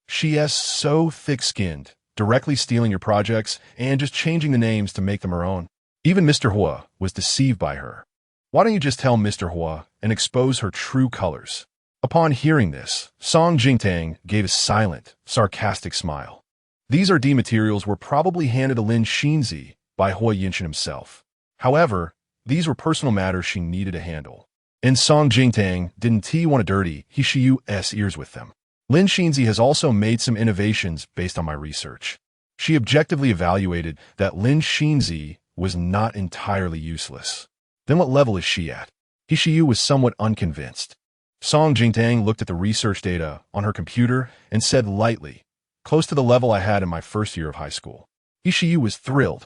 She is so thick-skinned, directly stealing your projects and just changing the names to make them her own. Even Mr. Hua was deceived by her. Why don't you just tell Mr. Hua and expose her true colors? Upon hearing this, Song Jingtang gave a silent, sarcastic smile. These RD materials were probably handed to Lin Shinzi by Hua Yinshin himself. However, these were personal matters she needed to handle. And Song Jingtang didn't want to dirty Hishiyu's ears with them. Lin Shinzi has also made some innovations based on my research. She objectively evaluated that Lin Shinzi was not entirely useless. Then what level is she at? Hishiyu was somewhat unconvinced. Song Jingtang looked at the research data on her computer and said lightly, close to the level I had in my first year of high school. Hishiyu was thrilled.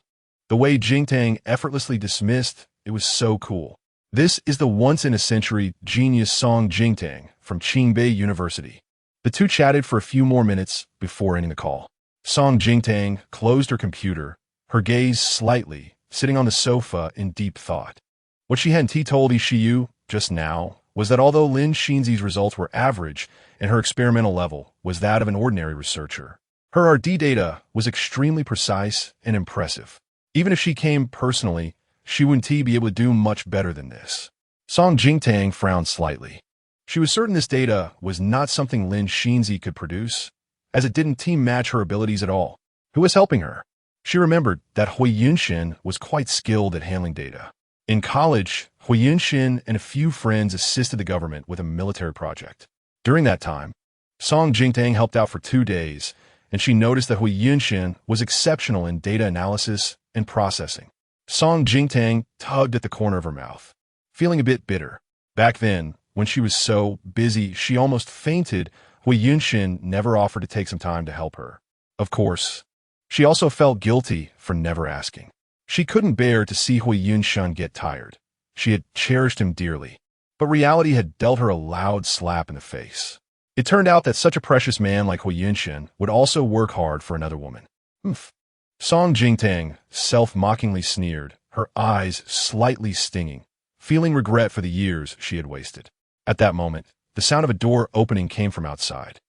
The way Jingtang effortlessly dismissed, it was so cool. This is the once-in-a-century genius Song Jingtang from Qingbei University. The two chatted for a few more minutes before ending the call. Song Jingtang closed her computer, her gaze slightly, sitting on the sofa in deep thought. What she hadn't told Hishiyu just now was that although Lin Shinzi's results were average and her experimental level was that of an ordinary researcher, her RD data was extremely precise and impressive. Even if she came personally, she wouldn't be able to do much better than this. Song Jingtang frowned slightly. She was certain this data was not something Lin Shinzi could produce, as it didn't match her abilities at all. Who was helping her? She remembered that Hua Yinshin was quite skilled at handling data. In college, Hua Yinshin and a few friends assisted the government with a military project. During that time, Song Jingtang helped out for 2 days, and she noticed that Hua Yinshin was exceptional in data analysis and processing. Song Jingtang tugged at the corner of her mouth, feeling a bit bitter. Back then, when she was so busy she almost fainted, Hua Yinshin never offered to take some time to help her. Of course, she also felt guilty for never asking. She couldn't bear to see Hua Yinshin get tired. She had cherished him dearly, but reality had dealt her a loud slap in the face. It turned out that such a precious man like Hua Yinshin would also work hard for another woman. Song Jingtang self-mockingly sneered, her eyes slightly stinging, feeling regret for the years she had wasted. At that moment, the sound of a door opening came from outside.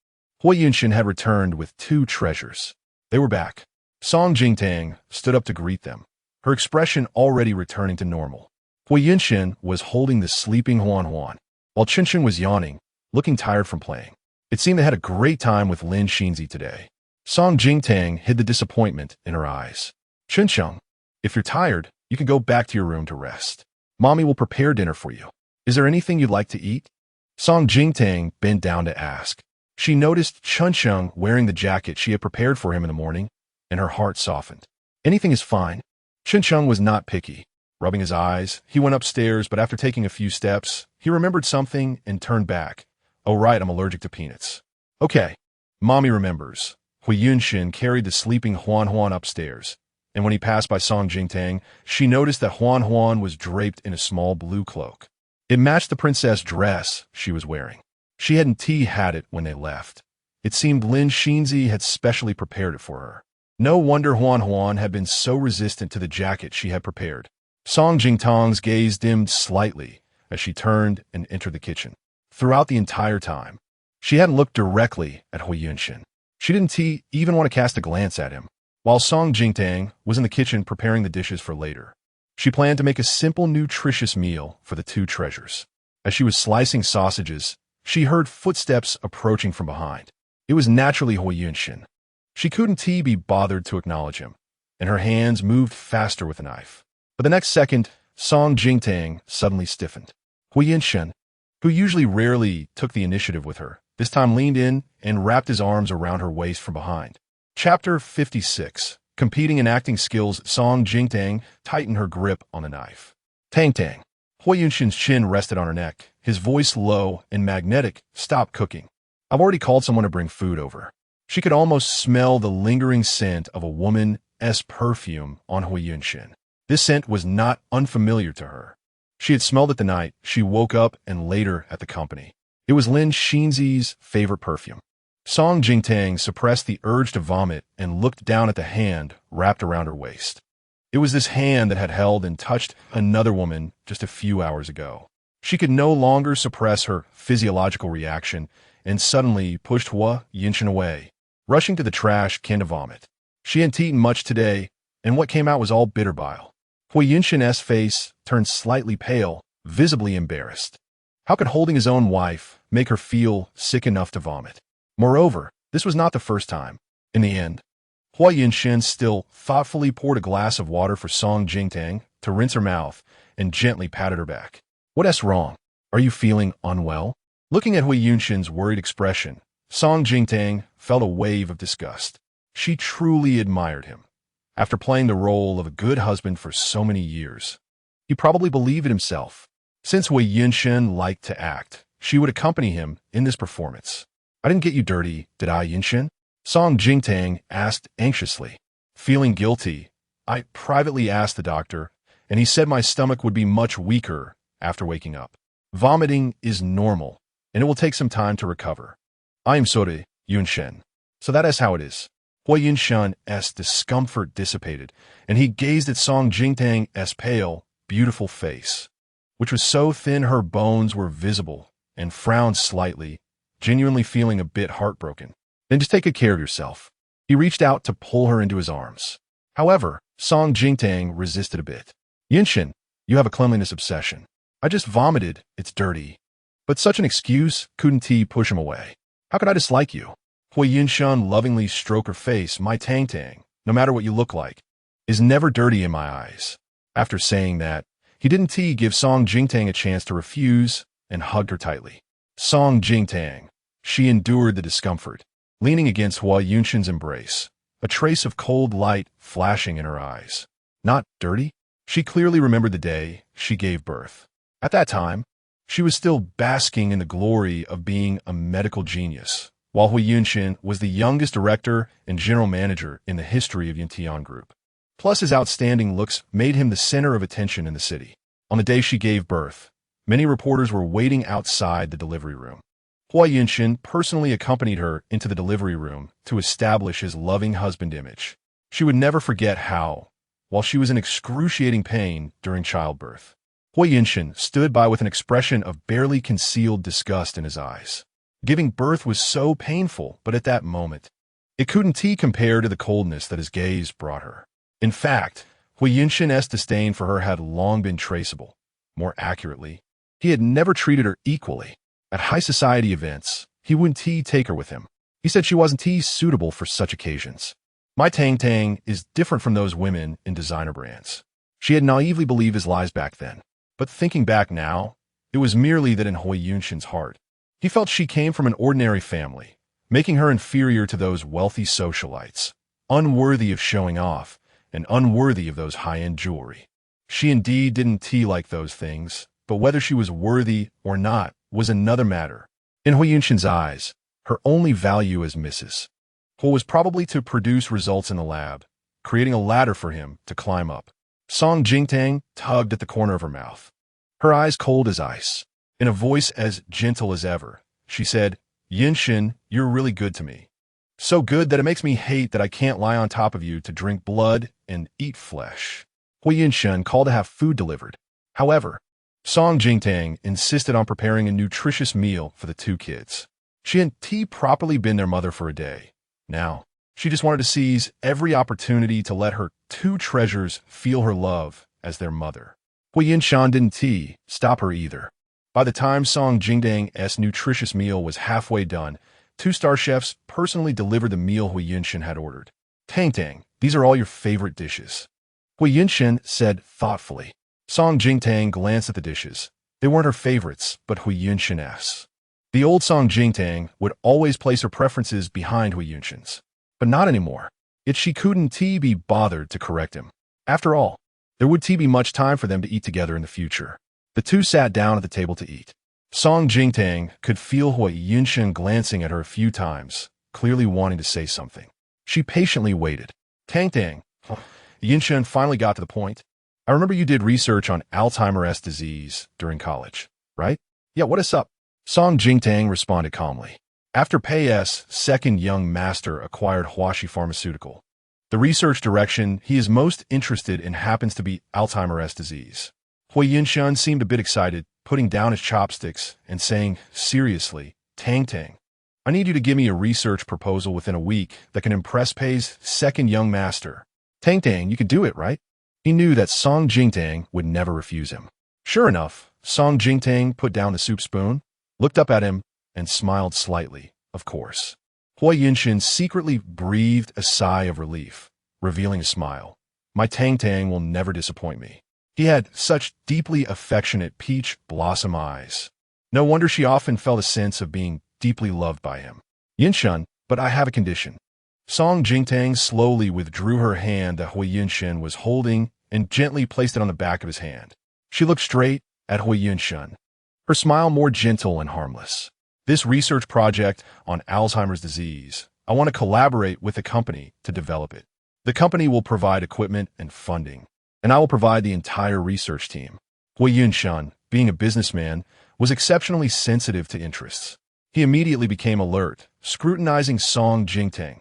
Hua Yinshin had returned with 2 treasures. They were back. Song Jingtang stood up to greet them, her expression already returning to normal. Hua Yinshin was holding the sleeping Huan Huan, while Chinchun was yawning, looking tired from playing. It seemed they had a great time with Lin Shinzi today. Song Jingtang hid the disappointment in her eyes. Chinchun, if you're tired, you can go back to your room to rest. Mommy will prepare dinner for you. Is there anything you'd like to eat? Song Jingtang bent down to ask. She noticed Chinchun wearing the jacket she had prepared for him in the morning, and her heart softened. Anything is fine. Chinchun was not picky. Rubbing his eyes, he went upstairs, but after taking a few steps, he remembered something and turned back. Oh right, I'm allergic to peanuts. Okay. Mommy remembers. Hui Yunshin carried the sleeping Huan Huan upstairs, and when he passed by Song Jingtang, she noticed that Huan Huan was draped in a small blue cloak. It matched the princess dress she was wearing. She hadn't had it when they left. It seemed Lin Xinzi had specially prepared it for her. No wonder Huan Huan had been so resistant to the jacket she had prepared. Song Jingtang's gaze dimmed slightly as she turned and entered the kitchen. Throughout the entire time, she hadn't looked directly at Hui Yunshin. She didn't even want to cast a glance at him. While Song Jingtang was in the kitchen preparing the dishes for later, she planned to make a simple, nutritious meal for the two treasures. As she was slicing sausages, she heard footsteps approaching from behind. It was naturally Hui Yunshin. She couldn't be bothered to acknowledge him, and her hands moved faster with the knife. But the next second, Song Jingtang suddenly stiffened. Hui Yunshin, who usually rarely took the initiative with her, this time leaned in and wrapped his arms around her waist from behind. Chapter 56. Competing in acting skills, Song Jingtang tightened her grip on the knife. Tang tang. Hui Yunshin's chin rested on her neck, his voice low and magnetic. Stop cooking. I've already called someone to bring food over. She could almost smell the lingering scent of a woman's perfume on Hui Yunshin. This scent was not unfamiliar to her. She had smelled it the night she woke up and later at the company. It was Lin Xinzi's favorite perfume. Song Jingtang suppressed the urge to vomit and looked down at the hand wrapped around her waist. It was this hand that had held and touched another woman just a few hours ago. She could no longer suppress her physiological reaction and suddenly pushed Hui Yunshin away, rushing to the trash can to vomit. She hadn't eaten much today, and what came out was all bitter bile. Hui Yunshin's face turned slightly pale, visibly embarrassed. How could holding his own wife make her feel sick enough to vomit? Moreover, this was not the first time. In the end, Hui Yunshin still thoughtfully poured a glass of water for Song Jingtang to rinse her mouth and gently patted her back. What's wrong? Are you feeling unwell? Looking at Hui Yunshin's worried expression, Song Jingtang felt a wave of disgust. She truly admired him. After playing the role of a good husband for so many years, he probably believed in himself. Since Hui Yunshin liked to act, she would accompany him in this performance. I didn't get you dirty, did I, Yunshin? Song Jingtang asked anxiously. Feeling guilty, I privately asked the doctor, and he said my stomach would be much weaker after waking up. Vomiting is normal, and it will take some time to recover. I am sorry, Yunshin. So that is how it is. Hui Yunshin's discomfort dissipated, and he gazed at Song Jingtang's pale, beautiful face, which was so thin her bones were visible, and frowned slightly, genuinely feeling a bit heartbroken. Then just take good care of yourself. He reached out to pull her into his arms. However, Song Jingtang resisted a bit. Yunshin, you have a cleanliness obsession. I just vomited, it's dirty. But such an excuse couldn't push him away. How could I dislike you? Hui Yunshin lovingly stroked her face. My Tang Tang, no matter what you look like, is never dirty in my eyes. After saying that, he didn't give Song Jingtang a chance to refuse and hugged her tightly. Song Jingtang. She endured the discomfort, leaning against Hui Yunshin's embrace, a trace of cold light flashing in her eyes. Not dirty? She clearly remembered the day she gave birth. At that time, she was still basking in the glory of being a medical genius, while Hui Yunshin was the youngest director and general manager in the history of Yuntian Group. Plus, his outstanding looks made him the center of attention in the city. On the day she gave birth, many reporters were waiting outside the delivery room. Hui Yunshin personally accompanied her into the delivery room to establish his loving husband image. She would never forget how, while she was in excruciating pain during childbirth, Hui Yunshin stood by with an expression of barely concealed disgust in his eyes. Giving birth was so painful, but at that moment, it couldn't compare to the coldness that his gaze brought her. In fact, Hui Yunshin's disdain for her had long been traceable. More accurately, he had never treated her equally. At high society events, he wouldn't take her with him. He said she wasn't suitable for such occasions. My Tang Tang is different from those women in designer brands. She had naively believed his lies back then. But thinking back now, it was merely that in Hui Yunshin's heart, he felt she came from an ordinary family, making her inferior to those wealthy socialites, unworthy of showing off, and unworthy of those high-end jewelry. She indeed didn't like those things, but whether she was worthy or not was another matter. In Hui Yunshin's eyes, her only value as Mrs. Hu was probably to produce results in the lab, creating a ladder for him to climb up. Song Jingtang tugged at the corner of her mouth, her eyes cold as ice. In a voice as gentle as ever, she said, Yunshin, you're really good to me. So good that it makes me hate that I can't lie on top of you to drink blood and eat flesh. Hui Yunshin called to have food delivered. However, Song Jingtang insisted on preparing a nutritious meal for the two kids. She hadn't properly been their mother for a day. Now, she just wanted to seize every opportunity to let her two treasures feel her love as their mother. Hui Yunshan didn't stop her either. By the time Song Jingtang's nutritious meal was halfway done, two star chefs personally delivered the meal Hui Yunshin had ordered. Tang, these are all your favorite dishes. Hui Yunshin said thoughtfully. Song Jingtang glanced at the dishes. They weren't her favorites, but Hui Yunshin's. The old Song Jingtang would always place her preferences behind Hui Yunshin's. But not anymore. Yet she couldn't be bothered to correct him. After all, there would be much time for them to eat together in the future. The two sat down at the table to eat. Song Jingtang could feel Hui Yunshin glancing at her a few times, clearly wanting to say something. She patiently waited. Tang, Yunshin finally got to the point. I remember you did research on Alzheimer's disease during college, right? Yeah, what is up? Song Jingtang responded calmly. After Pei's second young master acquired Huashi Pharmaceutical, the research direction he is most interested in happens to be Alzheimer's disease. Hui Yunshin seemed a bit excited, putting down his chopsticks and saying, seriously, Tang, I need you to give me a research proposal within a week that can impress Pei's second young master. Tang, you can do it, right? He knew that Song Jingtang would never refuse him. Sure enough, Song Jingtang put down the soup spoon, looked up at him, and smiled slightly, of course. Hui Yunshin secretly breathed a sigh of relief, revealing a smile. My Tang will never disappoint me. He had such deeply affectionate peach blossom eyes. No wonder she often felt a sense of being deeply loved by him. Yunshin, but I have a condition. Song Jingtang slowly withdrew her hand that Hui Yunshin was holding and gently placed it on the back of his hand. She looked straight at Hui Yunshin, her smile more gentle and harmless. This research project on Alzheimer's disease, I want to collaborate with a company to develop it. The company will provide equipment and funding, and I will provide the entire research team. Hui Yunshin, being a businessman, was exceptionally sensitive to interests. He immediately became alert, scrutinizing Song Jingtang.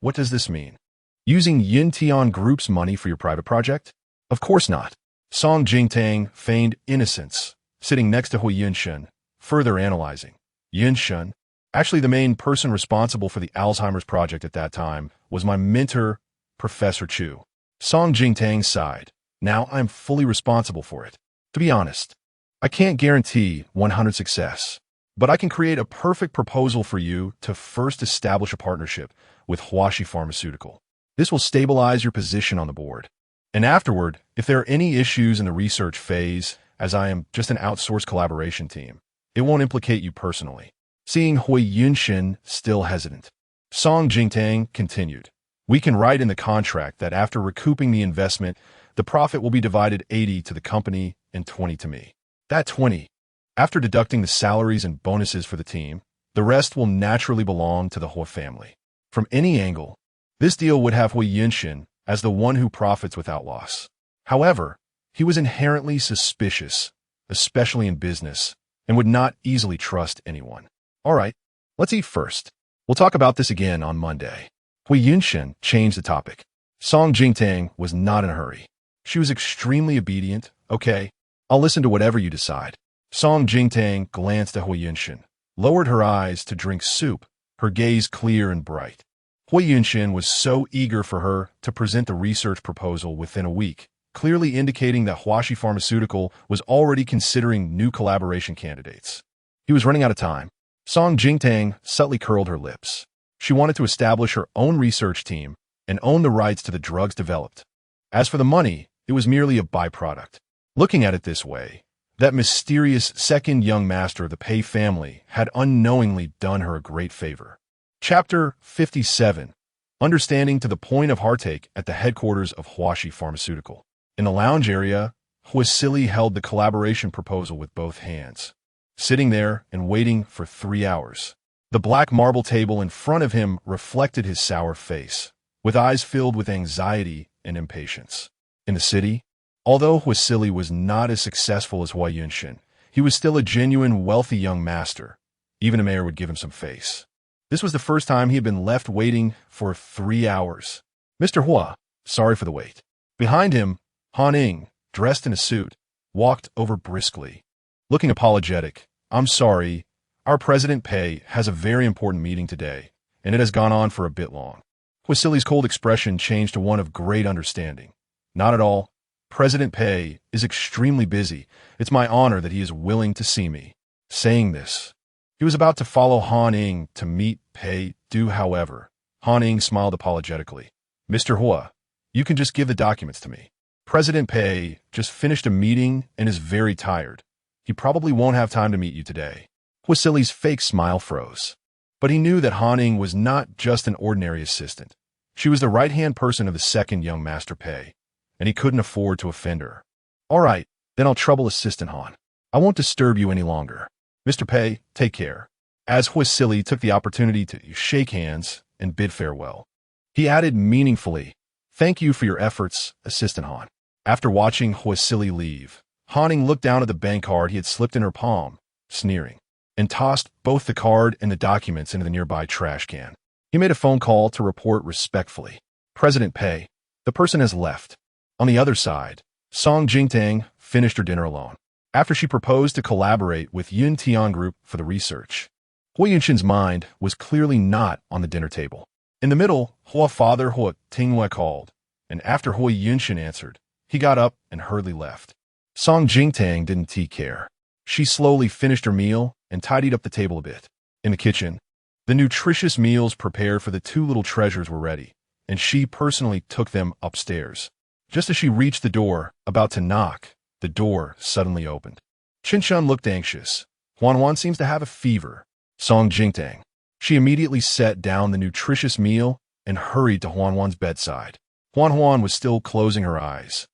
What does this mean? Using Yintian Group's money for your private project? Of course not. Song Jingtang feigned innocence, sitting next to Hui Yunshin, further analyzing. Yunshin, actually the main person responsible for the Alzheimer's project at that time, was my mentor, Professor Chu. Song Jingtang sighed. Now I'm fully responsible for it. To be honest, I can't guarantee 100 success, but I can create a perfect proposal for you to first establish a partnership with Huashi Pharmaceutical. This will stabilize your position on the board. And afterward, if there are any issues in the research phase, as I am just an outsourced collaboration team, it won't implicate you personally. Seeing Hui Yunshin still hesitant, Song Jingtang continued. We can write in the contract that after recouping the investment, the profit will be divided 80 to the company and 20 to me. That 20, after deducting the salaries and bonuses for the team, the rest will naturally belong to the Hui family. From any angle, this deal would have Hui Yunshin as the one who profits without loss. However, he was inherently suspicious, especially in business, and would not easily trust anyone. All right, let's eat first. We'll talk about this again on Monday. Hui Yunshin changed the topic. Song Jingtang was not in a hurry. She was extremely obedient. Okay, I'll listen to whatever you decide. Song Jingtang glanced at Hui Yunshin, lowered her eyes to drink soup, her gaze clear and bright. Hui Yunshin was so eager for her to present the research proposal within a week, clearly indicating that Huashi Pharmaceutical was already considering new collaboration candidates. He was running out of time. Song Jingtang subtly curled her lips. She wanted to establish her own research team and own the rights to the drugs developed. As for the money, it was merely a byproduct. Looking at it this way, that mysterious second young master of the Pei family had unknowingly done her a great favor. Chapter 57. Understanding to the point of heartache at the headquarters of Huashi Pharmaceutical. In the lounge area, Huasili held the collaboration proposal with both hands, sitting there and waiting for 3 hours. The black marble table in front of him reflected his sour face, with eyes filled with anxiety and impatience. In the city, although Huasili was not as successful as Hua Yunshin, he was still a genuine, wealthy young master. Even a mayor would give him some face. This was the first time he had been left waiting for 3 hours. Mr. Hua, sorry for the wait. Behind him, Han Ing, dressed in a suit, walked over briskly. Looking apologetic, I'm sorry, our President Pei has a very important meeting today, and it has gone on for a bit long. Huasili's cold expression changed to one of great understanding. Not at all. President Pei is extremely busy. It's my honor that he is willing to see me. Saying this, he was about to follow Han Ing to meet Pei Du. However, Han Ing smiled apologetically. Mr. Hua, you can just give the documents to me. President Pei just finished a meeting and is very tired. He probably won't have time to meet you today. Huasili's fake smile froze. But he knew that Han Ing was not just an ordinary assistant. She was the right-hand person of the second young Master Pei, and he couldn't afford to offend her. All right, then I'll trouble Assistant Han. I won't disturb you any longer. Mr. Pei, take care. As Huasili took the opportunity to shake hands and bid farewell, he added meaningfully, Thank you for your efforts, Assistant Han. After watching Huasili leave, Han Ing looked down at the bank card he had slipped in her palm, sneering, and tossed both the card and the documents into the nearby trash can. He made a phone call to report respectfully. President Pei, the person has left. On the other side, Song Jingtang finished her dinner alone. After she proposed to collaborate with Yun Tian Group for the research, Hua Yunshin's mind was clearly not on the dinner table. In the middle, Hua father Hua Tinghua called, and after Hua Yunshin answered, he got up and hurriedly left. Song Jingtang didn't take care. She slowly finished her meal and tidied up the table a bit. In the kitchen, the nutritious meals prepared for the two little treasures were ready, and she personally took them upstairs. Just as she reached the door, about to knock, the door suddenly opened. Qinshan looked anxious. Huan seems to have a fever. Song Jingtang. She immediately set down the nutritious meal and hurried to Huan's bedside. Huan was still closing her eyes.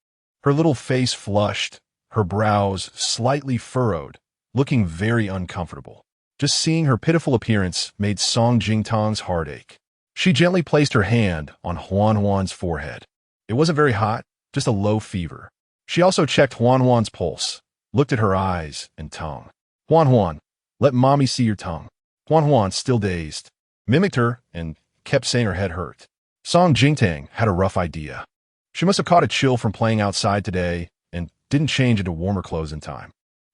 Her little face flushed, her brows slightly furrowed, looking very uncomfortable. Just seeing her pitiful appearance made Song Jingtang's heart ache. She gently placed her hand on Huan's forehead. It wasn't very hot, just a low fever. She also checked Huan's pulse, looked at her eyes and tongue. Huan, let mommy see your tongue. Huan, still dazed, mimicked her and kept saying her head hurt. Song Jingtang had a rough idea. She must have caught a chill from playing outside today and didn't change into warmer clothes in time.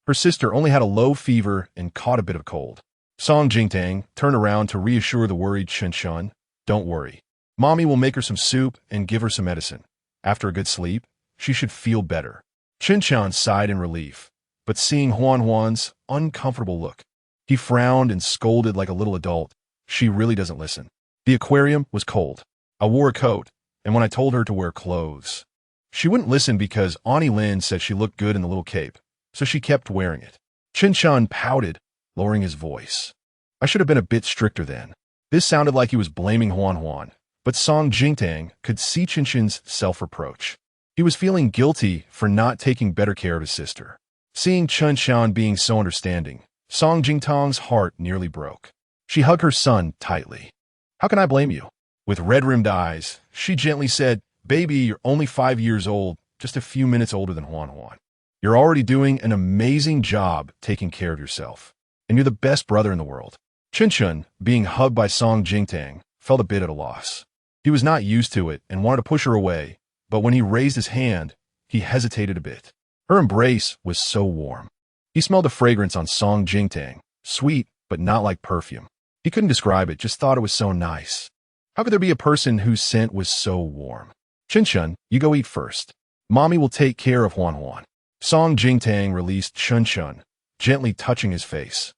Her sister only had a low fever and caught a bit of cold. Song Jingtang turned around to reassure the worried Qinshan. Don't worry. Mommy will make her some soup and give her some medicine. After a good sleep, she should feel better. Qinshan sighed in relief, but seeing Huan's uncomfortable look, he frowned and scolded like a little adult. She really doesn't listen. The aquarium was cold. I wore a coat, and when I told her to wear clothes, she wouldn't listen because Auntie Lin said she looked good in the little cape, so she kept wearing it. Qinshan pouted, lowering his voice. I should have been a bit stricter then. This sounded like he was blaming Huan, but Song Jingtang could see Qinshan's self-reproach. He was feeling guilty for not taking better care of his sister. Seeing Qinshan being so understanding, Song Jingtang's heart nearly broke. She hugged her son tightly. How can I blame you? With red-rimmed eyes, she gently said, Baby, you're only 5 years old, just a few minutes older than Huan. You're already doing an amazing job taking care of yourself, and you're the best brother in the world. Qinshan, being hugged by Song Jingtang, felt a bit at a loss. He was not used to it and wanted to push her away, but when he raised his hand, he hesitated a bit. Her embrace was so warm. He smelled the fragrance on Song Jingtang, sweet but not like perfume. He couldn't describe it, just thought it was so nice. How could there be a person whose scent was so warm? Qinshan, you go eat first. Mommy will take care of Huan. Song Jingtang released Qinshan, gently touching his face,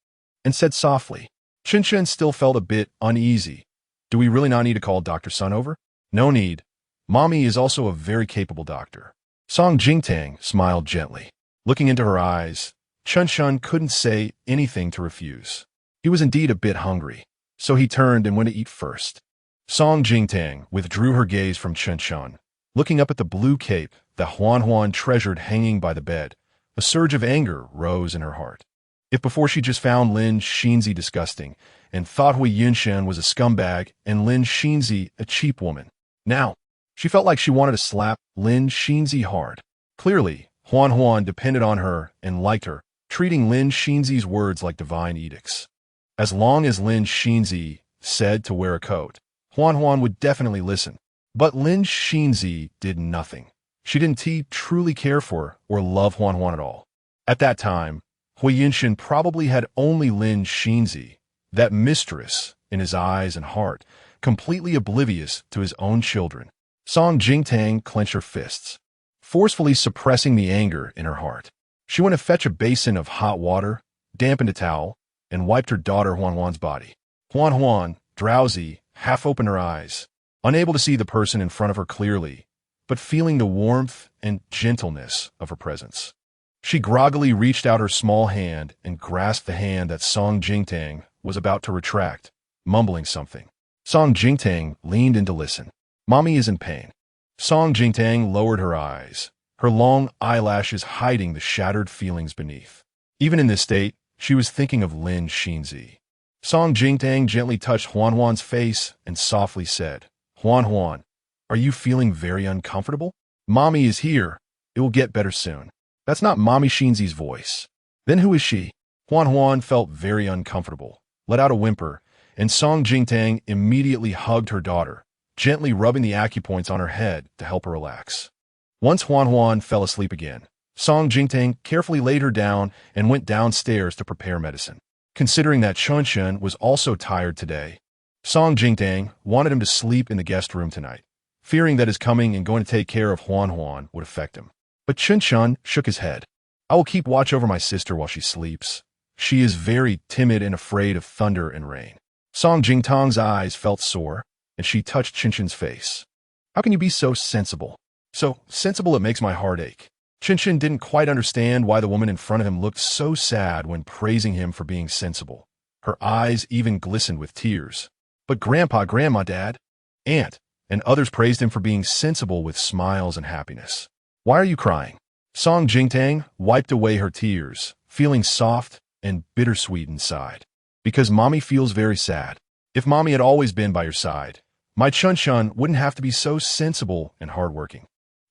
and said softly. Qinshan still felt a bit uneasy. Do we really not need to call Dr. Sun over? No need. Mommy is also a very capable doctor. Song Jingtang smiled gently. Looking into her eyes, Qinshan couldn't say anything to refuse. He was indeed a bit hungry, so he turned and went to eat first. Song Jingtang withdrew her gaze from Qinshan, looking up at the blue cape, that Huan Huan treasured hanging by the bed, a surge of anger rose in her heart. If before she just found Lin Xinzi disgusting and thought Hui Yunshan was a scumbag and Lin Xinzi a cheap woman, now she felt like she wanted to slap Lin Xinzi hard. Clearly, Huan Huan depended on her and liked her, treating Lin Xinzi's words like divine edicts. As long as Lin Xinzi said to wear a coat, Huan Huan would definitely listen. But Lin Xinzi did nothing. She didn't truly care for or love Huan Huan at all. At that time, Hui Yunshan probably had only Lin Xinzi, that mistress, in his eyes and heart, completely oblivious to his own children. Song Jingtang clenched her fists, forcefully suppressing the anger in her heart. She went to fetch a basin of hot water, dampened a towel, and wiped her daughter Huan Huan's body. Huan Huan, drowsy, half opened her eyes, unable to see the person in front of her clearly, but feeling the warmth and gentleness of her presence. She groggily reached out her small hand and grasped the hand that Song Jingtang was about to retract, mumbling something. Song Jingtang leaned in to listen. "Mommy is in pain." Song Jingtang lowered her eyes, her long eyelashes hiding the shattered feelings beneath. Even in this state, she was thinking of Lin Xinzi. Song Jingtang gently touched Huan Huan's face and softly said, "Huan Huan, are you feeling very uncomfortable? Mommy is here. It will get better soon." That's not Mommy Xinzi's voice. Then who is she? Huan Huan felt very uncomfortable, let out a whimper, and Song Jingtang immediately hugged her daughter, gently rubbing the acupoints on her head to help her relax. Once Huan Huan fell asleep again, Song Jingtang carefully laid her down and went downstairs to prepare medicine. Considering that Chunshan was also tired today, Song Jingtang wanted him to sleep in the guest room tonight, fearing that his coming and going to take care of Huan Huan would affect him. But Chunshan shook his head. "I will keep watch over my sister while she sleeps. She is very timid and afraid of thunder and rain." Song Jingtang's eyes felt sore, and she touched Chunshan's face. "How can you be so sensible? So sensible it makes my heart ache." Chunshan didn't quite understand why the woman in front of him looked so sad when praising him for being sensible. Her eyes even glistened with tears. But Grandpa, Grandma, Dad, Aunt, and others praised him for being sensible with smiles and happiness. "Why are you crying?" Song Jingtang wiped away her tears, feeling soft and bittersweet inside. "Because Mommy feels very sad. If Mommy had always been by your side, my Chunshan wouldn't have to be so sensible and hardworking."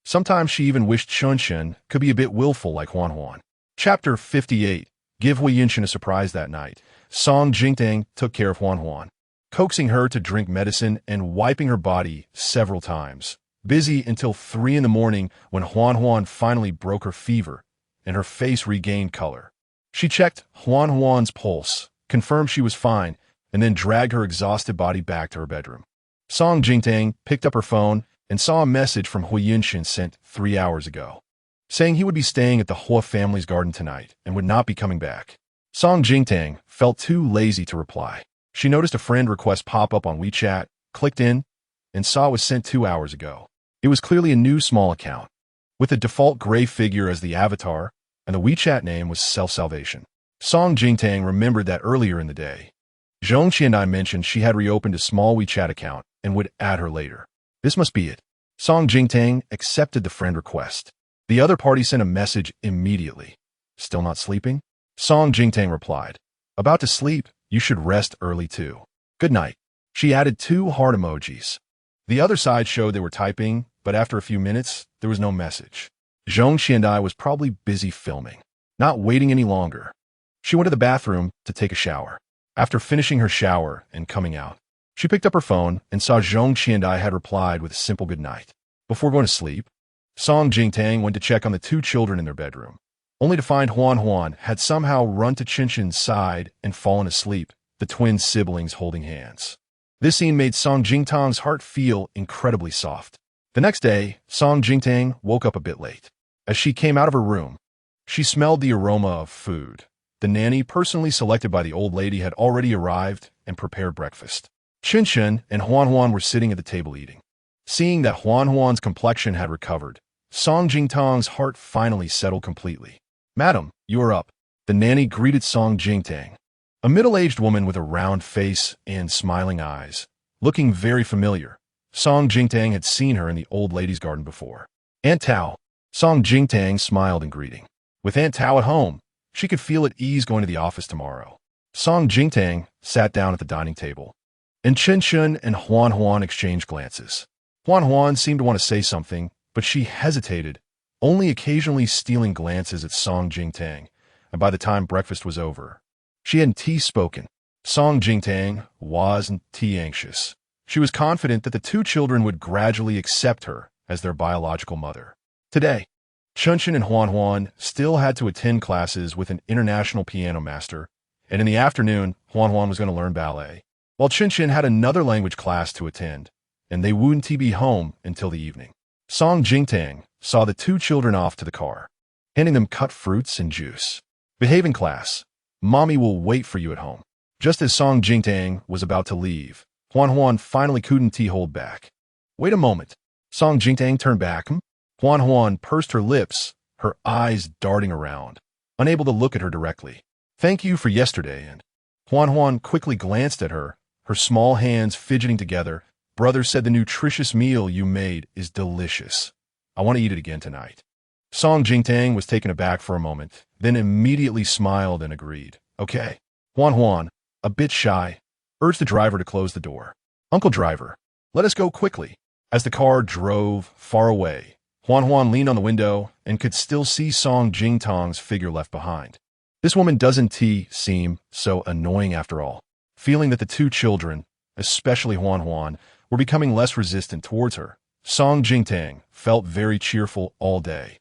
Sometimes she even wished Chunshan could be a bit willful like Huan Huan. Chapter 58. Give Hui Yunshan a surprise that night. Song Jingtang took care of Huan Huan, coaxing her to drink medicine and wiping her body several times. Busy until 3 in the morning when Huan Huan finally broke her fever and her face regained color. She checked Huan Huan's pulse, confirmed she was fine, and then dragged her exhausted body back to her bedroom. Song Jingtang picked up her phone and saw a message from Hui Yunshan sent 3 hours ago, saying he would be staying at the Hua family's garden tonight and would not be coming back. Song Jingtang felt too lazy to reply. She noticed a friend request pop up on WeChat, clicked in, and saw it was sent 2 hours ago. It was clearly a new small account, with a default gray figure as the avatar, and the WeChat name was Self-Salvation. Song Jingtang remembered that earlier in the day, Zhong Qiandai mentioned she had reopened a small WeChat account and would add her later. This must be it. Song Jingtang accepted the friend request. The other party sent a message immediately. "Still not sleeping?" Song Jingtang replied, "About to sleep, you should rest early too. Good night." She added 2 heart emojis. The other side showed they were typing, but after a few minutes, there was no message. Zhong Qiandai was probably busy filming. Not waiting any longer, she went to the bathroom to take a shower. After finishing her shower and coming out, she picked up her phone and saw Zhong Qiandai had replied with a simple good night. Before going to sleep, Song Jingtang went to check on the 2 children in their bedroom, only to find Huan Huan had somehow run to Chunshan's side and fallen asleep, the twin siblings holding hands. This scene made Song Jingtang's heart feel incredibly soft. The next day, Song Jingtang woke up a bit late. As she came out of her room, she smelled the aroma of food. The nanny personally selected by the old lady had already arrived and prepared breakfast. Chunshan and Huan Huan were sitting at the table eating. Seeing that Huan Huan's complexion had recovered, Song Jingtang's heart finally settled completely. "Madam, you are up." The nanny greeted Song Jingtang, a middle-aged woman with a round face and smiling eyes, looking very familiar. Song Jingtang had seen her in the old lady's garden before. "Aunt Tao, Song Jingtang smiled in greeting. With Aunt Tao at home, she could feel at ease going to the office tomorrow. Song Jingtang sat down at the dining table, and Chen Shun and Huan Huan exchanged glances. Huan Huan seemed to want to say something, but she hesitated, only occasionally stealing glances at Song Jingtang, and by the time breakfast was over, she hadn't spoken. Song Jingtang wasn't anxious. She was confident that the two children would gradually accept her as their biological mother. Today, Chunshin and Huan Huan still had to attend classes with an international piano master, and in the afternoon, Huan Huan was going to learn ballet, while Chunshin had another language class to attend, and they wouldn't be home until the evening. Song Jingtang saw the two children off to the car, handing them cut fruits and juice. Behave in class. Mommy will wait for you at home. Just as Song Jingtang was about to leave, Huan Huan finally couldn't hold back. Wait a moment. Song Jingtang turned back. Huan Huan pursed her lips, her eyes darting around, unable to look at her directly. Thank you for yesterday, and Huan Huan quickly glanced at her, her small hands fidgeting together. Brother said the nutritious meal you made is delicious. I want to eat it again tonight. Song Jingtang was taken aback for a moment, then immediately smiled and agreed. Okay. Huan Huan, a bit shy, urged the driver to close the door. Uncle Driver, let us go quickly. As the car drove far away, Huan Huan leaned on the window and could still see Song Jingtang's figure left behind. This woman doesn't seem so annoying after all. Feeling that the two children, especially Huan Huan, were becoming less resistant towards her, Song Jingtang felt very cheerful all day.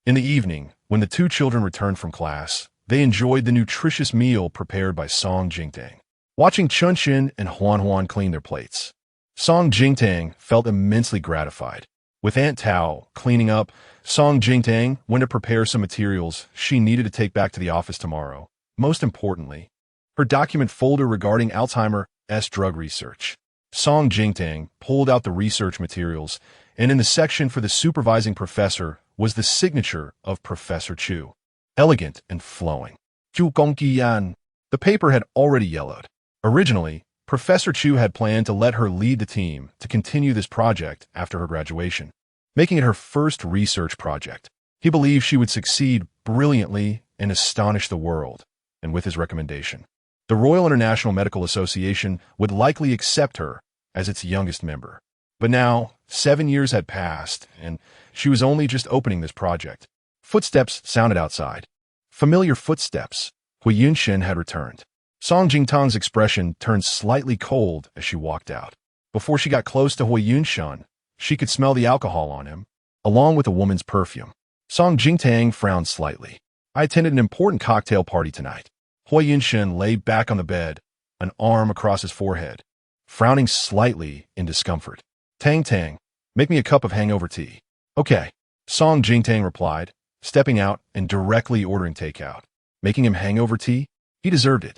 In the evening, when the two children returned from class, they enjoyed the nutritious meal prepared by Song Jingtang. Watching Chunshin and Huan Huan clean their plates, Song Jingtang felt immensely gratified. With Aunt Tao cleaning up, Song Jingtang went to prepare some materials she needed to take back to the office tomorrow. Most importantly, her document folder regarding Alzheimer's drug research. Song Jingtang pulled out the research materials, and in the section for the supervising professor was the signature of Professor Chu. Elegant and flowing. Chu Gongqian. The paper had already yellowed. Originally, Professor Chu had planned to let her lead the team to continue this project after her graduation, making it her first research project. He believed she would succeed brilliantly and astonish the world, and with his recommendation, the Royal International Medical Association would likely accept her as its youngest member. But now, 7 years had passed, and she was only just opening this project. Footsteps sounded outside. Familiar footsteps. Hui Yunshin had returned. Song Jingtang's expression turned slightly cold as she walked out. Before she got close to Hui Yunshin, she could smell the alcohol on him, along with a woman's perfume. Song Jingtang frowned slightly. I attended an important cocktail party tonight. Hui Yunshin lay back on the bed, an arm across his forehead, frowning slightly in discomfort. Tang Tang, make me a cup of hangover tea. Okay, Song Jingtang replied, stepping out and directly ordering takeout. Making him hangover tea? He deserved it.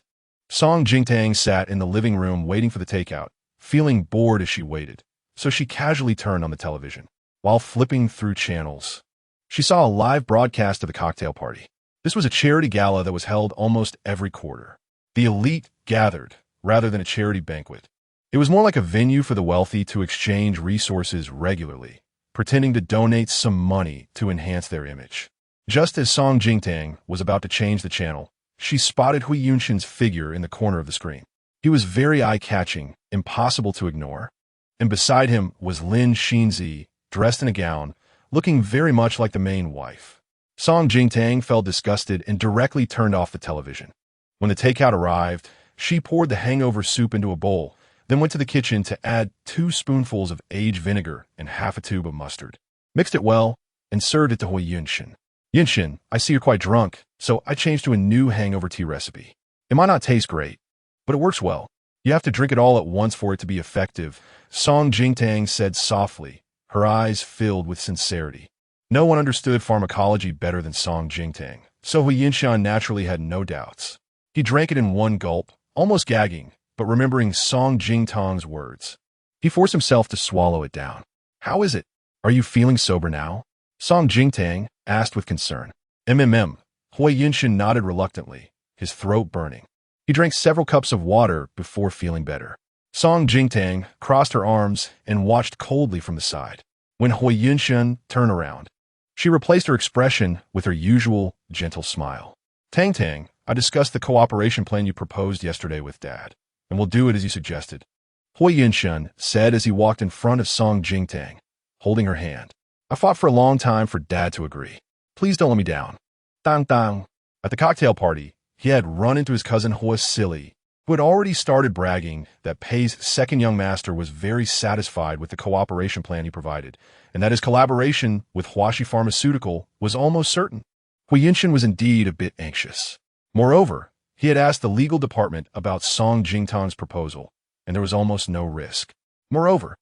Song Jingtang sat in the living room waiting for the takeout, feeling bored as she waited, so she casually turned on the television. While flipping through channels, she saw a live broadcast of the cocktail party. This was a charity gala that was held almost every quarter. The elite gathered, rather than a charity banquet. It was more like a venue for the wealthy to exchange resources regularly, pretending to donate some money to enhance their image. Just as Song Jingtang was about to change the channel, she spotted Hui Yunshin's figure in the corner of the screen. He was very eye-catching, impossible to ignore, and beside him was Lin Xinzi, dressed in a gown, looking very much like the main wife. Song Jingtang felt disgusted and directly turned off the television. When the takeout arrived, she poured the hangover soup into a bowl, then went to the kitchen to add 2 spoonfuls of aged vinegar and half a tube of mustard. Mixed it well and served it to Hui Yunshin. Yunshin, I see you're quite drunk, so I changed to a new hangover tea recipe. It might not taste great, but it works well. You have to drink it all at once for it to be effective, Song Jingtang said softly, her eyes filled with sincerity. No one understood pharmacology better than Song Jingtang, so Hui Yunshin naturally had no doubts. He drank it in one gulp, almost gagging, but remembering Song Jingtang's words. He forced himself to swallow it down. How is it? Are you feeling sober now? Song Jingtang asked with concern. Hui Yunshin nodded reluctantly, his throat burning. He drank several cups of water before feeling better. Song Jingtang crossed her arms and watched coldly from the side. When Hui Yunshin turned around, She replaced her expression with her usual gentle smile. Tang Tang, I discussed the cooperation plan you proposed yesterday with Dad, and we'll do it as you suggested. Hui Yinshun said as he walked in front of Song Jingtang, holding her hand. I fought for a long time for Dad to agree. Please don't let me down. Dang dang. At the cocktail party, he had run into his cousin Hua Silly, who had already started bragging that Pei's second young master was very satisfied with the cooperation plan he provided, and that his collaboration with Huaxi Pharmaceutical was almost certain. Hui Yinshin was indeed a bit anxious. Moreover, he had asked the legal department about Song Jingtang's proposal, and there was almost no risk. Moreover,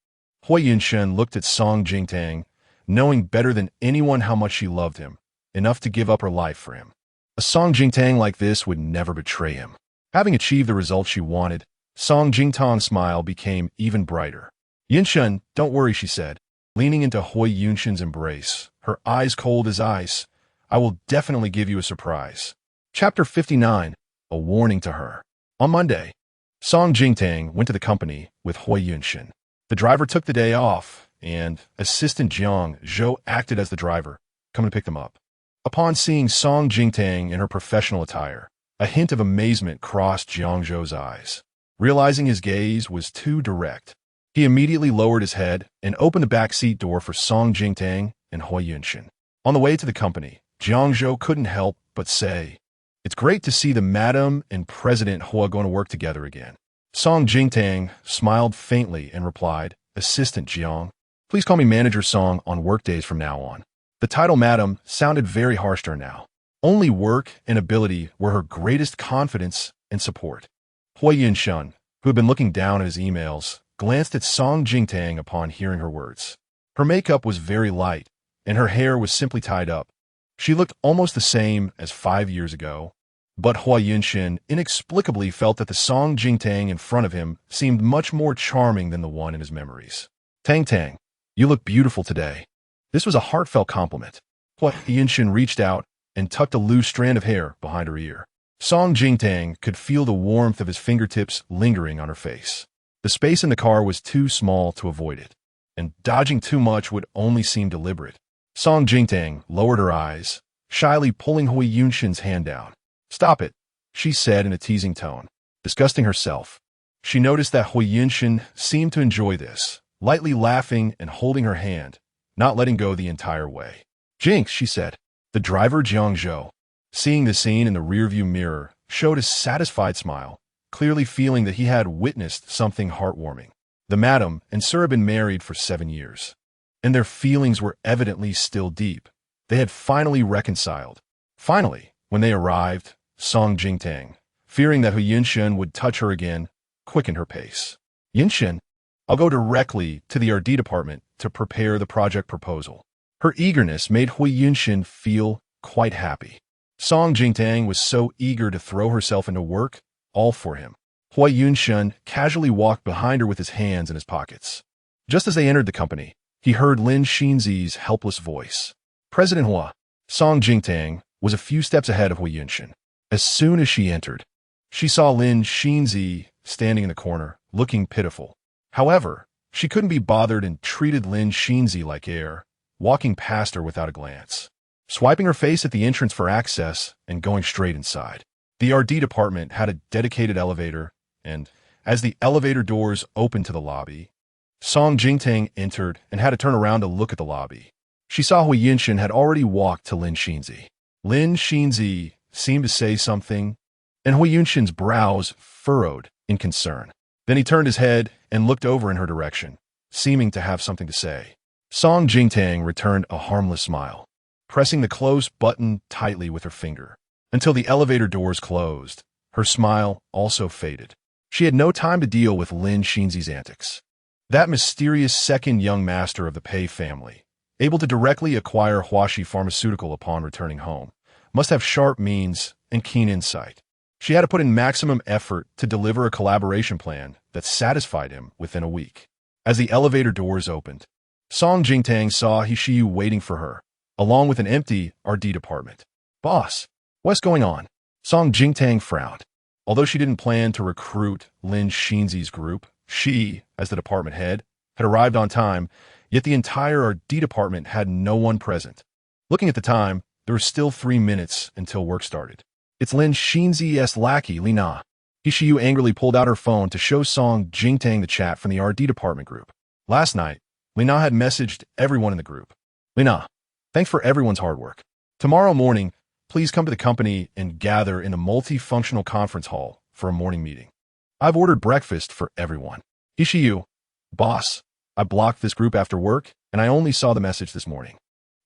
Hui Yinshin looked at Song Jingtang, knowing better than anyone how much she loved him, enough to give up her life for him. A Song Jingtang like this would never betray him. Having achieved the result she wanted, Song Jingtang's smile became even brighter. Yinshin, don't worry, she said, leaning into Hui Yinshin's embrace, her eyes cold as ice. I will definitely give you a surprise. Chapter 59, A Warning to Her. On Monday, Song Jingtang went to the company with Hui Yinshin. The driver took the day off, and assistant Jiang Zhou acted as the driver, coming to pick them up. Upon seeing Song Jingtang in her professional attire, a hint of amazement crossed Jiang Zhou's eyes. Realizing his gaze was too direct, he immediately lowered his head and opened the back seat door for Song Jingtang and Hui Yinshin. On the way to the company, Jiang Zhou couldn't help but say, "It's great to see the Madam and President Hua going to work together again." Song Jingtang smiled faintly and replied, "Assistant Jiang, please call me Manager Song on workdays from now on." The title Madam sounded very harsh to her now. Only work and ability were her greatest confidence and support. Hui Yinshin, who had been looking down at his emails, glanced at Song Jingtang upon hearing her words. Her makeup was very light, and her hair was simply tied up. She looked almost the same as 5 years ago, but Hui Yinshin inexplicably felt that the Song Jingtang in front of him seemed much more charming than the one in his memories. "Tang Tang, you look beautiful today." This was a heartfelt compliment. Hui Yinshin reached out and tucked a loose strand of hair behind her ear. Song Jingtang could feel the warmth of his fingertips lingering on her face. The space in the car was too small to avoid it, and dodging too much would only seem deliberate. Song Jingtang lowered her eyes, shyly pulling Hui Yinshin's hand down. "Stop it," she said in a teasing tone, disgusting herself. She noticed that Hui Yinshin seemed to enjoy this, lightly laughing and holding her hand, not letting go the entire way. "Jinx," she said. The driver, Jiang Zhou, seeing the scene in the rearview mirror, showed a satisfied smile, clearly feeling that he had witnessed something heartwarming. The madam and sir had been married for 7 years, and their feelings were evidently still deep. They had finally reconciled. Finally, when they arrived, Song Jingtang, fearing that Hui Yinshin would touch her again, quickened her pace. "Yinshin, I'll go directly to the RD department to prepare the project proposal." Her eagerness made Hui Yinshin feel quite happy. Song Jingtang was so eager to throw herself into work, all for him. Hui Yinshin casually walked behind her with his hands in his pockets. Just as they entered the company, he heard Lin Xinzi's helpless voice. "President Hua." Song Jingtang was a few steps ahead of Hui Yinshin. As soon as she entered, she saw Lin Xinzi standing in the corner, looking pitiful. However, she couldn't be bothered and treated Lin Xinzi like air, walking past her without a glance, swiping her face at the entrance for access and going straight inside. The RD department had a dedicated elevator, and as the elevator doors opened to the lobby, Song Jingtang entered and had to turn around to look at the lobby. She saw Hui Yinshin had already walked to Lin Xinzi. Lin Xinzi seemed to say something, and Hui Yinshin's brows furrowed in concern. Then he turned his head and looked over in her direction, seeming to have something to say. Song Jingtang returned a harmless smile, pressing the close button tightly with her finger. Until the elevator doors closed, her smile also faded. She had no time to deal with Lin Xinzi's antics. That mysterious second young master of the Pei family, able to directly acquire Huaxi Pharmaceutical upon returning home, must have sharp means and keen insight. She had to put in maximum effort to deliver a collaboration plan that satisfied him within a week. As the elevator doors opened, Song Jingtang saw Hishiyu waiting for her, along with an empty RD department. "Boss, what's going on?" Song Jingtang frowned. Although she didn't plan to recruit Lin Xinzi's group, she, as the department head, had arrived on time, yet the entire RD department had no one present. Looking at the time, there were still 3 minutes until work started. It's Lin Xinzi's lackey, Lina. Ishiyu angrily pulled out her phone to show Song Jingtang the chat from the RD department group. Last night, Lina had messaged everyone in the group. Lina, thanks for everyone's hard work. Tomorrow morning, please come to the company and gather in a multifunctional conference hall for a morning meeting. I've ordered breakfast for everyone. Ishiyu, boss, I blocked this group after work, and I only saw the message this morning.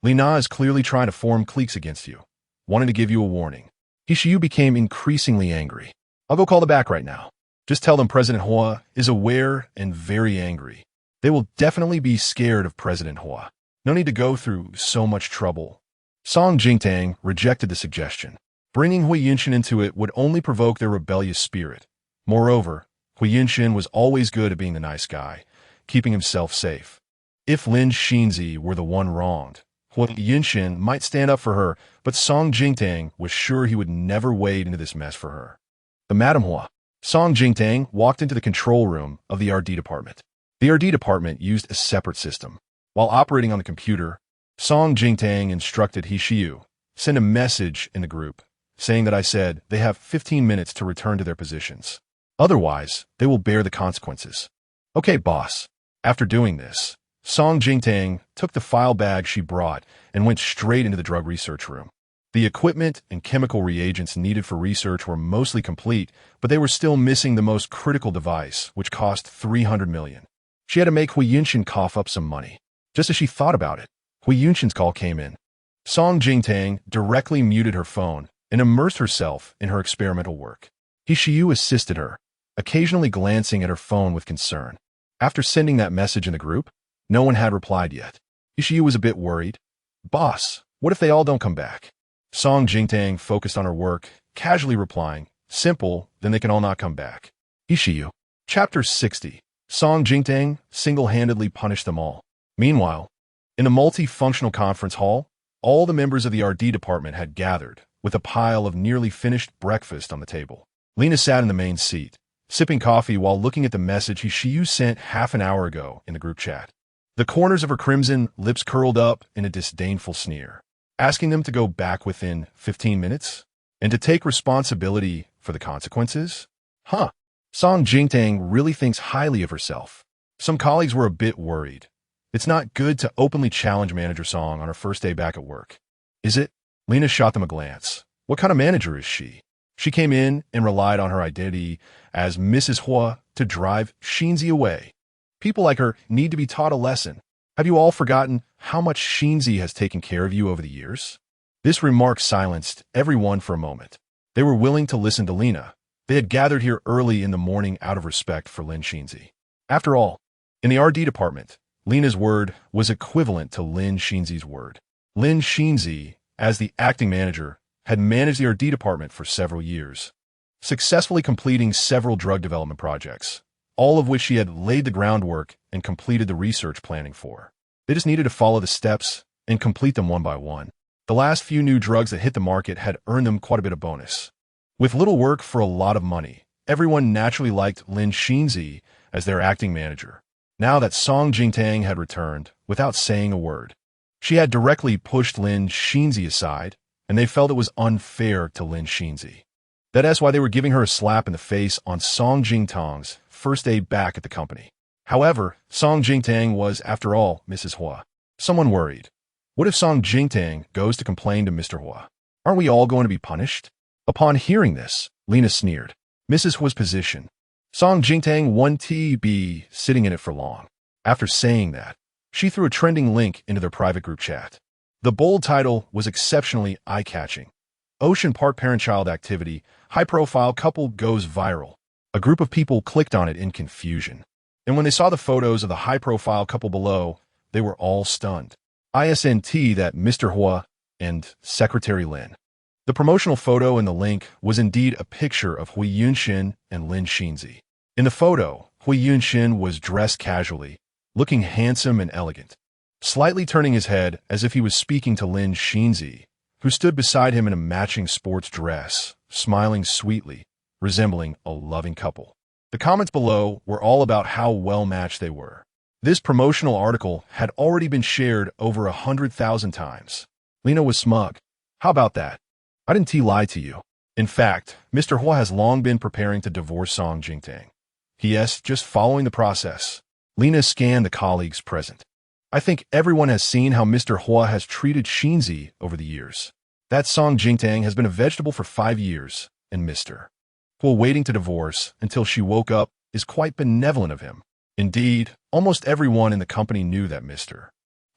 Lina is clearly trying to form cliques against you, wanting to give you a warning. Ishiyu became increasingly angry. I'll go call them back right now. Just tell them President Hua is aware and very angry. They will definitely be scared of President Hua. No need to go through so much trouble. Song Jingtang rejected the suggestion. Bringing Hui Yunshin into it would only provoke their rebellious spirit. Moreover, Hui Yunshin was always good at being the nice guy, keeping himself safe. If Lin Xinzi were the one wronged, Hui Yunshin might stand up for her, but Song Jingtang was sure he would never wade into this mess for her. The Madam Hua. Song Jingtang walked into the control room of the RD department. The RD department used a separate system. While operating on the computer, Song Jingtang instructed Ishiyu, send a message in the group, saying that I said they have 15 minutes to return to their positions. Otherwise, they will bear the consequences. Okay, boss. After doing this, Song Jingtang took the file bag she brought and went straight into the drug research room. The equipment and chemical reagents needed for research were mostly complete, but they were still missing the most critical device, which cost 300 million. She had to make Hui Yunshin cough up some money. Just as she thought about it, Hui Yunshin's call came in. Song Jingtang directly muted her phone and immersed herself in her experimental work. Ishiyu assisted her, occasionally glancing at her phone with concern. After sending that message in the group, no one had replied yet. Ishiyu was a bit worried. Boss, what if they all don't come back? Song Jingtang focused on her work, casually replying, simple, then they can all not come back. Ishiyu. Chapter 60. Song Jingtang single-handedly punished them all. Meanwhile, in a multifunctional conference hall, all the members of the RD department had gathered, with a pile of nearly finished breakfast on the table. Lena sat in the main seat, sipping coffee while looking at the message Ishiyu sent half an hour ago in the group chat. The corners of her crimson lips curled up in a disdainful sneer, asking them to go back within 15 minutes and to take responsibility for the consequences? Huh. Song Jingtang really thinks highly of herself. Some colleagues were a bit worried. It's not good to openly challenge Manager Song on her first day back at work. Is it? Lena shot them a glance. What kind of manager is she? She came in and relied on her identity as Mrs. Hua to drive Xinzi away. People like her need to be taught a lesson. Have you all forgotten how much Xinzi has taken care of you over the years? This remark silenced everyone for a moment. They were willing to listen to Lena. They had gathered here early in the morning out of respect for Lin Xinzi. After all, in the RD department, Lena's word was equivalent to Lin Xinzi's word. Lin Xinzi, as the acting manager, had managed the RD department for several years, successfully completing several drug development projects, all of which she had laid the groundwork and completed the research planning for. They just needed to follow the steps and complete them one by one. The last few new drugs that hit the market had earned them quite a bit of bonus. With little work for a lot of money, everyone naturally liked Lin Xinzi as their acting manager. Now that Song Jingtang had returned, without saying a word, she had directly pushed Lin Xinzi aside, and they felt it was unfair to Lin Xinzi. That's why they were giving her a slap in the face on Song Jingtang's first day back at the company. However, Song Jingtang was, after all, Mrs. Hua. Someone worried. What if Song Jingtang goes to complain to Mr. Hua? Aren't we all going to be punished? Upon hearing this, Lena sneered. Mrs. Hua's position. Song Jingtang won't be sitting in it for long. After saying that, she threw a trending link into their private group chat. The bold title was exceptionally eye-catching. Ocean Park parent-child activity, high-profile couple goes viral. A group of people clicked on it in confusion. And when they saw the photos of the high-profile couple below, they were all stunned. ISNT that Mr. Hua and Secretary Lin. The promotional photo in the link was indeed a picture of Hui Yunshin and Lin Xinzi. In the photo, Hui Yunshin was dressed casually, looking handsome and elegant, slightly turning his head as if he was speaking to Lin Xinzi, who stood beside him in a matching sports dress, smiling sweetly, resembling a loving couple. The comments below were all about how well-matched they were. This promotional article had already been shared over 100,000 times. Lena was smug. How about that? I didn't lie to you. In fact, Mr. Hua has long been preparing to divorce Song Jingtang. P.S. Just following the process. Lena scanned the colleagues present. I think everyone has seen how Mr. Hua has treated Xinzi over the years. That Song Jingtang has been a vegetable for 5 years, and Mr. Hua waiting to divorce until she woke up is quite benevolent of him. Indeed, almost everyone in the company knew that Mr.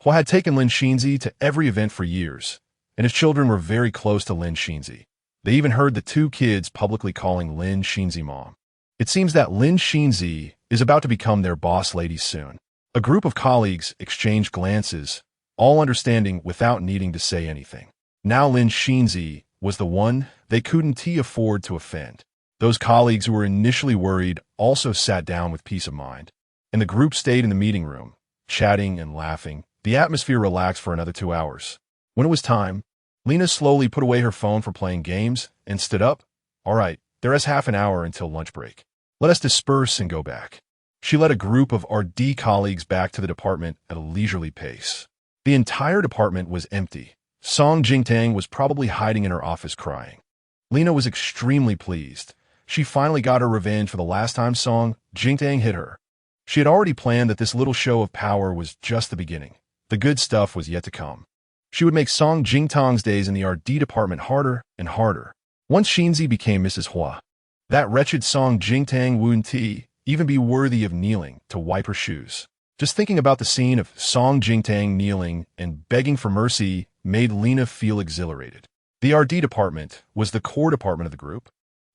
Hua had taken Lin Xinzi to every event for years, and his children were very close to Lin Xinzi. They even heard the 2 kids publicly calling Lin Xinzi mom. It seems that Lin Xinzi is about to become their boss lady soon. A group of colleagues exchanged glances, all understanding without needing to say anything. Now Lin Xinzi was the one they couldn't afford to offend. Those colleagues who were initially worried also sat down with peace of mind, and the group stayed in the meeting room, chatting and laughing. The atmosphere relaxed for another 2 hours. When it was time, Lena slowly put away her phone for playing games and stood up. All right, there is half an hour until lunch break. Let us disperse and go back. She led a group of RD colleagues back to the department at a leisurely pace. The entire department was empty. Song Jingtang was probably hiding in her office crying. Lena was extremely pleased. She finally got her revenge for the last time Song Jingtang hit her. She had already planned that this little show of power was just the beginning. The good stuff was yet to come. She would make Song Jingtang's days in the RD department harder and harder. Once Xinzi became Mrs. Hua, that wretched Song Jingtang wouldn't even be worthy of kneeling to wipe her shoes. Just thinking about the scene of Song Jingtang kneeling and begging for mercy made Lena feel exhilarated. The RD department was the core department of the group,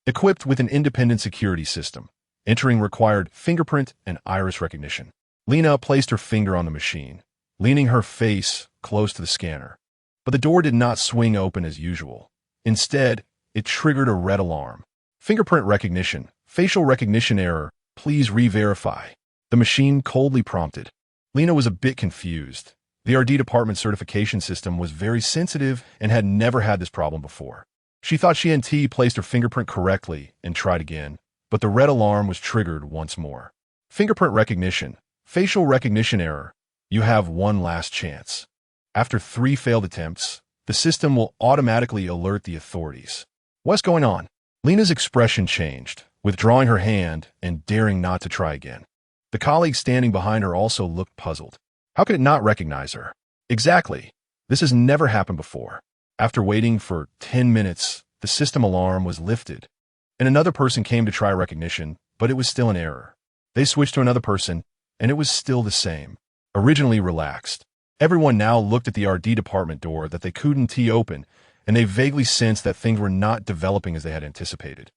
equipped with an independent security system. Entering required fingerprint and iris recognition. Lena placed her finger on the machine, leaning her face close to the scanner. But the door did not swing open as usual. Instead, it triggered a red alarm. Fingerprint recognition, facial recognition error, please re-verify. The machine coldly prompted. Lena was a bit confused. The RD department certification system was very sensitive and had never had this problem before. She thought she had placed her fingerprint correctly and tried again, but the red alarm was triggered once more. Fingerprint recognition, facial recognition error. You have one last chance. After 3 failed attempts, the system will automatically alert the authorities. What's going on? Lena's expression changed, withdrawing her hand and daring not to try again. The colleagues standing behind her also looked puzzled. How could it not recognize her? Exactly. This has never happened before. After waiting for 10 minutes, the system alarm was lifted, and another person came to try recognition, but it was still an error. They switched to another person, and it was still the same. Originally relaxed, everyone now looked at the RD department door that they couldn't open, and they vaguely sensed that things were not developing as they had anticipated.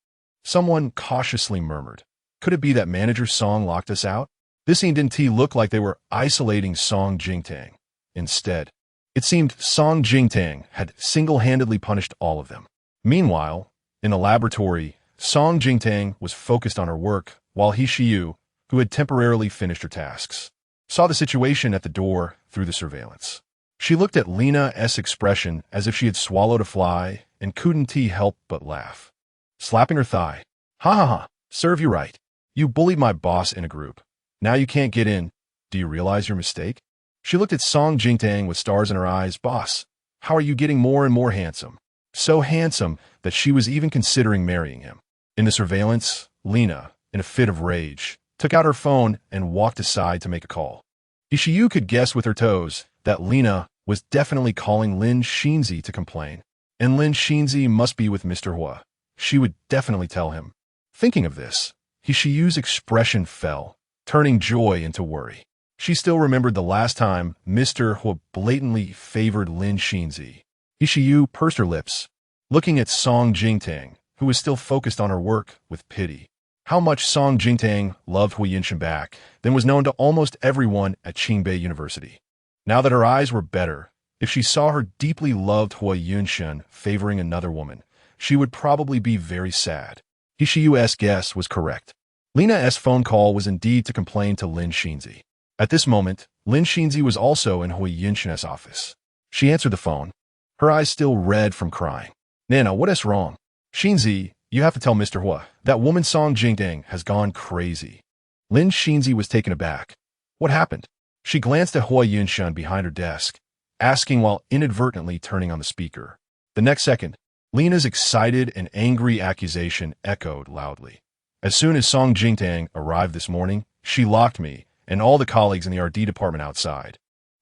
Someone cautiously murmured, "Could it be that Manager Song locked us out?" This didn't look like they were isolating Song Jingtang. Instead, it seemed Song Jingtang had single-handedly punished all of them. Meanwhile, in the laboratory, Song Jingtang was focused on her work, while He Shiyu, who had temporarily finished her tasks, saw the situation at the door through the surveillance. She looked at Lena's expression as if she had swallowed a fly and couldn't help but laugh. Slapping her thigh. "Ha ha ha, serve you right. You bullied my boss in a group. Now you can't get in. Do you realize your mistake?" She looked at Song Jingtang with stars in her eyes. "Boss, how are you getting more and more handsome?" So handsome that she was even considering marrying him. In the surveillance, Lena, in a fit of rage, took out her phone and walked aside to make a call. Ishiyu could guess with her toes that Lena was definitely calling Lin Xinzi to complain, and Lin Xinzi must be with Mr. Hua. She would definitely tell him. Thinking of this, Ishiyu's expression fell, turning joy into worry. She still remembered the last time Mr. Hua blatantly favored Lin Xinzi. Ishiyu pursed her lips, looking at Song Jingtang, who was still focused on her work, with pity. How much Song Jingtang loved Hui Yinshan back then was known to almost everyone at Qingbei University. Now that her eyes were better, if she saw her deeply loved Hui Yinshan favoring another woman, she would probably be very sad. Ishiyu's guess was correct. Lena's phone call was indeed to complain to Lin Xinzi. At this moment, Lin Xinzi was also in Hui Yinshan's office. She answered the phone, her eyes still red from crying. "Nana, what is wrong?" "Xinzi, you have to tell Mr. Hua. That woman Song Jingtang has gone crazy." Lin Xinzi was taken aback. What happened? She glanced at Hui Yinshan behind her desk. asking while inadvertently turning on the speaker. The next second, Lena's excited and angry accusation echoed loudly. As soon as Song Jingtang arrived this morning, she locked me and all the colleagues in the RD department outside,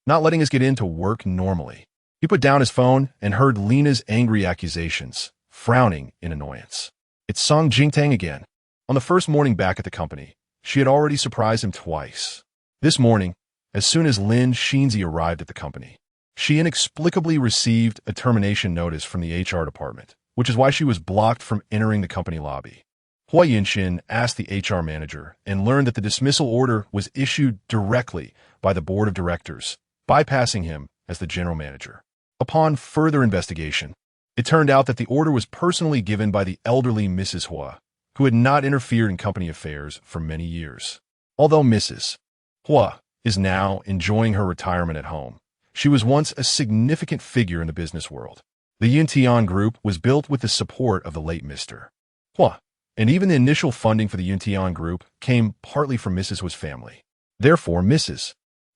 not letting us get in to work normally. He put down his phone and heard Lena's angry accusations, frowning in annoyance. It's Song Jingtang again. On the first morning back at the company, she had already surprised him twice. This morning, as soon as Lin Xinzi arrived at the company, she inexplicably received a termination notice from the HR department, which is why she was blocked from entering the company lobby. Hua Yunxin asked the HR manager and learned that the dismissal order was issued directly by the board of directors, bypassing him as the general manager. Upon further investigation, it turned out that the order was personally given by the elderly Mrs. Hua, who had not interfered in company affairs for many years. Although Mrs. Hua is now enjoying her retirement at home, she was once a significant figure in the business world. The Yuntian Group was built with the support of the late Mr. Hua, and even the initial funding for the Yuntian Group came partly from Mrs. Hua's family. Therefore, Mrs.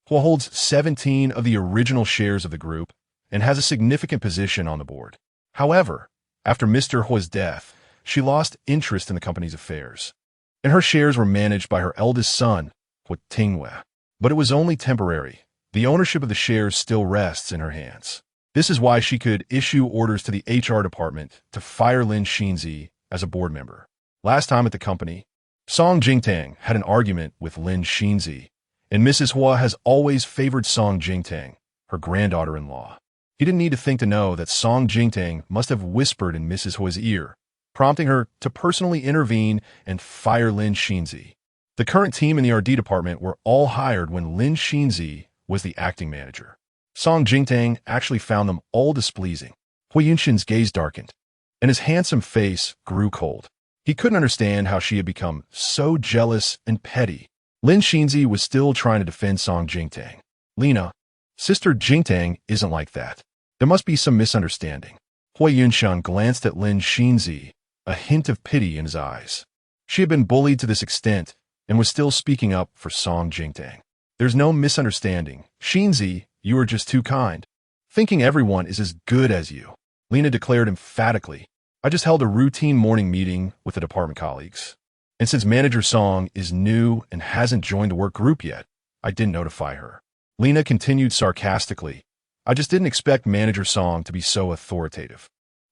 Hua holds 17 of the original shares of the group and has a significant position on the board. However, after Mr. Hua's death, she lost interest in the company's affairs, and her shares were managed by her eldest son, Hua Tingwei. But it was only temporary. The ownership of the shares still rests in her hands. This is why she could issue orders to the HR department to fire Lin Xinzi as a board member. Last time at the company, Song Jingtang had an argument with Lin Xinzi, and Mrs. Hua has always favored Song Jingtang, her granddaughter-in-law. He didn't need to think to know that Song Jingtang must have whispered in Mrs. Hua's ear, prompting her to personally intervene and fire Lin Xinzi. The current team in the RD department were all hired when Lin Xinzi was the acting manager. Song Jingtang actually found them all displeasing. Hua Yunxin's gaze darkened, and his handsome face grew cold. He couldn't understand how she had become so jealous and petty. Lin Xinzi was still trying to defend Song Jingtang. Lena, Sister Jingtang isn't like that. There must be some misunderstanding. Hua Yunxian glanced at Lin Xinzi, a hint of pity in his eyes. She had been bullied to this extent and was still speaking up for Song Jingtang. There's no misunderstanding. Xinzi, you are just too kind. Thinking everyone is as good as you. Lena declared emphatically. I just held a routine morning meeting with the department colleagues. And since Manager Song is new and hasn't joined the work group yet, I didn't notify her. Lena continued sarcastically. I just didn't expect Manager Song to be so authoritative.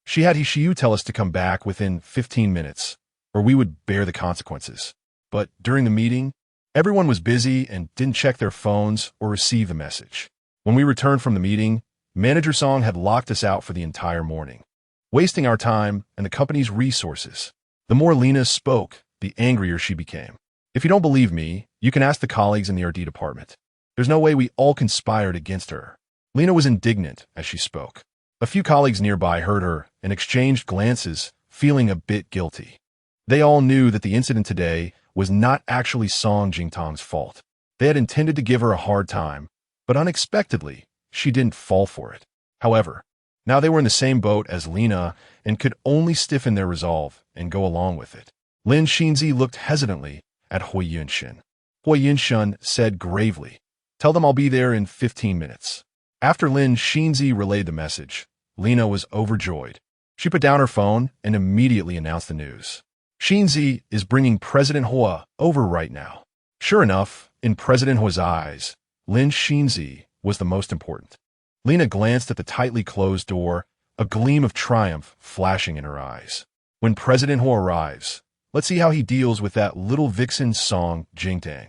She had Hishiyu tell us to come back within 15 minutes, or we would bear the consequences. But during the meeting, everyone was busy and didn't check their phones or receive the message. When we returned from the meeting, Manager Song had locked us out for the entire morning, wasting our time and the company's resources. The more Lena spoke, the angrier she became. If you don't believe me, you can ask the colleagues in the RD department. There's no way we all conspired against her. Lena was indignant as she spoke. A few colleagues nearby heard her and exchanged glances, feeling a bit guilty. They all knew that the incident today was not actually Song Jingtang's fault. They had intended to give her a hard time, but unexpectedly, she didn't fall for it. However, now they were in the same boat as Lena and could only stiffen their resolve and go along with it. Lin Xinzi looked hesitantly at Hua Yunxin. Hua Yunxin said gravely, "Tell them I'll be there in 15 minutes." After Lin Xinzi relayed the message, Lena was overjoyed. She put down her phone and immediately announced the news. Xinzi is bringing President Hua over right now. Sure enough, in President Hua's eyes, Lin Xinzi was the most important. Lena glanced at the tightly closed door, a gleam of triumph flashing in her eyes. When President Hua arrives, let's see how he deals with that little vixen Song Jingtang.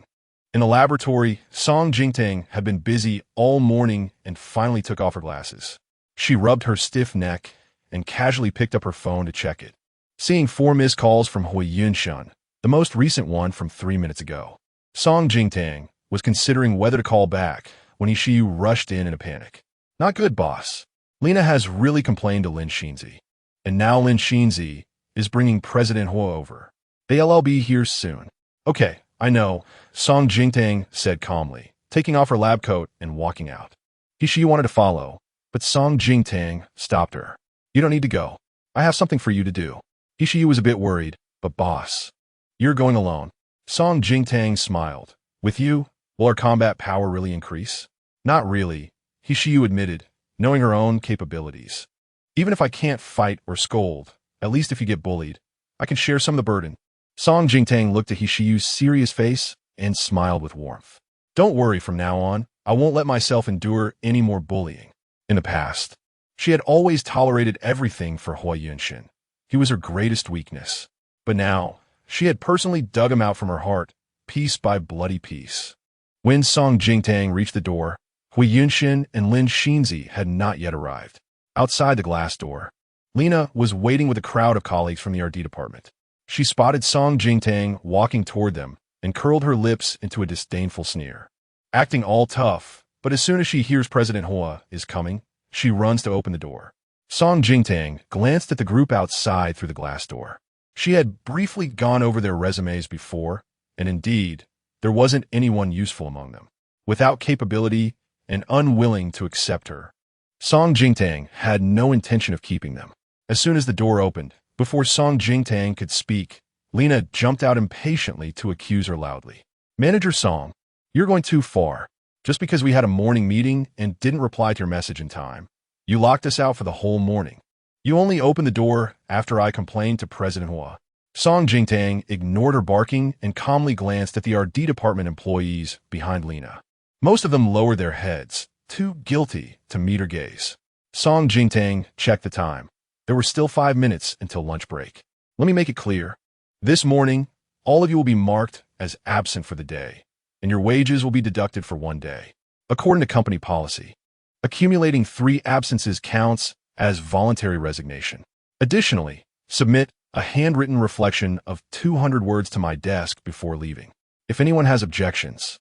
In the laboratory, Song Jingtang had been busy all morning and finally took off her glasses. She rubbed her stiff neck and casually picked up her phone to check it, seeing 4 missed calls from Hua Yunxian, the most recent one from 3 minutes ago. Song Jingtang was considering whether to call back when Hishiyu rushed in a panic. Not good, boss. Lena has really complained to Lin Xinzi, and now Lin Xinzi is bringing President Hua over. They'll be here soon. Okay, I know, Song Jingtang said calmly, taking off her lab coat and walking out. Hishiyu wanted to follow, but Song Jingtang stopped her. You don't need to go. I have something for you to do. Hishiyu was a bit worried, but boss, you're going alone. Song Jingtang smiled. With you, will our combat power really increase? Not really, Hishiyu admitted, knowing her own capabilities. Even if I can't fight or scold, at least if you get bullied, I can share some of the burden. Song Jingtang looked at He Shiyu's serious face and smiled with warmth. Don't worry, from now on, I won't let myself endure any more bullying. In the past, she had always tolerated everything for Hua Yunshin. He was her greatest weakness. But now, she had personally dug him out from her heart, piece by bloody piece. When Song Jingtang reached the door, Hui Yunshin and Lin Xinzi had not yet arrived. Outside the glass door, Lena was waiting with a crowd of colleagues from the RD department. She spotted Song Jingtang walking toward them and curled her lips into a disdainful sneer. Acting all tough, but as soon as she hears President Hua is coming, she runs to open the door. Song Jingtang glanced at the group outside through the glass door. She had briefly gone over their resumes before, and indeed, there wasn't anyone useful among them. Without capability and unwilling to accept her, Song Jingtang had no intention of keeping them. As soon as the door opened, before Song Jingtang could speak, Lena jumped out impatiently to accuse her loudly. Manager Song, you're going too far. Just because we had a morning meeting and didn't reply to your message in time, you locked us out for the whole morning. You only opened the door after I complained to President Hua. Song Jingtang ignored her barking and calmly glanced at the RD department employees behind Lena. Most of them lowered their heads, too guilty to meet her gaze. Song Jingtang checked the time. There were still 5 minutes until lunch break. Let me make it clear. This morning, all of you will be marked as absent for the day, and your wages will be deducted for 1 day. According to company policy, accumulating 3 absences counts as voluntary resignation. Additionally, submit a handwritten reflection of 200 words to my desk before leaving. If anyone has objections,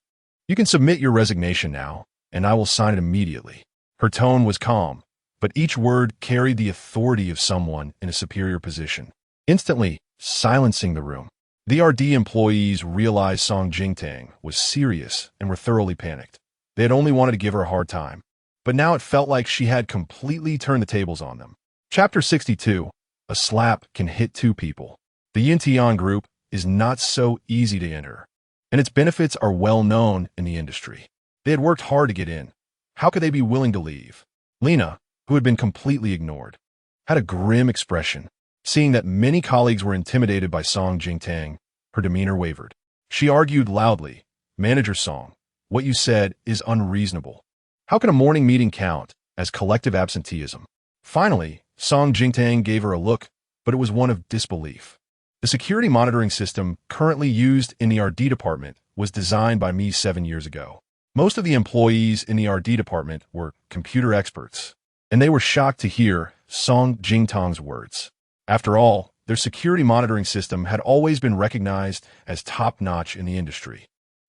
you can submit your resignation now, and I will sign it immediately. Her tone was calm, but each word carried the authority of someone in a superior position, instantly silencing the room. The RD employees realized Song Jingtang was serious and were thoroughly panicked. They had only wanted to give her a hard time, but now it felt like she had completely turned the tables on them. Chapter 62. A slap can hit 2 people. The Yintian group is not so easy to enter, and its benefits are well known in the industry. They had worked hard to get in. How could they be willing to leave? Lena, who had been completely ignored, had a grim expression. Seeing that many colleagues were intimidated by Song Jingtang, her demeanor wavered. She argued loudly, Manager Song, what you said is unreasonable. How can a morning meeting count as collective absenteeism? Finally, Song Jingtang gave her a look, but it was one of disbelief. The security monitoring system currently used in the RD department was designed by me 7 years ago. Most of the employees in the RD department were computer experts, and they were shocked to hear Song Jingtang's words. After all, their security monitoring system had always been recognized as top-notch in the industry.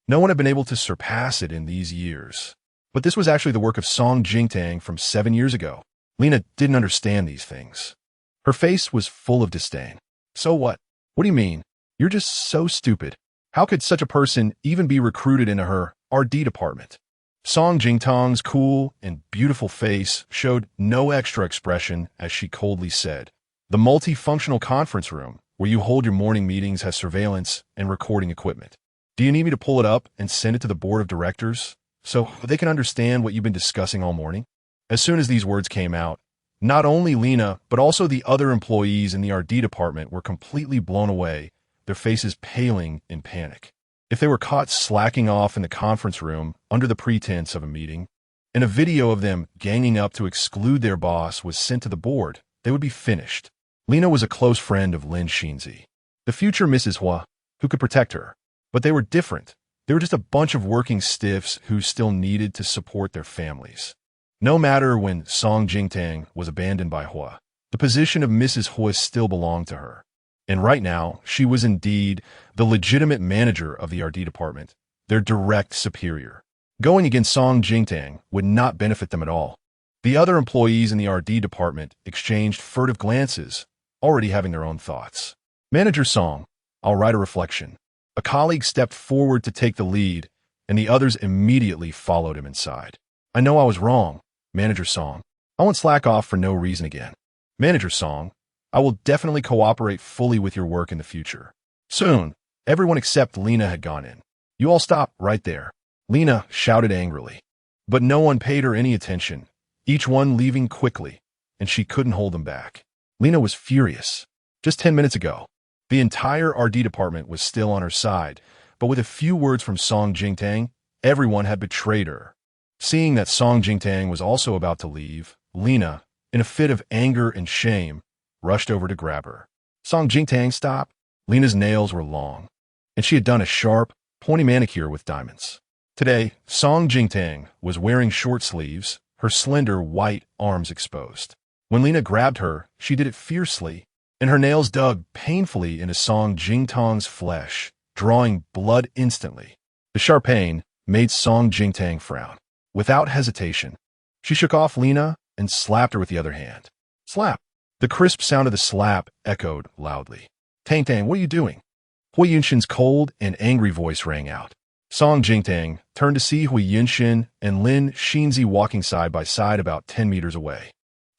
No one had been able to surpass it in these years. But this was actually the work of Song Jingtang from 7 years ago. Lena didn't understand these things. Her face was full of disdain. So what? What do you mean? You're just so stupid. How could such a person even be recruited into her RD department? Song Jingtang's cool and beautiful face showed no extra expression as she coldly said, the multifunctional conference room where you hold your morning meetings has surveillance and recording equipment. Do you need me to pull it up and send it to the board of directors so they can understand what you've been discussing all morning? As soon as these words came out, not only Lena, but also the other employees in the RD department were completely blown away, their faces paling in panic. If they were caught slacking off in the conference room under the pretense of a meeting, and a video of them ganging up to exclude their boss was sent to the board, they would be finished. Lena was a close friend of Lin Xinzi, the future Mrs. Hua, who could protect her. But they were different. They were just a bunch of working stiffs who still needed to support their families. No matter when Song Jingtang was abandoned by Hua, the position of Mrs. Hua still belonged to her. And right now, she was indeed the legitimate manager of the RD department, their direct superior. Going against Song Jingtang would not benefit them at all. The other employees in the RD department exchanged furtive glances, already having their own thoughts. Manager Song, I'll write a reflection. A colleague stepped forward to take the lead, and the others immediately followed him inside. I know I was wrong, Manager Song. I won't slack off for no reason again. Manager Song, I will definitely cooperate fully with your work in the future. Soon, everyone except Lena had gone in. You all stop right there. Lena shouted angrily. But no one paid her any attention, each one leaving quickly, and she couldn't hold them back. Lena was furious. Just 10 minutes ago, the entire RD department was still on her side, but with a few words from Song Jingtang, everyone had betrayed her. Seeing that Song Jingtang was also about to leave, Lena, in a fit of anger and shame, rushed over to grab her. Song Jingtang, stop. Lena's nails were long, and she had done a sharp, pointy manicure with diamonds. Today, Song Jingtang was wearing short sleeves, her slender white arms exposed. When Lena grabbed her, she did it fiercely, and her nails dug painfully into Song Jingtang's flesh, drawing blood instantly. The sharp pain made Song Jingtang frown. Without hesitation, she shook off Lena and slapped her with the other hand. Slap! The crisp sound of the slap echoed loudly. Tang Tang, what are you doing? Hui Yunshin's cold and angry voice rang out. Song Jingtang turned to see Hui Yunshin and Lin Xinzi walking side by side about 10 meters away.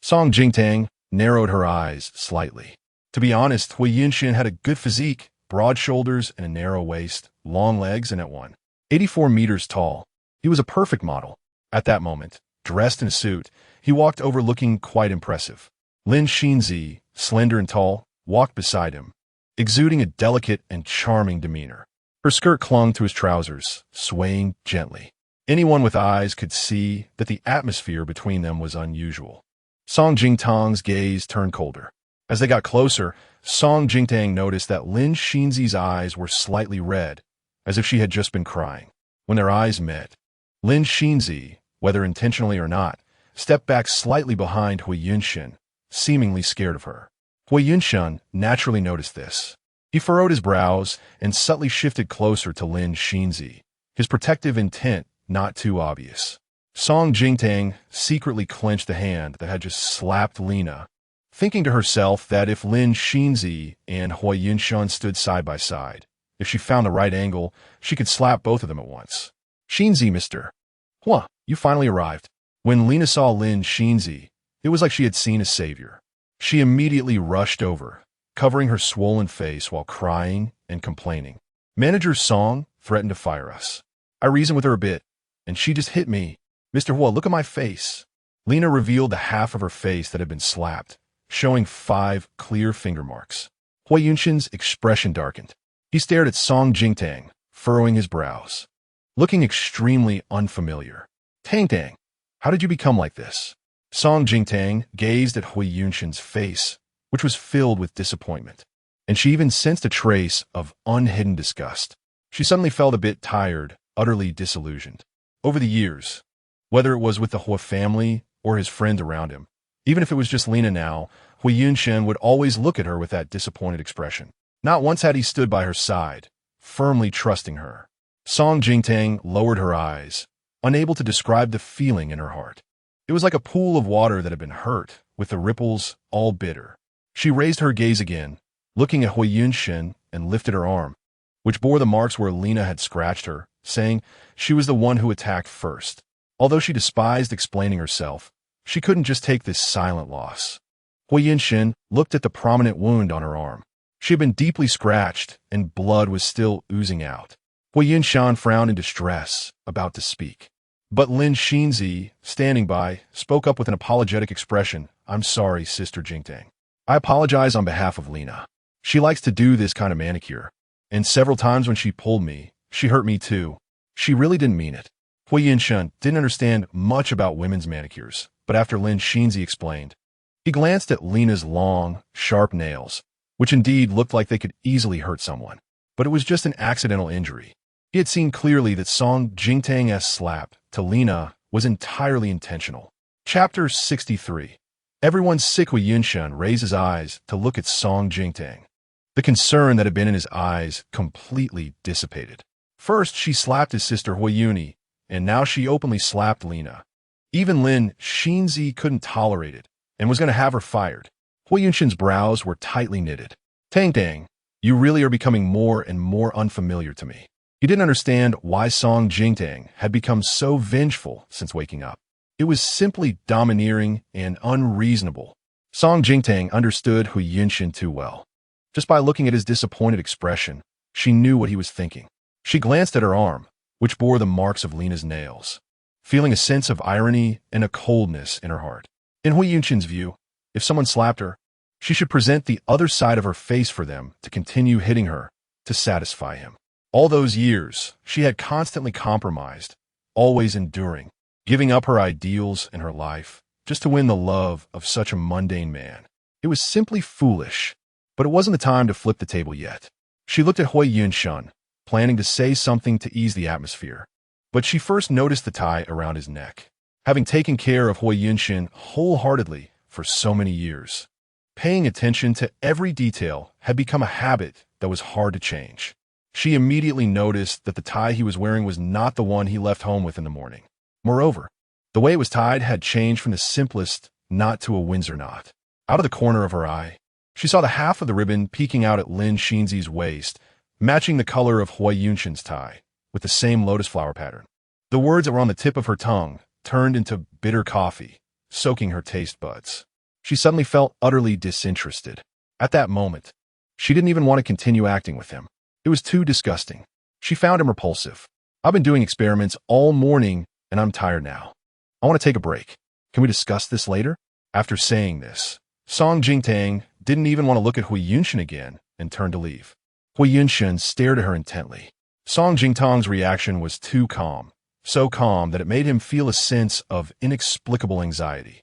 Song Jingtang narrowed her eyes slightly. To be honest, Hui Yunshin had a good physique, broad shoulders and a narrow waist, long legs, and at 184 meters tall. He was a perfect model. At that moment, dressed in a suit, he walked over looking quite impressive. Lin Xinzi, slender and tall, walked beside him, exuding a delicate and charming demeanor. Her skirt clung to his trousers, swaying gently. Anyone with eyes could see that the atmosphere between them was unusual. Song Jingtang's gaze turned colder. As they got closer, Song Jingtang noticed that Lin Xinzi's eyes were slightly red, as if she had just been crying. When their eyes met, Lin Xinzi, whether intentionally or not, stepped back slightly behind Hui Yunshin, seemingly scared of her. Hui Yunshin naturally noticed this. He furrowed his brows and subtly shifted closer to Lin Xinzi, his protective intent not too obvious. Song Jingtang secretly clenched the hand that had just slapped Lena, thinking to herself that if Lin Xinzi and Hui Yunshin stood side by side, if she found the right angle, she could slap both of them at once. Xinzi, mister. Hua, you finally arrived. When Lena saw Lin Xinzi, it was like she had seen a savior. She immediately rushed over, covering her swollen face while crying and complaining. Manager Song threatened to fire us. I reasoned with her a bit, and she just hit me. Mr. Hua, look at my face. Lena revealed the half of her face that had been slapped, showing 5 clear finger marks. Hui Yunshin's expression darkened. He stared at Song Jingtang, furrowing his brows, looking extremely unfamiliar. Tang Tang, how did you become like this? Song Jingtang gazed at Hui Yunshin's face, which was filled with disappointment, and she even sensed a trace of unhidden disgust. She suddenly felt a bit tired, utterly disillusioned. Over the years, whether it was with the Hua family or his friends around him, even if it was just Lena now, Hui Yunshin would always look at her with that disappointed expression. Not once had he stood by her side, firmly trusting her. Song Jingtang lowered her eyes, unable to describe the feeling in her heart. It was like a pool of water that had been hurt, with the ripples all bitter. She raised her gaze again, looking at Hui Yunshin, and lifted her arm, which bore the marks where Lena had scratched her, saying she was the one who attacked first. Although she despised explaining herself, she couldn't just take this silent loss. Hui Yunshin looked at the prominent wound on her arm. She had been deeply scratched, and blood was still oozing out. Hui Yunshin frowned in distress, about to speak. But Lin Xinzi, standing by, spoke up with an apologetic expression. I'm sorry, Sister Jingtang. I apologize on behalf of Lena. She likes to do this kind of manicure, and several times when she pulled me, she hurt me too. She really didn't mean it. Hui Yunshin didn't understand much about women's manicures, but after Lin Xinzi explained, he glanced at Lena's long, sharp nails, which indeed looked like they could easily hurt someone. But it was just an accidental injury. He had seen clearly that Song Jingtang's slap to Lena was entirely intentional. Chapter 63. Everyone's sick. Hui Yunshin raised his eyes to look at Song Jingtang. The concern that had been in his eyes completely dissipated. First, she slapped his sister Hui Yuni, and now she openly slapped Lena. Even Lin Xinzi couldn't tolerate it, and was going to have her fired. Hui Yunshin's brows were tightly knitted. Tang Tang, you really are becoming more and more unfamiliar to me. He didn't understand why Song Jingtang had become so vengeful since waking up. It was simply domineering and unreasonable. Song Jingtang understood Hui Yunshin too well. Just by looking at his disappointed expression, she knew what he was thinking. She glanced at her arm, which bore the marks of Lena's nails. feeling a sense of irony and a coldness in her heart. In Hui Yunshin's view, if someone slapped her, she should present the other side of her face for them to continue hitting her to satisfy him. All those years, she had constantly compromised, always enduring, giving up her ideals and her life just to win the love of such a mundane man. It was simply foolish, but it wasn't the time to flip the table yet. She looked at Hui Yunshan, planning to say something to ease the atmosphere, but she first noticed the tie around his neck. Having taken care of Hui Yunshan wholeheartedly for so many years, paying attention to every detail had become a habit that was hard to change. She immediately noticed that the tie he was wearing was not the one he left home with in the morning. Moreover, the way it was tied had changed from the simplest knot to a Windsor knot. Out of the corner of her eye, she saw the half of the ribbon peeking out at Lin Xinzi's waist, matching the color of Hui Yunshan's tie, with the same lotus flower pattern. The words that were on the tip of her tongue turned into bitter coffee, soaking her taste buds. She suddenly felt utterly disinterested. At that moment, she didn't even want to continue acting with him. It was too disgusting. She found him repulsive. I've been doing experiments all morning, and I'm tired now. I want to take a break. Can we discuss this later? After saying this, Song Jingtang didn't even want to look at Hui Yunshan again and turned to leave. Hui Yunshan stared at her intently. Song Jingtang's reaction was too calm, so calm that it made him feel a sense of inexplicable anxiety.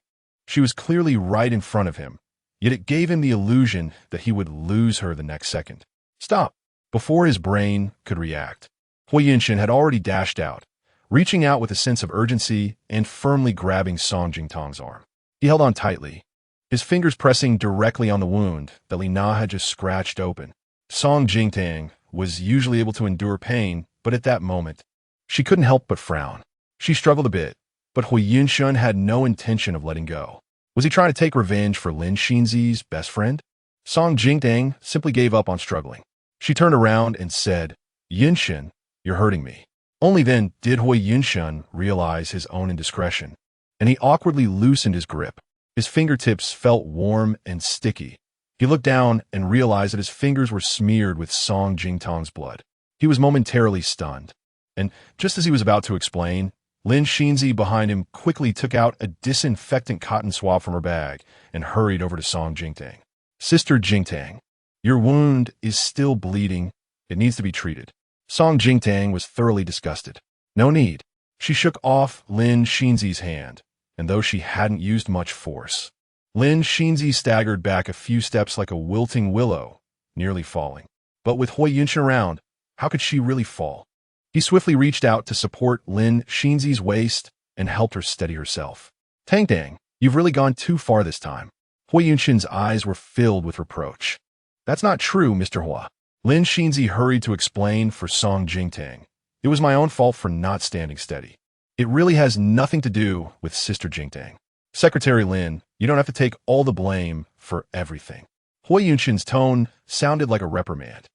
She was clearly right in front of him, yet it gave him the illusion that he would lose her the next second. Stop! Before his brain could react, Hui Yunshan had already dashed out, reaching out with a sense of urgency and firmly grabbing Song Jingtang's arm. He held on tightly, his fingers pressing directly on the wound that Li Na had just scratched open. Song Jingtang was usually able to endure pain, but at that moment, she couldn't help but frown. She struggled a bit, but Hui Yunshan had no intention of letting go. Was he trying to take revenge for Lin Xinzi's best friend? Song Jingtang simply gave up on struggling. She turned around and said, "Yunshan, you're hurting me." Only then did Hui Yunshan realize his own indiscretion, and he awkwardly loosened his grip. His fingertips felt warm and sticky. He looked down and realized that his fingers were smeared with Song Jingtang's blood. He was momentarily stunned, and just as he was about to explain, Lin Xinzi behind him quickly took out a disinfectant cotton swab from her bag and hurried over to Song Jingtang. "Sister Jingtang, your wound is still bleeding. It needs to be treated." Song Jingtang was thoroughly disgusted. "No need." She shook off Lin Xinzi's hand, and though she hadn't used much force, Lin Xinzi staggered back a few steps like a wilting willow, nearly falling. But with Hui Yunshan around, how could she really fall? He swiftly reached out to support Lin Xinzi's waist and helped her steady herself. "Tang Dang, you've really gone too far this time." Hui Yunshan's eyes were filled with reproach. "That's not true, Mr. Hua." Lin Xinzi hurried to explain for Song Jingtang. "It was my own fault for not standing steady. It really has nothing to do with Sister Jingtang. Secretary Lin, you don't have to take all the blame for everything." Hui Yunshan's tone sounded like a reprimand,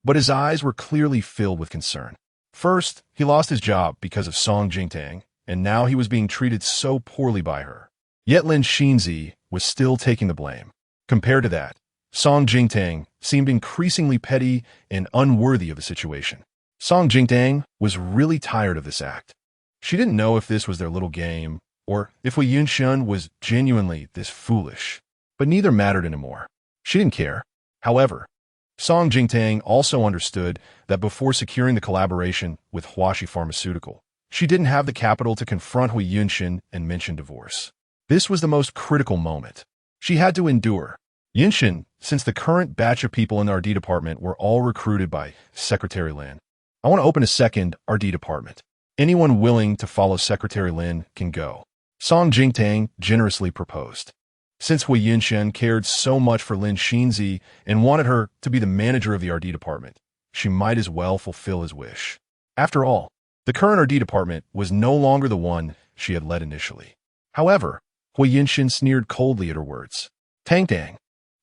but his eyes were clearly filled with concern. First, he lost his job because of Song Jingtang, and now he was being treated so poorly by her. Yet Lin Xinzi was still taking the blame. Compared to that, Song Jingtang seemed increasingly petty and unworthy of the situation. Song Jingtang was really tired of this act. She didn't know if this was their little game, or if Hui Yunshan was genuinely this foolish. But neither mattered anymore. She didn't care. However, Song Jingtang also understood that before securing the collaboration with Huaxi Pharmaceutical, she didn't have the capital to confront Hui Yunshan and mention divorce. This was the most critical moment. She had to endure. Yunshan, since the current batch of people in the RD department were all recruited by Secretary Lin, I want to open a second RD department. Anyone willing to follow Secretary Lin can go. Song Jingtang generously proposed. Since Hui Yunshan cared so much for Lin Xinzi and wanted her to be the manager of the RD department, she might as well fulfill his wish. After all, the current RD department was no longer the one she had led initially. However, Hui Yunshan sneered coldly at her words. "Tang Dang,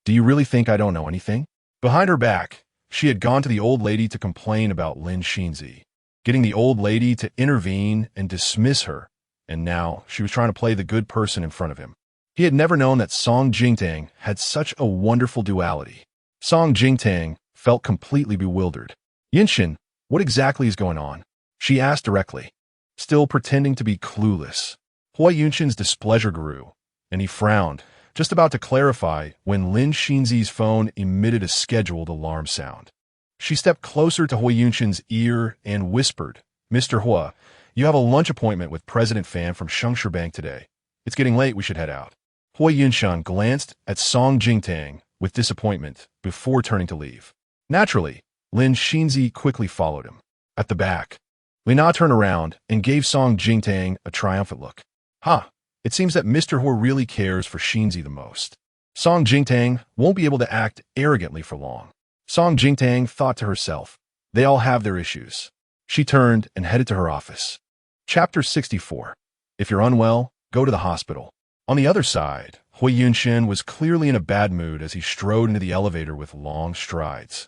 do you really think I don't know anything?" Behind her back, she had gone to the old lady to complain about Lin Xinzi, getting the old lady to intervene and dismiss her, and now she was trying to play the good person in front of him. He had never known that Song Jingtang had such a wonderful duality. Song Jingtang felt completely bewildered. "Yunshan, what exactly is going on?" she asked directly. still pretending to be clueless. Hui Yunshin's displeasure grew, and he frowned, just about to clarify when Lin Xinzi's phone emitted a scheduled alarm sound. She stepped closer to Hui Yunshin's ear and whispered, "Mr. Hua, you have a lunch appointment with President Fan from Shengshu Bank today. It's getting late, we should head out." Hui Yunshan glanced at Song Jingtang with disappointment before turning to leave. Naturally, Lin Xinzi quickly followed him. At the back, Lina turned around and gave Song Jingtang a triumphant look. "Ha! It seems that Mr. Hua really cares for Xinzi the most. Song Jingtang won't be able to act arrogantly for long." Song Jingtang thought to herself, they all have their issues. She turned and headed to her office. Chapter 64. If you're unwell, go to the hospital. On the other side, Hui Yunshin was clearly in a bad mood as he strode into the elevator with long strides,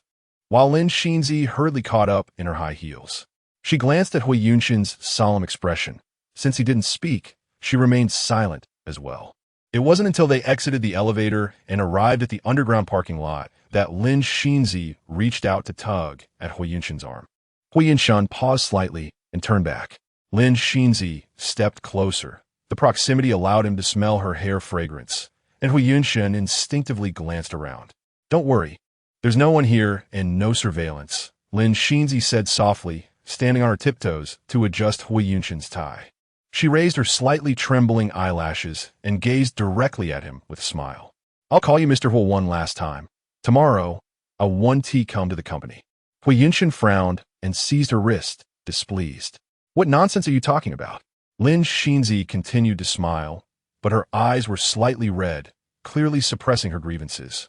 while Lin Xinzi hurriedly caught up in her high heels. She glanced at Hui Yunshin's solemn expression. Since he didn't speak, she remained silent as well. It wasn't until they exited the elevator and arrived at the underground parking lot that Lin Xinzi reached out to tug at Hui Yunshin's arm. Hui Yunshan paused slightly and turned back. Lin Xinzi stepped closer. The proximity allowed him to smell her hair fragrance, and Hui Yunshan instinctively glanced around. "Don't worry. There's no one here and no surveillance," Lin Xinzi said softly, standing on her tiptoes to adjust Hui Yunshan's tie. She raised her slightly trembling eyelashes and gazed directly at him with a smile. "I'll call you Mr. Hua one last time. Tomorrow, I'll 1T come to the company." Hui Yunshan frowned and seized her wrist, displeased. "What nonsense are you talking about?" Lin Xinzi continued to smile, but her eyes were slightly red, clearly suppressing her grievances.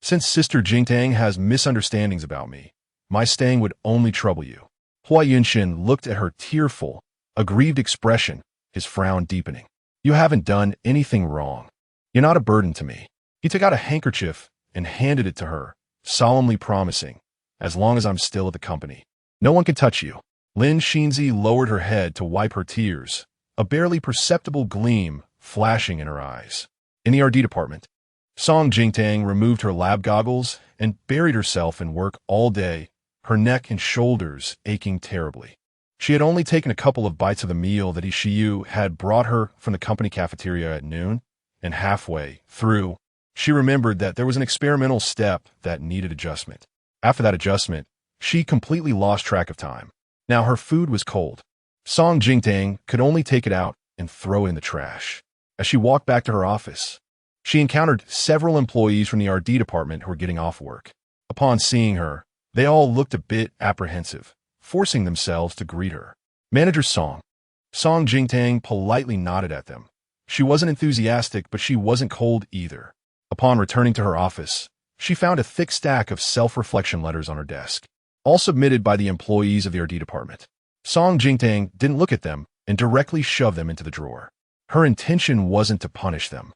"Since Sister Jingtang has misunderstandings about me, my staying would only trouble you." Hui Yunshan looked at her tearful, aggrieved expression, his frown deepening. "You haven't done anything wrong. You're not a burden to me." He took out a handkerchief and handed it to her, solemnly promising, "As long as I'm still at the company, no one can touch you." Lin Xinzi lowered her head to wipe her tears, a barely perceptible gleam flashing in her eyes. In the RD department, Song Jingtang removed her lab goggles and buried herself in work all day, her neck and shoulders aching terribly. She had only taken a couple of bites of the meal that Ishiyu had brought her from the company cafeteria at noon, and halfway through, she remembered that there was an experimental step that needed adjustment. After that adjustment, she completely lost track of time. Now her food was cold. Song Jingtang could only take it out and throw it in the trash. As she walked back to her office, she encountered several employees from the RD department who were getting off work. Upon seeing her, they all looked a bit apprehensive, forcing themselves to greet her. "Manager Song." Song Jingtang politely nodded at them. She wasn't enthusiastic, but she wasn't cold either. Upon returning to her office, she found a thick stack of self-reflection letters on her desk, all submitted by the employees of the RD department. Song Jingtang didn't look at them and directly shoved them into the drawer. Her intention wasn't to punish them.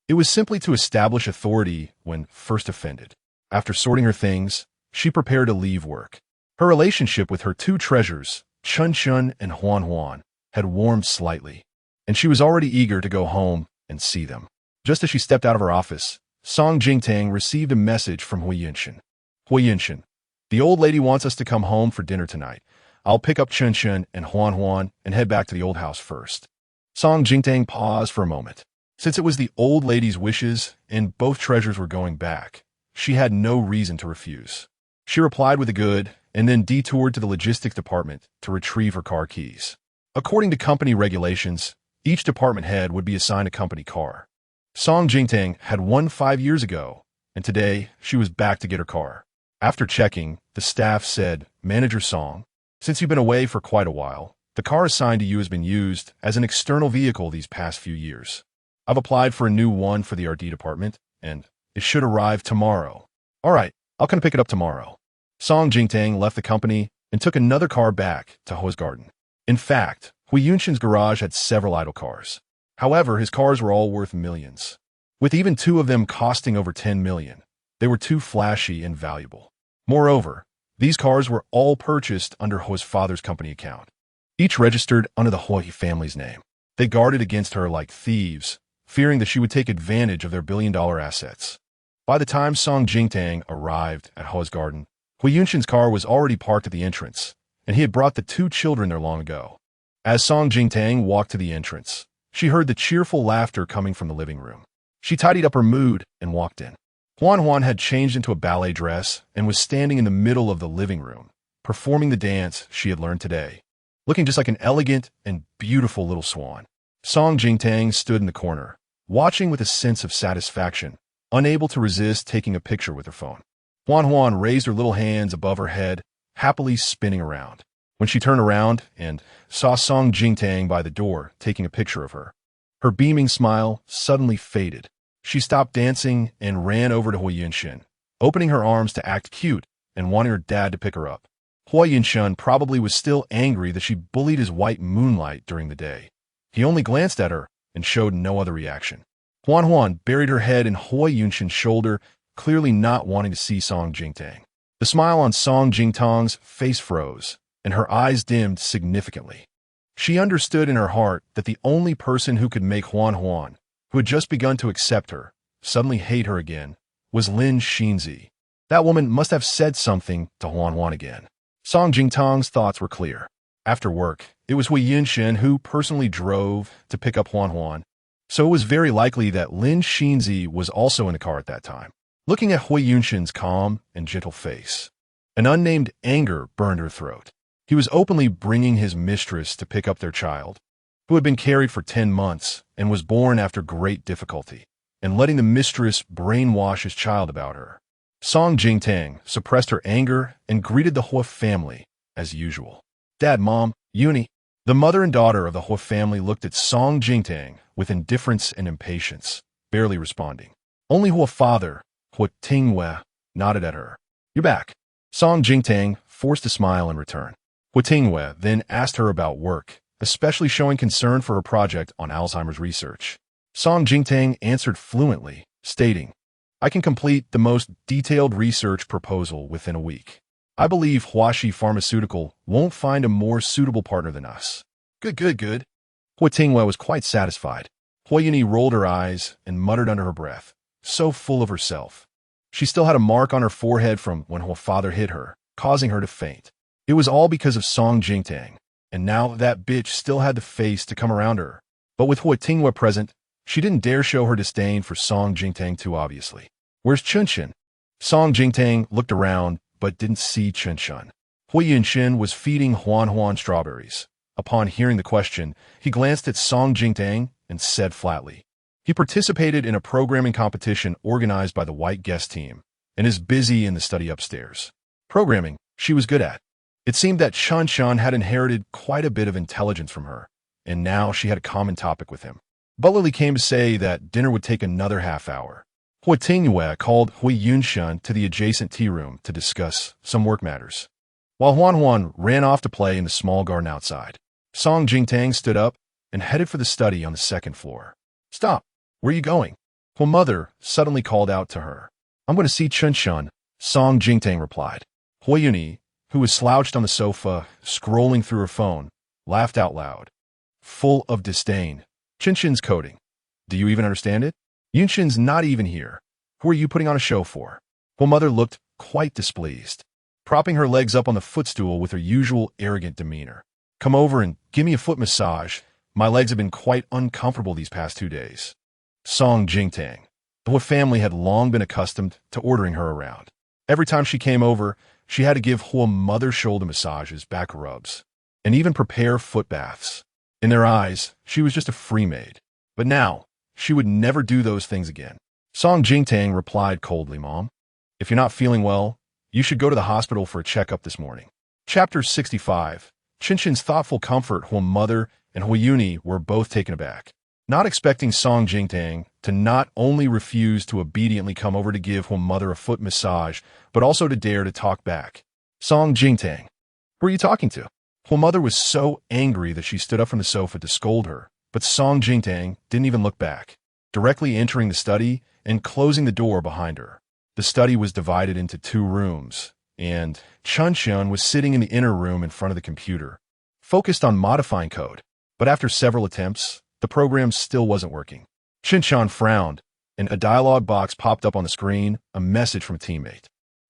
It was simply to establish authority when first offended. After sorting her things, she prepared to leave work. Her relationship with her two treasures, Chun Chun and Huan Huan, had warmed slightly, and she was already eager to go home and see them. Just as she stepped out of her office, Song Jingtang received a message from Hui Yunshin. "Hui Yunshin, the old lady wants us to come home for dinner tonight. I'll pick up Chun Chun and Huan Huan and head back to the old house first." Song Jingtang paused for a moment. Since it was the old lady's wishes and both treasures were going back, she had no reason to refuse. She replied with a good and then detoured to the logistics department to retrieve her car keys. According to company regulations, each department head would be assigned a company car. Song Jingtang had one 5 years ago, and today she was back to get her car. After checking, the staff said, "Manager Song, since you've been away for quite a while, the car assigned to you has been used as an external vehicle these past few years. I've applied for a new one for the RD department, and it should arrive tomorrow." "All right, I'll come pick it up tomorrow." Song Jingtang left the company and took another car back to Ho's garden. In fact, Hui Yunshin's garage had several idle cars. However, his cars were all worth millions. With even two of them costing over 10 million, they were too flashy and valuable. Moreover, these cars were all purchased under Ho's father's company account, each registered under the Hui family's name. They guarded against her like thieves, fearing that she would take advantage of their billion-dollar assets. By the time Song Jingtang arrived at Ho's garden, Hui Yunshin's car was already parked at the entrance, and he had brought the two children there long ago. As Song Jingtang walked to the entrance, she heard the cheerful laughter coming from the living room. She tidied up her mood and walked in. Huan Huan had changed into a ballet dress and was standing in the middle of the living room, performing the dance she had learned today, looking just like an elegant and beautiful little swan. Song Jingtang stood in the corner, watching with a sense of satisfaction, unable to resist taking a picture with her phone. Huan Huan raised her little hands above her head, happily spinning around. When she turned around and saw Song Jingtang by the door taking a picture of her, her beaming smile suddenly faded. She stopped dancing and ran over to Hua Yunshin, opening her arms to act cute and wanting her dad to pick her up. Hua Yunshin probably was still angry that she bullied his white moonlight during the day. He only glanced at her and showed no other reaction. Huan Huan buried her head in Hua Yunshin's shoulder, clearly not wanting to see Song Jingtang. The smile on Song Jingtang's face froze, and her eyes dimmed significantly. She understood in her heart that the only person who could make Huan Huan, who had just begun to accept her, suddenly hate her again, was Lin Xinzi. That woman must have said something to Huan Huan again. Song Jingtang's thoughts were clear. After work, it was Hua Yunshin who personally drove to pick up Huan Huan, so it was very likely that Lin Xinzi was also in the car at that time. Looking at Hua Yunshin's calm and gentle face, an unnamed anger burned her throat. He was openly bringing his mistress to pick up their child, who had been carried for 10 months and was born after great difficulty, and letting the mistress brainwash his child about her. Song Jingtang suppressed her anger and greeted the Hua family as usual. Dad, Mom, Uni. The mother and daughter of the Hua family looked at Song Jingtang with indifference and impatience, barely responding. Only Hua father, Hua Tingwe, nodded at her. You're back. Song Jingtang forced a smile in return. Hua Tingwe then asked her about work, especially showing concern for her project on Alzheimer's research. Song Jingtang answered fluently, stating, I can complete the most detailed research proposal within a week. I believe Huaxi Pharmaceutical won't find a more suitable partner than us. Good. Hua Tingwe was quite satisfied. Hua Yuni rolled her eyes and muttered under her breath, so full of herself. She still had a mark on her forehead from when her father hit her, causing her to faint. It was all because of Song Jingtang, and now that bitch still had the face to come around her. But with Hua Tingwe present, she didn't dare show her disdain for Song Jingtang too obviously. Where's Chunshin? Song Jingtang looked around, but didn't see Chunshin. Hua Yunshin was feeding Huan Huan strawberries. Upon hearing the question, he glanced at Song Jingtang and said flatly, he participated in a programming competition organized by the White Guest team and is busy in the study upstairs. Programming, she was good at. It seemed that Chunshin had inherited quite a bit of intelligence from her, and now she had a common topic with him. Butlerly came to say that dinner would take another half hour. Hua Tingwe called Hua Yunshin to the adjacent tea room to discuss some work matters, while Huan Huan ran off to play in the small garden outside. Song Jingtang stood up and headed for the study on the second floor. Stop! Where are you going? Hua mother suddenly called out to her. I'm going to see Chunshin, Song Jingtang replied. Hua Yuni, who was slouched on the sofa, scrolling through her phone, laughed out loud, full of disdain. Chunshin's coding. Do you even understand it? Yunshin's not even here. Who are you putting on a show for? Hua mother looked quite displeased, propping her legs up on the footstool with her usual arrogant demeanor. Come over and give me a foot massage. My legs have been quite uncomfortable these past 2 days. Song Jingtang. The Hua family had long been accustomed to ordering her around. Every time she came over, she had to give Hua mother shoulder massages, back rubs, and even prepare foot baths. In their eyes, she was just a free maid. But now, she would never do those things again. Song Jingtang replied coldly, Mom, if you're not feeling well, you should go to the hospital for a checkup this morning. Chapter 65. Chunshin's thoughtful comfort. Hua mother and Hua Yuni were both taken aback, not expecting Song Jingtang to not only refuse to obediently come over to give Hua mother a foot massage, but also to dare to talk back. Song Jingtang, who are you talking to? Hua mother was so angry that she stood up from the sofa to scold her, but Song Jingtang didn't even look back, directly entering the study and closing the door behind her. The study was divided into 2 rooms, and Chunshin was sitting in the inner room in front of the computer, focused on modifying code. But after several attempts, the program still wasn't working. Chunshin frowned, and a dialog box popped up on the screen, a message from a teammate.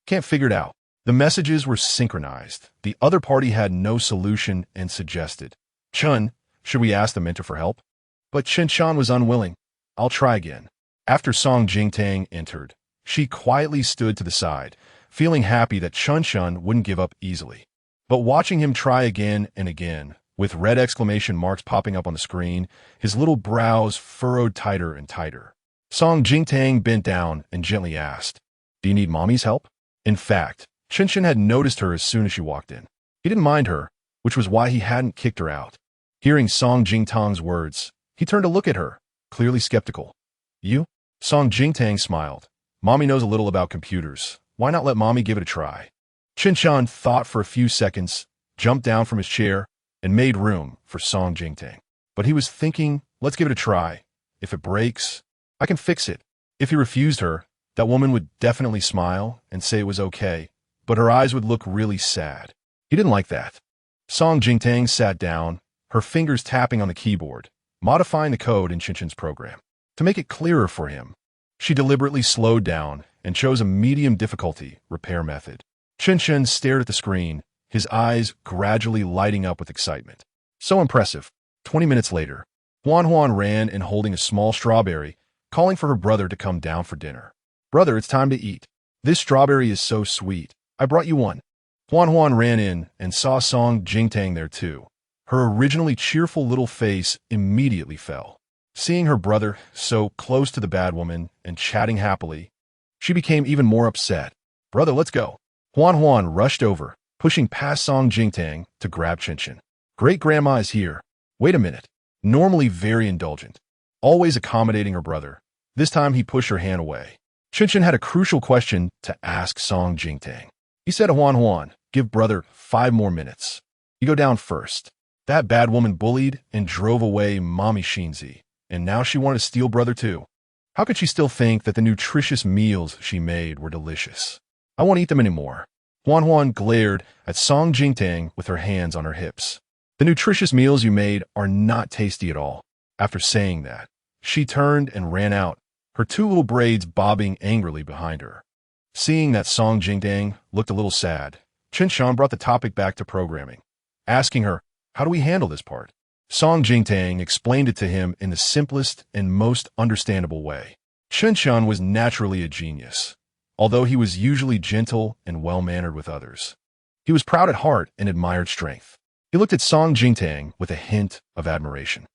Can't figure it out. The messages were synchronized. The other party had no solution and suggested, Chun, should we ask the mentor for help? But Chen Shan was unwilling. I'll try again. After Song Jingtang entered, she quietly stood to the side, feeling happy that Chun Shun wouldn't give up easily. But watching him try again and again, with red exclamation marks popping up on the screen, his little brows furrowed tighter and tighter. Song Jingtang bent down and gently asked, "Do you need mommy's help?" In fact, Chen Shan had noticed her as soon as she walked in. He didn't mind her, which was why he hadn't kicked her out. Hearing Song Jingtang's words, he turned to look at her, clearly skeptical. "You?" Song Jingtang smiled. "Mommy knows a little about computers. Why not let mommy give it a try?" Chen Shan thought for a few seconds, jumped down from his chair, and made room for Song Jingtang. But he was thinking, let's give it a try. If it breaks, I can fix it. If he refused her, that woman would definitely smile and say it was okay, but her eyes would look really sad. He didn't like that. Song Jingtang sat down, her fingers tapping on the keyboard, modifying the code in Chen Shan's program. To make it clearer for him, she deliberately slowed down and chose a medium difficulty repair method. Chen Shan stared at the screen, his eyes gradually lighting up with excitement. So impressive. 20 minutes later, Huan ran in holding a small strawberry, calling for her brother to come down for dinner. "Brother, it's time to eat. This strawberry is so sweet. I brought you one." Huan ran in and saw Song Jingtang there too. Her originally cheerful little face immediately fell. Seeing her brother so close to the bad woman and chatting happily, she became even more upset. "Brother, let's go." Huan rushed over, pushing past Song Jingtang to grab Chen Shan. "Great-grandma is here. Wait a minute." Normally very indulgent, always accommodating her brother, this time he pushed her hand away. Chen Shan had a crucial question to ask Song Jingtang. He said to Huan, "Give brother 5 more minutes. You go down first." That bad woman bullied and drove away Mommy Shinzi, and now she wanted to steal brother too. How could she still think that the nutritious meals she made were delicious? "I won't eat them anymore." Huan glared at Song Jingtang with her hands on her hips. "The nutritious meals you made are not tasty at all." After saying that, she turned and ran out, her 2 little braids bobbing angrily behind her. Seeing that Song Jingtang looked a little sad, Chen Shan brought the topic back to programming, asking her, "How do we handle this part?" Song Jingtang explained it to him in the simplest and most understandable way. Chen Shan was naturally a genius, although he was usually gentle and well-mannered with others. He was proud at heart and admired strength. He looked at Song Jingtang with a hint of admiration.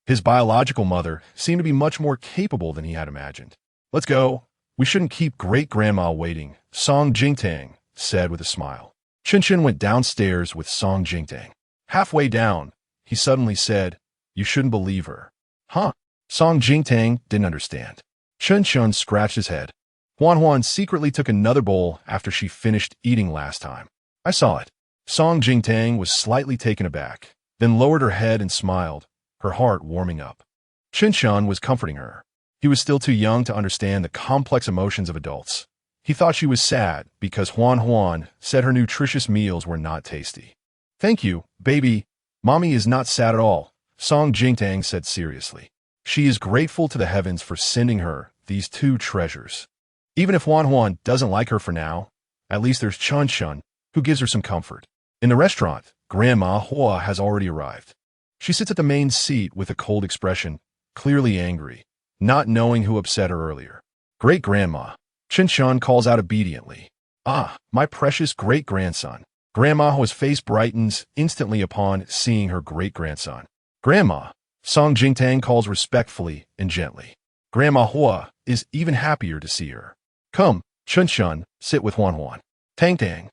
His biological mother seemed to be much more capable than he had imagined. "Let's go. We shouldn't keep great-grandma waiting," Song Jingtang said with a smile. Chen Shan went downstairs with Song Jingtang. Halfway down, he suddenly said, "You shouldn't believe her." "Huh?" Song Jingtang didn't understand. Chen Shan scratched his head. Huan secretly took another bowl after she finished eating last time. "I saw it." Song Jingtang was slightly taken aback, then lowered her head and smiled, her heart warming up. Chen Shan was comforting her. He was still too young to understand the complex emotions of adults. He thought she was sad because Huan said her nutritious meals were not tasty. "Thank you, baby. Mommy is not sad at all," Song Jingtang said seriously. She is grateful to the heavens for sending her these 2 treasures. Even if Huan doesn't like her for now, at least there's Chun Shun, who gives her some comfort. In the restaurant, Grandma Hua has already arrived. She sits at the main seat with a cold expression, clearly angry, not knowing who upset her earlier. "Great-grandma," Chen Shan calls out obediently. "Ah, my precious great-grandson." Grandma Hua's face brightens instantly upon seeing her great-grandson. "Grandma," Song Jingtang calls respectfully and gently. Grandma Hua is even happier to see her. "Come, Chen Shan, sit with Huan. Tang,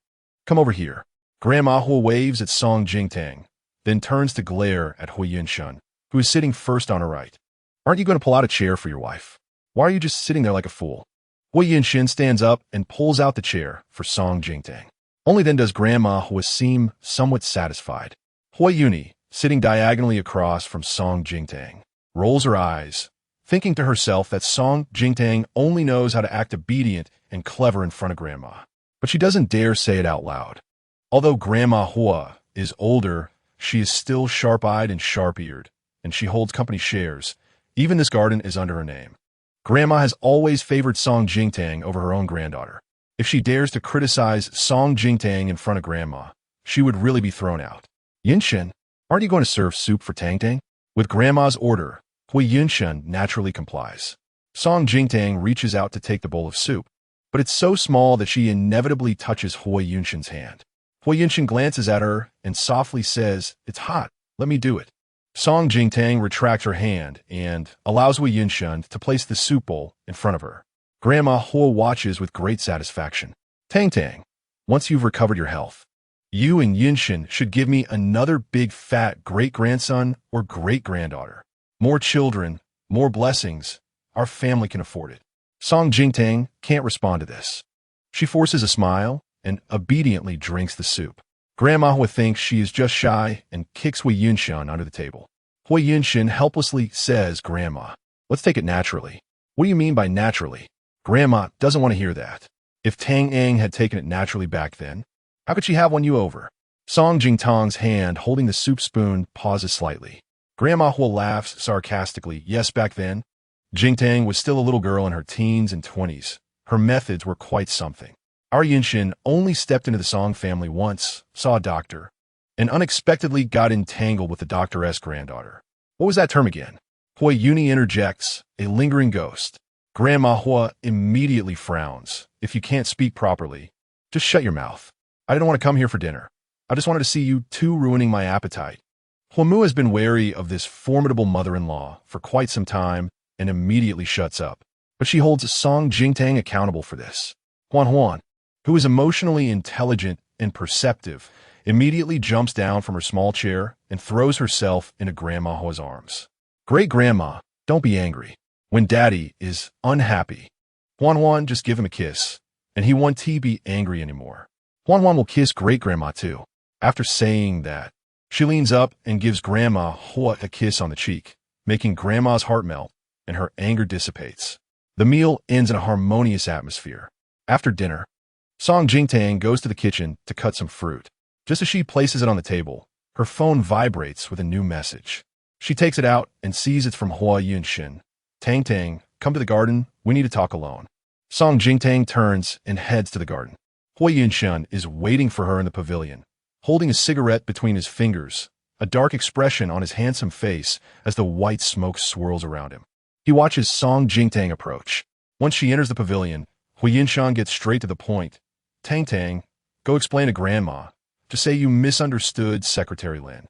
come over here." Grandma Hua waves at Song Jingtang, then turns to glare at Huyen Shun, who is sitting first on her right. "Aren't you going to pull out a chair for your wife? Why are you just sitting there like a fool?" Huyen Shun stands up and pulls out the chair for Song Jingtang. Only then does Grandma Hua seem somewhat satisfied. Huayuni, sitting diagonally across from Song Jingtang, rolls her eyes, thinking to herself that Song Jingtang only knows how to act obedient and clever in front of Grandma. But she doesn't dare say it out loud. Although Grandma Hua is older, she is still sharp-eyed and sharp-eared, and she holds company shares. Even this garden is under her name. Grandma has always favored Song Jingtang over her own granddaughter. If she dares to criticize Song Jingtang in front of Grandma, she would really be thrown out. "Yinshin, Aren't you going to serve soup for Tang Tang? With Grandma's order, Hui Yunshan naturally complies. Song Jingtang reaches out to take the bowl of soup, but it's so small that she inevitably touches Hui Yunshan's hand. Hui Yunshan glances at her and softly says, "It's hot. Let me do it." Song Jingtang retracts her hand and allows Hui Yunshan to place the soup bowl in front of her. Grandma Hua watches with great satisfaction. Tang Tang, once you've recovered your health, you and Yunshan should give me another big fat great-grandson or great-granddaughter. More children, more blessings. Our family can afford it. Song Jingtang can't respond to this. She forces a smile and obediently drinks the soup. Grandma Hua thinks she is just shy and kicks Hui Yunshan under the table. Hui Yunshan helplessly says, "Grandma, let's take it naturally." "What do you mean by naturally?" Grandma doesn't want to hear that. If Tang Ang had taken it naturally back then, how could she have won you over? Song Jingtang's hand holding the soup spoon pauses slightly. Grandma Hua laughs sarcastically. "Yes, back then, Jingtang was still a little girl in her teens and 20s. Her methods were quite something. Our Yunshan only stepped into the Song family once, saw a doctor, and unexpectedly got entangled with the doctor's granddaughter." What was that term again? Hui Yuni interjects, "A lingering ghost." Grandma Hua immediately frowns. "If you can't speak properly, just shut your mouth. I didn't want to come here for dinner. I just wanted to see you two ruining my appetite." Huamu has been wary of this formidable mother-in-law for quite some time and immediately shuts up. But she holds Song Jingtang accountable for this. Huan, who is emotionally intelligent and perceptive, immediately jumps down from her small chair and throws herself into Grandma Hua's arms. "Great-grandma, don't be angry. When Daddy is unhappy, Huan, just give him a kiss, and he won't be angry anymore. Huan will kiss great-grandma too." After saying that, she leans up and gives Grandma Hua a kiss on the cheek, making Grandma's heart melt, and her anger dissipates. The meal ends in a harmonious atmosphere. After dinner, Song Jingtang goes to the kitchen to cut some fruit. Just as she places it on the table, her phone vibrates with a new message. She takes it out and sees it's from Hua Yunshan. "Tang Tang, come to the garden. We need to talk alone." Song Jingtang turns and heads to the garden. Hua Yunshan is waiting for her in the pavilion, holding a cigarette between his fingers, a dark expression on his handsome face as the white smoke swirls around him. He watches Song Jingtang approach. Once she enters the pavilion, Hui Yunshan gets straight to the point. "Tang Tang, go explain to Grandma. Just say you misunderstood Secretary Lin."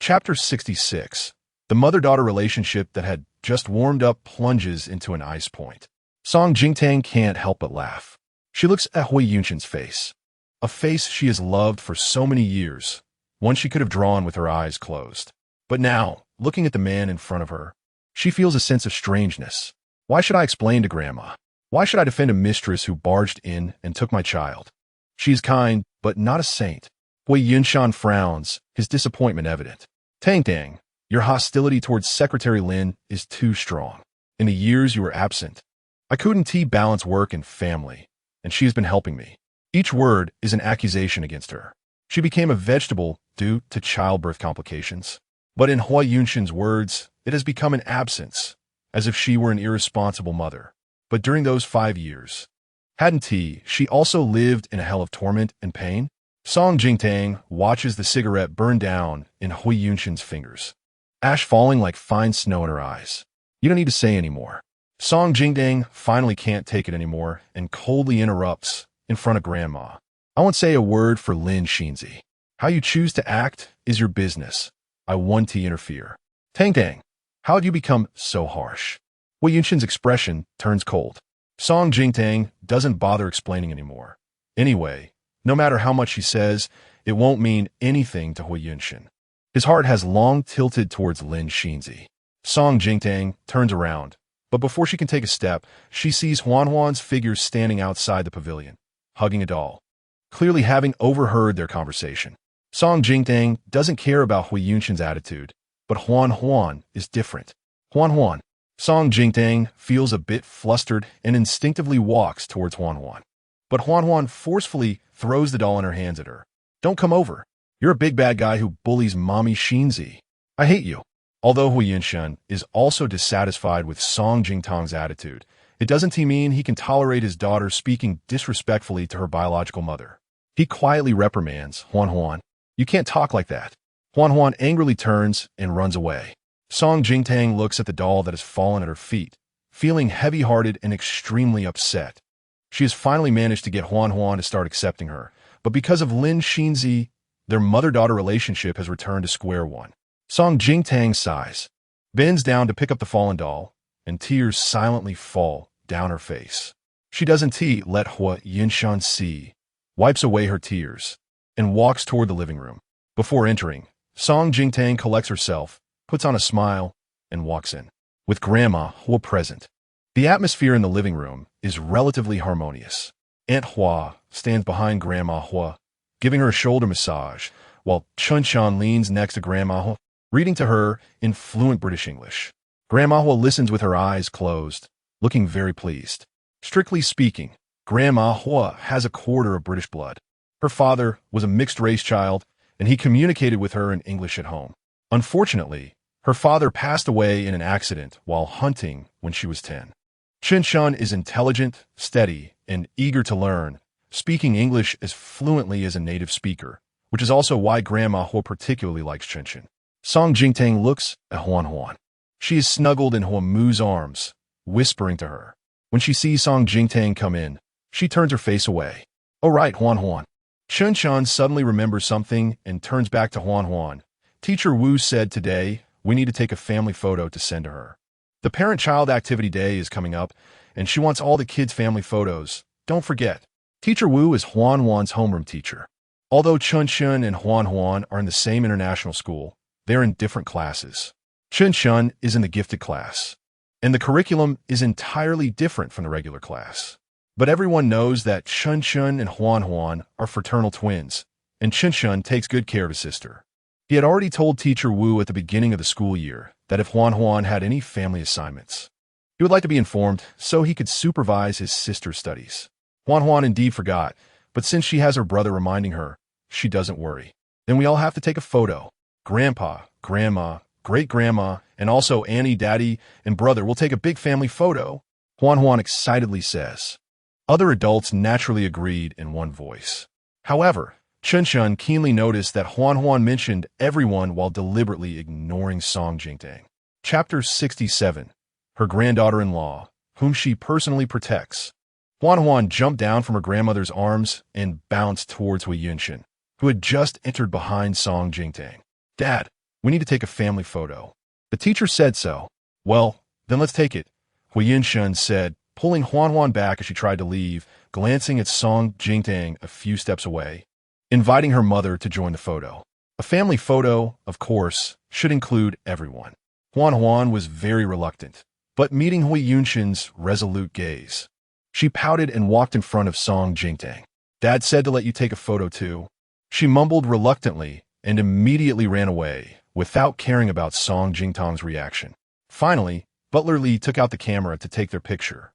Chapter 66. The mother-daughter relationship that had just warmed up plunges into an ice point. Song Jingtang can't help but laugh. She looks at Hui Yunshan's face, a face she has loved for so many years, one she could have drawn with her eyes closed. But now, looking at the man in front of her, she feels a sense of strangeness. Why should I explain to Grandma? Why should I defend a mistress who barged in and took my child? She is kind, but not a saint. Hui Yunshan frowns, his disappointment evident. "Tang Tang, your hostility towards Secretary Lin is too strong. In the years you were absent, I couldn't balance work and family, and she has been helping me." Each word is an accusation against her. She became a vegetable due to childbirth complications. But in Hui Yunshan's words, it has become an absence, as if she were an irresponsible mother. But during those 5 years, hadn't she also lived in a hell of torment and pain? Song Jingtang watches the cigarette burn down in Hui Yunshan's fingers, ash falling like fine snow in her eyes. "You don't need to say anymore." Song Jingtang finally can't take it anymore and coldly interrupts in front of Grandma. "I won't say a word for Lin Xinzi. How you choose to act is your business. I want to interfere." "Tang Tang, how did you become so harsh?" Hui Yunshan's expression turns cold. Song Jingtang doesn't bother explaining anymore. Anyway, no matter how much she says, it won't mean anything to Hui Yunshan. His heart has long tilted towards Lin Xinzi. Song Jingtang turns around, but before she can take a step, she sees Huan's figure standing outside the pavilion, hugging a doll, clearly having overheard their conversation. Song Jingtang doesn't care about Hui Yunshan's attitude, but Huan is different. Huan. Song Jingtang feels a bit flustered and instinctively walks towards Huan. But Huan forcefully throws the doll in her hands at her. "Don't come over. You're a big bad guy who bullies Mommy Xinzi. I hate you." Although Hui Yunshan is also dissatisfied with Song Jingtang's attitude, it doesn't mean he can tolerate his daughter speaking disrespectfully to her biological mother. He quietly reprimands Huan. "You can't talk like that." Huan Huan angrily turns and runs away. Song Jingtang looks at the doll that has fallen at her feet, feeling heavy-hearted and extremely upset. She has finally managed to get Huan Huan to start accepting her, but because of Lin Xinzi, their mother-daughter relationship has returned to square one. Song Jingtang sighs, bends down to pick up the fallen doll, and tears silently fall down her face. She doesn't let Hua Yinshan see, wipes away her tears, and walks toward the living room. Before entering, Song Jingtang collects herself, puts on a smile, and walks in. With Grandma Hua present, the atmosphere in the living room is relatively harmonious. Aunt Hua stands behind Grandma Hua, giving her a shoulder massage, while Chun Shan leans next to Grandma Hua, reading to her in fluent British English. Grandma Hua listens with her eyes closed, looking very pleased. Strictly speaking, Grandma Hua has a quarter of British blood. Her father was a mixed-race child, and he communicated with her in English at home. Unfortunately, her father passed away in an accident while hunting when she was 10. Chun Shan is intelligent, steady, and eager to learn, speaking English as fluently as a native speaker, which is also why Grandma Hua particularly likes Chun Shan. Song Jingtang looks at Huan Huan. She is snuggled in Hua Mu's arms, whispering to her. When she sees Song Jingtang come in, she turns her face away. "Oh right, Huan Huan." Chun Shan suddenly remembers something and turns back to Huan Huan. Teacher Wu said today we need to take a family photo to send to her. The parent-child activity day is coming up, and she wants all the kids' family photos. Don't forget, Teacher Wu is Huan Huan's homeroom teacher. Although Chun Shan and Huan Huan are in the same international school, they're in different classes. Chun Shan is in the gifted class, and the curriculum is entirely different from the regular class. But everyone knows that Chun Shan and Huan Huan are fraternal twins, and Chun Shan takes good care of his sister. He had already told Teacher Wu at the beginning of the school year that if Huan Huan had any family assignments, he would like to be informed so he could supervise his sister's studies. Huan Huan indeed forgot, but since she has her brother reminding her, she doesn't worry. Then we all have to take a photo. Grandpa, Grandma, Great-Grandma, and also Annie, Daddy, and brother will take a big family photo, Huan Huan excitedly says. Other adults naturally agreed in one voice. However, Chun Shan keenly noticed that Huan Huan mentioned everyone while deliberately ignoring Song Jingtang. Chapter 67. Her granddaughter-in-law, whom she personally protects. Huan Huan jumped down from her grandmother's arms and bounced towards Hui Yunshan, who had just entered behind Song Jingtang. "Dad, we need to take a family photo." "The teacher said so." "Well, then let's take it," Hui Yunshan said, pulling Huan Huan back as she tried to leave, glancing at Song Jingtang a few steps away, inviting her mother to join the photo. A family photo, of course, should include everyone. Huan Huan was very reluctant, but meeting Hui Yunshan's resolute gaze, she pouted and walked in front of Song Jingtang. "Dad said to let you take a photo too." She mumbled reluctantly and immediately ran away, without caring about Song Jingtang's reaction. Finally, Butler Li took out the camera to take their picture.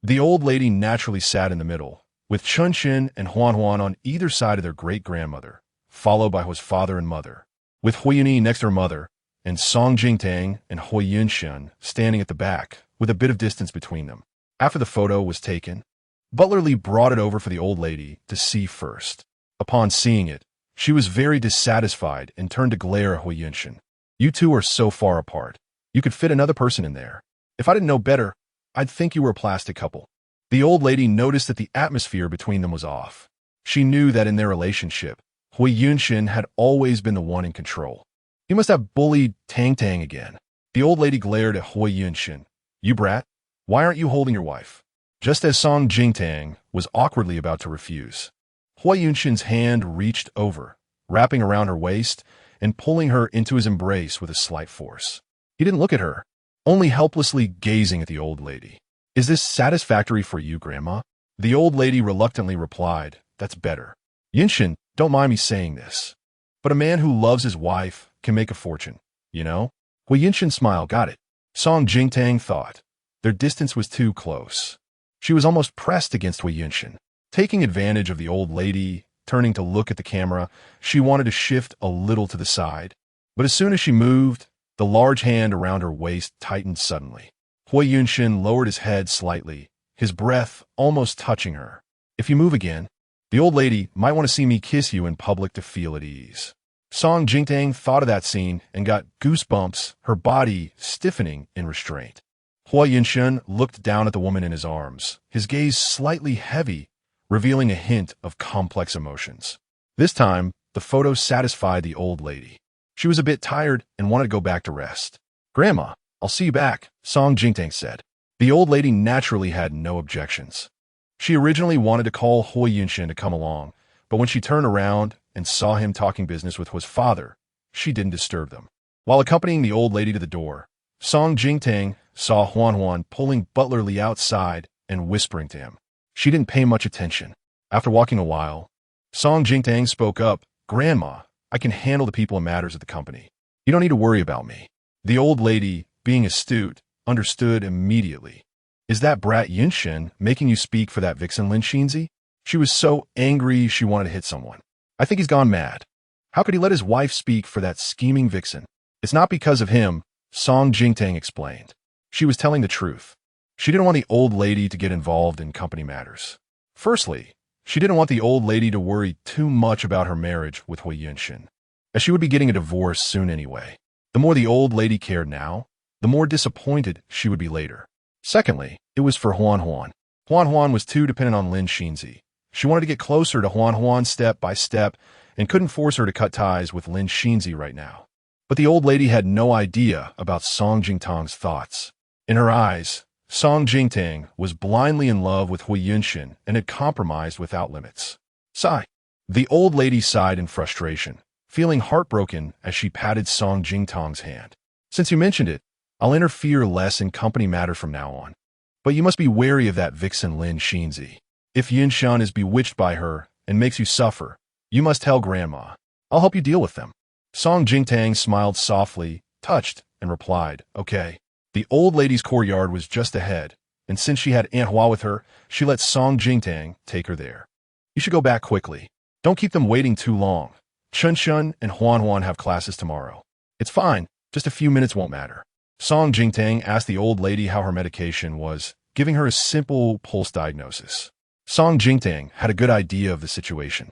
The old lady naturally sat in the middle, with Chun Shan and Huan Huan on either side of their great-grandmother, followed by Hua's father and mother, with Hui Yunyi next to her mother, and Song Jingtang and Hui Yunshan standing at the back, with a bit of distance between them. After the photo was taken, Butler Li brought it over for the old lady to see first. Upon seeing it, she was very dissatisfied and turned to glare at Hui Yunshan. "You two are so far apart. You could fit another person in there. If I didn't know better, I'd think you were a plastic couple." The old lady noticed that the atmosphere between them was off. She knew that in their relationship, Hui Yunshan had always been the one in control. He must have bullied Tang Tang again. The old lady glared at Hui Yunshan. "You brat, why aren't you holding your wife?" Just as Song Jingtang was awkwardly about to refuse, Hui Yunshan's hand reached over, wrapping around her waist and pulling her into his embrace with a slight force. He didn't look at her, only helplessly gazing at the old lady. "Is this satisfactory for you, Grandma?" The old lady reluctantly replied, "That's better. Yunshan, don't mind me saying this, but a man who loves his wife can make a fortune, you know?" Hui Yunshan smiled. "Got it." Song Jingtang thought. Their distance was too close. She was almost pressed against Hui Yunshan. Taking advantage of the old lady turning to look at the camera, she wanted to shift a little to the side. But as soon as she moved, the large hand around her waist tightened suddenly. Hui Yunshan lowered his head slightly, his breath almost touching her. "If you move again, the old lady might want to see me kiss you in public to feel at ease." Song Jingtang thought of that scene and got goosebumps, her body stiffening in restraint. Hua Yinshun looked down at the woman in his arms, his gaze slightly heavy, revealing a hint of complex emotions. This time, the photo satisfied the old lady. She was a bit tired and wanted to go back to rest. "Grandma, I'll see you back," Song Jingtang said. The old lady naturally had no objections. She originally wanted to call Hua Yinshun to come along, but when she turned around and saw him talking business with Hua's father, she didn't disturb them. While accompanying the old lady to the door, Song Jingtang saw Huan pulling Butler Li outside and whispering to him. She didn't pay much attention. After walking a while, Song Jingtang spoke up, "Grandma, I can handle the people and matters of the company. You don't need to worry about me." The old lady, being astute, understood immediately. "Is that brat Yinshun making you speak for that vixen Lin Xinzi?" She was so angry she wanted to hit someone. "I think he's gone mad. How could he let his wife speak for that scheming vixen?" "It's not because of him," Song Jingtang explained. She was telling the truth. She didn't want the old lady to get involved in company matters. Firstly, she didn't want the old lady to worry too much about her marriage with Hua Yinshun, as she would be getting a divorce soon anyway. The more the old lady cared now, the more disappointed she would be later. Secondly, it was for Huan. Huan was too dependent on Lin Xinzi. She wanted to get closer to Huan step by step and couldn't force her to cut ties with Lin Xinzi right now. But the old lady had no idea about Song Jingtang's thoughts. In her eyes, Song Jingtang was blindly in love with Hua Yinshun and had compromised without limits. Sigh. The old lady sighed in frustration, feeling heartbroken as she patted Song Jingtang's hand. "Since you mentioned it, I'll interfere less in company matters from now on. But you must be wary of that vixen Lin Xinzi. If Yinshun is bewitched by her and makes you suffer, you must tell Grandma. I'll help you deal with them." Song Jingtang smiled softly, touched, and replied, "Okay." The old lady's courtyard was just ahead, and since she had Aunt Hua with her, she let Song Jingtang take her there. "You should go back quickly. Don't keep them waiting too long. Chun and Huan have classes tomorrow." "It's fine. Just a few minutes won't matter." Song Jingtang asked the old lady how her medication was, giving her a simple pulse diagnosis. Song Jingtang had a good idea of the situation.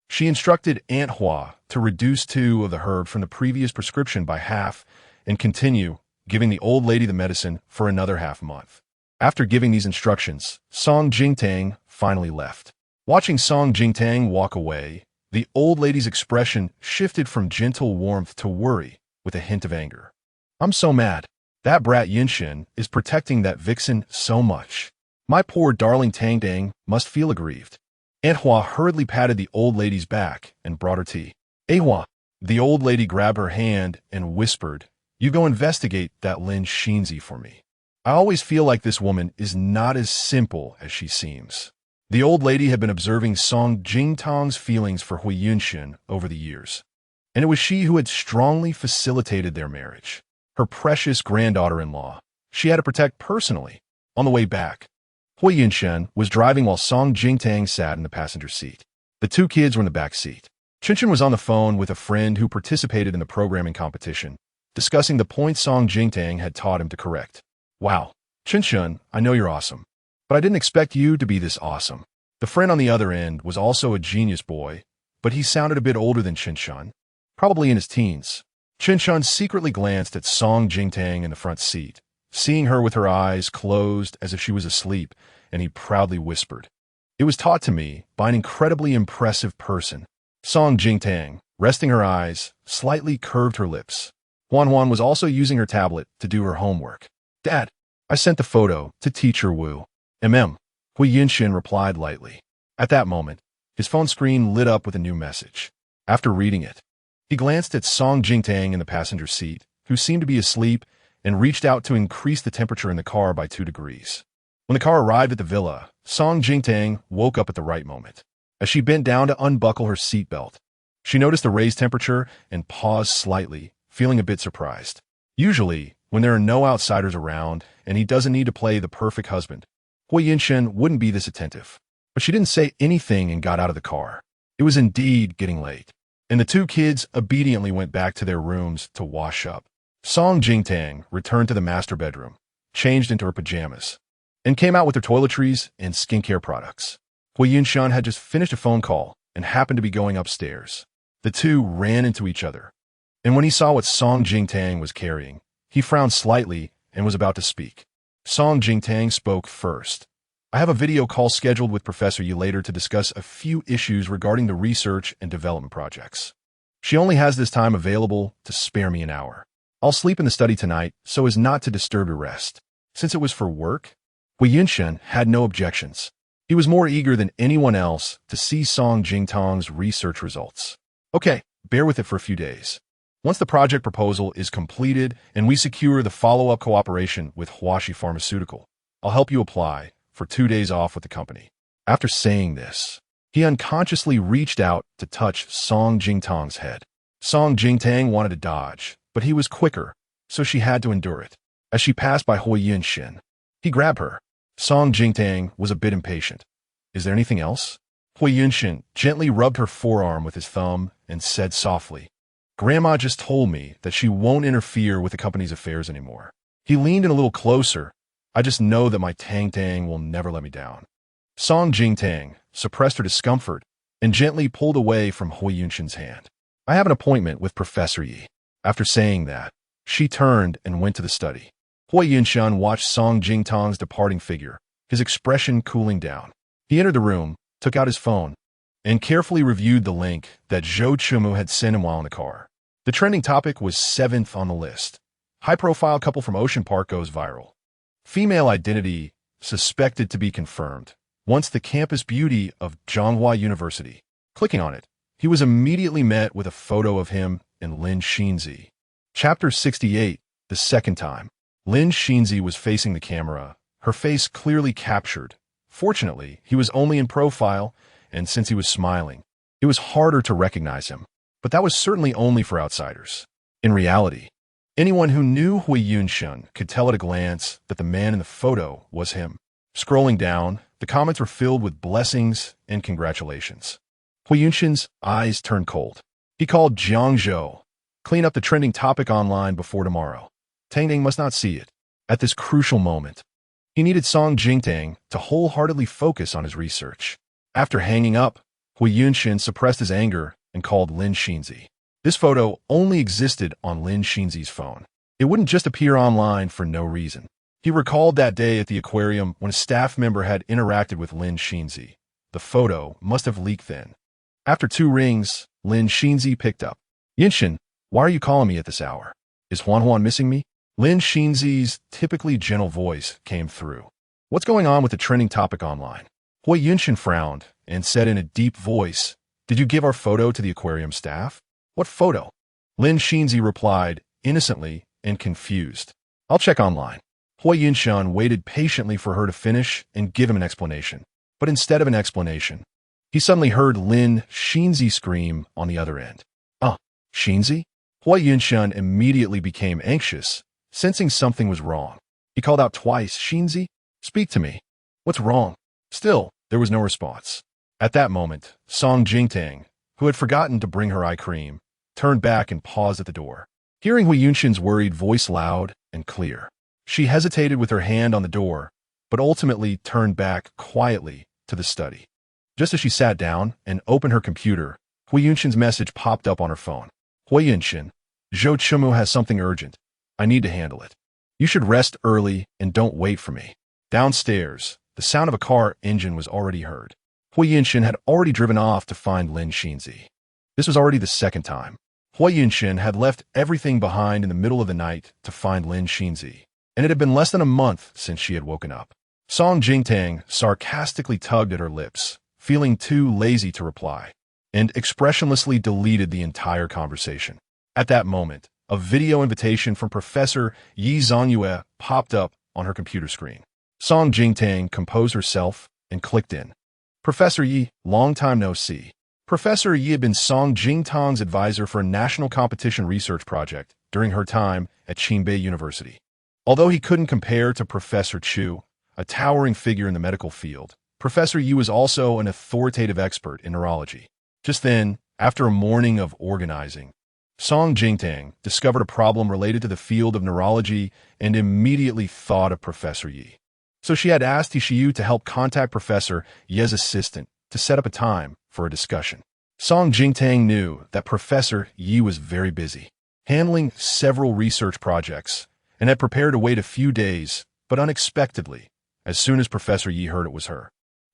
She instructed Aunt Hua to reduce 2 of the herb from the previous prescription by half and continue giving the old lady the medicine for another half-month. After giving these instructions, Song Jingtang finally left. Watching Song Jingtang walk away, the old lady's expression shifted from gentle warmth to worry with a hint of anger. "I'm so mad. That brat Yinshun is protecting that vixen so much. My poor darling Tang Dang must feel aggrieved." Aunt Hua hurriedly patted the old lady's back and brought her tea. "Hua." The old lady grabbed her hand and whispered, "You go investigate that Lin Xinzi for me. I always feel like this woman is not as simple as she seems." The old lady had been observing Song Jingtang's feelings for Hua Yinshun over the years, and it was she who had strongly facilitated their marriage. Her precious granddaughter-in-law, she had to protect personally. On the way back, Hua Yinshun was driving while Song Jingtang sat in the passenger seat. The 2 kids were in the back seat. Chun was on the phone with a friend who participated in the programming competition, discussing the points Song Jingtang had taught him to correct. "Wow, Chun, I know you're awesome, but I didn't expect you to be this awesome." The friend on the other end was also a genius boy, but he sounded a bit older than Chun, probably in his teens. Chun secretly glanced at Song Jingtang in the front seat, seeing her with her eyes closed as if she was asleep, and he proudly whispered, "It was taught to me by an incredibly impressive person." Song Jingtang, resting her eyes, slightly curved her lips. Huan was also using her tablet to do her homework. "Dad, I sent the photo to Teacher Wu." "Mm." Hua Yinshun replied lightly. At that moment, his phone screen lit up with a new message. After reading it, he glanced at Song Jingtang in the passenger seat, who seemed to be asleep, and reached out to increase the temperature in the car by 2 degrees. When the car arrived at the villa, Song Jingtang woke up at the right moment. As she bent down to unbuckle her seatbelt, she noticed the raised temperature and paused slightly, feeling a bit surprised. Usually, when there are no outsiders around and he doesn't need to play the perfect husband, Hua Yinshun wouldn't be this attentive. But she didn't say anything and got out of the car. It was indeed getting late, and the 2 kids obediently went back to their rooms to wash up. Song Jingtang returned to the master bedroom, changed into her pajamas, and came out with her toiletries and skincare products. Hua Yinshun had just finished a phone call and happened to be going upstairs. The two ran into each other, and when he saw what Song Jingtang was carrying, he frowned slightly and was about to speak. Song Jingtang spoke first. I have a video call scheduled with Professor Yi later to discuss a few issues regarding the research and development projects. She only has this time available to spare me an hour. I'll sleep in the study tonight so as not to disturb your rest. Since it was for work, Hui Yunshen had no objections. He was more eager than anyone else to see Song Jingtang's research results. Okay, bear with it for a few days. Once the project proposal is completed and we secure the follow-up cooperation with Huaxi Pharmaceutical, I'll help you apply for 2 days off with the company. After saying this, he unconsciously reached out to touch Song Jingtang's head. Song Jingtang wanted to dodge, but he was quicker, so she had to endure it. As she passed by Hui Yunshen, he grabbed her. Song Jingtang was a bit impatient. Is there anything else? Hui Yunshen gently rubbed her forearm with his thumb and said softly, Grandma just told me that she won't interfere with the company's affairs anymore. He leaned in a little closer. I just know that my Tang will never let me down. Song Jingtang suppressed her discomfort and gently pulled away from Hui Yunshen's hand. I have an appointment with Professor Yi. After saying that, she turned and went to the study. Hui Yunshen watched Song Jingtang's departing figure, his expression cooling down. He entered the room, took out his phone, and carefully reviewed the link that Zhou Chumu had sent him while in the car. The trending topic was 7th on the list. High-profile couple from Ocean Park goes viral. Female identity suspected to be confirmed. Once the campus beauty of Zhonghua University. Clicking on it, he was immediately met with a photo of him and Lin Xinzi. Chapter 68, the second time. Lin Xinzi was facing the camera, her face clearly captured. Fortunately, he was only in profile, and since he was smiling, it was harder to recognize him. But that was certainly only for outsiders. In reality, anyone who knew Hui Yunshen could tell at a glance that the man in the photo was him. Scrolling down, the comments were filled with blessings and congratulations. Hui Yunshen's eyes turned cold. He called Jiang Zhou. Clean up the trending topic online before tomorrow. Tang must not see it. At this crucial moment, he needed Song Jingtang to wholeheartedly focus on his research. After hanging up, Hui Yunshen suppressed his anger and called Lin Xinzi. This photo only existed on Lin Xinzi's phone. It wouldn't just appear online for no reason. He recalled that day at the aquarium when a staff member had interacted with Lin Xinzi. The photo must have leaked then. After 2 rings, Lin Xinzi picked up. Yunshen, why are you calling me at this hour? Is Huan missing me? Lin Xinzi's typically gentle voice came through. What's going on with the trending topic online? Hui Yunshen frowned and said in a deep voice, Did you give our photo to the aquarium staff? What photo? Lin Xinzi replied, innocently and confused. I'll check online. Hui Yunshen waited patiently for her to finish and give him an explanation. But instead of an explanation, he suddenly heard Lin Xinzi scream on the other end. Xinzi? Hui Yunshen immediately became anxious, sensing something was wrong. He called out twice, Xinzi, speak to me. What's wrong? Still, there was no response. At that moment, Song Jingtang, who had forgotten to bring her eye cream, turned back and paused at the door. Hearing Hui Yunshen's worried voice loud and clear, she hesitated with her hand on the door, but ultimately turned back quietly to the study. Just as she sat down and opened her computer, Hui Yunshen's message popped up on her phone. Hui Yunshen, Zhou Chumu has something urgent. I need to handle it. You should rest early and don't wait for me. Downstairs, the sound of a car engine was already heard. Hui Yunshen had already driven off to find Lin Xinzi. This was already the second time. Hui Yunshen had left everything behind in the middle of the night to find Lin Xinzi, and it had been less than a month since she had woken up. Song Jingtang sarcastically tugged at her lips, feeling too lazy to reply, and expressionlessly deleted the entire conversation. At that moment, a video invitation from Professor Yi Zongyue popped up on her computer screen. Song Jingtang composed herself and clicked in. Professor Yi, long time no see. Professor Yi had been Song Jingtang's advisor for a national competition research project during her time at Qingbei University. Although he couldn't compare to Professor Chu, a towering figure in the medical field, Professor Yi was also an authoritative expert in neurology. Just then, after a morning of organizing, Song Jingtang discovered a problem related to the field of neurology and immediately thought of Professor Yi. So she had asked Tishiyu to help contact Professor Ye's assistant to set up a time for a discussion. Song Jingtang knew that Professor Yi was very busy, handling several research projects, and had prepared to wait a few days, but unexpectedly, as soon as Professor Yi heard it was her,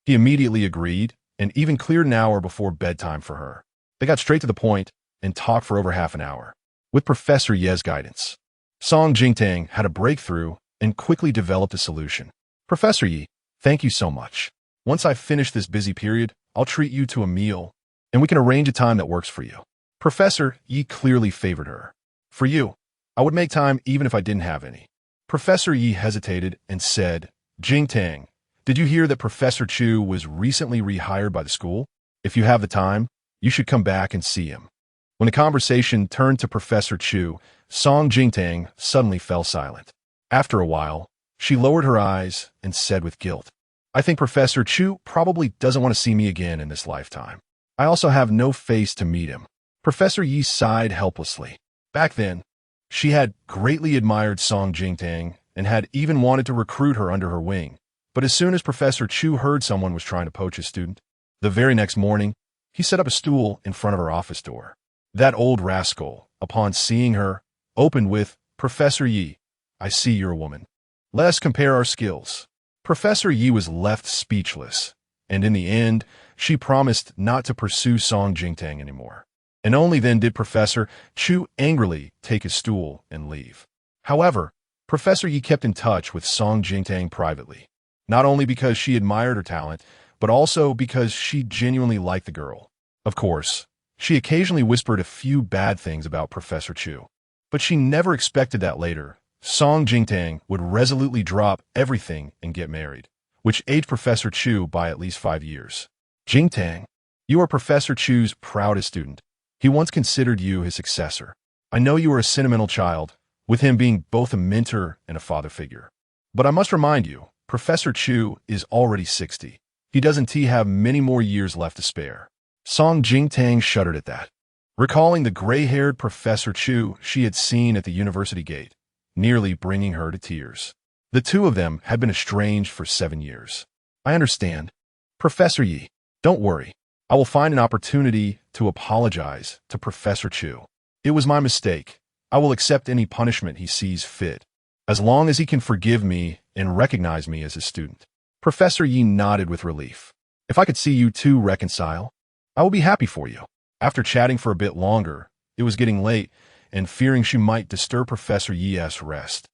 he immediately agreed and even cleared an hour before bedtime for her. They got straight to the point and talked for over half an hour. With Professor Ye's guidance, Song Jingtang had a breakthrough and quickly developed a solution. Professor Yi, thank you so much. Once I finish this busy period, I'll treat you to a meal, and we can arrange a time that works for you. Professor Yi clearly favored her. For you, I would make time even if I didn't have any. Professor Yi hesitated and said, Jingtang, did you hear that Professor Chu was recently rehired by the school? If you have the time, you should come back and see him. When the conversation turned to Professor Chu, Song Jingtang suddenly fell silent. After a while, she lowered her eyes and said with guilt, I think Professor Chu probably doesn't want to see me again in this lifetime. I also have no face to meet him. Professor Yi sighed helplessly. Back then, she had greatly admired Song Jingtang and had even wanted to recruit her under her wing. But as soon as Professor Chu heard someone was trying to poach his student, the very next morning, he set up a stool in front of her office door. That old rascal, upon seeing her, opened with, Professor Yi, I see you're a woman. Let us compare our skills. Professor Yi was left speechless, and in the end, she promised not to pursue Song Jingtang anymore. And only then did Professor Chu angrily take his stool and leave. However, Professor Yi kept in touch with Song Jingtang privately, not only because she admired her talent, but also because she genuinely liked the girl. Of course, she occasionally whispered a few bad things about Professor Chu, but she never expected that later, Song Jingtang would resolutely drop everything and get married, which aged Professor Chu by at least 5 years. Jingtang, you are Professor Chu's proudest student. He once considered you his successor. I know you are a sentimental child, with him being both a mentor and a father figure. But I must remind you, Professor Chu is already 60. He doesn't have many more years left to spare. Song Jingtang shuddered at that, recalling the gray-haired Professor Chu she had seen at the university gate, nearly bringing her to tears. The two of them had been estranged for 7 years. I understand. Professor Yi, don't worry. I will find an opportunity to apologize to Professor Chu. It was my mistake. I will accept any punishment he sees fit, as long as he can forgive me and recognize me as his student. Professor Yi nodded with relief. If I could see you two reconcile, I will be happy for you. After chatting for a bit longer, it was getting late, and fearing she might disturb Professor Yi's rest,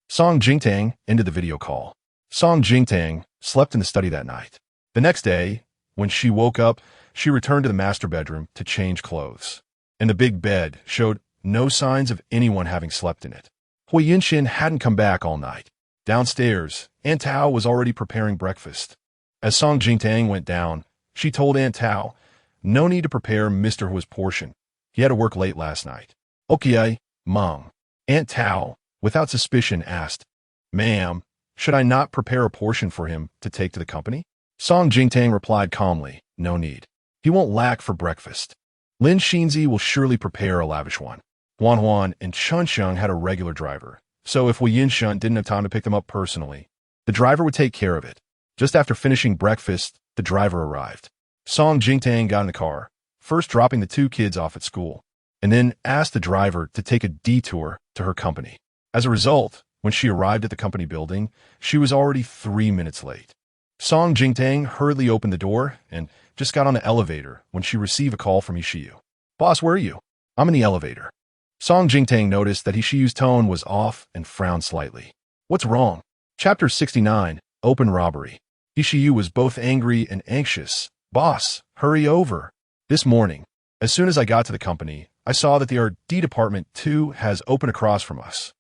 Song Jingtang ended the video call. Song Jingtang slept in the study that night. The next day, when she woke up, she returned to the master bedroom to change clothes, and the big bed showed no signs of anyone having slept in it. Hui Yinshin hadn't come back all night. Downstairs, Aunt Tao was already preparing breakfast. As Song Jingtang went down, she told Aunt Tao, no need to prepare Mr. Hua's portion. He had to work late last night. Okay, Mom. Aunt Tao, without suspicion, asked, Ma'am, should I not prepare a portion for him to take to the company? Song Jingtang replied calmly, no need. He won't lack for breakfast. Lin Xinzi will surely prepare a lavish one. Huan Huan and Chun Sheng had a regular driver, so if Wei Yinshan didn't have time to pick them up personally, the driver would take care of it. Just after finishing breakfast, the driver arrived. Song Jingtang got in the car, first dropping the two kids off at school, and then asked the driver to take a detour to her company. As a result, when she arrived at the company building, she was already 3 minutes late. Song Jingtang hurriedly opened the door and just got on the elevator when she received a call from Ishiyu. Boss, where are you? I'm in the elevator. Song Jingtang noticed that Ishiyu's tone was off and frowned slightly. What's wrong? Chapter 69, Open Robbery. Ishiyu was both angry and anxious. Boss, hurry over. This morning, as soon as I got to the company, I saw that the R&D Department 2 has opened across from us.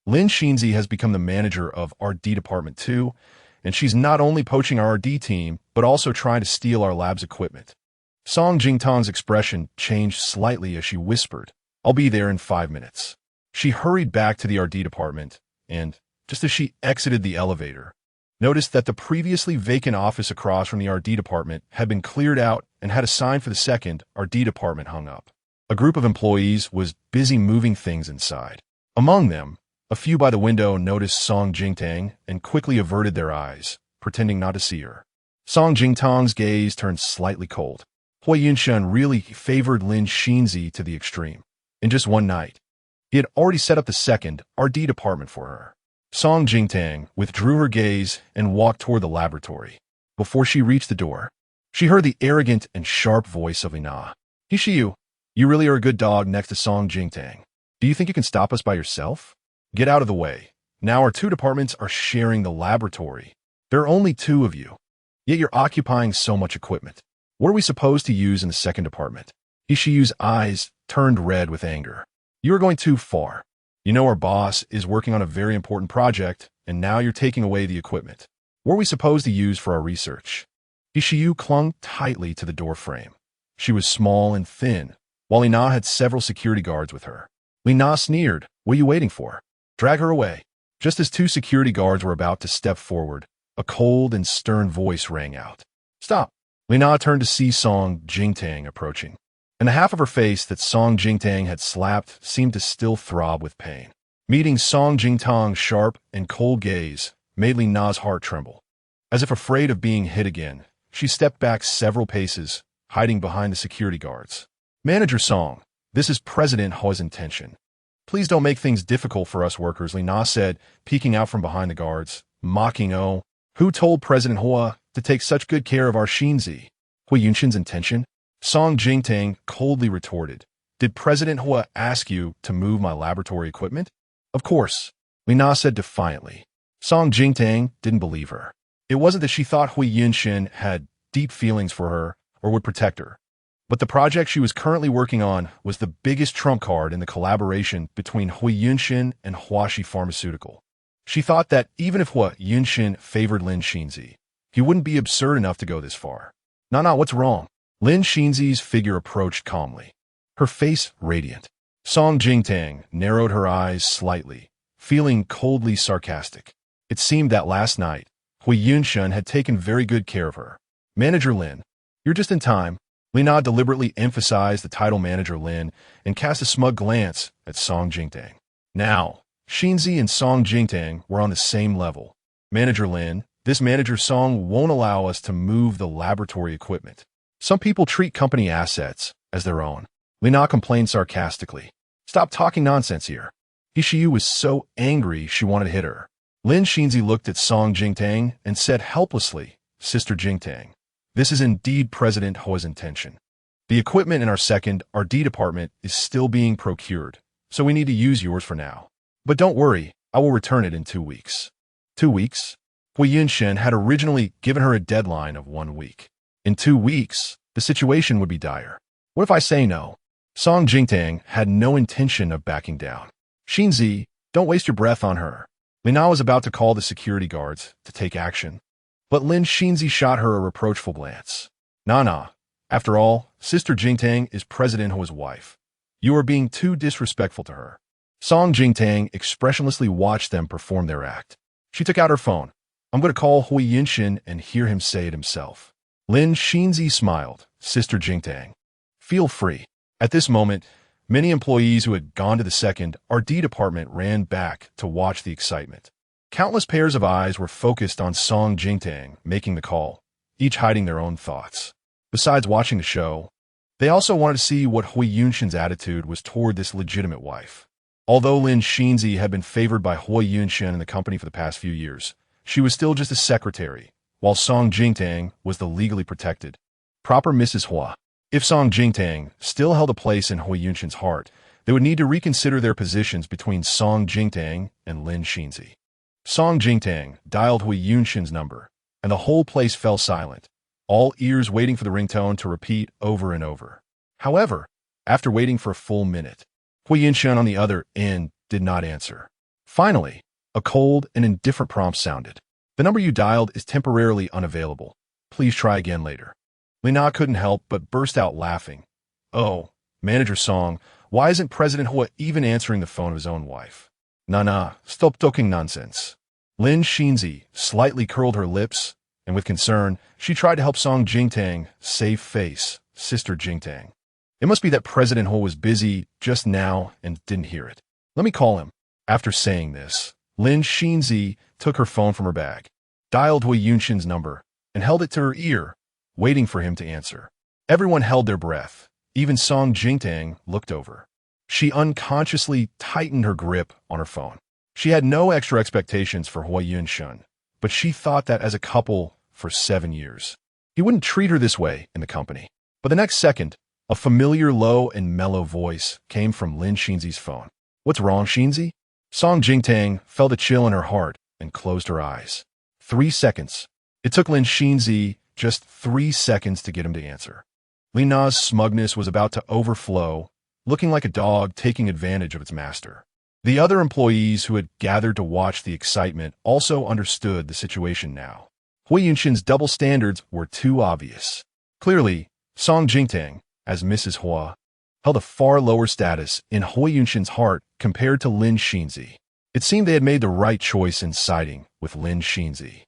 Lin Xinzi has become the manager of R&D Department 2, and she's not only poaching our R&D team, but also trying to steal our lab's equipment. Song Jingtang's expression changed slightly as she whispered, I'll be there in 5 minutes. She hurried back to the R&D department, and, just as she exited the elevator, noticed that the previously vacant office across from the R&D department had been cleared out and had a sign for the second R&D department hung up. A group of employees was busy moving things inside. Among them, a few by the window noticed Song Jingtang and quickly averted their eyes, pretending not to see her. Song Jingtang's gaze turned slightly cold. Hui Yunshan really favored Lin Xinzi to the extreme. In just one night, he had already set up the second RD department for her. Song Jingtang withdrew her gaze and walked toward the laboratory. Before she reached the door, she heard the arrogant and sharp voice of Ina. Hishiyu, you really are a good dog next to Song Jingtang. Do you think you can stop us by yourself? Get out of the way. Now our two departments are sharing the laboratory. There are only two of you, yet you're occupying so much equipment. What are we supposed to use in the second department? Hishiyu's eyes turned red with anger. You are going too far. You know our boss is working on a very important project, and now you're taking away the equipment. What are we supposed to use for our research? Hishiyu clung tightly to the door frame. She was small and thin, while Ina had several security guards with her. Ina sneered. What are you waiting for? Drag her away. Just as two security guards were about to step forward, a cold and stern voice rang out. Stop. Lina turned to see Song Jingtang approaching, and the half of her face that Song Jingtang had slapped seemed to still throb with pain. Meeting Song Jingtang's sharp and cold gaze made Lina's heart tremble. As if afraid of being hit again, she stepped back several paces, hiding behind the security guards. Manager Song, this is President Hua's intention. Please don't make things difficult for us workers, Lina said, peeking out from behind the guards, mocking, oh, who told President Hua to take such good care of our Xinzi? Hui Yunshan's intention? Song Jingtang coldly retorted. Did President Hua ask you to move my laboratory equipment? Of course, Lina said defiantly. Song Jingtang didn't believe her. It wasn't that she thought Hui Yunshan had deep feelings for her or would protect her, but the project she was currently working on was the biggest trump card in the collaboration between Hui Yunshan and Huaxi Pharmaceutical. She thought that even if Hua Yunshan favored Lin Xinzi, he wouldn't be absurd enough to go this far. Nah, what's wrong? Lin Xinzi's figure approached calmly, her face radiant. Song Jingtang narrowed her eyes slightly, feeling coldly sarcastic. It seemed that last night, Hui Yunshan had taken very good care of her. Manager Lin, you're just in time. Lina deliberately emphasized the title Manager Lin and cast a smug glance at Song Jingtang. Now, Xinzi and Song Jingtang were on the same level. Manager Lin, this Manager Song won't allow us to move the laboratory equipment. Some people treat company assets as their own. Lina complained sarcastically. Stop talking nonsense here. Hishiyu was so angry she wanted to hit her. Lin Xinzi looked at Song Jingtang and said helplessly, Sister Jingtang, this is indeed President Hua's intention. The equipment in our second RD department is still being procured, so we need to use yours for now. But don't worry, I will return it in 2 weeks. 2 weeks? Hui Yunshan had originally given her a deadline of 1 week. In 2 weeks, the situation would be dire. What if I say no? Song Jingtang had no intention of backing down. Xinzi, don't waste your breath on her. Lina was about to call the security guards to take action, but Lin Xinzi shot her a reproachful glance. Nah. After all, Sister Jingtang is President Hua's wife. You are being too disrespectful to her. Song Jingtang expressionlessly watched them perform their act. She took out her phone. I'm going to call Hui Yunshan and hear him say it himself. Lin Xinzi smiled. Sister Jingtang, feel free. At this moment, many employees who had gone to the second RD department ran back to watch the excitement. Countless pairs of eyes were focused on Song Jingtang making the call, each hiding their own thoughts. Besides watching the show, they also wanted to see what Hui Yunshan's attitude was toward this legitimate wife. Although Lin Xinzi had been favored by Hui Yunshan in the company for the past few years, she was still just a secretary, while Song Jingtang was the legally protected, proper Mrs. Hua. If Song Jingtang still held a place in Hui Yunshan's heart, they would need to reconsider their positions between Song Jingtang and Lin Xinzi. Song Jingtang dialed Hui Yunshan's number, and the whole place fell silent, all ears waiting for the ringtone to repeat over and over. However, after waiting for a full minute, Hui Yunshan on the other end did not answer. Finally, a cold and indifferent prompt sounded. The number you dialed is temporarily unavailable. Please try again later. Lina couldn't help but burst out laughing. Oh, Manager Song, why isn't President Hua even answering the phone of his own wife? Nah, stop talking nonsense. Lin Xinzi slightly curled her lips, and with concern, she tried to help Song Jingtang save face, Sister Jingtang. It must be that President Hua was busy just now and didn't hear it. Let me call him. After saying this, Lin Xinzi took her phone from her bag, dialed Hui Yunshan's number, and held it to her ear, waiting for him to answer. Everyone held their breath. Even Song Jingtang looked over. She unconsciously tightened her grip on her phone. She had no extra expectations for Hui Yunshun, but she thought that as a couple for 7 years, he wouldn't treat her this way in the company. But the next second, a familiar low and mellow voice came from Lin Xinzi's phone. "What's wrong, Xinzi?" Song Jingtang felt a chill in her heart and closed her eyes. 3 seconds. It took Lin Xinzi just 3 seconds to get him to answer. Li Na's smugness was about to overflow, looking like a dog taking advantage of its master. The other employees who had gathered to watch the excitement also understood the situation now. Hui Yunshin's double standards were too obvious. Clearly, Song Jingtang, as Mrs. Hua, held a far lower status in Hui Yunshin's heart compared to Lin Xinzi. It seemed they had made the right choice in siding with Lin Xinzi.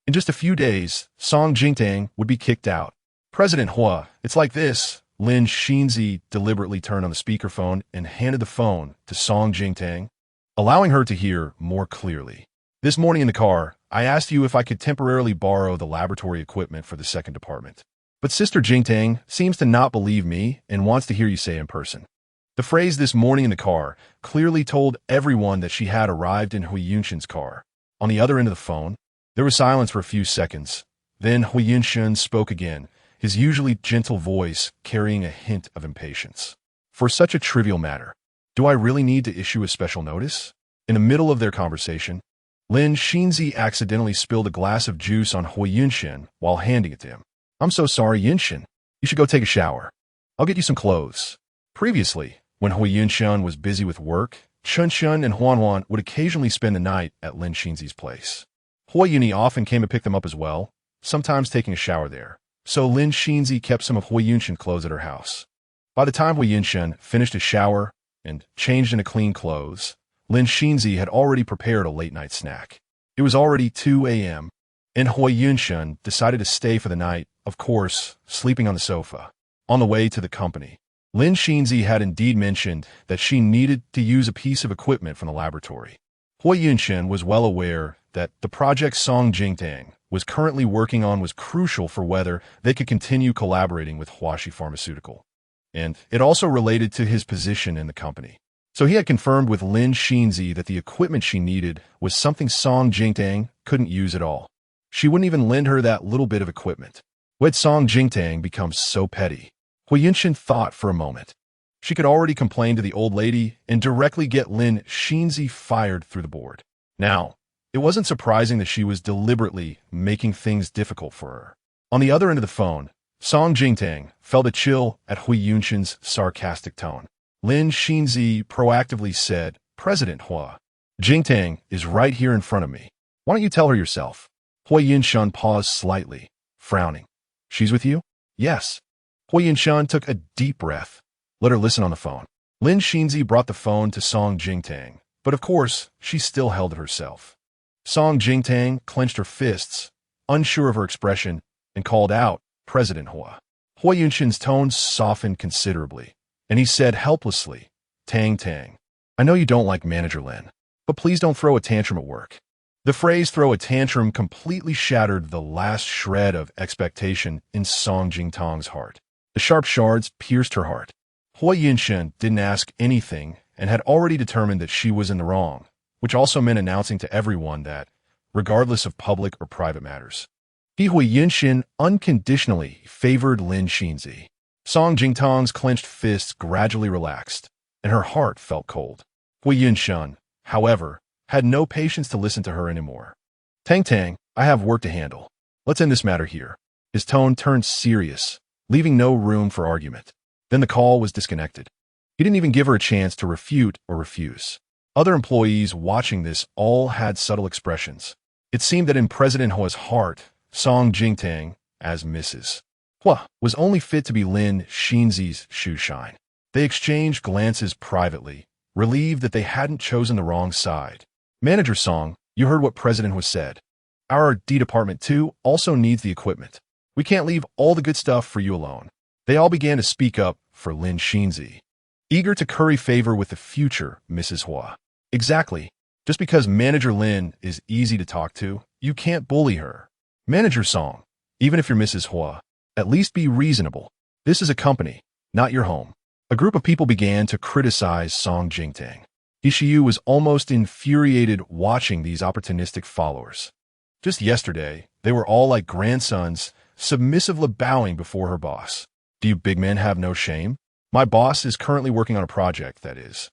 In just a few days, Song Jingtang would be kicked out. "President Hua, it's like this." Lin Xinzi deliberately turned on the speakerphone and handed the phone to Song Jingtang, allowing her to hear more clearly. "This morning in the car, I asked you if I could temporarily borrow the laboratory equipment for the second department. But Sister Jingtang seems to not believe me and wants to hear you say it in person." The phrase "this morning in the car" clearly told everyone that she had arrived in Hui Yunshin's car. On the other end of the phone, there was silence for a few seconds. Then Hui Yunshin spoke again, his usually gentle voice carrying a hint of impatience. "For such a trivial matter, do I really need to issue a special notice?" In the middle of their conversation, Lin Xinzi accidentally spilled a glass of juice on Hui Yunshin while handing it to him. "I'm so sorry, Yunshin. You should go take a shower. I'll get you some clothes." Previously, when Hui Yunshin was busy with work, Chun Shun and Huan Huan would occasionally spend the night at Lin Xinzi's place. Hui Yuni often came to pick them up as well, sometimes taking a shower there. So Lin Xinzi kept some of Hui Yunshin's clothes at her house. By the time Hui Yunshin finished his shower and changed into clean clothes, Lin Xinzi had already prepared a late-night snack. It was already 2 a.m., and Hui Yunshin decided to stay for the night, of course, sleeping on the sofa. On the way to the company, Lin Xinzi had indeed mentioned that she needed to use a piece of equipment from the laboratory. Hui Yunshin was well aware that the project Song Jingtang was currently working on was crucial for whether they could continue collaborating with Huaxi Pharmaceutical. And it also related to his position in the company. So he had confirmed with Lin Xinzi that the equipment she needed was something Song Jingtang couldn't use at all. She wouldn't even lend her that little bit of equipment. Why had Song Jingtang become so petty? Hui Yunshin thought for a moment. She could already complain to the old lady and directly get Lin Xinzi fired through the board. Now, it wasn't surprising that she was deliberately making things difficult for her. On the other end of the phone, Song Jingtang felt a chill at Hui Yunshin's sarcastic tone. Lin Xinzi proactively said, "President Hua, Jingtang is right here in front of me. Why don't you tell her yourself?" Hui Yunshin paused slightly, frowning. "She's with you?" "Yes." Hui Yunshin took a deep breath. "Let her listen on the phone." Lin Xinzi brought the phone to Song Jingtang, but of course, she still held it herself. Song Jingtang clenched her fists, unsure of her expression, and called out, "President Hua." Hui Yunshin's tone softened considerably, and he said helplessly, "Tang Tang, I know you don't like Manager Lin, but please don't throw a tantrum at work." The phrase "throw a tantrum" completely shattered the last shred of expectation in Song Jingtang's heart. The sharp shards pierced her heart. Hui Yunshin didn't ask anything and had already determined that she was in the wrong, which also meant announcing to everyone that, regardless of public or private matters, Hui Yunshin unconditionally favored Lin Xinzi. Song Jingtang's clenched fists gradually relaxed, and her heart felt cold. Hui Yunshin, however, had no patience to listen to her anymore. "Tang Tang, I have work to handle. Let's end this matter here." His tone turned serious, leaving no room for argument. Then the call was disconnected. He didn't even give her a chance to refute or refuse. Other employees watching this all had subtle expressions. It seemed that in President Hua's heart, Song Jingtang, as Mrs. Hua, was only fit to be Lin Xinzi's shoe shine. They exchanged glances privately, relieved that they hadn't chosen the wrong side. "Manager Song, you heard what President Hua said. Our D Department too also needs the equipment. We can't leave all the good stuff for you alone." They all began to speak up for Lin Xinzi, eager to curry favor with the future Mrs. Hua. "Exactly. Just because Manager Lin is easy to talk to, you can't bully her. Manager Song, even if you're Mrs. Hua, at least be reasonable. This is a company, not your home. A group of people began to criticize Song Jingtang. Ishiyu was almost infuriated watching these opportunistic followers. Just yesterday, they were all like grandsons, submissively bowing before her boss. Do you big men have no shame? My boss is currently working on a project, that is.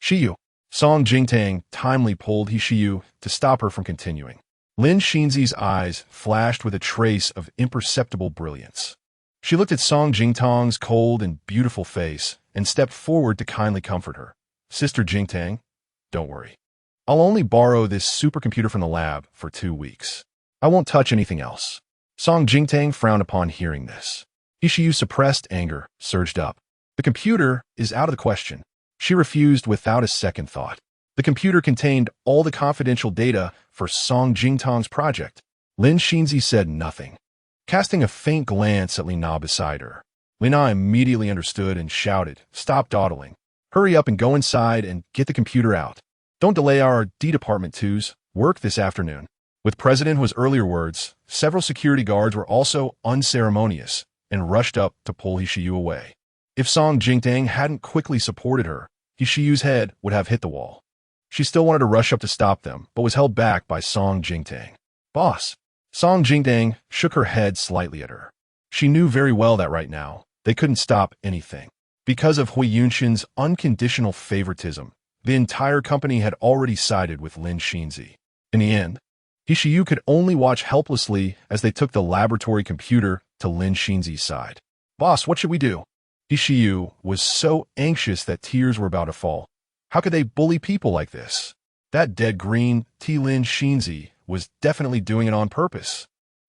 Shiyu. Song Jingtang timely pulled Hishiyu to stop her from continuing. Lin Xinzi's eyes flashed with a trace of imperceptible brilliance. She looked at Song Jingtang's cold and beautiful face and stepped forward to kindly comfort her. Sister Jingtang, don't worry. I'll only borrow this supercomputer from the lab for 2 weeks. I won't touch anything else. Song Jingtang frowned upon hearing this. Ishiyu's suppressed anger surged up. The computer is out of the question. She refused without a second thought. The computer contained all the confidential data for Song Jingtang's project. Lin Xinzi said nothing, casting a faint glance at Lina beside her. Lina immediately understood and shouted, "Stop dawdling. Hurry up and go inside and get the computer out. Don't delay our D Department 2's work this afternoon." With President Hua's earlier words, several security guards were also unceremonious and rushed up to pull Hishiyu away. If Song Jingtang hadn't quickly supported her, Hishiyu's head would have hit the wall. She still wanted to rush up to stop them, but was held back by Song Jingtang. "Boss." Song Jingtang shook her head slightly at her. She knew very well that right now, they couldn't stop anything. Because of Hui Yunshin's unconditional favoritism, the entire company had already sided with Lin Xinzi. In the end, Hishiyu could only watch helplessly as they took the laboratory computer to Lin Xinzi's side. "Boss, what should we do?" Hishiyu was so anxious that tears were about to fall. How could they bully people like this? That dead green Lin Xinzi was definitely doing it on purpose.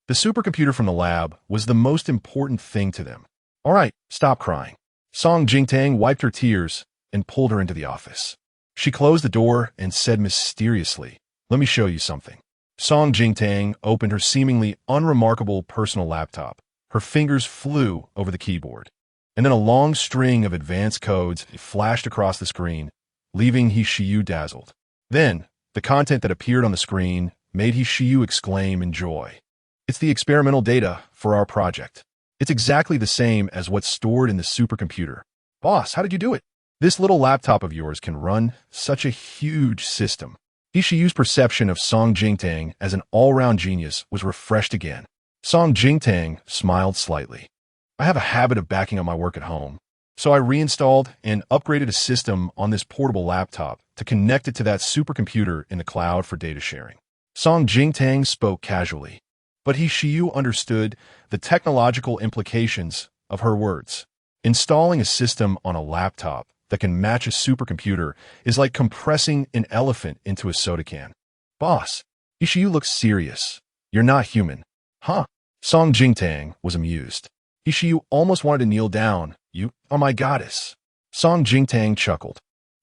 The supercomputer from the lab was the most important thing to them. "All right, stop crying." Song Jingtang wiped her tears and pulled her into the office. She closed the door and said mysteriously, "Let me show you something." Song Jingtang opened her seemingly unremarkable personal laptop. Her fingers flew over the keyboard, and then a long string of advanced codes flashed across the screen, leaving Hishiyu dazzled. Then, the content that appeared on the screen made Hishiyu exclaim in joy. "It's the experimental data for our project. It's exactly the same as what's stored in the supercomputer." "Boss, how did you do it?" "This little laptop of yours can run such a huge system." Hishiyu's perception of Song Jingtang as an all-round genius was refreshed again. Song Jingtang smiled slightly. "I have a habit of backing up my work at home, so I reinstalled and upgraded a system on this portable laptop to connect it to that supercomputer in the cloud for data sharing." Song Jingtang spoke casually, but Hishiyu understood the technological implications of her words. Installing a system on a laptop that can match a supercomputer is like compressing an elephant into a soda can. "Boss." Hishiyu looked serious. "You're not human." "Huh?" Song Jingtang was amused. Hishiyu almost wanted to kneel down. "You are my goddess." Song Jingtang chuckled.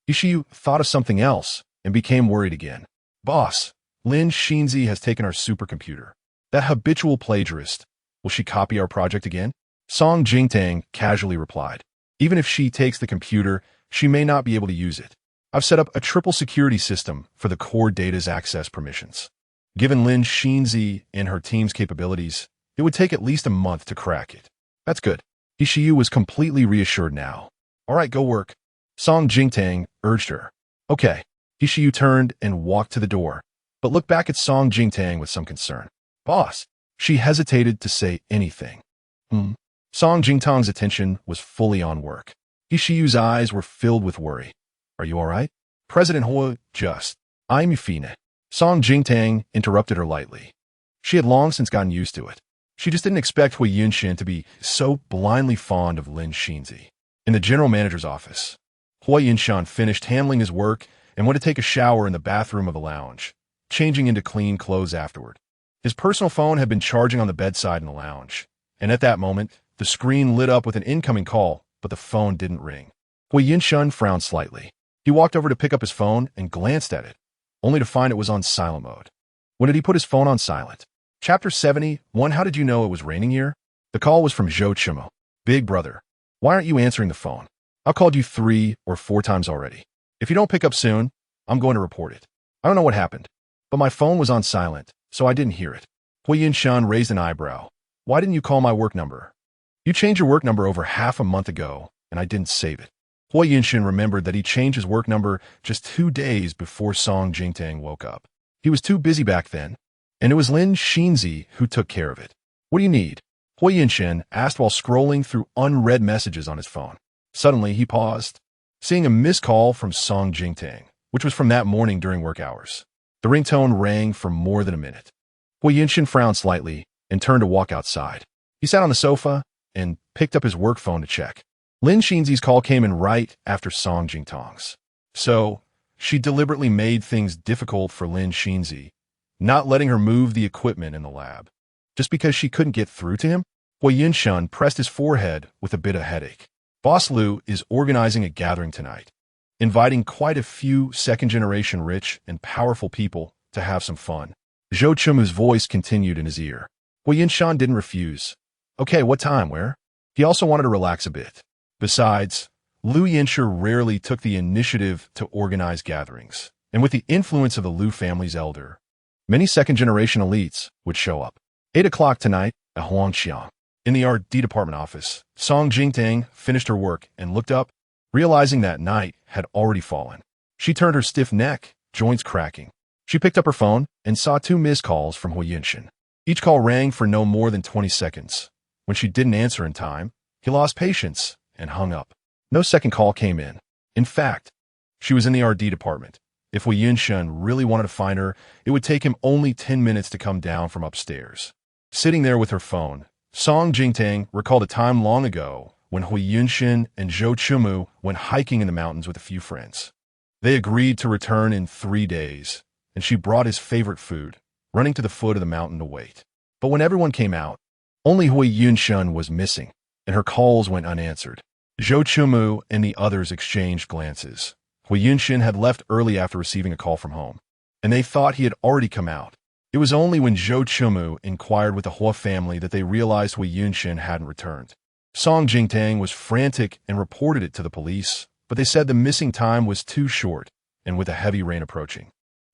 Hishiyu thought of something else and became worried again. "Boss, Lin Xinzi has taken our supercomputer. That habitual plagiarist. Will she copy our project again?" Song Jingtang casually replied. "Even if she takes the computer, she may not be able to use it. I've set up a triple security system for the core data's access permissions. Given Lin Xinzi and her team's capabilities, it would take at least a month to crack it." "That's good." Hishiyu was completely reassured now. "All right, go work." Song Jingtang urged her. "Okay." Hishiyu turned and walked to the door, but looked back at Song Jingtang with some concern. "Boss." She hesitated to say anything. Song Jingtang's attention was fully on work. Hishiyu's eyes were filled with worry. "Are you all right?" "President Hua, I'm fine." Song Jingtang interrupted her lightly. She had long since gotten used to it. She just didn't expect Hui Yunshin to be so blindly fond of Lin Xinzi. In the general manager's office, Hui Yunshin finished handling his work and went to take a shower in the bathroom of the lounge, changing into clean clothes afterward. His personal phone had been charging on the bedside in the lounge, and at that moment, the screen lit up with an incoming call, but the phone didn't ring. Hui Yunshin frowned slightly. He walked over to pick up his phone and glanced at it, only to find it was on silent mode. When did he put his phone on silent? Chapter 71. How did you know it was raining here? The call was from Zhou Chimo. "Big brother, why aren't you answering the phone? I've called you 3 or 4 times already. If you don't pick up soon, I'm going to report it. I don't know what happened, but my phone was on silent, so I didn't hear it." Hui Yunshin raised an eyebrow. "Why didn't you call my work number?" You changed your work number over half a month ago, and I didn't save it. Hui Yunshin remembered that he changed his work number just 2 days before Song Jingtang woke up. He was too busy back then, and it was Lin Xinzi who took care of it. What do you need? Hui Yunshin asked while scrolling through unread messages on his phone. Suddenly, he paused, seeing a missed call from Song Jingtang, which was from that morning during work hours. The ringtone rang for more than a minute. Hui Yunshin frowned slightly and turned to walk outside. He sat on the sofa and picked up his work phone to check. Lin Xinzi's call came in right after Song Jingtang's. So, she deliberately made things difficult for Lin Xinzi, not letting her move the equipment in the lab. Just because she couldn't get through to him? Hui Yunshin pressed his forehead with a bit of headache. Boss Liu is organizing a gathering tonight, inviting quite a few second-generation rich and powerful people to have some fun. Zhou Chumu's voice continued in his ear. Hui Yunshin didn't refuse. Okay, what time, where? He also wanted to relax a bit. Besides, Liu Yinsher rarely took the initiative to organize gatherings, and with the influence of the Liu family's elder, many second-generation elites would show up. 8 o'clock tonight at Huangqiang. In the R&D department office, Song Jingtang finished her work and looked up, realizing that night had already fallen. She turned her stiff neck, joints cracking. She picked up her phone and saw 2 missed calls from Hui Yunshin. Each call rang for no more than 20 seconds. When she didn't answer in time, he lost patience and hung up. No second call came in. In fact, she was in the R&D department. If Hui Yunshin really wanted to find her, it would take him only 10 minutes to come down from upstairs. Sitting there with her phone, Song Jingtang recalled a time long ago when Hui Yunshin and Zhou Chumu went hiking in the mountains with a few friends. They agreed to return in 3 days, and she brought his favorite food, running to the foot of the mountain to wait. But when everyone came out, only Hui Yunshin was missing, and her calls went unanswered. Zhou Chumu and the others exchanged glances. Hui Yunshin had left early after receiving a call from home, and they thought he had already come out. It was only when Zhou Chumu inquired with the Hua family that they realized Hui Yunshin hadn't returned. Song Jingtang was frantic and reported it to the police, but they said the missing time was too short, and with a heavy rain approaching,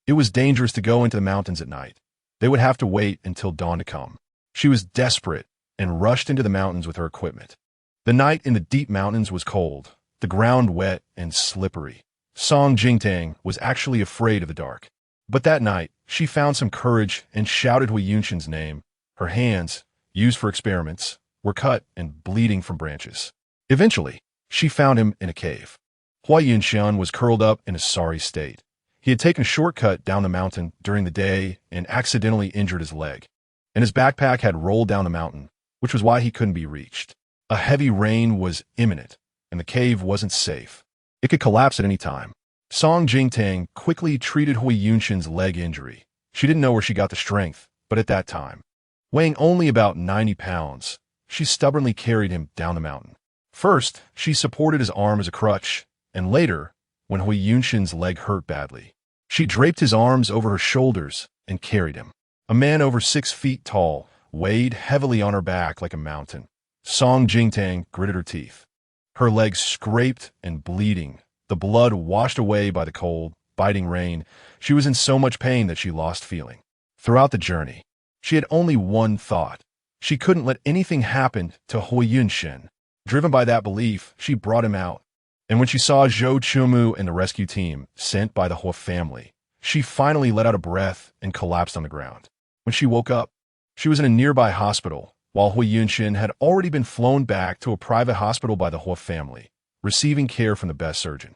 it was dangerous to go into the mountains at night. They would have to wait until dawn to come. She was desperate and rushed into the mountains with her equipment. The night in the deep mountains was cold, the ground wet and slippery. Song Jingtang was actually afraid of the dark. But that night, she found some courage and shouted Hui Yunshin's name. Her hands, used for experiments, were cut and bleeding from branches. Eventually, she found him in a cave. Hui Yunshin was curled up in a sorry state. He had taken a shortcut down the mountain during the day and accidentally injured his leg, and his backpack had rolled down the mountain, which was why he couldn't be reached. A heavy rain was imminent, and the cave wasn't safe. It could collapse at any time. Song Jingtang quickly treated Hui Yunshin's leg injury. She didn't know where she got the strength, but at that time, weighing only about 90 pounds, she stubbornly carried him down the mountain. First, she supported his arm as a crutch, and later, when Hui Yunshin's leg hurt badly, she draped his arms over her shoulders and carried him. A man over 6 feet tall weighed heavily on her back like a mountain. Song Jingtang gritted her teeth. Her legs scraped and bleeding, the blood washed away by the cold, biting rain. She was in so much pain that she lost feeling. Throughout the journey, she had only one thought. She couldn't let anything happen to Hui Yunshin. Driven by that belief, she brought him out. And when she saw Zhou Chumu and the rescue team sent by the Hua family, she finally let out a breath and collapsed on the ground. When she woke up, she was in a nearby hospital, while Hui Yunshin had already been flown back to a private hospital by the Hua family, receiving care from the best surgeon.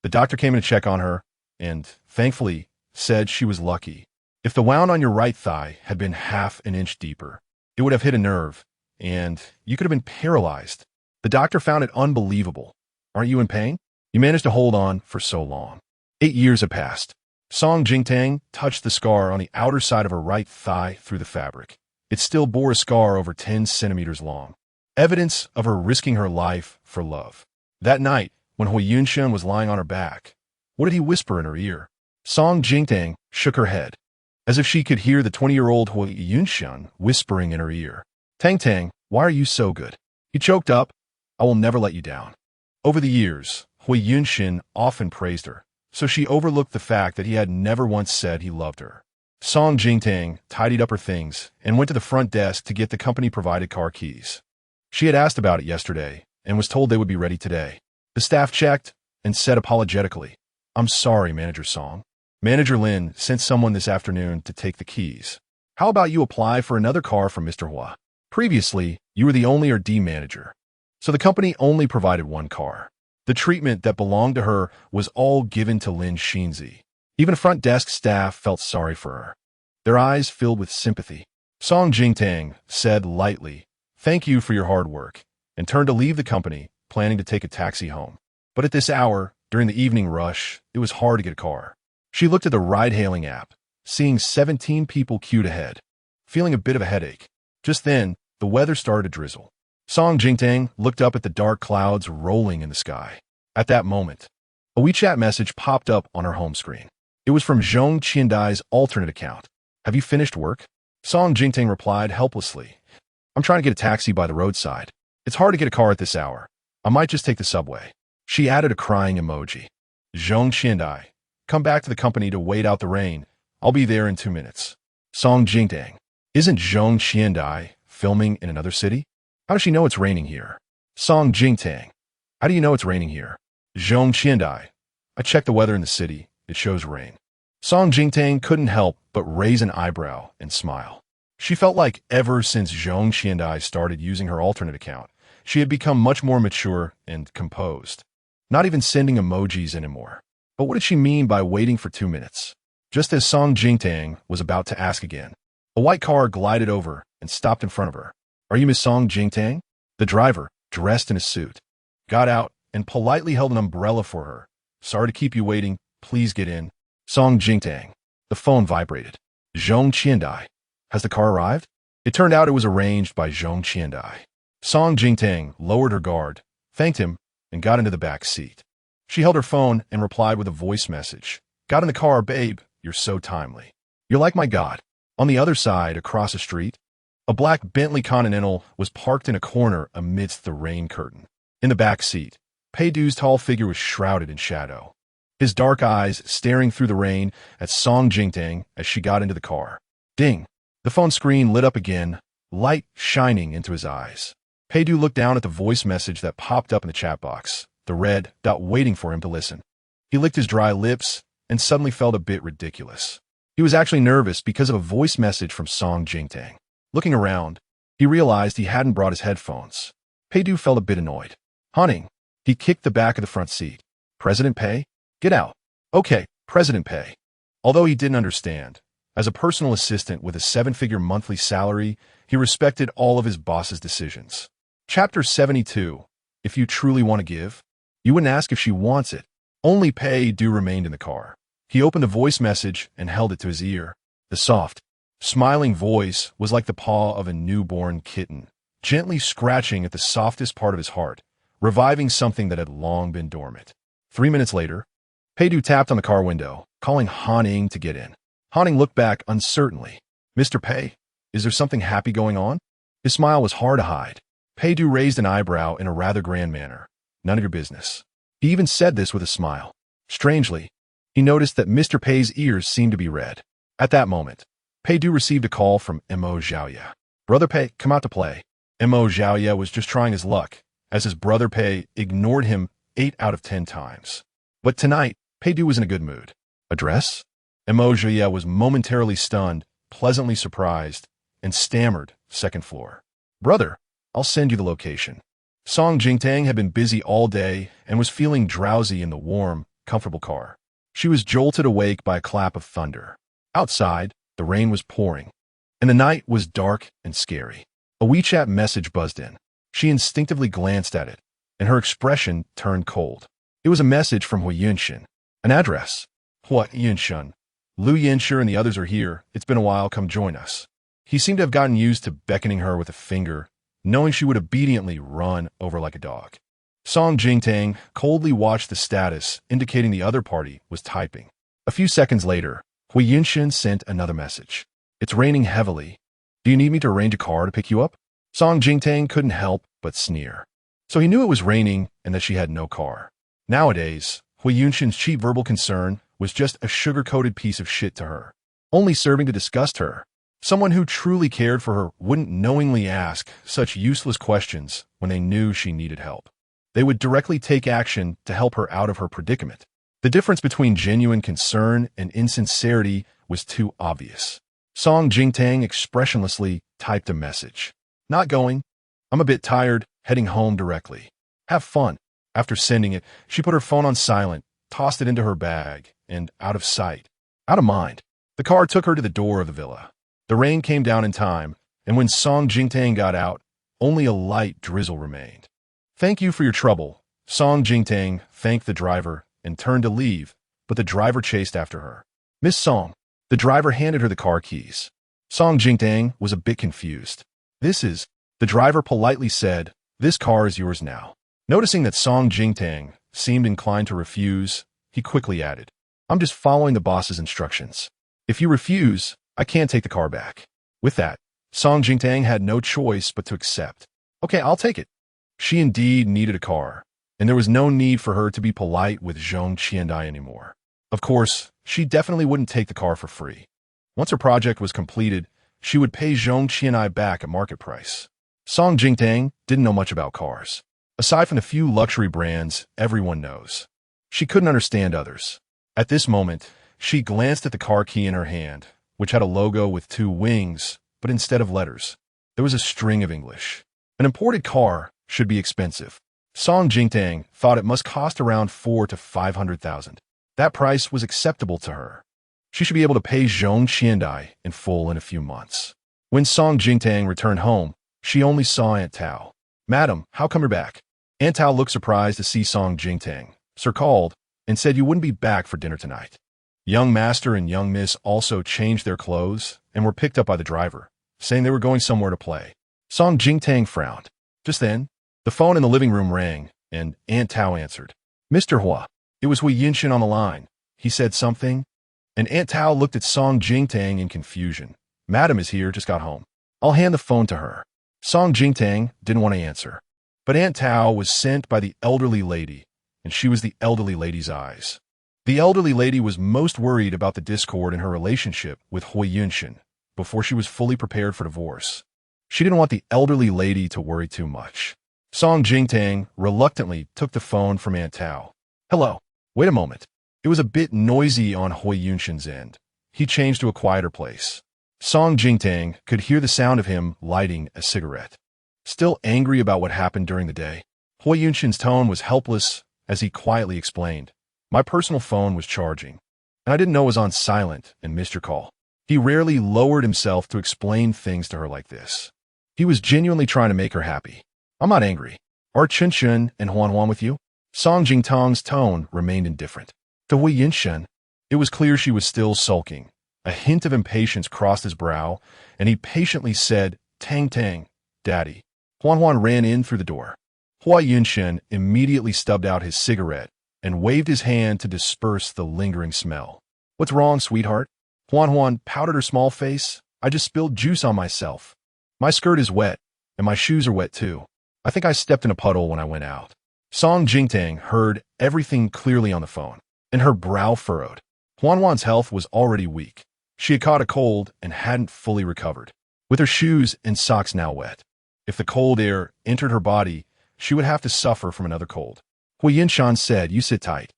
The doctor came in to check on her, and, thankfully, said she was lucky. If the wound on your right thigh had been half an inch deeper, it would have hit a nerve, and you could have been paralyzed. The doctor found it unbelievable. Aren't you in pain? You managed to hold on for so long. 8 years had passed. Song Jingtang touched the scar on the outer side of her right thigh through the fabric. It still bore a scar over 10 centimeters long, evidence of her risking her life for love. That night, when Hui Yunshin was lying on her back, what did he whisper in her ear? Song Jingtang shook her head, as if she could hear the 20-year-old Hui Yunshin whispering in her ear. Tang Tang, why are you so good? He choked up. I will never let you down. Over the years, Hui Yunshin often praised her, so she overlooked the fact that he had never once said he loved her. Song Jingtang tidied up her things and went to the front desk to get the company-provided car keys. She had asked about it yesterday and was told they would be ready today. The staff checked and said apologetically, "I'm sorry, Manager Song. Manager Lin sent someone this afternoon to take the keys. How about you apply for another car from Mr. Hua? Previously, you were the only RD manager, so the company only provided one car. The treatment that belonged to her was all given to Lin Xinzi. Even front desk staff felt sorry for her. Their eyes filled with sympathy. Song Jingtang said lightly, "Thank you for your hard work," and turned to leave the company, planning to take a taxi home. But at this hour, during the evening rush, it was hard to get a car. She looked at the ride-hailing app, seeing 17 people queued ahead, feeling a bit of a headache. Just then, the weather started to drizzle. Song Jingtang looked up at the dark clouds rolling in the sky. At that moment, a WeChat message popped up on her home screen. It was from Zhong Qiandai's alternate account. "Have you finished work?" Song Jingtang replied helplessly, "I'm trying to get a taxi by the roadside. It's hard to get a car at this hour. I might just take the subway." She added a crying emoji. "Zhong Qiandai, come back to the company to wait out the rain. I'll be there in 2 minutes." Song Jingtang, isn't Zhong Qiandai filming in another city? How does she know it's raining here? Song Jingtang, how do you know it's raining here? Zhong Qiandai, I checked the weather in the city. It shows rain. Song Jingtang couldn't help but raise an eyebrow and smile. She felt like ever since Zhong Qiandai started using her alternate account, she had become much more mature and composed. Not even sending emojis anymore. But what did she mean by waiting for 2 minutes? Just as Song Jingtang was about to ask again, a white car glided over and stopped in front of her. "Are you Miss Song Jingtang?" The driver, dressed in a suit, got out and politely held an umbrella for her. "Sorry to keep you waiting. Please get in." Song Jingtang. The phone vibrated. "Zhong Qiandai. Has the car arrived?" It turned out it was arranged by Zhong Qiandai. Song Jingtang lowered her guard, thanked him, and got into the back seat. She held her phone and replied with a voice message. "Got in the car, babe. You're so timely. You're like my god." On the other side, across the street, a black Bentley Continental was parked in a corner amidst the rain curtain. In the back seat, Peidu's tall figure was shrouded in shadow, his dark eyes staring through the rain at Song Jingtang as she got into the car. Ding! The phone screen lit up again, light shining into his eyes. Peidu looked down at the voice message that popped up in the chat box, the red dot waiting for him to listen. He licked his dry lips and suddenly felt a bit ridiculous. He was actually nervous because of a voice message from Song Jingtang. Looking around, he realized he hadn't brought his headphones. Peidu felt a bit annoyed. "Hunting." He kicked the back of the front seat. "President Pei? Get out." "Okay, President Pei." Although he didn't understand, as a personal assistant with a 7-figure monthly salary, he respected all of his boss's decisions. Chapter 72. If you truly want to give, you wouldn't ask if she wants it. Only Pei-du remained in the car. He opened the voice message and held it to his ear. The soft, smiling voice was like the paw of a newborn kitten, gently scratching at the softest part of his heart, reviving something that had long been dormant. 3 minutes later, Peidu tapped on the car window, calling Han-ing to get in. Han-ing looked back uncertainly. "Mr. Pei, is there something happy going on?" His smile was hard to hide. Peidu raised an eyebrow in a rather grand manner. "None of your business." He even said this with a smile. Strangely, he noticed that Mr. Pei's ears seemed to be red. At that moment, Peidu received a call from Mo Xiaoya. "Brother Pei, come out to play." Mo Xiaoya was just trying his luck, as his brother Pei ignored him 8 out of 10 times. But tonight, Peidu was in a good mood. "A dress?" Mo Xiaoya was momentarily stunned, pleasantly surprised, and stammered, "Second floor." "Brother, I'll send you the location." Song Jingtang had been busy all day and was feeling drowsy in the warm, comfortable car. She was jolted awake by a clap of thunder. Outside, the rain was pouring, and the night was dark and scary. A WeChat message buzzed in. She instinctively glanced at it, and her expression turned cold. It was a message from Hu Yunshin. An address. "Hua Yunshin. Lu Yinshi and the others are here. It's been a while. Come join us." He seemed to have gotten used to beckoning her with a finger, knowing she would obediently run over like a dog. Song Jingtang coldly watched the status, indicating the other party was typing. A few seconds later, Hu Yunshin sent another message. "It's raining heavily. Do you need me to arrange a car to pick you up?" Song Jingtang couldn't help but sneer. So he knew it was raining and that she had no car. Nowadays, Hu Yunshin's cheap verbal concern was just a sugar-coated piece of shit to her, only serving to disgust her. Someone who truly cared for her wouldn't knowingly ask such useless questions when they knew she needed help. They would directly take action to help her out of her predicament. The difference between genuine concern and insincerity was too obvious. Song Jingtang expressionlessly typed a message. Not going. I'm a bit tired, heading home directly. Have fun. After sending it, she put her phone on silent, tossed it into her bag, and out of sight, out of mind. The car took her to the door of the villa. The rain came down in time, and when Song Jingtang got out, only a light drizzle remained. Thank you for your trouble. Song Jingtang thanked the driver and turned to leave, but the driver chased after her. Miss Song. The driver handed her the car keys. Song Jingtang was a bit confused. The driver politely said, this car is yours now. Noticing that Song Jingtang seemed inclined to refuse, he quickly added, I'm just following the boss's instructions. If you refuse, I can't take the car back. With that, Song Jingtang had no choice but to accept. Okay, I'll take it. She indeed needed a car, and there was no need for her to be polite with Zhong Qiandai anymore. Of course, she definitely wouldn't take the car for free. Once her project was completed, she would pay Zhong Qiandai back at market price. Song Jingtang didn't know much about cars. Aside from the few luxury brands everyone knows, she couldn't understand others. At this moment, she glanced at the car key in her hand, which had a logo with 2 wings, but instead of letters, there was a string of English. An imported car should be expensive. Song Jingtang thought it must cost around 400,000 to 500,000. That price was acceptable to her. She should be able to pay Zhong Qiandai in full in a few months. When Song Jingtang returned home, she only saw Aunt Tao. Madam, how come you're back? Aunt Tao looked surprised to see Song Jingtang. Sir called and said you wouldn't be back for dinner tonight. Young Master and Young Miss also changed their clothes and were picked up by the driver, saying they were going somewhere to play. Song Jingtang frowned. Just then, the phone in the living room rang, and Aunt Tao answered. Mr. Hua. It was Hui Yinshan on the line. He said something, and Aunt Tao looked at Song Jingtang in confusion. Madam is here, just got home. I'll hand the phone to her. Song Jingtang didn't want to answer. But Aunt Tao was sent by the elderly lady, and she was the elderly lady's eyes. The elderly lady was most worried about the discord in her relationship with Hui Yinshan before she was fully prepared for divorce. She didn't want the elderly lady to worry too much. Song Jingtang reluctantly took the phone from Aunt Tao. Hello. Wait a moment. It was a bit noisy on Hui Yinshan's end. He changed to a quieter place. Song Jingtang could hear the sound of him lighting a cigarette. Still angry about what happened during the day, Hui Yinshan's tone was helpless as he quietly explained, my personal phone was charging, and I didn't know it was on silent and missed your call. He rarely lowered himself to explain things to her like this. He was genuinely trying to make her happy. I'm not angry. Are Chen and Huan with you? Song Jingtang's tone remained indifferent. To Hui Yinshan, it was clear she was still sulking. A hint of impatience crossed his brow, and he patiently said, Tang Tang, Daddy. Huan ran in through the door. Hui Yinshan immediately stubbed out his cigarette and waved his hand to disperse the lingering smell. What's wrong, sweetheart? Huan powdered her small face. I just spilled juice on myself. My skirt is wet, and my shoes are wet too. I think I stepped in a puddle when I went out. Song Jingtang heard everything clearly on the phone, and her brow furrowed. Huan's health was already weak. She had caught a cold and hadn't fully recovered, with her shoes and socks now wet. If the cold air entered her body, she would have to suffer from another cold. Hui Yinshan said, you sit tight.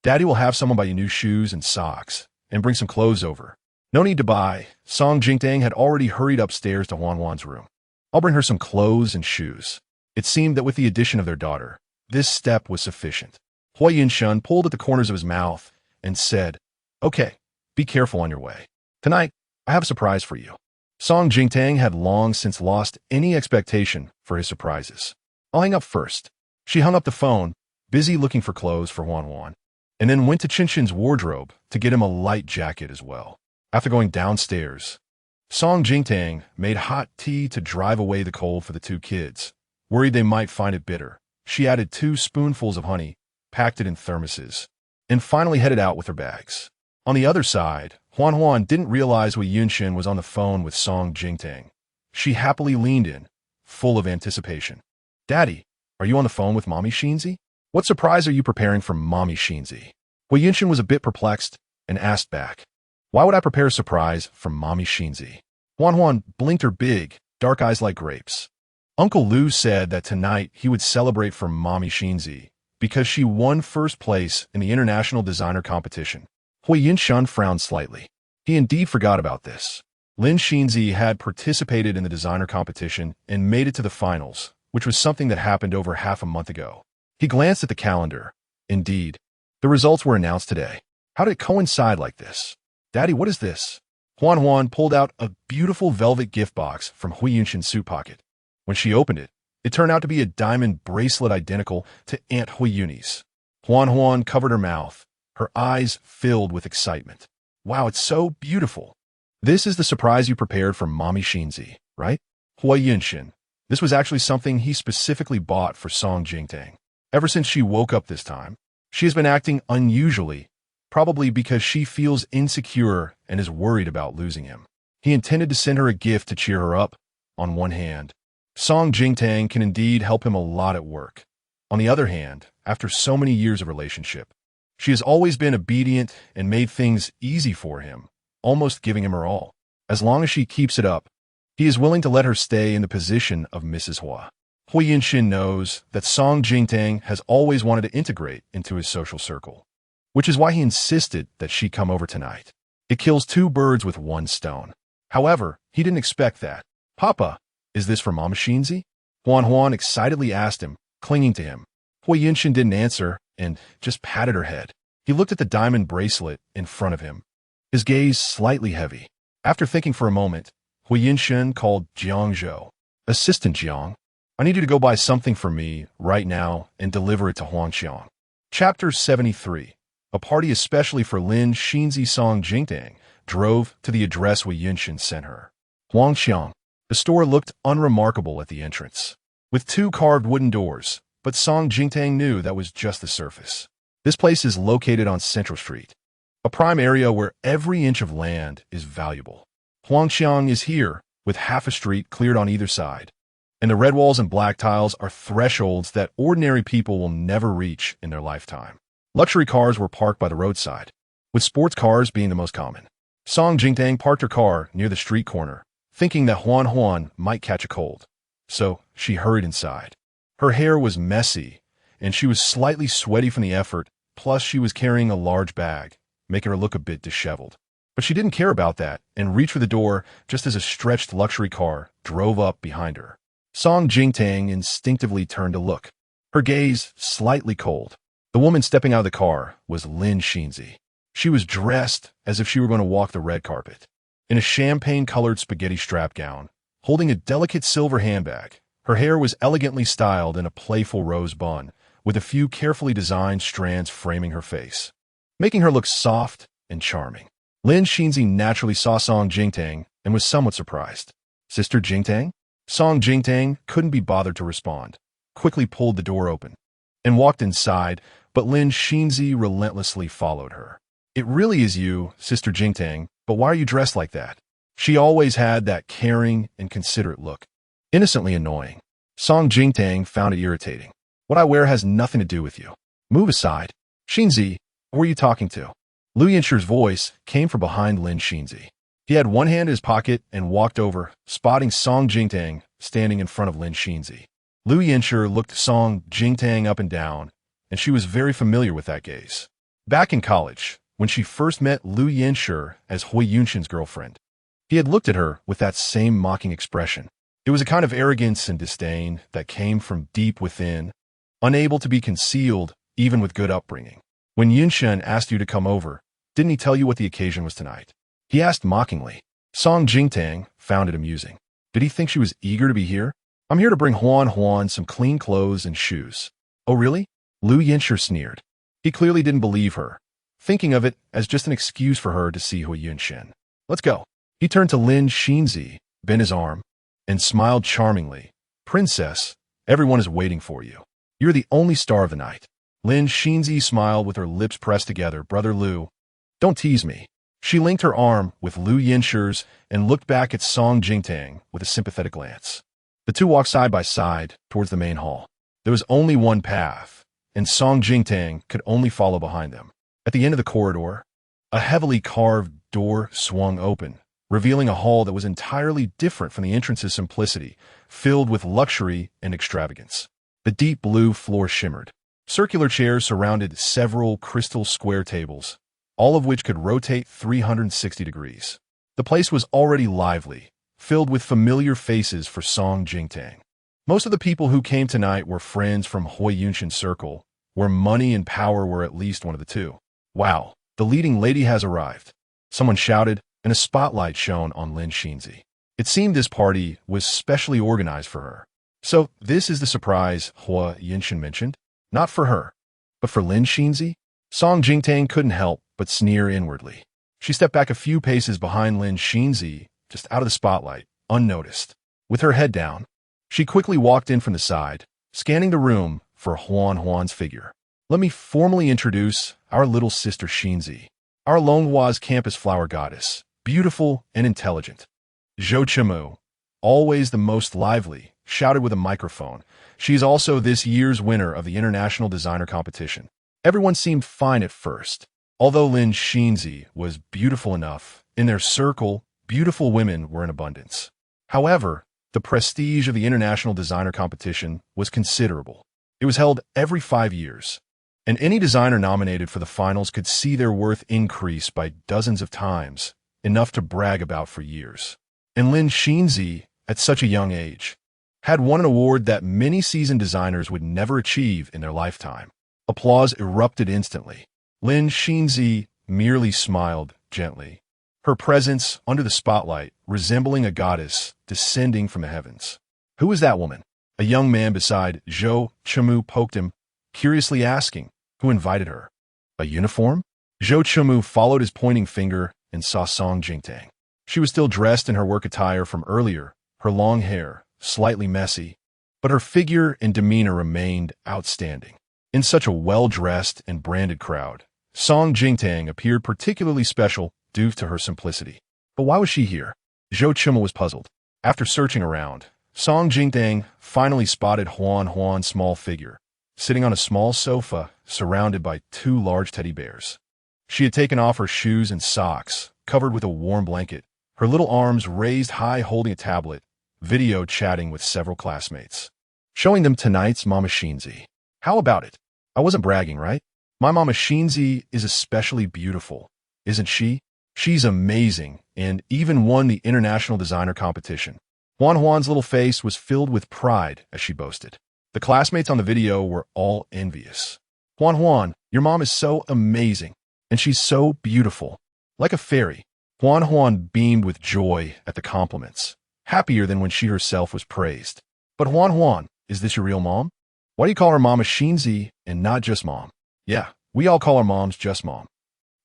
Daddy will have someone buy you new shoes and socks, and bring some clothes over. No need to buy. Song Jingtang had already hurried upstairs to Huan's room. I'll bring her some clothes and shoes. It seemed that with the addition of their daughter, this step was sufficient. Hui Yinshan pulled at the corners of his mouth and said, okay, be careful on your way. Tonight, I have a surprise for you. Song Jingtang had long since lost any expectation for his surprises. I'll hang up first. She hung up the phone, busy looking for clothes for Huan, and then went to Chinchin's wardrobe to get him a light jacket as well. After going downstairs, Song Jingtang made hot tea to drive away the cold for the 2 kids. Worried they might find it bitter, she added 2 spoonfuls of honey, packed it in thermoses, and finally headed out with her bags. On the other side, Huan didn't realize Hui Yinshan was on the phone with Song Jingtang. She happily leaned in, full of anticipation. Daddy, are you on the phone with Mommy Shinzi? What surprise are you preparing for Mommy Shinzi? Hui Yinshan was a bit perplexed and asked back, why would I prepare a surprise for Mommy Shinzi? Huan blinked her big, dark eyes like grapes. Uncle Lu said that tonight he would celebrate for Mommy Shinzi because she won first place in the international designer competition. Hui Yinshan frowned slightly. He indeed forgot about this. Lin Shinzi had participated in the designer competition and made it to the finals, which was something that happened over half a month ago. He glanced at the calendar. Indeed, the results were announced today. How did it coincide like this? Daddy, what is this? Huan pulled out a beautiful velvet gift box from Hui Yunshin's suit pocket. When she opened it, it turned out to be a diamond bracelet identical to Aunt Hui Yuni's. Huan covered her mouth, her eyes filled with excitement. Wow, it's so beautiful. This is the surprise you prepared for Mommy Shinzi, right? Hui Yunshin. This was actually something he specifically bought for Song Jingtang. Ever since she woke up this time, she has been acting unusually, probably because she feels insecure and is worried about losing him. He intended to send her a gift to cheer her up, on one hand. Song Jingtang can indeed help him a lot at work. On the other hand, after so many years of relationship, she has always been obedient and made things easy for him, almost giving him her all. As long as she keeps it up, he is willing to let her stay in the position of Mrs. Hua. Hui Yinshin knows that Song Jingtang has always wanted to integrate into his social circle, which is why he insisted that she come over tonight. It kills two birds with one stone. However, he didn't expect that. Papa, is this for Mama Shinzi? Huan excitedly asked him, clinging to him. Hui Yinshin didn't answer and just patted her head. He looked at the diamond bracelet in front of him, his gaze slightly heavy. After thinking for a moment, Hui Yinshin called Jiang Zhou. Assistant Jiang, I need you to go buy something for me right now and deliver it to Huangxiang. Chapter 73. A party especially for Lin Shinzi Song Jingtang drove to the address Hui Yinshin sent her. Huangxiang. The store looked unremarkable at the entrance, with two carved wooden doors, but Song Jingtang knew that was just the surface. This place is located on Central Street, a prime area where every inch of land is valuable. Huangxiang is here, with half a street cleared on either side, and the red walls and black tiles are thresholds that ordinary people will never reach in their lifetime. Luxury cars were parked by the roadside, with sports cars being the most common. Song Jingtang parked her car near the street corner, thinking that Huan might catch a cold. So she hurried inside. Her hair was messy, and she was slightly sweaty from the effort, plus she was carrying a large bag, making her look a bit disheveled. But she didn't care about that and reached for the door just as a stretched luxury car drove up behind her. Song Jingtang instinctively turned to look, her gaze slightly cold. The woman stepping out of the car was Lin Shinzi. She was dressed as if she were going to walk the red carpet, in a champagne-colored spaghetti strap gown, holding a delicate silver handbag. Her hair was elegantly styled in a playful rose bun, with a few carefully designed strands framing her face, making her look soft and charming. Lin Shinzi naturally saw Song Jingtang and was somewhat surprised. Sister Jingtang? Song Jingtang couldn't be bothered to respond, quickly pulled the door open, and walked inside, but Lin Shinzi relentlessly followed her. It really is you, Sister Jingtang, but why are you dressed like that? She always had that caring and considerate look. Innocently annoying. Song Jingtang found it irritating. What I wear has nothing to do with you. Move aside. Shinzi, who are you talking to? Lu Yinsher's voice came from behind Lin Shinzi. He had one hand in his pocket and walked over, spotting Song Jingtang standing in front of Lin Shinzi. Lu Yinsher looked Song Jingtang up and down, and she was very familiar with that gaze. Back in college, when she first met Lu Yinsher as Hui Yunshin's girlfriend, he had looked at her with that same mocking expression. It was a kind of arrogance and disdain that came from deep within, unable to be concealed even with good upbringing. When Yunshen asked you to come over, didn't he tell you what the occasion was tonight? He asked mockingly. Song Jingtang found it amusing. Did he think she was eager to be here? I'm here to bring Huan some clean clothes and shoes. Oh, really? Lu Yinsher sneered. He clearly didn't believe her, thinking of it as just an excuse for her to see Hui Yunshen. Let's go. He turned to Lin Shinzi, bent his arm, and smiled charmingly. Princess, everyone is waiting for you. You're the only star of the night. Lin Shinzi smiled with her lips pressed together. Brother Lu, don't tease me. She linked her arm with Lu Yinsher's and looked back at Song Jingtang with a sympathetic glance. The two walked side by side towards the main hall. There was only one path, and Song Jingtang could only follow behind them. At the end of the corridor, a heavily carved door swung open, revealing a hall that was entirely different from the entrance's simplicity, filled with luxury and extravagance. The deep blue floor shimmered. Circular chairs surrounded several crystal square tables, all of which could rotate 360 degrees. The place was already lively, filled with familiar faces for Song Jingtang. Most of the people who came tonight were friends from Hui Yunshin's circle, where money and power were at least one of the two. Wow, the leading lady has arrived, someone shouted, and a spotlight shone on Lin Xinzi. It seemed this party was specially organized for her. So this is the surprise Hui Yunshin mentioned? Not for her, but for Lin Xinzi? Song Jingtang couldn't help but sneer inwardly. She stepped back a few paces behind Lin Xinzi, just out of the spotlight, unnoticed. With her head down, she quickly walked in from the side, scanning the room for Huan's figure. Let me formally introduce our little sister Xinzi, our Longhua's campus flower goddess, beautiful and intelligent. Zhou Qimu, always the most lively, shouted with a microphone. She's also this year's winner of the International Designer Competition. Everyone seemed fine at first. Although Lin Xinzi was beautiful enough, in their circle, beautiful women were in abundance. However, the prestige of the International Designer Competition was considerable. It was held every 5 years, and any designer nominated for the finals could see their worth increase by dozens of times, enough to brag about for years. And Lin Xinzi, at such a young age, had won an award that many seasoned designers would never achieve in their lifetime. Applause erupted instantly. Lin Xinzi merely smiled gently, her presence under the spotlight resembling a goddess descending from the heavens. Who is that woman? A young man beside Zhou Qimu poked him, curiously asking, who invited her? A uniform? Zhou Qimu followed his pointing finger and saw Song Jingtang. She was still dressed in her work attire from earlier, her long hair, slightly messy, but her figure and demeanor remained outstanding. In such a well-dressed and branded crowd, Song Jingtang appeared particularly special due to her simplicity. But why was she here? Zhou Qimu was puzzled. After searching around, Song Jingtang finally spotted Huan's small figure, sitting on a small sofa surrounded by 2 large teddy bears. She had taken off her shoes and socks, covered with a warm blanket, her little arms raised high holding a tablet, video chatting with several classmates, showing them tonight's Mama Xinzi. How about it? I wasn't bragging, right? My Mama Xinzi is especially beautiful, isn't she? She's amazing and even won the International Designer Competition. Huan's little face was filled with pride as she boasted. The classmates on the video were all envious. Huan, your mom is so amazing, and she's so beautiful. Like a fairy. Huan beamed with joy at the compliments, happier than when she herself was praised. But Huan, is this your real mom? Why do you call her Mama Xinzi and not just Mom? Yeah, we all call our moms just Mom.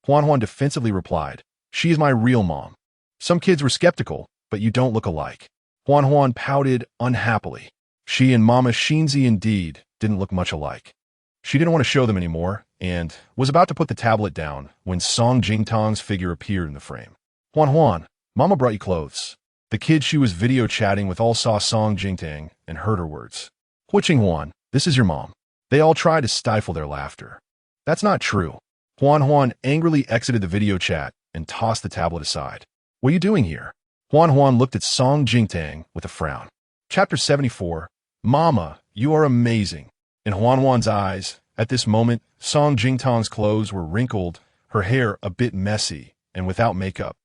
Huan defensively replied, she is my real mom. Some kids were skeptical, but you don't look alike. Huan pouted unhappily. She and Mama Xinzi indeed didn't look much alike. She didn't want to show them anymore, and was about to put the tablet down when Song Jingtang's figure appeared in the frame. Huan, Mama brought you clothes. The kids she was video chatting with all saw Song Jingtang and heard her words. Huan, this is your mom. They all tried to stifle their laughter. That's not true. Huan angrily exited the video chat and tossed the tablet aside. What are you doing here? Huan looked at Song Jingtang with a frown. Chapter 74. Mama, you are amazing. In Huan's eyes, at this moment, Song Jingtang's clothes were wrinkled, her hair a bit messy, and without makeup.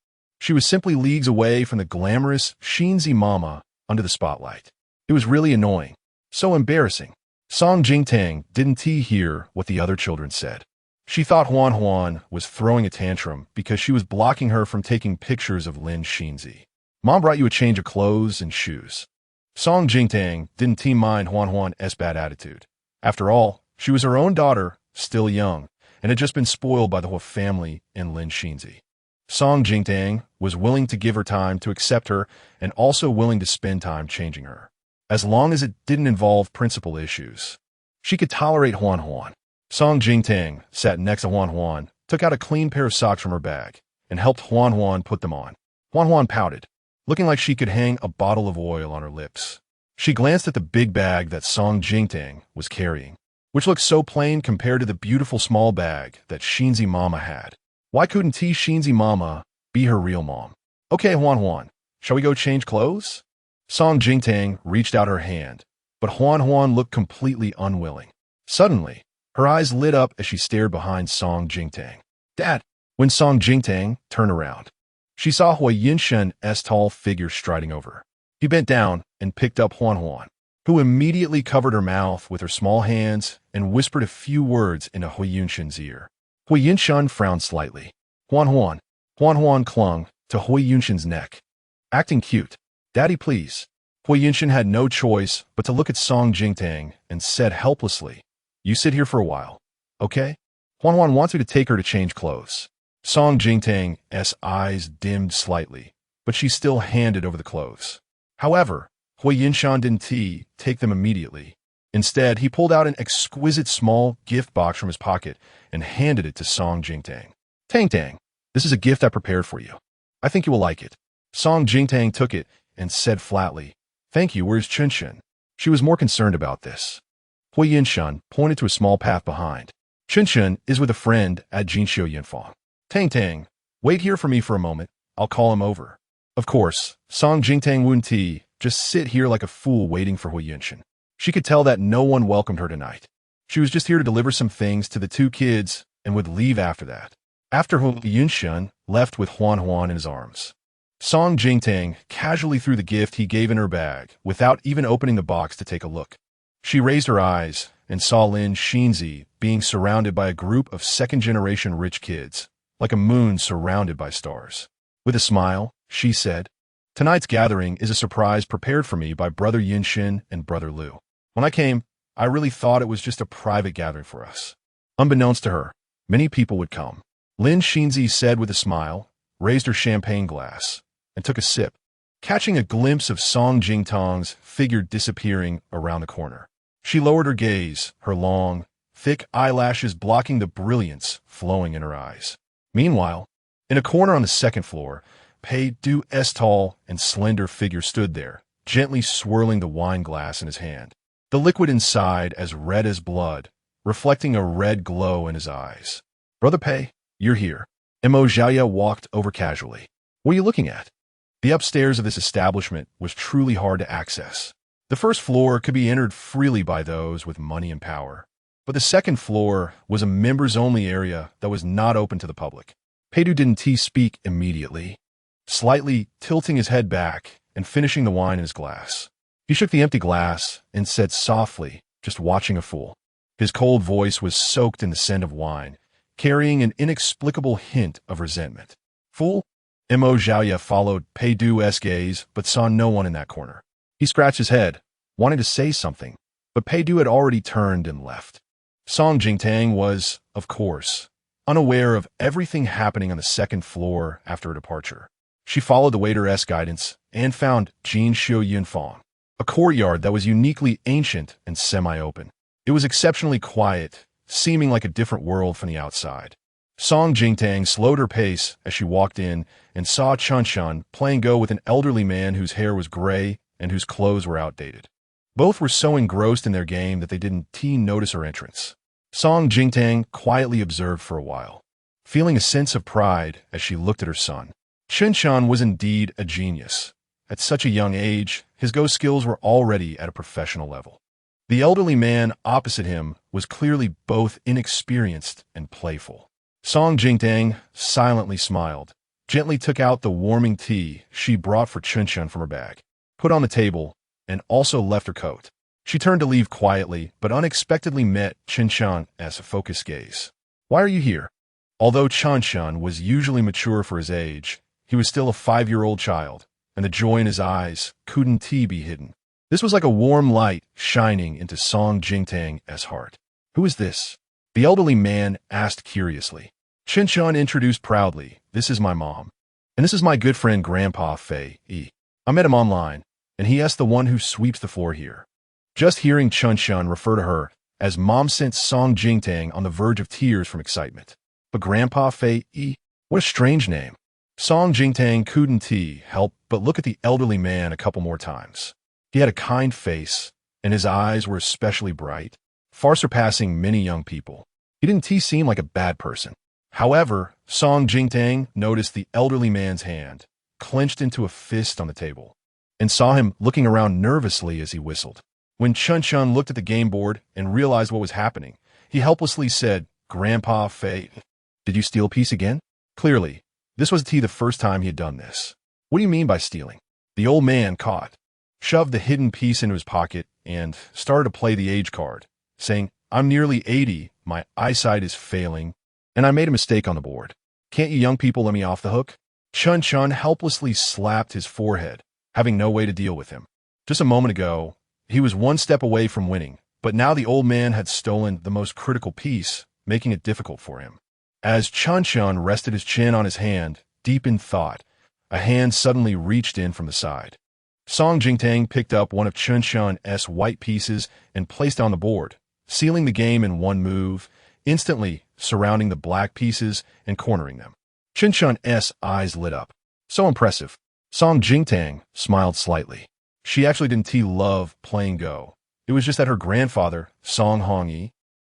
She was simply leagues away from the glamorous Xinzi Mama under the spotlight. It was really annoying. So embarrassing. Song Jingtang didn't hear what the other children said. She thought Huan was throwing a tantrum because she was blocking her from taking pictures of Lin Xinzi. Mom brought you a change of clothes and shoes. Song Jingtang didn't mind Huan's bad attitude. After all, she was her own daughter, still young, and had just been spoiled by the whole family and Lin Xinzi. Song Jingtang was willing to give her time to accept her and also willing to spend time changing her, as long as it didn't involve principal issues. She could tolerate Huan. Song Jingtang sat next to Huan, took out a clean pair of socks from her bag, and helped Huan put them on. Huan pouted, looking like she could hang a bottle of oil on her lips. She glanced at the big bag that Song Jingtang was carrying, which looked so plain compared to the beautiful small bag that Xinzi Mama had. Why couldn't Xinzi Mama be her real mom? Okay, Huan Huan, shall we go change clothes? Song Jingtang reached out her hand, but Huan Huan looked completely unwilling. Suddenly, her eyes lit up as she stared behind Song Jingtang. Dad! When Song Jingtang turned around, she saw Hui Yinshen's tall figure striding over her. He bent down and picked up Huan Huan, who immediately covered her mouth with her small hands and whispered a few words into Hui Yinshen's ear. Hui Yinshen frowned slightly. Huan Huan. Huan Huan clung to Hui Yinshen's neck. Acting cute. Daddy, please. Hui Yinshen had no choice but to look at Song Jingtang and said helplessly, You sit here for a while, okay? Huan Huan wants me to take her to change clothes. Song Jingtang's eyes dimmed slightly, but she still handed over the clothes. However, Hui Yinshen didn't take them immediately. Instead, he pulled out an exquisite small gift box from his pocket and handed it to Song Jingtang. Tang Tang, this is a gift I prepared for you. I think you will like it. Song Jingtang took it and said flatly, Thank you, where's Chen? She was more concerned about this. Hui Yinshen pointed to a small path behind. Chen is with a friend at Jinxiu Yinfang. Tang Tang, wait here for me for a moment. I'll call him over. Of course, Song Jingtang wouldn't just sit here like a fool waiting for Hui Yinshen. She could tell that no one welcomed her tonight. She was just here to deliver some things to the two kids and would leave after that. After Hui Yinshen left with Huan Huan in his arms, Song Jingtang casually threw the gift he gave in her bag without even opening the box to take a look. She raised her eyes and saw Lin Xinzi being surrounded by a group of second-generation rich kids, like a moon surrounded by stars. With a smile, she said, Tonight's gathering is a surprise prepared for me by Brother Yinshin and Brother Liu. When I came, I really thought it was just a private gathering for us. Unbeknownst to her, many people would come. Lin Xinzi said with a smile, raised her champagne glass, and took a sip, catching a glimpse of Song Jingtang's figure disappearing around the corner. She lowered her gaze, her long, thick eyelashes blocking the brilliance flowing in her eyes. Meanwhile, in a corner on the second floor, Pei Du's tall and slender figure stood there, gently swirling the wine glass in his hand, the liquid inside as red as blood, reflecting a red glow in his eyes. Brother Pei, you're here. Mo Xiaoya walked over casually. What are you looking at? The upstairs of this establishment was truly hard to access. The first floor could be entered freely by those with money and power, but the second floor was a members-only area that was not open to the public. Peidu didn't speak immediately, slightly tilting his head back and finishing the wine in his glass. He shook the empty glass and said softly, just watching a fool. His cold voice was soaked in the scent of wine, carrying an inexplicable hint of resentment. Fool? Mo Xiaoya followed Pei Du's gaze, but saw no one in that corner. He scratched his head, wanting to say something, but Pei Du had already turned and left. Song Jingtang was, of course, unaware of everything happening on the second floor after her departure. She followed the waiter's guidance and found Jinxiu Yinfang, a courtyard that was uniquely ancient and semi-open. It was exceptionally quiet, seeming like a different world from the outside. Song Jingtang slowed her pace as she walked in and saw Chun playing Go with an elderly man whose hair was gray and whose clothes were outdated. Both were so engrossed in their game that they didn't notice her entrance. Song Jingtang quietly observed for a while, feeling a sense of pride as she looked at her son. Chun was indeed a genius. At such a young age, his Go skills were already at a professional level. The elderly man opposite him was clearly both inexperienced and playful. Song Jingtang silently smiled, gently took out the warming tea she brought for Chun from her bag, put on the table, and also left her coat. She turned to leave quietly, but unexpectedly met Chun as a focused gaze. Why are you here? Although Chun was usually mature for his age, he was still a 5-year-old child, and the joy in his eyes couldn't be hidden. This was like a warm light shining into Song Jingtang's heart. Who is this? The elderly man asked curiously. Chun introduced proudly, This is my mom. And this is my good friend Grandpa Fei Yi. I met him online, and he's the one who sweeps the floor here. Just hearing Chun refer to her as mom sent Song Jingtang on the verge of tears from excitement. But Grandpa Fei Yi? What a strange name. Song Jingtang couldn't help but look at the elderly man a couple more times. He had a kind face, and his eyes were especially bright, far surpassing many young people. He didn't seem like a bad person. However, Song Jingtang noticed the elderly man's hand, clenched into a fist on the table, and saw him looking around nervously as he whistled. When Chun looked at the game board and realized what was happening, he helplessly said, "Grandpa Fei, did you steal a piece again?" Clearly, this was the first time he had done this. "What do you mean by stealing?" The old man shoved the hidden piece into his pocket and started to play the age card, saying, "I'm nearly 80, my eyesight is failing, and I made a mistake on the board. Can't you young people let me off the hook?" Chun helplessly slapped his forehead, having no way to deal with him. Just a moment ago, he was one step away from winning, but now the old man had stolen the most critical piece, making it difficult for him. As Chun rested his chin on his hand, deep in thought, a hand suddenly reached in from the side. Song Jingtang picked up one of Chun-Chun's white pieces and placed on the board, sealing the game in one move, instantly surrounding the black pieces and cornering them. Chun-Chun's eyes lit up. So impressive. Song Jingtang smiled slightly. She actually didn't love playing Go. It was just that her grandfather, Song Hongyi,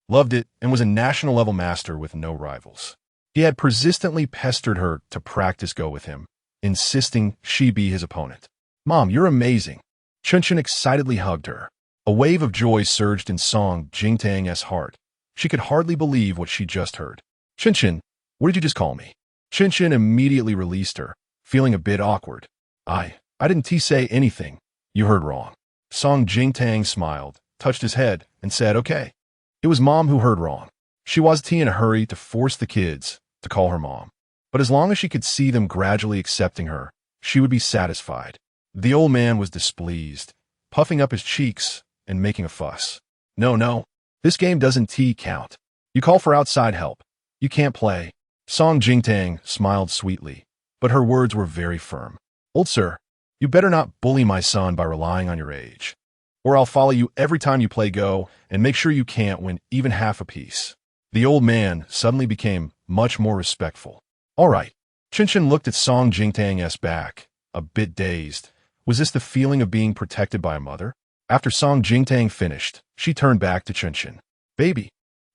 loved it and was a national-level master with no rivals. He had persistently pestered her to practice Go with him, insisting she be his opponent. "Mom, you're amazing." Chun excitedly hugged her. A wave of joy surged in Song Jingtang's heart. She could hardly believe what she just heard. Chun, what did you just call me?" Chun immediately released her, feeling a bit awkward. I didn't say anything. You heard wrong." Song Jingtang smiled, touched his head, and said, "Okay." It was Mom who heard wrong. She wasn't in a hurry to force the kids to call her mom. But as long as she could see them gradually accepting her, she would be satisfied. The old man was displeased, puffing up his cheeks and making a fuss. No, this game doesn't count. You call for outside help. You can't play." Song Jingtang smiled sweetly, but her words were very firm. "Old sir, you better not bully my son by relying on your age, or I'll follow you every time you play Go and make sure you can't win even half a piece." The old man suddenly became much more respectful. "All right." Chun looked at Song Jingtang's back, a bit dazed. Was this the feeling of being protected by a mother? After Song Jingtang finished, she turned back to Chun. "Baby,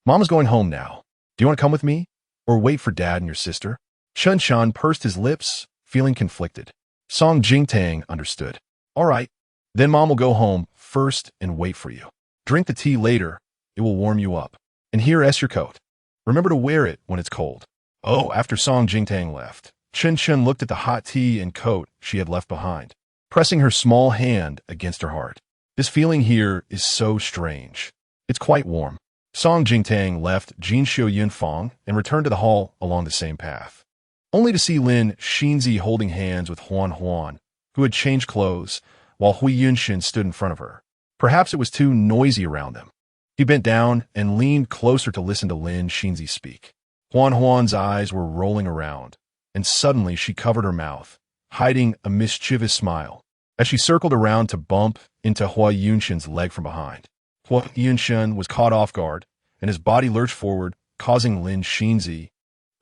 Mama's going home now. Do you want to come with me? Or wait for Dad and your sister?" Chun pursed his lips, feeling conflicted. Song Jingtang understood. "All right, then Mom will go home first and wait for you. Drink the tea later. It will warm you up. And here's your coat. Remember to wear it when it's cold." Oh, after Song Jingtang left, Chun looked at the hot tea and coat she had left behind, pressing her small hand against her heart. This feeling here is so strange. It's quite warm. Song Jingtang left Jin Xiu Yunfang and returned to the hall along the same path, only to see Lin Xinzi holding hands with Huan, who had changed clothes, while Hui Yunshin stood in front of her. Perhaps it was too noisy around them. He bent down and leaned closer to listen to Lin Xinzi speak. Huan's eyes were rolling around, and suddenly she covered her mouth, hiding a mischievous smile, as she circled around to bump into Hui Yunshin's leg from behind. Hui Yunshin was caught off guard, and his body lurched forward, causing Lin Xinzi,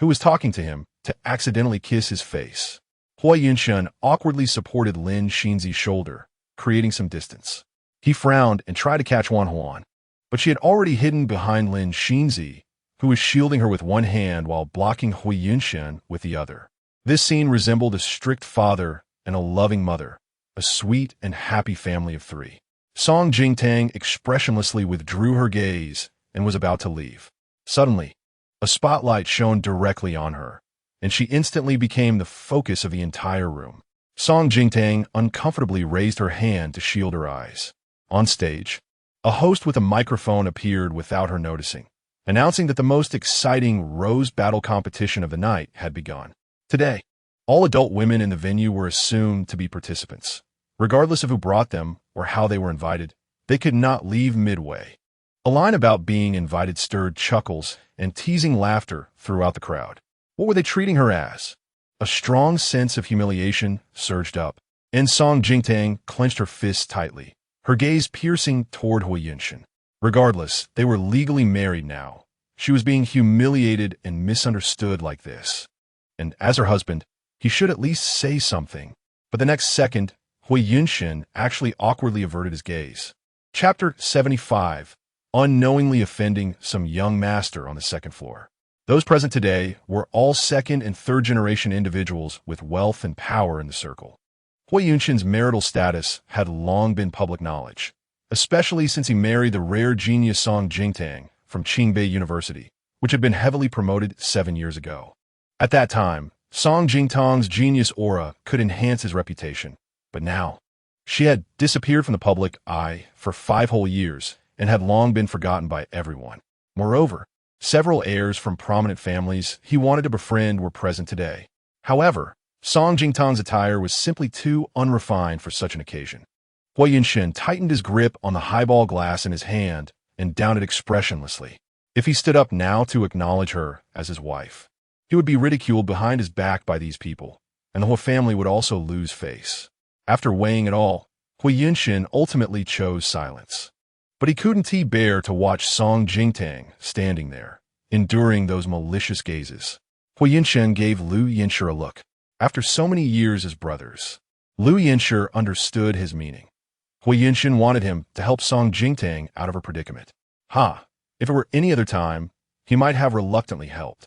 who was talking to him, to accidentally kiss his face. Hui Yunshin awkwardly supported Lin Xinzi's shoulder, creating some distance. He frowned and tried to catch Huan, but she had already hidden behind Lin Xinzi, who was shielding her with one hand while blocking Hui Yunshin with the other. This scene resembled a strict father and a loving mother, a sweet and happy family of three. Song Jingtang expressionlessly withdrew her gaze and was about to leave. Suddenly, a spotlight shone directly on her, and she instantly became the focus of the entire room. Song Jingtang uncomfortably raised her hand to shield her eyes. On stage, a host with a microphone appeared without her noticing, announcing that the most exciting rose battle competition of the night had begun. Today, all adult women in the venue were assumed to be participants. Regardless of who brought them or how they were invited, they could not leave midway. A line about being invited stirred chuckles and teasing laughter throughout the crowd. What were they treating her as? A strong sense of humiliation surged up, and Song Jingtang clenched her fists tightly, her gaze piercing toward Hui Yunshin. Regardless, they were legally married now. She was being humiliated and misunderstood like this. And as her husband, he should at least say something. But the next second, Hui Yunshin actually awkwardly averted his gaze. Chapter 75. Unknowingly offending some young master on the second floor. Those present today were all second and third generation individuals with wealth and power in the circle. Hui Yunshin's marital status had long been public knowledge, especially since he married the rare genius Song Jingtang from Qingbei University, which had been heavily promoted 7 years ago. At that time, Song Jingtang's genius aura could enhance his reputation, but now, she had disappeared from the public eye for 5 whole years and had long been forgotten by everyone. Moreover, several heirs from prominent families he wanted to befriend were present today. However, Song Jingtang's attire was simply too unrefined for such an occasion. Hui Yunshin tightened his grip on the highball glass in his hand and downed it expressionlessly. If he stood up now to acknowledge her as his wife, he would be ridiculed behind his back by these people, and the whole family would also lose face. After weighing it all, Hui Yunshin ultimately chose silence. But he couldn't bear to watch Song Jingtang standing there, enduring those malicious gazes. Hui Yunshin gave Liu Yinshi a look. After so many years as brothers, Liu Yinshi understood his meaning. Hui Yunshin wanted him to help Song Jingtang out of her predicament. If it were any other time, he might have reluctantly helped.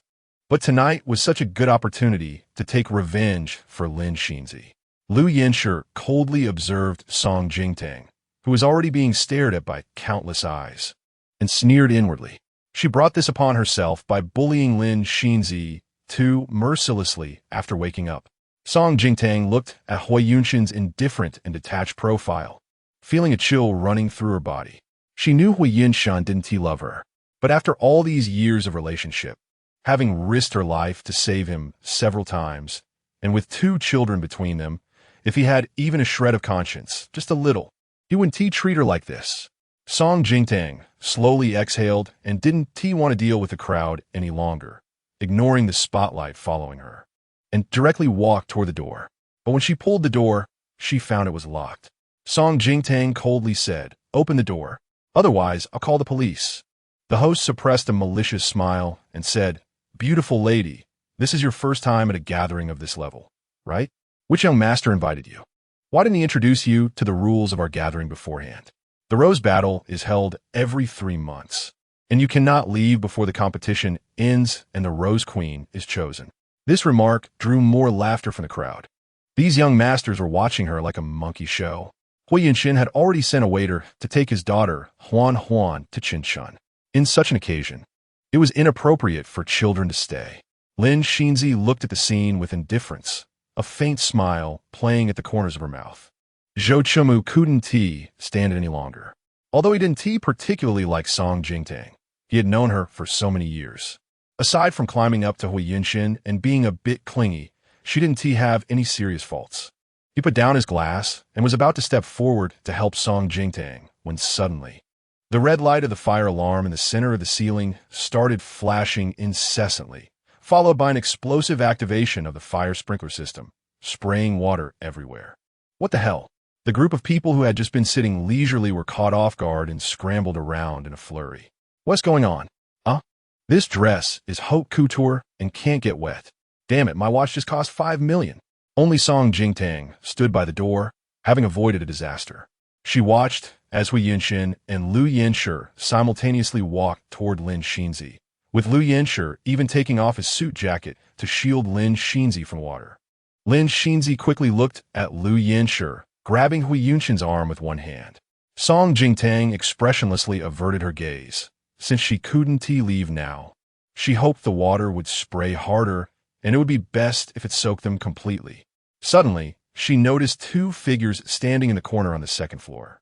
But tonight was such a good opportunity to take revenge for Lin Xinzi. Liu Yinshi coldly observed Song Jingtang, who was already being stared at by countless eyes, and sneered inwardly. She brought this upon herself by bullying Lin Xinzi too mercilessly after waking up. Song Jingtang looked at Hui Yunshin's indifferent and detached profile, feeling a chill running through her body. She knew Hui Yunshin didn't love her, but after all these years of relationship, having risked her life to save him several times, and with 2 children between them, if he had even a shred of conscience, just a little, he wouldn't treat her like this. Song Jingtang slowly exhaled and didn't want to deal with the crowd any longer, ignoring the spotlight following her, and directly walked toward the door. But when she pulled the door, she found it was locked. Song Jingtang coldly said, "Open the door, otherwise I'll call the police." The host suppressed a malicious smile and said, "Beautiful lady, this is your first time at a gathering of this level, right? Which young master invited you? Why didn't he introduce you to the rules of our gathering beforehand? The Rose Battle is held every 3 months, and you cannot leave before the competition ends and the Rose Queen is chosen." This remark drew more laughter from the crowd. These young masters were watching her like a monkey show. Hui Yunshin had already sent a waiter to take his daughter, Huan, to Qinshan. In such an occasion, it was inappropriate for children to stay. Lin Xinzi looked at the scene with indifference, a faint smile playing at the corners of her mouth. Zhou Chumu couldn't stand it any longer. Although he didn't particularly like Song Jingtang, he had known her for so many years. Aside from climbing up to Hui Yunshin and being a bit clingy, she didn't have any serious faults. He put down his glass and was about to step forward to help Song Jingtang when suddenly, the red light of the fire alarm in the center of the ceiling started flashing incessantly, followed by an explosive activation of the fire sprinkler system, spraying water everywhere. What the hell? The group of people who had just been sitting leisurely were caught off guard and scrambled around in a flurry. What's going on? This dress is haute couture and can't get wet. Damn it, my watch just cost 5 million. Only Song Jingtang stood by the door, having avoided a disaster. She watched as Hui Yunshin and Liu Yinshi simultaneously walked toward Lin Xinzi, with Liu Yinshi even taking off his suit jacket to shield Lin Xinzi from water. Lin Xinzi quickly looked at Liu Yinshi, grabbing Hui Yunshin's arm with one hand. Song Jingtang expressionlessly averted her gaze, since she couldn't leave now. She hoped the water would spray harder, and it would be best if it soaked them completely. Suddenly, she noticed 2 figures standing in the corner on the 2nd floor.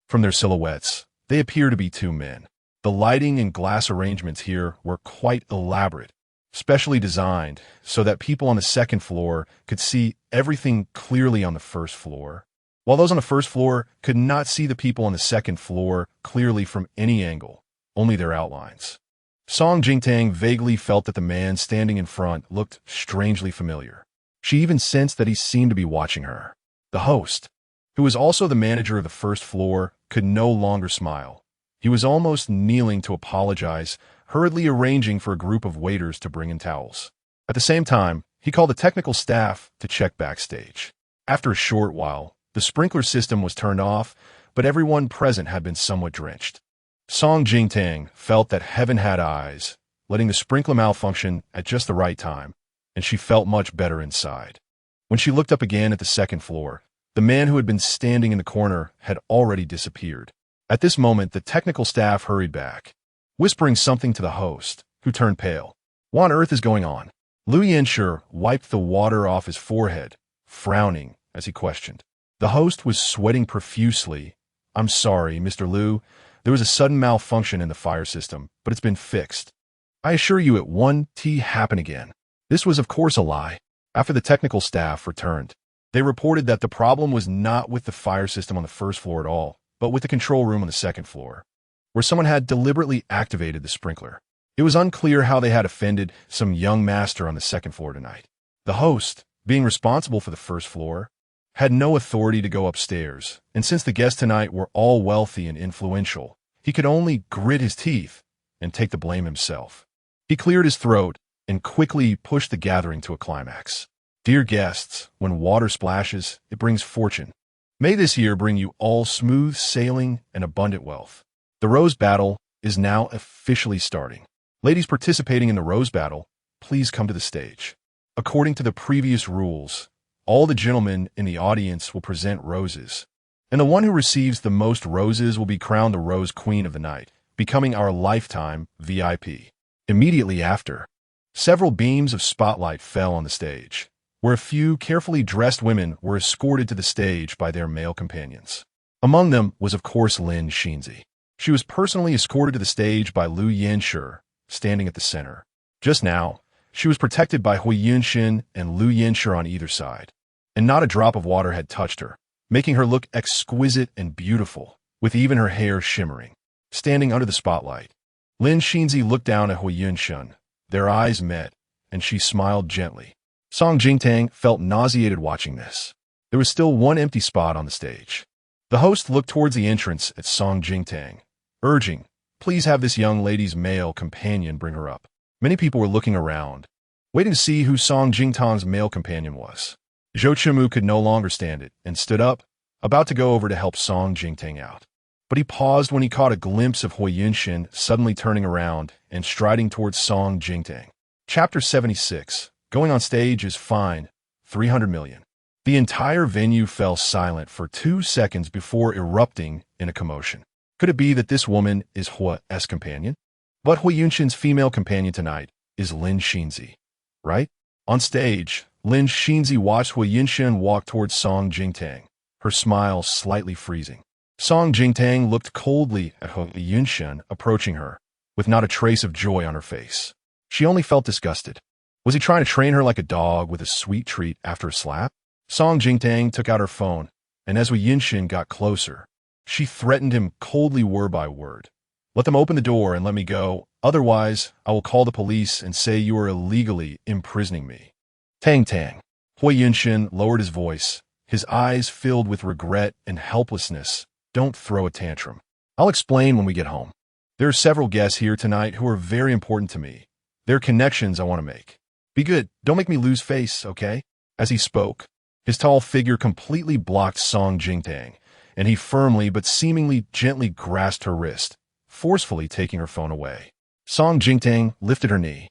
From their silhouettes, they appear to be 2 men. The lighting and glass arrangements here were quite elaborate, specially designed so that people on the 2nd floor could see everything clearly on the 1st floor, while those on the 1st floor could not see the people on the 2nd floor clearly from any angle, only their outlines. Song Jingtang vaguely felt that the man standing in front looked strangely familiar. She even sensed that he seemed to be watching her. The host, who was also the manager of the 1st floor, could no longer smile. He was almost kneeling to apologize, hurriedly arranging for a group of waiters to bring in towels. At the same time, he called the technical staff to check backstage. After a short while, the sprinkler system was turned off, but everyone present had been somewhat drenched. Song Jingtang felt that heaven had eyes, letting the sprinkler malfunction at just the right time, and she felt much better inside. When she looked up again at the second floor, the man who had been standing in the corner had already disappeared. At this moment, the technical staff hurried back, whispering something to the host, who turned pale. What on earth is going on? Lu Yanshi wiped the water off his forehead, frowning as he questioned. The host was sweating profusely. I'm sorry, Mr. Liu. There was a sudden malfunction in the fire system, but it's been fixed. I assure you it won't happen again. This was of course a lie. After the technical staff returned, they reported that the problem was not with the fire system on the first floor at all, but with the control room on the second floor, where someone had deliberately activated the sprinkler. It was unclear how they had offended some young master on the second floor tonight. The host, being responsible for the first floor, had no authority to go upstairs, and since the guests tonight were all wealthy and influential, he could only grit his teeth and take the blame himself. He cleared his throat and quickly pushed the gathering to a climax. Dear guests, when water splashes, it brings fortune. May this year bring you all smooth sailing and abundant wealth. The Rose Battle is now officially starting. Ladies participating in the Rose Battle, please come to the stage. According to the previous rules, all the gentlemen in the audience will present roses, and the one who receives the most roses will be crowned the Rose Queen of the night, becoming our lifetime VIP. Immediately after, several beams of spotlight fell on the stage, where a few carefully dressed women were escorted to the stage by their male companions. Among them was of course Lin Xinzi. She was personally escorted to the stage by Lu Yanshi, standing at the center. Just now, she was protected by Hui Yunshin and Lu Yanshi on either side, and not a drop of water had touched her, making her look exquisite and beautiful, with even her hair shimmering. Standing under the spotlight, Lin Xinzi looked down at Hui Yunshin. Their eyes met, and she smiled gently. Song Jingtang felt nauseated watching this. There was still one empty spot on the stage. The host looked towards the entrance at Song Jingtang, urging, please have this young lady's male companion bring her up. Many people were looking around, waiting to see who Song Jingtang's male companion was. Zhou Qimu could no longer stand it and stood up, about to go over to help Song Jingtang out. But he paused when he caught a glimpse of Hui Yunshin suddenly turning around and striding towards Song Jingtang. Chapter 76. Going on stage is fine. 300 million. The entire venue fell silent for 2 seconds before erupting in a commotion. Could it be that this woman is Hui's companion? But Hui Yunshin's female companion tonight is Lin Xinzi, right? On stage, Lin Xinzi watched Hui Yunshin walk towards Song Jingtang, her smile slightly freezing. Song Jingtang looked coldly at Hui Yunshin approaching her, with not a trace of joy on her face. She only felt disgusted. Was he trying to train her like a dog with a sweet treat after a slap? Song Jingtang took out her phone, and as Hui Yunshin got closer, she threatened him coldly word by word. Let them open the door and let me go, otherwise I will call the police and say you are illegally imprisoning me. Tang Tang. Hui Yunshin lowered his voice, his eyes filled with regret and helplessness. Don't throw a tantrum. I'll explain when we get home. There are several guests here tonight who are very important to me. There are connections I want to make. Be good, don't make me lose face, okay? As he spoke, his tall figure completely blocked Song Jingtang, and he firmly but seemingly gently grasped her wrist, forcefully taking her phone away. Song Jingtang lifted her knee,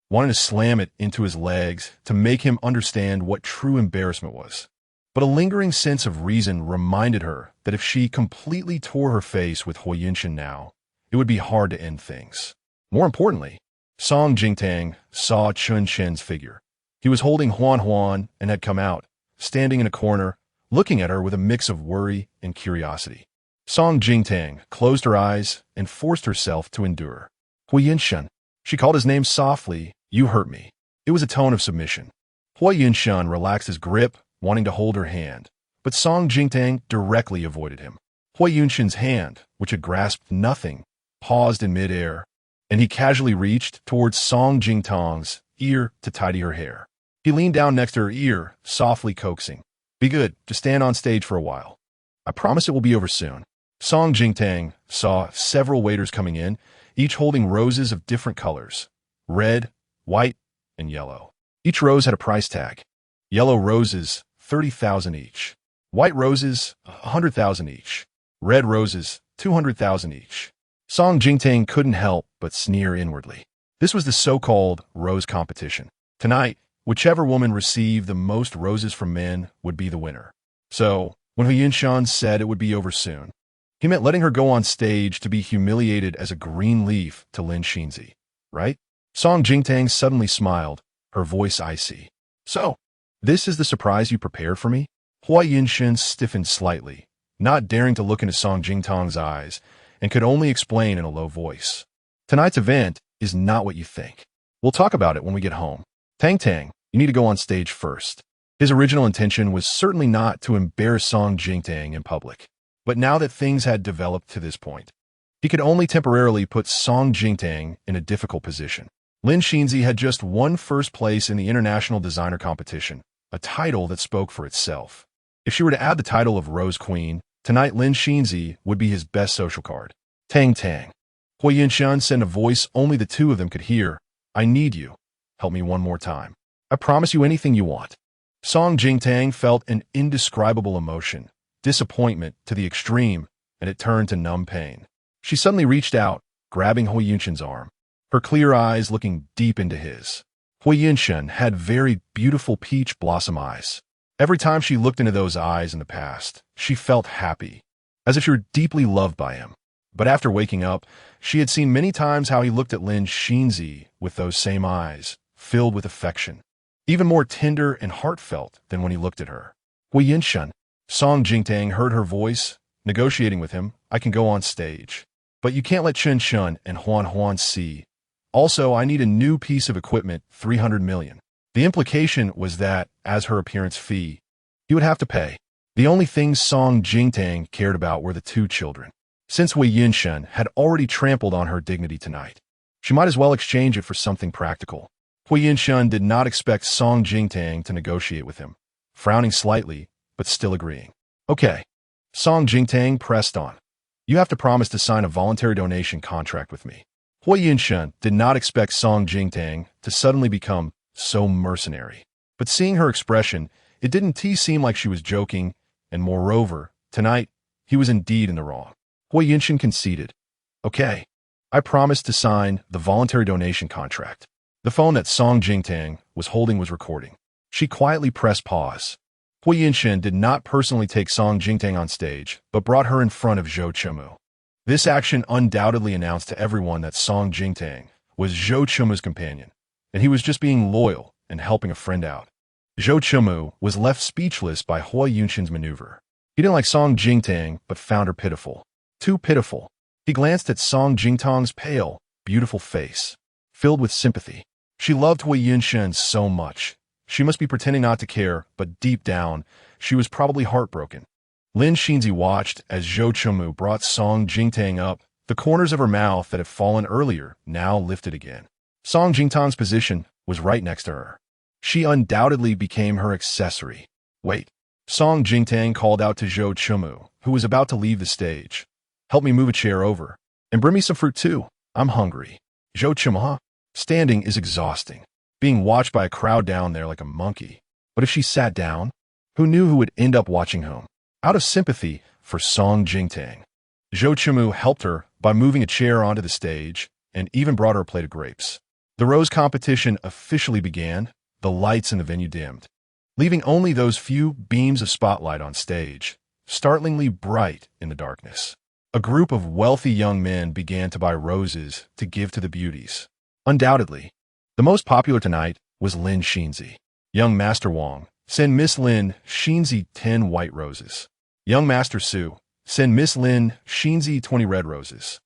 wanting to slam it into his legs to make him understand what true embarrassment was. But a lingering sense of reason reminded her that if she completely tore her face with Hui Yunshin now, it would be hard to end things. More importantly, Song Jingtang saw Chun Shen's figure. He was holding Huan Huan and had come out, standing in a corner, looking at her with a mix of worry and curiosity. Song Jingtang closed her eyes and forced herself to endure. Hui Yunshin. She called his name softly. You hurt me. It was a tone of submission. Hui Yunshin relaxed his grip, wanting to hold her hand, but Song Jingtang directly avoided him. Hui Yunshin's hand, which had grasped nothing, paused in midair, and he casually reached towards Song Jingtang's ear to tidy her hair. He leaned down next to her ear, softly coaxing. Be good, just stand on stage for a while. I promise it will be over soon. Song Jingtang saw several waiters coming in, each holding roses of different colors, red, white, and yellow. Each rose had a price tag. Yellow roses, 30,000 each. White roses, 100,000 each. Red roses, 200,000 each. Song Jingtang couldn't help but sneer inwardly. This was the so-called rose competition. Tonight, whichever woman received the most roses from men would be the winner. So, when Hu Yunshan said it would be over soon, he meant letting her go on stage to be humiliated as a green leaf to Lin Xinzi, right? Song Jingtang suddenly smiled, her voice icy. So, this is the surprise you prepared for me? Hua Yunshan stiffened slightly, not daring to look into Song Jingtang's eyes, and could only explain in a low voice. Tonight's event is not what you think. We'll talk about it when we get home. Tang Tang, you need to go on stage first. His original intention was certainly not to embarrass Song Jingtang in public. But now that things had developed to this point, he could only temporarily put Song Jingtang in a difficult position. Lin Xinzi had just won first place in the International Designer Competition, a title that spoke for itself. If she were to add the title of Rose Queen, tonight Lin Xinzi would be his best social card. Tang Tang. Hui Yunshan said in a voice only the two of them could hear, I need you. Help me one more time. I promise you anything you want. Song Jingtang felt an indescribable emotion, disappointment to the extreme, and it turned to numb pain. She suddenly reached out, grabbing Hui Yunshan's arm, her clear eyes looking deep into his. Hui Yunshan had very beautiful peach blossom eyes. Every time she looked into those eyes in the past, she felt happy, as if she were deeply loved by him. But after waking up, she had seen many times how he looked at Lin Xinzi with those same eyes, filled with affection, even more tender and heartfelt than when he looked at her. Hui Yunshan. Song Jingtang heard her voice, negotiating with him, I can go on stage. But you can't let Chen Shun and Huan Huan see. Also, I need a new piece of equipment, 300 million. The implication was that, as her appearance fee, he would have to pay. The only things Song Jingtang cared about were the two children. Since Hui Yunshan had already trampled on her dignity tonight, she might as well exchange it for something practical. Hui Yunshan did not expect Song Jingtang to negotiate with him, frowning slightly, but still agreeing. Okay. Song Jingtang pressed on. You have to promise to sign a voluntary donation contract with me. Hui Yunshan did not expect Song Jingtang to suddenly become so mercenary. But seeing her expression, it didn't seem like she was joking, and moreover, tonight, he was indeed in the wrong. Hui Yunshan conceded. Okay. I promise to sign the voluntary donation contract. The phone that Song Jingtang was holding was recording. She quietly pressed pause. Hui Yunshan did not personally take Song Jingtang on stage, but brought her in front of Zhou Chengmu. This action undoubtedly announced to everyone that Song Jingtang was Zhou Chengmu's companion, and he was just being loyal and helping a friend out. Zhou Chengmu was left speechless by Hui Yunshan's maneuver. He didn't like Song Jingtang, but found her pitiful. Too pitiful. He glanced at Song Jingtang's pale, beautiful face, filled with sympathy. She loved Hui Yunshan so much. She must be pretending not to care, but deep down, she was probably heartbroken. Lin Xinzi watched as Zhou Chengmu brought Song Jingtang up, the corners of her mouth that had fallen earlier now lifted again. Song Jingtang's position was right next to her. She undoubtedly became her accessory. Wait. Song Jingtang called out to Zhou Chengmu, who was about to leave the stage. Help me move a chair over. And bring me some fruit too. I'm hungry. Zhou Chengmu, standing is exhausting. Being watched by a crowd down there like a monkey. But if she sat down, who knew who would end up watching whom? Out of sympathy for Song Jingtang, Zhou Chengmu helped her by moving a chair onto the stage and even brought her a plate of grapes. The rose competition officially began, the lights in the venue dimmed, leaving only those few beams of spotlight on stage, startlingly bright in the darkness. A group of wealthy young men began to buy roses to give to the beauties. Undoubtedly, the most popular tonight was Lin Xinzi. Young Master Wang, send Miss Lin Xinzi 10 white roses. Young Master Su, send Miss Lin Xinzi 20 red roses.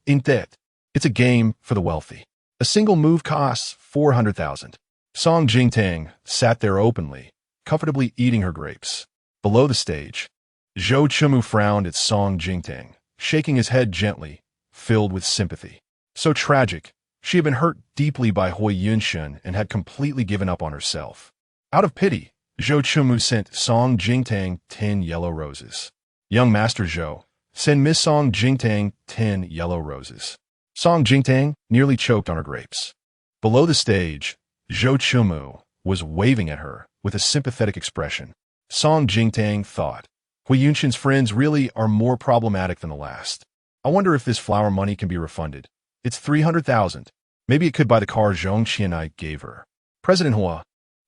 Intet. It's a game for the wealthy. A single move costs 400,000. Song Jingtang sat there openly, comfortably eating her grapes. Below the stage, Zhou Chengmu frowned at Song Jingtang, shaking his head gently, filled with sympathy. So tragic. She had been hurt deeply by Hui Yunshan and had completely given up on herself. Out of pity, Zhou Chengmu sent Song Jingtang 10 yellow roses. Young Master Zhou, send Miss Song Jingtang 10 yellow roses. Song Jingtang nearly choked on her grapes. Below the stage, Zhou Chengmu was waving at her with a sympathetic expression. Song Jingtang thought, Hui Yunshan's friends really are more problematic than the last. I wonder if this flower money can be refunded. It's 300,000. Maybe it could buy the car Zhong Qianai gave her. President Hua,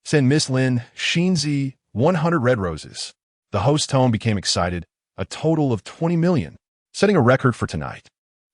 send Miss Lin Xinzi 100 red roses. The host's tone became excited, a total of 20 million, setting a record for tonight.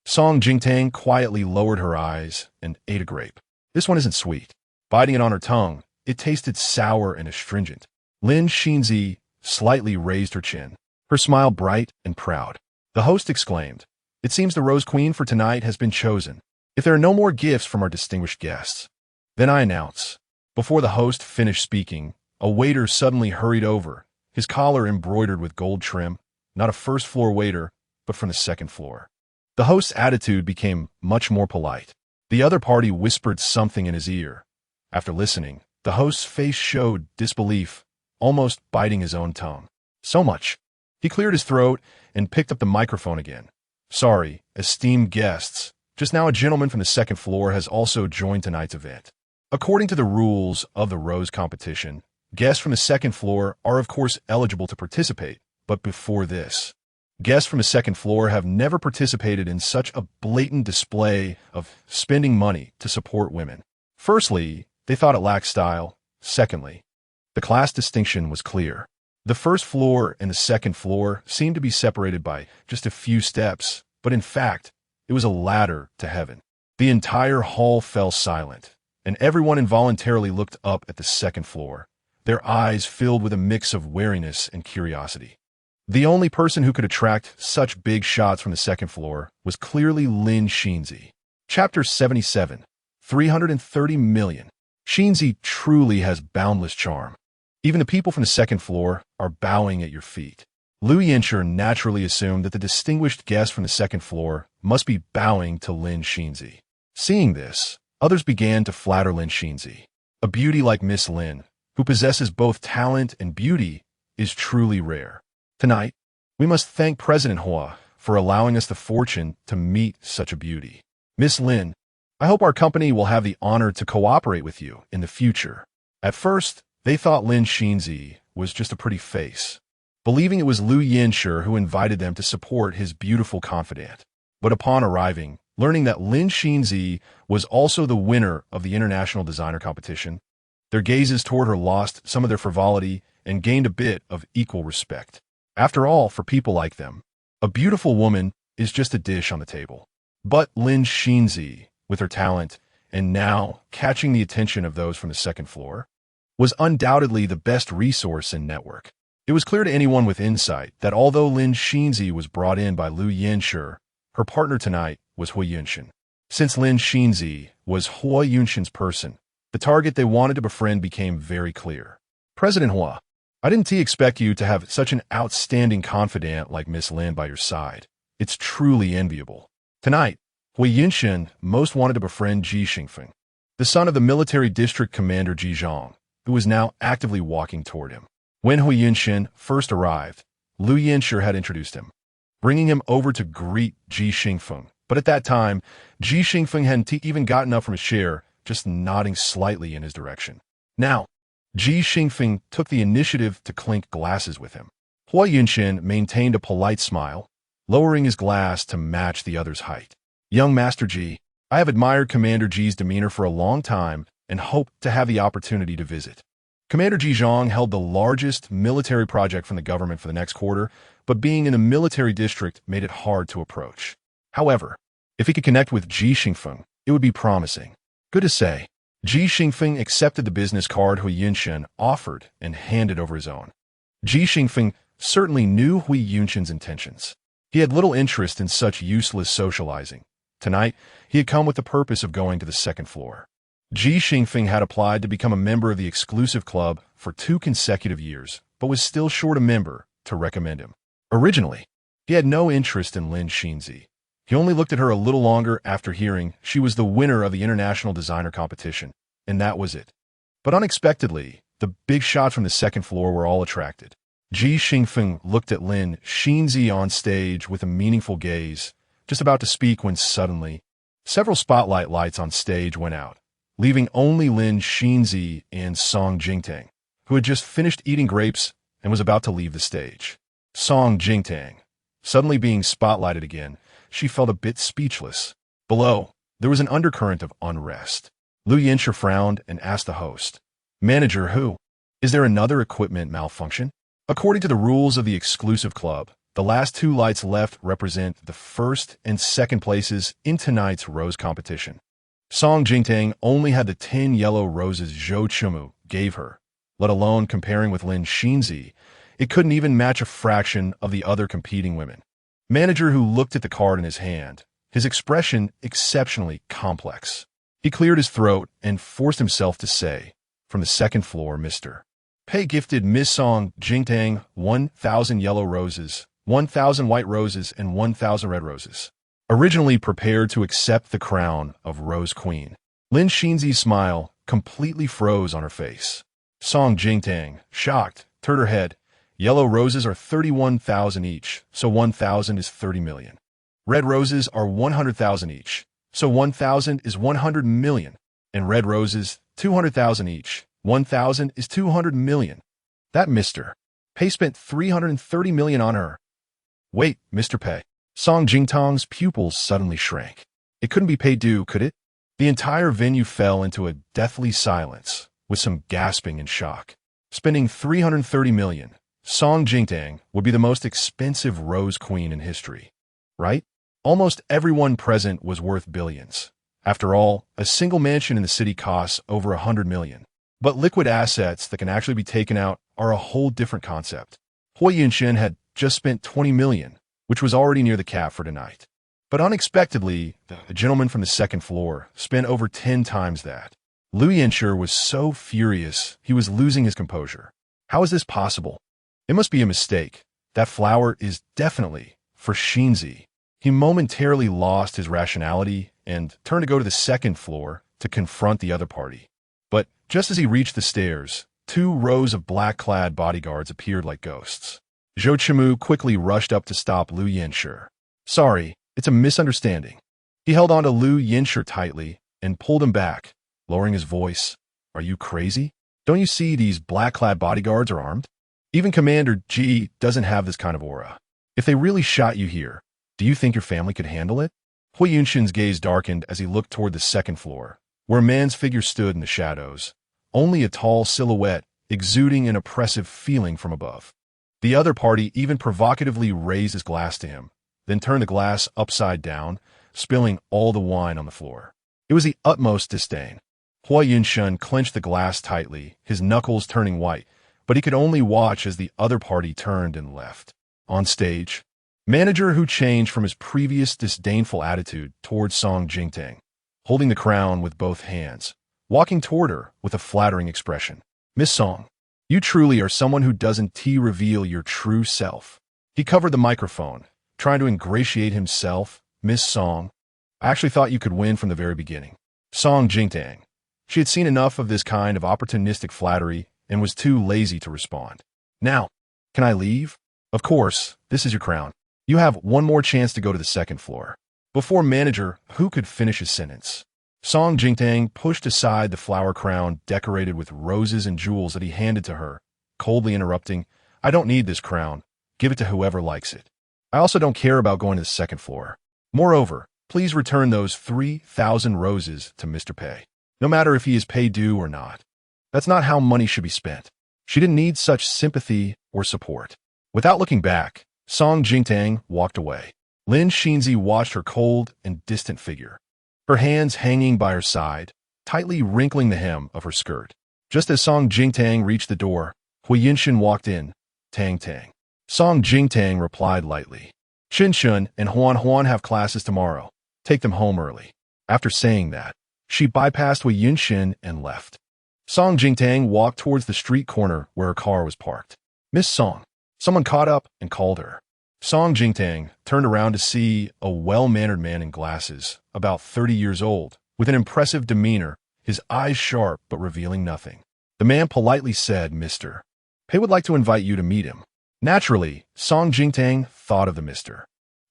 Song Jingtang quietly lowered her eyes and ate a grape. This one isn't sweet. Biting it on her tongue, it tasted sour and astringent. Lin Xinzi slightly raised her chin, her smile bright and proud. The host exclaimed, "It seems the Rose Queen for tonight has been chosen. If there are no more gifts from our distinguished guests, then I announce." Before the host finished speaking, a waiter suddenly hurried over, his collar embroidered with gold trim, not a first-floor waiter, but from the second floor. The host's attitude became much more polite. The other party whispered something in his ear. After listening, the host's face showed disbelief, almost biting his own tongue. So much. He cleared his throat and picked up the microphone again. "Sorry, esteemed guests. Just now a gentleman from the second floor has also joined tonight's event. According to the rules of the Rose competition, guests from the second floor are of course eligible to participate, but before this, guests from the second floor have never participated in such a blatant display of spending money to support women. Firstly, they thought it lacked style. Secondly, the class distinction was clear. The first floor and the second floor seemed to be separated by just a few steps, but in fact, it was a ladder to heaven. The entire hall fell silent, and everyone involuntarily looked up at the second floor, their eyes filled with a mix of wariness and curiosity. The only person who could attract such big shots from the second floor was clearly Lin Xinzi. Chapter 77, 330 million. Xinzi truly has boundless charm. Even the people from the second floor are bowing at your feet. Lu Yinsher naturally assumed that the distinguished guest from the second floor must be bowing to Lin Xinzi. Seeing this, others began to flatter Lin Xinzi. A beauty like Miss Lin, who possesses both talent and beauty, is truly rare. Tonight, we must thank President Hua for allowing us the fortune to meet such a beauty. Miss Lin, I hope our company will have the honor to cooperate with you in the future." At first, they thought Lin Xinzi was just a pretty face, believing it was Lu Yinsher who invited them to support his beautiful confidant. But upon arriving, learning that Lin Xinzi was also the winner of the international designer competition, their gazes toward her lost some of their frivolity and gained a bit of equal respect. After all, for people like them, a beautiful woman is just a dish on the table. But Lin Xinzi, with her talent, and now catching the attention of those from the second floor, was undoubtedly the best resource and network. It was clear to anyone with insight that although Lin Xinzi was brought in by Lu Yinsher, her partner tonight was Hua Yunshin. Since Lin Xinzi was Hua Yunshin's person, the target they wanted to befriend became very clear. "President Hua, I didn't expect you to have such an outstanding confidant like Miss Lin by your side. It's truly enviable. Tonight, Hua Yunshin most wanted to befriend Ji Xingfeng, the son of the military district commander Ji Zhang, who was now actively walking toward him. When Hua Yunshin first arrived, Lu Yinsher had introduced him, bringing him over to greet Ji Xingfeng. But at that time, Ji Xingfeng hadn't even gotten up from his chair, just nodding slightly in his direction. Now, Ji Xingfeng took the initiative to clink glasses with him. Hua Yunshin maintained a polite smile, lowering his glass to match the other's height. "Young Master Ji, I have admired Commander Ji's demeanor for a long time and hope to have the opportunity to visit." Commander Ji Zhang held the largest military project from the government for the next quarter, but being in the military district made it hard to approach. However, if he could connect with Ji Xingfeng, it would be promising. Good to say, Ji Xingfeng accepted the business card Hua Yunshin offered and handed over his own. Ji Xingfeng certainly knew Hua Yunshin's intentions. He had little interest in such useless socializing. Tonight, he had come with the purpose of going to the second floor. Ji Xingfeng had applied to become a member of the exclusive club for 2 consecutive years, but was still short a member to recommend him. Originally, he had no interest in Lin Xinzi. He only looked at her a little longer after hearing she was the winner of the international designer competition, and that was it. But unexpectedly, the big shots from the second floor were all attracted. Ji Xingfeng looked at Lin Xinzi on stage with a meaningful gaze, just about to speak when suddenly, several spotlight lights on stage went out, leaving only Lin Xinzi and Song Jingtang, who had just finished eating grapes and was about to leave the stage. Song Jingtang, suddenly being spotlighted again, she felt a bit speechless. Below, There was an undercurrent of unrest. Liu Yinsha frowned and asked the host, "Manager who? Is there another equipment malfunction?" According to the rules of the exclusive club, the last two lights left represent the first and second places in tonight's rose competition. Song Jingtang only had the 10 yellow roses Zhou Chumu gave her, let alone comparing with Lin Xinzi. It couldn't even match a fraction of the other competing women. Manager who looked at the card in his hand, his expression exceptionally complex. He cleared his throat and forced himself to say, from the second floor, Mr. Pei gifted Miss Song Jingtang 1,000 yellow roses, 1,000 white roses, and 1,000 red roses. Originally prepared to accept the crown of Rose Queen, Lin Xinzi's smile completely froze on her face. Song Jingtang, shocked, turned her head. Yellow roses are 31,000 each, so 1,000 is 30 million. Red roses are 100,000 each, so 1,000 is 100 million. And red roses, 200,000 each, 1,000 is 200 million. That Mr. Pei spent 330 million on her. Wait, Mr. Pei. Song Jingtang's pupils suddenly shrank. It couldn't be paid due, could it? The entire venue fell into a deathly silence, with some gasping in shock. Spending 330 million, Song Jingtang would be the most expensive Rose Queen in history. Right? Almost everyone present was worth billions. After all, a single mansion in the city costs over 100 million. But liquid assets that can actually be taken out are a whole different concept. Hui Yunshin had just spent 20 million, which was already near the cap for tonight. But unexpectedly, the gentleman from the second floor spent over 10 times that. Liu Yinsha was so furious he was losing his composure. How is this possible? It must be a mistake. That flower is definitely for Xinzi. He momentarily lost his rationality and turned to go to the second floor to confront the other party. But just as he reached the stairs, 2 rows of black-clad bodyguards appeared like ghosts. Zhou Qimu quickly rushed up to stop Liu Yinsha. Sorry, it's a misunderstanding. He held on to Liu Yinsha tightly and pulled him back, lowering his voice. Are you crazy? Don't you see these black-clad bodyguards are armed? Even Commander Ji doesn't have this kind of aura. If they really shot you here, do you think your family could handle it? Hui Yunshin's gaze darkened as he looked toward the second floor, where a man's figure stood in the shadows, only a tall silhouette exuding an oppressive feeling from above. The other party even provocatively raised his glass to him, then turned the glass upside down, spilling all the wine on the floor. It was the utmost disdain. Hui Yunshin clenched the glass tightly, his knuckles turning white, but he could only watch as the other party turned and left. On stage, Manager who changed from his previous disdainful attitude towards Song Jingtang, holding the crown with both hands, walking toward her with a flattering expression. Miss Song, you truly are someone who doesn't reveal your true self. He covered the microphone, trying to ingratiate himself. Miss Song, I actually thought you could win from the very beginning. Song Jingtang. She had seen enough of this kind of opportunistic flattery and was too lazy to respond. Now, can I leave? Of course, this is your crown. You have one more chance to go to the second floor. Before Manager who could finish his sentence, Song Jingtang pushed aside the flower crown decorated with roses and jewels that he handed to her, coldly interrupting, I don't need this crown. Give it to whoever likes it. I also don't care about going to the second floor. Moreover, please return those 3,000 roses to Mr. Pei, no matter if he is paid due or not. That's not how money should be spent. She didn't need such sympathy or support. Without looking back, Song Jingtang walked away. Lin Xinzi watched her cold and distant figure, her hands hanging by her side, tightly wrinkling the hem of her skirt. Just as Song Jingtang reached the door, Hui Yunshin walked in. Tang Tang. Song Jingtang replied lightly. Qinshan and Huan Huan have classes tomorrow. Take them home early. After saying that, she bypassed Hui Yunshin and left. Song Jingtang walked towards the street corner where her car was parked. Miss Song. Someone caught up and called her. Song Jingtang turned around to see a well-mannered man in glasses, about 30 years old, with an impressive demeanor, his eyes sharp but revealing nothing. The man politely said, Mr. Pei would like to invite you to meet him. Naturally, Song Jingtang thought of the Mr.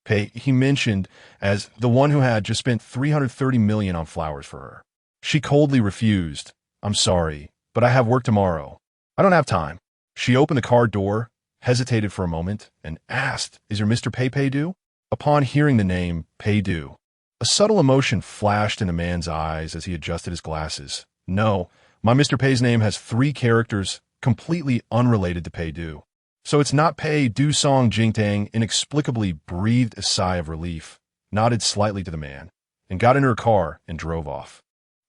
Pei he mentioned as the one who had just spent 330 million on flowers for her. She coldly refused. I'm sorry, but I have work tomorrow. I don't have time. She opened the car door, hesitated for a moment, and asked, Is your Mr. Pei due? Upon hearing the name Pei due, A subtle emotion flashed in the man's eyes as he adjusted his glasses. No, my Mr. Pei's name has 3 characters completely unrelated to Pei Du. So it's not Pei Du. Song Jingtang inexplicably breathed a sigh of relief, nodded slightly to the man, and got into her car and drove off.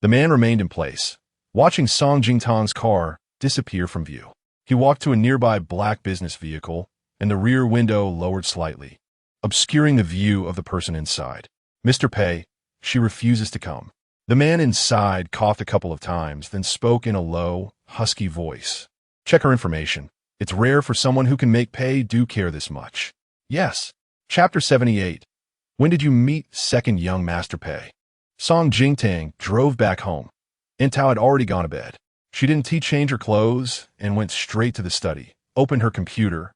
The man remained in place, watching Song Jingtang's car disappear from view. He walked to a nearby black business vehicle, and the rear window lowered slightly, obscuring the view of the person inside. Mr. Pei, she refuses to come. The man inside coughed a couple of times, then spoke in a low, husky voice. Check her information. It's rare for someone who can make Pei Du care this much. Yes. Chapter 78. When did you meet second young Master Pei? Song Jingtang drove back home. Intao had already gone to bed. She didn't change her clothes and went straight to the study, opened her computer,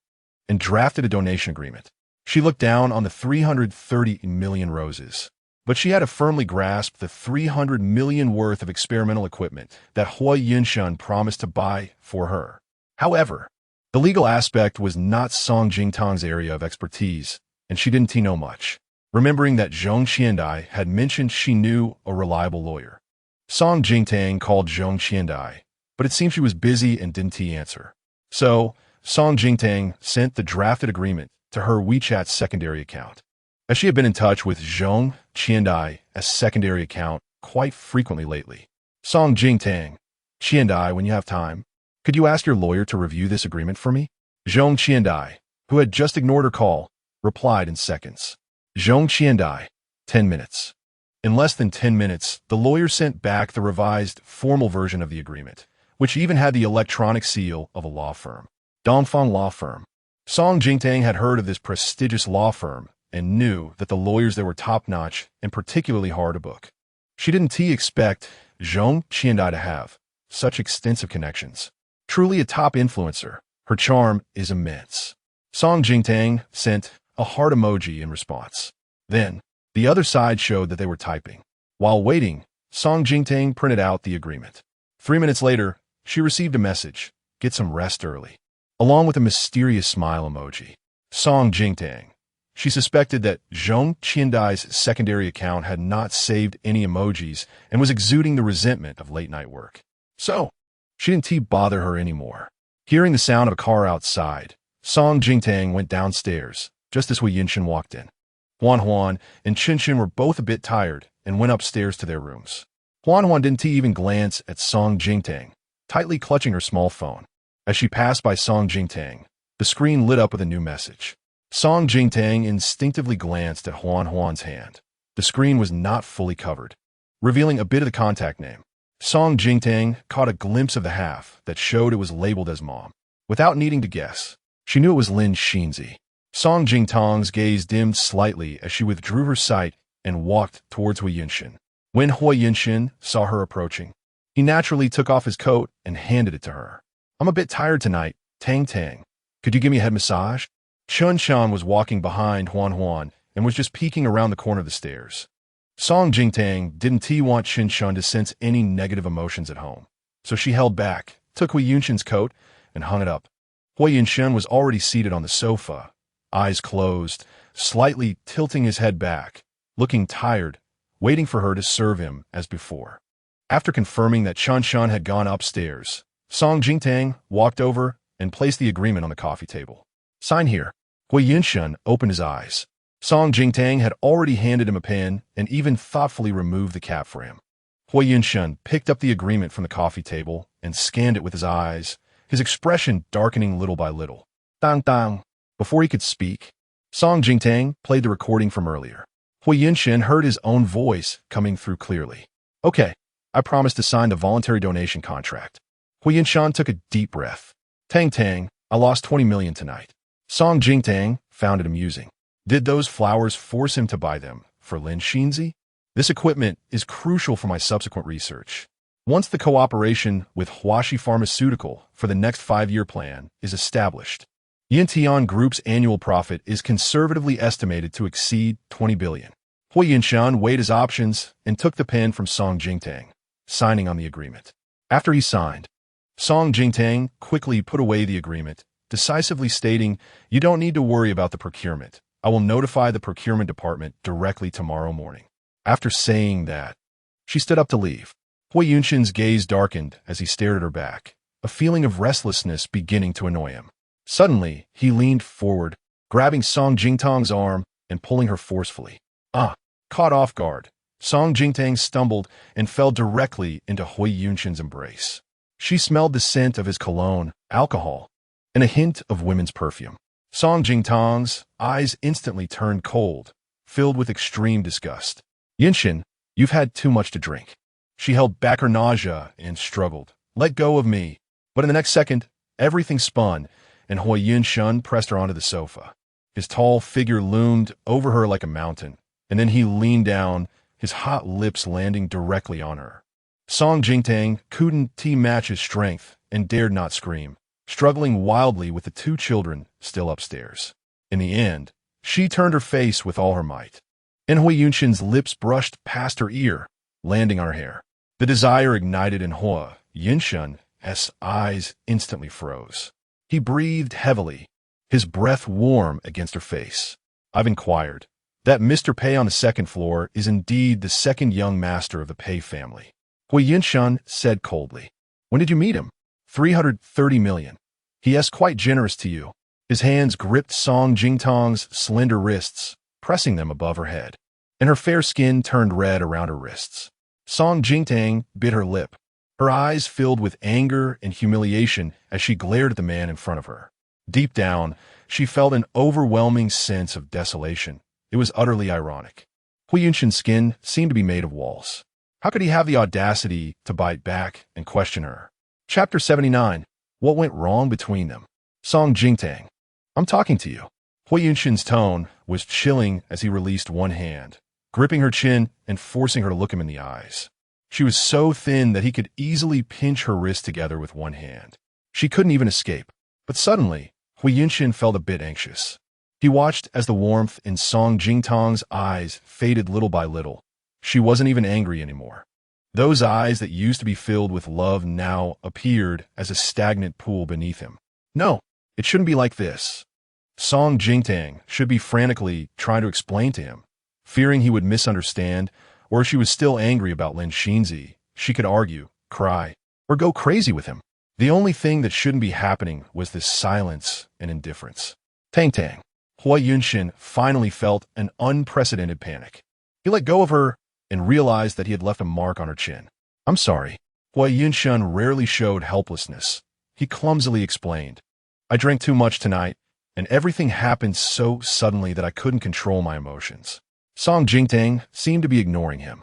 and drafted a donation agreement. She looked down on the 330 million roses. But she had to firmly grasp the 300 million worth of experimental equipment that Hua Yunshan promised to buy for her. However, the legal aspect was not Song Jingtang's area of expertise, and she didn't know much, remembering that Zhong Qiandai had mentioned she knew a reliable lawyer. Song Jingtang called Zhong Qiandai, but it seemed she was busy and didn't answer. So, Song Jingtang sent the drafted agreement to her WeChat secondary account. As she had been in touch with Zhong Qiandai as secondary account quite frequently lately. Song Jingtang, Qiandai, when you have time, could you ask your lawyer to review this agreement for me? Zhong Qiandai, who had just ignored her call, replied in seconds. Zhong Qiandai, 10 minutes. In less than 10 minutes, the lawyer sent back the revised formal version of the agreement, which even had the electronic seal of a law firm. Dongfang Law Firm. Song Jingtang had heard of this prestigious law firm and knew that the lawyers there were top-notch and particularly hard to book. She didn't expect Zhong Qiandai to have such extensive connections. Truly a top influencer, her charm is immense. Song Jingtang sent a heart emoji in response. Then, the other side showed that they were typing. While waiting, Song Jingtang printed out the agreement. 3 minutes later, she received a message, get some rest early, along with a mysterious smile emoji. Song Jingtang. She suspected that Zhong Qiandai's secondary account had not saved any emojis and was exuding the resentment of late-night work. So, she didn't bother her anymore. Hearing the sound of a car outside, Song Jingtang went downstairs, just as Hui Yinshan walked in. Huan and Qinshin were both a bit tired and went upstairs to their rooms. Huan didn't even glance at Song Jingtang, tightly clutching her small phone. As she passed by Song Jingtang, the screen lit up with a new message. Song Jingtang instinctively glanced at Huan's hand. The screen was not fully covered, revealing a bit of the contact name. Song Jingtang caught a glimpse of the half that showed it was labeled as Mom. Without needing to guess, she knew it was Lin Xinzi. Song Jingtang's gaze dimmed slightly as she withdrew her sight and walked towards Hui Yinshan. When Hui Yinshan saw her approaching, he naturally took off his coat and handed it to her. I'm a bit tired tonight, Tang. Could you give me a head massage? Chun Shan was walking behind Huan and was just peeking around the corner of the stairs. Song Jingtang didn't want Chun Shan to sense any negative emotions at home, so she held back, took Hui Yinshan's coat, and hung it up. Hui Yinshan was already seated on the sofa, eyes closed, slightly tilting his head back, looking tired, waiting for her to serve him as before. After confirming that Chun Shan had gone upstairs, Song Jingtang walked over and placed the agreement on the coffee table. Sign here. Hui Yinshan opened his eyes. Song Jingtang had already handed him a pen and even thoughtfully removed the cap for him. Hui Yinshan picked up the agreement from the coffee table and scanned it with his eyes, his expression darkening little by little. Dang. Before he could speak, Song Jingtang played the recording from earlier. Hui Yinshan heard his own voice coming through clearly. Okay, I promise to sign the voluntary donation contract. Hui Yinshan took a deep breath. Tang, I lost 20 million tonight. Song Jingtang found it amusing. Did those flowers force him to buy them for Lin Xinzi? This equipment is crucial for my subsequent research. Once the cooperation with Huaxi Pharmaceutical for the next 5-year plan is established, Yintian Group's annual profit is conservatively estimated to exceed 20 billion. Hui Yinshan weighed his options and took the pen from Song Jingtang, signing on the agreement. After he signed, Song Jingtang quickly put away the agreement, decisively stating, "You don't need to worry about the procurement. I will notify the procurement department directly tomorrow morning." After saying that, she stood up to leave. Hui Yunshin's gaze darkened as he stared at her back, a feeling of restlessness beginning to annoy him. Suddenly, he leaned forward, grabbing Song Jingtang's arm and pulling her forcefully. Caught off guard, Song Jingtang stumbled and fell directly into Hui Yunshin's embrace. She smelled the scent of his cologne, alcohol, and a hint of women's perfume. Song Jingtang's eyes instantly turned cold, filled with extreme disgust. Yunshin, you've had too much to drink. She held back her nausea and struggled. Let go of me. But in the next second, everything spun, and Hui Yunshin pressed her onto the sofa. His tall figure loomed over her like a mountain, and then he leaned down, his hot lips landing directly on her. Song Jingtang couldn't match his strength and dared not scream, struggling wildly with the two children still upstairs. In the end, she turned her face with all her might, and Hui Yunshin's lips brushed past her ear, landing on her hair. The desire ignited in Hui Yunshin's eyes instantly froze. He breathed heavily, his breath warm against her face. I've inquired. That Mr. Pei on the second floor is indeed the second young master of the Pei family. Hui Yunshin said coldly. When did you meet him? 330 million. He is quite generous to you. His hands gripped Song Jingtang's slender wrists, pressing them above her head, and her fair skin turned red around her wrists. Song Jingtang bit her lip, her eyes filled with anger and humiliation as she glared at the man in front of her. Deep down, she felt an overwhelming sense of desolation. It was utterly ironic. Hui Yunshin's skin seemed to be made of walls. How could he have the audacity to bite back and question her? Chapter 79. What went wrong between them? Song Jingtang. I'm talking to you. Hui Yunshin's tone was chilling as he released one hand, gripping her chin and forcing her to look him in the eyes. She was so thin that he could easily pinch her wrist together with one hand. She couldn't even escape. But suddenly, Hui Yunshin felt a bit anxious. He watched as the warmth in Song Jingtang's eyes faded little by little. She wasn't even angry anymore. Those eyes that used to be filled with love now appeared as a stagnant pool beneath him. No, it shouldn't be like this. Song Jingtang should be frantically trying to explain to him, fearing he would misunderstand, or if she was still angry about Lin Xinzi, she could argue, cry, or go crazy with him. The only thing that shouldn't be happening was this silence and indifference. Tang Tang. Hui Yunshin finally felt an unprecedented panic. He let go of her and realized that he had left a mark on her chin. I'm sorry. Hui Yunshin rarely showed helplessness. He clumsily explained. I drank too much tonight, and everything happened so suddenly that I couldn't control my emotions. Song Jingtang seemed to be ignoring him.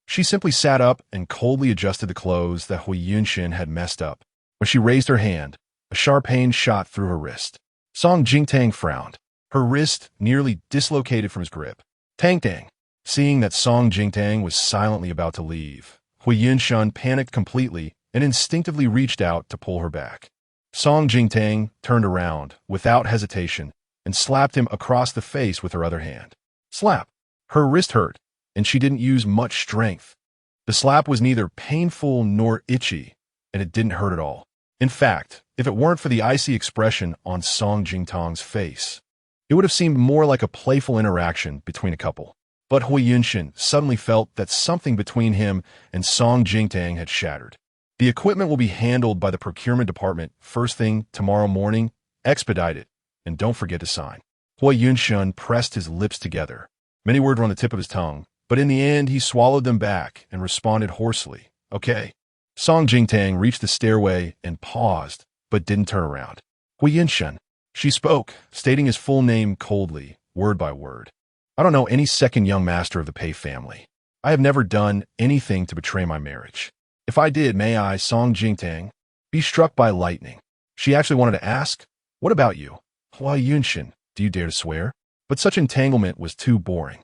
She simply sat up and coldly adjusted the clothes that Hui Yunshin had messed up. When she raised her hand, a sharp pain shot through her wrist. Song Jingtang frowned. Her wrist nearly dislocated from his grip. Tang Tang. Seeing that Song Jingtang was silently about to leave, Hui Yunshin panicked completely and instinctively reached out to pull her back. Song Jingtang turned around, without hesitation, and slapped him across the face with her other hand. Slap. Her wrist hurt, and she didn't use much strength. The slap was neither painful nor itchy, and it didn't hurt at all. In fact, if it weren't for the icy expression on Song Jingtang's face, it would have seemed more like a playful interaction between a couple. But Hui Yunshin suddenly felt that something between him and Song Jingtang had shattered. The equipment will be handled by the procurement department first thing tomorrow morning. Expedite it, and don't forget to sign. Hui Yunshin pressed his lips together. Many words were on the tip of his tongue, but in the end he swallowed them back and responded hoarsely, Okay. Song Jingtang reached the stairway and paused, but didn't turn around. Hui Yunshin. She spoke, stating his full name coldly, word by word. I don't know any second young master of the Pei family. I have never done anything to betray my marriage. If I did, may I, Song Jingtang, be struck by lightning. She actually wanted to ask, what about you? Hui Yunshin, do you dare to swear? But such entanglement was too boring.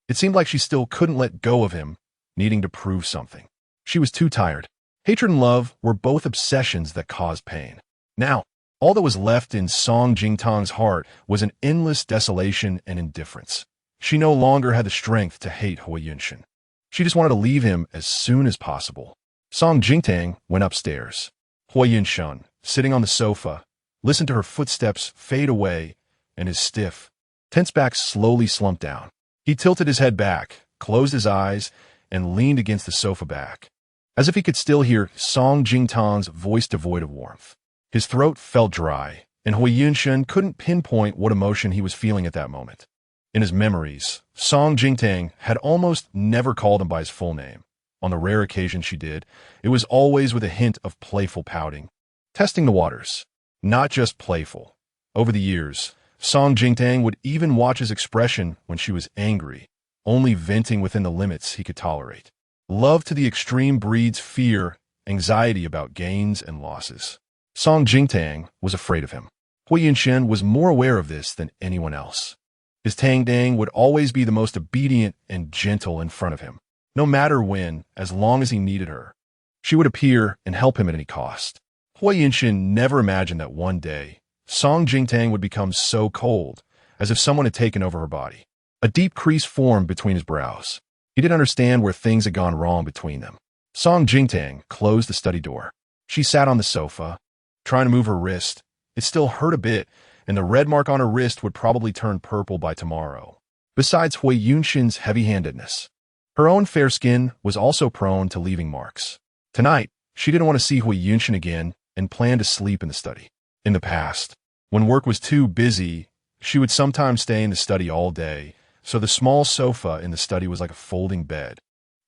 It seemed like she still couldn't let go of him, needing to prove something. She was too tired. Hatred and love were both obsessions that caused pain. Now, all that was left in Song Jingtang's heart was an endless desolation and indifference. She no longer had the strength to hate Hui Yunshin. She just wanted to leave him as soon as possible. Song Jingtang went upstairs. Hui Yunshin, sitting on the sofa, listened to her footsteps fade away, and his stiff, tense back slowly slumped down. He tilted his head back, closed his eyes, and leaned against the sofa back, as if he could still hear Song Jingtang's voice devoid of warmth. His throat felt dry, and Hui Yunshen couldn't pinpoint what emotion he was feeling at that moment. In his memories, Song Jingtang had almost never called him by his full name. On the rare occasion she did, it was always with a hint of playful pouting. Testing the waters. Not just playful. Over the years, Song Jingtang would even watch his expression when she was angry, only venting within the limits he could tolerate. Love to the extreme breeds fear, anxiety about gains and losses. Song Jingtang was afraid of him. Hui Yunshen was more aware of this than anyone else. His Tang Dang would always be the most obedient and gentle in front of him, no matter when, as long as he needed her. She would appear and help him at any cost. Hui Yunshen never imagined that one day, Song Jingtang would become so cold, as if someone had taken over her body. A deep crease formed between his brows. He didn't understand where things had gone wrong between them. Song Jingtang closed the study door. She sat on the sofa, trying to move her wrist. It still hurt a bit, and the red mark on her wrist would probably turn purple by tomorrow. Besides Hui Yunshen's heavy-handedness, her own fair skin was also prone to leaving marks. Tonight, she didn't want to see Hui Yunshen again and planned to sleep in the study. In the past, when work was too busy, she would sometimes stay in the study all day, so the small sofa in the study was like a folding bed,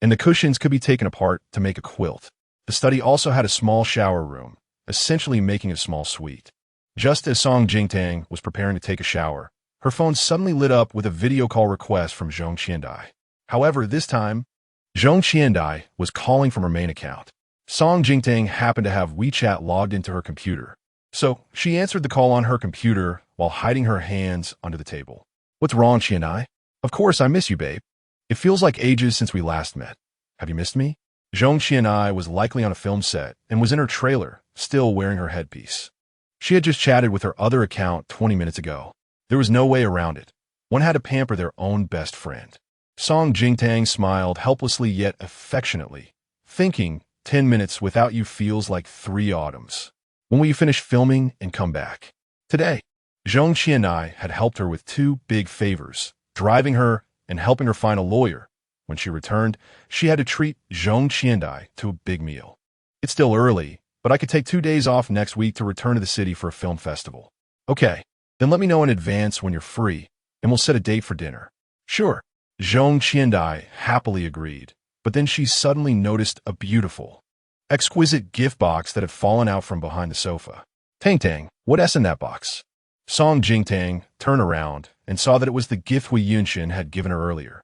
and the cushions could be taken apart to make a quilt. The study also had a small shower room, essentially making a small suite. Just as Song Jingtang was preparing to take a shower, her phone suddenly lit up with a video call request from Zhong Qiandai. However, this time, Zhong Qiandai was calling from her main account. Song Jingtang happened to have WeChat logged into her computer, so she answered the call on her computer while hiding her hands under the table. "What's wrong, Qiandai? Of course, I miss you, babe. It feels like ages since we last met. Have you missed me?" Zhong Qiandai was likely on a film set and was in her trailer, still wearing her headpiece. She had just chatted with her other account 20 minutes ago. There was no way around it. One had to pamper their own best friend. Song Jingtang smiled helplessly yet affectionately, thinking, 10 minutes without you feels like 3 autumns. When will you finish filming and come back? Today. Zhong Qiandai had helped her with 2 big favors, driving her and helping her find a lawyer. When she returned, she had to treat Zhong Qiandai to a big meal. "It's still early, but I could take 2 days off next week to return to the city for a film festival." "Okay, then let me know in advance when you're free, and we'll set a date for dinner." "Sure." Zhong Qiandai happily agreed, but then she suddenly noticed a beautiful, exquisite gift box that had fallen out from behind the sofa. "Tang Tang, what's in that box?" Song Jingtang turned around and saw that it was the gift Hui Yunshen had given her earlier.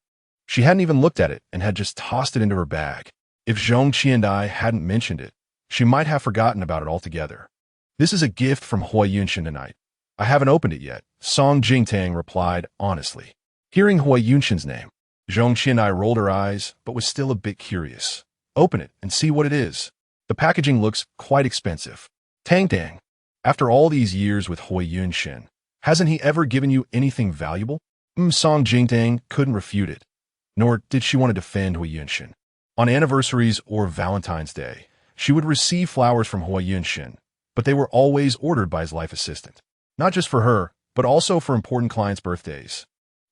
She hadn't even looked at it and had just tossed it into her bag. If Zhong Qiandai hadn't mentioned it, she might have forgotten about it altogether. "This is a gift from Hui Yunshen tonight. I haven't opened it yet," Song Jingtang replied honestly. Hearing Hui Yunshen's name, Zhong Qiandai rolled her eyes but was still a bit curious. "Open it and see what it is. The packaging looks quite expensive." "Tang Tang, after all these years with Hui Yunshen, hasn't he ever given you anything valuable?" Song Jingtang couldn't refute it, nor did she want to defend Hui Yunshen. On anniversaries or Valentine's Day, she would receive flowers from Hui Yunshen, but they were always ordered by his life assistant. Not just for her, but also for important clients' birthdays.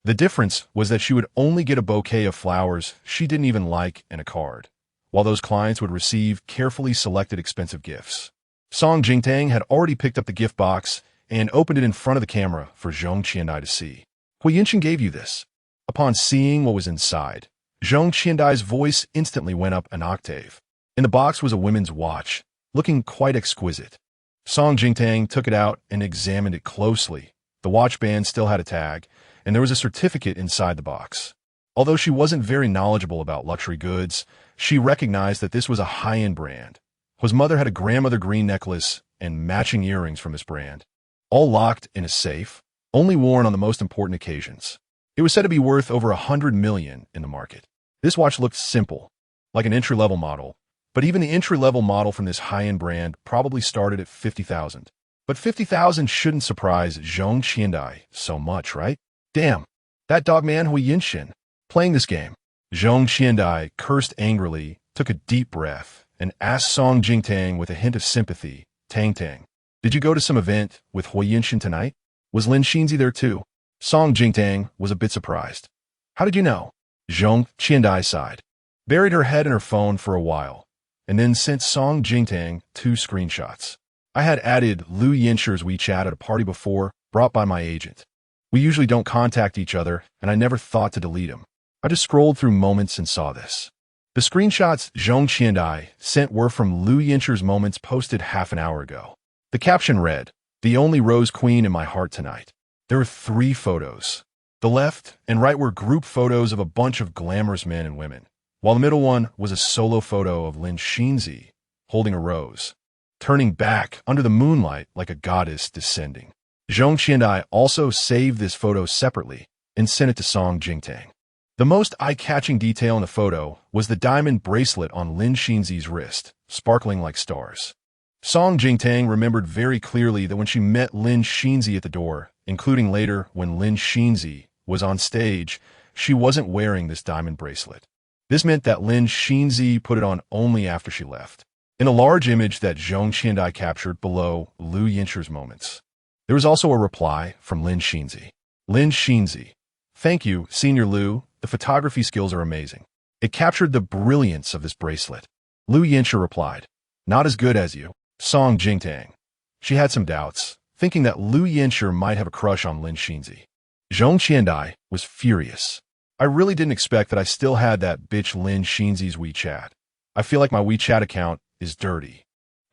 The difference was that she would only get a bouquet of flowers she didn't even like and a card, while those clients would receive carefully selected expensive gifts. Song Jingtang had already picked up the gift box and opened it in front of the camera for Zhong Qiandai to see. "Hui Yunshen gave you this." Upon seeing what was inside, Zhong Qiandai's voice instantly went up an octave. In the box was a women's watch, looking quite exquisite. Song Jingtang took it out and examined it closely. The watch band still had a tag, and there was a certificate inside the box. Although she wasn't very knowledgeable about luxury goods, she recognized that this was a high-end brand. His mother had a grandmother green necklace and matching earrings from this brand, all locked in a safe, only worn on the most important occasions. It was said to be worth over 100 million in the market. This watch looked simple, like an entry-level model, but even the entry-level model from this high-end brand probably started at 50,000. But 50,000 shouldn't surprise Zhong Qiandai so much, right? "Damn, that dog man Hui Yunshen, playing this game." Zhong Qiandai cursed angrily, took a deep breath, and asked Song Jingtang with a hint of sympathy, "Tang Tang, did you go to some event with Hui Yunshen tonight? Was Lin Xinzi there too?" Song Jingtang was a bit surprised. "How did you know?" Zhong Qiandai sighed, buried her head in her phone for a while, and then sent Song Jingtang 2 screenshots. I had added Liu Yinsher's WeChat at a party before, brought by my agent. We usually don't contact each other, and I never thought to delete him. I just scrolled through moments and saw this. The screenshots Zhong Qiandai sent were from Liu Yinsher's moments posted half an hour ago. The caption read, "The only Rose Queen in my heart tonight." There were 3 photos. The left and right were group photos of a bunch of glamorous men and women, while the middle one was a solo photo of Lin Xinzi holding a rose, turning back under the moonlight like a goddess descending. Zhong Qiandai also saved this photo separately and sent it to Song Jingtang. The most eye-catching detail in the photo was the diamond bracelet on Lin Xinzi's wrist, sparkling like stars. Song Jingtang remembered very clearly that when she met Lin Xinzi at the door, including later when Lin Xinzi was on stage, she wasn't wearing this diamond bracelet. This meant that Lin Xinzi put it on only after she left. In a large image that Zhong Qiandai captured below Liu Yinsher's moments, there was also a reply from Lin Xinzi. Lin Xinzi, "Thank you, Senior Liu. The photography skills are amazing. It captured the brilliance of this bracelet." Liu Yinsher replied, "Not as good as you." Song Jingtang. She had some doubts, thinking that Liu Yinsher might have a crush on Lin Xinzi. Zhong Qiandai was furious. "I really didn't expect that I still had that bitch Lin Xinzi's WeChat. I feel like my WeChat account is dirty.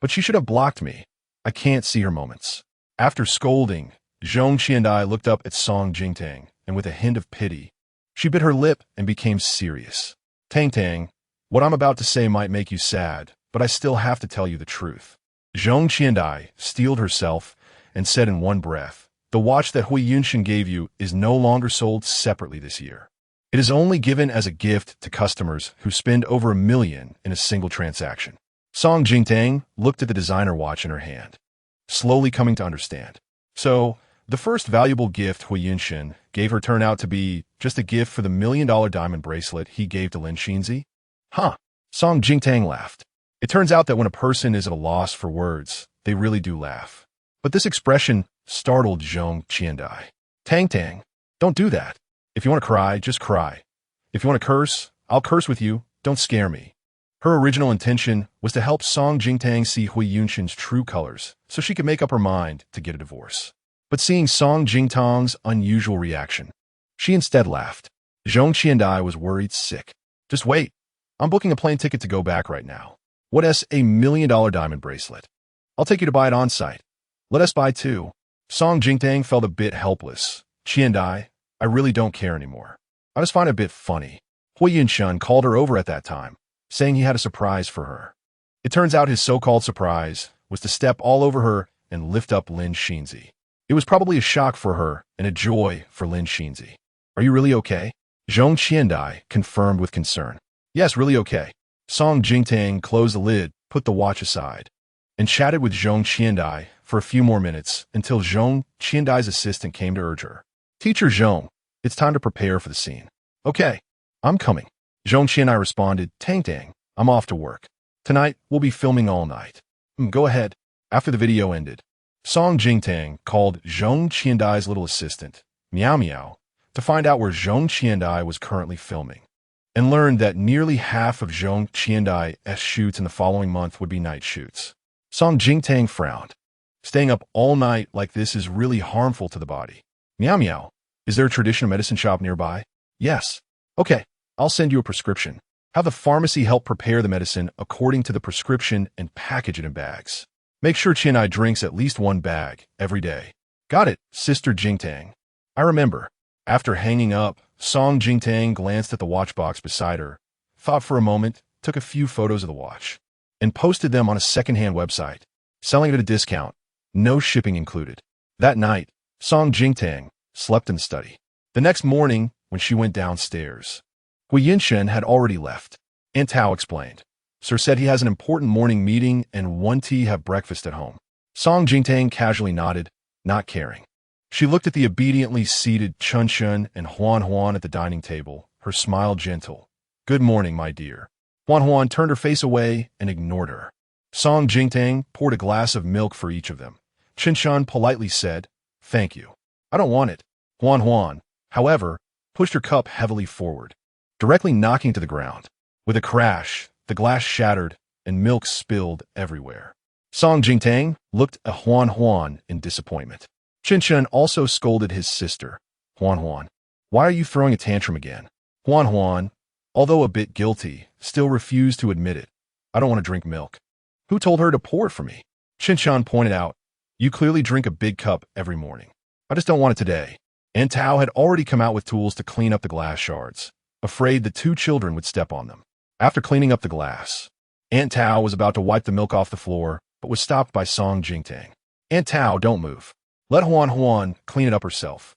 But she should have blocked me. I can't see her moments." After scolding, Zhong Qiandai looked up at Song Jingtang, and with a hint of pity, she bit her lip and became serious. "Tang Tang, what I'm about to say might make you sad, but I still have to tell you the truth." Zhong Qiandai steeled herself and said in one breath, "The watch that Hui Yunshan gave you is no longer sold separately this year. It is only given as a gift to customers who spend over $1 million in a single transaction." Song Jingtang looked at the designer watch in her hand, slowly coming to understand. So, the first valuable gift Hui Yunshan gave her turned out to be just a gift for the $1 million diamond bracelet he gave to Lin Xinzi? Huh. Song Jingtang laughed. It turns out that when a person is at a loss for words, they really do laugh. But this expression startled Zhong Qiandai. "Tang Tang, don't do that. If you want to cry, just cry. If you want to curse, I'll curse with you. Don't scare me." Her original intention was to help Song Jingtang see Hui Yunshan's true colors so she could make up her mind to get a divorce. But seeing Song Jingtang's unusual reaction, she instead laughed. Zhong Qiandai was worried sick. "Just wait. I'm booking a plane ticket to go back right now. What is a $1 million diamond bracelet? I'll take you to buy it on site. Let us buy 2. Song Jingtang felt a bit helpless. "Qiandai, I really don't care anymore. I just find it a bit funny." Hui Yunshan called her over at that time, saying he had a surprise for her. It turns out his so-called surprise was to step all over her and lift up Lin Xinzi. It was probably a shock for her and a joy for Lin Xinzi. "Are you really okay?" Zhong Qiandai confirmed with concern. "Yes, really okay." Song Jingtang closed the lid, put the watch aside, and chatted with Zhong Qiandai for a few more minutes until Zhong Qiandai's assistant came to urge her. "Teacher Zhong, it's time to prepare for the scene." "Okay, I'm coming." Zhong Qiandai responded, "Tang Tang, I'm off to work. Tonight, we'll be filming all night." Go ahead." After the video ended, Song Jingtang called Zhong Qiandai's little assistant, Meow Meow, to find out where Zhong Qiandai was currently filming, and learned that nearly half of Zhong Qiandai's shoots in the following month would be night shoots. Song Jingtang frowned. "Staying up all night like this is really harmful to the body." "Meow Meow, is there a traditional medicine shop nearby?" "Yes." "Okay, I'll send you a prescription. Have the pharmacy help prepare the medicine according to the prescription and package it in bags. Make sure Qiandai drinks at least 1 bag every day." "Got it, Sister Jingtang. I remember." After hanging up, Song Jingtang glanced at the watch box beside her, thought for a moment, took a few photos of the watch, and posted them on a second-hand website, selling it at a discount, no shipping included. That night, Song Jingtang slept in the study. The next morning, when she went downstairs, Hui Yunshan had already left. Aunt Tao explained. "Sir said he has an important morning meeting and want to have breakfast at home." Song Jingtang casually nodded, not caring. She looked at the obediently seated Chun Chun and Huan Huan at the dining table, her smile gentle. "Good morning, my dear." Huan Huan turned her face away and ignored her. Song Jingtang poured a glass of milk for each of them. Chun Chun politely said, "Thank you. I don't want it." Huan Huan, however, pushed her cup heavily forward. directly knocking to the ground. With a crash, the glass shattered and milk spilled everywhere. Song Jingtang looked at Huan Huan in disappointment. Chen Chen also scolded his sister. Huan Huan, why are you throwing a tantrum again? Huan Huan, although a bit guilty, still refused to admit it. I don't want to drink milk. Who told her to pour it for me? Chen Chen pointed out, you clearly drink a big cup every morning. I just don't want it today. And Tao had already come out with tools to clean up the glass shards, afraid the two children would step on them. After cleaning up the glass, Aunt Tao was about to wipe the milk off the floor, but was stopped by Song Jingtang. Aunt Tao, don't move. Let Huan Huan clean it up herself.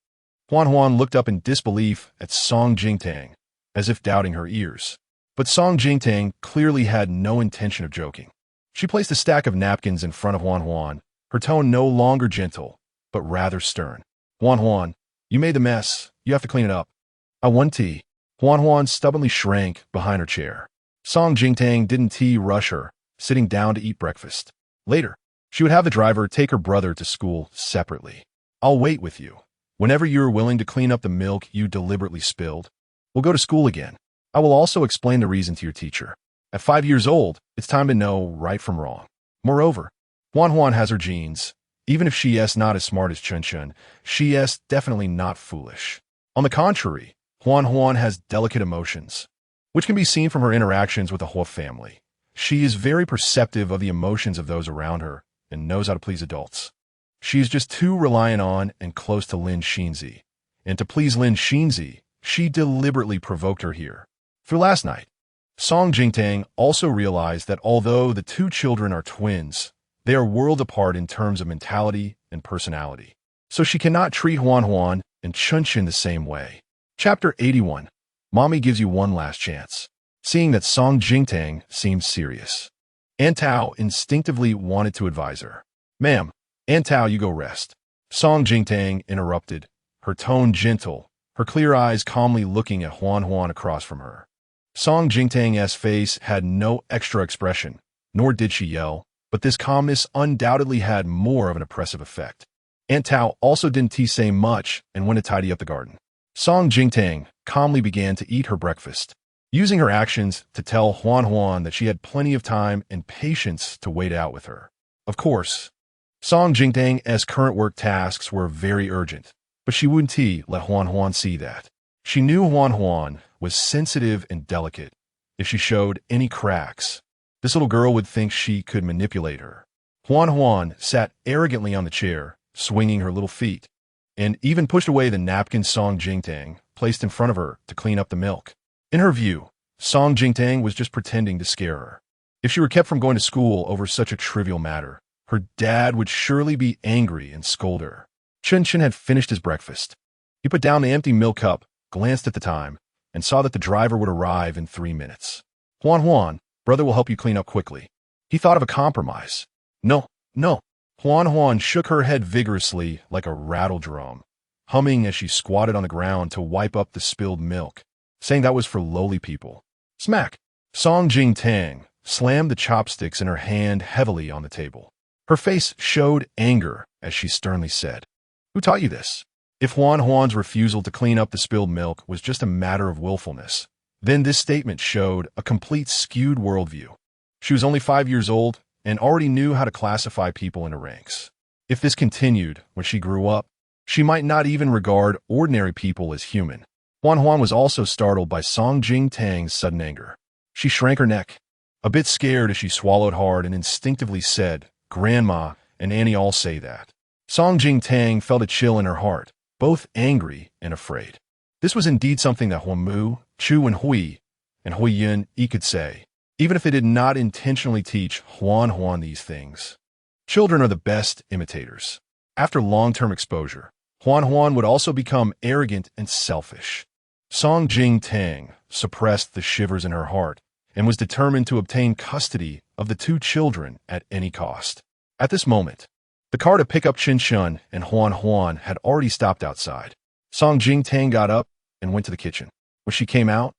Huan Huan looked up in disbelief at Song Jingtang, as if doubting her ears. But Song Jingtang clearly had no intention of joking. She placed a stack of napkins in front of Huan Huan, her tone no longer gentle, but rather stern. Huan Huan, you made the mess. You have to clean it up. I want tea. Huan Huan stubbornly shrank behind her chair. Song Jingtang didn't rush her, sitting down to eat breakfast. Later, she would have the driver take her brother to school separately. I'll wait with you. Whenever you are willing to clean up the milk you deliberately spilled, we'll go to school again. I will also explain the reason to your teacher. At 5 years old, it's time to know right from wrong. Moreover, Huan Huan has her genes. Even if she is not as smart as Chen Chen, she is definitely not foolish. On the contrary, Huan Huan has delicate emotions, which can be seen from her interactions with the whole family. She is very perceptive of the emotions of those around her and knows how to please adults. She is just too reliant on and close to Lin Xinzi. And to please Lin Xinzi, she deliberately provoked her here. Through last night, Song Jingtang also realized that although the two children are twins, they are worlds apart in terms of mentality and personality. So she cannot treat Huan Huan and Chen Chen the same way. Chapter 81. Mommy gives you one last chance. Seeing that Song Jingtang seemed serious, Aunt Tao instinctively wanted to advise her. Ma'am, Aunt Tao, you go rest. Song Jingtang interrupted, her tone gentle, her clear eyes calmly looking at Huan Huan across from her. Song Jingtang's face had no extra expression, nor did she yell, but this calmness undoubtedly had more of an oppressive effect. Aunt Tao also didn't say much and went to tidy up the garden. Song Jingtang calmly began to eat her breakfast, using her actions to tell Huan Huan that she had plenty of time and patience to wait out with her. Of course, Song Jingtang's current work tasks were very urgent, but she wouldn't let Huan Huan see that. She knew Huan Huan was sensitive and delicate. If she showed any cracks, this little girl would think she could manipulate her. Huan Huan sat arrogantly on the chair, swinging her little feet, and even pushed away the napkin Song Jingtang placed in front of her to clean up the milk. In her view, Song Jingtang was just pretending to scare her. If she were kept from going to school over such a trivial matter, her dad would surely be angry and scold her. Chen Chen had finished his breakfast. He put down the empty milk cup, glanced at the time, and saw that the driver would arrive in 3 minutes. Huan Huan, brother will help you clean up quickly. He thought of a compromise. No. Huan Huan shook her head vigorously like a rattle drum, humming as she squatted on the ground to wipe up the spilled milk, saying that was for lowly people. Smack! Song Jingtang slammed the chopsticks in her hand heavily on the table. Her face showed anger as she sternly said, Who taught you this? If Huan Huan's refusal to clean up the spilled milk was just a matter of willfulness, then this statement showed a complete skewed worldview. She was only 5 years old and already knew how to classify people into ranks. If this continued when she grew up, she might not even regard ordinary people as human. Huan Huan was also startled by Song Jingtang's sudden anger. She shrank her neck, a bit scared as she swallowed hard and instinctively said, Grandma and Annie all say that. Song Jingtang felt a chill in her heart, both angry and afraid. This was indeed something that Huan Mu, Chu and Hui Yun could say, even if they did not intentionally teach Huan Huan these things. Children are the best imitators. After long-term exposure, Huan Huan would also become arrogant and selfish. Song Jingtang suppressed the shivers in her heart and was determined to obtain custody of the two children at any cost. At this moment, the car to pick up Chen Chen and Huan Huan had already stopped outside. Song Jingtang got up and went to the kitchen. When she came out,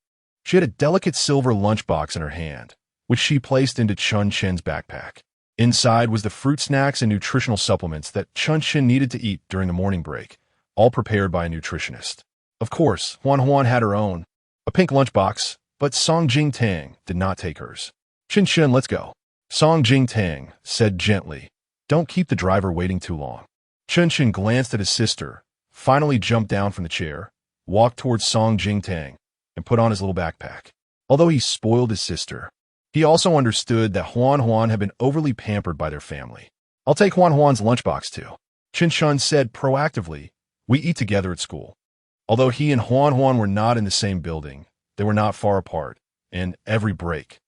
she had a delicate silver lunchbox in her hand, which she placed into Chen Chen's backpack. Inside was the fruit snacks and nutritional supplements that Chen Chen needed to eat during the morning break, all prepared by a nutritionist. Of course, Huan Huan had her own, a pink lunchbox, but Song Jing-tang did not take hers. Chen, let's go. Song Jing-tang said gently, don't keep the driver waiting too long. Chen glanced at his sister, finally jumped down from the chair, walked towards Song Jing-tang, and put on his little backpack. Although he spoiled his sister, he also understood that Huan had been overly pampered by their family. I'll take Huan's lunchbox too. Chen said proactively, we eat together at school. Although he and Huan were not in the same building, they were not far apart, and every break,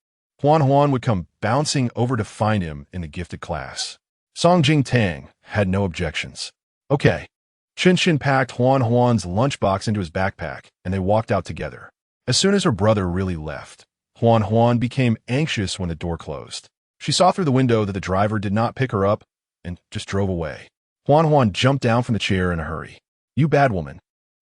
Huan would come bouncing over to find him in the gifted class. Song Jing-tang had no objections. Okay. Chen packed Huan's lunchbox into his backpack, and they walked out together. As soon as her brother really left, Huan became anxious when the door closed. She saw through the window that the driver did not pick her up and just drove away. Huan jumped down from the chair in a hurry. You bad woman.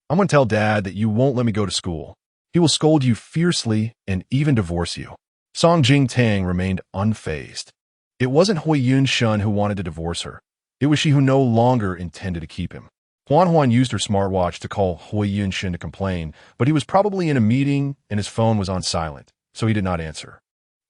I'm going to tell Dad that you won't let me go to school. He will scold you fiercely and even divorce you. Song Jing-tang remained unfazed. It wasn't Huiyun Shun who wanted to divorce her. It was she who no longer intended to keep him. Huan used her smartwatch to call Huiyun Shun to complain, but he was probably in a meeting and his phone was on silent, so he did not answer.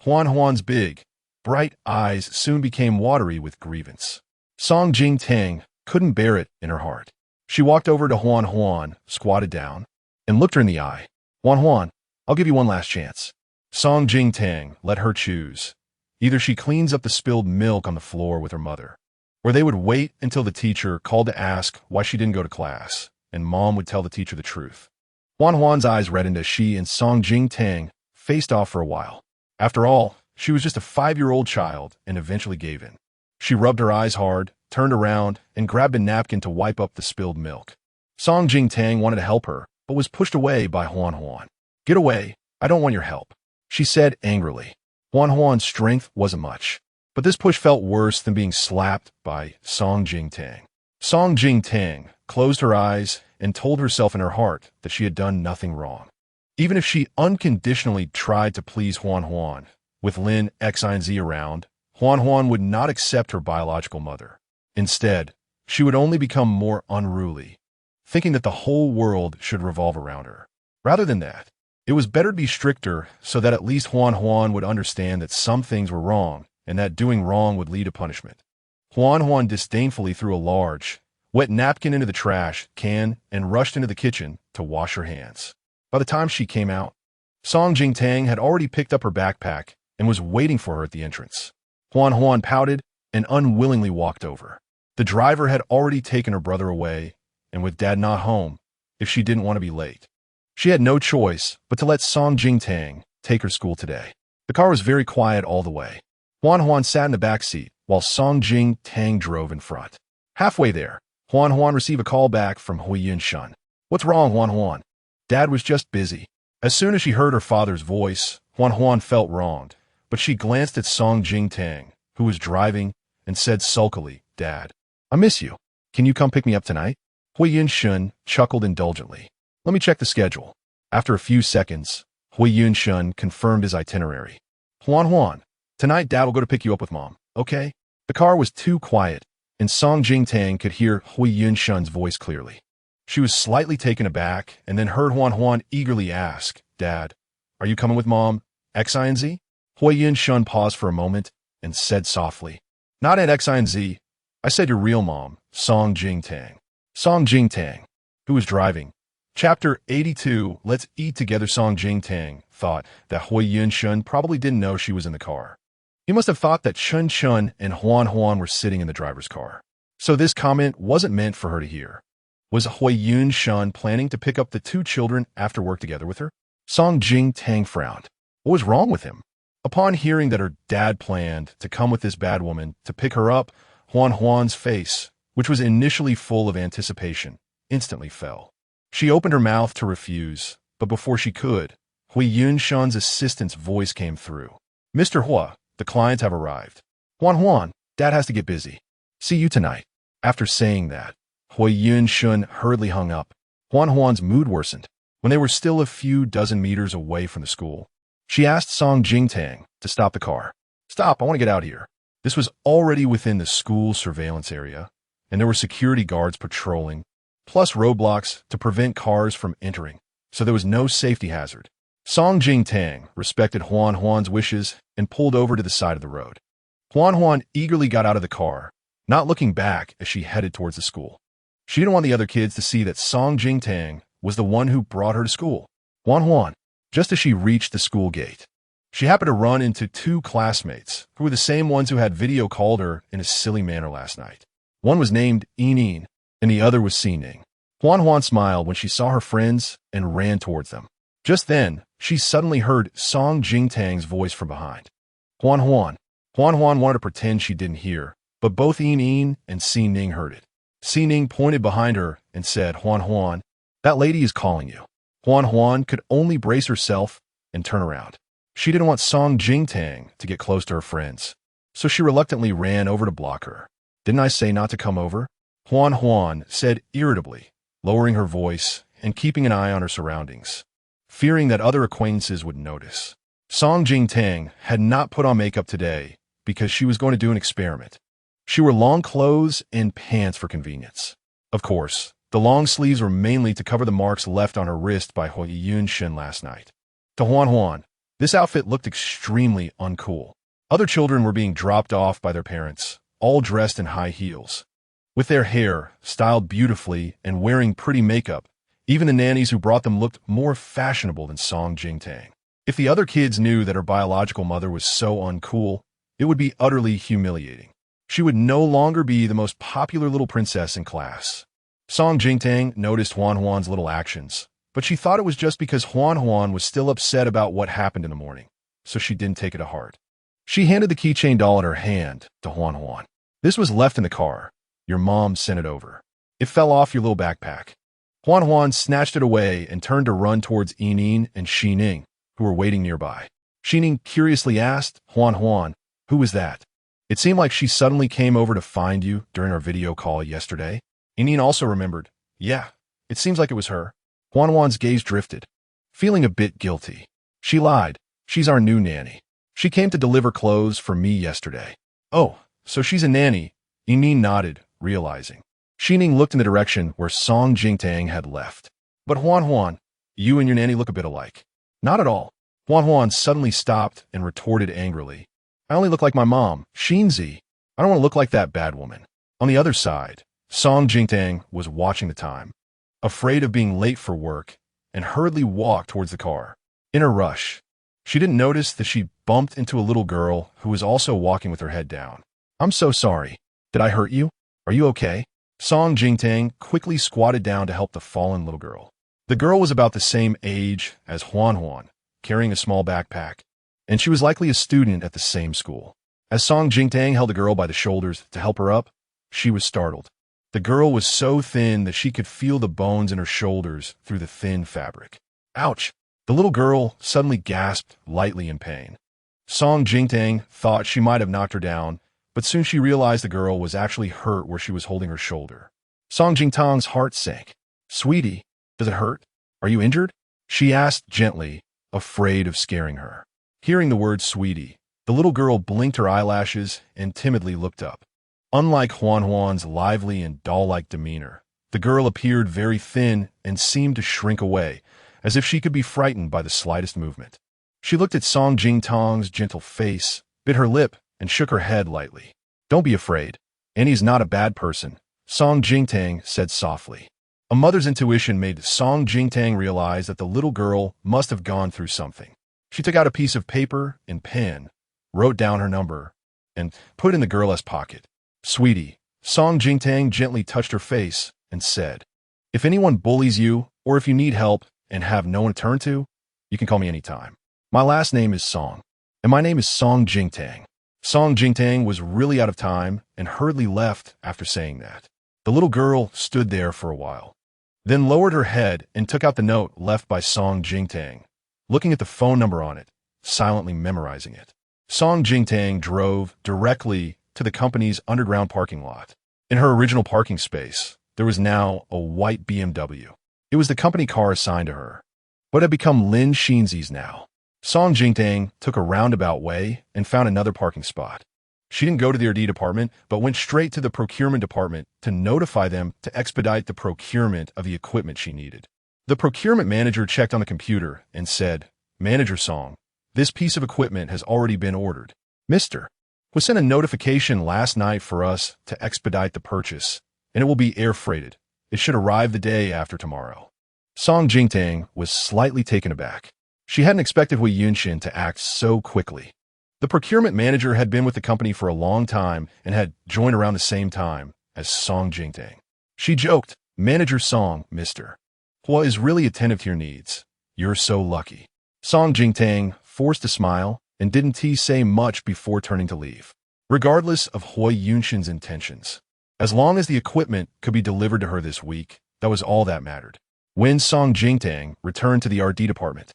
Huan's big, bright eyes soon became watery with grievance. Song Jing-tang couldn't bear it in her heart. She walked over to Huan, squatted down, and looked her in the eye. Huan, I'll give you one last chance. Song Jing-tang let her choose. Either she cleans up the spilled milk on the floor with her mother, or they would wait until the teacher called to ask why she didn't go to class, and Mom would tell the teacher the truth. Huan's eyes reddened as she and Song Jing-tang faced off for a while. After all, she was just a 5-year-old child and eventually gave in. She rubbed her eyes hard, turned around, and grabbed a napkin to wipe up the spilled milk. Song Jing-tang wanted to help her, but was pushed away by Huan. Get away, I don't want your help, she said angrily. Huan's strength wasn't much, but this push felt worse than being slapped by Song Jing-tang. Song Jing-tang closed her eyes and told herself in her heart that she had done nothing wrong. Even if she unconditionally tried to please Huan, with Lin X, Y, and Z around, Huan would not accept her biological mother. Instead, she would only become more unruly, thinking that the whole world should revolve around her. Rather than that, it was better to be stricter so that at least Huan would understand that some things were wrong and that doing wrong would lead to punishment. Huan disdainfully threw a large, wet napkin into the trash can and rushed into the kitchen to wash her hands. By the time she came out, Song Jing-tang had already picked up her backpack and was waiting for her at the entrance. Huan pouted and unwillingly walked over. The driver had already taken her brother away, and with Dad not home, if she didn't want to be late, she had no choice but to let Song Jing-tang take her school today. The car was very quiet all the way. Huan sat in the back seat while Song Jing-tang drove in front. Halfway there, Huan received a call back from Huiyun Shun. What's wrong, Huan? Dad was just busy. As soon as she heard her father's voice, Huan felt wronged, but she glanced at Song Jing-tang, who was driving, and said sulkily, Dad, I miss you. Can you come pick me up tonight? Huiyun Shun chuckled indulgently. Let me check the schedule. After a few seconds, Huiyun Shun confirmed his itinerary. Huan, tonight Dad will go to pick you up with Mom, okay? The car was too quiet, and Song Jing-tang could hear Huiyun Shun's voice clearly. She was slightly taken aback and then heard Huan eagerly ask, Dad, are you coming with Mom, X, Y, and Z? Huiyun Shun paused for a moment and said softly, Not at X, Y, and Z. I said your real mom, Song Jing-tang. Song Jing-tang, who was driving. Chapter 82, Let's Eat Together. Song Jing-tang thought that Huiyun Shun probably didn't know she was in the car. He must have thought that Chen and Huan were sitting in the driver's car. So this comment wasn't meant for her to hear. Was Huiyun Shun planning to pick up the two children after work together with her? Song Jing-tang frowned. What was wrong with him? Upon hearing that her dad planned to come with this bad woman to pick her up, Huan's face, which was initially full of anticipation, instantly fell. She opened her mouth to refuse, but before she could, Huiyun Shun's assistant's voice came through. Mr. Hua, the clients have arrived. Huan, Dad has to get busy. See you tonight. After saying that, Huiyun Shun hurriedly hung up. Huan's mood worsened. When they were still a few dozen meters away from the school, she asked Song Jing-tang to stop the car. Stop, I want to get out here. This was already within the school surveillance area, and there were security guards patrolling, plus roadblocks to prevent cars from entering. so there was no safety hazard. Song Jingtang respected Huan Huan's wishes and pulled over to the side of the road. Huan Huan eagerly got out of the car, not looking back as she headed towards the school. She didn't want the other kids to see that Song Jingtang was the one who brought her to school. Huan Huan, just as she reached the school gate, she happened to run into two classmates who were the same ones who had video called her in a silly manner last night. One was named Yining, and the other was Xining. Huan Huan smiled when she saw her friends and ran towards them. Just then, she suddenly heard Song Jingtang's voice from behind. Huan Huan. Huan Huan wanted to pretend she didn't hear, but both Yining and Xining heard it. Xining pointed behind her and said, Huan Huan, that lady is calling you. Huan Huan could only brace herself and turn around. She didn't want Song Jingtang to get close to her friends, so she reluctantly ran over to block her. Didn't I say not to come over? Huan Huan said irritably, lowering her voice and keeping an eye on her surroundings, fearing that other acquaintances would notice. Song Jingtang had not put on makeup today because she was going to do an experiment. She wore long clothes and pants for convenience. Of course, the long sleeves were mainly to cover the marks left on her wrist by Yun Shin last night. To Huan Huan, this outfit looked extremely uncool. Other children were being dropped off by their parents, all dressed in high heels, with their hair styled beautifully and wearing pretty makeup. Even the nannies who brought them looked more fashionable than Song Jingtang. If the other kids knew that her biological mother was so uncool, it would be utterly humiliating. She would no longer be the most popular little princess in class. Song Jingtang noticed Huan Huan's little actions, but she thought it was just because Huan Huan was still upset about what happened in the morning, so she didn't take it to heart. She handed the keychain doll in her hand to Huan Huan. This was left in the car. Your mom sent it over. It fell off your little backpack. Huan Huan snatched it away and turned to run towards Yining and Xining, who were waiting nearby. Xining curiously asked, Huan Huan, who was that? It seemed like she suddenly came over to find you during our video call yesterday. Yining also remembered. Yeah, it seems like it was her. Huan Huan's gaze drifted, feeling a bit guilty. She lied. She's our new nanny. She came to deliver clothes for me yesterday. Oh, so she's a nanny. Yining nodded, realizing. Xining looked in the direction where Song Jingtang had left. But Huan Huan, you and your nanny look a bit alike. Not at all. Huan Huan suddenly stopped and retorted angrily. I only look like my mom, Xinzi. I don't want to look like that bad woman. On the other side, Song Jingtang was watching the time, afraid of being late for work, and hurriedly walked towards the car. In a rush, she didn't notice that she bumped into a little girl who was also walking with her head down. I'm so sorry. Did I hurt you? Are you okay? Song Jingtang quickly squatted down to help the fallen little girl. The girl was about the same age as Huan Huan, carrying a small backpack, and she was likely a student at the same school. As Song Jingtang held the girl by the shoulders to help her up, she was startled. The girl was so thin that she could feel the bones in her shoulders through the thin fabric. Ouch! The little girl suddenly gasped lightly in pain. Song Jingtang thought she might have knocked her down, but soon she realized the girl was actually hurt where she was holding her shoulder. Song Jingtang's heart sank. Sweetie, does it hurt? Are you injured? She asked gently, afraid of scaring her. Hearing the word sweetie, the little girl blinked her eyelashes and timidly looked up. Unlike Huan Huan's lively and doll-like demeanor, the girl appeared very thin and seemed to shrink away, as if she could be frightened by the slightest movement. She looked at Song Jingtang's gentle face, bit her lip, and shook her head lightly. Don't be afraid. Annie's not a bad person, Song Jingtang said softly. A mother's intuition made Song Jingtang realize that the little girl must have gone through something. She took out a piece of paper and pen, wrote down her number, and put it in the girl's pocket. Sweetie, Song Jingtang gently touched her face and said, if anyone bullies you, or if you need help and have no one to turn to, you can call me anytime. My last name is Song, and my name is Song Jingtang. Song Jingtang was really out of time and hurriedly left after saying that. The little girl stood there for a while, then lowered her head and took out the note left by Song Jingtang, looking at the phone number on it, silently memorizing it. Song Jingtang drove directly to the company's underground parking lot. In her original parking space, there was now a white BMW. It was the company car assigned to her, but had become Lin Xinzi's now. Song Jingtang took a roundabout way and found another parking spot. She didn't go to the R&D department, but went straight to the procurement department to notify them to expedite the procurement of the equipment she needed. The procurement manager checked on the computer and said, "Manager Song, this piece of equipment has already been ordered. Mr. was sent a notification last night for us to expedite the purchase, and it will be air freighted. It should arrive the day after tomorrow." Song Jingtang was slightly taken aback. She hadn't expected Hui Yunshin to act so quickly. The procurement manager had been with the company for a long time and had joined around the same time as Song Jingtang. She joked, "Manager Song, Mr. Hua is really attentive to your needs. You're so lucky." Song Jingtang forced a smile and didn't say much before turning to leave. Regardless of Hui Yunshin's intentions, as long as the equipment could be delivered to her this week, that was all that mattered. When Song Jingtang returned to the RD department,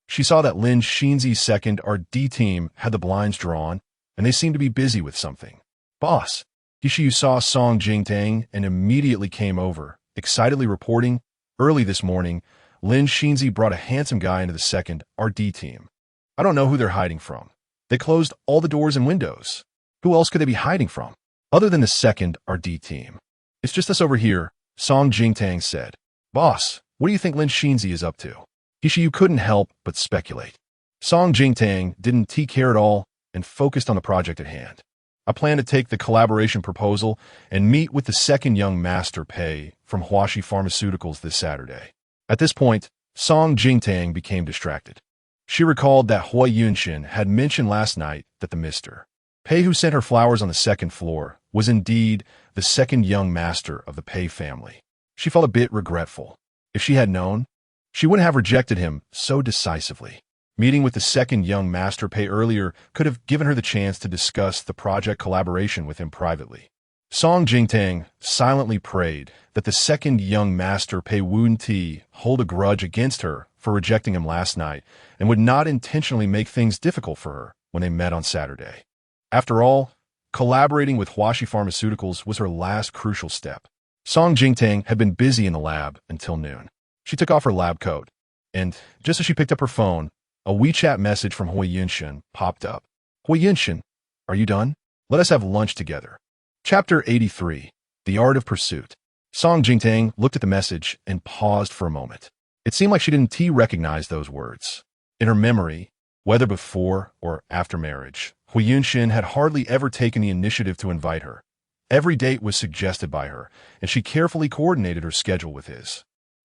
she saw that Lin Xinzi's second RD team had the blinds drawn, and they seemed to be busy with something. "Boss." Hishiyu saw Song Jingtang and immediately came over, excitedly reporting, "Early this morning, Lin Xinzi brought a handsome guy into the second RD team. I don't know who they're hiding from. They closed all the doors and windows. Who else could they be hiding from, other than the second RD team?" "It's just us over here," Song Jingtang said. "Boss, what do you think Lin Xinzi is up to?" Hishiyu couldn't help but speculate. Song Jingtang didn't care at all and focused on the project at hand. "I plan to take the collaboration proposal and meet with the second young master Pei from Huashi Pharmaceuticals this Saturday." At this point, Song Jingtang became distracted. She recalled that Hui Yunshin had mentioned last night that the Mr. Pei who sent her flowers on the second floor was indeed the second young master of the Pei family. She felt a bit regretful. If she had known, she wouldn't have rejected him so decisively. Meeting with the second young master Pei earlier could have given her the chance to discuss the project collaboration with him privately. Song Jingtang silently prayed that the second young master Pei wouldn't hold a grudge against her for rejecting him last night and would not intentionally make things difficult for her when they met on Saturday. After all, collaborating with Huashi Pharmaceuticals was her last crucial step. Song Jingtang had been busy in the lab until noon. She took off her lab coat, and just as she picked up her phone, a WeChat message from Hui Yunshin popped up. "Hui Yunshin, are you done? Let us have lunch together." Chapter 83, The Art of Pursuit. Song Jingtang looked at the message and paused for a moment. It seemed like she didn't recognize those words. In her memory, whether before or after marriage, Hui Yunshin had hardly ever taken the initiative to invite her. Every date was suggested by her, and she carefully coordinated her schedule with his.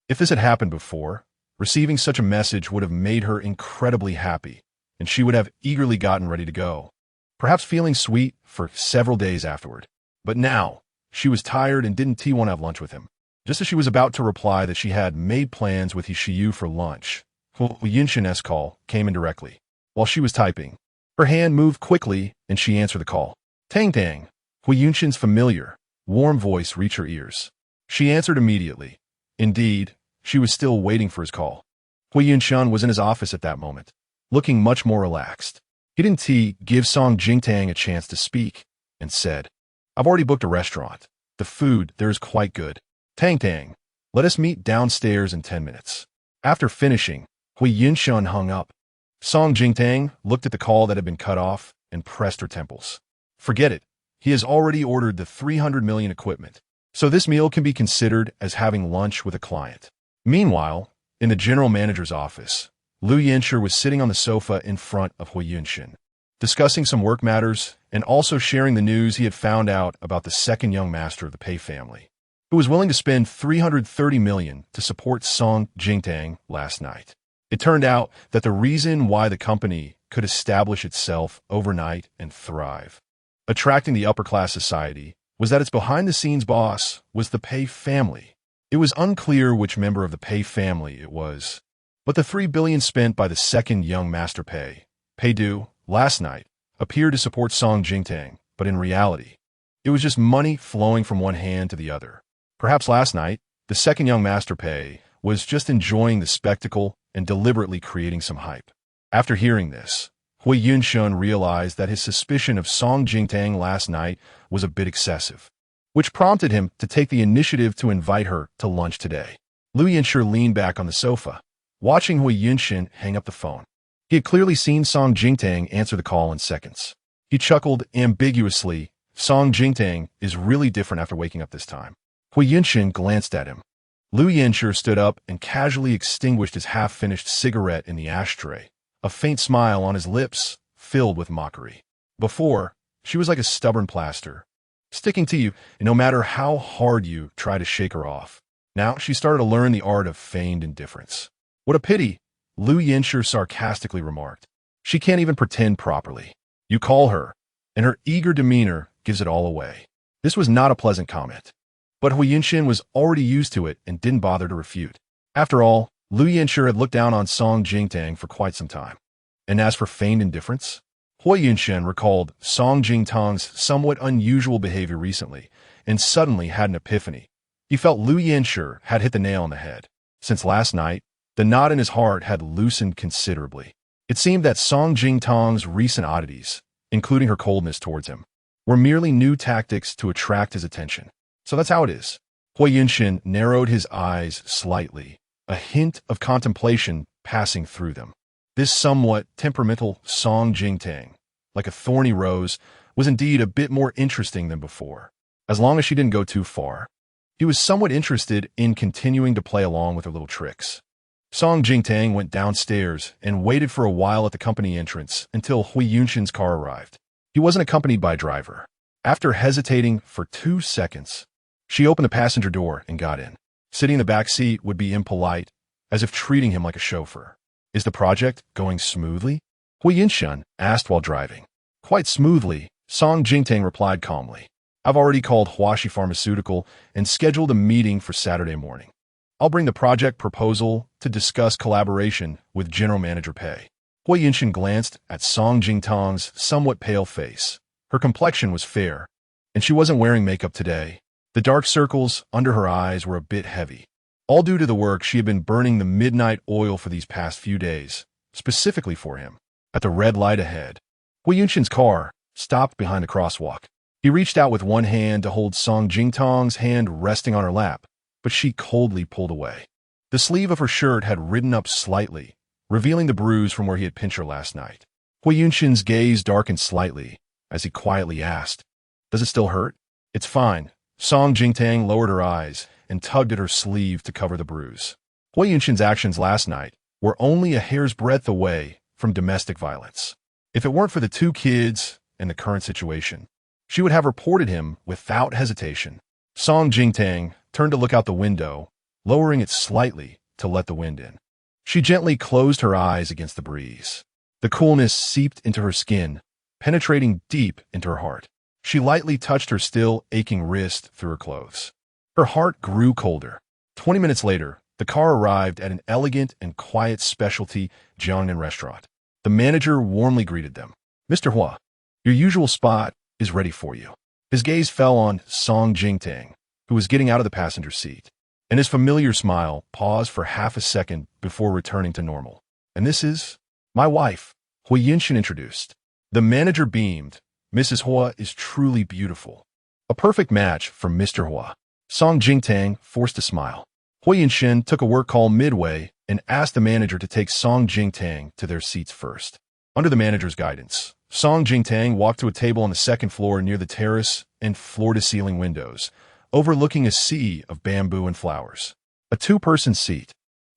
If this had happened before, receiving such a message would have made her incredibly happy, and she would have eagerly gotten ready to go, perhaps feeling sweet for several days afterward. But now, she was tired and didn't want to have lunch with him. Just as she was about to reply that she had made plans with Hishiyu for lunch, Hui Yunshin's call came in directly. While she was typing, her hand moved quickly and she answered the call. "Tang Tang." Hui Yunshin's familiar, warm voice reached her ears. She answered immediately. Indeed, she was still waiting for his call. Hui Yunshin was in his office at that moment, looking much more relaxed. He didn't give Song Jingtang a chance to speak, and said, "I've already booked a restaurant. The food there is quite good. Tang Tang, let us meet downstairs in 10 minutes. After finishing, Hui Yunshin hung up. Song Jingtang looked at the call that had been cut off and pressed her temples. Forget it. He has already ordered the 300 million equipment, so this meal can be considered as having lunch with a client. Meanwhile, in the general manager's office, Liu Yanshi was sitting on the sofa in front of Hui Yunshin, discussing some work matters and also sharing the news he had found out about the second young master of the Pei family, who was willing to spend 330 million to support Song Jingtang last night. It turned out that the reason why the company could establish itself overnight and thrive, attracting the upper-class society, was that its behind-the-scenes boss was the Pei family. It was unclear which member of the Pei family it was, but the 3 billion spent by the second young master Pei Du, last night, appeared to support Song Jingtang, but in reality, it was just money flowing from one hand to the other. Perhaps last night, the second young master Pei was just enjoying the spectacle and deliberately creating some hype. After hearing this, Hui Yunshin realized that his suspicion of Song Jingtang last night was a bit excessive, which prompted him to take the initiative to invite her to lunch today. Liu Yanshi leaned back on the sofa, watching Hui Yunshin hang up the phone. He had clearly seen Song Jingtang answer the call in seconds. He chuckled ambiguously. Song Jingtang is really different after waking up this time. Hui Yunshin glanced at him. Liu Yanshi stood up and casually extinguished his half-finished cigarette in the ashtray, a faint smile on his lips filled with mockery. Before, she was like a stubborn plaster, sticking to you no matter how hard you try to shake her off. Now she started to learn the art of feigned indifference. What a pity, Liu Yanshi sarcastically remarked. She can't even pretend properly. You call her, and her eager demeanor gives it all away. This was not a pleasant comment, but Hui Yunshin was already used to it and didn't bother to refute. After all, Liu Yanshi had looked down on Song Jingtang for quite some time. And as for feigned indifference, Hui Yunshin recalled Song Jingtang's somewhat unusual behavior recently and suddenly had an epiphany. He felt Liu Yanshi had hit the nail on the head. Since last night, the knot in his heart had loosened considerably. It seemed that Song Jingtang's recent oddities, including her coldness towards him, were merely new tactics to attract his attention. So that's how it is. Hui Yunshin narrowed his eyes slightly, a hint of contemplation passing through them. This somewhat temperamental Song Jingtang, like a thorny rose, was indeed a bit more interesting than before, as long as she didn't go too far. He was somewhat interested in continuing to play along with her little tricks. Song Jingtang went downstairs and waited for a while at the company entrance until Hui Yunshin's car arrived. He wasn't accompanied by a driver. After hesitating for 2 seconds, she opened the passenger door and got in. Sitting in the back seat would be impolite, as if treating him like a chauffeur. Is the project going smoothly? Hui Yunshin asked while driving. Quite smoothly, Song Jingtang replied calmly. I've already called Huashi Pharmaceutical and scheduled a meeting for Saturday morning. I'll bring the project proposal to discuss collaboration with General Manager Pei. Hui Yunshin glanced at Song Jingtang's somewhat pale face. Her complexion was fair, and she wasn't wearing makeup today. The dark circles under her eyes were a bit heavy, all due to the work she had been burning the midnight oil for these past few days, specifically for him. At the red light ahead, Hui Yunshin's car stopped behind the crosswalk. He reached out with one hand to hold Song Jingtang's hand resting on her lap, but she coldly pulled away. The sleeve of her shirt had ridden up slightly, revealing the bruise from where he had pinched her last night. Hui Yunshin's gaze darkened slightly as he quietly asked, Does it still hurt? It's fine. Song Jingtang lowered her eyes and tugged at her sleeve to cover the bruise. Hui Yunshin's actions last night were only a hair's breadth away from domestic violence. If it weren't for the 2 kids and the current situation, she would have reported him without hesitation. Song Jingtang turned to look out the window, lowering it slightly to let the wind in. She gently closed her eyes against the breeze. The coolness seeped into her skin, penetrating deep into her heart. She lightly touched her still aching wrist through her clothes. Her heart grew colder. 20 minutes later, the car arrived at an elegant and quiet specialty Jiangnan restaurant. The manager warmly greeted them. Mr. Hua, your usual spot is ready for you. His gaze fell on Song Jingtang, who was getting out of the passenger seat, and his familiar smile paused for half a second before returning to normal. And this is my wife, Hui Yunshin introduced. The manager beamed. Mrs. Hua is truly beautiful. A perfect match for Mr. Hua. Song Jingtang forced a smile. Hui Yunshin took a work call midway and asked the manager to take Song Jingtang to their seats first. Under the manager's guidance, Song Jingtang walked to a table on the second floor near the terrace and floor-to-ceiling windows, overlooking a sea of bamboo and flowers. A 2-person seat.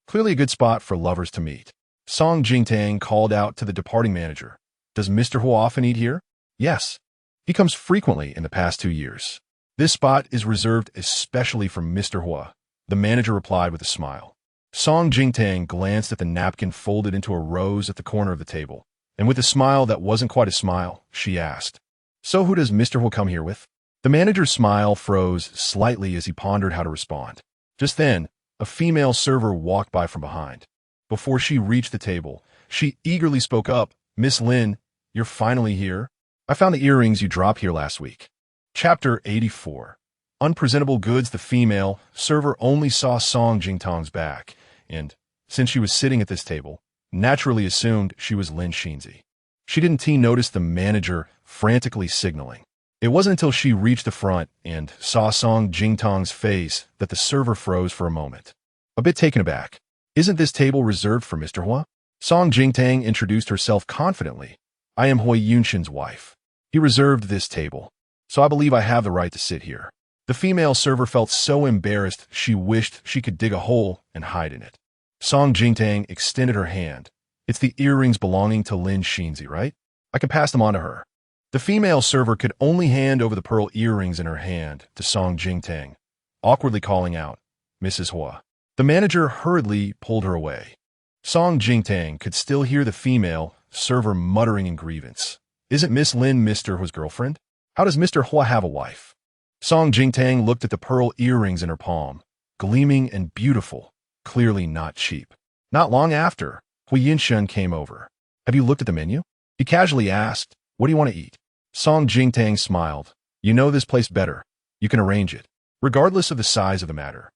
Clearly a good spot for lovers to meet. Song Jingtang called out to the departing manager. Does Mr. Hua often eat here? Yes. He comes frequently in the past 2 years. This spot is reserved especially for Mr. Hua, the manager replied with a smile. Song Jingtang glanced at the napkin folded into a rose at the corner of the table, and with a smile that wasn't quite a smile, she asked, So who does Mr. Hua come here with? The manager's smile froze slightly as he pondered how to respond. Just then, a female server walked by from behind. Before she reached the table, she eagerly spoke up, Miss Lin, you're finally here? I found the earrings you dropped here last week. Chapter 84. Unpresentable goods. The female server only saw Song Jingtang's back, and, since she was sitting at this table, naturally assumed she was Lin Xinzi. She didn't notice the manager frantically signaling. It wasn't until she reached the front and saw Song Jingtang's face that the server froze for a moment. A bit taken aback. Isn't this table reserved for Mr. Hua? Song Jingtang introduced herself confidently. I am Hui Yunshin's wife. He reserved this table, so I believe I have the right to sit here. The female server felt so embarrassed she wished she could dig a hole and hide in it. Song Jingtang extended her hand. It's the earrings belonging to Lin Xinzi, right? I can pass them on to her. The female server could only hand over the pearl earrings in her hand to Song Jingtang, awkwardly calling out, Mrs. Hua. The manager hurriedly pulled her away. Song Jingtang could still hear the female server muttering in grievance. Isn't Miss Lin Mr. Hua's girlfriend? How does Mr. Hua have a wife? Song Jingtang looked at the pearl earrings in her palm, gleaming and beautiful, clearly not cheap. Not long after, Hui Yinshen came over. Have you looked at the menu? He casually asked, what do you want to eat? Song Jingtang smiled. You know this place better. You can arrange it, regardless of the size of the matter.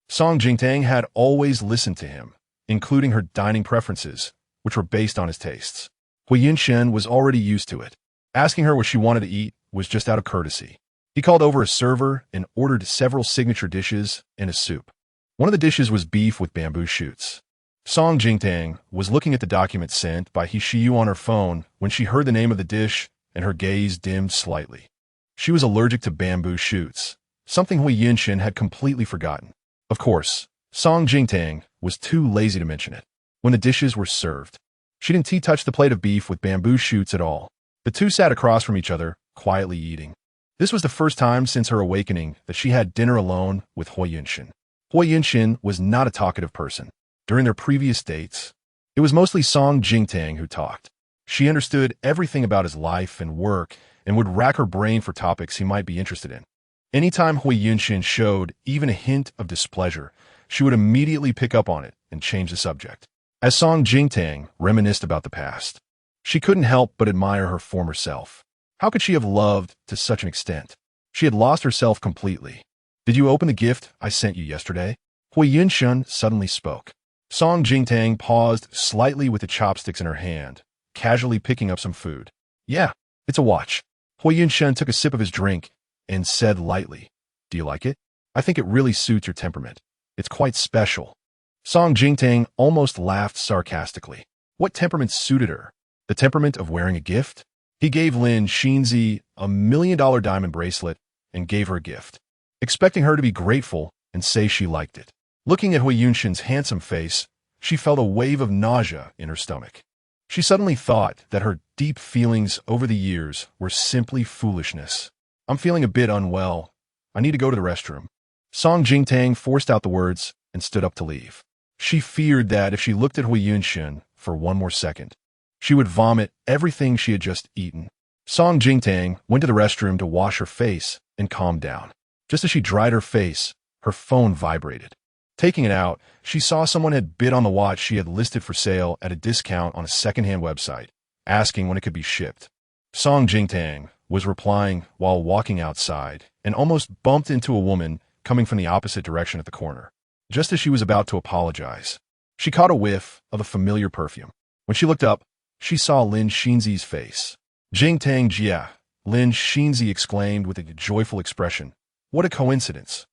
Song Jingtang had always listened to him, including her dining preferences, which were based on his tastes. Hui Yinshen was already used to it. Asking her what she wanted to eat was just out of courtesy. He called over a server and ordered several signature dishes and a soup. One of the dishes was beef with bamboo shoots. Song Jingtang was looking at the document sent by He Shiyu on her phone when she heard the name of the dish and her gaze dimmed slightly. She was allergic to bamboo shoots, something Hui Yinshen had completely forgotten. Of course, Song Jingtang was too lazy to mention it. When the dishes were served, she didn't touch the plate of beef with bamboo shoots at all. The two sat across from each other, quietly eating. This was the first time since her awakening that she had dinner alone with Hui Yinshen. Hui Yinshen was not a talkative person. During their previous dates, it was mostly Song Jingtang who talked. She understood everything about his life and work and would rack her brain for topics he might be interested in. Anytime Hui Yinshen showed even a hint of displeasure, she would immediately pick up on it and change the subject. As Song Jingtang reminisced about the past, she couldn't help but admire her former self. How could she have loved to such an extent? She had lost herself completely. Did you open the gift I sent you yesterday? Hui Yinshen suddenly spoke. Song Jingtang paused slightly with the chopsticks in her hand, casually picking up some food. Yeah, it's a watch. Hui Yinshen took a sip of his drink and said lightly, do you like it? I think it really suits your temperament. It's quite special. Song Jingtang almost laughed sarcastically. What temperament suited her? The temperament of wearing a gift? He gave Lin Xinzi a $1 million diamond bracelet and gave her a gift, expecting her to be grateful and say she liked it. Looking at Hui Yinshen's handsome face, she felt a wave of nausea in her stomach. She suddenly thought that her deep feelings over the years were simply foolishness. I'm feeling a bit unwell. I need to go to the restroom. Song Jingtang forced out the words and stood up to leave. She feared that if she looked at Hui Yinshen for one more second, she would vomit everything she had just eaten. Song Jingtang went to the restroom to wash her face and calm down. Just as she dried her face, her phone vibrated. Taking it out, she saw someone had bid on the watch she had listed for sale at a discount on a secondhand website, asking when it could be shipped. Song Jingtang was replying while walking outside and almost bumped into a woman coming from the opposite direction at the corner. Just as she was about to apologize, she caught a whiff of a familiar perfume. When she looked up, she saw Lin Xinzi's face. Jingtang Jia, Lin Xinzi exclaimed with a joyful expression. What a coincidence.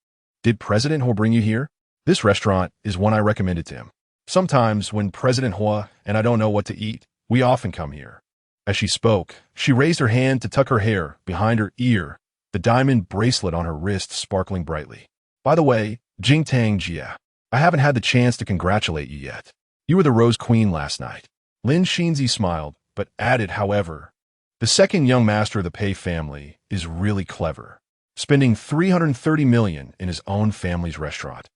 Did President Hua bring you here? This restaurant is one I recommended to him. Sometimes when President Hua and I don't know what to eat, we often come here. As she spoke, she raised her hand to tuck her hair behind her ear, the diamond bracelet on her wrist sparkling brightly. By the way, Jingtang Jia, I haven't had the chance to congratulate you yet. You were the Rose Queen last night. Lin Xinzi smiled, but added, however, the second young master of the Pei family is really clever, spending $330 million in his own family's restaurant.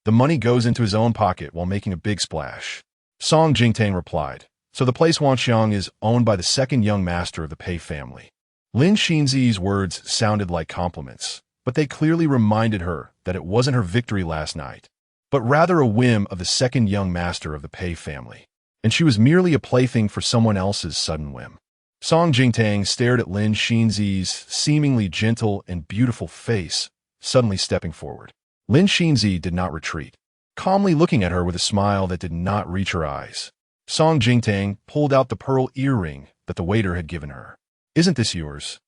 The money goes into his own pocket while making a big splash. Song Jingtang replied, so the place Wanxiang is owned by the second young master of the Pei family. Lin Xinzi's words sounded like compliments, but they clearly reminded her that it wasn't her victory last night, but rather a whim of the second young master of the Pei family, and she was merely a plaything for someone else's sudden whim. Song Jingtang stared at Lin Xinzi's seemingly gentle and beautiful face, suddenly stepping forward. Lin Xinzi did not retreat, calmly looking at her with a smile that did not reach her eyes. Song Jingtang pulled out the pearl earring that the waiter had given her. Isn't this yours?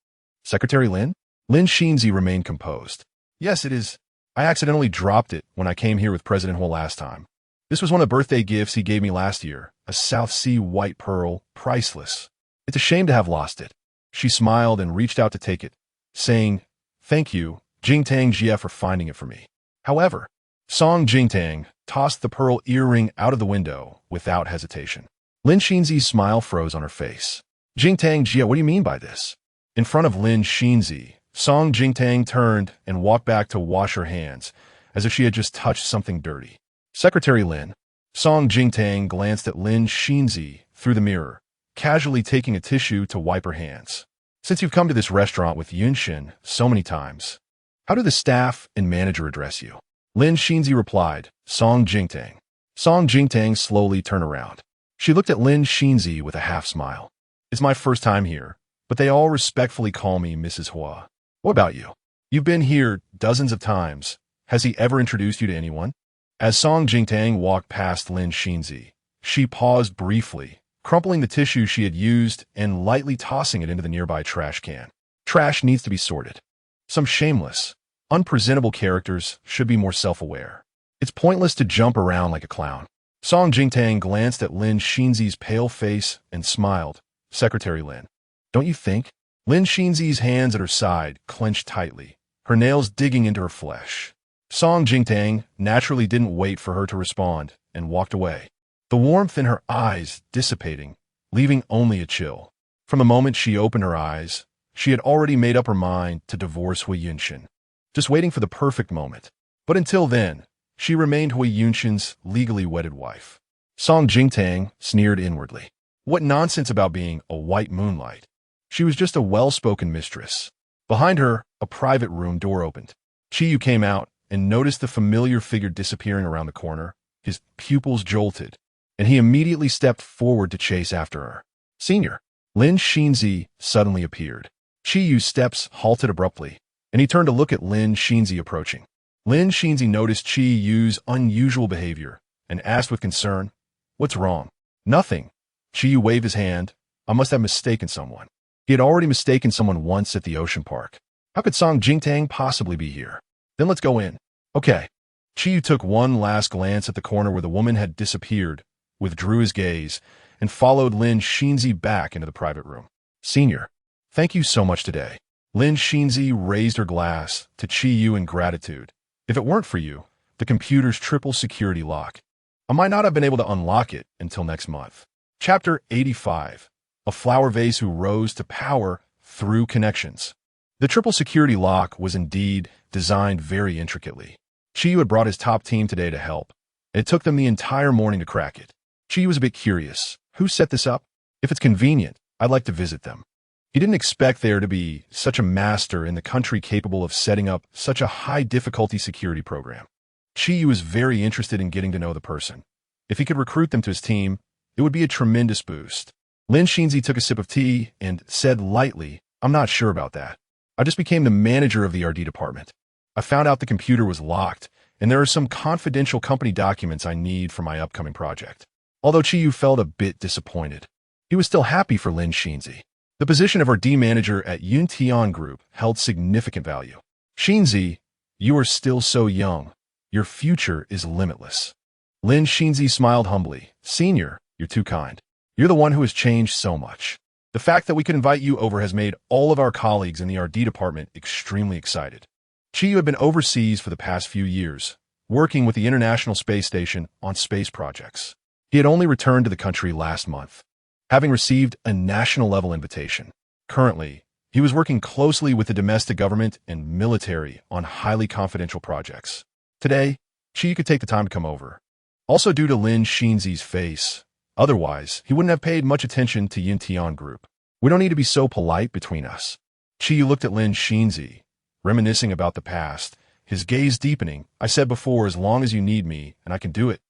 Secretary Lin? Lin Xinzi remained composed. Yes, it is. I accidentally dropped it when I came here with President Hua last time. This was one of the birthday gifts he gave me last year, a South Sea white pearl, priceless. It's a shame to have lost it. She smiled and reached out to take it, saying, thank you, Jingtang Jie for finding it for me. However, Song Jingtang tossed the pearl earring out of the window without hesitation. Lin Xinzi's smile froze on her face. Jingtang Jie, what do you mean by this? In front of Lin Xinzi, Song Jingtang turned and walked back to wash her hands, as if she had just touched something dirty. Secretary Lin. Song Jingtang glanced at Lin Xinzi through the mirror, casually taking a tissue to wipe her hands. Since you've come to this restaurant with Yunshin so many times, how do the staff and manager address you? Lin Xinzi replied, Song Jingtang. Song Jingtang slowly turned around. She looked at Lin Xinzi with a half-smile. It's my first time here, but they all respectfully call me Mrs. Hua. What about you? You've been here dozens of times. Has he ever introduced you to anyone? As Song Jingtang walked past Lin Xinzi, she paused briefly, crumpling the tissue she had used and lightly tossing it into the nearby trash can. Trash needs to be sorted. Some shameless, unpresentable characters should be more self-aware. It's pointless to jump around like a clown. Song Jingtang glanced at Lin Xinzi's pale face and smiled. Secretary Lin, don't you think? Lin Xinzi's hands at her side clenched tightly, her nails digging into her flesh. Song Jingtang naturally didn't wait for her to respond and walked away, the warmth in her eyes dissipating, leaving only a chill. From the moment she opened her eyes, she had already made up her mind to divorce Hui Yunshin, just waiting for the perfect moment. But until then, she remained Hui Yunshin's legally wedded wife. Song Jingtang sneered inwardly. What nonsense about being a white moonlight. She was just a well-spoken mistress. Behind her, a private room door opened. Chiyu came out and noticed the familiar figure disappearing around the corner. His pupils jolted, and he immediately stepped forward to chase after her. Senior. Lin Xinzi suddenly appeared. Chiyu's steps halted abruptly, and he turned to look at Lin Xinzi approaching. Lin Xinzi noticed Chiyu's unusual behavior and asked with concern, What's wrong? Nothing. Chiyu waved his hand. I must have mistaken someone. He had already mistaken someone once at the ocean park. How could Song Jingtang possibly be here? Then let's go in. Okay. Chiyu took one last glance at the corner where the woman had disappeared, withdrew his gaze, and followed Lin Xinzi back into the private room. Senior, thank you so much today. Lin Xinzi raised her glass to Chiyu in gratitude. If it weren't for you, the computer's triple security lock, I might not have been able to unlock it until next month. Chapter 85. A flower vase who rose to power through connections. The triple security lock was indeed designed very intricately. Chiyu had brought his top team today to help, and it took them the entire morning to crack it. Chiyu was a bit curious. Who set this up? If it's convenient, I'd like to visit them. He didn't expect there to be such a master in the country capable of setting up such a high-difficulty security program. Chiyu was very interested in getting to know the person. If he could recruit them to his team, it would be a tremendous boost. Lin Xinzi took a sip of tea and said lightly, I'm not sure about that. I just became the manager of the RD department. I found out the computer was locked, and there are some confidential company documents I need for my upcoming project. Although Chiyu felt a bit disappointed, he was still happy for Lin Xinzi. The position of RD manager at Yuntian Group held significant value. Xinzi, you are still so young. Your future is limitless. Lin Xinzi smiled humbly. Senior, you're too kind. You're the one who has changed so much. The fact that we could invite you over has made all of our colleagues in the RD department extremely excited. Chiyu had been overseas for the past few years, working with the International Space Station on space projects. He had only returned to the country last month, having received a national-level invitation. Currently, he was working closely with the domestic government and military on highly confidential projects. Today, Chiyu could take the time to come over. Also due to Lin Xinzi's face, otherwise, he wouldn't have paid much attention to Yuntian Group. We don't need to be so polite between us. Chiyu looked at Lin Xinzi, reminiscing about the past, his gaze deepening. I said before, as long as you need me, and I can do it,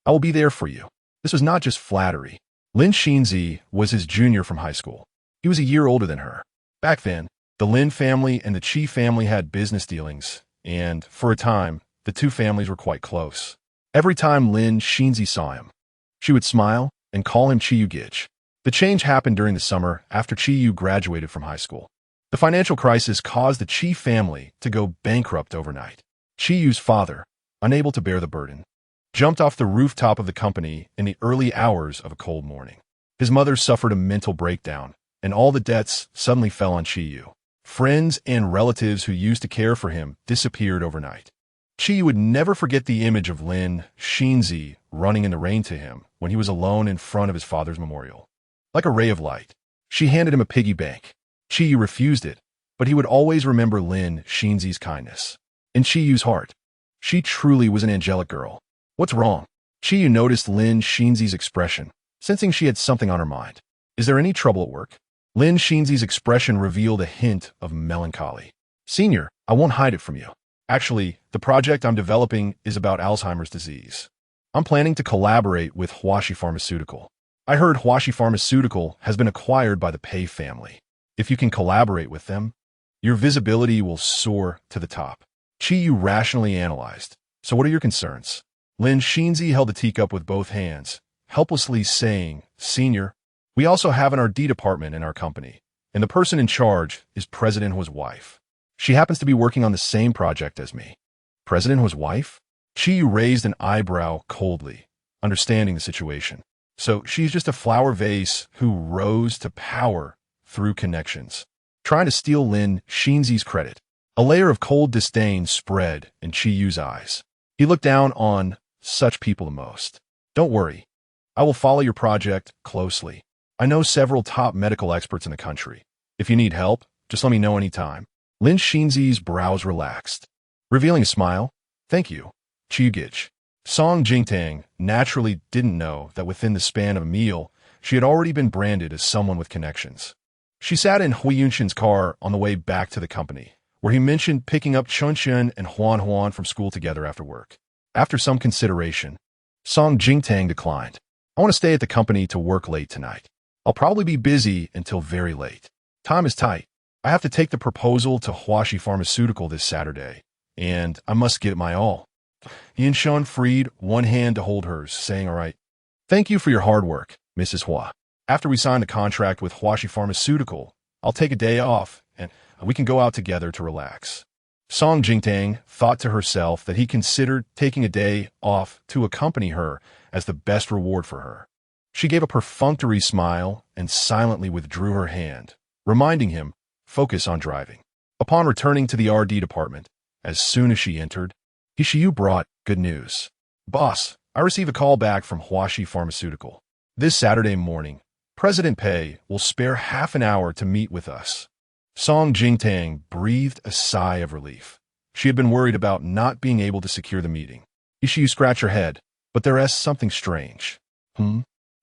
I will be there for you. This was not just flattery. Lin Xinzi was his junior from high school. He was a year older than her. Back then, the Lin family and the Qi family had business dealings, and, for a time, the two families were quite close. Every time Lin Xinzi saw him, she would smile and call him Chiyu Gich. The change happened during the summer after Chiyu graduated from high school. The financial crisis caused the Qi family to go bankrupt overnight. Chiyu's father, unable to bear the burden, jumped off the rooftop of the company in the early hours of a cold morning. His mother suffered a mental breakdown, and all the debts suddenly fell on Chiyu. Friends and relatives who used to care for him disappeared overnight. Chi would never forget the image of Lin Xinzi running in the rain to him when he was alone in front of his father's memorial. Like a ray of light, she handed him a piggy bank. Chi refused it, but he would always remember Lin Xinzi's kindness. In Chi heart, she truly was an angelic girl. What's wrong? Chi noticed Lin Xinzi's expression, sensing she had something on her mind. Is there any trouble at work? Lin Xinzi's expression revealed a hint of melancholy. Senior, I won't hide it from you. Actually, the project I'm developing is about Alzheimer's disease. I'm planning to collaborate with Huashi Pharmaceutical. I heard Huashi Pharmaceutical has been acquired by the Pei family. If you can collaborate with them, your visibility will soar to the top. Chi rationally analyzed. So what are your concerns? Lin Xinzi held the teacup with both hands, helplessly saying, Senior, we also have an R&D department in our company, and the person in charge is President Hua's wife. She happens to be working on the same project as me. President Hua's wife? Chi raised an eyebrow coldly, understanding the situation. So she's just a flower vase who rose to power through connections, trying to steal Lin Xinzi's credit. A layer of cold disdain spread in Chi eyes. He looked down on such people the most. Don't worry. I will follow your project closely. I know several top medical experts in the country. If you need help, just let me know anytime. Lin Xinzi's brows relaxed, revealing a smile. Thank you, Chi. Song Jingtang naturally didn't know that within the span of a meal, she had already been branded as someone with connections. She sat in Hui Yunshin's car on the way back to the company, where he mentioned picking up Chunxian and Huan from school together after work. After some consideration, Song Jingtang declined. I want to stay at the company to work late tonight. I'll probably be busy until very late. Time is tight. I have to take the proposal to Huashi Pharmaceutical this Saturday, and I must give it my all. Yinshan freed one hand to hold hers, saying, all right. Thank you for your hard work, Mrs. Hua. After we sign the contract with Huashi Pharmaceutical, I'll take a day off, and we can go out together to relax. Song Jingtang thought to herself that he considered taking a day off to accompany her as the best reward for her. She gave a perfunctory smile and silently withdrew her hand, reminding him, focus on driving. Upon returning to the R&D department, as soon as she entered, Hishiyu brought good news. Boss, I received a call back from Huashi Pharmaceutical. This Saturday morning, President Pei will spare half an hour to meet with us. Song Jingtang breathed a sigh of relief. She had been worried about not being able to secure the meeting. Hishiyu scratched her head, but there is something strange.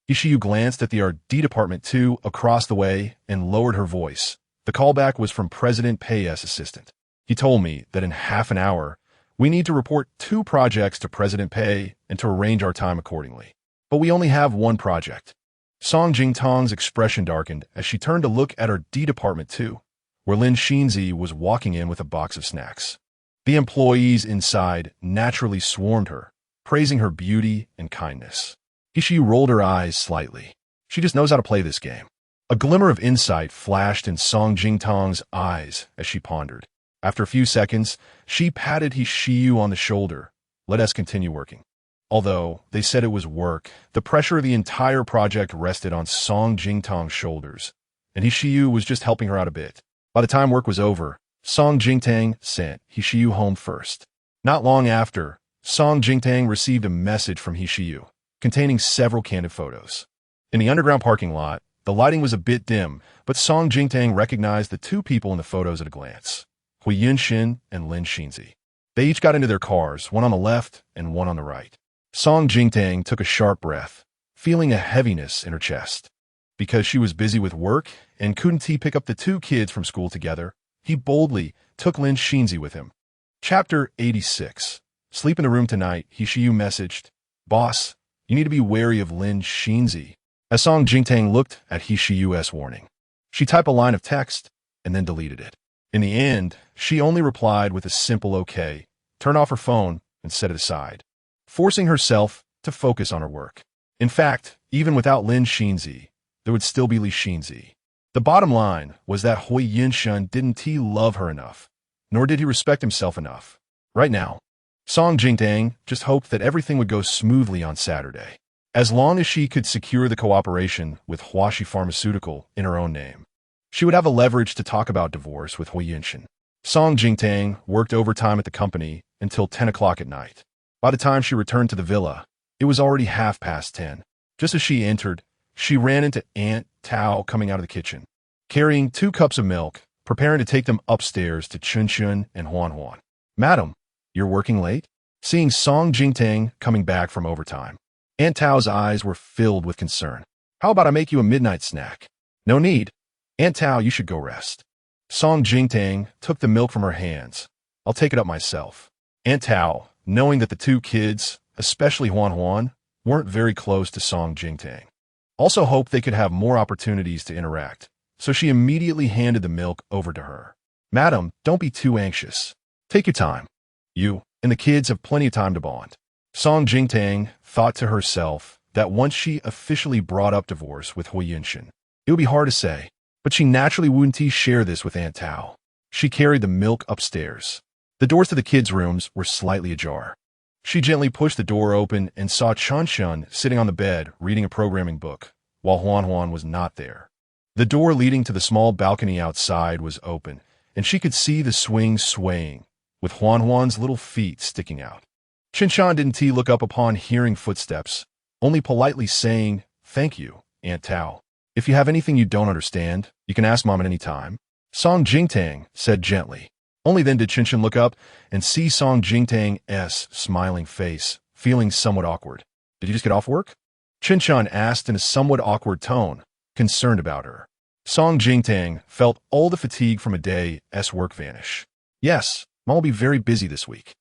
Hishiyu glanced at the R&D department too across the way and lowered her voice. The callback was from President Pei's assistant. He told me that in half an hour, we need to report 2 projects to President Pei and to arrange our time accordingly. But we only have 1 project. Song Jingtang's expression darkened as she turned to look at her D department too, where Lin Xinzi was walking in with a box of snacks. The employees inside naturally swarmed her, praising her beauty and kindness. Hishiyu rolled her eyes slightly. She just knows how to play this game. A glimmer of insight flashed in Song Jingtang's eyes as she pondered. After a few seconds, she patted Hishiyu on the shoulder. Let us continue working. Although they said it was work, the pressure of the entire project rested on Song Jingtang's shoulders, and Hishiyu was just helping her out a bit. By the time work was over, Song Jingtang sent Hishiyu home first. Not long after, Song Jingtang received a message from Hishiyu, containing several candid photos. In the underground parking lot, the lighting was a bit dim, but Song Jingtang recognized the 2 people in the photos at a glance, Hui Yunshin and Lin Xinzi. They each got into their cars, one on the left and one on the right. Song Jingtang took a sharp breath, feeling a heaviness in her chest. Because she was busy with work and couldn't he pick up the 2 kids from school together, he boldly took Lin Xinzi with him. Chapter 86. Sleep in the room tonight, Hishiyu messaged. Boss, you need to be wary of Lin Xinzi. As Song Jingtang looked at Hishiyu's warning, she typed a line of text and then deleted it. In the end, she only replied with a simple okay, turned off her phone and set it aside, forcing herself to focus on her work. In fact, even without Lin Xinzi, there would still be Li Xinzi. The bottom line was that Hui Yunshan didn't love her enough, nor did he respect himself enough. Right now, Song Jingtang just hoped that everything would go smoothly on Saturday, as long as she could secure the cooperation with Huashi Pharmaceutical in her own name. She would have a leverage to talk about divorce with Hui Yunshin. Song Jingtang worked overtime at the company until 10 o'clock at night. By the time she returned to the villa, it was already 10:30. Just as she entered, she ran into Aunt Tao coming out of the kitchen, carrying 2 cups of milk, preparing to take them upstairs to Chun Chun and Huan Huan. "Madam, you're working late?" Seeing Song Jingtang coming back from overtime, Aunt Tao's eyes were filled with concern. "How about I make you a midnight snack?" "No need. Aunt Tao, you should go rest." Song Jingtang took the milk from her hands. "I'll take it up myself." Aunt Tao, knowing that the 2 kids, especially Huan Huan, weren't very close to Song Jingtang, also hoped they could have more opportunities to interact, so she immediately handed the milk over to her. "Madam, don't be too anxious. Take your time. You and the kids have plenty of time to bond." Song Jingtang thought to herself that once she officially brought up divorce with Hui Yunshin, it would be hard to say, but she naturally wouldn't share this with Aunt Tao. She carried the milk upstairs. The doors to the kids' rooms were slightly ajar. She gently pushed the door open and saw Chun Chun sitting on the bed reading a programming book, while Huan Huan was not there. The door leading to the small balcony outside was open, and she could see the swing swaying, with Huan Huan's little feet sticking out. Chun Chun didn't look up upon hearing footsteps, only politely saying, "Thank you, Aunt Tao. If you have anything you don't understand, you can ask Mom at any time." Song Jingtang said gently. Only then did Chun Chun look up and see Song Jingtang's smiling face, feeling somewhat awkward. "Did you just get off work?" Chun Chun asked in a somewhat awkward tone, concerned about her. Song Jingtang felt all the fatigue from a day's work vanish. "Yes, Mom will be very busy this week.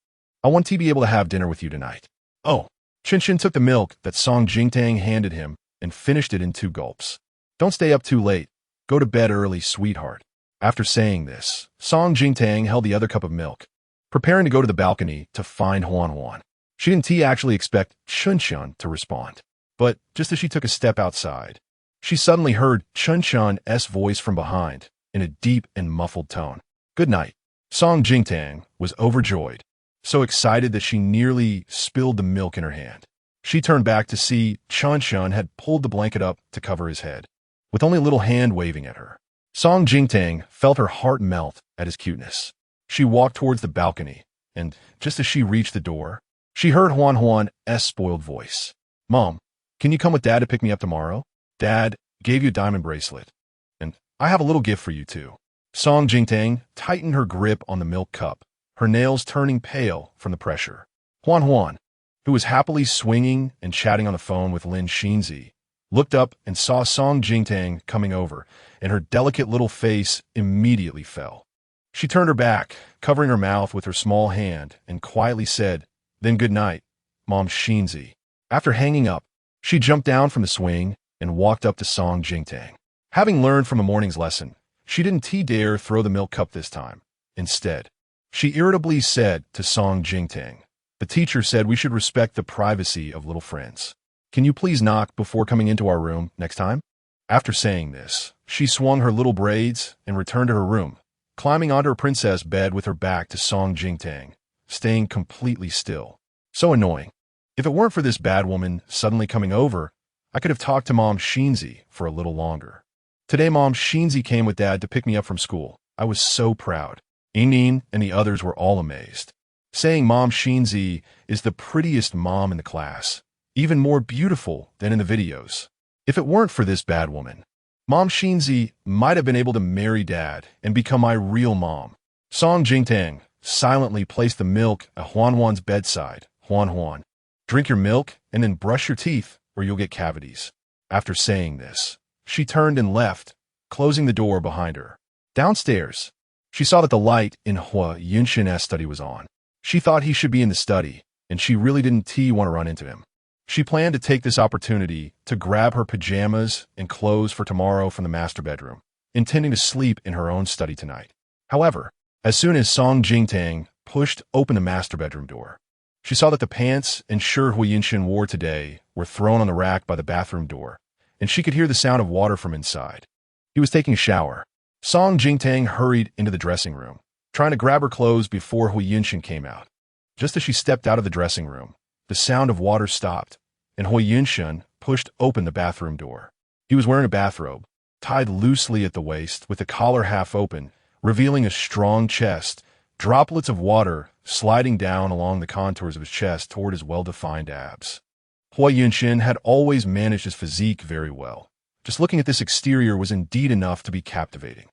I want to be able to have dinner with you tonight." "Oh." Chun Chun took the milk that Song Jingtang handed him and finished it in 2 gulps. "Don't stay up too late. Go to bed early, sweetheart." After saying this, Song Jingtang held the other cup of milk, preparing to go to the balcony to find Huan Huan. She didn't actually expect Chun Chun to respond, but just as she took a step outside, she suddenly heard Chun Chun's voice from behind in a deep and muffled tone. "Good night." Song Jingtang was overjoyed, so excited that she nearly spilled the milk in her hand. She turned back to see Chun Chun had pulled the blanket up to cover his head, with only a little hand waving at her. Song Jingtang felt her heart melt at his cuteness. She walked towards the balcony, and just as she reached the door, she heard Huan Huan's spoiled voice. "Mom, can you come with Dad to pick me up tomorrow? Dad gave you a diamond bracelet, and I have a little gift for you too." Song Jingtang tightened her grip on the milk cup, her nails turning pale from the pressure. Huan Huan, who was happily swinging and chatting on the phone with Lin Xinzi, looked up and saw Song Jingtang coming over, and her delicate little face immediately fell. She turned her back, covering her mouth with her small hand, and quietly said, "Then good night, Mom Xinzi." After hanging up, she jumped down from the swing and walked up to Song Jingtang. Having learned from the morning's lesson, she didn't dare throw the milk cup this time. Instead, she irritably said to Song Jingtang, "The teacher said we should respect the privacy of little friends. Can you please knock before coming into our room next time?" After saying this, she swung her little braids and returned to her room, climbing onto her princess bed with her back to Song Jingtang, staying completely still. So annoying. If it weren't for this bad woman suddenly coming over, I could have talked to Mom Xinzi for a little longer. Today Mom Xinzi came with Dad to pick me up from school. I was so proud. Inin and the others were all amazed, saying Mom Xinzi is the prettiest mom in the class, even more beautiful than in the videos. If it weren't for this bad woman, Mom Xinzi might have been able to marry Dad and become my real mom. Song Jingtang silently placed the milk at Huan Huan's bedside. "Huan Huan, drink your milk and then brush your teeth or you'll get cavities." After saying this, she turned and left, closing the door behind her. Downstairs, she saw that the light in Hui Yunshin's study was on. She thought he should be in the study, and she really didn't want to run into him. She planned to take this opportunity to grab her pajamas and clothes for tomorrow from the master bedroom, intending to sleep in her own study tonight. However, as soon as Song Jingtang pushed open the master bedroom door, she saw that the pants and shirt Hui Yunshin wore today were thrown on the rack by the bathroom door, and she could hear the sound of water from inside. He was taking a shower. Song Jingtang hurried into the dressing room, trying to grab her clothes before Hui Yunshin came out. Just as she stepped out of the dressing room, the sound of water stopped, and Hui Yunshin pushed open the bathroom door. He was wearing a bathrobe, tied loosely at the waist with the collar half open, revealing a strong chest, droplets of water sliding down along the contours of his chest toward his well-defined abs. Hua Yunshin had always managed his physique very well. Just looking at this exterior was indeed enough to be captivating.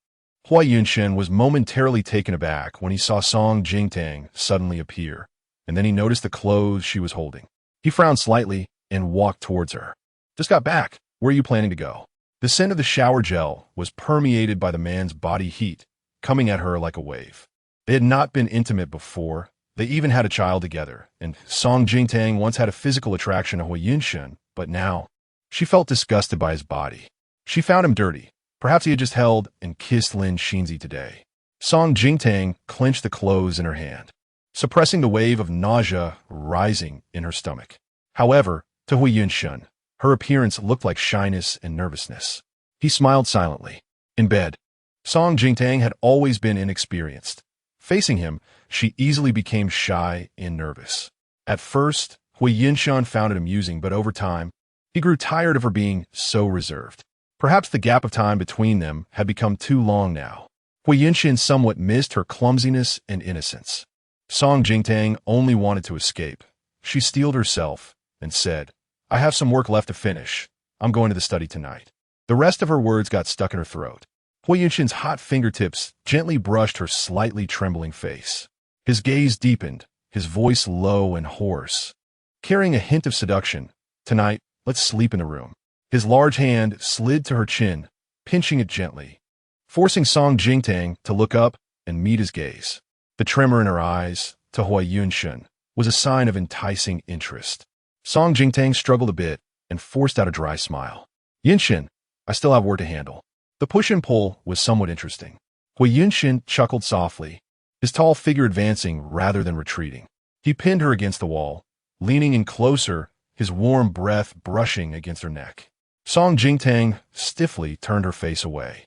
Hua Yunshin was momentarily taken aback when he saw Song Jingtang suddenly appear, and then he noticed the clothes she was holding. He frowned slightly and walked towards her. "Just got back. Where are you planning to go?" The scent of the shower gel was permeated by the man's body heat, coming at her like a wave. They had not been intimate before. They even had a child together, and Song Jingtang once had a physical attraction to Hua Yunshin, but now she felt disgusted by his body. She found him dirty. Perhaps he had just held and kissed Lin Xinzi today. Song Jingtang clenched the clothes in her hand, suppressing the wave of nausea rising in her stomach. However, to Hua Yunshin, her appearance looked like shyness and nervousness. He smiled silently. In bed, Song Jingtang had always been inexperienced. Facing him, she easily became shy and nervous. At first, Hua Yunshin found it amusing, but over time, he grew tired of her being so reserved. Perhaps the gap of time between them had become too long now. Hua Yunshin somewhat missed her clumsiness and innocence. Song Jingtang only wanted to escape. She steeled herself and said, "I have some work left to finish. I'm going to the study tonight." The rest of her words got stuck in her throat. Hua Yunshin's hot fingertips gently brushed her slightly trembling face. His gaze deepened, his voice low and hoarse, carrying a hint of seduction. "Tonight, let's sleep in the room." His large hand slid to her chin, pinching it gently, forcing Song Jingtang to look up and meet his gaze. The tremor in her eyes, to Hua Yunshin, was a sign of enticing interest. Song Jingtang struggled a bit and forced out a dry smile. "Yunshin, I still have work to handle." The push and pull was somewhat interesting. Hua Yunshin chuckled softly, his tall figure advancing rather than retreating. He pinned her against the wall, leaning in closer, his warm breath brushing against her neck. Song Jingtang stiffly turned her face away,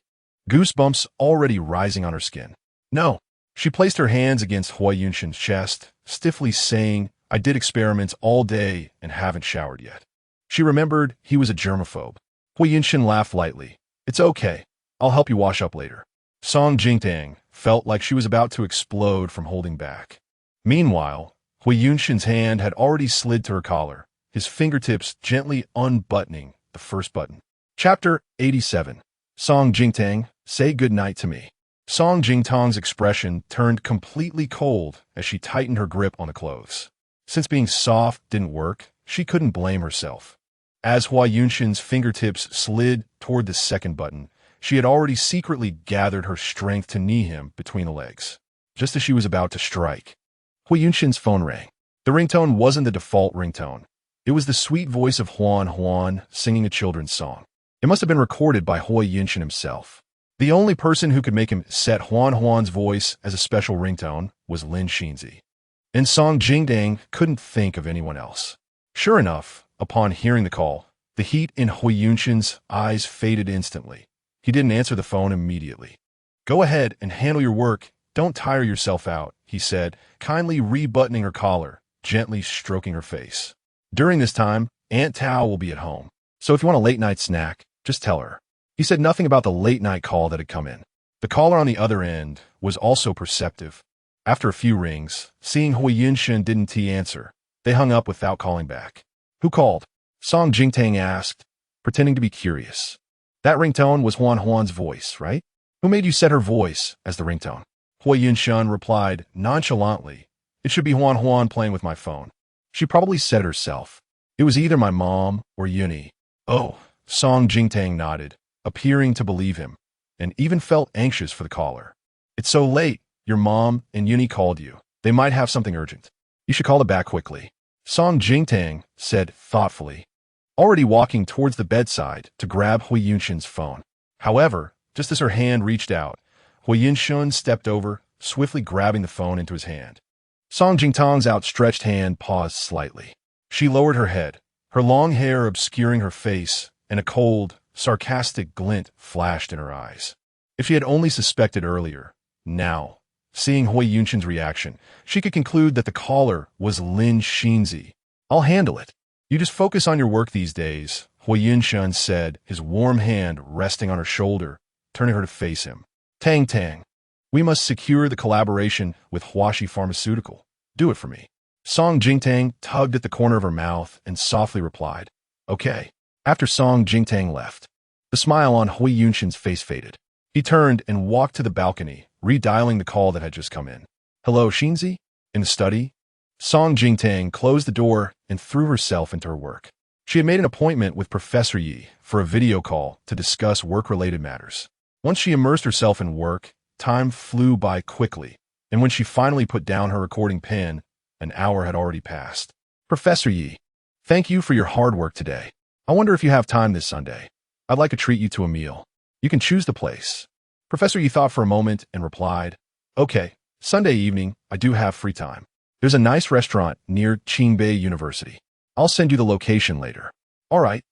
goosebumps already rising on her skin. "No." She placed her hands against Hua Yunshin's chest, stiffly saying, "I did experiments all day and haven't showered yet." She remembered he was a germaphobe. Hua Yunshin laughed lightly. "It's okay. I'll help you wash up later." Song Jingtang felt like she was about to explode from holding back. Meanwhile, Hua Yunshin's hand had already slid to her collar, his fingertips gently unbuttoning the first button. Chapter 87. Song Jingtang, say good night to me. Song Jingtang's expression turned completely cold as she tightened her grip on the clothes. Since being soft didn't work, she couldn't blame herself. As Hua Yunshin's fingertips slid toward the second button, she had already secretly gathered her strength to knee him between the legs. Just as she was about to strike, Hua Yunshin's phone rang. The ringtone wasn't the default ringtone. It was the sweet voice of Huan Huan singing a children's song. It must have been recorded by Hua Yunshin himself. The only person who could make him set Huan Huan's voice as a special ringtone was Lin Xinzi. And Song Jingtang couldn't think of anyone else. Sure enough, upon hearing the call, the heat in Hua Yunshin's eyes faded instantly. He didn't answer the phone immediately. "Go ahead and handle your work. Don't tire yourself out," he said, kindly rebuttoning her collar, gently stroking her face. "During this time, Aunt Tao will be at home. So if you want a late-night snack, just tell her." He said nothing about the late-night call that had come in. The caller on the other end was also perceptive. After a few rings, seeing Hua Yunshin didn't answer, they hung up without calling back. "Who called?" Song Jingtang asked, pretending to be curious. That ringtone was Huan Huan's voice, right? "Who made you set her voice as the ringtone?" Hua Yunshin replied nonchalantly, "It should be Huan Huan playing with my phone. She probably said it herself. It was either my mom or Yuni." "Oh," Song Jingtang nodded, appearing to believe him, and even felt anxious for the caller. "It's so late. Your mom and Yuni called you. They might have something urgent. You should call it back quickly," Song Jingtang said thoughtfully, already walking towards the bedside to grab Hua Yunshin's phone. However, just as her hand reached out, Hua Yunshin stepped over, swiftly grabbing the phone into his hand. Song Jingtang's outstretched hand paused slightly. She lowered her head, her long hair obscuring her face, and a cold, sarcastic glint flashed in her eyes. If she had only suspected earlier, now, seeing Hua Yunshin's reaction, she could conclude that the caller was Lin Xinzi. "I'll handle it. You just focus on your work these days," Hui Yunshun said, his warm hand resting on her shoulder, turning her to face him. Tang Tang. We must secure the collaboration with Huaxi Pharmaceutical. Do it for me. Song Jingtang tugged at the corner of her mouth and softly replied, Okay. After Song Jingtang left, the smile on Hui Yunshun's face faded. He turned and walked to the balcony, redialing the call that had just come in. Hello, Xinzi? In the study? Song Jingtang closed the door and threw herself into her work. She had made an appointment with Professor Yi for a video call to discuss work-related matters. Once she immersed herself in work, time flew by quickly, and when she finally put down her recording pen, an hour had already passed. Professor Yi, thank you for your hard work today. I wonder if you have time this Sunday. I'd like to treat you to a meal. You can choose the place. Professor Yi thought for a moment and replied, Okay, Sunday evening, I do have free time. There's a nice restaurant near Qingbei University. I'll send you the location later. All right.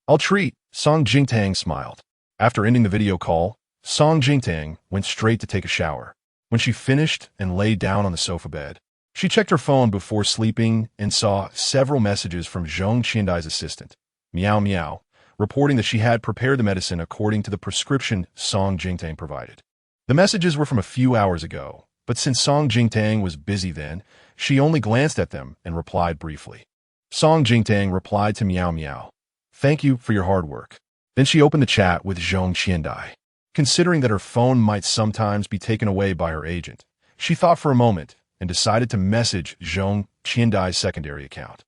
I'll treat. Song Jingtang smiled. After ending the video call, Song Jingtang went straight to take a shower. When she finished and lay down on the sofa bed, she checked her phone before sleeping and saw several messages from Zhong Qiandai's assistant, Miao Miao, reporting that she had prepared the medicine according to the prescription Song Jingtang provided. The messages were from a few hours ago, but since Song Jingtang was busy then, she only glanced at them and replied briefly. Song Jingtang replied to Miao Miao, Thank you for your hard work. Then she opened the chat with Zhong Qiandai. Considering that her phone might sometimes be taken away by her agent, she thought for a moment and decided to message Zhong Qiandai's secondary account.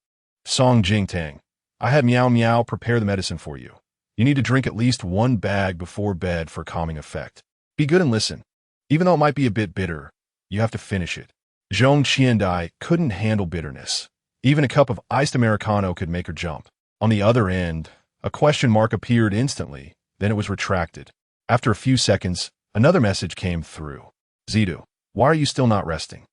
Song Jingtang, I had Miao Miao prepare the medicine for you. You need to drink at least one bag before bed for calming effect. Be good and listen. Even though it might be a bit bitter, you have to finish it. Zhong Qiandai couldn't handle bitterness. Even a cup of iced Americano could make her jump. On the other end, a question mark appeared instantly, then it was retracted. After a few seconds, another message came through. Zidu, why are you still not resting?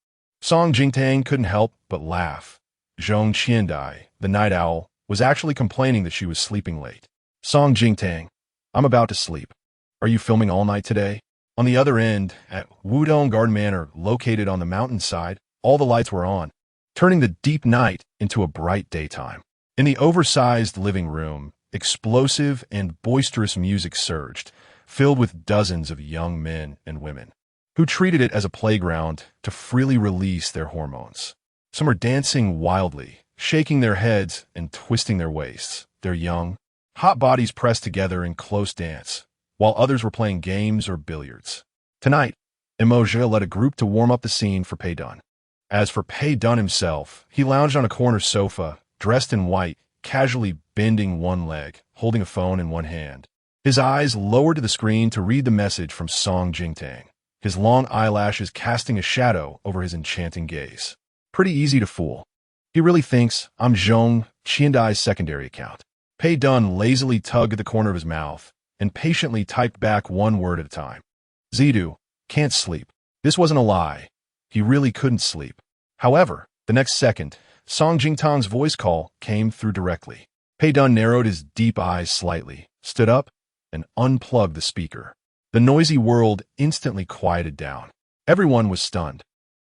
Song Jingtang couldn't help but laugh. Zhong Qiandai, the night owl, was actually complaining that she was sleeping late. Song Jingtang, I'm about to sleep. Are you filming all night today? On the other end, at Wudong Garden Manor, located on the mountainside, all the lights were on, turning the deep night into a bright daytime. In the oversized living room, explosive and boisterous music surged, filled with dozens of young men and women, who treated it as a playground to freely release their hormones. Some are dancing wildly, shaking their heads and twisting their waists, their young, hot bodies pressed together in close dance, while others were playing games or billiards. Tonight, Emoja led a group to warm up the scene for Pei Dun. As for Pei Dun himself, he lounged on a corner sofa, dressed in white, casually bending one leg, holding a phone in one hand. His eyes lowered to the screen to read the message from Song Jingtang, his long eyelashes casting a shadow over his enchanting gaze. Pretty easy to fool. He really thinks I'm Zhong Qiandai's secondary account. Pei Dun lazily tugged at the corner of his mouth and patiently typed back one word at a time. Zidu, can't sleep. This wasn't a lie. He really couldn't sleep. However, the next second, Song Jingtang's voice call came through directly. Pei Dun narrowed his deep eyes slightly, stood up, and unplugged the speaker. The noisy world instantly quieted down. Everyone was stunned.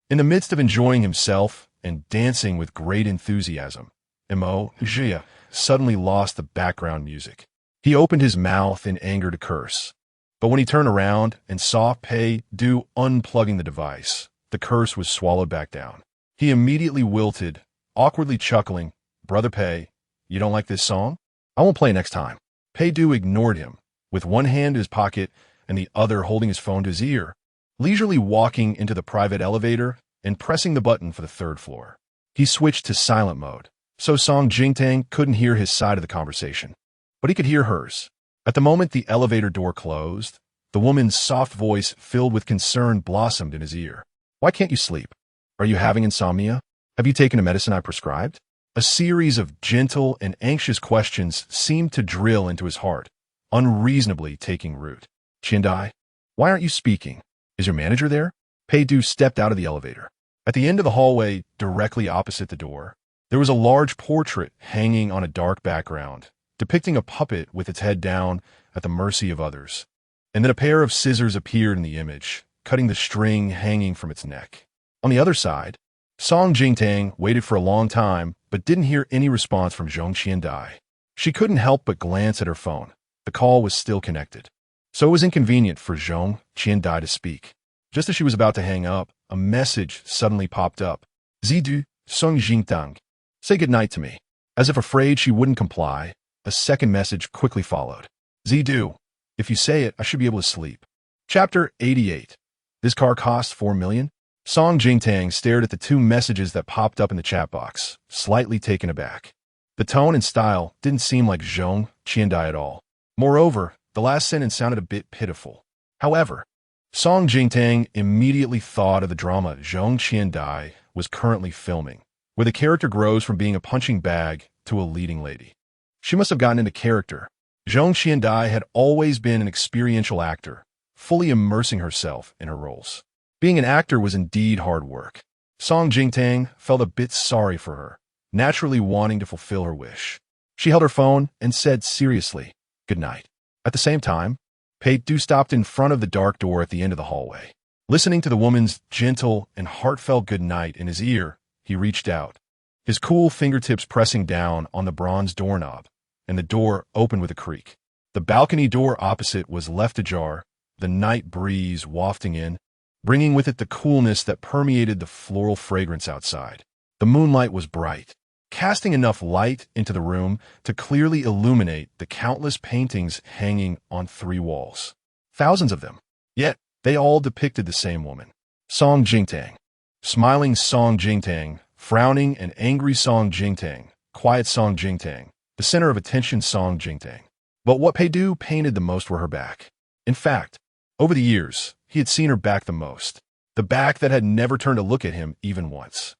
In the midst of enjoying himself and dancing with great enthusiasm, Emoja suddenly lost the background music. He opened his mouth in anger to curse. But when he turned around and saw Pei Dun unplugging the device, the curse was swallowed back down. He immediately wilted, awkwardly chuckling, Brother Pei, you don't like this song? I won't play next time. Pei Dun ignored him, with one hand in his pocket and the other holding his phone to his ear, leisurely walking into the private elevator and pressing the button for the third floor. He switched to silent mode, so Song Jingtang couldn't hear his side of the conversation, but he could hear hers. At the moment the elevator door closed, the woman's soft voice filled with concern blossomed in his ear. Why can't you sleep? Are you having insomnia? Have you taken a medicine I prescribed? A series of gentle and anxious questions seemed to drill into his heart, unreasonably taking root. Qiandai, why aren't you speaking? Is your manager there? Pei Dun stepped out of the elevator. At the end of the hallway, directly opposite the door, there was a large portrait hanging on a dark background, depicting a puppet with its head down at the mercy of others. And then a pair of scissors appeared in the image, cutting the string hanging from its neck. On the other side, Song Jingtang waited for a long time but didn't hear any response from Zhong Qiandai. She couldn't help but glance at her phone. The call was still connected. So it was inconvenient for Zhong Qiandai to speak. Just as she was about to hang up, a message suddenly popped up. Zidu, Song Jingtang. Say goodnight to me. As if afraid she wouldn't comply, a second message quickly followed. Zidu, if you say it, I should be able to sleep. Chapter 88. This car cost 4 million? Song Jingtang stared at the two messages that popped up in the chat box, slightly taken aback. The tone and style didn't seem like Zhong Qiandai at all. Moreover, the last sentence sounded a bit pitiful. However, Song Jingtang immediately thought of the drama Zhong Qiandai was currently filming, where the character grows from being a punching bag to a leading lady. She must have gotten into character. Zhong Qiandai had always been an experiential actor, fully immersing herself in her roles. Being an actor was indeed hard work. Song Jingtang felt a bit sorry for her, naturally wanting to fulfill her wish. She held her phone and said seriously, "Good night." At the same time, Pei-du stopped in front of the dark door at the end of the hallway. Listening to the woman's gentle and heartfelt good night in his ear, he reached out, his cool fingertips pressing down on the bronze doorknob, and the door opened with a creak. The balcony door opposite was left ajar, the night breeze wafting in, bringing with it the coolness that permeated the floral fragrance outside. The moonlight was bright, casting enough light into the room to clearly illuminate the countless paintings hanging on 3 walls. Thousands of them. Yet, they all depicted the same woman. Song Jingtang. Smiling Song Jingtang, frowning and angry Song Jingtang, quiet Song Jingtang, the center of attention Song Jingtang. But what Pei-du painted the most were her back. In fact, over the years, he had seen her back the most. The back that had never turned to look at him even once.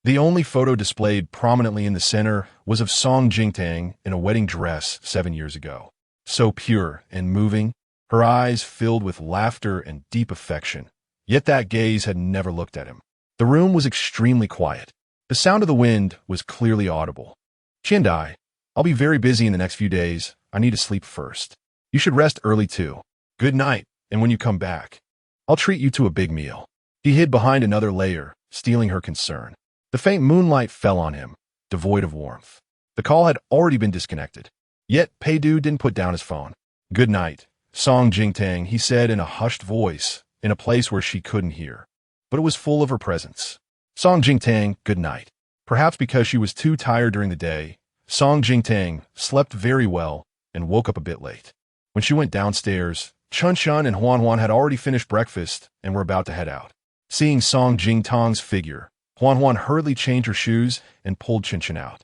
The only photo displayed prominently in the center was of Song Jingtang in a wedding dress 7 years ago. So pure and moving, her eyes filled with laughter and deep affection. Yet that gaze had never looked at him. The room was extremely quiet. The sound of the wind was clearly audible. "Qiandai, I'll be very busy in the next few days. I need to sleep first. You should rest early too. Good night, and when you come back, I'll treat you to a big meal." He hid behind another layer, stealing her concern. The faint moonlight fell on him, devoid of warmth. The call had already been disconnected. Yet Pei-du didn't put down his phone. "Good night, Song Jingtang," he said in a hushed voice, in a place where she couldn't hear. But it was full of her presence. Song Jingtang, good night. Perhaps because she was too tired during the day, Song Jingtang slept very well and woke up a bit late. When she went downstairs, Chun Chun and Huan Huan had already finished breakfast and were about to head out. Seeing Song Jingtang's figure, Huan Huan hurriedly changed her shoes and pulled Chin Chin out.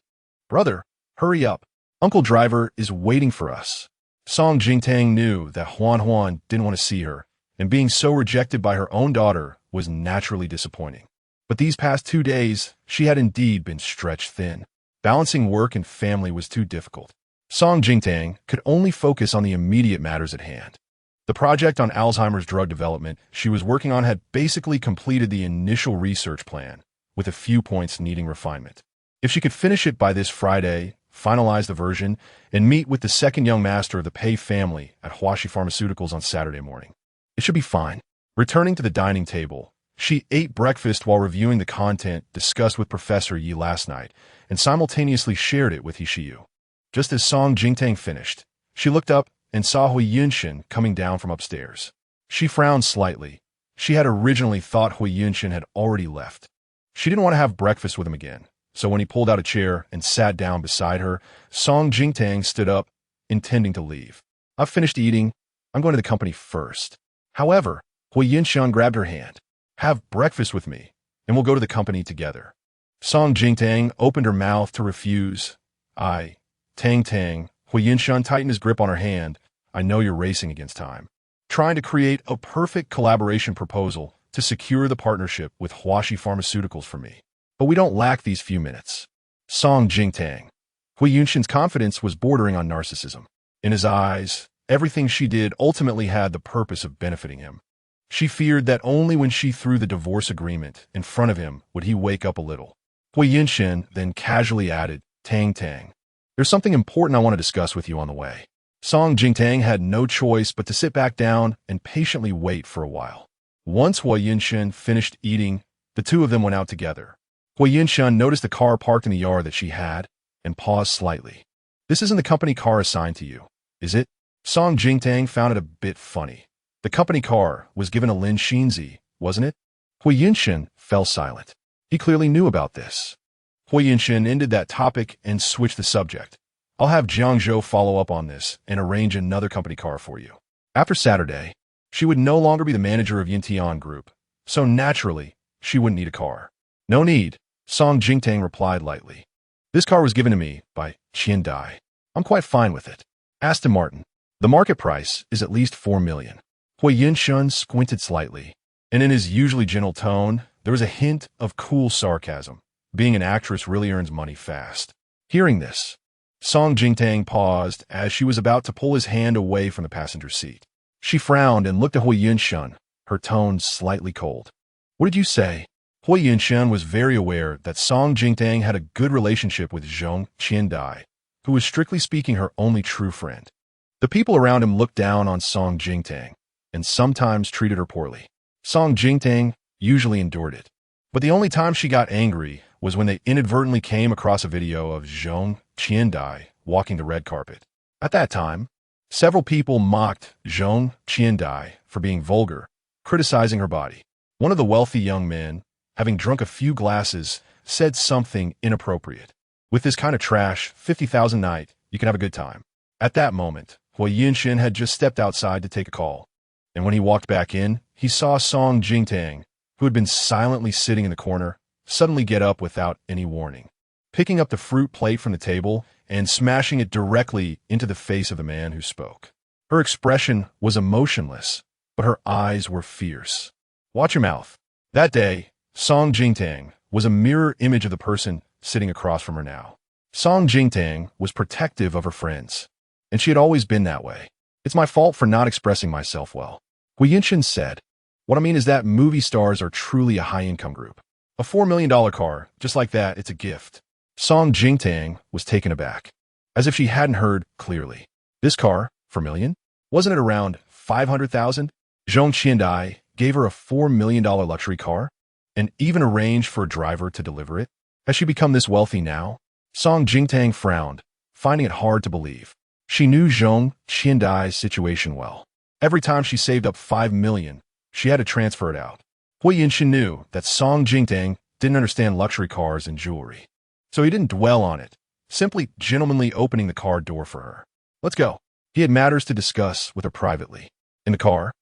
"Brother, hurry up. Uncle Driver is waiting for us." Song Jingtang knew that Huan Huan didn't want to see her, and being so rejected by her own daughter was naturally disappointing. But these past 2 days, she had indeed been stretched thin. Balancing work and family was too difficult. Song Jingtang could only focus on the immediate matters at hand. The project on Alzheimer's drug development she was working on had basically completed the initial research plan, with a few points needing refinement. If she could finish it by this Friday, finalize the version, and meet with the second young master of the Pei family at Huashi Pharmaceuticals on Saturday morning, it should be fine. Returning to the dining table, she ate breakfast while reviewing the content discussed with Professor Yi last night, and simultaneously shared it with Hishiyu. Just as Song Jingtang finished, she looked up and saw Hui Yunshin coming down from upstairs. She frowned slightly. She had originally thought Hui Yunshin had already left. She didn't want to have breakfast with him again, so when he pulled out a chair and sat down beside her, Song Jingtang stood up, intending to leave. "I've finished eating. I'm going to the company first." However, Hui Yunshin grabbed her hand. "Have breakfast with me, and we'll go to the company together." Song Jingtang opened her mouth to refuse. Tang Tang." Hui Yunshin tightened his grip on her hand. "I know you're racing against time, trying to create a perfect collaboration proposal to secure the partnership with Huashi Pharmaceuticals for me. But we don't lack these few minutes." Song Jingtang. Hui Yunshin's confidence was bordering on narcissism. In his eyes, everything she did ultimately had the purpose of benefiting him. She feared that only when she threw the divorce agreement in front of him would he wake up a little. Hui Yunshin then casually added, "Tang Tang, there's something important I want to discuss with you on the way." Song Jingtang had no choice but to sit back down and patiently wait for a while. Once Hui Yunshin finished eating, the two of them went out together. Hui Yunshin noticed the car parked in the yard that she had and paused slightly. This isn't the company car assigned to you, is it? Song Jingtang found it a bit funny. The company car was given to Lin Xinzi, wasn't it? Hui Yinshin fell silent. He clearly knew about this. Hui Yinshin ended that topic and switched the subject. I'll have Jiangzhou follow up on this and arrange another company car for you. After Saturday, she would no longer be the manager of Yintian Group, so naturally, she wouldn't need a car. No need, Song Jingtang replied lightly. This car was given to me by Qian Dai. I'm quite fine with it. Aston Martin. The market price is at least 4 million. Hui Yinshin squinted slightly, and in his usually gentle tone, there was a hint of cool sarcasm. Being an actress really earns money fast. Hearing this, Song Jingtang paused as she was about to pull his hand away from the passenger seat. She frowned and looked at Hui Yinshin, her tone slightly cold. What did you say? Hui Yinshin was very aware that Song Jingtang had a good relationship with Zhong Qiandai, who was strictly speaking her only true friend. The people around him looked down on Song Jingtang and sometimes treated her poorly. Song Jingtang usually endured it, but the only time she got angry was when they inadvertently came across a video of Zhong Qiandai walking the red carpet. At that time, several people mocked Zhong Qiandai for being vulgar, criticizing her body. One of the wealthy young men, having drunk a few glasses, said something inappropriate. With this kind of trash, 50,000 night, you can have a good time. At that moment, Hui Yinshin had just stepped outside to take a call, and when he walked back in, he saw Song Jingtang, who had been silently sitting in the corner, suddenly get up without any warning, picking up the fruit plate from the table and smashing it directly into the face of the man who spoke. Her expression was emotionless, but her eyes were fierce. Watch your mouth. That day, Song Jingtang was a mirror image of the person sitting across from her now. Song Jingtang was protective of her friends, and she had always been that way. It's my fault for not expressing myself well. Hui Yinshin said, what I mean is that movie stars are truly a high-income group. A $4 million car, just like that, it's a gift. Song Jingtang was taken aback, as if she hadn't heard clearly. This car, for $1 million? Wasn't it around 500,000? Zhong Qiandai gave her a $4 million luxury car, and even arranged for a driver to deliver it? Has she become this wealthy now? Song Jingtang frowned, finding it hard to believe. She knew Zhong Qiandai's situation well. Every time she saved up 5 million, she had to transfer it out. Hui Yinshin knew that Song Jingtang didn't understand luxury cars and jewelry, so he didn't dwell on it, simply gentlemanly opening the car door for her. Let's go. He had matters to discuss with her privately. In the car,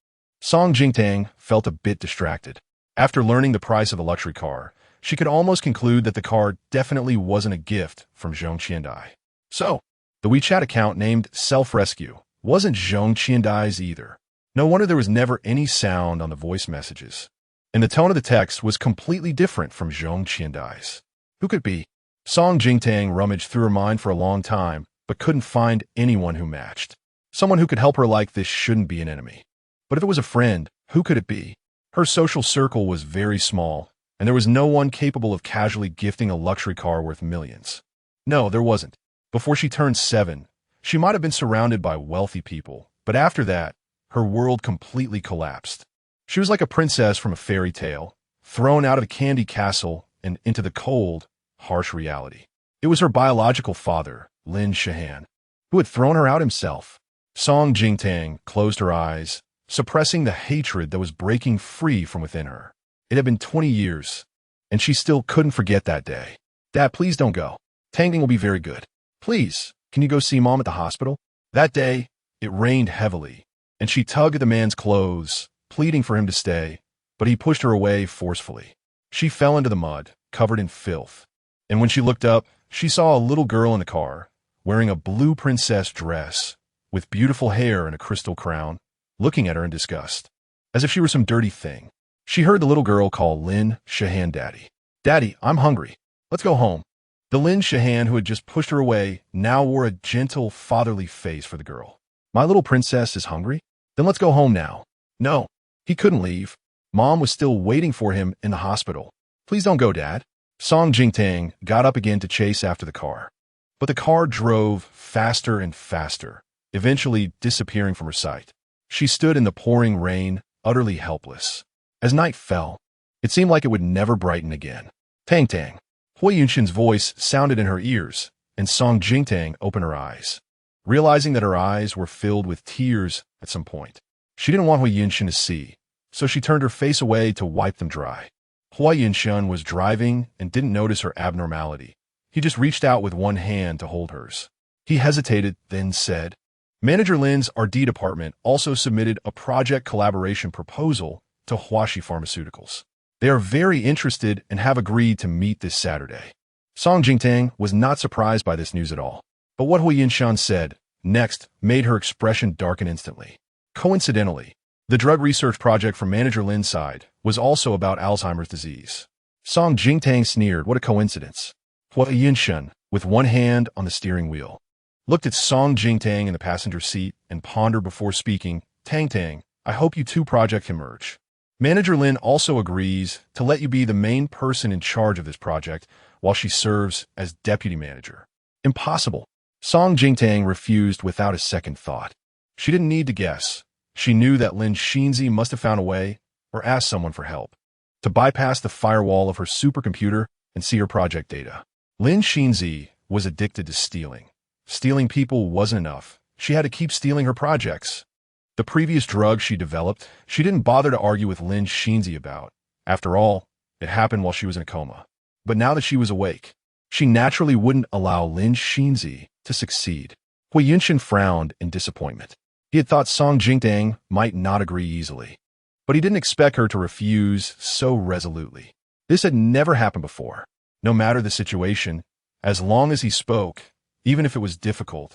Song Jingtang felt a bit distracted. After learning the price of a luxury car, she could almost conclude that the car definitely wasn't a gift from Zhong Qiandai. So, the WeChat account named Self-Rescue wasn't Zhong Qiandai's either. No wonder there was never any sound on the voice messages. And the tone of the text was completely different from Zhong Qiandai's. Who could it be? Song Jingtang rummaged through her mind for a long time, but couldn't find anyone who matched. Someone who could help her like this shouldn't be an enemy. But if it was a friend, who could it be? Her social circle was very small, and there was no one capable of casually gifting a luxury car worth millions. No, there wasn't. Before she turned 7, she might have been surrounded by wealthy people, but after that, her world completely collapsed. She was like a princess from a fairy tale, thrown out of the candy castle and into the cold, harsh reality. It was her biological father, Lin Shahan, who had thrown her out himself. Song Jingtang closed her eyes, suppressing the hatred that was breaking free from within her. It had been 20 years, and she still couldn't forget that day. Dad, please don't go. Tanging will be very good. Please, can you go see Mom at the hospital? That day, it rained heavily, and she tugged at the man's clothes, pleading for him to stay, but he pushed her away forcefully. She fell into the mud, covered in filth, and when she looked up, she saw a little girl in the car, wearing a blue princess dress, with beautiful hair and a crystal crown, looking at her in disgust, as if she were some dirty thing. She heard the little girl call Lin Shahan Daddy. Daddy, I'm hungry. Let's go home. The Lin Shahan who had just pushed her away now wore a gentle, fatherly face for the girl. My little princess is hungry? Then let's go home now. No, he couldn't leave. Mom was still waiting for him in the hospital. Please don't go, Dad. Song Jingtang got up again to chase after the car. But the car drove faster and faster, eventually disappearing from her sight. She stood in the pouring rain, utterly helpless. As night fell, it seemed like it would never brighten again. Tang Tang. Hui Yunshin's voice sounded in her ears, and Song Jingtang opened her eyes, realizing that her eyes were filled with tears at some point. She didn't want Hui Yunshan to see, so she turned her face away to wipe them dry. Hui Yunshan was driving and didn't notice her abnormality. He just reached out with one hand to hold hers. He hesitated, then said, Manager Lin's R&D department also submitted a project collaboration proposal to Huaxi Pharmaceuticals. They are very interested and have agreed to meet this Saturday. Song Jingtang was not surprised by this news at all. But what Hui Yunshan said next made her expression darken instantly. Coincidentally, the drug research project from Manager Lin's side was also about Alzheimer's disease. Song Jingtang sneered, what a coincidence. Hui Yunshan, with one hand on the steering wheel, looked at Song Jingtang in the passenger seat and pondered before speaking, Tang, I hope you two projects can merge. Manager Lin also agrees to let you be the main person in charge of this project while she serves as deputy manager. Impossible. Song Jingtang refused without a second thought. She didn't need to guess. She knew that Lin Xinzi must have found a way, or asked someone for help, to bypass the firewall of her supercomputer and see her project data. Lin Xinzi was addicted to stealing. Stealing people wasn't enough. She had to keep stealing her projects. The previous drug she developed, she didn't bother to argue with Lin Xinzi about. After all, it happened while she was in a coma. But now that she was awake, she naturally wouldn't allow Lin Xinzi to succeed. Hui Yunshan frowned in disappointment. He had thought Song Jingtang might not agree easily, but he didn't expect her to refuse so resolutely. This had never happened before. No matter the situation, as long as he spoke, even if it was difficult,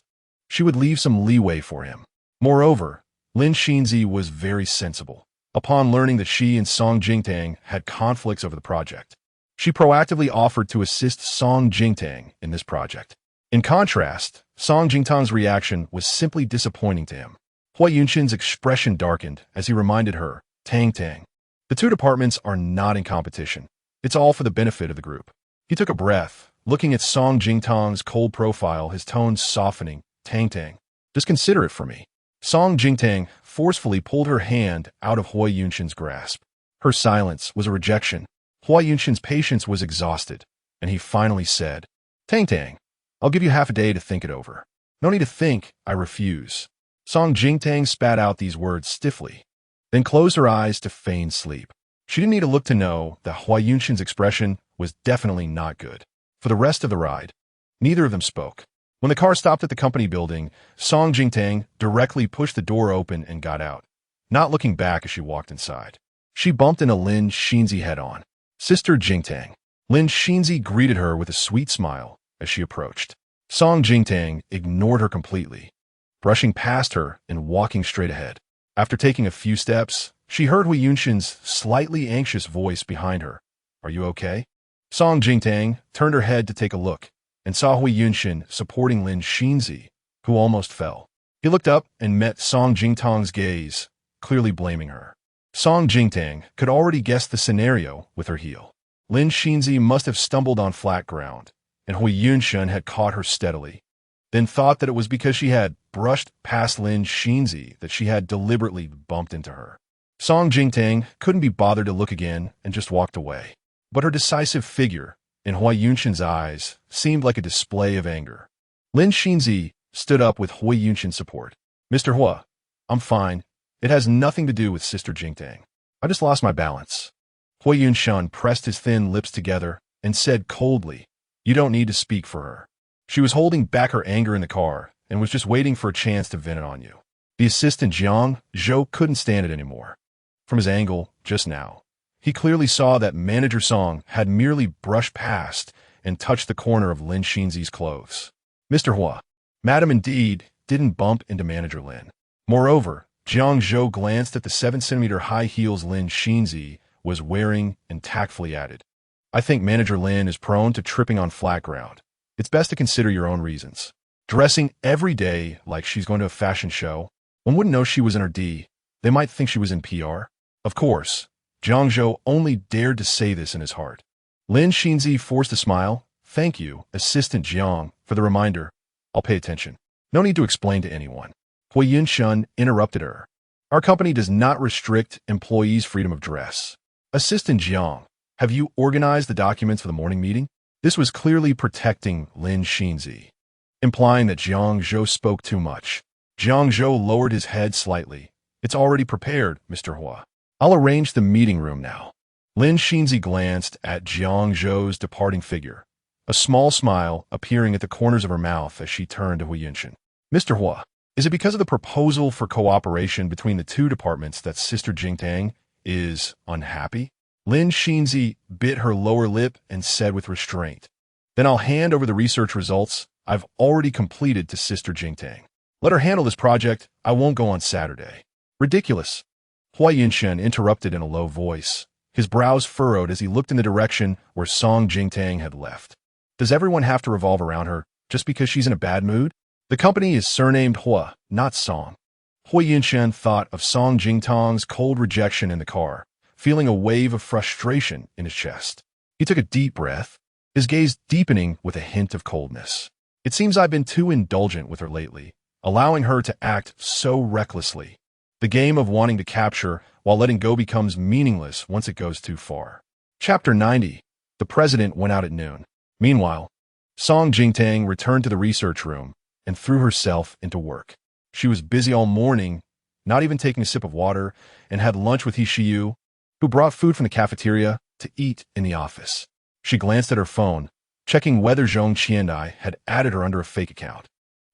she would leave some leeway for him. Moreover, Lin Xinzi was very sensible. Upon learning that she and Song Jingtang had conflicts over the project, she proactively offered to assist Song Jingtang in this project. In contrast, Song Jingtang's reaction was simply disappointing to him. Hui Yunshan's expression darkened as he reminded her, Tang, the two departments are not in competition. It's all for the benefit of the group. He took a breath, looking at Song Jingtang's cold profile, his tone softening. Tang, just consider it for me. Song Jingtang forcefully pulled her hand out of Hui Yunshan's grasp. Her silence was a rejection. Hui Yunshan's patience was exhausted, and he finally said, Tang, I'll give you half a day to think it over. No need to think, I refuse. Song Jingtang spat out these words stiffly, then closed her eyes to feign sleep. She didn't need to look to know that Hui Yunshan's expression was definitely not good. For the rest of the ride, neither of them spoke. When the car stopped at the company building, Song Jingtang directly pushed the door open and got out, not looking back as she walked inside. She bumped into Lin Xinzi head-on. Sister Jingtang. Lin Xinzi greeted her with a sweet smile as she approached. Song Jingtang ignored her completely, brushing past her and walking straight ahead. After taking a few steps, she heard Hui Yunshan's slightly anxious voice behind her. Are you okay? Song Jingtang turned her head to take a look and saw Hui Yunshan supporting Lin Xinzi, who almost fell. He looked up and met Song Jingtang's gaze, clearly blaming her. Song Jingtang could already guess the scenario with her heel. Lin Xinzi must have stumbled on flat ground, and Hui Yunshan had caught her steadily, then thought that it was because she had brushed past Lin Xinzi that she had deliberately bumped into her. Song Jingtang couldn't be bothered to look again and just walked away. But her decisive figure, in Hui Yunshan's eyes, seemed like a display of anger. Lin Xinzi stood up with Hui Yunshan's support. Mr. Hui, I'm fine. It has nothing to do with Sister Jingtang. I just lost my balance. Hui Yunshan pressed his thin lips together and said coldly, You don't need to speak for her. She was holding back her anger in the car and was just waiting for a chance to vent it on you. The assistant Jiang Zhou couldn't stand it anymore. From his angle, just now, he clearly saw that Manager Song had merely brushed past and touched the corner of Lin Xinzi's clothes. Mr. Hui, Madam indeed didn't bump into Manager Lin. Moreover, Jiang Zhou glanced at the 7-centimeter high heels Lin Xinzi was wearing and tactfully added, I think Manager Lin is prone to tripping on flat ground. It's best to consider your own reasons. Dressing every day like she's going to a fashion show, one wouldn't know she was in her D. They might think she was in PR. Of course, Jiang Zhou only dared to say this in his heart. Lin Xinzi forced a smile. Thank you, Assistant Jiang, for the reminder. I'll pay attention. No need to explain to anyone. Hui Yunshan interrupted her. Our company does not restrict employees' freedom of dress. Assistant Jiang, have you organized the documents for the morning meeting? This was clearly protecting Lin Xinzi, implying that Jiang Zhou spoke too much. Jiang Zhou lowered his head slightly. It's already prepared, Mr. Hua. I'll arrange the meeting room now. Lin Xinzi glanced at Jiang Zhou's departing figure, a small smile appearing at the corners of her mouth as she turned to Hu Yunshan. Mr. Hua, is it because of the proposal for cooperation between the two departments that Sister Jingtang is unhappy? Lin Xinzi bit her lower lip and said with restraint, Then I'll hand over the research results I've already completed to Sister Jingtang. Let her handle this project. I won't go on Saturday. Ridiculous. Hua Yunshan interrupted in a low voice. His brows furrowed as he looked in the direction where Song Jingtang had left. Does everyone have to revolve around her just because she's in a bad mood? The company is surnamed Hua, not Song. Hua Yunshan thought of Song Jingtang's cold rejection in the car, feeling a wave of frustration in his chest. He took a deep breath, his gaze deepening with a hint of coldness. It seems I've been too indulgent with her lately, allowing her to act so recklessly. The game of wanting to capture while letting go becomes meaningless once it goes too far. Chapter 90. The president went out at noon. Meanwhile, Song Jingtang returned to the research room and threw herself into work. She was busy all morning, not even taking a sip of water, and had lunch with He Shiyu, who brought food from the cafeteria to eat in the office. She glanced at her phone, checking whether Zhong Qiandai had added her under a fake account.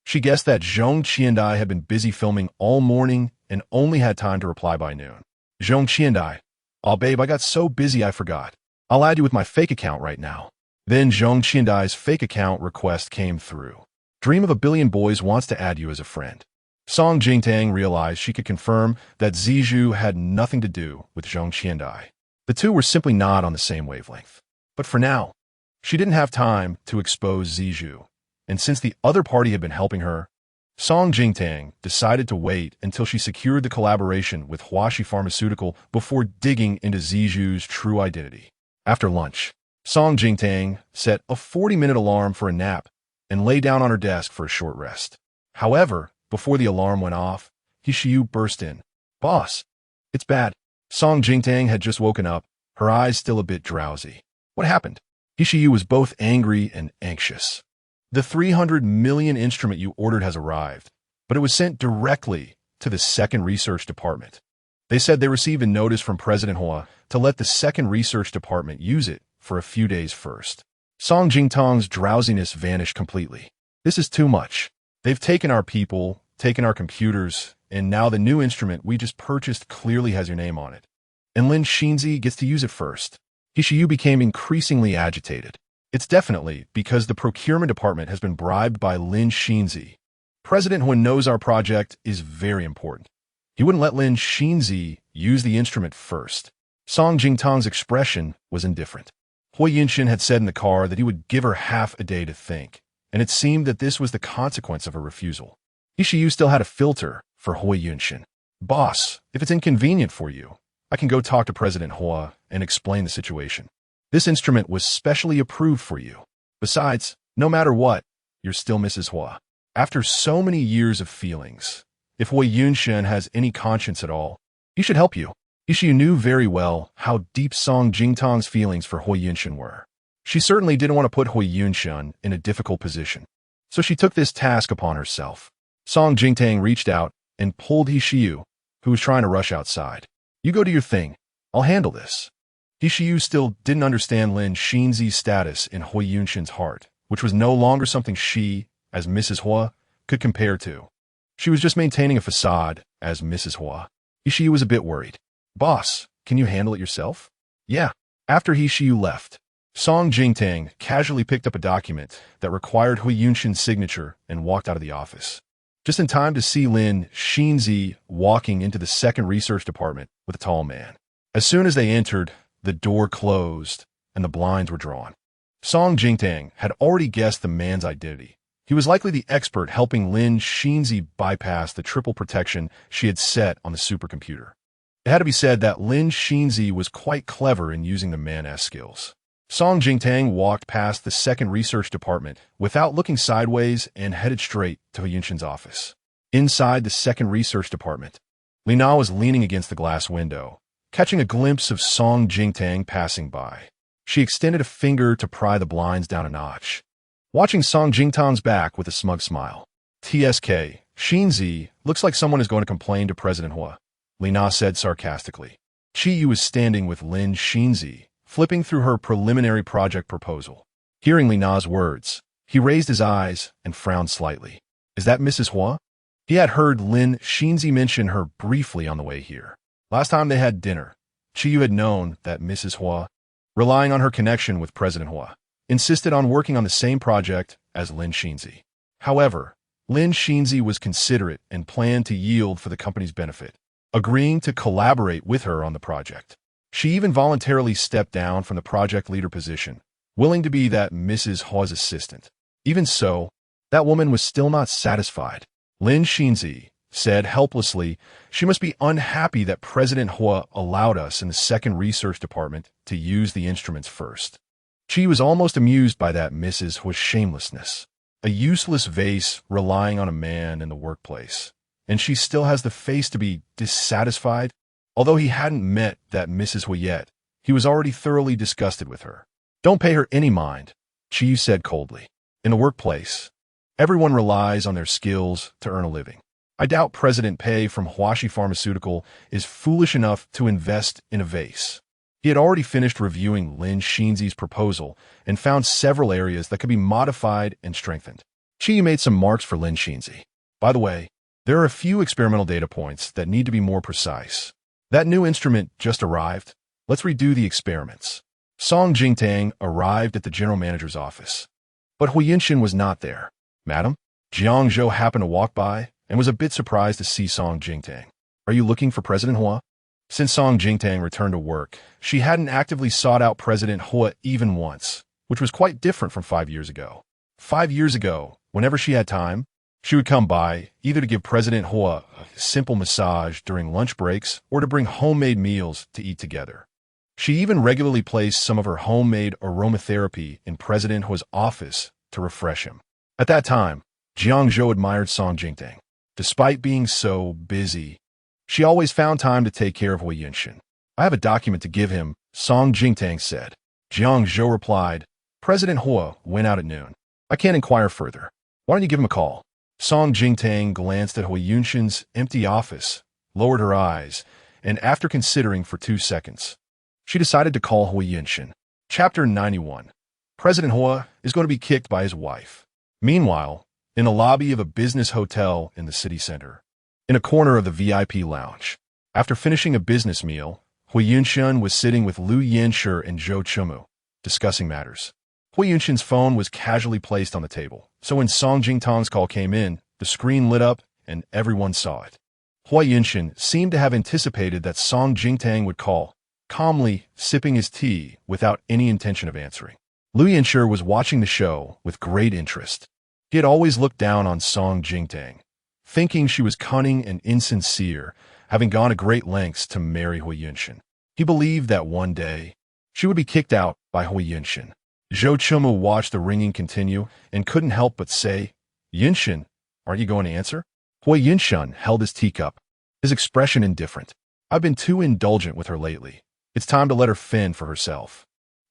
She guessed that Zhong Qiandai had been busy filming all morning and only had time to reply by noon. Zhong Qiandai, "Aw babe, I got so busy I forgot. I'll add you with my fake account right now." Then Zhong Qiandai's fake account request came through. Dream of a Billion Boys wants to add you as a friend. Song Jingtang realized she could confirm that Zijou had nothing to do with Zhong Qiandai. The two were simply not on the same wavelength. But for now, she didn't have time to expose Zijou, and since the other party had been helping her, Song Jingtang decided to wait until she secured the collaboration with Huaxi Pharmaceutical before digging into Zijou's true identity. After lunch, Song Jingtang set a 40-minute alarm for a nap and lay down on her desk for a short rest. However, before the alarm went off, He Shiyu burst in. "Boss, it's bad." Song Jingtang had just woken up, her eyes still a bit drowsy. What happened? He Shiyu was both angry and anxious. The 300 million instrument you ordered has arrived, but it was sent directly to the second research department. They said they received a notice from President Hua to let the second research department use it for a few days first. Song Jingtang's drowsiness vanished completely. This is too much. They've taken our people, taken our computers, and now the new instrument we just purchased clearly has your name on it. And Lin Xinzi gets to use it first. He Shiyu became increasingly agitated. It's definitely because the procurement department has been bribed by Lin Xinzi. President Hua knows our project is very important. He wouldn't let Lin Xinzi use the instrument first. Song Jingtang's expression was indifferent. Hua Yunshan had said in the car that he would give her half a day to think, and it seemed that this was the consequence of her refusal. He Shiyu still had a filter for Hua Yunshan. "Boss, if it's inconvenient for you, I can go talk to President Hua and explain the situation. This instrument was specially approved for you. Besides, no matter what, you're still Mrs. Hua." After so many years of feelings, if Hua Yunshan has any conscience at all, he should help you. He Shiyu knew very well how deep Song Jingtang's feelings for Hua Yunshan were. She certainly didn't want to put Hua Yunshan in a difficult position, so she took this task upon herself. Song Jingtang reached out and pulled He Shiyu, who was trying to rush outside. "You go do your thing. I'll handle this." He Shiyu still didn't understand Lin Xinzi's status in Hua Yunshan's heart, which was no longer something she, as Mrs. Hua, could compare to. She was just maintaining a facade as Mrs. Hua. He Shiyu was a bit worried. "Boss, can you handle it yourself?" "Yeah." After He Shiyu left, Song Jingtang casually picked up a document that required Hua Yunshan's signature and walked out of the office, just in time to see Lin Xinzi walking into the second research department with a tall man. As soon as they entered, the door closed and the blinds were drawn. Song Jingtang had already guessed the man's identity. He was likely the expert helping Lin Xinzi bypass the triple protection she had set on the supercomputer. It had to be said that Lin Xinzi was quite clever in using the man-ass skills. Song Jingtang walked past the second research department without looking sideways and headed straight to Hua Yunshan's office. Inside the second research department, Lina was leaning against the glass window, catching a glimpse of Song Jingtang passing by. She extended a finger to pry the blinds down a notch, watching Song Jingtang's back with a smug smile. TSK, Shinzi, looks like someone is going to complain to President Hua, Li Na said sarcastically. Chi Yu was standing with Lin Shinzi, flipping through her preliminary project proposal. Hearing Li Na's words, he raised his eyes and frowned slightly. Is that Mrs. Hua? He had heard Lin Shinzi mention her briefly on the way here. Last time they had dinner, Chi Yu had known that Mrs. Hua, relying on her connection with President Hua, insisted on working on the same project as Lin Shinzi. However, Lin Shinzi was considerate and planned to yield for the company's benefit, agreeing to collaborate with her on the project. She even voluntarily stepped down from the project leader position, willing to be that Mrs. Hua's assistant. Even so, that woman was still not satisfied. Lin Shinzi said helplessly, she must be unhappy that President Hua allowed us in the second research department to use the instruments first. She was almost amused by that Mrs. Hua's shamelessness. A useless vase relying on a man in the workplace. And she still has the face to be dissatisfied? Although he hadn't met that Mrs. Hua yet, he was already thoroughly disgusted with her. Don't pay her any mind, Chi Yu said coldly. In the workplace, everyone relies on their skills to earn a living. I doubt President Pei from Huashi Pharmaceutical is foolish enough to invest in a vase. He had already finished reviewing Lin Shinzi's proposal and found several areas that could be modified and strengthened. Chi Yu made some marks for Lin Shinzi. By the way, there are a few experimental data points that need to be more precise. That new instrument just arrived. Let's redo the experiments. Song Jingtang arrived at the general manager's office. But Hu Yinshin was not there. Madam? Jiang Zhou happened to walk by and was a bit surprised to see Song Jingtang. Are you looking for President Hua? Since Song Jingtang returned to work, she hadn't actively sought out President Hua even once, which was quite different from 5 years ago. 5 years ago, whenever she had time, she would come by, either to give President Hua a simple massage during lunch breaks or to bring homemade meals to eat together. She even regularly placed some of her homemade aromatherapy in President Hua's office to refresh him. At that time, Jiang Zhou admired Song Jingtang. Despite being so busy, she always found time to take care of Hu Yinshin. I have a document to give him, Song Jingtang said. Jiang Zhou replied, President Hua went out at noon. I can't inquire further. Why don't you give him a call? Song Jingtang glanced at Hu Yinshin's empty office, lowered her eyes, and after considering for 2 seconds, she decided to call Hu Yinshin. Chapter 91. President Hua is going to be kicked by his wife. Meanwhile, in the lobby of a business hotel in the city center, in a corner of the VIP lounge, after finishing a business meal, Hu Yinshin was sitting with Liu Yanshi and Zhou Chumu, discussing matters. Hu Yinshin's phone was casually placed on the table, so when Song Jingtang's call came in, the screen lit up and everyone saw it. Hu Yinshin seemed to have anticipated that Song Jingtang would call, calmly sipping his tea without any intention of answering. Liu Yanshi was watching the show with great interest. He had always looked down on Song Jingtang, thinking she was cunning and insincere, having gone to great lengths to marry Hu Yinshin. He believed that one day, she would be kicked out by Hu Yinshin. Zhou Chumu watched the ringing continue and couldn't help but say, Yinshin, aren't you going to answer? Hu Yinshin held his teacup, his expression indifferent. I've been too indulgent with her lately. It's time to let her fend for herself.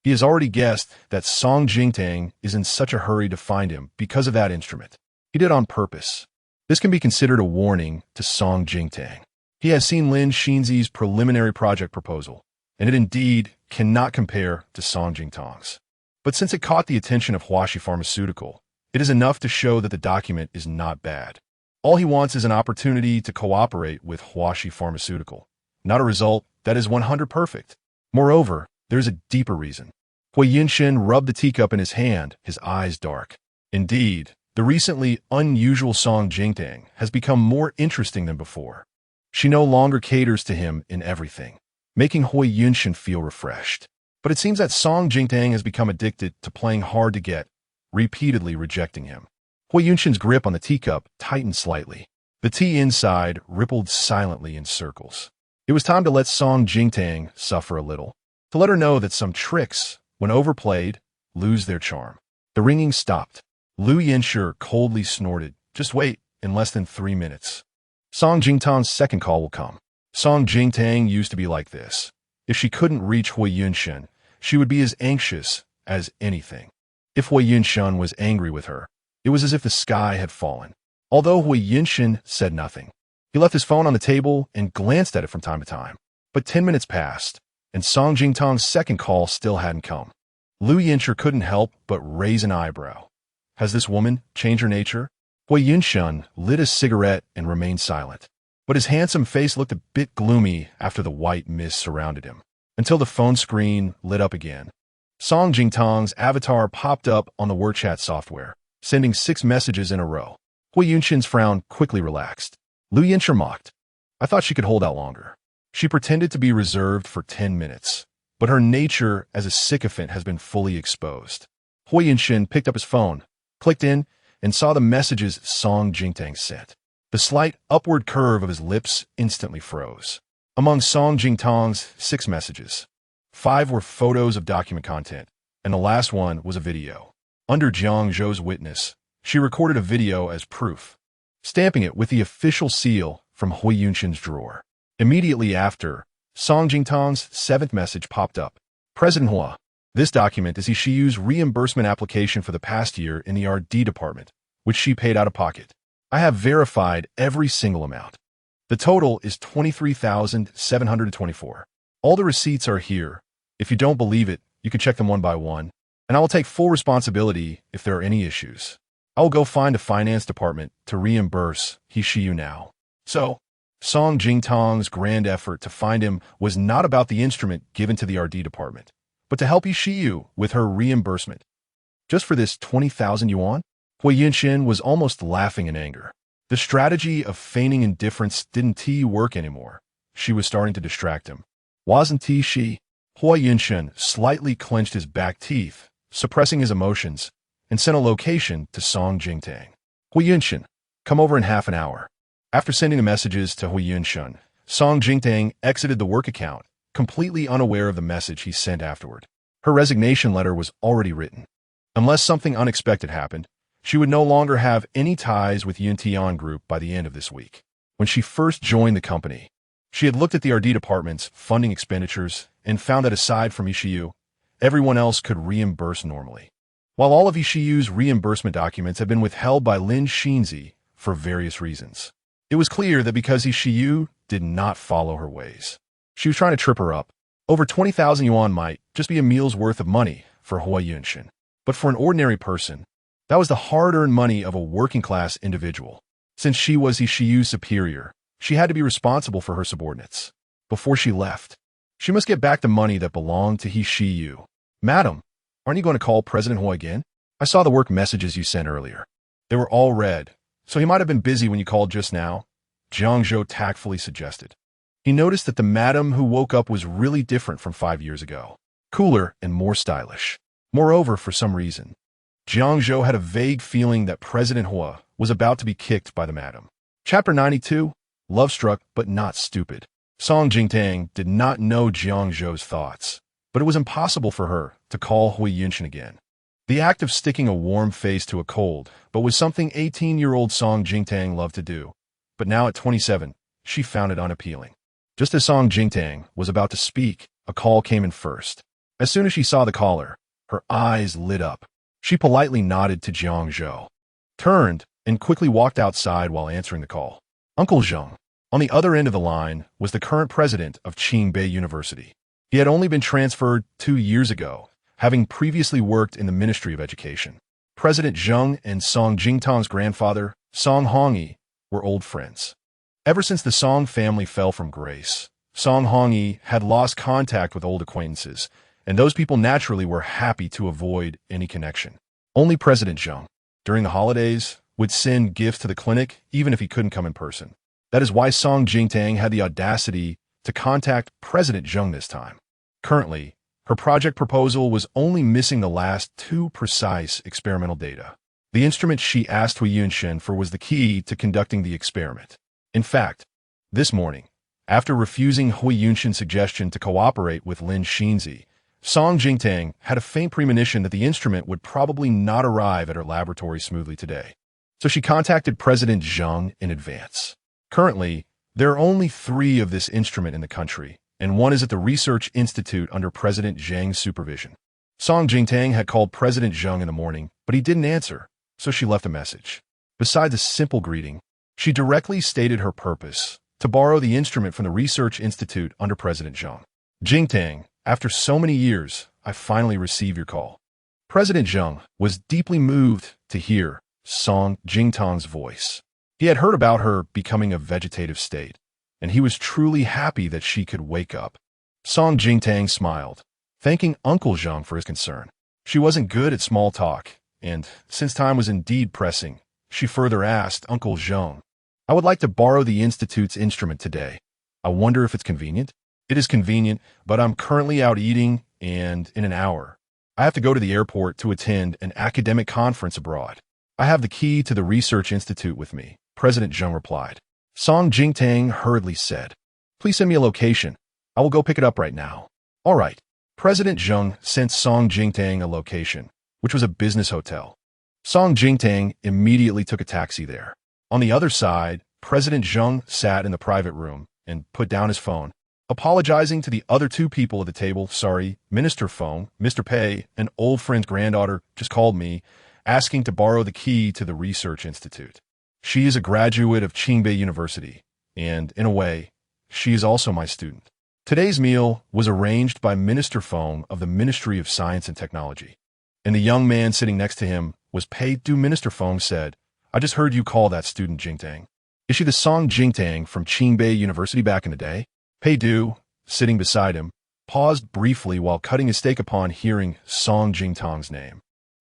He has already guessed that Song Jingtang is in such a hurry to find him because of that instrument. He did on purpose. This can be considered a warning to Song Jingtang. He has seen Lin Shinzi's preliminary project proposal, and it indeed cannot compare to Song Jingtang's. But since it caught the attention of Huashi Pharmaceutical, it is enough to show that the document is not bad. All he wants is an opportunity to cooperate with Huashi Pharmaceutical, not a result that is 100% perfect. Moreover, there is a deeper reason. Hu Yinshin rubbed the teacup in his hand, his eyes dark. Indeed, the recently unusual Song Jingtang has become more interesting than before. She no longer caters to him in everything, making Hu Yinshin feel refreshed. But it seems that Song Jingtang has become addicted to playing hard to get, repeatedly rejecting him. Hu Yinshin's grip on the teacup tightened slightly. The tea inside rippled silently in circles. It was time to let Song Jingtang suffer a little, to let her know that some tricks, when overplayed, lose their charm. The ringing stopped. Liu Yanshi coldly snorted, just wait, in less than 3 minutes. Song Jingtang's second call will come. Song Jingtang used to be like this. If she couldn't reach Hu Yinshin, she would be as anxious as anything. If Hui Yunshan was angry with her, it was as if the sky had fallen. Although Hui Yunshan said nothing, he left his phone on the table and glanced at it from time to time. But 10 minutes passed, and Song Jingtong's second call still hadn't come. Liu Yincher couldn't help but raise an eyebrow. Has this woman changed her nature? Hui Yunshan lit a cigarette and remained silent. But his handsome face looked a bit gloomy after the white mist surrounded him, until the phone screen lit up again. Song Jingtong's avatar popped up on the WeChat software, sending 6 messages in a row. Hui Yunshan's frown quickly relaxed. Liu Yincher mocked. I thought she could hold out longer. She pretended to be reserved for 10 minutes, but her nature as a sycophant has been fully exposed. Hui Yunshan picked up his phone, clicked in, and saw the messages Song Jingtang sent. The slight upward curve of his lips instantly froze. Among Song Jingtong's 6 messages, 5 were photos of document content, and the last one was a video. Under Jiang Zhou's witness, she recorded a video as proof, stamping it with the official seal from Hui Yunshan's drawer. Immediately after, Song Jingtong's 7th message popped up. President Hua, this document is Yishiyu's reimbursement application for the past year in the R&D department, which she paid out of pocket. I have verified every single amount. The total is 23,724. All the receipts are here. If you don't believe it, you can check them one by one, and I will take full responsibility if there are any issues. I will go find a finance department to reimburse Yishiyu now. So, Song Jingtong's grand effort to find him was not about the instrument given to the R&D department, but to help Yishiyu with her reimbursement. Just for this 20,000 yuan? Hui Yunshan was almost laughing in anger. The strategy of feigning indifference didn't work anymore. She was starting to distract him. Wasn't she? Hui Yunshan slightly clenched his back teeth, suppressing his emotions, and sent a location to Song Jingtang. Hui Yunshan, come over in half an hour. After sending the messages to Hui Yunshan, Song Jingtang exited the work account, completely unaware of the message he sent afterward. Her resignation letter was already written. Unless something unexpected happened, she would no longer have any ties with Yuntian Group by the end of this week. When she first joined the company, she had looked at the R&D department's funding expenditures and found that aside from Yishiyu, everyone else could reimburse normally. While all of Yishiyu's reimbursement documents had been withheld by Lin Xinzi for various reasons, it was clear that because Yishiyu did not follow her ways, she was trying to trip her up. Over 20,000 yuan might just be a meal's worth of money for Hui Yunshan, but for an ordinary person, that was the hard-earned money of a working-class individual. Since she was Yishiyu's superior, she had to be responsible for her subordinates. Before she left, she must get back the money that belonged to Yishiyu. Madam, aren't you going to call President Hua again? I saw the work messages you sent earlier. They were all read, so he might have been busy when you called just now, Jiang Zhou tactfully suggested. He noticed that the madam who woke up was really different from 5 years ago, cooler and more stylish. Moreover, for some reason, Jiang Zhou had a vague feeling that President Hua was about to be kicked by the madam. Chapter 92, Love-Struck but Not Stupid. Song Jingtang did not know Jiang Zhou's thoughts, but it was impossible for her to call Hui Yunshan again. The act of sticking a warm face to a cold, but was something 18-year-old Song Jingtang loved to do. But now at 27, she found it unappealing. Just as Song Jingtang was about to speak, a call came in first. As soon as she saw the caller, her eyes lit up. She politely nodded to Jiang Zhou, turned, and quickly walked outside while answering the call. Uncle Zheng. On the other end of the line was the current president of Qingbei University. He had only been transferred 2 years ago, having previously worked in the Ministry of Education. President Zheng and Song Jingtang's grandfather, Song Hongyi, were old friends. Ever since the Song family fell from grace, Song Hongyi had lost contact with old acquaintances, and those people naturally were happy to avoid any connection. Only President Zheng, during the holidays, would send gifts to the clinic even if he couldn't come in person. That is why Song Jingtang had the audacity to contact President Zheng this time. Currently, her project proposal was only missing the last 2 precise experimental data. The instrument she asked Hui Yunshan for was the key to conducting the experiment. In fact, this morning, after refusing Hui Yunshan's suggestion to cooperate with Lin Xinzi, Song Jingtang had a faint premonition that the instrument would probably not arrive at her laboratory smoothly today. So she contacted President Zheng in advance. Currently, there are only 3 of this instrument in the country, and one is at the Research Institute under President Zhang's supervision. Song Jingtang had called President Zhang in the morning, but he didn't answer, so she left a message. Besides a simple greeting, she directly stated her purpose, to borrow the instrument from the Research Institute under President Zhang. Jingtang, after so many years, I finally received your call. President Zhang was deeply moved to hear Song Jingtang's voice. He had heard about her becoming a vegetative state, and he was truly happy that she could wake up. Song Jingtang smiled, thanking Uncle Zhang for his concern. She wasn't good at small talk, and since time was indeed pressing, she further asked Uncle Zhang, I would like to borrow the Institute's instrument today. I wonder if it's convenient? It is convenient, but I'm currently out eating, and in an hour, I have to go to the airport to attend an academic conference abroad. I have the key to the Research Institute with me, President Zhang replied. Song Jingtang hurriedly said, Please send me a location. I will go pick it up right now. All right. President Zhang sent Song Jingtang a location, which was a business hotel. Song Jingtang immediately took a taxi there. On the other side, President Zhang sat in the private room and put down his phone, apologizing to the other two people at the table. Sorry, Minister Feng, Mr. Pei, an old friend's granddaughter, just called me, asking to borrow the key to the Research Institute. She is a graduate of Qingbei University, and, in a way, she is also my student. Today's meal was arranged by Minister Feng of the Ministry of Science and Technology, and the young man sitting next to him was Pei Du. Minister Feng said, I just heard you call that student Jingtang. Is she the Song Jingtang from Qingbei University back in the day? Pei Du, sitting beside him, paused briefly while cutting his steak upon hearing Song Jingtang's name,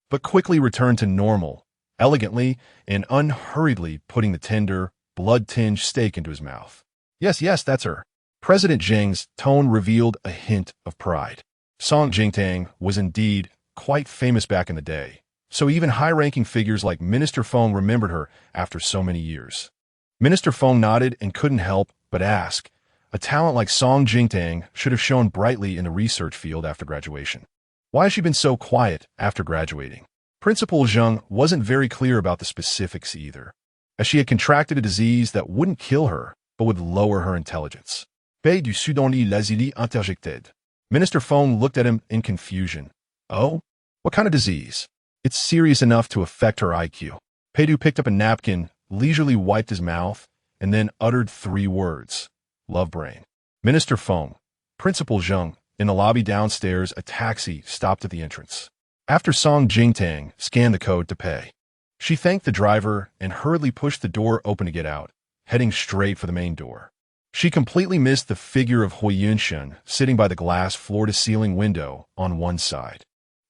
but quickly returned to normal, elegantly and unhurriedly putting the tender, blood-tinged steak into his mouth. Yes, that's her. President Zhang's tone revealed a hint of pride. Song Jingtang was indeed quite famous back in the day, so even high-ranking figures like Minister Feng remembered her after so many years. Minister Feng nodded and couldn't help but ask, a talent like Song Jingtang should have shone brightly in the research field after graduation. Why has she been so quiet after graduating? Principal Zhang wasn't very clear about the specifics either, as she had contracted a disease that wouldn't kill her, but would lower her intelligence. Pei Du Sudoni lazili interjected. Minister Feng looked at him in confusion. Oh? What kind of disease? It's serious enough to affect her IQ. Pei Du picked up a napkin, leisurely wiped his mouth, and then uttered 3 words. Love brain. Minister Feng, Principal Zhang, in the lobby downstairs, a taxi stopped at the entrance. After Song Jingtang scanned the code to pay, she thanked the driver and hurriedly pushed the door open to get out, heading straight for the main door. She completely missed the figure of Hui Yunshen sitting by the glass floor-to-ceiling window on one side.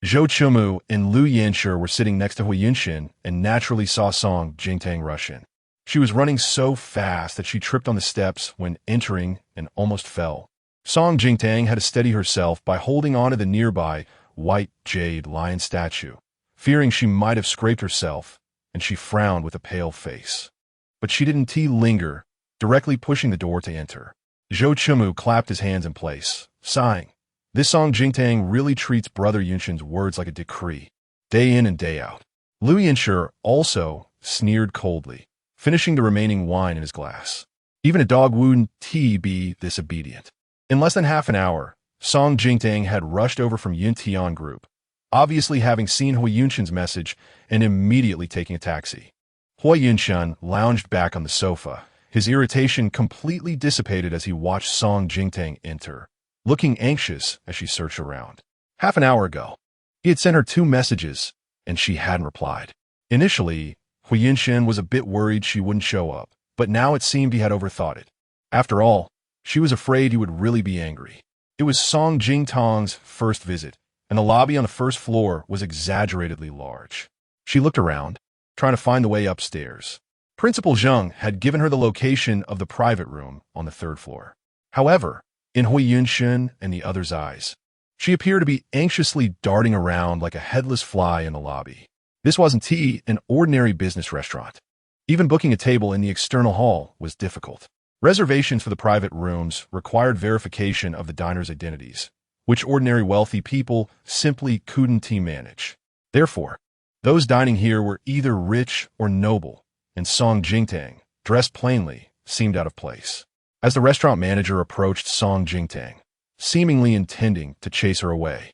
Zhou Chumu and Lu Yanshi were sitting next to Hui Yunshen and naturally saw Song Jingtang rush in. She was running so fast that she tripped on the steps when entering and almost fell. Song Jingtang had to steady herself by holding on to the nearby white jade lion statue, fearing she might have scraped herself, and she frowned with a pale face. But she didn't linger, directly pushing the door to enter. Zhou Chumu clapped his hands in place, sighing. This Song Jingtang really treats Brother Yunshen's words like a decree, day in and day out. Lu Yanshi also sneered coldly, finishing the remaining wine in his glass. Even a dog wouldn't be this obedient. In less than half an hour, Song Jingtang had rushed over from Yuntian Group, obviously having seen Hui Yunshen's message and immediately taking a taxi. Hui Yunshen lounged back on the sofa, his irritation completely dissipated as he watched Song Jingtang enter, looking anxious as she searched around. Half an hour ago, he had sent her 2 messages, and she hadn't replied. Initially, Hui Yunshen was a bit worried she wouldn't show up, but now it seemed he had overthought it. After all, she was afraid he would really be angry. It was Song Jingtang's first visit, and the lobby on the first floor was exaggeratedly large. She looked around, trying to find the way upstairs. Principal Zhang had given her the location of the private room on the 3rd floor. However, in Hui Yunshen and the others' eyes, she appeared to be anxiously darting around like a headless fly in the lobby. This wasn't an ordinary business restaurant. Even booking a table in the external hall was difficult. Reservations for the private rooms required verification of the diners' identities, which ordinary wealthy people simply couldn't manage. Therefore, those dining here were either rich or noble, and Song Jingtang, dressed plainly, seemed out of place. as the restaurant manager approached Song Jingtang, seemingly intending to chase her away.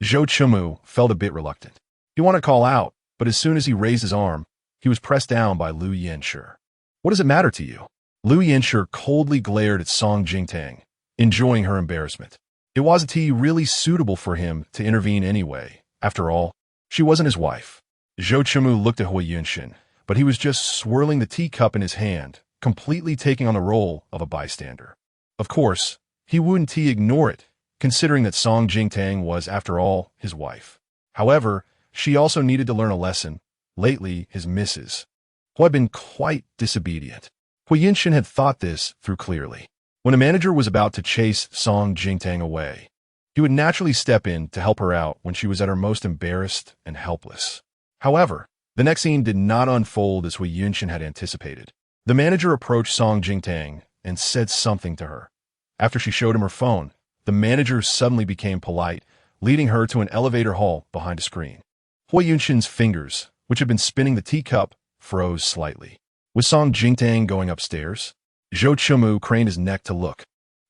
Zhou Chumu felt a bit reluctant. He wanted to call out, but as soon as he raised his arm, he was pressed down by Liu Yanshi. What does it matter to you? Liu Yanshi coldly glared at Song Jingtang, enjoying her embarrassment. It wasn't really suitable for him to intervene anyway. After all, she wasn't his wife. Zhou Chumu looked at Hui Yunshin, but he was just swirling the teacup in his hand, completely taking on the role of a bystander. Of course, he wouldn't ignore it, considering that Song Jingtang was, after all, his wife. However, she also needed to learn a lesson. Lately, his missus, who had been quite disobedient. Hui Yunshin had thought this through clearly. When a manager was about to chase Song Jingtang away, he would naturally step in to help her out when she was at her most embarrassed and helpless. However, the next scene did not unfold as Hui Yunshin had anticipated. The manager approached Song Jingtang and said something to her. After she showed him her phone, the manager suddenly became polite, leading her to an elevator hall behind a screen. Hui Yunshin's fingers, which had been spinning the teacup, froze slightly. Was Song Jingtang going upstairs? Zhou Chumu craned his neck to look.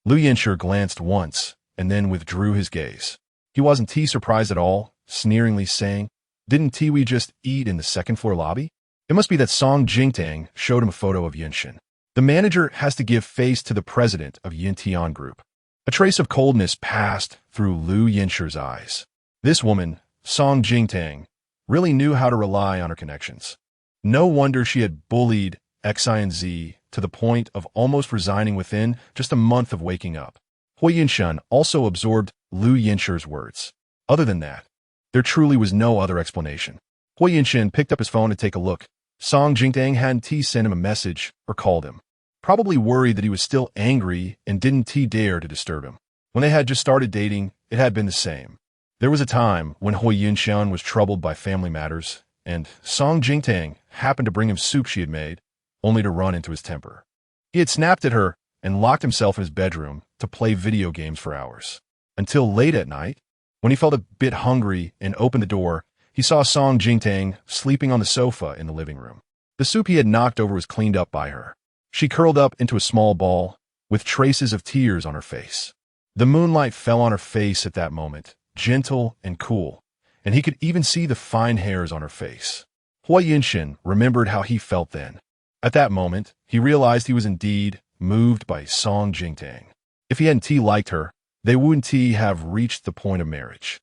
Liu Yanshi glanced once and then withdrew his gaze. He wasn't surprised at all, sneeringly saying, "Didn't we just eat in the second-floor lobby?" It must be that Song Jingtang showed him a photo of Yunshin. The manager has to give face to the president of Yintian Group. A trace of coldness passed through Liu Yanshi's eyes. This woman, Song Jingtang, really knew how to rely on her connections. No wonder she had bullied XINZ to the point of almost resigning within just a month of waking up. Hui Yunshin also absorbed Liu Yanshi's words. Other than that, there truly was no other explanation. Hui Yunshin picked up his phone to take a look. Song Jingtang hadn't sent him a message or called him. Probably worried that he was still angry and didn't dare to disturb him. When they had just started dating, it had been the same. There was a time when Hui Yunshin was troubled by family matters, and Song Jingtang happened to bring him soup she had made, only to run into his temper. He had snapped at her and locked himself in his bedroom to play video games for hours. Until late at night, when he felt a bit hungry and opened the door, he saw Song Jingtang sleeping on the sofa in the living room. The soup he had knocked over was cleaned up by her. She curled up into a small ball, with traces of tears on her face. The moonlight fell on her face at that moment, gentle and cool, and he could even see the fine hairs on her face. Hui Yunshin remembered how he felt then. At that moment, he realized he was indeed moved by Song Jingtang. If he hadn't liked her, they wouldn't have reached the point of marriage.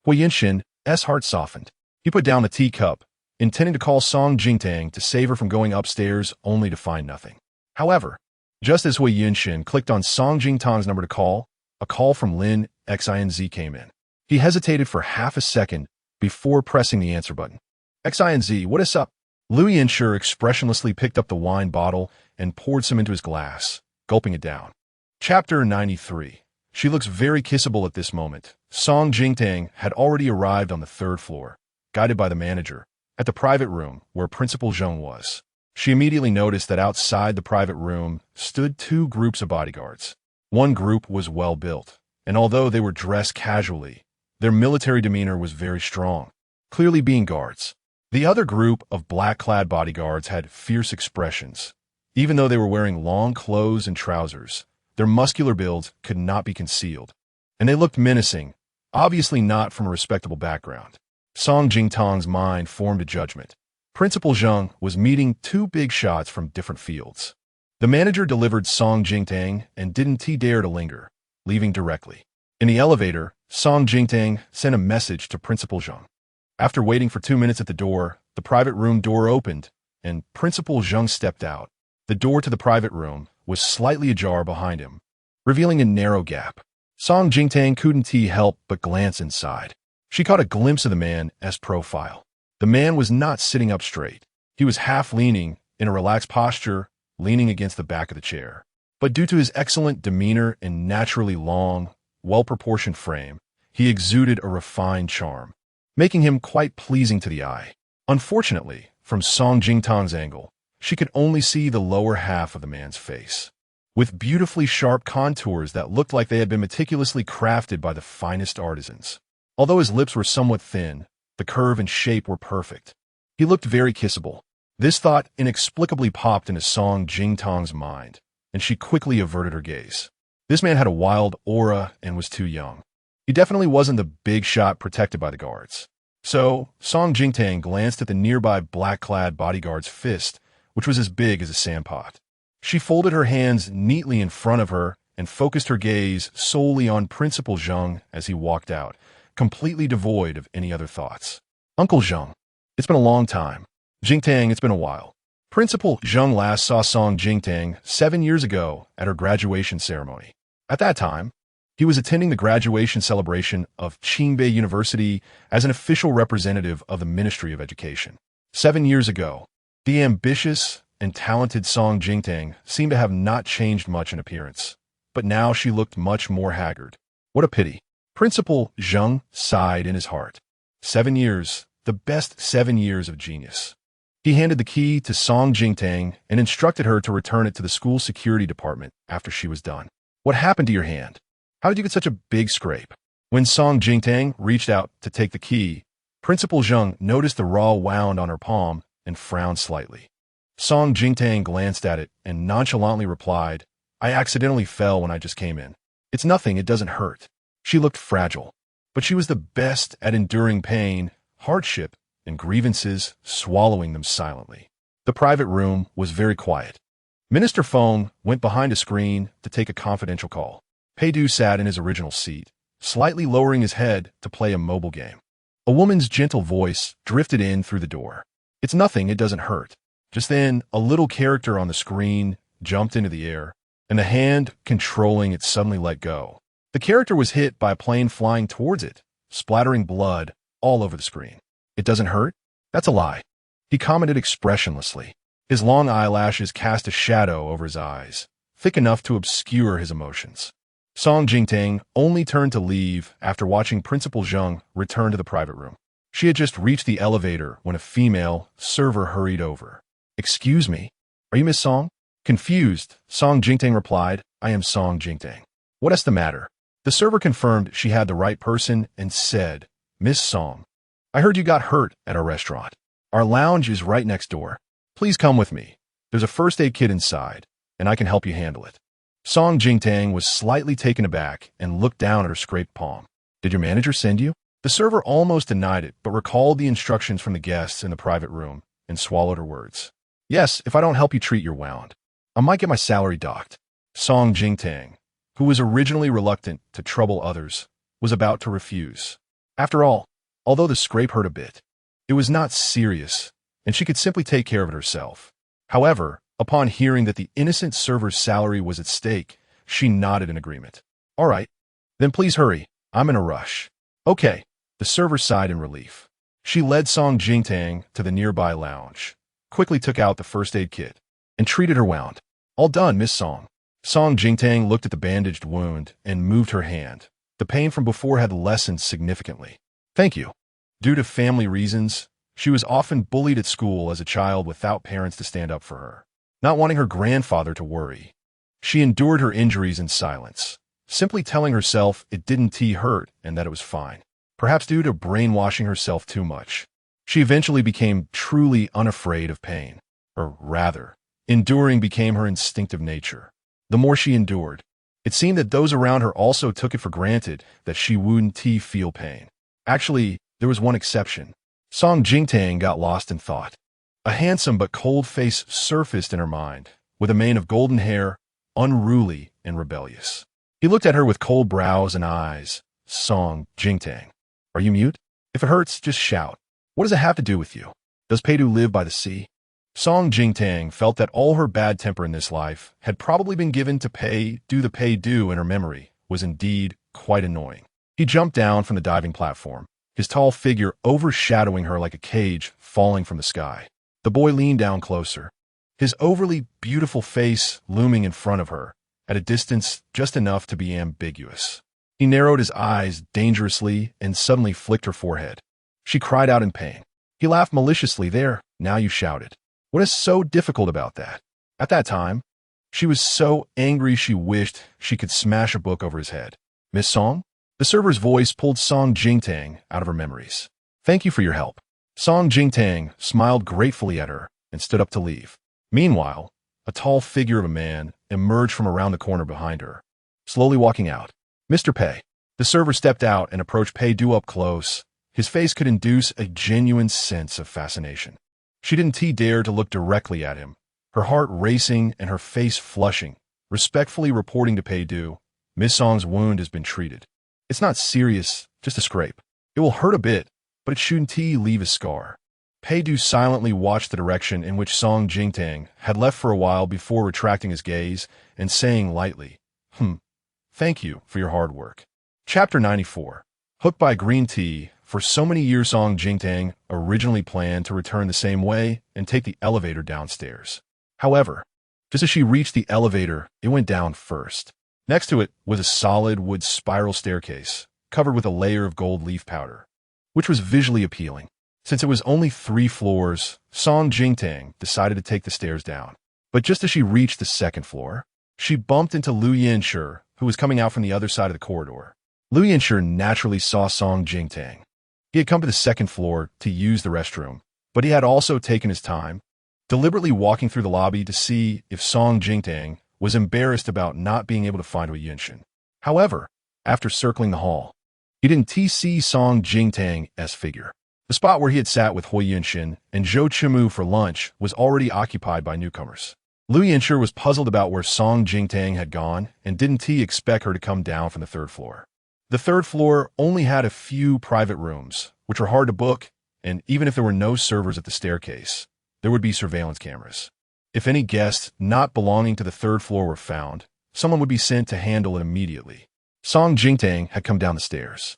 Hui Yunshin's heart softened. He put down the teacup, intending to call Song Jingtang to save her from going upstairs only to find nothing. However, just as Hui Yunshin clicked on Song Jingtang's number to call, a call from Lin XINZ came in. He hesitated for half a second before pressing the answer button. XINZ, what is up? Liu Yanshi expressionlessly picked up the wine bottle and poured some into his glass, gulping it down. Chapter 93. She looks very kissable at this moment. Song Jingtang had already arrived on the third floor, guided by the manager, at the private room where Principal Zheng was. She immediately noticed that outside the private room stood two groups of bodyguards. One group was well built, and although they were dressed casually, their military demeanor was very strong, clearly being guards. The other group of black-clad bodyguards had fierce expressions. Even though they were wearing long clothes and trousers, their muscular builds could not be concealed, and they looked menacing, obviously not from a respectable background. Song Jingtang's mind formed a judgment. Principal Zheng was meeting two big shots from different fields. The manager delivered Song Jingtang and didn't dare to linger, leaving directly. In the elevator, Song Jingtang sent a message to Principal Zheng. After waiting for 2 minutes at the door, the private room door opened, and Principal Zheng stepped out. The door to the private room was slightly ajar behind him, revealing a narrow gap. Song Jingtang couldn't help but glance inside. She caught a glimpse of the man's profile. The man was not sitting up straight. He was half leaning, in a relaxed posture, leaning against the back of the chair. But due to his excellent demeanor and naturally long, well-proportioned frame, he exuded a refined charm, making him quite pleasing to the eye. Unfortunately, from Song Jingtang's angle, she could only see the lower half of the man's face, with beautifully sharp contours that looked like they had been meticulously crafted by the finest artisans. Although his lips were somewhat thin, the curve and shape were perfect. He looked very kissable. This thought inexplicably popped into Song Jingtang's mind, and she quickly averted her gaze. This man had a wild aura and was too young. He definitely wasn't the big shot protected by the guards. So, Song Jingtang glanced at the nearby black-clad bodyguard's fist, which was as big as a sandpot. She folded her hands neatly in front of her and focused her gaze solely on Principal Zheng as he walked out, completely devoid of any other thoughts. Uncle Zheng, it's been a long time. Jingtang, it's been a while. Principal Zheng last saw Song Jingtang 7 years ago at her graduation ceremony. At that time, he was attending the graduation celebration of Qingbei University as an official representative of the Ministry of Education. 7 years ago, the ambitious and talented Song Jingtang seemed to have not changed much in appearance, but now she looked much more haggard. What a pity. Principal Zheng sighed in his heart. 7 years, the best 7 years of genius. He handed the key to Song Jingtang and instructed her to return it to the school security department after she was done. What happened to your hand? How did you get such a big scrape? When Song Jingtang reached out to take the key, Principal Zheng noticed the raw wound on her palm and frowned slightly. Song Jingtang glanced at it and nonchalantly replied, I accidentally fell when I just came in. It's nothing, it doesn't hurt. She looked fragile, but she was the best at enduring pain, hardship, and grievances, swallowing them silently. The private room was very quiet. Minister Feng went behind a screen to take a confidential call. Peidu sat in his original seat, slightly lowering his head to play a mobile game. A woman's gentle voice drifted in through the door. It's nothing, it doesn't hurt. Just then, a little character on the screen jumped into the air, and the hand controlling it suddenly let go. The character was hit by a plane flying towards it, splattering blood all over the screen. It doesn't hurt? That's a lie. He commented expressionlessly. His long eyelashes cast a shadow over his eyes, thick enough to obscure his emotions. Song Jingtang only turned to leave after watching Principal Zheng return to the private room. She had just reached the elevator when a female server hurried over. Excuse me, are you Miss Song? Confused, Song Jingtang replied, I am Song Jingtang. What is the matter? The server confirmed she had the right person and said, Miss Song, I heard you got hurt at our restaurant. Our lounge is right next door. Please come with me. There's a first aid kit inside, and I can help you handle it. Song Jingtang was slightly taken aback and looked down at her scraped palm. Did your manager send you? The server almost denied it, but recalled the instructions from the guests in the private room and swallowed her words. Yes, if I don't help you treat your wound, I might get my salary docked. Song Jingtang, who was originally reluctant to trouble others, was about to refuse. After all, although the scrape hurt a bit, it was not serious, and she could simply take care of it herself. However, upon hearing that the innocent server's salary was at stake, she nodded in agreement. All right, then please hurry. I'm in a rush. Okay, the server sighed in relief. She led Song Jingtang to the nearby lounge, quickly took out the first aid kit, and treated her wound. All done, Miss Song. Song Jingtang looked at the bandaged wound and moved her hand. The pain from before had lessened significantly. Thank you. Due to family reasons, she was often bullied at school as a child without parents to stand up for her, not wanting her grandfather to worry. She endured her injuries in silence, simply telling herself it didn't hurt and that it was fine. Perhaps due to brainwashing herself too much, she eventually became truly unafraid of pain. Or rather, enduring became her instinctive nature. The more she endured, it seemed that those around her also took it for granted that she wouldn't feel pain. Actually, there was one exception. Song Jingtang got lost in thought. A handsome but cold face surfaced in her mind, with a mane of golden hair, unruly and rebellious. He looked at her with cold brows and eyes. Song Jingtang, are you mute? If it hurts, just shout. What does it have to do with you? Does Peidu live by the sea? Song Jingtang felt that all her bad temper in this life had probably been given to the Peidu in her memory was indeed quite annoying. He jumped down from the diving platform, his tall figure overshadowing her like a cage falling from the sky. The boy leaned down closer, his overly beautiful face looming in front of her, at a distance just enough to be ambiguous. He narrowed his eyes dangerously and suddenly flicked her forehead. She cried out in pain. He laughed maliciously. There, now you shouted. What is so difficult about that? At that time, she was so angry she wished she could smash a book over his head. Miss Song? The server's voice pulled Song Jingtang out of her memories. Thank you for your help. Song Jingtang smiled gratefully at her and stood up to leave. Meanwhile, a tall figure of a man emerged from around the corner behind her, slowly walking out. Mr. Pei. The server stepped out and approached Pei Du up close. His face could induce a genuine sense of fascination. She didn't dare to look directly at him, her heart racing and her face flushing, respectfully reporting to Pei Du, Miss Song's wound has been treated. It's not serious, just a scrape. It will hurt a bit, but it shouldn't leave a scar. Pei Du silently watched the direction in which Song Jingtang had left for a while before retracting his gaze and saying lightly, Thank you for your hard work. Chapter 94. Hooked by green tea. For so many years, Song Jingtang originally planned to return the same way and take the elevator downstairs. However, just as she reached the elevator, it went down first. Next to it was a solid wood spiral staircase, covered with a layer of gold leaf powder, which was visually appealing. Since it was only 3 floors, Song Jingtang decided to take the stairs down. But just as she reached the second floor, she bumped into Liu Yanshi, who was coming out from the other side of the corridor. Liu Yanshi naturally saw Song Jingtang. He had come to the second floor to use the restroom, but he had also taken his time, deliberately walking through the lobby to see if Song Jingtang was embarrassed about not being able to find Hui Yunshin. However, after circling the hall, he didn't see Song Jingtang's figure. The spot where he had sat with Hui Yunshin and Zhou Qimu for lunch was already occupied by newcomers. Liu Yanshi was puzzled about where Song Jingtang had gone and didn't expect her to come down from the 3rd floor. The 3rd floor only had a few private rooms, which were hard to book, and even if there were no servers at the staircase, there would be surveillance cameras. If any guests not belonging to the 3rd floor were found, someone would be sent to handle it immediately. Song Jingtang had come down the stairs.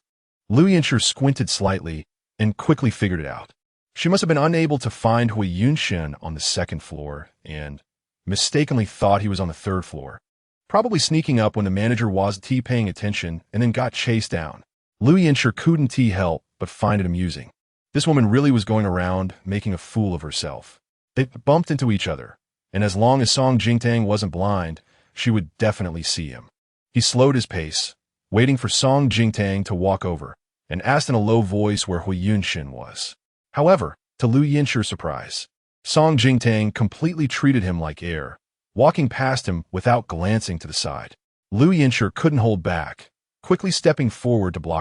Liu Yanshi squinted slightly and quickly figured it out. She must have been unable to find Hui Yunshin on the 2nd floor and mistakenly thought he was on the 3rd floor, probably sneaking up when the manager wasn't paying attention and then got chased down. Liu Yanshi couldn't help but find it amusing. This woman really was going around making a fool of herself. They bumped into each other, and as long as Song Jingtang wasn't blind, she would definitely see him. He slowed his pace, waiting for Song Jingtang to walk over, and asked in a low voice where Hui Yunshin was. However, to Liu Yanshi's surprise, Song Jingtang completely treated him like air, walking past him without glancing to the side. Liu Yanshi couldn't hold back, quickly stepping forward to block